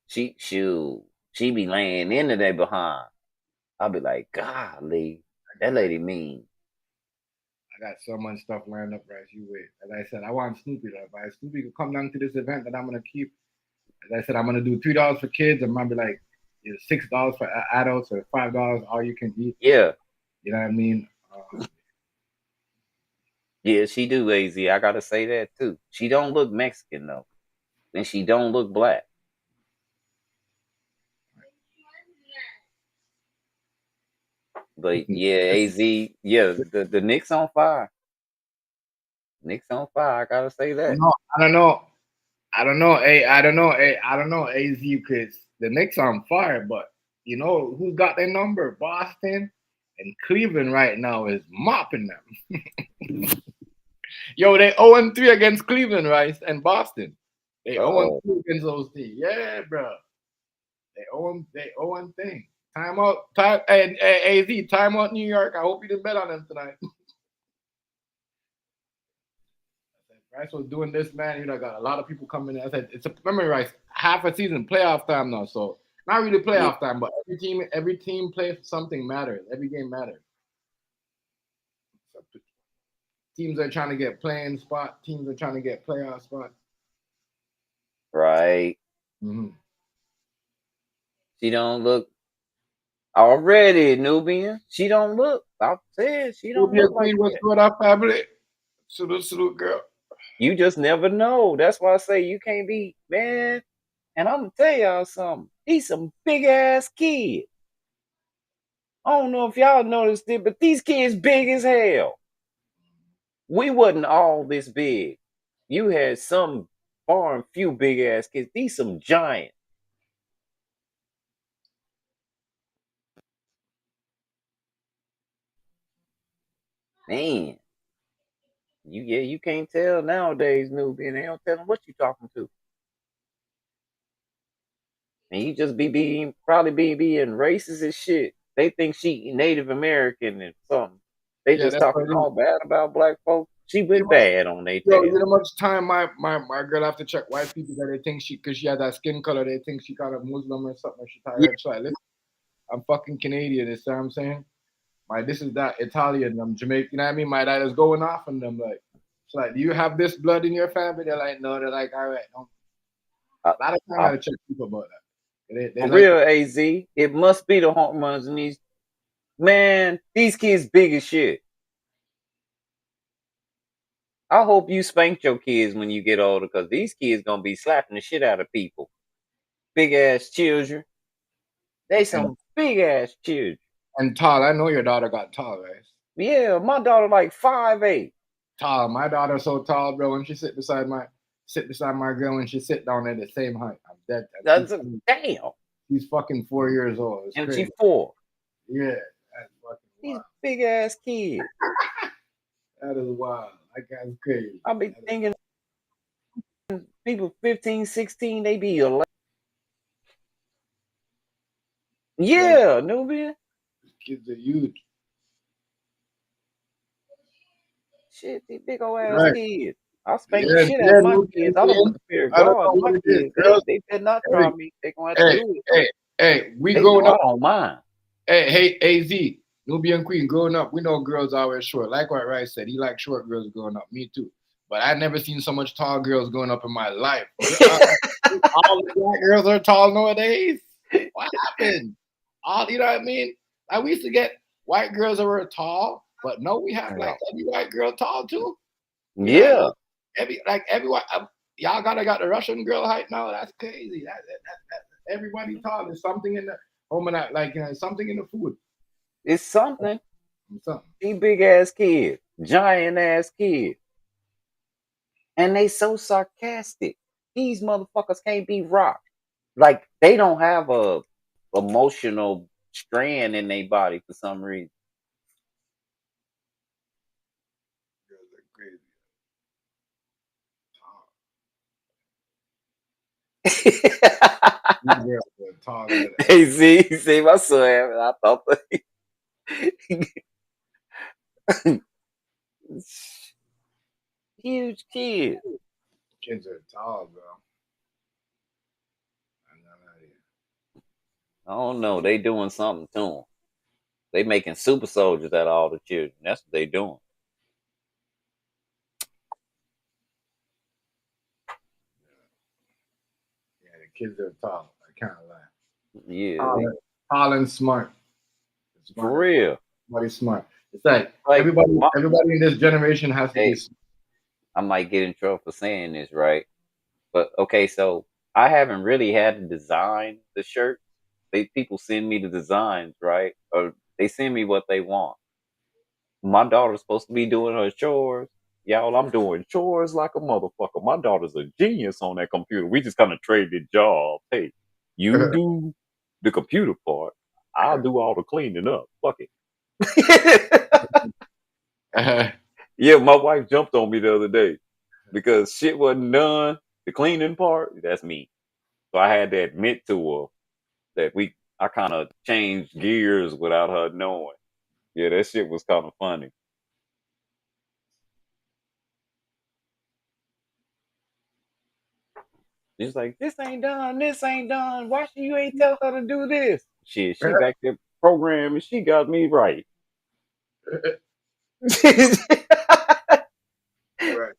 she be laying into their behind. I'll be like, golly, that lady mean. I got so much stuff lined up, Rice. You wait. As I said, I want Snoopy to buy. Snoopy could come down to this event that I'm gonna keep. As I said, I'm gonna do $3 for kids. I'm gonna be like $6 for adults or $5 all you can eat. Yeah, You know what I mean? yeah, she do, AZ. I gotta say that too. She don't look Mexican though, and she don't look black. But yeah, AZ, yeah, the Knicks on fire. Knicks on fire. I gotta say that. No, I don't know. I don't know. Hey, I don't know. Hey, I don't know. AZ, because the Knicks on fire, but you know who's got their number? Boston and Cleveland right now is mopping them. Yo, they 0-3 against Cleveland, right? And Boston. They Oh, 0-3 against those teams. Yeah, bro. They 0 thing. Time out. AZ, time out New York. I hope you didn't bet on them tonight. Rice was doing this, man. You know, got a lot of people coming in. I said, remember, Rice, half a season, playoff time now. So not really yeah, playoff time, but every team plays something matters. Every game matters. So teams are trying to get playing spot. Teams are trying to get playoff spot. right. Mm-hmm. She don't look already Nubian. She don't look. I said she don't Rubio look like Queen was that. good up family. Salute, girl. You just never know. That's why I say you can't be man. And I'm gonna tell y'all something. These some big ass kids. I don't know if y'all noticed it, but these kids big as hell. We wasn't all this big. You had some far and few big ass kids. These some giants. Man, you can't tell nowadays, Nubian. They don't tell them what you talking to. And you just be being probably be being racist as shit. They think she Native American and something. They Yeah, just that's what talking it is. all bad about black folks. She You went know, bad on their yo, you tail. know how much time my girl have to check white people that they think because she had that skin color, they think she kind of Muslim or something. She tie Yeah, her. So like, listen, I'm fucking Canadian. You see what I'm saying? My this is that Italian. I'm Jamaican. You know what I mean? My dad is going off on them like, it's like, do you have this blood in your family? They're like, no. They're like, all right. No. I, A lot of time I I, gotta check people about that. They for like, real, Az. It must be the hormones in these. Man, these kids big as shit. I hope you spank your kids when you get older, cause these kids gonna be slapping the shit out of people. Big ass children. They and some big ass children. and tall. I know your daughter got tall, right? Yeah, my daughter like 5'8". Tall. My daughter's so tall, bro. When she sit beside my sit beside my girl when she sit down at the same height. I'm dead. That's damn. She's fucking 4 years old. It's And she crazy. 4. Yeah, that's fucking These wild. big ass kids. That is wild. Like that's crazy. I be thinking people 15, 16, they be 11. Like Yeah, Nubian. kids are huge. Shit, these big old ass Right. kids. I spank the Yeah, shit out yeah, of my Nubian kids. I don't put Queen. the fear of I don't God know in what my it is. kids. Girls, They better not try hey, me. They gonna have to hey, do it. hey, we They know growing I up. don't mind. Hey, AZ, Nubian Queen, growing up, we know girls always short. Like what Rice said, he like short girls growing up. Me too. But I never seen so much tall girls growing up in my life. All the black girls are tall nowadays. What happened? All you know what I mean? Like we used to get white girls that were tall, but no, we have like every white girl tall too. You know what I Yeah. mean? Everyone, y'all got the Russian girl height now. That's crazy. Everybody tall. There's something in the home and something in the food. It's something. Something. These big ass kids. Giant ass kids. And they so sarcastic. These motherfuckers can't be rocked. Like they don't have a emotional strand in their body for some reason. Girls are crazy. These girls are taller than Hey, see my son. I thought huge kids. kids are tall, bro. I don't know. They doing something to them. They making super soldiers out of all the children. That's what they doing. Yeah, the kids are tall. I can't lie. Yeah, Tall and smart. for Smart. real. Everybody's smart. It's like Like everybody in this generation has to be hey, smart. I might get in trouble for saying this, right? But okay, so I haven't really had to design the shirt. People send me the designs, right? Or they send me what they want. My daughter's supposed to be doing her chores. Y'all, I'm doing chores like a motherfucker. My daughter's a genius on that computer. We just kind of traded jobs. Hey, you do the computer part. I'll do all the cleaning up. Fuck it. Yeah, my wife jumped on me the other day because shit wasn't done. The cleaning part, that's me. So I had to admit to her that I kind of changed gears without her knowing. Yeah, that shit was kind of funny. She's like, this ain't done, this ain't done. Why you ain't tell her to do this? Shit, she back there programming. She got me right. Right.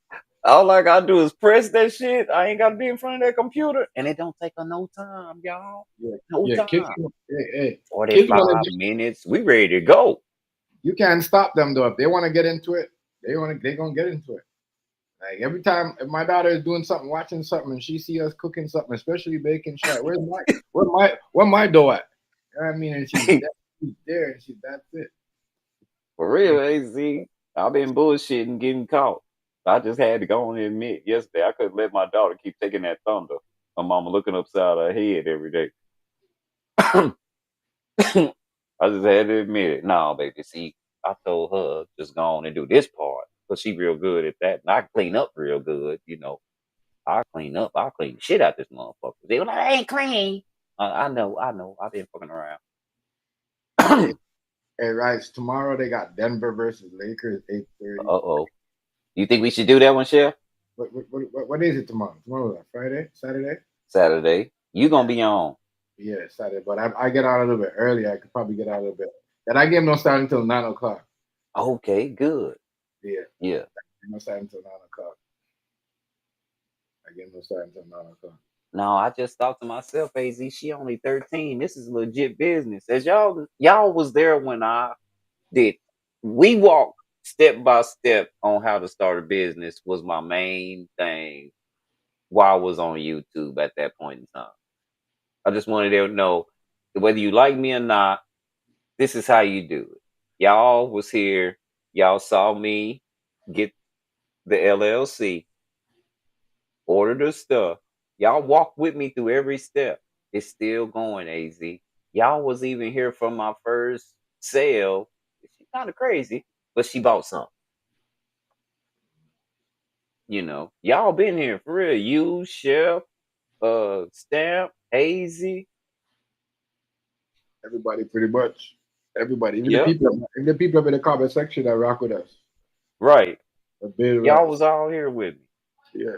All I gotta do is press that shit. I ain't gotta be in front of that computer, and it don't take her no time, y'all. Yeah, No yeah. Kids, time. kids want 45 to. minutes. We ready to go. You can't stop them though. If they want to get into it, they gonna get into it. Like every time, if my daughter is doing something, watching something, and she see us cooking something, especially baking shit, where my dough at? You know what I mean? And she's there, and that's it. For real, AZ. I've been bullshitting, getting caught. I just had to go on and admit yesterday I couldn't let my daughter keep taking that thunder. My mama looking upside her head every day. I just had to admit it. No, baby. See, I told her just go on and do this part. Cause she real good at that. And I clean up real good, you know. I clean up. I clean the shit out this motherfucker. They were like, I ain't clean. I know. I've been fucking around. Hey, hey, Rice. Tomorrow they got Denver versus Lakers, 8:30. Uh-oh. You think we should do that one, Chef? What is it tomorrow? Tomorrow is Friday, Saturday. Saturday. You gonna be on. Yeah, Saturday. But I get out a little bit early. I could probably get out a little bit. That game don't start until 9 o'clock. Okay, good. Yeah, Yeah. it don't start until 9 o'clock. That game don't start until 9 o'clock. No, I just thought to myself, AZ, she only 13. This is legit business. As y'all was there when I did. We walked step by step on how to start a business was my main thing while I was on YouTube at that point in time. I just wanted to know whether you like me or not, this is how you do it. Y'all was here, y'all saw me get the LLC, Order the stuff. Y'all walk with me through every step. It's still going, AZ. Y'all was even here for my first sale. She's kind of crazy, but she bought some. Y'all been here for real. You, Chef, Stamp, Hazy. Everybody, pretty much. Everybody, Yep, even the people up in the comment section that rock with us. right. A bit Y'all rock. was all here with me. Yeah.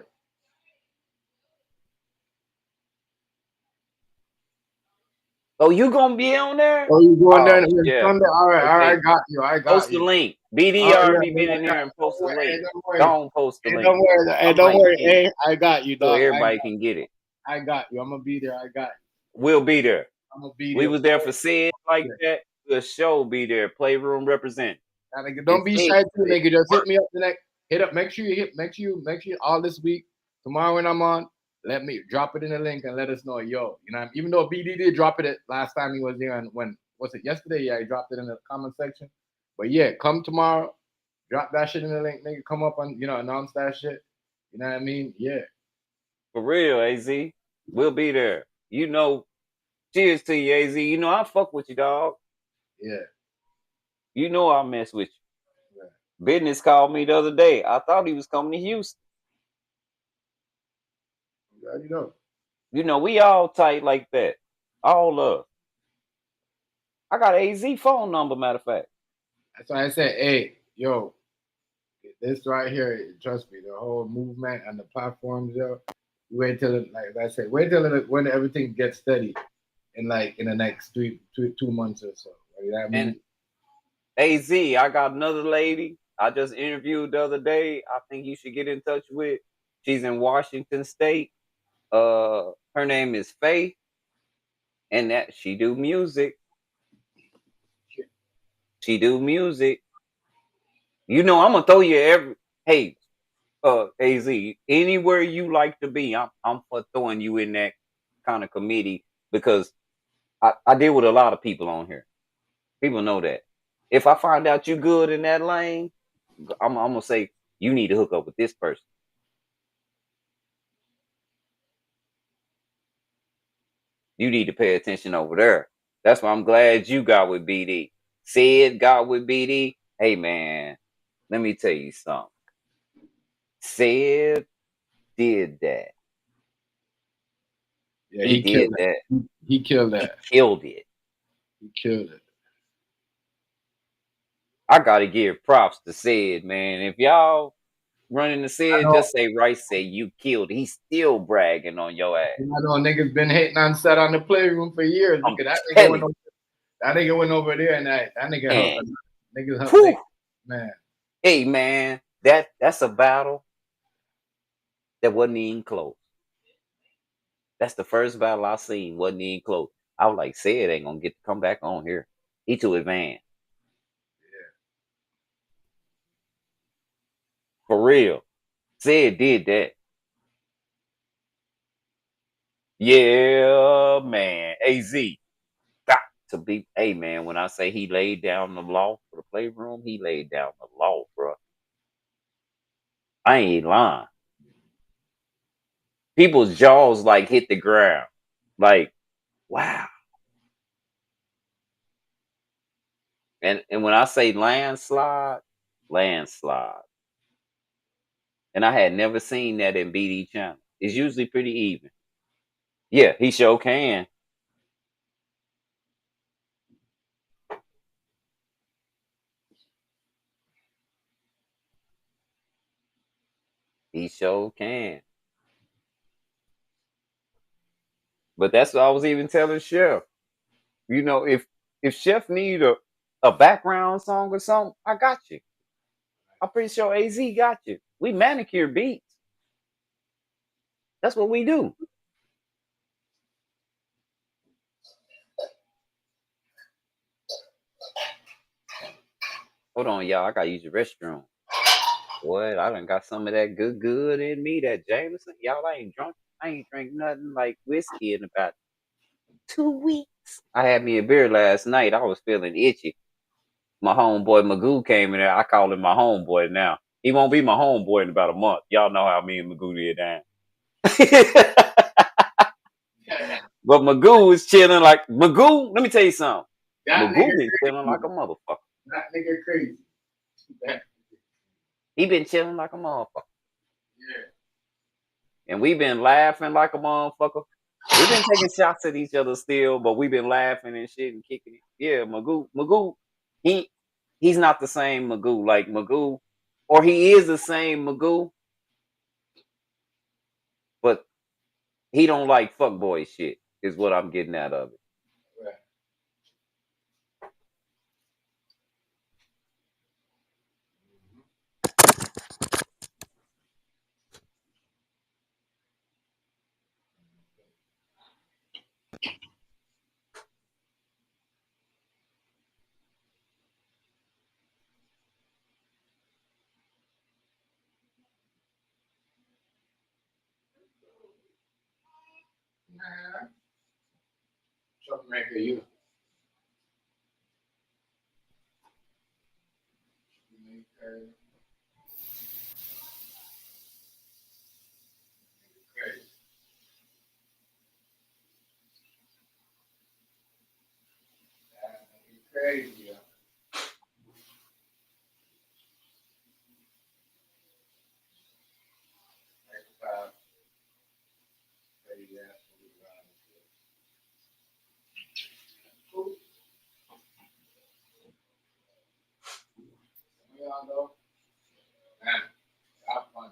Oh, you gonna be on there? Oh, you going there Oh, next Chef. Sunday? All right, I Okay. got you. I Post got the you. link. BD Oh yeah, already been in yeah, here and post the yeah. Hey, link. don't Go worry. on, post the Hey, link. don't worry. I Hey, don't might worry. get it Hey, I got you, so dog. everybody can get it. I got you. I'm gonna be there. I got We'll be there. you. I'm gonna be We there was for there for Sid like sure. that. The show be there. Playroom represent. Now, nigga, And don't be Sid shy too, said nigga. Just hit work. me up the next. Hit up. Make sure you all this week. Tomorrow when I'm on, let me drop it in the link and let us know, yo. You know, even though BD did drop it last time he was here, and when was it yesterday? Yeah, he dropped it in the comment section. But yeah, come tomorrow. Drop that shit in the link, nigga. Come up and announce that shit. You know what I mean? Yeah, For real, AZ. We'll be there. Cheers to you, AZ. I fuck with you, dog. yeah, I mess with yeah. you. Business called me the other day. I thought he was coming to Houston. Yeah, you know. We all tight like that. All up. I got AZ phone number, matter of fact. That's why I said, hey, yo, this right here, trust me, the whole movement and the platforms, yo. Wait till it, like I said, wait till when everything gets steady, in the next 2 months or so. You know what I And mean? AZ, I got another lady I just interviewed the other day. I think you should get in touch with. She's in Washington State. Her name is Faith, and that she do music. She do music. I'm gonna throw you hey, AZ, anywhere you like to be, I'm for throwing you in that kind of committee because I deal with a lot of people on here. People know that. If I find out you good in that lane, I'm gonna say you need to hook up with this person. You need to pay attention over there. That's why I'm glad you got with BD. Sid got with BD. Hey man, let me tell you something. Sid did that. Yeah, He he killed did that. that. He killed He that. killed it. He killed it. I gotta give props to Sid, man. If y'all running the I Sid, know. just say Rice say you killed it. He's still bragging on your ass. I know niggas been hating on set on the playroom for years I'm because telling you, that nigga went over there and that nigga helped. man. Niggas helped Whew. niggas. Man, Hey man, that's a battle that wasn't even close. That's the first battle I seen wasn't even close. I was like, Sid ain't gonna get to come back on here. He too advanced. For real. Sid did that. Yeah, man. AZ got to be. Hey, man, when I say he laid down the law for the playroom, he laid down the law, bro. I ain't lying. People's jaws like hit the ground. Like, wow. And when I say landslide, landslide. And I had never seen that in BD channel. It's usually pretty even. Yeah, he sure can. He sure can. But that's what I was even telling Chef. If Chef need a background song or something, I got you. I'm pretty sure AZ got you. We manicure beats. That's what we do. Hold on, y'all. I gotta use the restroom. What? I done got some of that good in me, that Jameson. Y'all, I ain't drunk. I ain't drink nothing like whiskey in about 2 weeks. I had me a beer last night. I was feeling itchy. My homeboy Magoo came in there. I call him my homeboy now. He won't be my homeboy in about a month. Y'all know how me and Magoo did that. But Magoo is chilling like Magoo. Let me tell you something. That nigga Magoo been chilling crazy. like a motherfucker. That nigga crazy. That, He been chilling like a motherfucker. yeah. And we been laughing like a motherfucker. We've been taking shots at each other still, but we've been laughing and shit and kicking it. Yeah, Magoo, he he's not the same Magoo. Like Magoo, or he is the same Magoo, but he don't like fuckboy shit. Is what I'm getting out of it. Right. Nah. Troublemaker, you. Troublemaker. Crazy. That nigga crazy, yo. Next time, crazy ass nigga around. Cool. Some of y'all know, man, have fun.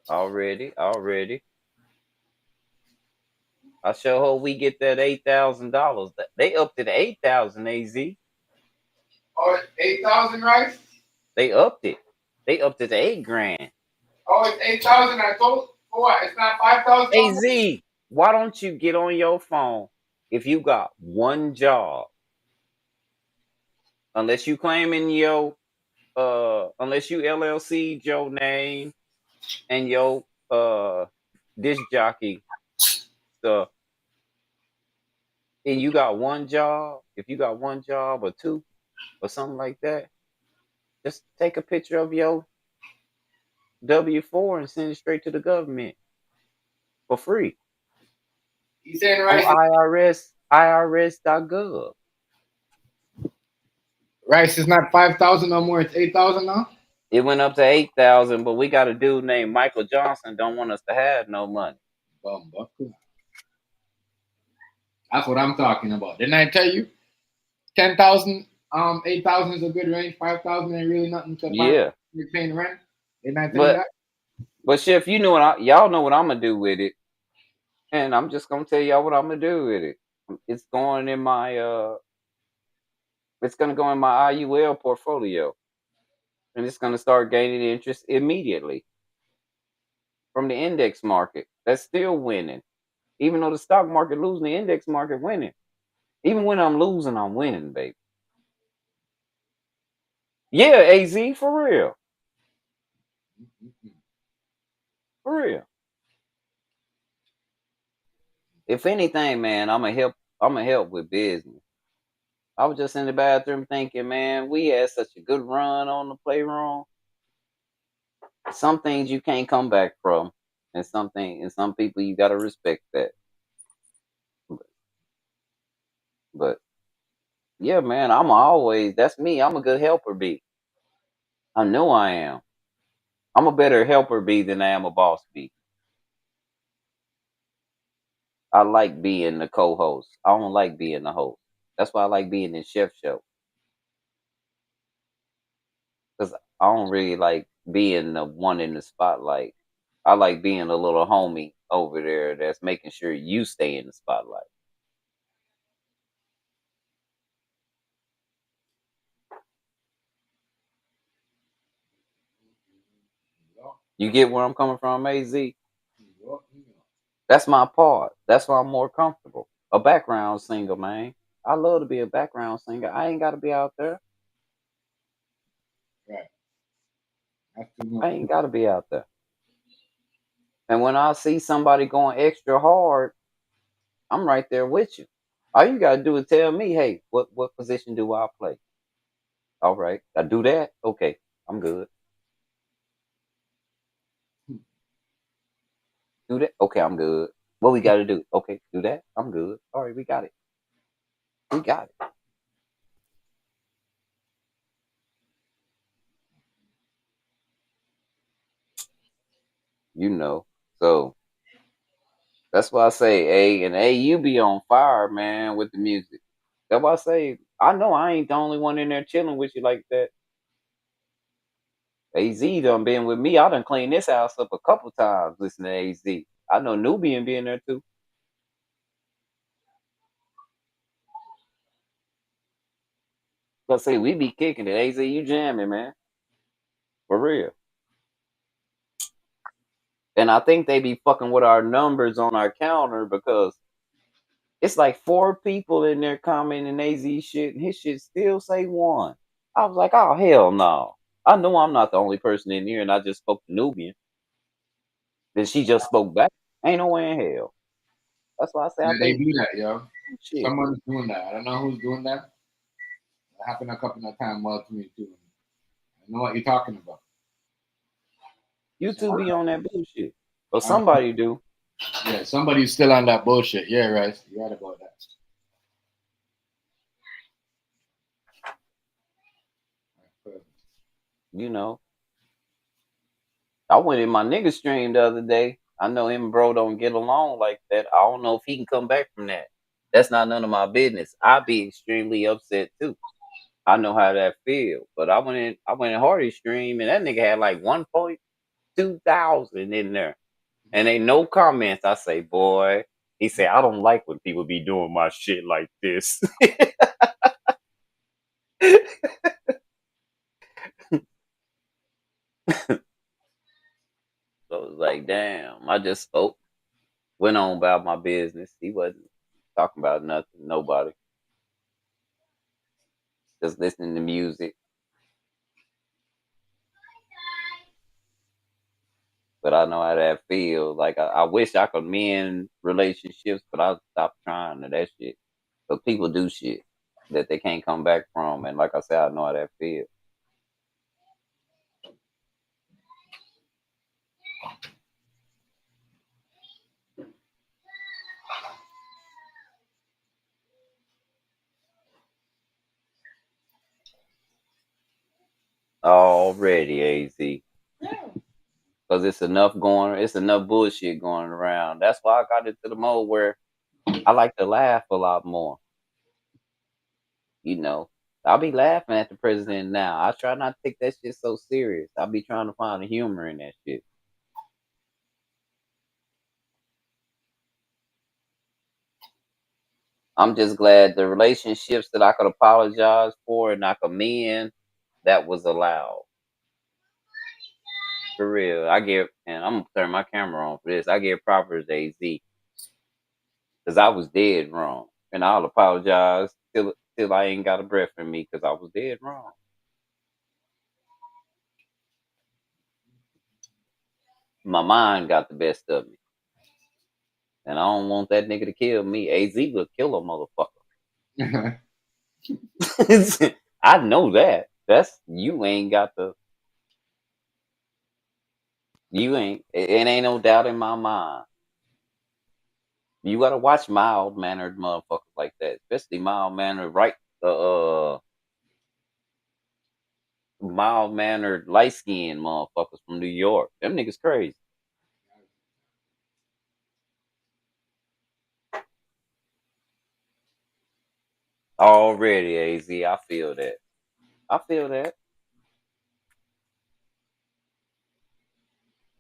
Already. I sure hope we get that $8,000. They up to the 8,000 AZ. Oh, it's 8,000, right? They upped it. They upped it to 8 grand. Oh, it's 8,000. I told. For what? It's not 5,000 no more? AZ, why don't you get on your phone if you got one job? Unless you claiming your unless you LLC your name and your disc jockey stuff, and you got one job, if you got one job or two or something like that, just take a picture of your W-4 and send it straight to the government for free He's saying on rice. irs.gov. Rice is not 5,000 no more. It's 8,000 now. It went up to 8,000, but we got a dude named Michael Johnson don't want us to have no money. Bamba. That's what I'm talking about. Didn't I tell you? 10,000, 8,000 is a good range. 5,000 ain't really nothing to buy. Yeah, You're paying rent. Didn't I tell you but that? Chef, you know what y'all know what I'm gonna do with it, and I'm just gonna tell y'all what I'm gonna do with it. It's going in my it's gonna go in my IUL portfolio, and it's gonna start gaining interest immediately from the index market. That's still winning, even though the stock market losing, the index market winning. Even when I'm losing, I'm winning, baby. Yeah, AZ, for real, for real. If anything, man, I'm gonna help. I'm gonna help with business. I was just in the bathroom thinking, man, we had such a good run on the playroom. Some things you can't come back from, and some people you gotta respect that. But yeah, man, I'm always that's me. I'm a good helper bee. I know I am. I'm a better helper bee than I am a boss bee. I like being the co-host. I don't like being the host. That's why I like being in chef show because I don't really like being the one in the spotlight. I like being a little homie over there that's making sure you stay in the spotlight. You get where I'm coming from, AZ? That's my part. That's why I'm more comfortable. A background singer, man. I love to be a background singer. I ain't got to be out there. Right. That's too much. I ain't got to be out there. And when I see somebody going extra hard, I'm right there with you. All you got to do is tell me, hey, what position do I play? All right. I do that. Okay. I'm good. Do that. Okay. I'm good. What we got to do? Okay. Do that. I'm good. All right. We got it. We got it. You know. So that's why I say, you be on fire, man, with the music. That's why I say, I know I ain't the only one in there chilling with you like that. AZ done been with me. I done cleaned this house up a couple times listening to AZ. I know Nubian being there too. But say we be kicking it. AZ, you jamming, man. For real. And I think they be fucking with our numbers on our counter because it's like 4 people in there commenting AZ shit and his shit still say one. I was like, oh hell no. I know I'm not the only person in here and I just spoke to Nubian. Then she just spoke back. Ain't no way in hell. That's why I say I Yeah, they think do that, yo. shit. Someone's doing that. I don't know who's doing that. It happened a couple of times well to me too. I know what you're talking about. You So, two be on that bullshit. Or I don't somebody do. yeah, somebody's still on that bullshit. Yeah, right. You're right about that. You know. I went in my nigga stream the other day. I know him and bro don't get along like that. I don't know if he can come back from that. That's not none of my business. I'd be extremely upset too. I know how that feel. But I went in Hardy's stream and that nigga had like 1.2 thousand in there. And ain't no comments. I say, boy. He said, I don't like when people be doing my shit like this. So it was like, damn, I just spoke, went on about my business. He wasn't talking about nothing, nobody, just listening to music. But I know how that feels. Like I wish I could mend relationships, but I stopped trying to that shit. But people do shit that they can't come back from, and like I said, I know how that feels. Already, Az, because it's enough bullshit going around. That's why I got into the mode where I like to laugh a lot more. You know, I'll be laughing at the president now. I try not to take that shit so serious. I'll be trying to find the humor in that shit. I'm just glad the relationships that I could apologize for and I could mend, that was allowed. For real. And I'm gonna turn my camera on for this. I give proper to AZ because I was dead wrong. And I'll apologize till I ain't got a breath in me because I was dead wrong. My mind got the best of me. And I don't want that nigga to kill me. AZ will kill a motherfucker. I know that. That's you ain't got the you ain't it ain't no doubt in my mind. You gotta watch mild mannered motherfuckers like that, especially mild mannered mild mannered light skinned motherfuckers from New York. Them niggas crazy. Already, Az. I feel that. I feel that.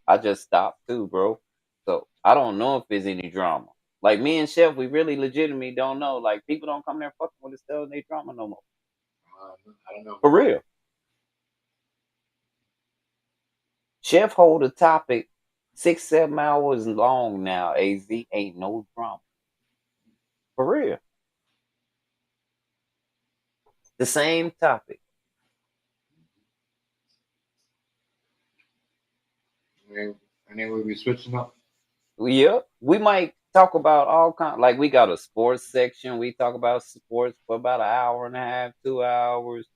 I just stopped too, bro. So I don't know if there's any drama. Like me and Chef, we really legitimately don't know. Like people don't come there fucking with us telling they drama no more. I don't know For about that. real. Chef hold a topic 6, 7 hours long now. Az ain't no drama. For real. The same topic. And then we'll be switching up. Yeah. We might talk about all kind like we got a sports section. We talk about sports for about an hour and a half, 2 hours.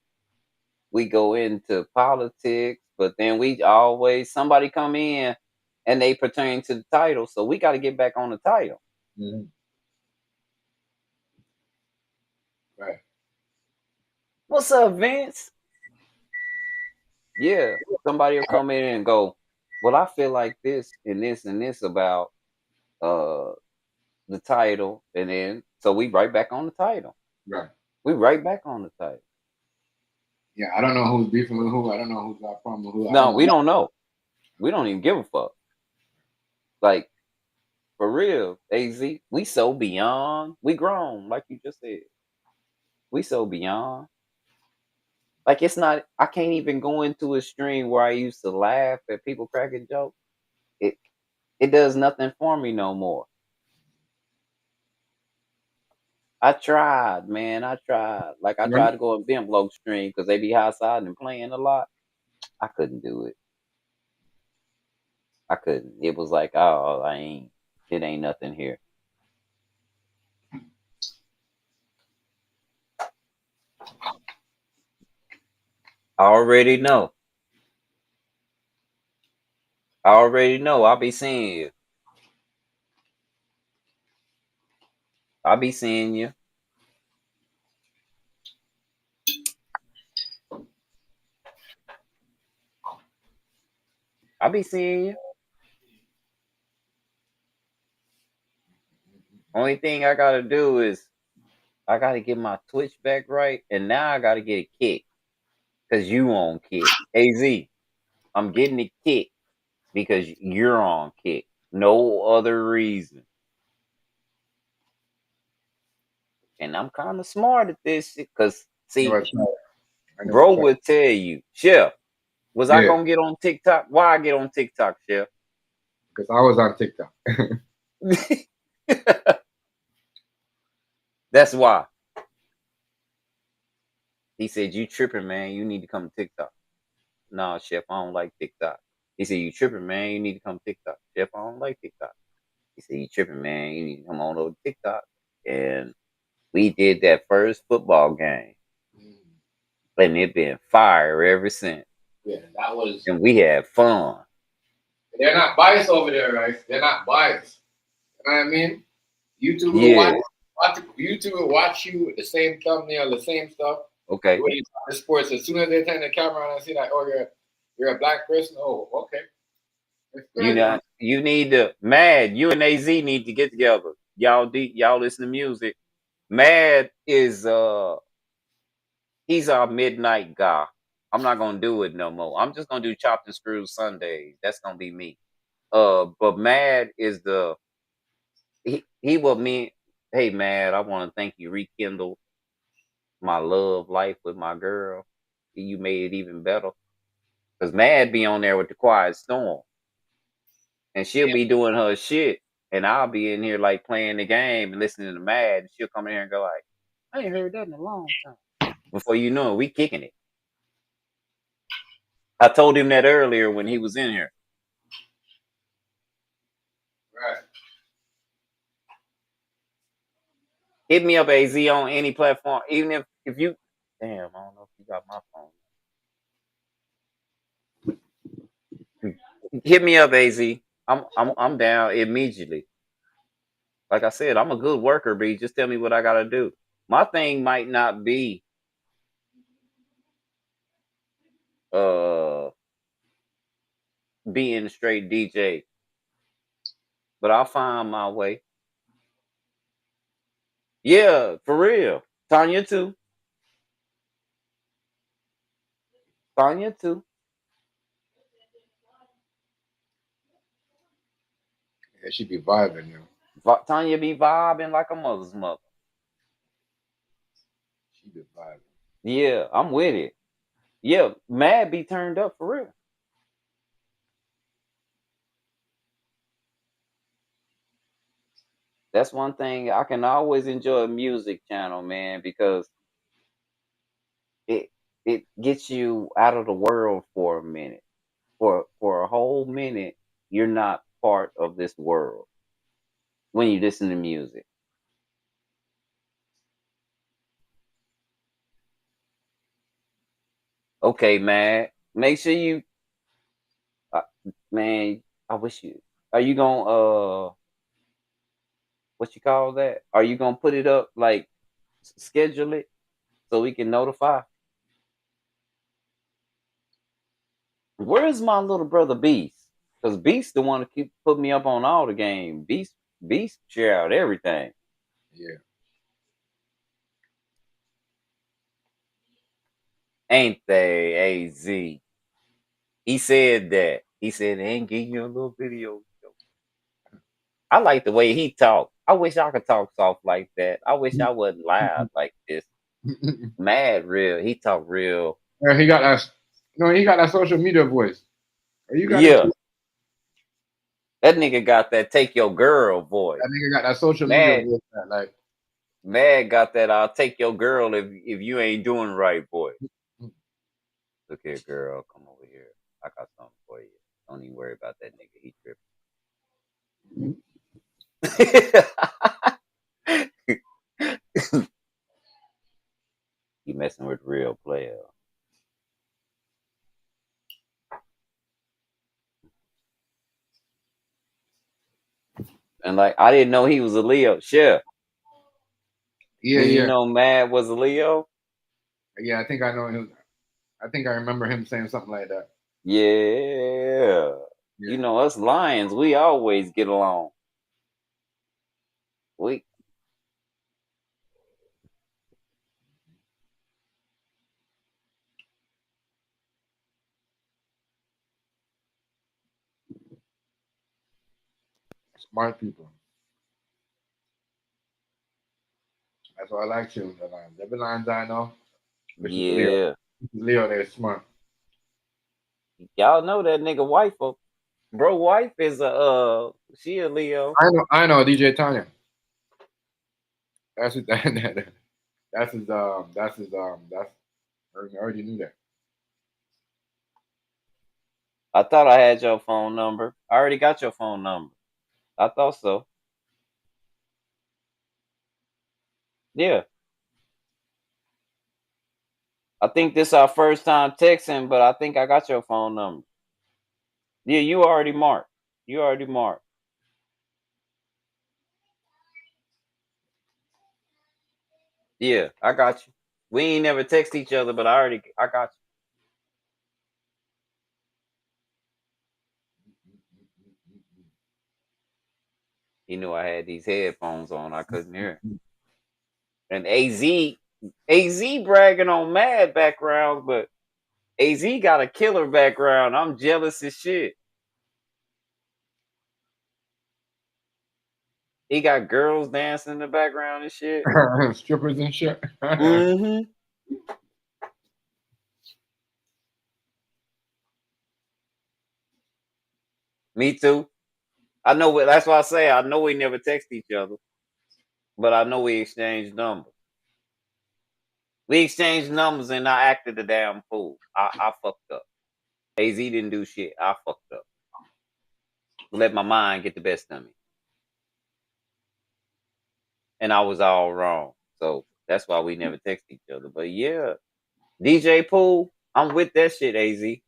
we go into politics, but then we always somebody come in and they pertain to the title, so we got to get back on the title. Mhm. Right. What's up, Vince? Yeah, somebody will come in and go, well, I feel like this and this and this about uh the title, and then so we right back on the title. Right. We right back on the title. Yeah, I don't know who's beefing with who. I don't know who's got a problem with who. I don't No, know. we don't know. We don't even give a fuck. Like, for real, AZ, we so beyond. We grown, like you just said. We so beyond. Like, it's not. I can't even go into a stream where I used to laugh at people cracking jokes. It it does nothing for me no more. I tried, man. I tried. Like, I When- tried to go in Ben Bloke stream because they be outside and playing a lot. I couldn't do it. I couldn't. It was like, oh, I ain't. It ain't nothing here. I already know. I already know. I'll be seeing you. I'll be seeing you. I'll be seeing you. Only thing I gotta do is I gotta get my Twitch back right, and now I gotta get a kick because you on kick. Az, I'm getting a kick because you're on kick. No other reason. And I'm kind of smart at this shit because never see, tried. I never bro tried. would tell you, Chef, was I Yeah, gonna get on TikTok? Why I get on TikTok, Chef? because I was on TikTok. That's why. He said, you tripping, man. You need to come to TikTok. Nah, Chef, I don't like TikTok. He said, you tripping, man. You need to come to TikTok. Chef, I don't like TikTok. He said, you tripping, man. You need to come on over to TikTok. And we did that first football game. And it been fire ever since. Yeah, that was. And we had fun. They're not biased over there, right? They're not biased. You know what I mean? YouTube will Yeah. YouTube will watch you with the same thumbnail, the same stuff. Okay. When you talk the sports, as soon as they turn the camera on and see like, oh, you're a black person. Oh, okay. It's You crazy. know, you need to Mad. You and AZ need to get together. Y'all listen to music. Mad is he's our midnight guy. I'm not gonna do it no more. I'm just gonna do chopped and screwed Sundays. That's gonna be me. But Mad is he will mean, hey Mad, I want to thank you, rekindle my love life with my girl. You made it even better. Cause Mad be on there with the quiet storm. And she'll be doing her shit. And I'll be in here like playing the game and listening to Mad. And she'll come in here and go like, I ain't heard that in a long time. Before you know it, we kicking it. I told him that earlier when he was in here. Right. Hit me up, AZ, on any platform. Even if you damn, I don't know if you got my phone. Hit me up, AZ. I'm down immediately. Like I said, I'm a good worker, B. Just tell me what I gotta do. My thing might not be uh being a straight DJ, but I'll find my way. Yeah, for real. Tanya too. Tanya too. They should be vibing, you know. Tanya be vibing like a mother's mother. She be vibing. Yeah, I'm with it. Yeah, Mad be turned up for real. That's one thing I can always enjoy a music channel, man, because it it gets you out of the world for a minute. For a whole minute, you're not part of this world when you listen to music. Okay, man. Make sure you, uh, man. I wish you. Are you gonna what you call that? Are you gonna put it up like schedule it so we can notify? Where's my little brother Beast? Cause Beast the one to keep put me up on all the game. Beast share out everything. Yeah. Ain't they, AZ? He said that. He said they ain't getting you a little video. I like the way he talk. I wish I could talk soft like that. I wish I wasn't loud like this. Mad real. He talk real. Yeah, he got that. No, he got that social media voice. Oh, you got it Yeah. too. That nigga got that take your girl voice. That nigga got that social media Mad voice. That, like, Mad got that I'll take your girl if you ain't doing right voice. Look here, girl. Come over here. I got something for you. Don't even worry about that nigga. He tripping. You messing with real player. And like I didn't know he was a Leo. Chef, yeah, did you yeah, know Mad was a Leo? yeah. I think I know him. I think I remember him saying something like that. Yeah. Yeah. You know, us lions, we always get along. We Smart people. That's why I like children. The lions. Every lions I know, which is Leo. yeah. Leo, they're smart. Y'all know that nigga wife. Bro wife is a she a Leo. I know. I know. DJ Tanya. That's his. That's his. That's his. That's. I already knew that. I thought I had your phone number. I already got your phone number. I thought so. Yeah. I think this our first time texting, but I think I got your phone number. Yeah, you already marked. You already marked. Yeah, I got you. We ain't never text each other, but I got you. He knew I had these headphones on. I couldn't hear. And AZ bragging on mad backgrounds, but AZ got a killer background. I'm jealous as shit. He got girls dancing in the background and shit. Strippers and shit. Mm-hmm. Me too. I know that's why I say I know we never text each other, but I know we exchanged numbers. We exchanged numbers and I acted a damn fool. I fucked up. AZ didn't do shit. I fucked up. Let my mind get the best of me. And I was all wrong. So that's why we never text each other. But yeah, DJ Pool, I'm with that shit, AZ.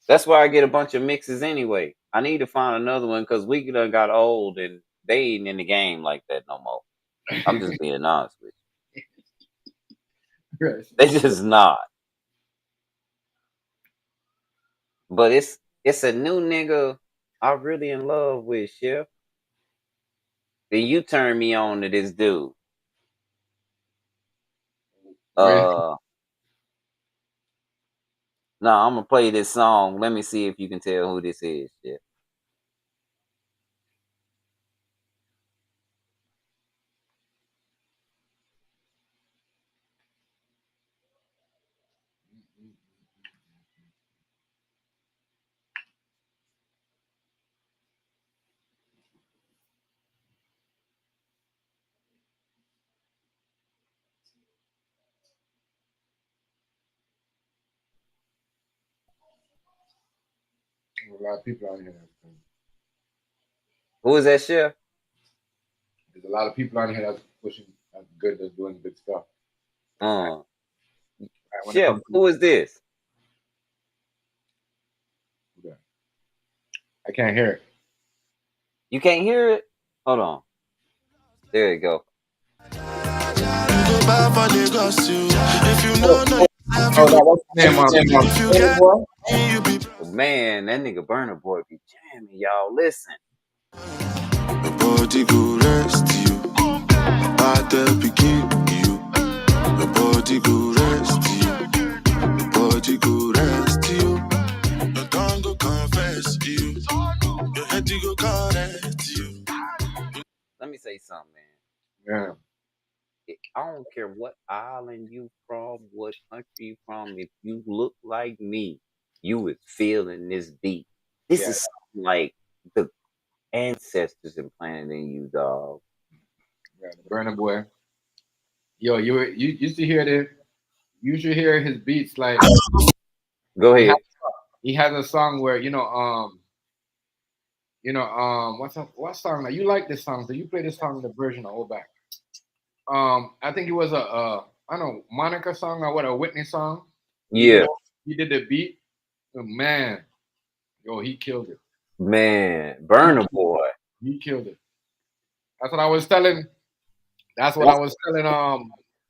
That's why I get a bunch of mixes anyway. I need to find another one because we done got old and they ain't in the game like that no more. I'm just being honest with Right. you. They just not. But it's a new nigga I really in love with, Chef. Then you turn me on to this dude. Wait. Uh no, I'm gonna play this song. Let me see if you can tell who this is, Chef. There's a lot of people out here. Who is that, Chef? There's a lot of people out here that's pushing, that's good, that's doing good stuff. Uh when it Chef, comes to who is this? yeah. I can't hear it. You can't hear it? Hold on. There you go. Oh, that what's the name? Burna Boy? Man, that nigga Burner Boy be jamming, y'all. Listen. Body go rest you. I tell begin you. Your body go rest you. Your body go rest you. Your tongue go confess you. Your head go correct you. Let me say something, Yeah, man. I don't care what island you from, what country you from. If you look like me, you would feel in this beat. This yeah, is something like the ancestors implanted in you, dog. yeah. The Burna Boy. Yo, you used to hear the you should hear his beats like Go he has ahead. he has a song where what song like you like this song, so you play this song the version a whole back. I think it was I don't know, Monica song or what, a Whitney song. Yeah, He did the beat. Oh, man, yo, he killed it. man, He Burner killed Boy. he killed it. That's what I was telling. That's what I was telling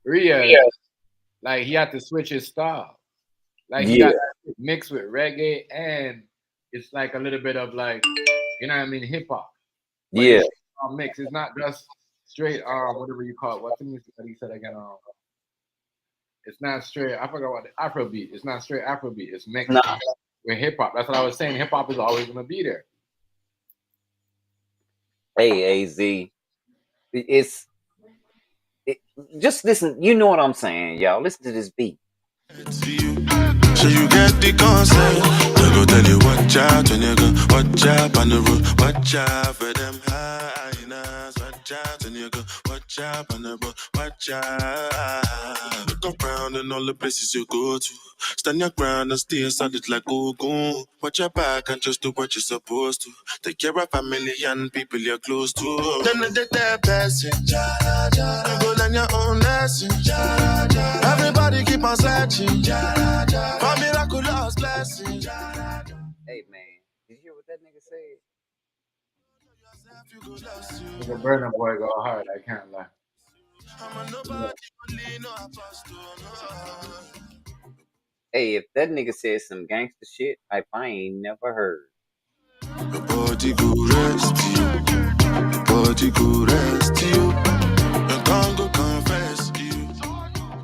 Riaz. Like he had to switch his style. Like he Yeah, got mixed with reggae and it's like a little bit of like, you know what I mean, hip hop. But yeah. it's a mix. It's not just straight whatever you call it. What thing that he said again? It's not straight. I forgot what the Afrobeat. It's not straight Afrobeat. It's mixed Nah, with hip hop. That's what I was saying. Hip hop is always gonna be there. hey, AZ. It's it, just listen. You know what I'm saying, y'all. Listen to this beat. So you get the concept. I go tell you watch out when you go watch out on the road. Watch out for them hyenas. Watch out when you go watch out on the road. Watch out. Look around in all the places you go to. Stand your ground and stay solid like Ogun. Watch your back and just do what you're supposed to. Take care of family and people you're close to. Then the dead person. You go learn your own lesson. Everybody keep on searching for miraculous blessings. Hey, man, did you hear what that nigga said? The Burner Boy go hard. I can't lie. Yeah. Hey, if that nigga said some gangster shit, I ain't never heard. Your body go rest you. Your body go rest you. Your tongue go confess you.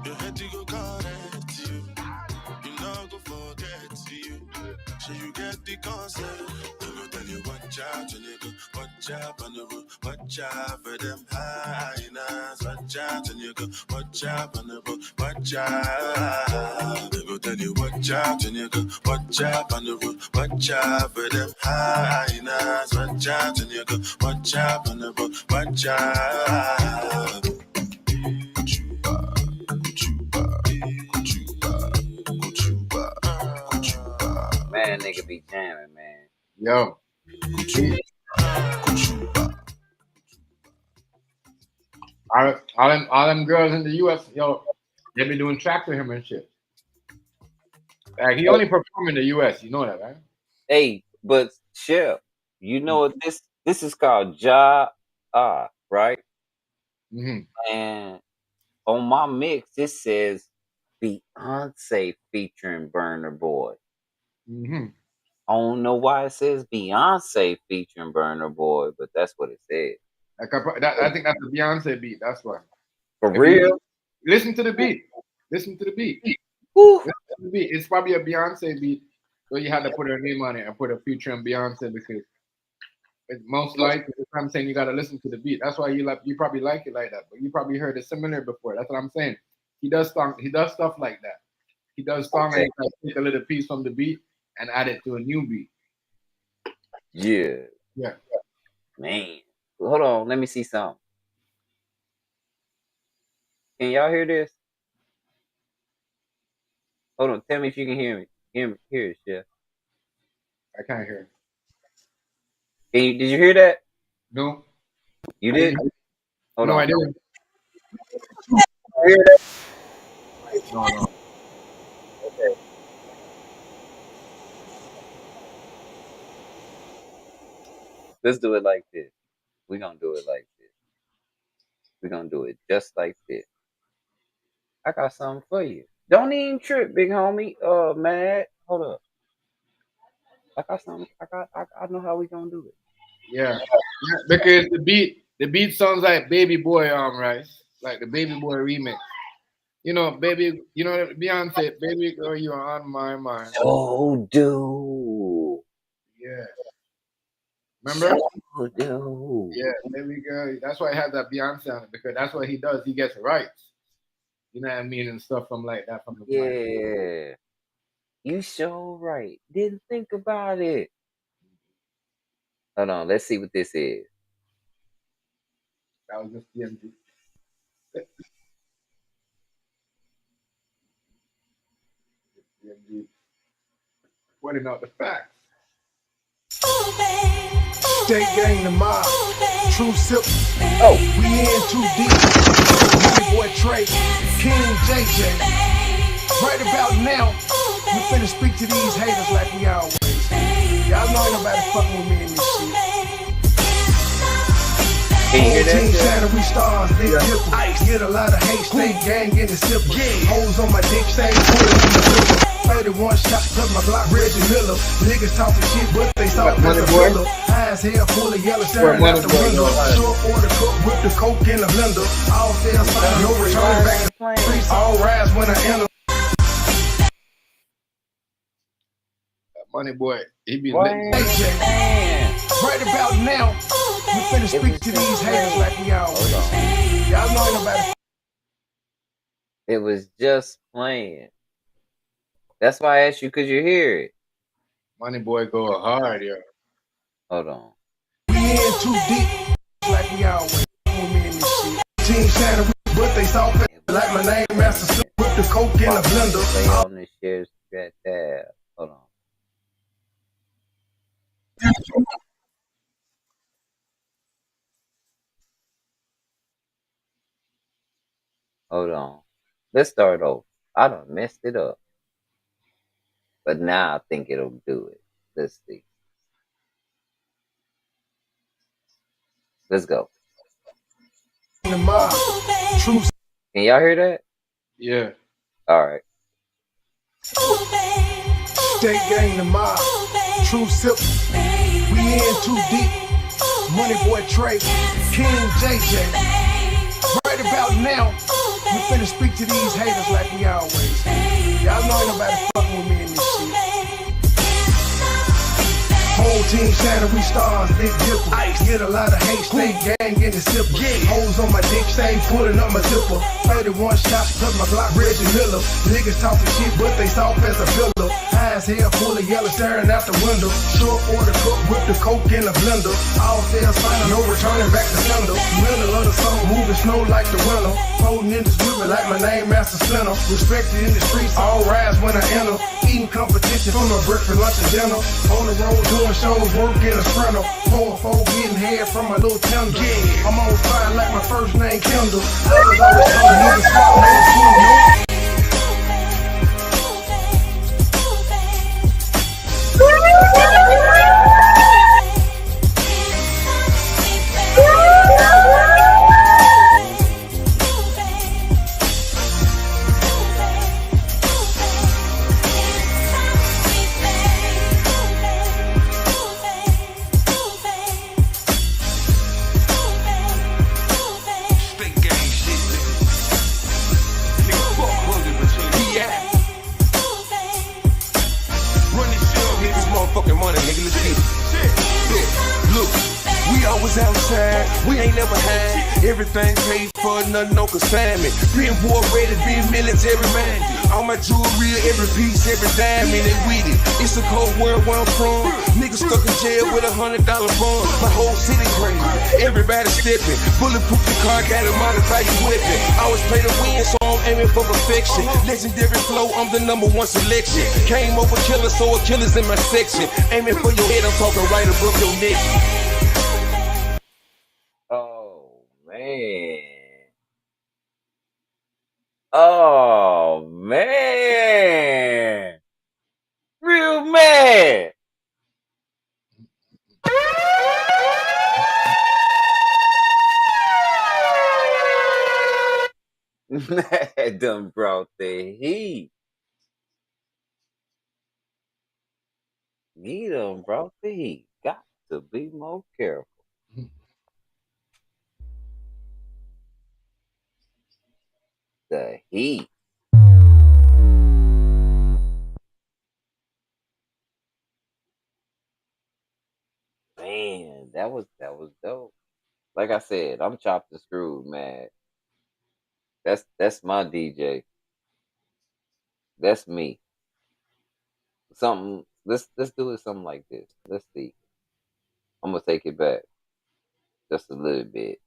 Your head go correct you. You know go forget you. So you get the concept. They go tell you watch out when you go watch out on the road. Watch out for them hyenas. Watch out when you go watch out on the road. Watch out. They go tell you watch out when you go watch out on the road. Watch out for them hyenas. Watch out when you go watch out on the road. Watch out. Man, nigga be jamming, man. Yo. All them girls in the US, yo, they be doing tracks with him and shit. Like he only perform in the US, you know that, right? Hey, but Chef, you know what this is called right? Mm-hmm. And on my mix, it says Beyonce featuring Burner Boy. Mm-hmm. I don't know why it says Beyonce featuring Burner Boy, but that's what it said. I think that's a Beyonce beat. That's why. For If you real? listen to the beat, listen to the beat. Whew. Listen to the beat. It's probably a Beyonce beat, so you had to put her name on it and put a feature on Beyonce because it's most likely. I'm saying you got to listen to the beat. That's why you probably like it like that, but you probably heard it similar before. That's what I'm saying. He does stuff like that. He does song and Okay. he can take a little piece from the beat and add it to a new beat. Yeah. Yeah. Man. Hold on, let me see something. Can y'all hear this? Hold on, tell me if you can hear me. Hear it, Chef. I can't hear. Did you hear that? No. You I did? didn't. Hold No, I on. didn't. Hear that? No, no. Let's do it like this. We're gonna do it like this. We're gonna do it just like this. I got something for you. Don't even trip, big homie. Mad. Hold up. I got something. I know how we gonna do it. Yeah. Yeah, because the beat sounds like Baby Boy right? Like the Baby Boy remix. You know, baby, you know Beyonce, baby girl, you are on my mind. So do. Yeah. Remember? So do. Yeah, baby girl. That's why I had that Beyonce on it because that's what he does. He gets rights. You know what I mean? And stuff from like that from the mind. Yeah. You so right. Didn't think about it. Hold on. Let's see what this is. That was just DMG. DMG pointing out the facts. State gang the mob. True sip. Oh. We in too deep. Money boy Trey. King JJ. Right about now, we finna speak to these haters like we always. Y'all know ain't nobody fucking with me in this shit. Can you hear that Team shit? Santa, we stars, big dipper. Ice, get a lot of hate, state gang in the sipper. Hoes on my dick, stay pulling in the flipper. 31 shots, plus my Glock, Reggie Miller. Niggas talking shit, but they soft as a pillar. High as hell, full of yellow, staring out the window. Short order cook with the coke in the blender. All sales, no return back to the streets. All rise when I enter. Money boy, he be What? lit. Right about now, we finna speak to these haters like we always. Y'all know ain't nobody. It was just playing. That's why I asked you, could you hear it? Money boy go hard, yo. Hold on. We in too deep, like we always. With me in this shit. Team Santa, but they soft like my name, Master Slip, with the coke in the blender. Play on this shit right there. Hold on. Hold on. Let's start over. I done messed it up. But now I think it'll do it. Let's see. Let's go. The mob, true Can y'all hear that? Yeah. All right. state gang, the mob, true sip. We in too deep. Money boy Trey, King JJ. Right about now, we finna speak to these haters like we always. Y'all know ain't nobody fucking with me in this shit. Whole team Santa, we stars, big dipper. Ice, get a lot of hate, stay gang in the sipper. Hoes on my dick, stay pulling up my zipper. 31 shots, plus my Glock, Reggie Miller. Niggas talking shit, but they soft as a pillow. High as hell, full of yellow, staring out the window. Short order cook with the coke in the blender. All sales final, no returning back to sender. Middle of the summer, moving snow like the winter. Folding in this with me like my name, Master Splinter. Respected in the streets, all rise when I enter. Eating competition for my breakfast, lunch, and dinner. On the road doing shows, work in a sprinter. 4-4 getting head from my little tender. I'm on fire like my first name Kendall. Others always tell me niggas smart, man, swim, no. Outside, we ain't never had everything paid for, nothing no consignment. Being war ready, being military minded. All my jewelry, every piece, every diamond, and with it. It's a cold world where I'm from. Niggas stuck in jail with $100 bond. My whole city crazy. Everybody stepping. Bulletproof the car, got a modified weapon. Always play to win, so I'm aiming for perfection. Legendary flow, I'm the #1 selection. Came over killer, so a killer's in my section. Aiming for your head, I'm talking right above your neck. Oh, man. Oh, man. Real mad. Done brought the heat. He done brought the heat. Got to be more careful. The heat. Man, that was dope. Like I said, I'm chopped and screwed, man. That's my DJ. That's me. Something. Let's do it something like this. Let's see. I'm gonna take it back just a little bit.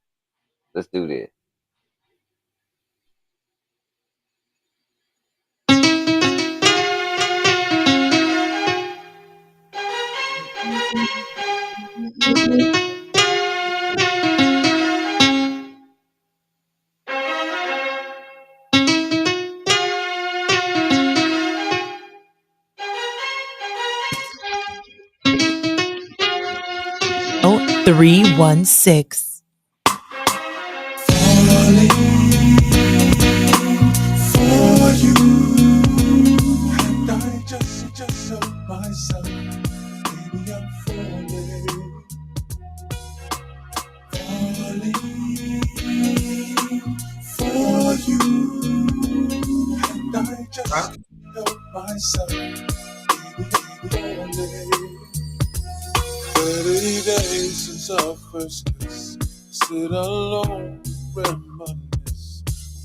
Let's do this. Oh, 316. For you, and I just help myself. Baby, I'm falling for you, and I just Huh? help myself. Baby, I'm falling. 30 days since our first kiss. Sit alone, reminisce.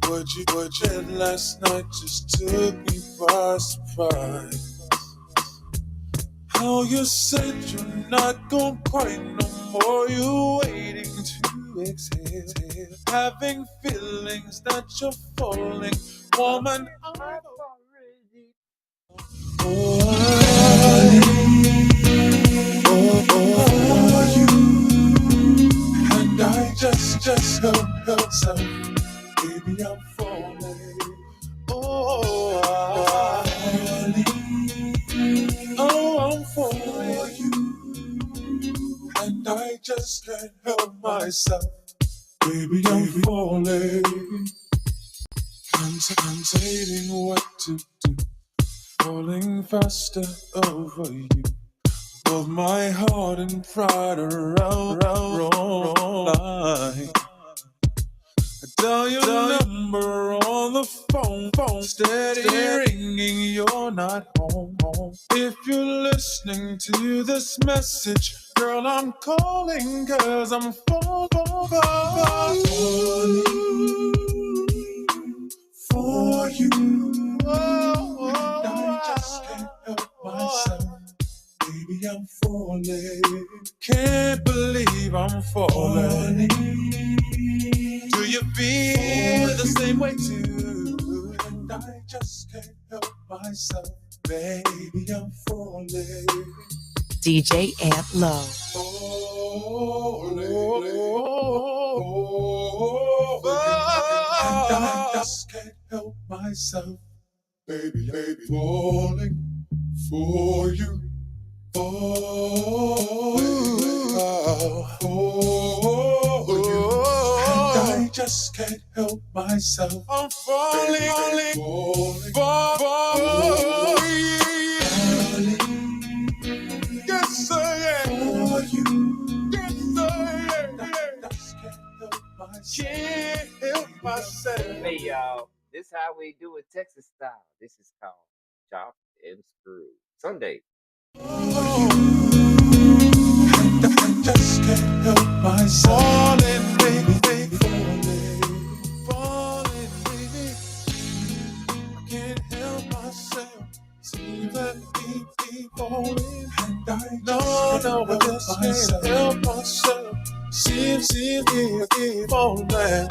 What you did last night just took me by surprise. How you said you're not gonna cry no more. You waiting to exhale. Having feelings that you're falling. Woman, oh, you. And I just help myself. Baby, I'm falling. Oh, I'm falling. And I just can't help myself. Baby, I'm falling. Contemplating what to do. Falling faster over you. Both my heart and pride around wrong line. I dial your number on the phone, steady ringing, you're not home. If you're listening to this message, girl, I'm calling 'cause I'm falling for you. And I just can't help myself. Baby, I'm falling. Can't believe I'm falling. Do you feel the same way too? And I just can't help myself. Baby, I'm falling. DJ Amp Low. And I just can't help myself. Baby, falling for you. Oh, and I just can't help myself. I'm falling for you. Yes, I am. For you. Yes, I am. I just can't help myself. Can't help myself. Hey y'all, this how we do it Texas style. This is called Chopped and Screwed. Sunday. I just can't help myself. Falling, baby, falling, baby. I can't help myself. Seems that keep falling, and I just can't help myself. Seems I keep falling.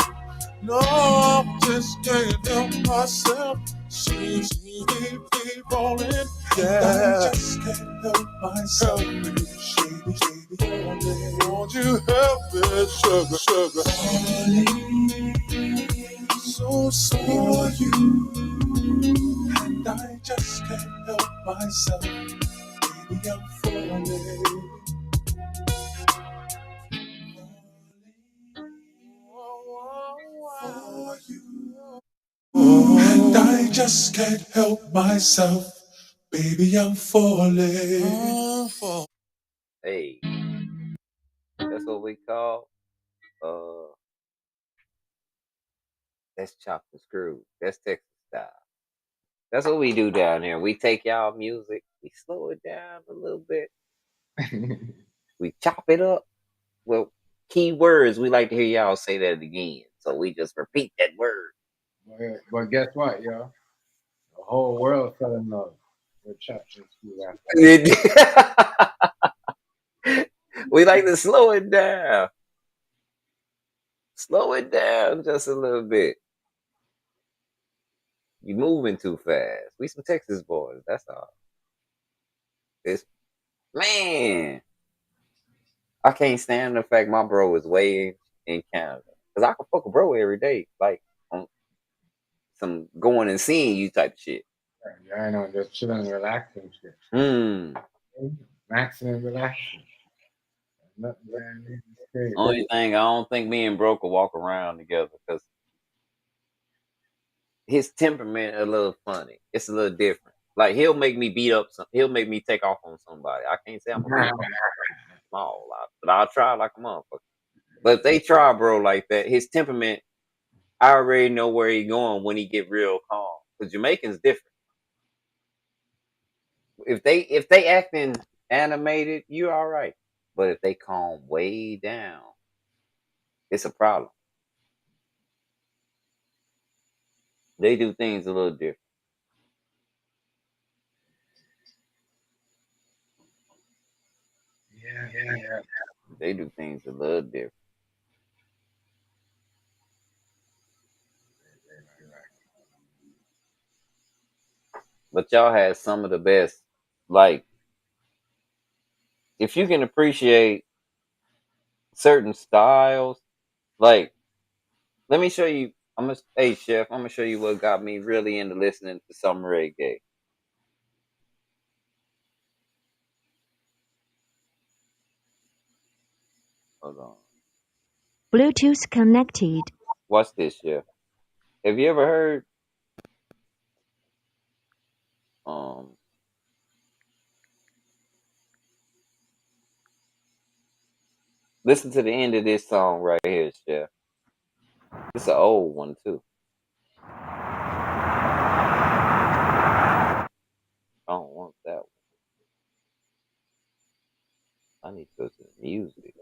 No, I just can't help myself. Seems keep falling. Yeah, I just can't help myself. Help me, shady, falling. Won't you help me, sugar? Falling so for you, and I just can't help myself. Baby, I'm falling. For you. just can't help myself. Baby, I'm falling. Hey, that's what we call that's chopped and screwed. That's Texas style. That's what we do down here. We take y'all music, we slow it down a little bit, we chop it up. Well, key words, we like to hear y'all say that again. So we just repeat that word. But guess what, yo? The whole world fell in love with chops and screw after We like to slow it down. Slow it down just a little bit. You moving too fast. We some Texas boys. That's all. It's man. I can't stand the fact my bro is way in Canada. Cause I can fuck a bro every day, like on some going and seeing you type shit. that. Yeah, I know, just chilling and relaxing shit. Hmm. Maxing and relaxing. Nothing, man. It's crazy. Only thing I don't think me and bro could walk around together because his temperament a little funny. It's a little different. Like he'll make me beat up some. He'll make me take off on somebody. I can't say I'm a big small lot, but I'll try like a motherfucker. But if they try, bro, like that, his temperament, I already know where he going when he get real calm. Cause Jamaicans different. If they acting animated, you're all right. But if they calm way down, it's a problem. They do things a little different. Yeah. They do things a little different. But y'all had some of the best. Like, if you can appreciate certain styles, like, let me show you. Hey chef, I'm gonna show you what got me really into listening to some reggae. Hold on. Bluetooth connected. Watch this, chef. Have you ever heard um listen to the end of this song right here, chef. It's an old one too. I don't want that one. I need to go to the music.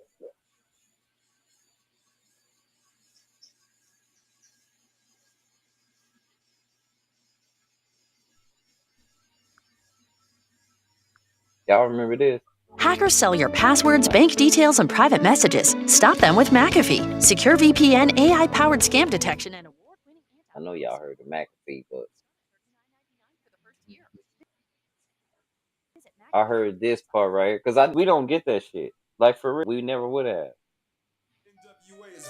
Y'all remember this? Hackers sell your passwords, bank details, and private messages. Stop them with McAfee. Secure VPN, AI-powered scam detection, and I know y'all heard of McAfee, but I heard this part right here because we don't get that shit. Like for real, we never would have.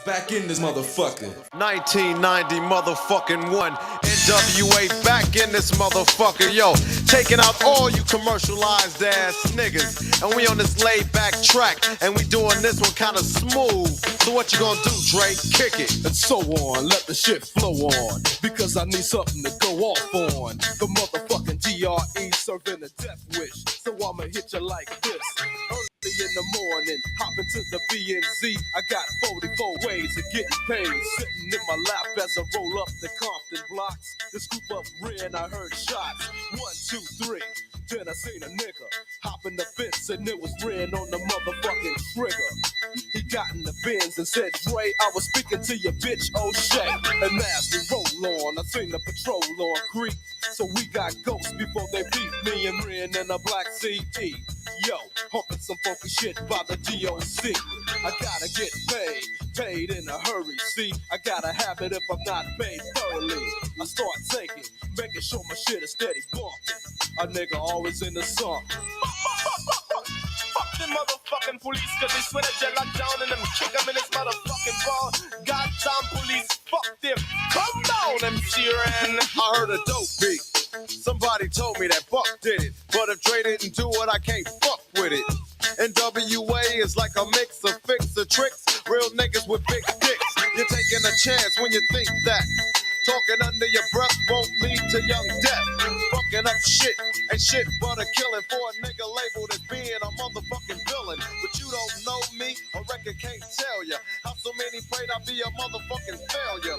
Back in this motherfucker. 1990 motherfucking one. NWA back in this motherfucker. Yo, taking out all you commercialized ass niggas. And we on this laid back track. And we doing this one kind of smooth. So what you gonna do, Dre? Kick it. And so on, let the shit flow on. Because I need something to go off on. The motherfucking DRE serving a death wish. So I'ma hit you like this. Early in the morning, hop into the BNZ. I got 44 ways of getting paid. Sitting in my lap as I roll up the Compton blocks. The scoop up ran, I heard shots. 1, 2, 3. Then I seen a nigga hop in the fence and it was Ren on the motherfucking trigger. He got in the Benz and said, Dre, I was speaking to your bitch O'Shea. And as we roll on, I seen the patrol on Creek. So we got ghosts before they beat me and Ren in a black CD. Yo, humping some funky shit by the DOC. I gotta get paid in a hurry. See, I gotta have it if I'm not paid thoroughly. I start taking, making sure my shit is steady bumping. A nigga always in the song. Fuck them motherfucking police, cause they swear that you locked down and them kick them in this motherfucking ball. Goddamn police, fuck them. Come down, MC Ren. I heard a dope beat. Somebody told me that Buck did it. But if Dre didn't do it, I can't fuck with it. NWA is like a mix of fix of tricks. Real niggas with big dicks. You're taking a chance when you think that. Talking under your breath won't lead to young death. Fucking up shit ain't shit but a killing for a nigga labeled as being a motherfucking villain. But you don't know me, a record can't tell ya how so many prayed I be a motherfucking failure.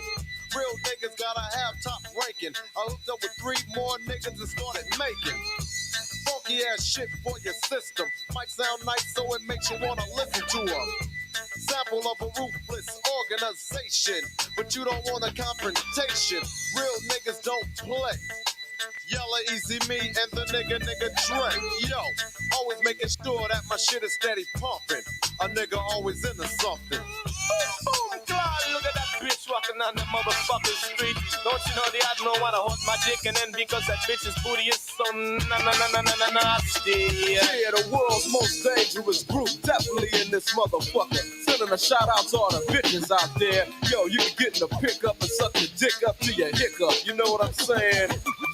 Real niggas gotta have top ranking. I hooked up with 3 more niggas and started making funky ass shit for your system. Might sound nice so it makes you wanna listen to them. Sample of a ruthless organization, but you don't want a confrontation. Real niggas don't play. Yella Easy Me and the nigga Dre. Yo, always making sure that my shit is steady pumping. A nigga always into something. Boom, God, look at that bitch walking on the motherfucking street. Don't you know the I know wanna hold my dick and then because that bitch's booty is so nasty. Yeah, the world's most dangerous group, definitely in this motherfucker. Sending a shout out to all the bitches out there. Yo, you can get in the pickup and suck your dick up to your hiccup. You know what I'm saying?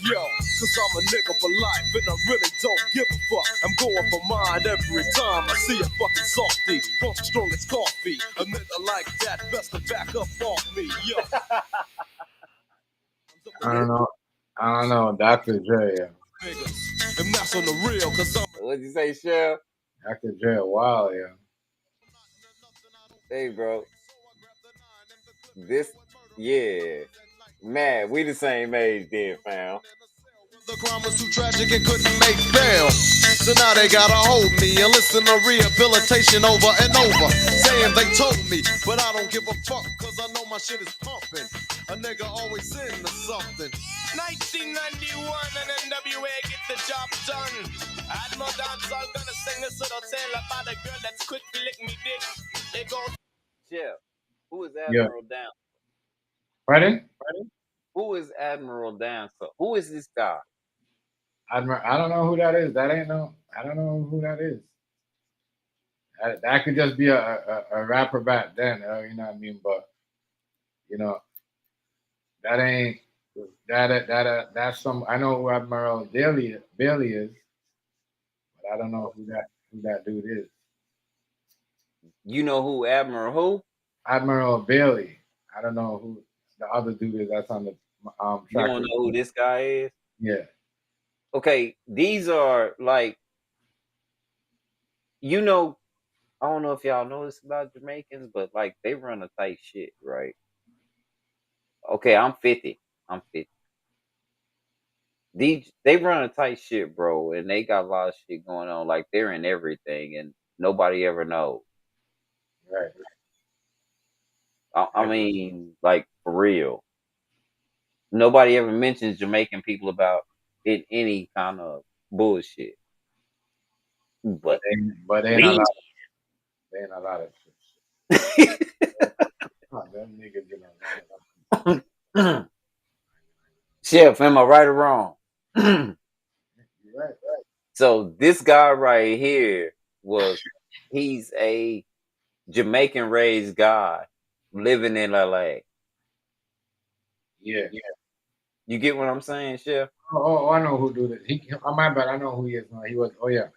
Yo, cause I'm a nigga for life and I really don't give a fuck. I'm going for mine every time I see a fucking softy. Funk strong as coffee. A nigga like that best to back up off me. Yo. I don't know. I don't know. Dr. J. And that's on the real, cause I'm. What'd you say, Chef? Dr. J. Wow, yeah. Hey, bro. This, yeah. Man, we the same age then, fam. The crime was too tragic and couldn't make bail. So now they gotta hold me and listen to rehabilitation over and over. Saying they told me, but I don't give a fuck, cause I know my shit is pumping. A nigga always into something. 1991 and NWA get the job done. Admiral Dancehall gonna sing this little tale about a girl that's quick to lick me dick. It goes. Chef, who is Yeah. Admiral Down? Pardon? Who is Admiral Dancer? Who is this guy? I don't know who that is. That ain't no. I don't know who that is. That could just be a rapper back then. You know what I mean? But you know that ain't that's some. I know who Admiral Bailey is, but I don't know who that dude is. You know who Admiral who? Admiral Bailey. I don't know who the other dude is. That's on the You track. don't know who this guy is? Yeah. Okay, these are like, you know, I don't know if y'all know this about Jamaicans, but like they run a tight shit, right? Okay, I'm 50. I'm 50. They run a tight shit, bro, and they got a lot of shit going on. Like they're in everything, and nobody ever knows. Right. I mean, like for real, nobody ever mentions Jamaican people about it any kind of bullshit. But But ain't a we, lot. Ain't a lot of shit. Them niggas, you know. Chef, am I right or wrong? Right. So this guy right here he's a Jamaican raised guy living in LA. Yeah. You get what I'm saying, Chef? I know who do this. My bad. I know who he is now. He was. Oh yeah.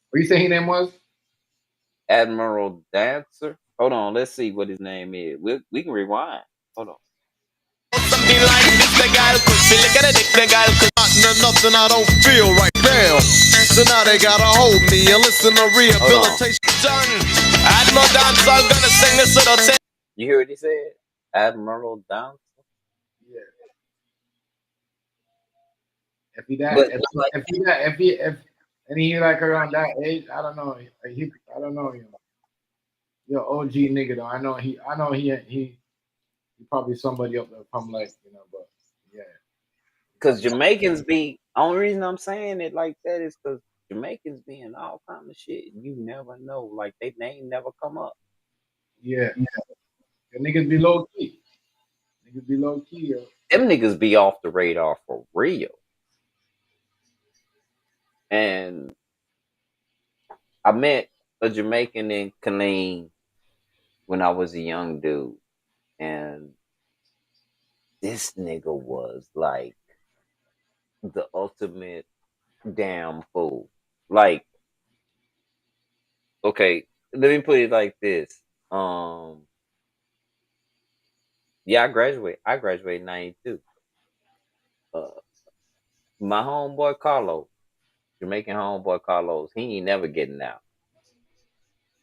What you say his name was? Admiral Dancer. Hold on, let's see what his name is. We can rewind. Hold on. Something like this, the guy could feel like a dick, the guy could nothing I don't feel right now. So now they gotta hold me and listen to rehabilitation done. Admiral Dancehall gonna sing this little tale. You hear what he said? Admiral Dancer. Yeah. If he that, But like, if and he like around that age, I don't know. I don't know. Yo, OG nigga though. I know he probably somebody up there from like but yeah. because Jamaicans be only reason I'm saying it like that is because Jamaicans be in all kind of shit. You never know. Like they name never come up. Yeah. The niggas be low key. Niggas be low key, yo. Them niggas be off the radar for real. And I met a Jamaican in Killeen when I was a young dude. And this nigga was like the ultimate damn fool. Like, okay, let me put it like this. Yeah, I graduated in '92. Uh, my homeboy Carlos, Jamaican homeboy Carlos, he ain't never getting out.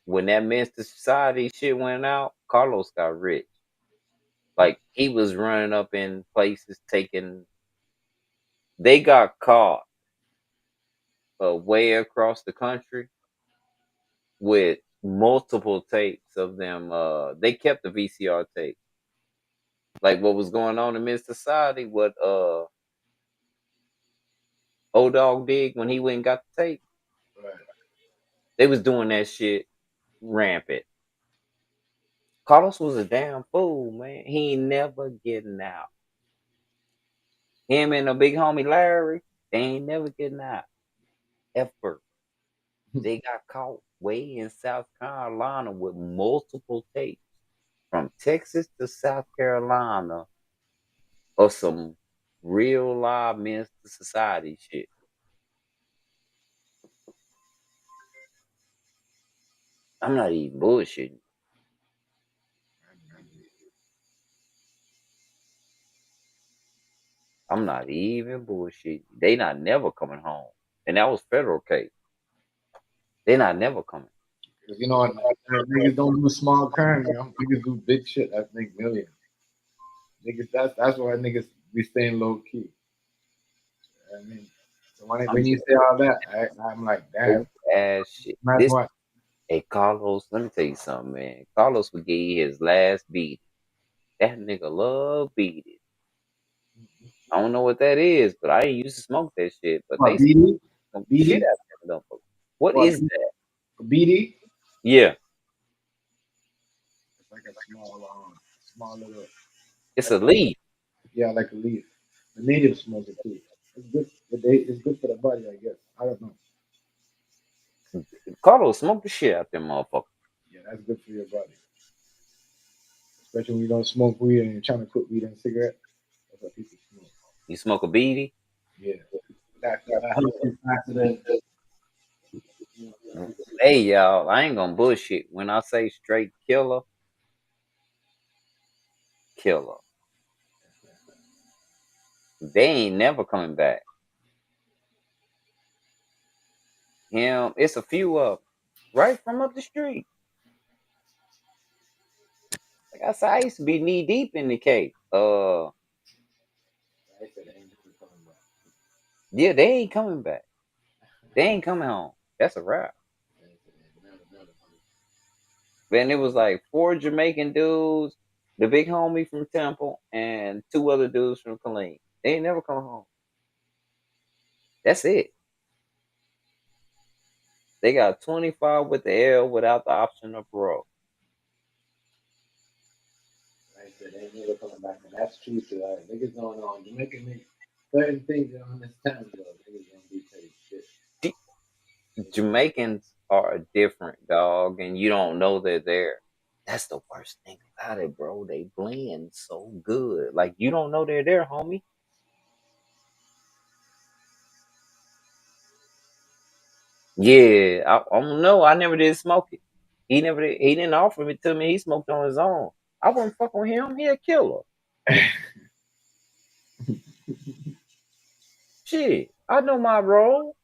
When that Men's Society shit went out, Carlos got rich. Like he was running up in places taking. They got caught way across the country with multiple tapes of them. They kept the VCR tape. Like what was going on in Men's Society, what Old Dog did when he went and got the tape. Right. They was doing that shit rampant. Carlos was a damn fool, man. He ain't never getting out. Him and the big homie Larry, they ain't never getting out. Ever. They got caught way in South Carolina with multiple tapes from Texas to South Carolina of some real live Men's Society shit. I'm not even bullshitting. I'm not even bullshitting. They not never coming home. And that was federal case. They not never coming. Cause you know, niggas don't do small crime. You know? Niggas do big shit that make millions. Niggas, that's why niggas be staying low key. I mean, so when you say all that, I'm like, damn, Dope ass shit. that's This what. Hey Carlos, let me tell you something, man. Carlos would give you his last beat. That nigga love beating. I don't know what that is, but I ain't used to smoke that shit. But What they BD? smoke the shit BD? out of them motherfuckers. What What is that? BD? Yeah, It's like a small little, it's like a leaf. yeah, like a leaf. The natives smoke it too. It's good. It's good for the body, I guess. I don't know. Carlos smoke the shit out them motherfuckers. Yeah, that's good for your body, especially when you don't smoke weed and you're trying to put weed in a cigarette. That's what people smoke. You smoke a beady? Yeah, that helps you faster than. Hey y'all, I ain't gonna bullshit. When I say straight killer, killer. They ain't never coming back. Him, it's a few of 'em, right from up the street. Like I said, I used to be knee deep in the cake. I said, ain't never coming back. Yeah, they ain't coming back. They ain't coming home. That's a wrap. I said, ain't never coming Then it was like four Jamaican dudes, the big homie from Temple, and two other dudes from Killeen. They ain't never come home. That's it. They got 25 with the L without the option of parole. back. I said, ain't never coming back, and that's true too. Niggas don't know. Jamaican niggas, certain things in this town, though, niggas don't be paid shit. J- Jamaicans are different, dog, and you don't know they're there. That's the worst thing about it, bro. They blend so good. Like you don't know they're there, homie. Yeah, I don't know. I never did smoke it. He never did. He didn't offer it to me. He smoked on his own. I wouldn't fuck with him. He a killer. Shit, I know my role.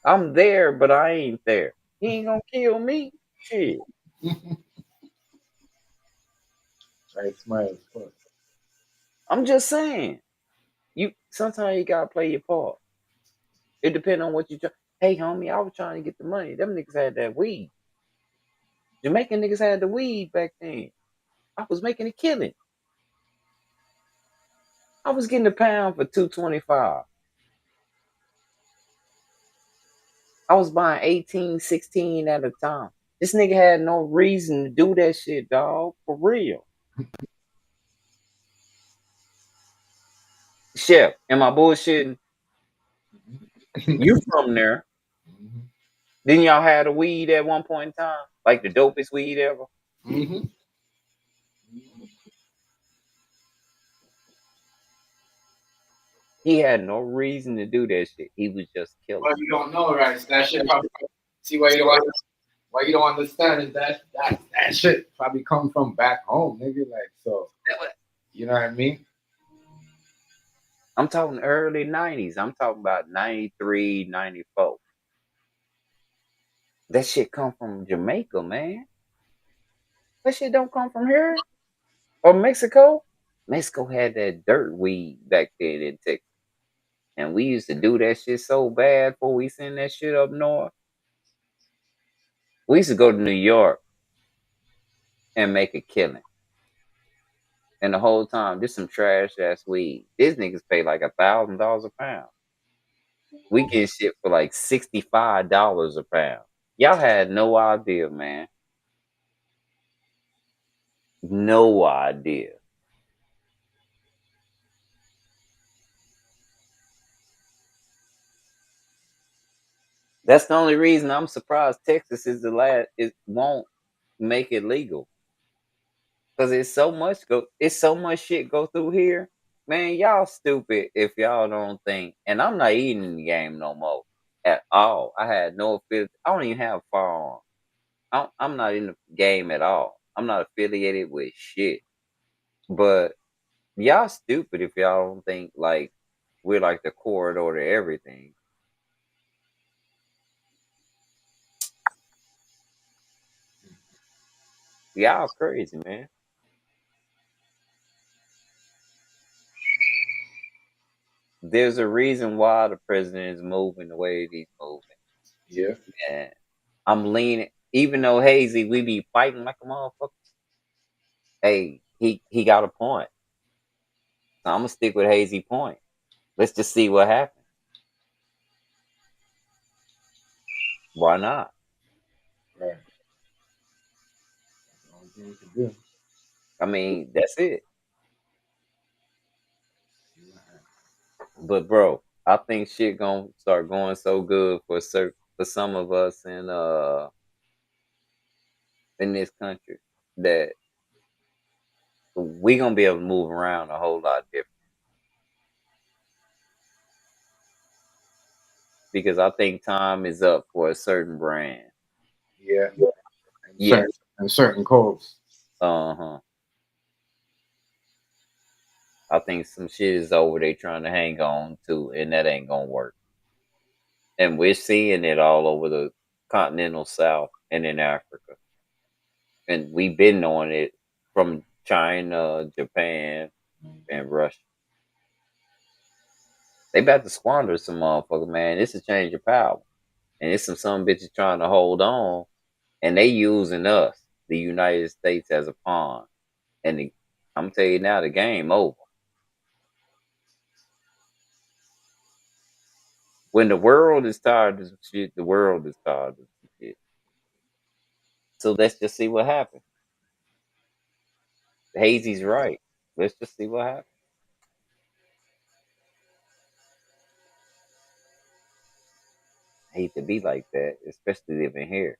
I'm there, but I ain't there. He ain't gonna kill me. Shit. Right, smile as fuck. I'm just saying. You sometimes you gotta play your part. It depends on what you try. Hey, homie, I was trying to get the money. Them niggas had that weed. Jamaican niggas had the weed back then. I was making a killing. I was getting a pound for 225. I was buying 18, 16 at a time. This nigga had no reason to do that shit, dog. For real. Chef, am I bullshitting? You from there. Mm-hmm. Didn't y'all have the weed at one point in time? Like the dopest weed ever? Mm-hmm. He had no reason to do that shit. He was just killing. Well, you don't know, right? So that shit probably see why you don't want. what you don't understand is that shit probably come from back home, nigga. Like so, you know what I mean? I'm talking early 90s. I'm talking about 93, 94. That shit come from Jamaica, man. That shit don't come from here. Or Mexico. Mexico had that dirt weed back then in Texas. And we used to do that shit so bad before we send that shit up north. We used to go to New York and make a killing. And the whole time, this some trash ass weed. These niggas pay like $1,000 a pound. We get shit for like $65 a pound. Y'all had no idea, man. No idea. That's the only reason I'm surprised Texas is the last. It won't make it legal because it's so much shit go through here. Man, y'all stupid if y'all don't think. And I'm not eating in the game no more at all. I had no affiliate. I don't even have a firearm. I'm not in the game at all. I'm not affiliated with shit. But y'all stupid if y'all don't think like we're like the corridor to everything. Y'all crazy, man. There's a reason why the president is moving the way he's moving. Yeah. And I'm leaning, even though Hazy, we be fighting like a motherfucker. Hey, he got a point. So I'm gonna stick with Hazy point. Let's just see what happens. Why not? Right. That's the only thing we can do. I mean, that's it. But bro, I think shit gonna start going so good for some of us in this country that we gonna be able to move around a whole lot different. Because I think time is up for a certain brand. Yeah. And Yeah. certain codes. Uh-huh. I think some shit is over they trying to hang on to, and that ain't gonna work. And we're seeing it all over the continental south and in Africa. And we've been knowing it from China, Japan, and Russia. They about to squander some motherfucker, man. It's a change of power. And it's some bitches trying to hold on, and they using us, the United States, as a pawn. And I'm tell you now, the game over. When the world is tired of some shit, the world is tired of some shit. So let's just see what happens. Hazy's right. Let's just see what happens. I hate to be like that, especially living here.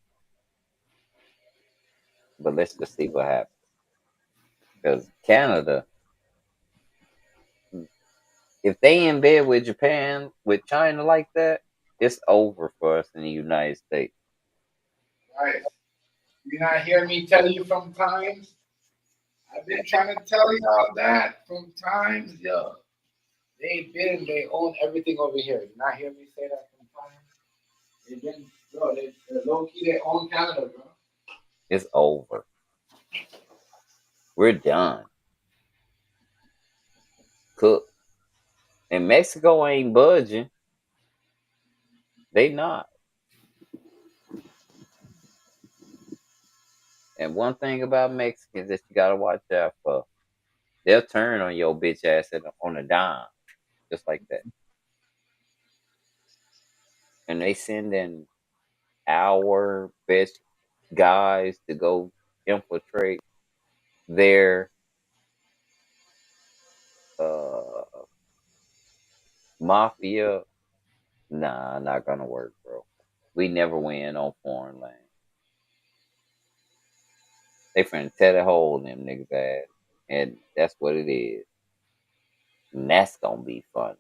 But let's just see what happens. Because Canada, if they in bed with Japan, with China like that, it's over for us in the United States. Right. You not hear me tell you from times? I've been trying to tell y'all that from times, yo. They own everything over here. You not hear me say that from times? They've been, bro, they low key, they own Canada, bro. It's over. We're done. Cook. And Mexico ain't budging. They not. And one thing about Mexicans that you gotta watch out for, they'll turn on your bitch ass on a dime, just like that. And they send in our best guys to go infiltrate their uh mafia. Nah, not gonna work, bro. We never win on foreign land. They finna tear the hole in them niggas ass. And that's what it is. And that's gonna be fun.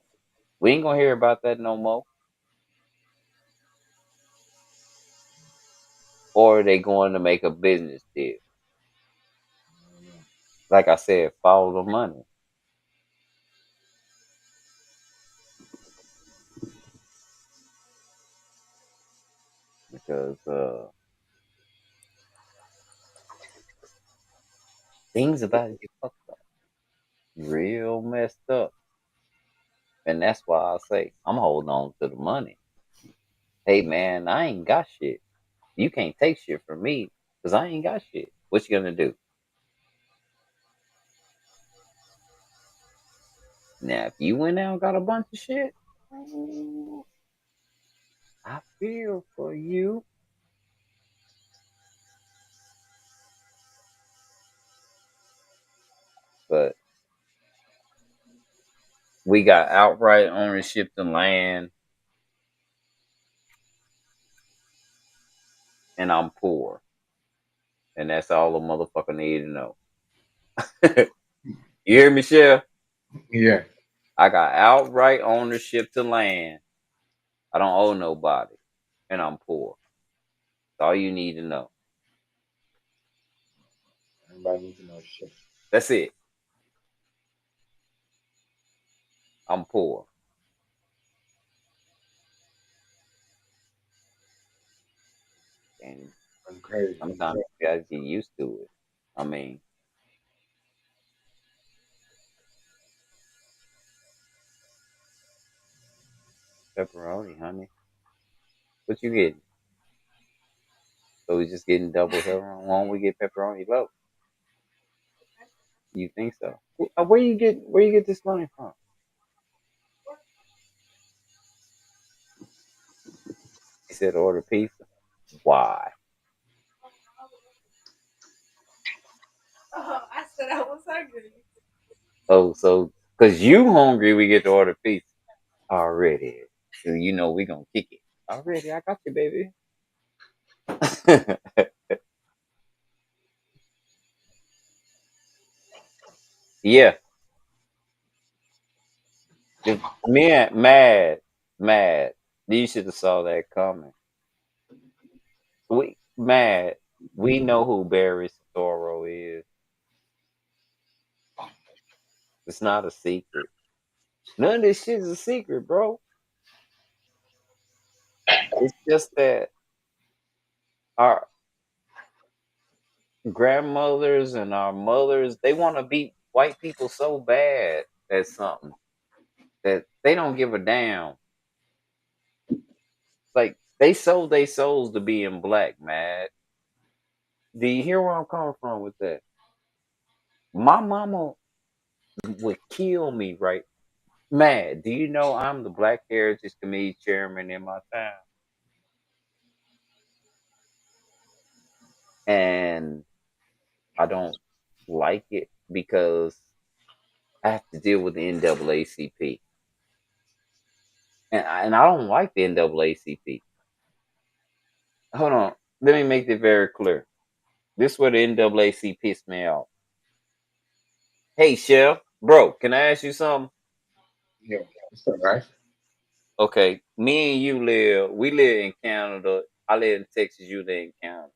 We ain't gonna hear about that no more. or are they going to make a business deal? Like I said, follow the money because things about to get fucked up, real messed up, and that's why I say I'm holding on to the money. Hey man, I ain't got shit. You can't take shit from me because I ain't got shit. What you gonna do? Now, if you went out and got a bunch of shit, ooh, I feel for you. But we got outright ownership to land, and I'm poor, and that's all a motherfucker need to know. You hear me, Chef? Yeah. I got outright ownership to land. I don't owe nobody, and I'm poor. That's all you need to know. Everybody needs to know shit. That's it. I'm poor, and I'm crazy. sometimes you gotta get used to it. I mean, pepperoni, honey. What you getting? So we just getting double pepperoni. Why don't we get pepperoni low? You think so? Where you get this money from? He said order pizza. Why? I said I was hungry. Oh, so because you hungry, we get to order pizza already. So you know we gonna kick it already. I got you, baby. Yeah, if man, mad. You should have saw that coming. We mad. We know who Barry Soto is. It's not a secret. None of this shit is a secret, bro. It's just that our grandmothers and our mothers, they want to beat white people so bad at something that they don't give a damn. Like they sold their souls to being black, man. Do you hear where I'm coming from with that? My mama would kill me, right? Mad. Do you know I'm the Black Heritage Committee chairman in my town? And I don't like it because I have to deal with the NAACP. And I don't like the NAACP. Hold on. Let me make it very clear. This is where the NAACP pissed me off. Hey, Chef, bro, can I ask you something? Yeah. It's all right. Okay, me and you we live in Canada. I live in Texas, you live in Canada.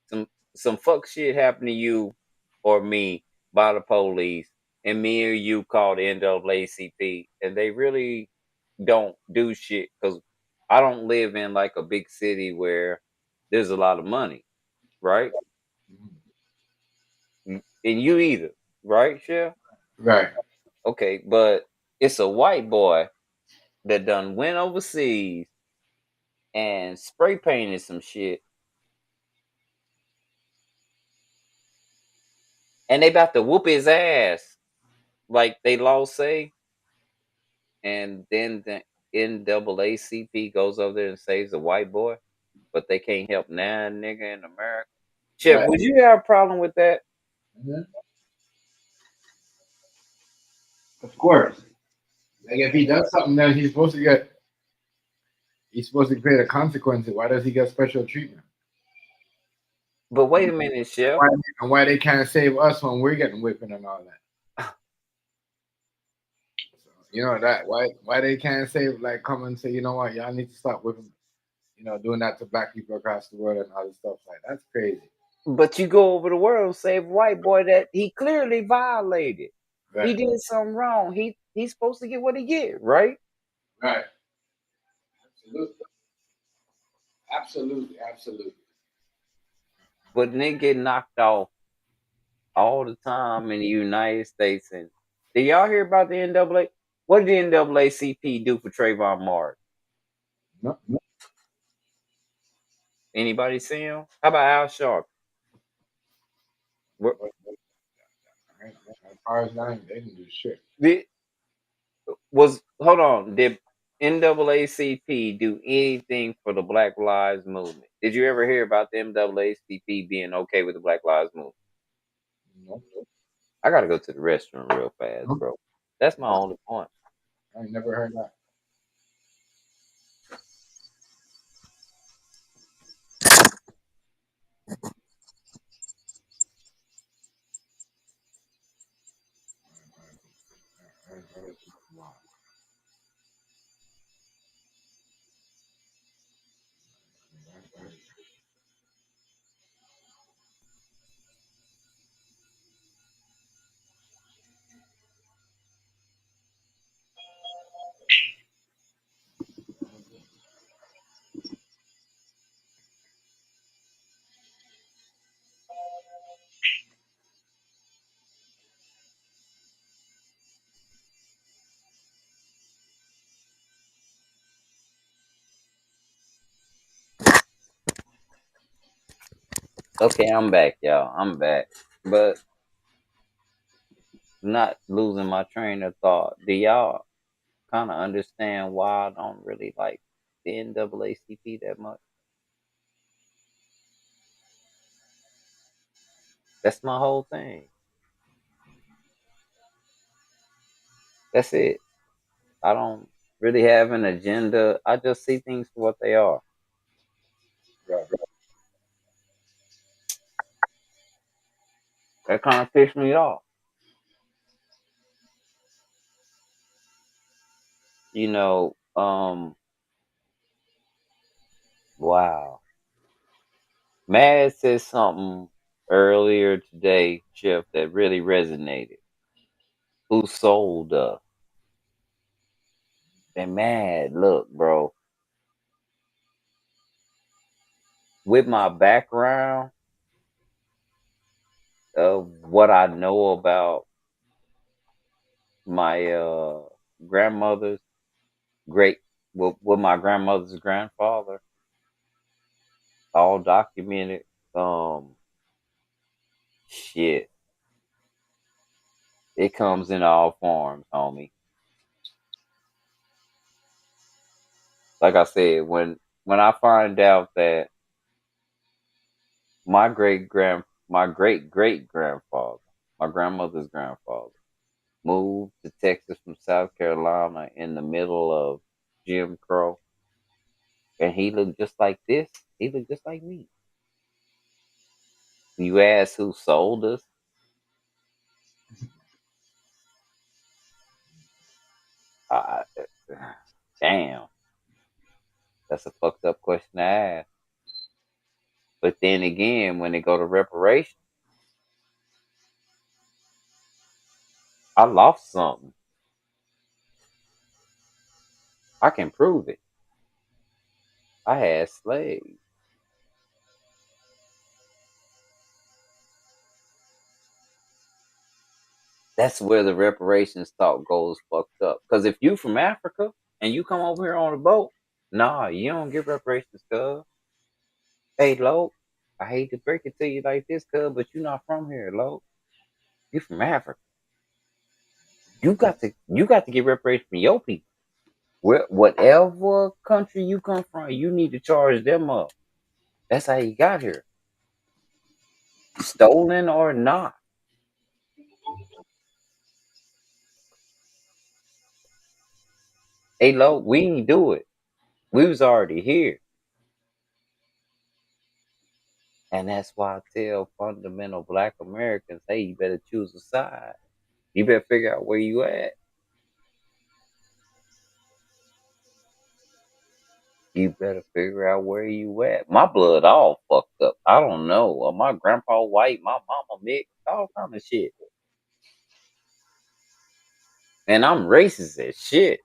Some some fuck shit happened to you or me by the police, and me or you call the NAACP, and they really don't do shit because I don't live in like a big city where there's a lot of money, right? And you either, right, Chef? Right. Okay, but it's a white boy that done went overseas and spray painted some shit, and they about to whoop his ass like they lost say, and then the NAACP goes over there and saves a white boy, but they can't help nine nigga in America. Chip, Right. would you have a problem with that? Mhm. Of course. Like if he does something, then he's supposed to pay the consequences. Why does he get special treatment? But wait a minute, Chef. Why, and why they can't save us when we're getting whipping and all that? You know that why they can't save, like, come and say, you know what, y'all need to stop whipping. doing that to black people across the world and all this stuff like that's crazy. But you go over the world and save a white boy that he clearly violated. He Right, did something wrong. He's supposed to get what he get, right? right. Absolutely, absolutely, absolutely. But then they get knocked off all the time in the United States. And did y'all hear about the NAA? What did the NAACP do for Trayvon Martin? No, no. Anybody see him? How about Al Sharp? As far as I, they didn't do shit. Did, hold on? Did NAACP do anything for the Black Lives Movement? Did you ever hear about the NAACP being okay with the Black Lives Movement? No, I gotta go to the restroom real fast, no. bro. That's my only point. I ain't never heard that. I ain't heard that. Okay, I'm back, y'all. I'm back. But not losing my train of thought. Do y'all kind of understand why I don't really like the NAACP that much? That's my whole thing. That's it. I don't really have an agenda. I just see things for what they are. Right. That kind of pissed me off. You know, wow. Mad said something earlier today, Chef, that really resonated. Who sold us? And Mad, look, bro, with my background of what I know about my grandmother's great, with my grandmother's grandfather, all documented. Um, shit, it comes in all forms, homie. Like I said, when I find out that my great great grandfather, my grandmother's grandfather, moved to Texas from South Carolina in the middle of Jim Crow, and he looked just like this. He looked just like me. You ask who sold us? I, damn, that's a fucked up question to ask. But then again, when they go to reparations, I lost something. I can prove it. I had slaves. That's where the reparations talk goes fucked up. Because if you from Africa and you come over here on a boat, nah, you don't get reparations, cuz. Hey, Lo, I hate to break it to you like this, cuz, but you not from here, Lo. You from Africa. You got to get reparations from your people. Whatever country you come from, you need to charge them up. That's how you got here. Stolen or not. Hey, Lo, we ain't do it. We was already here. And that's why I tell fundamental black Americans, hey, you better choose a side. You better figure out where you at. You better figure out where you at. My blood all fucked up. I don't know. My grandpa white, my mama mixed, all kind of shit. And I'm racist as shit.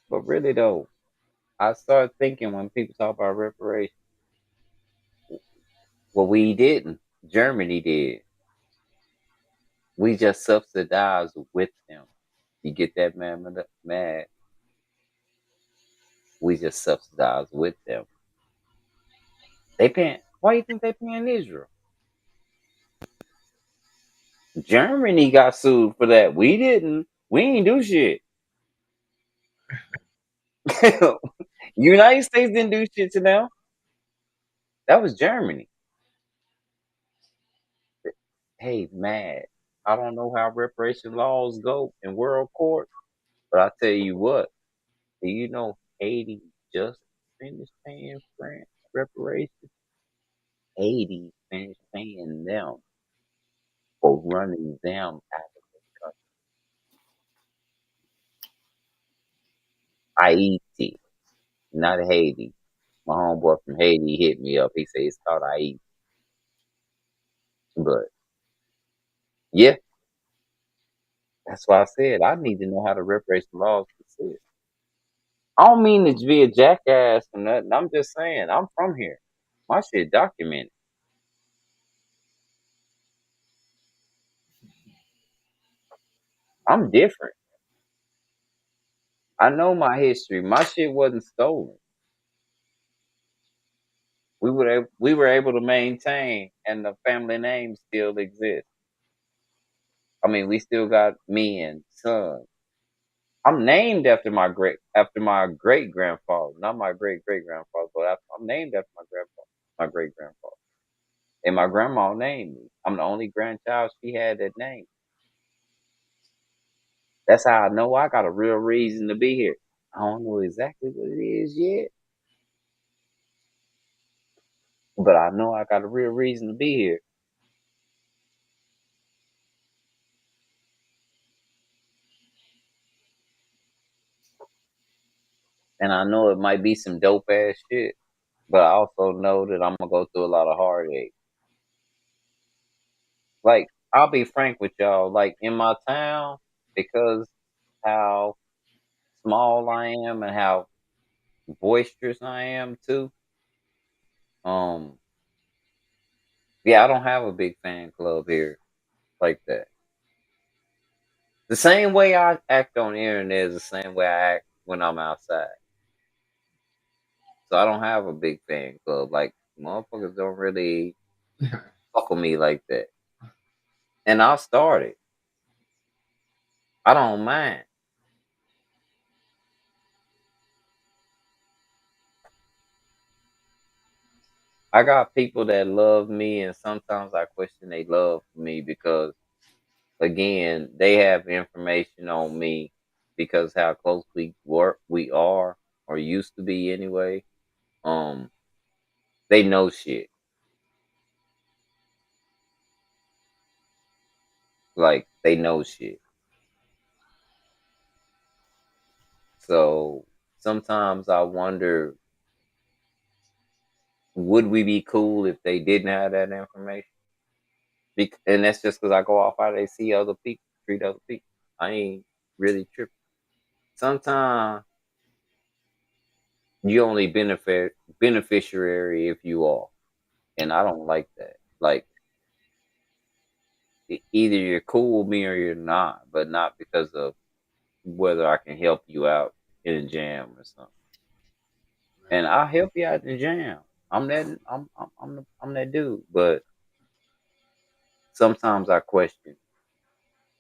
But really though, I start thinking when people talk about reparations, well, we didn't. Germany did. We just subsidized with them. You get that, man? Mad. We just subsidized with them. They paying. Why you think they paying Israel? Germany got sued for that. We didn't. We ain't do shit. United States didn't do shit to them. That was Germany. Hey, mad. I don't know how reparation laws go in world court, but I tell you what. Do you know Haiti just finished paying France reparations? Haiti finished paying them for running them out of the country. Haiti, not Haiti. My homeboy from Haiti hit me up. He said it's called Haiti. But yeah, that's why I said I need to know how the reparation laws exist. I don't mean to be a jackass or nothing. I'm just saying I'm from here. My shit documented. I'm different. I know my history. My shit wasn't stolen. We were able to maintain, and the family name still exists. I mean, we still got me and son. I'm named after my great grandfather, not my great great grandfather, but I'm named after my grandfather, my great grandfather, and my grandma named me. I'm the only grandchild she had that name. That's how I know I got a real reason to be here. I don't know exactly what it is yet, but I know I got a real reason to be here. And I know it might be some dope ass shit, but I also know that I'm gonna go through a lot of heartache. Like, I'll be frank with y'all, like in my town, because how small I am and how boisterous I am too. Um, yeah, I don't have a big fan club here like that. The same way I act on the internet is the same way I act when I'm outside. So I don't have a big fan club. Like motherfuckers don't really fuck with me like that. And I'll start it. I don't mind. I got people that love me, and sometimes I question they love for me because, again, they have information on me because how close we are or used to be anyway. Um, they know shit. Like they know shit. So sometimes I wonder, would we be cool if they didn't have that information? And that's just because I go off how they see other people, treat other people. I ain't really tripping. Sometimes you only beneficiary if you are, and I don't like that. Like either you're cool with me or you're not, but not because of whether I can help you out in a jam or something. And I'll help you out in the jam. I'm that dude. But sometimes I question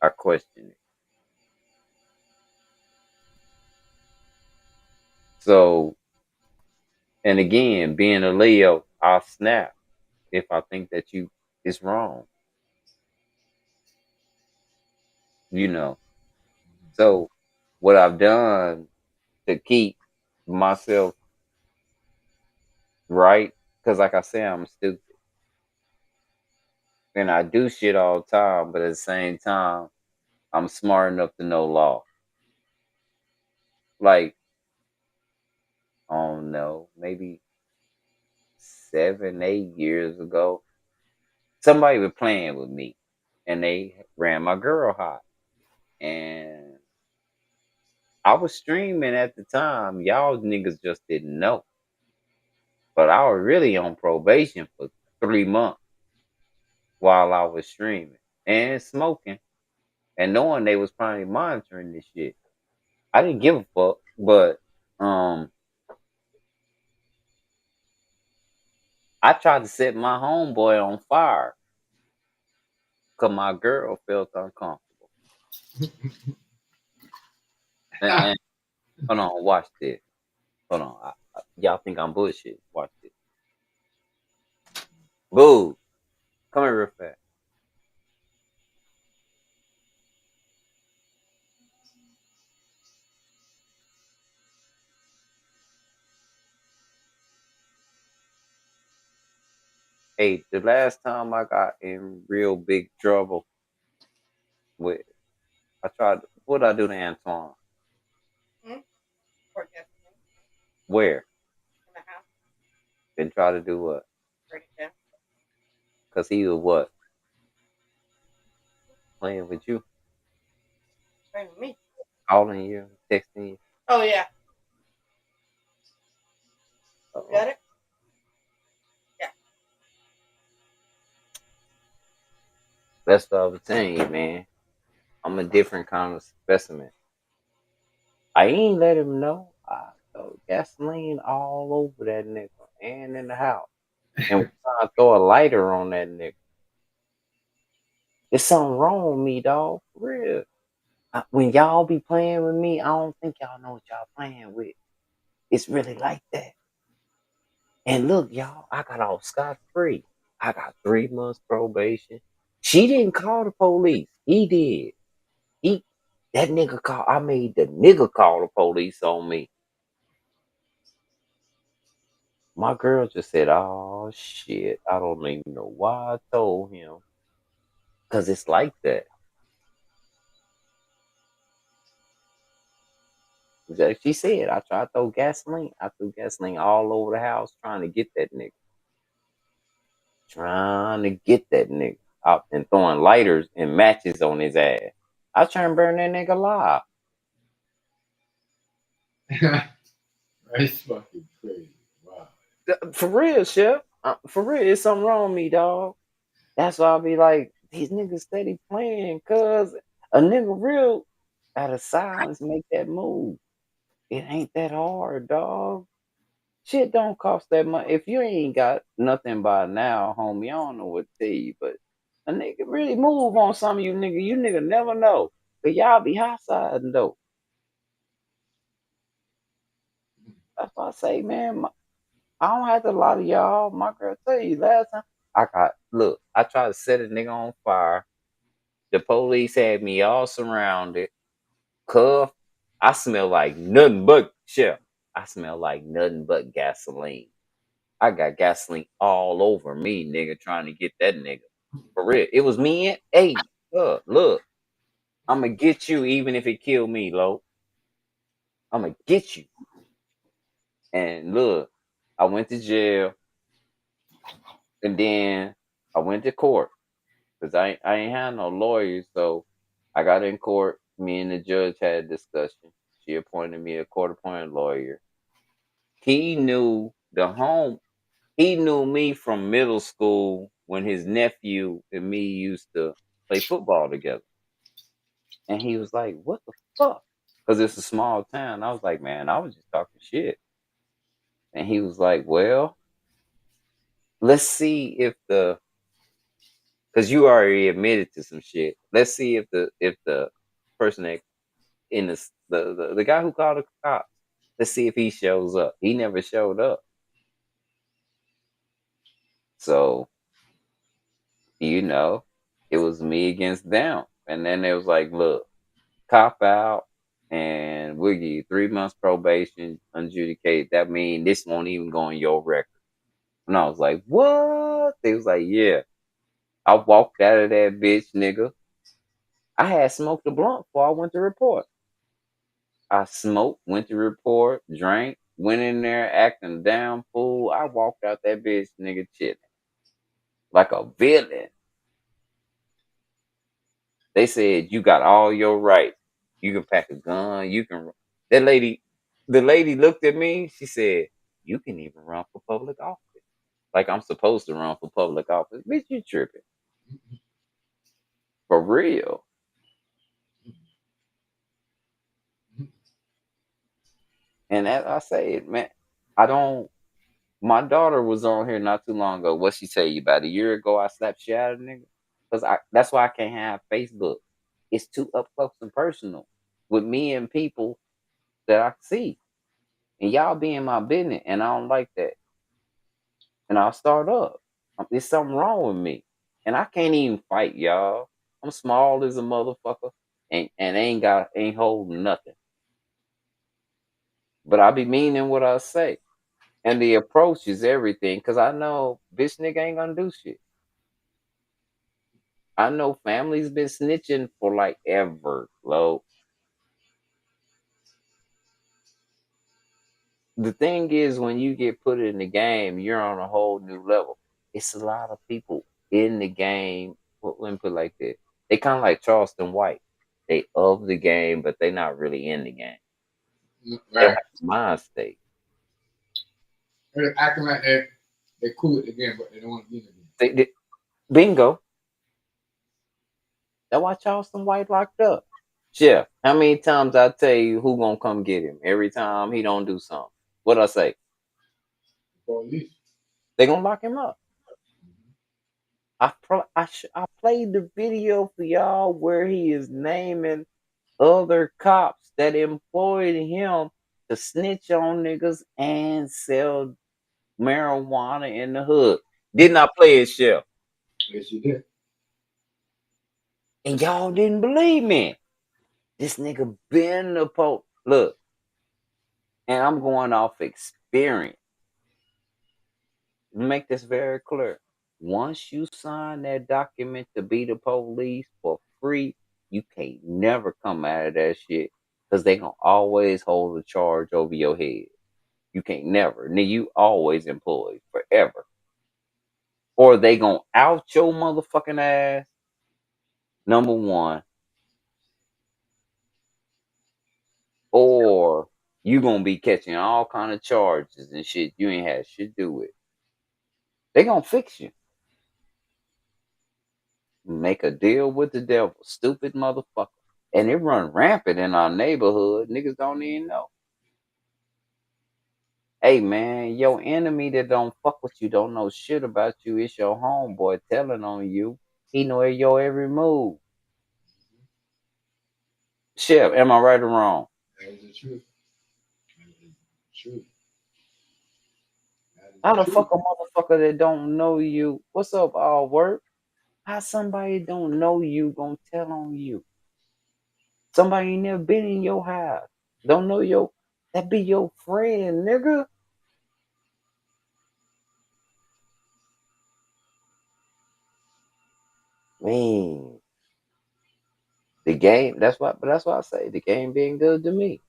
it. So, and again, being a Leo, I'll snap if I think that you is wrong. You know. So, what I've done to keep myself right, because like I said, I'm stupid. and I do shit all the time, but at the same time, I'm smart enough to know law. Like, I don't know, maybe 7, 8 years ago, somebody was playing with me, and they ran my girl hot, and I was streaming at the time. Y'all niggas just didn't know, but I was really on probation for 3 months while I was streaming and smoking, and knowing they was probably monitoring this shit. I didn't give a fuck, but um, I tried to set my homeboy on fire because my girl felt uncomfortable. And hold on, watch this. Hold on, y'all think I'm bullshit? Watch this. Boo, come here real fast. Hey, the last time I got in real big trouble with, I tried. What did I do to Antoine? Where? Been try to do what? Cause he was what? Playing with you, Me. calling you, texting you. Oh yeah. You got it? Yeah. That's what I was telling you, man. I'm a different kind of specimen. I ain't let him know. I throw gasoline all over that nigga and in the house. And was trying to throw a lighter on that nigga. There's something wrong with me, dog. For real. When y'all be playing with me, I don't think y'all know what y'all playing with. It's really like that. And look, y'all, I got off scot free. I got 3 months probation. She didn't call the police. He did. He that nigga call. I made the nigga call the police on me. My girl just said, "Oh shit, I don't even know why I told him." Cause it's like that. Like she said, I tried to throw gasoline. I threw gasoline all over the house trying to get that nigga. Trying to get that nigga out and throwing lighters and matches on his ass. I trying to burn that nigga alive. That's fucking crazy. Wow. For real, chef. For real, it's something wrong with me, dog. That's why I be like, these niggas steady playing, cause a nigga real out of silence make that move. It ain't that hard, dog. Shit don't cost that much. If you ain't got nothing by now, homie, I don't know what to tell you, but a nigga really move on some of you nigga never know. But y'all be hot siding though. That's why I say, man, I don't have to lie to y'all. My girl tell you last time I tried to set a nigga on fire. The police had me all surrounded, cuffed. I smell like nothing but shit. I smell like nothing but gasoline. I got gasoline all over me, nigga, trying to get that nigga. For real. It was me and hey, look, I'ma get you even if it kill me, Lo. I'ma get you. And look, I went to jail and then I went to court. Cause I ain't had no lawyers, so I got in court. Me and the judge had a discussion. She appointed me a court appointed lawyer. He knew the home he knew me from middle school when his nephew and me used to play football together. And he was like, "What the fuck?" Because it's a small town. I was like, "Man, I was just talking shit." And he was like, "Well, let's see if the because you already admitted to some shit. Let's see if the person that in the guy who called the cops. Let's see if he shows up." He never showed up. So it was me against them. And then it was like, "Look, cop out, and we'll give you 3 months probation, adjudicate. That mean this won't even go on your record." And I was like, "What?" They was like, "Yeah." I walked out of that bitch, nigga. I had smoked a blunt before I went to report. I smoked, went to report, drank, went in there acting damn fool. I walked out that bitch, nigga, chilling like a villain. They said you got all your rights. You can pack a gun. You can. That lady, the lady looked at me. She said, "You can even run for public office." Like I'm supposed to run for public office. Bitch, you tripping for real? And as I said, man, I don't. My daughter was on here not too long ago. What she tell you about a year ago? I slapped shit out of nigga because I. That's why I can't have Facebook. It's too up close and personal with me and people that I see, and y'all be in my business, and I don't like that. And I'll start up. There's something wrong with me, and I can't even fight, y'all. I'm small as a motherfucker, and ain't holding nothing. But I be meaning what I say. And the approach is everything, cause I know bitch nigga ain't gonna do shit. I know families been snitching for like ever, low. The thing is, when you get put in the game, you're on a whole new level. It's a lot of people in the game. Let me put it like that. They kind of like Charleston White. They of the game, but they not really in the game. They don't Right. have the mind state. They're acting like they're cool with the game, but they don't want to be in the game. Bingo. That's why Charleston White locked up. Chef, how many times I tell you who gonna come get him? Every time he don't do something. What I say? Police. They gonna lock him up. I played the video for y'all where he is naming other cops that employed him to snitch on niggas and sell marijuana in the hood. Didn't I play it, Chef? Yes, you did. And y'all didn't believe me. This nigga been the post. Look, and I'm going off experience. Make this very clear. Once you sign that document to be the police for free, you can't never come out of that shit because they gonna always hold a charge over your head. You can't never. Nigga, you always employed forever. Or they gonna out your motherfucking ass. Number one, or you gonna be catching all kind of charges and shit you ain't had shit to do with. They gonna fix you. Make a deal with the devil, stupid motherfucker. And it run rampant in our neighborhood. Niggas don't even know. Hey man, your enemy that don't fuck with you, don't know shit about you, it's your homeboy telling on you. He know your every move. Chef, am I right or wrong? That is the truth. That is the truth. That is How the the truth. fuck a motherfucker that don't know you? What's up, all work? How somebody don't know you gonna tell on you? Somebody ain't never been in your house. Don't know your that be your friend, nigga. Man, the game. That's why I say the game being good to me.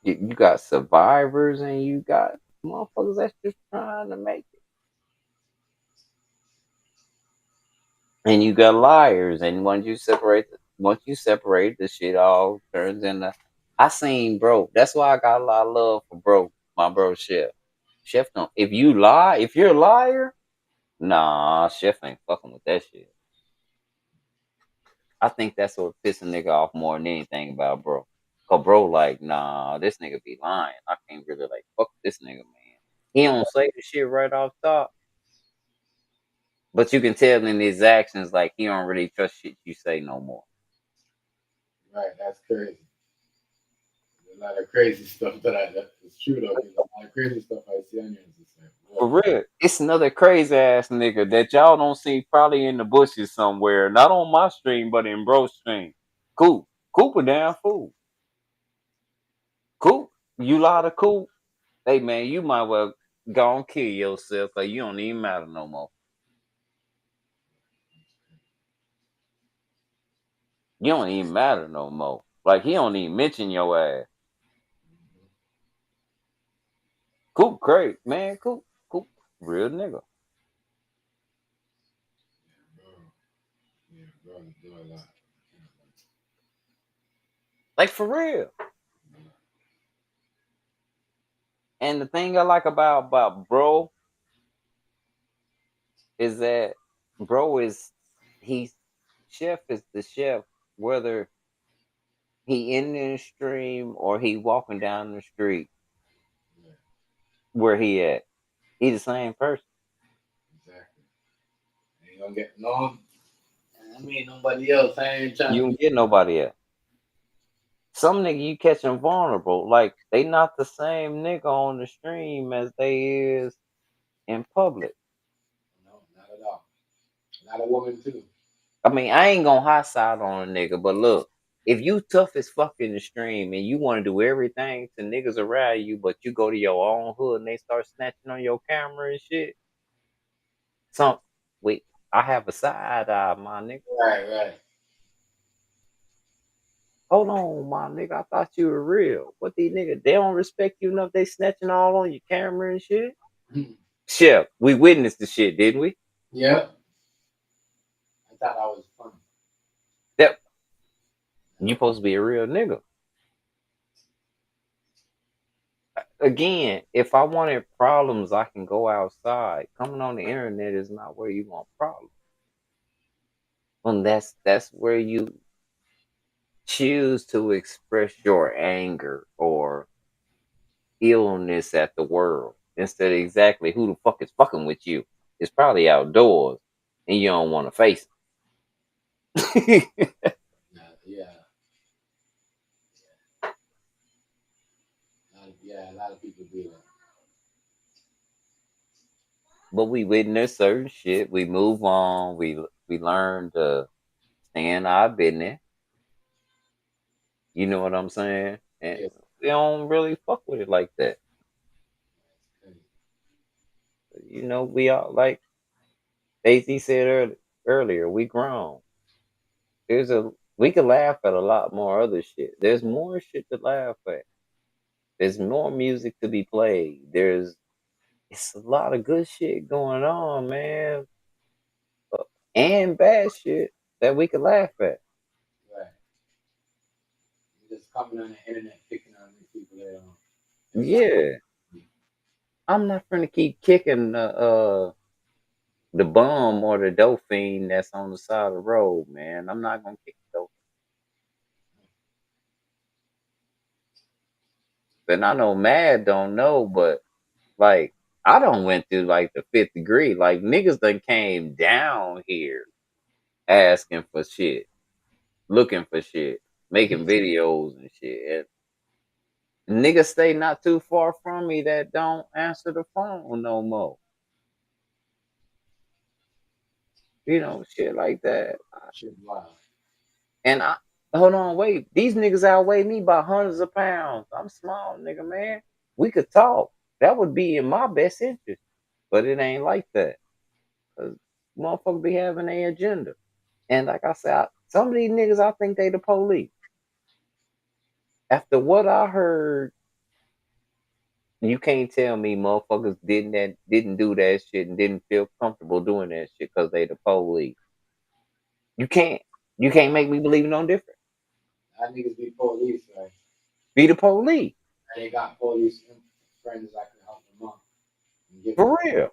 You got survivors and you got motherfuckers that's just trying to make it, and you got liars. And once you separate, the shit all turns into. I seen bro. That's why I got a lot of love for bro. My bro Chef. Chef don't. If you lie, if you're a liar, nah, Chef ain't fucking with that shit. I think that's what pisses a nigga off more than anything about bro. Cause bro, like, nah, this nigga be lying. I can't really like fuck this nigga, man. He don't say the shit right off top, but you can tell in his actions like he don't really trust shit you say no more. Right. That's crazy. There's a lot of crazy stuff that's true though. Because a lot of crazy stuff I see on here is just like, For whoa. real, it's another crazy ass nigga that y'all don't see probably in the bushes somewhere, not on my stream, but in bro's stream. Cool, Cooper damn fool. Cool, you lie to cool. Hey man, you might well go and kill yourself, cause you don't even matter no more. You don't even matter no more. Like he don't even mention your ass. Coop, great man. Coop, real nigga. Yeah, bro, do a lot. Like for real. And the thing I like about bro is that bro is he's chef is the chef whether he in the stream or he walking down the street Yeah, where he at. He the same person. exactly. Ain't gonna get no. I mean, nobody else. I ain't trying You to don't be. get nobody else. Some nigga you catch them vulnerable. Like they not the same nigga on the stream as they is in public. No, not at all. Not a woman too. I mean, I ain't gonna hot side on a nigga, but look, if you tough as fuck in the stream and you want to do everything to niggas around you, but you go to your own hood and they start snatching on your camera and shit, some wait, I have a side eye, my nigga. Right, right. Hold on, my nigga. I thought you were real. What these niggas? They don't respect you enough. They snatching all on your camera and shit. Chef, we witnessed the shit, didn't we? Yep. I thought I was funny. That you supposed to be a real nigga. Again, if I wanted problems, I can go outside. Coming on the internet is not where you want problems. And that's where you choose to express your anger or illness at the world instead of exactly who the fuck is fucking with you. It's probably outdoors and you don't want to face it. Yeah, yeah. A lot of people do that. But we witness certain shit. We move on. We learn to stay in our business. You know what I'm saying? And Yeah. we don't really fuck with it like that. You know, we all like AZ said earlier, we grown. There's a we could laugh at a lot more other shit. There's more shit to laugh at. There's more music to be played. It's a lot of good shit going on, man, and bad shit that we could laugh at. Right. Just coming on the internet picking on these people that don't. That's not. Yeah, I'm not gonna keep kicking the bum or the dolphin that's on the side of the road, man. I'm not gonna kick the dolphin. And I know Mad don't know, but like I don't went through like the fifth degree. Like niggas done came down here asking for shit, looking for shit, making videos and shit. And niggas stay not too far from me that don't answer the phone no more. You know, shit like that. Shit, wow. And I hold on, wait. These niggas outweigh me by hundreds of pounds. I'm small, nigga, man. We could talk. That would be in my best interest. But it ain't like that. Cause motherfuckers be having a agenda. And like I said, some of these niggas, I think they the police. After what I heard, you can't tell me motherfuckers didn't do that shit and didn't feel comfortable doing that shit because they the police. You can't. You can't make me believe no different. That niggas be police, right? Be the police. They got police friends that can help them out and give them For real.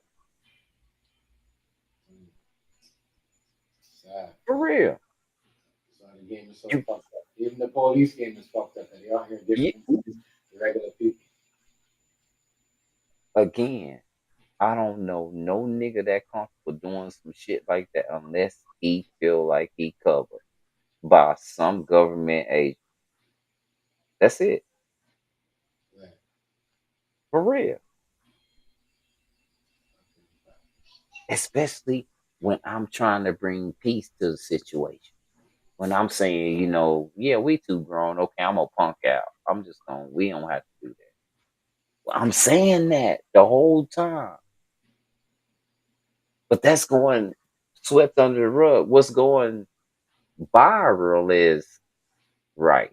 sad. For real. So the game is so You, fucked up. Even the police game is fucked up. That they out here you different from the regular people. again, I don't know no nigga that comfortable doing some shit like that unless he feel like he covered by some government agent. That's it. Right. For real. Especially when I'm trying to bring peace to the situation. When I'm saying, you know, yeah, we too grown. Okay, I'm gonna punk out. I'm just gonna. We don't have to do that. Well, I'm saying that the whole time, but that's going swept under the rug. What's going Viral is rice.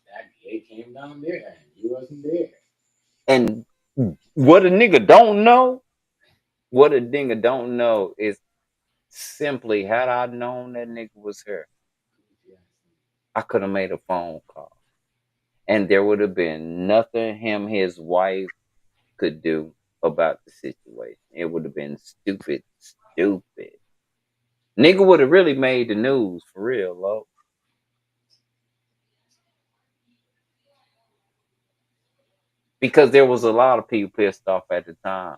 That it came down there and you wasn't there. And what a nigga don't know, what a nigga don't know is simply had I known that nigga was here, I could have made a phone call. And there would have been nothing him, his wife could do about the situation. It would have been stupid, stupid. Nigga would have really made the news for real, low. Because there was a lot of people pissed off at the time.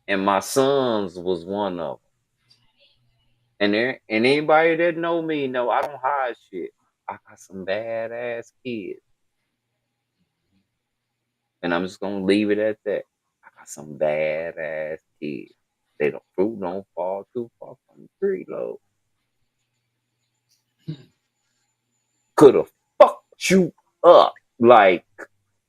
And my sons was one of them. And anybody that know me know I don't hide shit. I got some badass kids. And I'm just gonna leave it at that. I got some badass kids. They don't fruit don't fall too far from the tree, low. Could have fucked you up like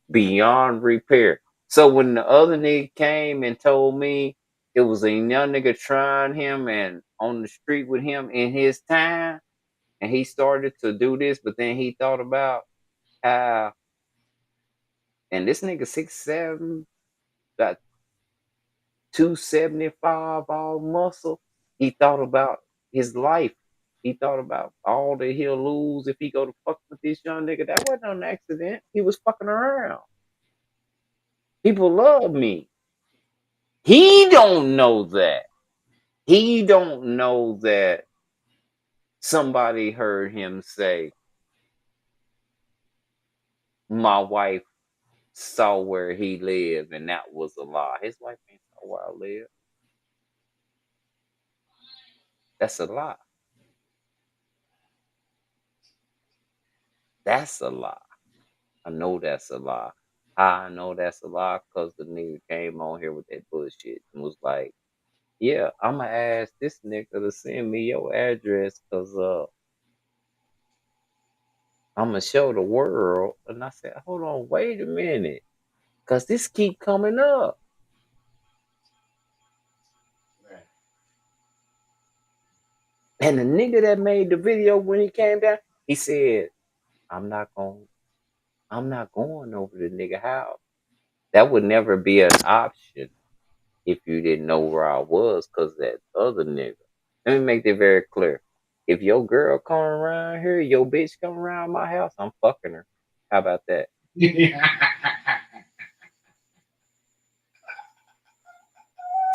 beyond repair. So when the other nigga came and told me it was a young nigga trying him and on the street with him in his time, and he started to do this, but then he thought about how, and this nigga 6'7", got 275 all muscle. He thought about his life. He thought about all that he'll lose if he go to fuck with this young nigga. That wasn't an accident. He was fucking around. People love me. He don't know that. He don't know that somebody heard him say, my wife saw where he lived, and that was a lie. His wife ain't saw where I live. That's a lie. That's a lie. I know that's a lie. I know that's a lie because the nigga came on here with that bullshit and was like, yeah, I'ma ask this nigga to send me your address because I'ma show the world. And I said, hold on, wait a minute. Cause this keep coming up. Right. And the nigga that made the video when he came down, he said, I'm not going I'm not going over the nigga house. That would never be an option if you didn't know where I was, cause that other nigga. Let me make that very clear. If your girl come around here, your bitch come around my house, I'm fucking her. How about that?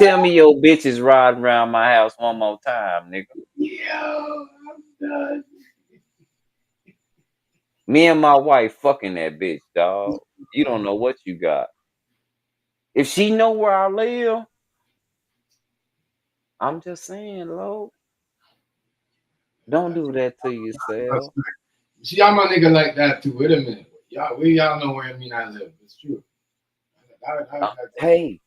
Tell me your bitch is riding around my house one more time, nigga. Yo, I'm done. Me and my wife fucking that bitch, dog. You don't know what you got. If she know where I live, I'm just saying, Lo, don't do that to yourself. See, I'm a nigga like that too. Wait a minute. Y'all, we y'all know where I mean I live. It's true. Hey,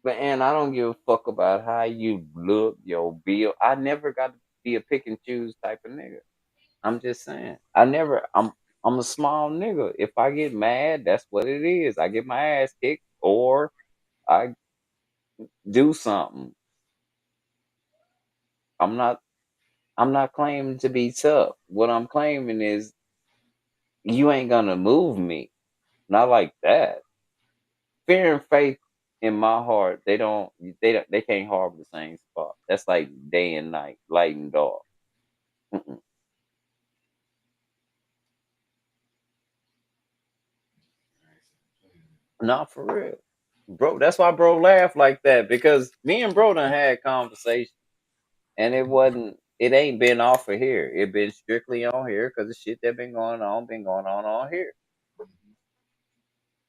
but and I don't give a fuck about how you look, your bill. I never got to be a pick and choose type of nigga. I'm just saying. I'm a small nigga. If I get mad, that's what it is. I get my ass kicked or I do something. I'm not I'm not claiming to be tough. What I'm claiming is you ain't gonna move me. Not like that. Fear and faith in my heart, they can't harbor the same spot. That's like day and night, light and dark. Mm-mm. Not for real. Bro, that's why bro laughed like that because me and bro done had conversation and it ain't been off of here. It been strictly on here because the shit that been going on here.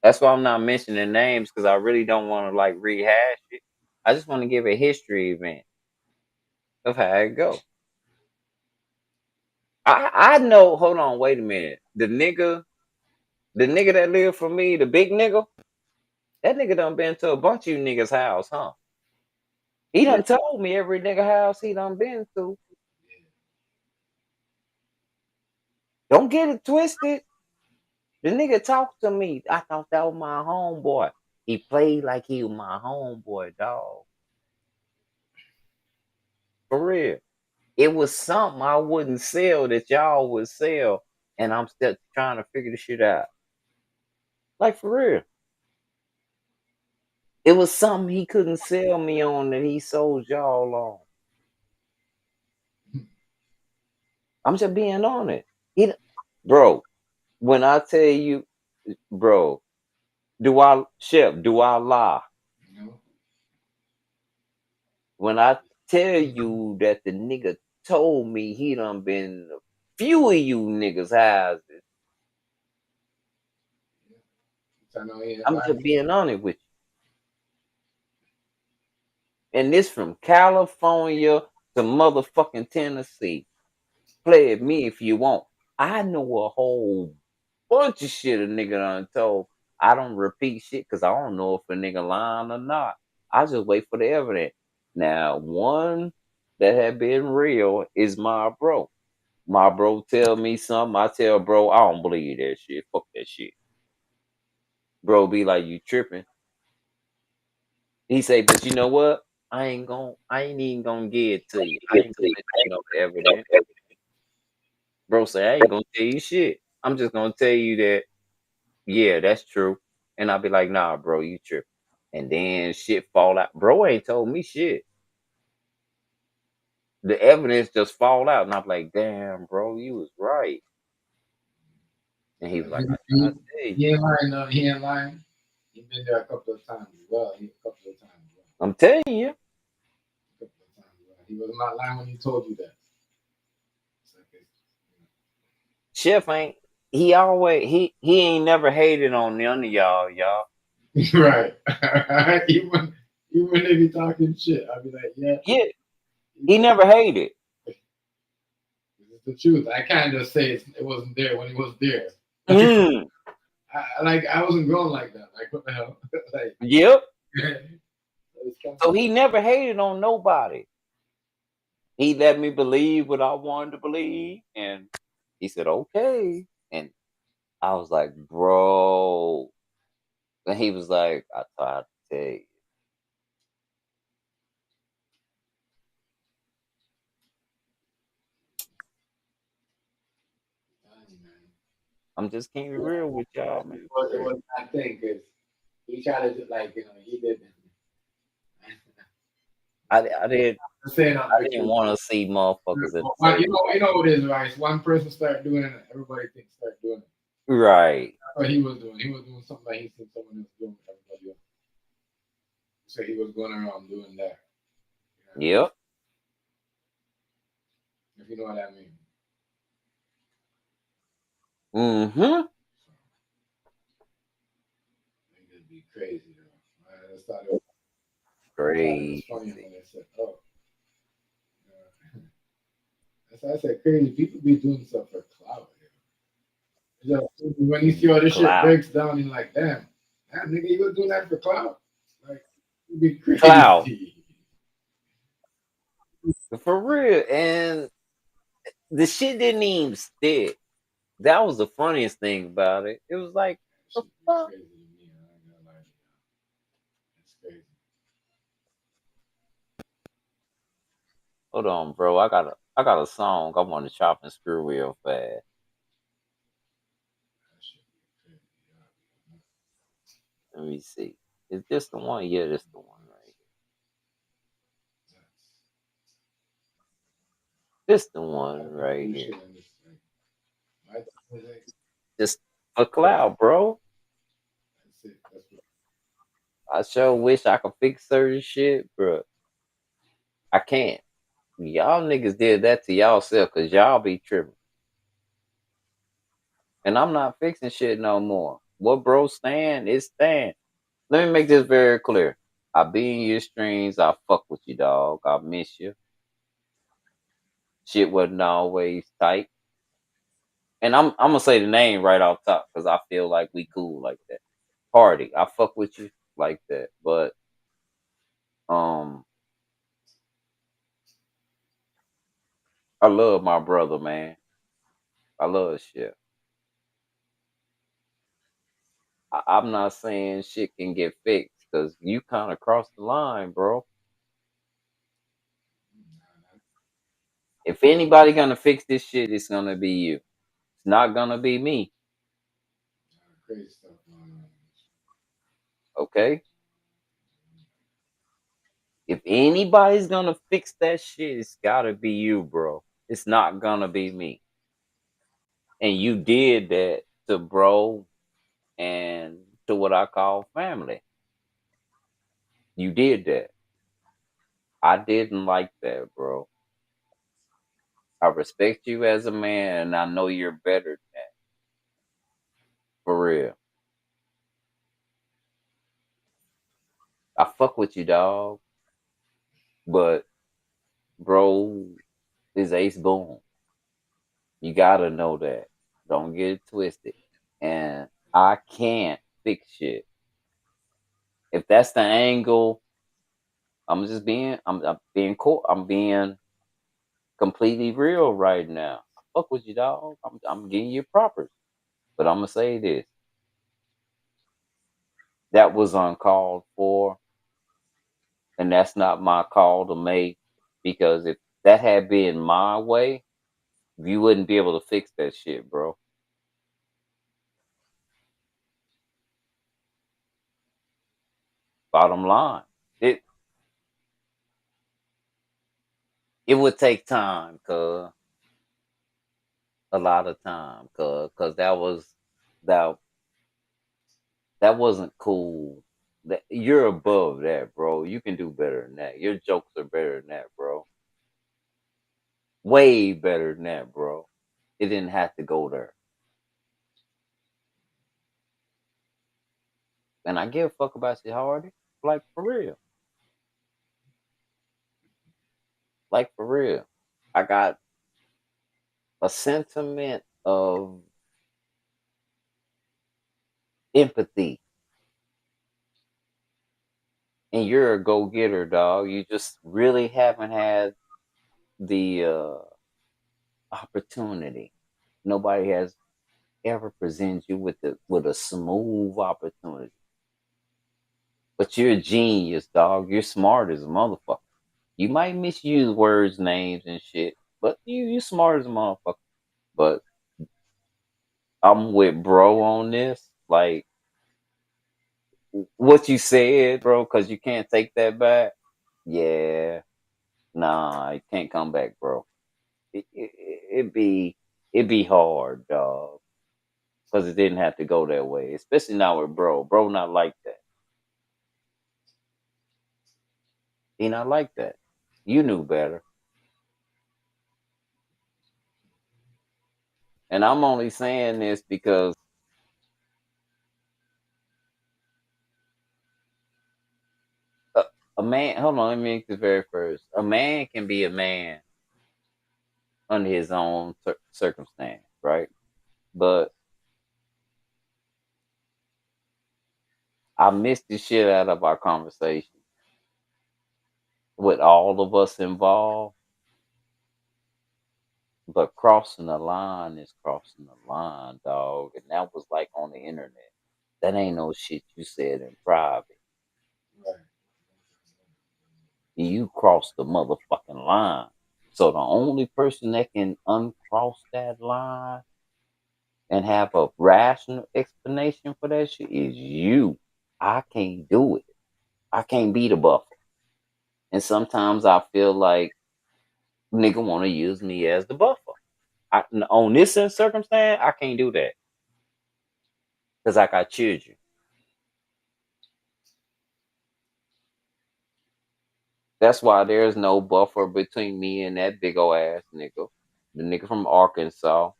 That's why I'm not mentioning names because I really don't want to like rehash it. I just want to give a history event of how it go. I know. Hold on, wait a minute. The nigga that lived for me, the big nigga, that nigga done been to a bunch of you niggas' house, huh? He done told me every nigga house he done been to. Don't get it twisted. The nigga talked to me. I thought that was my homeboy. He played like he was my homeboy, dog. real. It was something I wouldn't sell that y'all would sell, and I'm still trying to figure the shit out. Like for real. It was something he couldn't sell me on that he sold y'all on. I'm just being honest. He, bro, when I tell you, bro, do I lie? You When I tell you that the nigga told me he done been a few of you niggas' houses, I know he ain't I'm lying. just being honest with you. And this from California to motherfucking Tennessee. Play at me if you want. I know a whole bunch of shit a nigga done told. I don't repeat shit because I don't know if a nigga lying or not. I just wait for the evidence. Now, one that had been real is my bro. My bro tell me something, I tell bro, I don't believe that shit. Fuck that shit. Bro be like, you tripping. He say, but you know what? I ain't even gonna give it to you. I ain't gonna let you know the evidence. Bro say, I ain't gonna tell you shit. I'm just gonna tell you that, yeah, that's true. And I'll be like, nah, bro, you tripping. And then shit fall out. Bro ain't told me shit. The evidence just fall out. And I'm like, damn, bro, you was right. And he was like, I tried to tell you. He ain't lying. No, he ain't lying. He been there a couple of times as well. A couple of times. As well. I'm telling you. A couple of times. As well. He was not lying when he told you that. Chef ain't he ain't never hated on none of y'all. Right. Even when they be talking shit, I'll be like, yeah, Yeah, he never hated. it's the truth. I can't just say it wasn't there when it was there. Mm, I wasn't growing like that. Like what the hell? Like yep. it's kind So he never hated on nobody. He let me believe what I wanted to believe, and he said, okay. And I was like, bro. And he was like, I tried to tell you. I'm just keeping it real with y'all, man. it was that thing because he tried to do like he did. I didn't I'm saying that I didn't because want to see motherfuckers at the you table. know what it is, right? So one person start doing it, everybody thinks start doing it. Right. That's what he was doing. He was doing something like he seen someone else doing with everybody else. So he was going around doing that. Yep. If you know what I mean. Mm-hmm. It would be crazy though. I just thought it was Crazy. funny when they said, "Oh, that's why I said crazy. People be doing stuff for clout. You know? When you see all this shit Clout. breaks down, you're like, damn, that nigga, you was doing that for clout? Like, it'd be Clout. crazy. For real. And the shit didn't even stick. That was the funniest thing about it. It was like, the Shit be fuck? crazy to me. I ain't gonna lie to you. It's crazy. Hold on, bro. I got a song I want to chop and screw real fast. That shit be crazy. Let me see. Is this the one? Yeah, this the one right here. This the one I right do here. shit in this thing. My thing is like, Just for cloud, bro. that's it. That's what I sure wish I could fix certain shit, bro. I can't. Y'all niggas did that to y'all self because y'all be tripping. And I'm not fixing shit no more. What bro stand is stand. Let me make this very clear. I be in your streams. I fuck with you, dog. I miss you. Shit wasn't always tight. And I'm gonna say the name right off top because I feel like we cool like that. Party. I fuck with you like that. But um I love my brother, man. I love shit. I'm not saying shit can get fixed because you kind of crossed the line, bro. If anybody gonna fix this shit, it's gonna be you. It's not gonna be me. Crazy stuff, man. Okay? If anybody's gonna fix that shit, it's gotta be you, bro. It's not gonna be me. And you did that to bro and to what I call family. You did that. I didn't like that, bro. I respect you as a man, and I know you're better than that. For real. I fuck with you, dog. But bro is Ace Boone. You gotta know that. Don't get it twisted. And I can't fix shit. If that's the angle, I'm being cool. I'm being completely real right now. I fuck with you, dog. I'm getting you propers. But I'm gonna say this. That was uncalled for, and that's not my call to make. Because if that had been my way, you wouldn't be able to fix that shit, bro. Bottom line. It it would take time, cuz a lot of time, cuz that that wasn't cool. That you're above that, bro. You can do better than that. Your jokes are better than that, bro. Way better than that, bro. It didn't have to go there. And I give a fuck about you, Hardy. Like for real. Like for real. I got a sentiment of empathy. And you're a go getter, dog. You just really haven't had the opportunity. Nobody has ever presented you with a smooth opportunity. But you're a genius, dog. You're smart as a motherfucker. You might misuse words, names, and shit, but you smart as a motherfucker. But I'm with bro on this. Like what you said, bro, because you can't take that back. Yeah, nah, you can't come back, bro. It be hard, dog, because it didn't have to go that way. Especially now with bro. Bro, not like that. He not like that. You knew better, and I'm only saying this because a, a man. Hold on, let me make this very first. A man can be a man under his own circumstance, right? But I missed the shit out of our conversation with all of us involved. But crossing the line is crossing the line, dog. And that was like on the internet. That ain't no shit you said in private. You crossed the motherfucking line. So the only person that can uncross that line and have a rational explanation for that shit is you. I can't do it. I can't be the buffer. And sometimes I feel like nigga want to use me as the buffer. On this circumstance, I can't do that because I got children. That's why there's no buffer between me and that big ol' ass nigga, the nigga from Arkansas.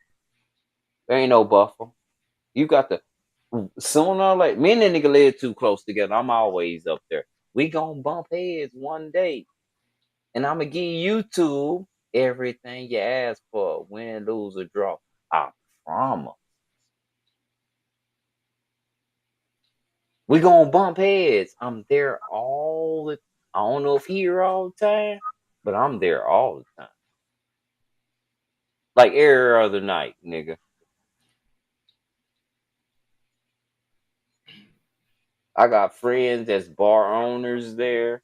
There ain't no buffer. You got to sooner or later. Me and that nigga live too close together. I'm always up there. We gonna bump heads one day, and I'm gonna give YouTube everything you ask for, win, lose, or draw. I promise. We gonna bump heads. I'm there all the. I don't know if he here all the time, but I'm there all the time. Like every other night, nigga. I got friends that's bar owners there.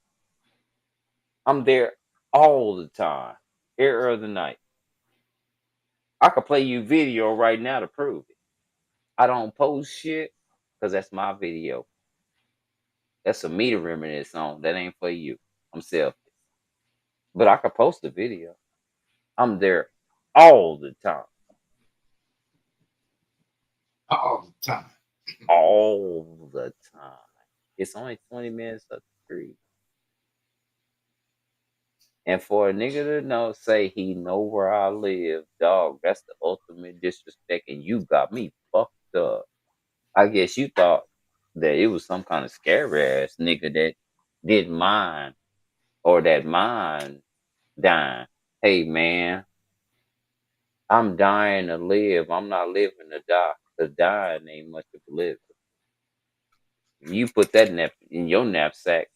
I'm there all the time. Error of the night. I could play you video right now to prove it. I don't post shit because that's my video. That's a me to reminisce on. That ain't for you. I'm selfish. But I could post a video. I'm there all the time. All the time. All the time. It's only 20 minutes up the street. And for a nigga to know, say he know where I live, dog, that's the ultimate disrespect, and you got me fucked up. I guess you thought that it was some kind of scary ass nigga that didn't mind or that mind dying. Hey man, I'm dying to live. I'm not living to die. Cause dying ain't much of a living. You put that in your knapsack,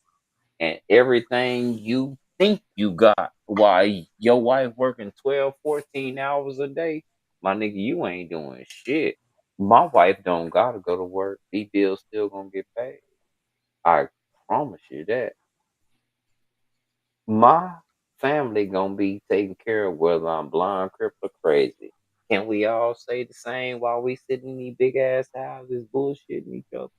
and everything you think you got while your wife working 12, 14 hours a day, my nigga, you ain't doing shit. My wife don't gotta go to work. These bills still gonna get paid. I promise you that. My family gonna be taken care of whether I'm blind, crippled, or crazy. Can we all say the same while we sitting in these big ass houses bullshitting each other?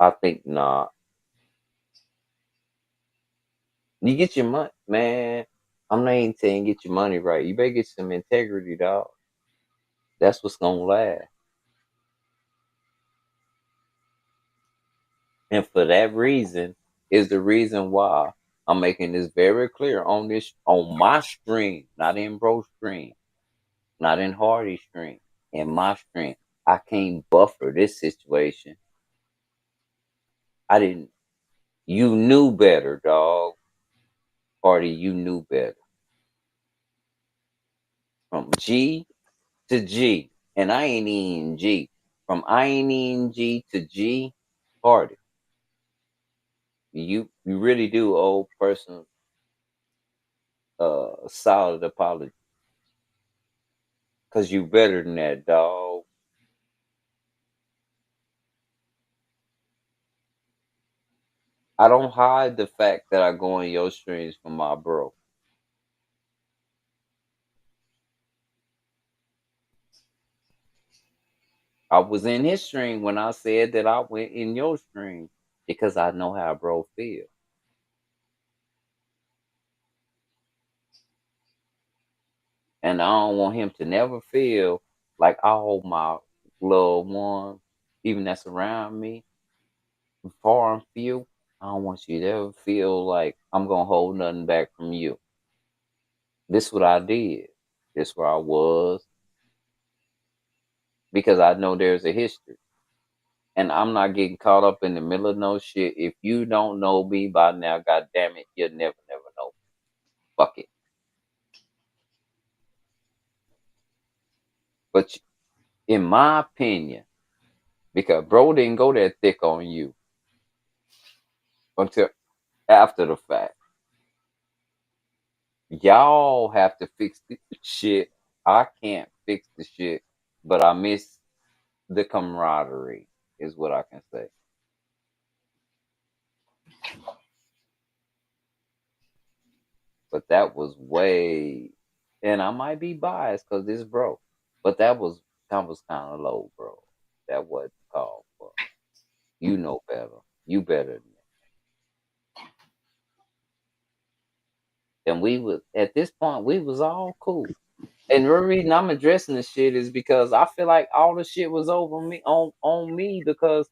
I think not. You get your money, man. I'm not even saying get your money right. You better get some integrity, dog. That's what's gonna last. And for that reason is the reason why I'm making this very clear on my stream, not in bro stream, not in Hardy stream, in my stream. I can't buffer this situation. I didn't. You knew better, dog. Hardy, you knew better. From G to G, and I ain't even G. From I ain't even G to G, Hardy. You really do owe person a solid apology. Cause you better than that, dog. I don't hide the fact that I go in your streams for my bro. I was in his stream when I said that I went in your stream because I know how bro feel. And I don't want him to never feel like all my loved ones, even that's around me, far and few. I don't want you to ever feel like I'm gonna hold nothing back from you. This what I did. This where I was because I know there's a history. And I'm not getting caught up in the middle of no shit. If you don't know me by now, god damn it, you'll never know. Fuck it. But in my opinion, because bro didn't go that thick on you until after the fact. Y'all have to fix the shit. I can't fix the shit, but I miss the camaraderie, is what I can say. But that was way, and I might be biased because this bro, but that was kind of low, bro. That wasn't called for. You know better. You better than that. And we was at this point, we was all cool. And the reason I'm addressing this shit is because I feel like all the shit was over me on me because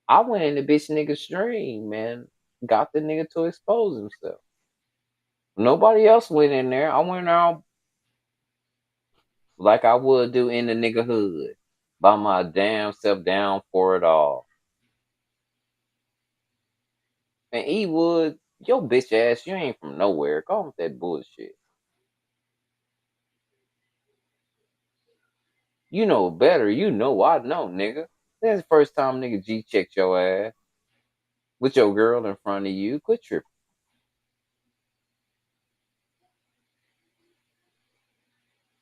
I went in the bitch nigga stream, man. Got the nigga to expose himself. Nobody else went in there. I went out like I would do in the nigga hood. By my damn self down for it all. And E Wood, your bitch ass, you ain't from nowhere. Go on with that bullshit. You know better. You know I know, nigga. That's the first time nigga G checked your ass with your girl in front of you. Quit tripping.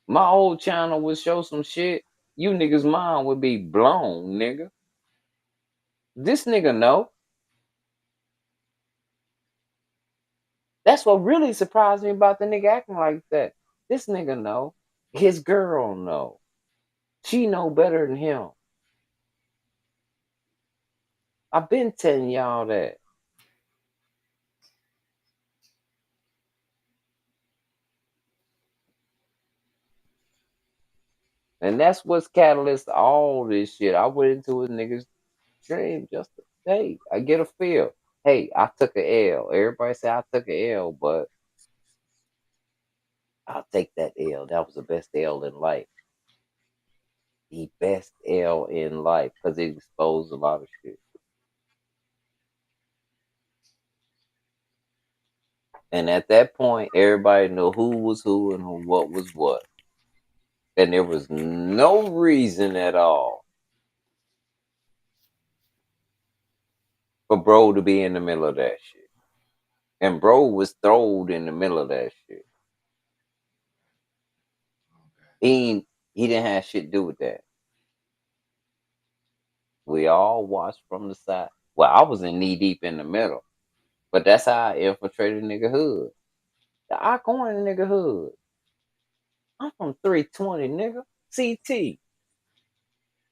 My old channel would show some shit. You niggas' mind would be blown, nigga. This nigga know. That's what really surprised me about the nigga acting like that. This nigga know. His girl know. She know better than him. I've been telling y'all that. And that's what's catalyst to all this shit. I went into a nigga's dream just to, hey, I get a feel. Hey, I took a L. Everybody say I took a L, but I'll take that L. That was the best L in life. The best L in life because it exposed a lot of shit. And at that point, everybody knew who was who and what was what. And there was no reason at all for bro to be in the middle of that shit. And bro was thrown in the middle of that shit. He didn't have shit to do with that. We all watched from the side. Well, I was in knee deep in the middle. But that's how I infiltrated nigga hood. I go in the nigga hood. I'm from 320, nigga. CT.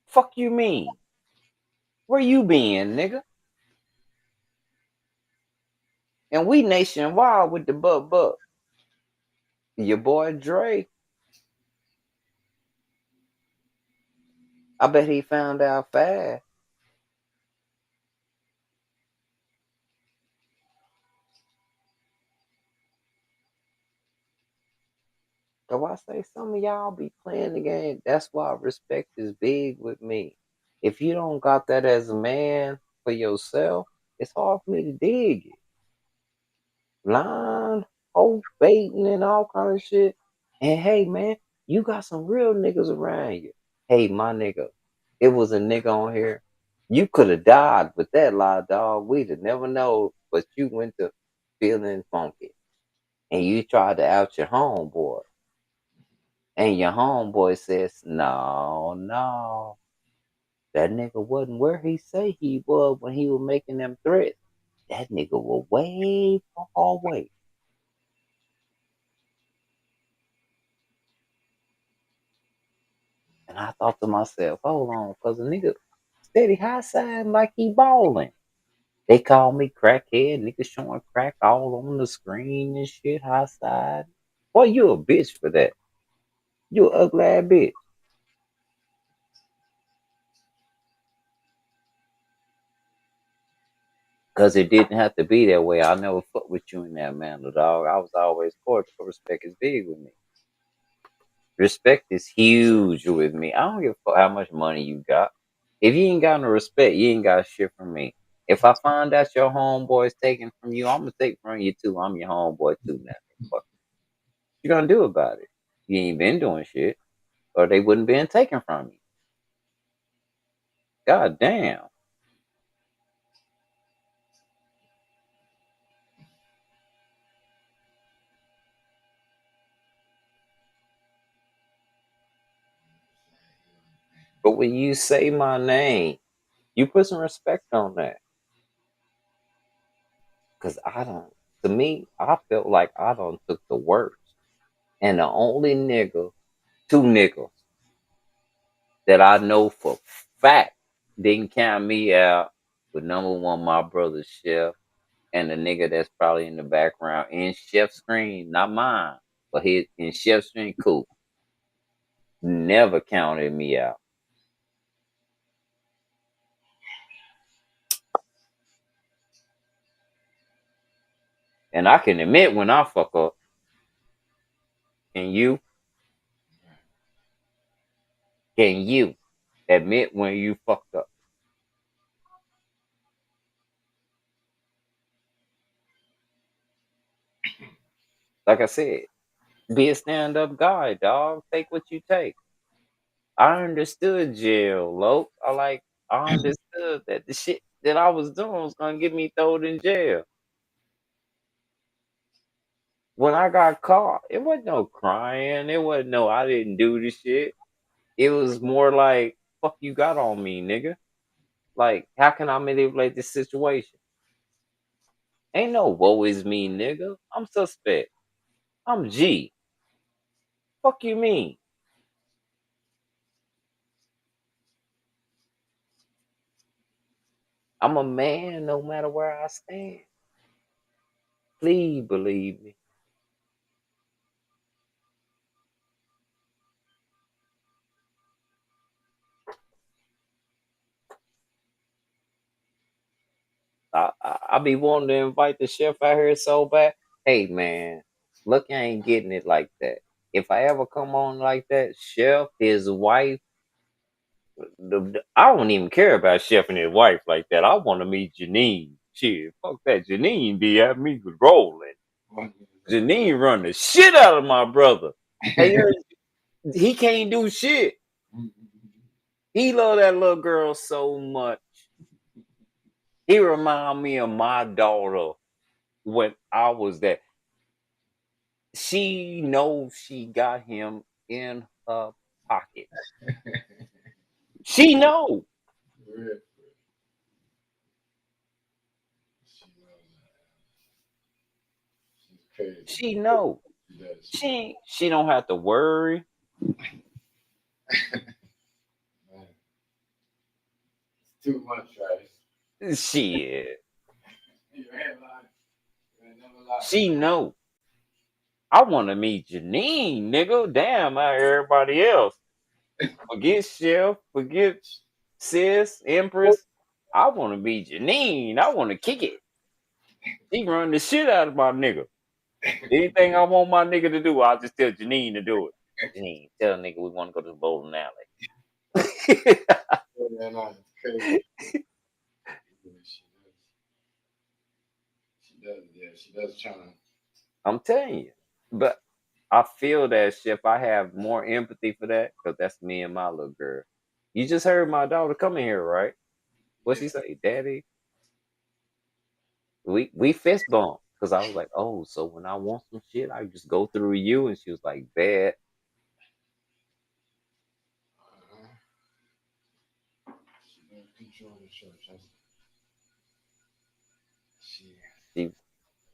Fuck you mean? Where you been, nigga? And we nationwide with the buck. Your boy Dre. I bet he found out fast. So I say some of y'all be playing the game. That's why respect is big with me. If you don't got that as a man for yourself, it's hard for me to dig it. Lying, hope baiting, and all kind of shit. And hey, man, you got some real niggas around you. Hey, my nigga, it was a nigga on here. You could have died with that lie, dog. We'd have never know, but you went to feeling funky. And you tried to out your homeboy. And your homeboy says, no, no. That nigga wasn't where he say he was when he was making them threats. That nigga was way far away. And I thought to myself, hold on, cause a nigga steady high side like he balling. They call me crackhead, nigga showing crack all on the screen and shit, high side. Boy, you a bitch for that. You a ugly ass bitch. Cause it didn't have to be that way. I never fuck with you in that manner, dog. I was always cordial. Respect is big with me. Respect is huge with me. I don't give a fuck how much money you got. If you ain't got no respect, you ain't got shit from me. If I find out your homeboy's taking from you, I'm gonna take from you too. I'm your homeboy too now. Fuck you gonna do about it? You ain't been doing shit, or they wouldn't been taken from you. God damn. But when you say my name, you put some respect on that. Cause I don't to me, I felt like I don't took the worst. And the only nigga, two niggas that I know for fact didn't count me out with number one, my brother Chef, and the nigga that's probably in the background in Chef's screen, not mine, but his in Chef's screen, cool. Never counted me out. And I can admit when I fuck up. And can you admit when you fucked up? Like I said, be a stand up guy, dog. Take what you take. I understood jail, Loke. I understood that the shit that I was doing was gonna get me thrown in jail. When I got caught, it wasn't no crying. It wasn't no I didn't do the shit. It was more like fuck you got on me, nigga. Like, how can I manipulate this situation? Ain't no woe is me, nigga. I'm suspect. I'm G. Fuck you mean? I'm a man no matter where I stand. Please believe me. I be wanting to invite the chef out here so bad. Hey man, look, I ain't getting it like that. If I ever come on like that, chef, his wife, I don't even care about chef and his wife like that. I want to meet Janine. Shit, fuck that. Janine be at me with rolling. Janine run the shit out of my brother. Hey, he can't do shit. He love that little girl so much. He remind me of my daughter when I was there. She knows she got him in her pocket. She know. She know. She don't have to worry. Too much, right? Shit. You ain't lying. You ain't never lied. She know. I want to meet Janine, nigga. Damn, out everybody else. Forget Chef. Forget Sis, Empress. I want to be Janine. I want to kick it. She run the shit out of my nigga. Anything I want my nigga to do, I'll just tell Janine to do it. Janine, tell a nigga we want to go to the bowling alley. Yeah, no, it's crazy. Yeah, she does. Yeah, she does try to. I'm telling you. But I feel that Chef, I have more empathy for that because that's me and my little girl. You just heard my daughter coming here, right? What Yeah. she say, Daddy? We fist bumped because I was like, oh, so when I want some shit, I just go through you, and she was like, bad. She does control the church. She She,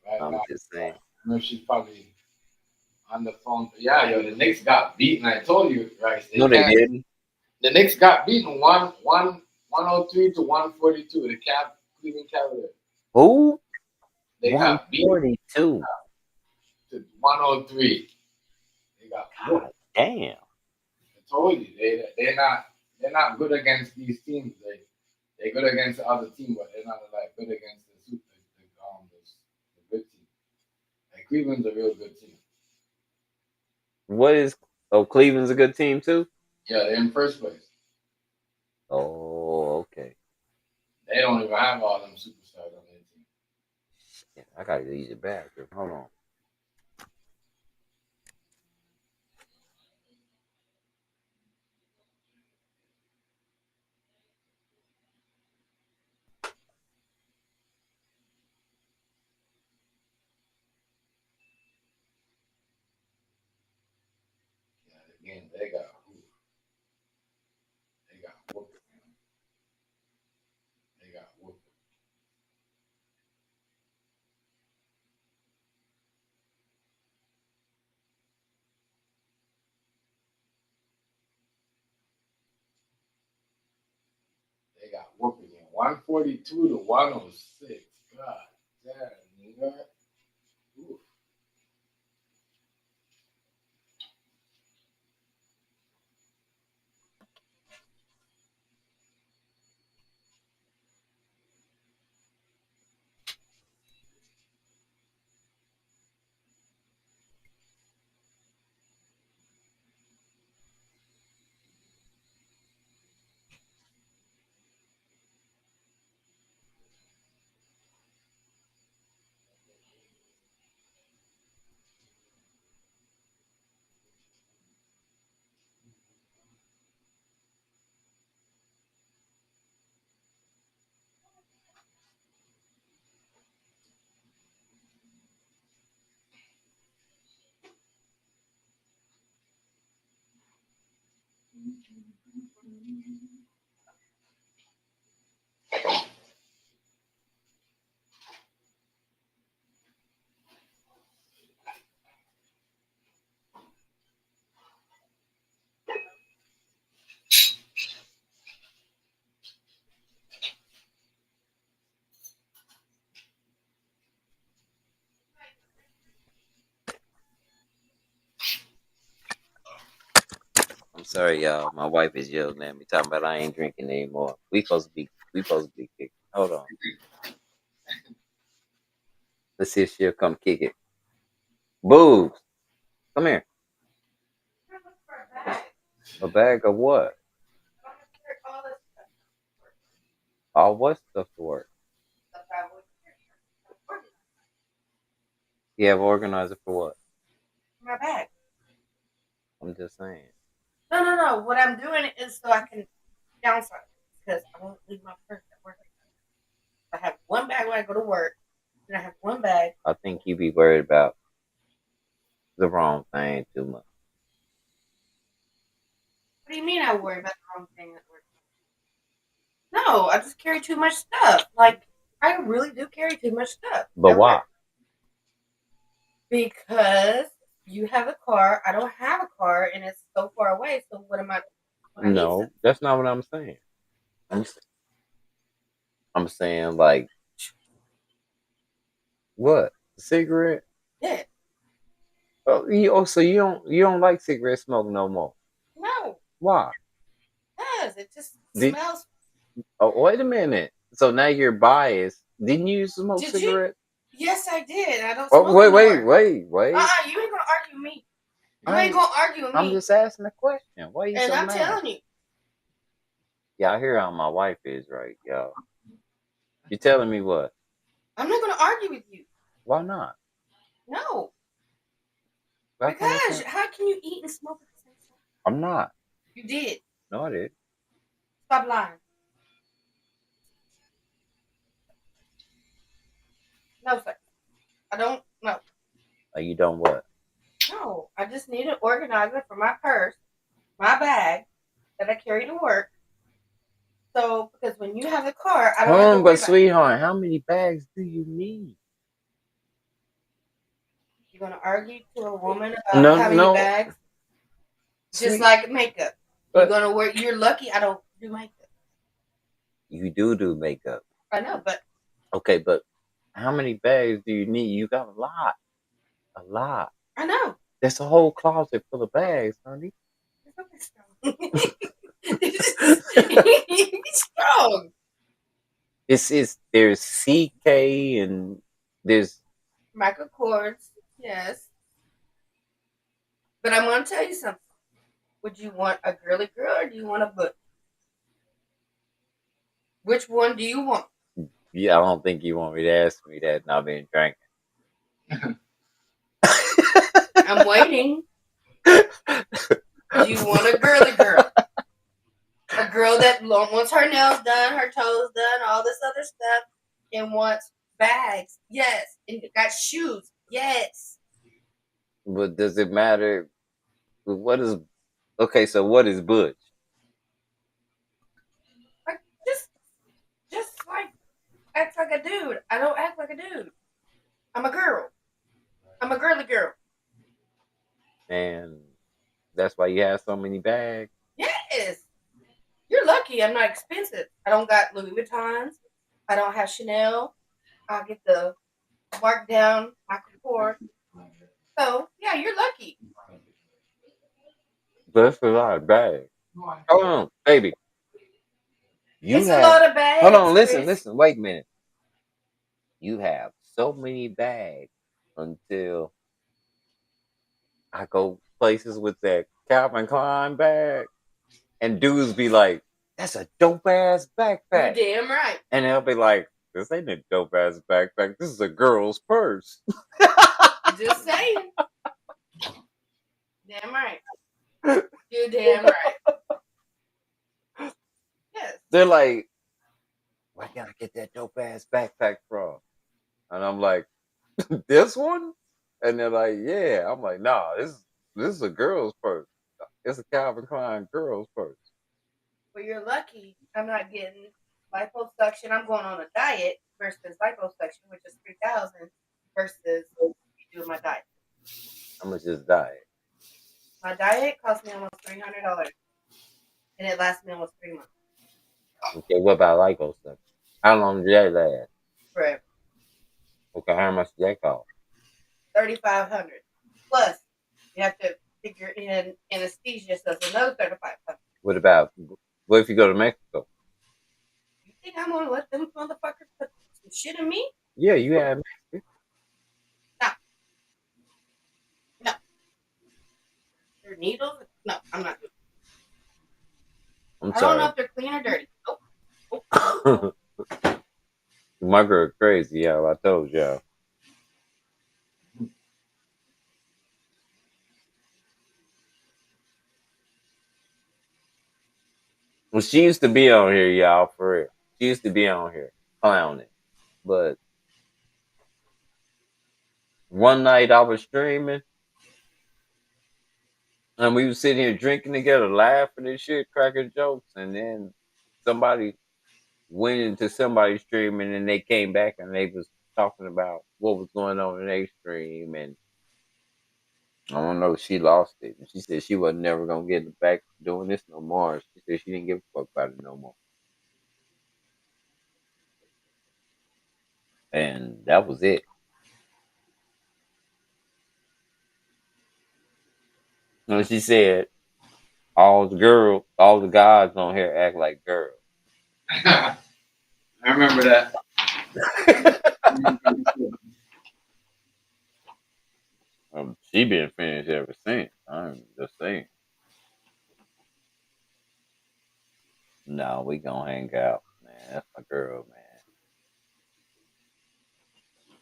right I'm now. just saying. I know she's probably on the phone. Yeah, yo, the Knicks got beaten. I told you, right? They No, they can't. didn't. The Knicks got beaten 103 to 142. The Cleveland Cavaliers. Who? They got beat 142. to 103. They got God whooped. damn. I told you they're not good against these teams. They're good against the other team, but they're not like good against the good team. Like Cleveland's a real good team. What is? Oh, Cleveland's a good team too. Yeah, they're in first place. Oh, okay. They don't even have all them superstars on their team. Yeah, I gotta use the bathroom. Hold on. Yeah, again, they got whooped. They got whooped. They got whooped again. 142 to 106. God damn, nigga. Oof. sorry, y'all. My wife is yelling at me, talking about I ain't drinking anymore. We supposed to be kicking. Hold on. Let's see if she'll come kick it. Boobs, come here. A bag of what? All what stuff to work? You have organizer for what? My bag. I'm just saying. No. What I'm doing is so I can downsize because I won't leave my purse at work. I have one bag when I go to work, and I have one bag. I think you be worried about the wrong thing too much. What do you mean I worry about the wrong thing at work? No, I just carry too much stuff. Like, I really do carry too much stuff. But at why? work. Because you have a car, I don't have a car, and it's so far away. So what am I? When I need No, stuff? that's not what I'm saying. I'm saying like what? Cigarette? Yeah. So you don't like cigarette smoke no more? No, Why? because it just Did, smells. oh, wait a minute. So now you're biased. Didn't you smoke Did you? cigarettes? Yes, I did. I don't Oh, smoke wait, no more. wait. You ain't gonna argue with me. You I ain't ain't, gonna argue with I'm me. just asking a question. Why are you And so I'm mad? telling you, Yeah, I hear how my wife is right, y'all. You telling me what? I'm not gonna argue with you. Why not? No, Why can't I because say? how can you eat and smoke at the same time? I'm not. You did. No, I did. Stop lying. No, sir. I don't. No. You done what? No. I just need an organizer for my purse, my bag that I carry to work. So, because when you have a car, I don't have to worry But about. sweetheart, how many bags do you need? You're gonna argue to a woman about No, how many no. bags? Just Sweet. like makeup. You're But gonna wear. You're lucky I don't do makeup. you do makeup. I know, but Okay, but how many bags do you need? You got a lot. A lot. I know. There's a whole closet full of bags, honey. Be strong. It's there's CK and there's Michael Kors, yes. But I'm gonna tell you something. Would you want a girly girl or do you want a butch? Which one do you want? yeah. I don't think you want me to ask me that. Not being drinking. I'm waiting. Do you want a girly girl? A girl that wants her nails done, her toes done, all this other stuff, and wants bags, yes, and got shoes, yes. But does it matter? What is okay? So what is butch? Like just like act like a dude. I don't act like a dude. I'm a girl. I'm a girly girl. And that's why you have so many bags. Yes. You're lucky I'm not expensive. I don't got Louis Vuittons. I don't have Chanel. I get the marked down Michael Kors. So yeah, you're lucky. That's a lot of bags. Hold on, baby. You It's a have. lot of Hold bags, on, Chris. listen. Wait a minute. You have so many bags until I go places with that Calvin Klein bag, and dudes be like, "That's a dope ass You're backpack," damn right. and they'll be like, "This ain't a dope ass backpack. This is a girl's purse." Just saying. Damn right. You're damn right. Yes. They're like, "Where can I get that dope ass backpack from?" And I'm like, "This one?" And they're like, "Yeah." I'm like, "Nah, this is a girl's purse. It's a Calvin Klein girl's purse." Well, you're lucky I'm not getting liposuction. I'm going on a diet versus liposuction, which is 3,000 versus doing my diet. How much is diet? My diet cost me almost $300, and it lasts me almost 3 months. Okay, what about liposuction? How long did that last? Forever. Okay, how much did that cost? 3,500 plus you have to figure in anesthesia, so it's another $35. What if you go to Mexico? You think I'm gonna let them motherfuckers put some shit in me? Yeah, you have Mexico. No, no. Their needles? No, I'm not doing I'm I don't know sorry. if they're clean or dirty. Nope. My girl crazy, y'all. I told y'all. Well, she used to be on here, y'all, for real. She used to be on here clowning. But one night I was streaming and we was sitting here drinking together, laughing and shit, cracking jokes, and then somebody went into somebody's stream and then they came back and they was talking about what was going on in their stream, and I don't know, she lost it. And she said she was never gonna get back doing this no more. She said she didn't give a fuck about it no more. And that was it. And she said all the guys on here act like girls. I remember that. She been finished ever since. I'm just saying. No, we gonna hang out, man. That's my girl, man.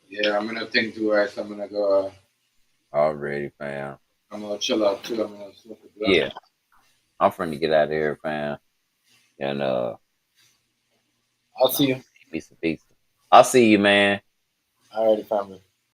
Yeah, I'm gonna think too, right? So I'm gonna go. Already, fam. I'm gonna chill out too. I'm gonna smoke a blunt. Yeah, I'm finna get out of here, fam. And I'll see you. peace and peace. I'll see you, man. Alrighty, family.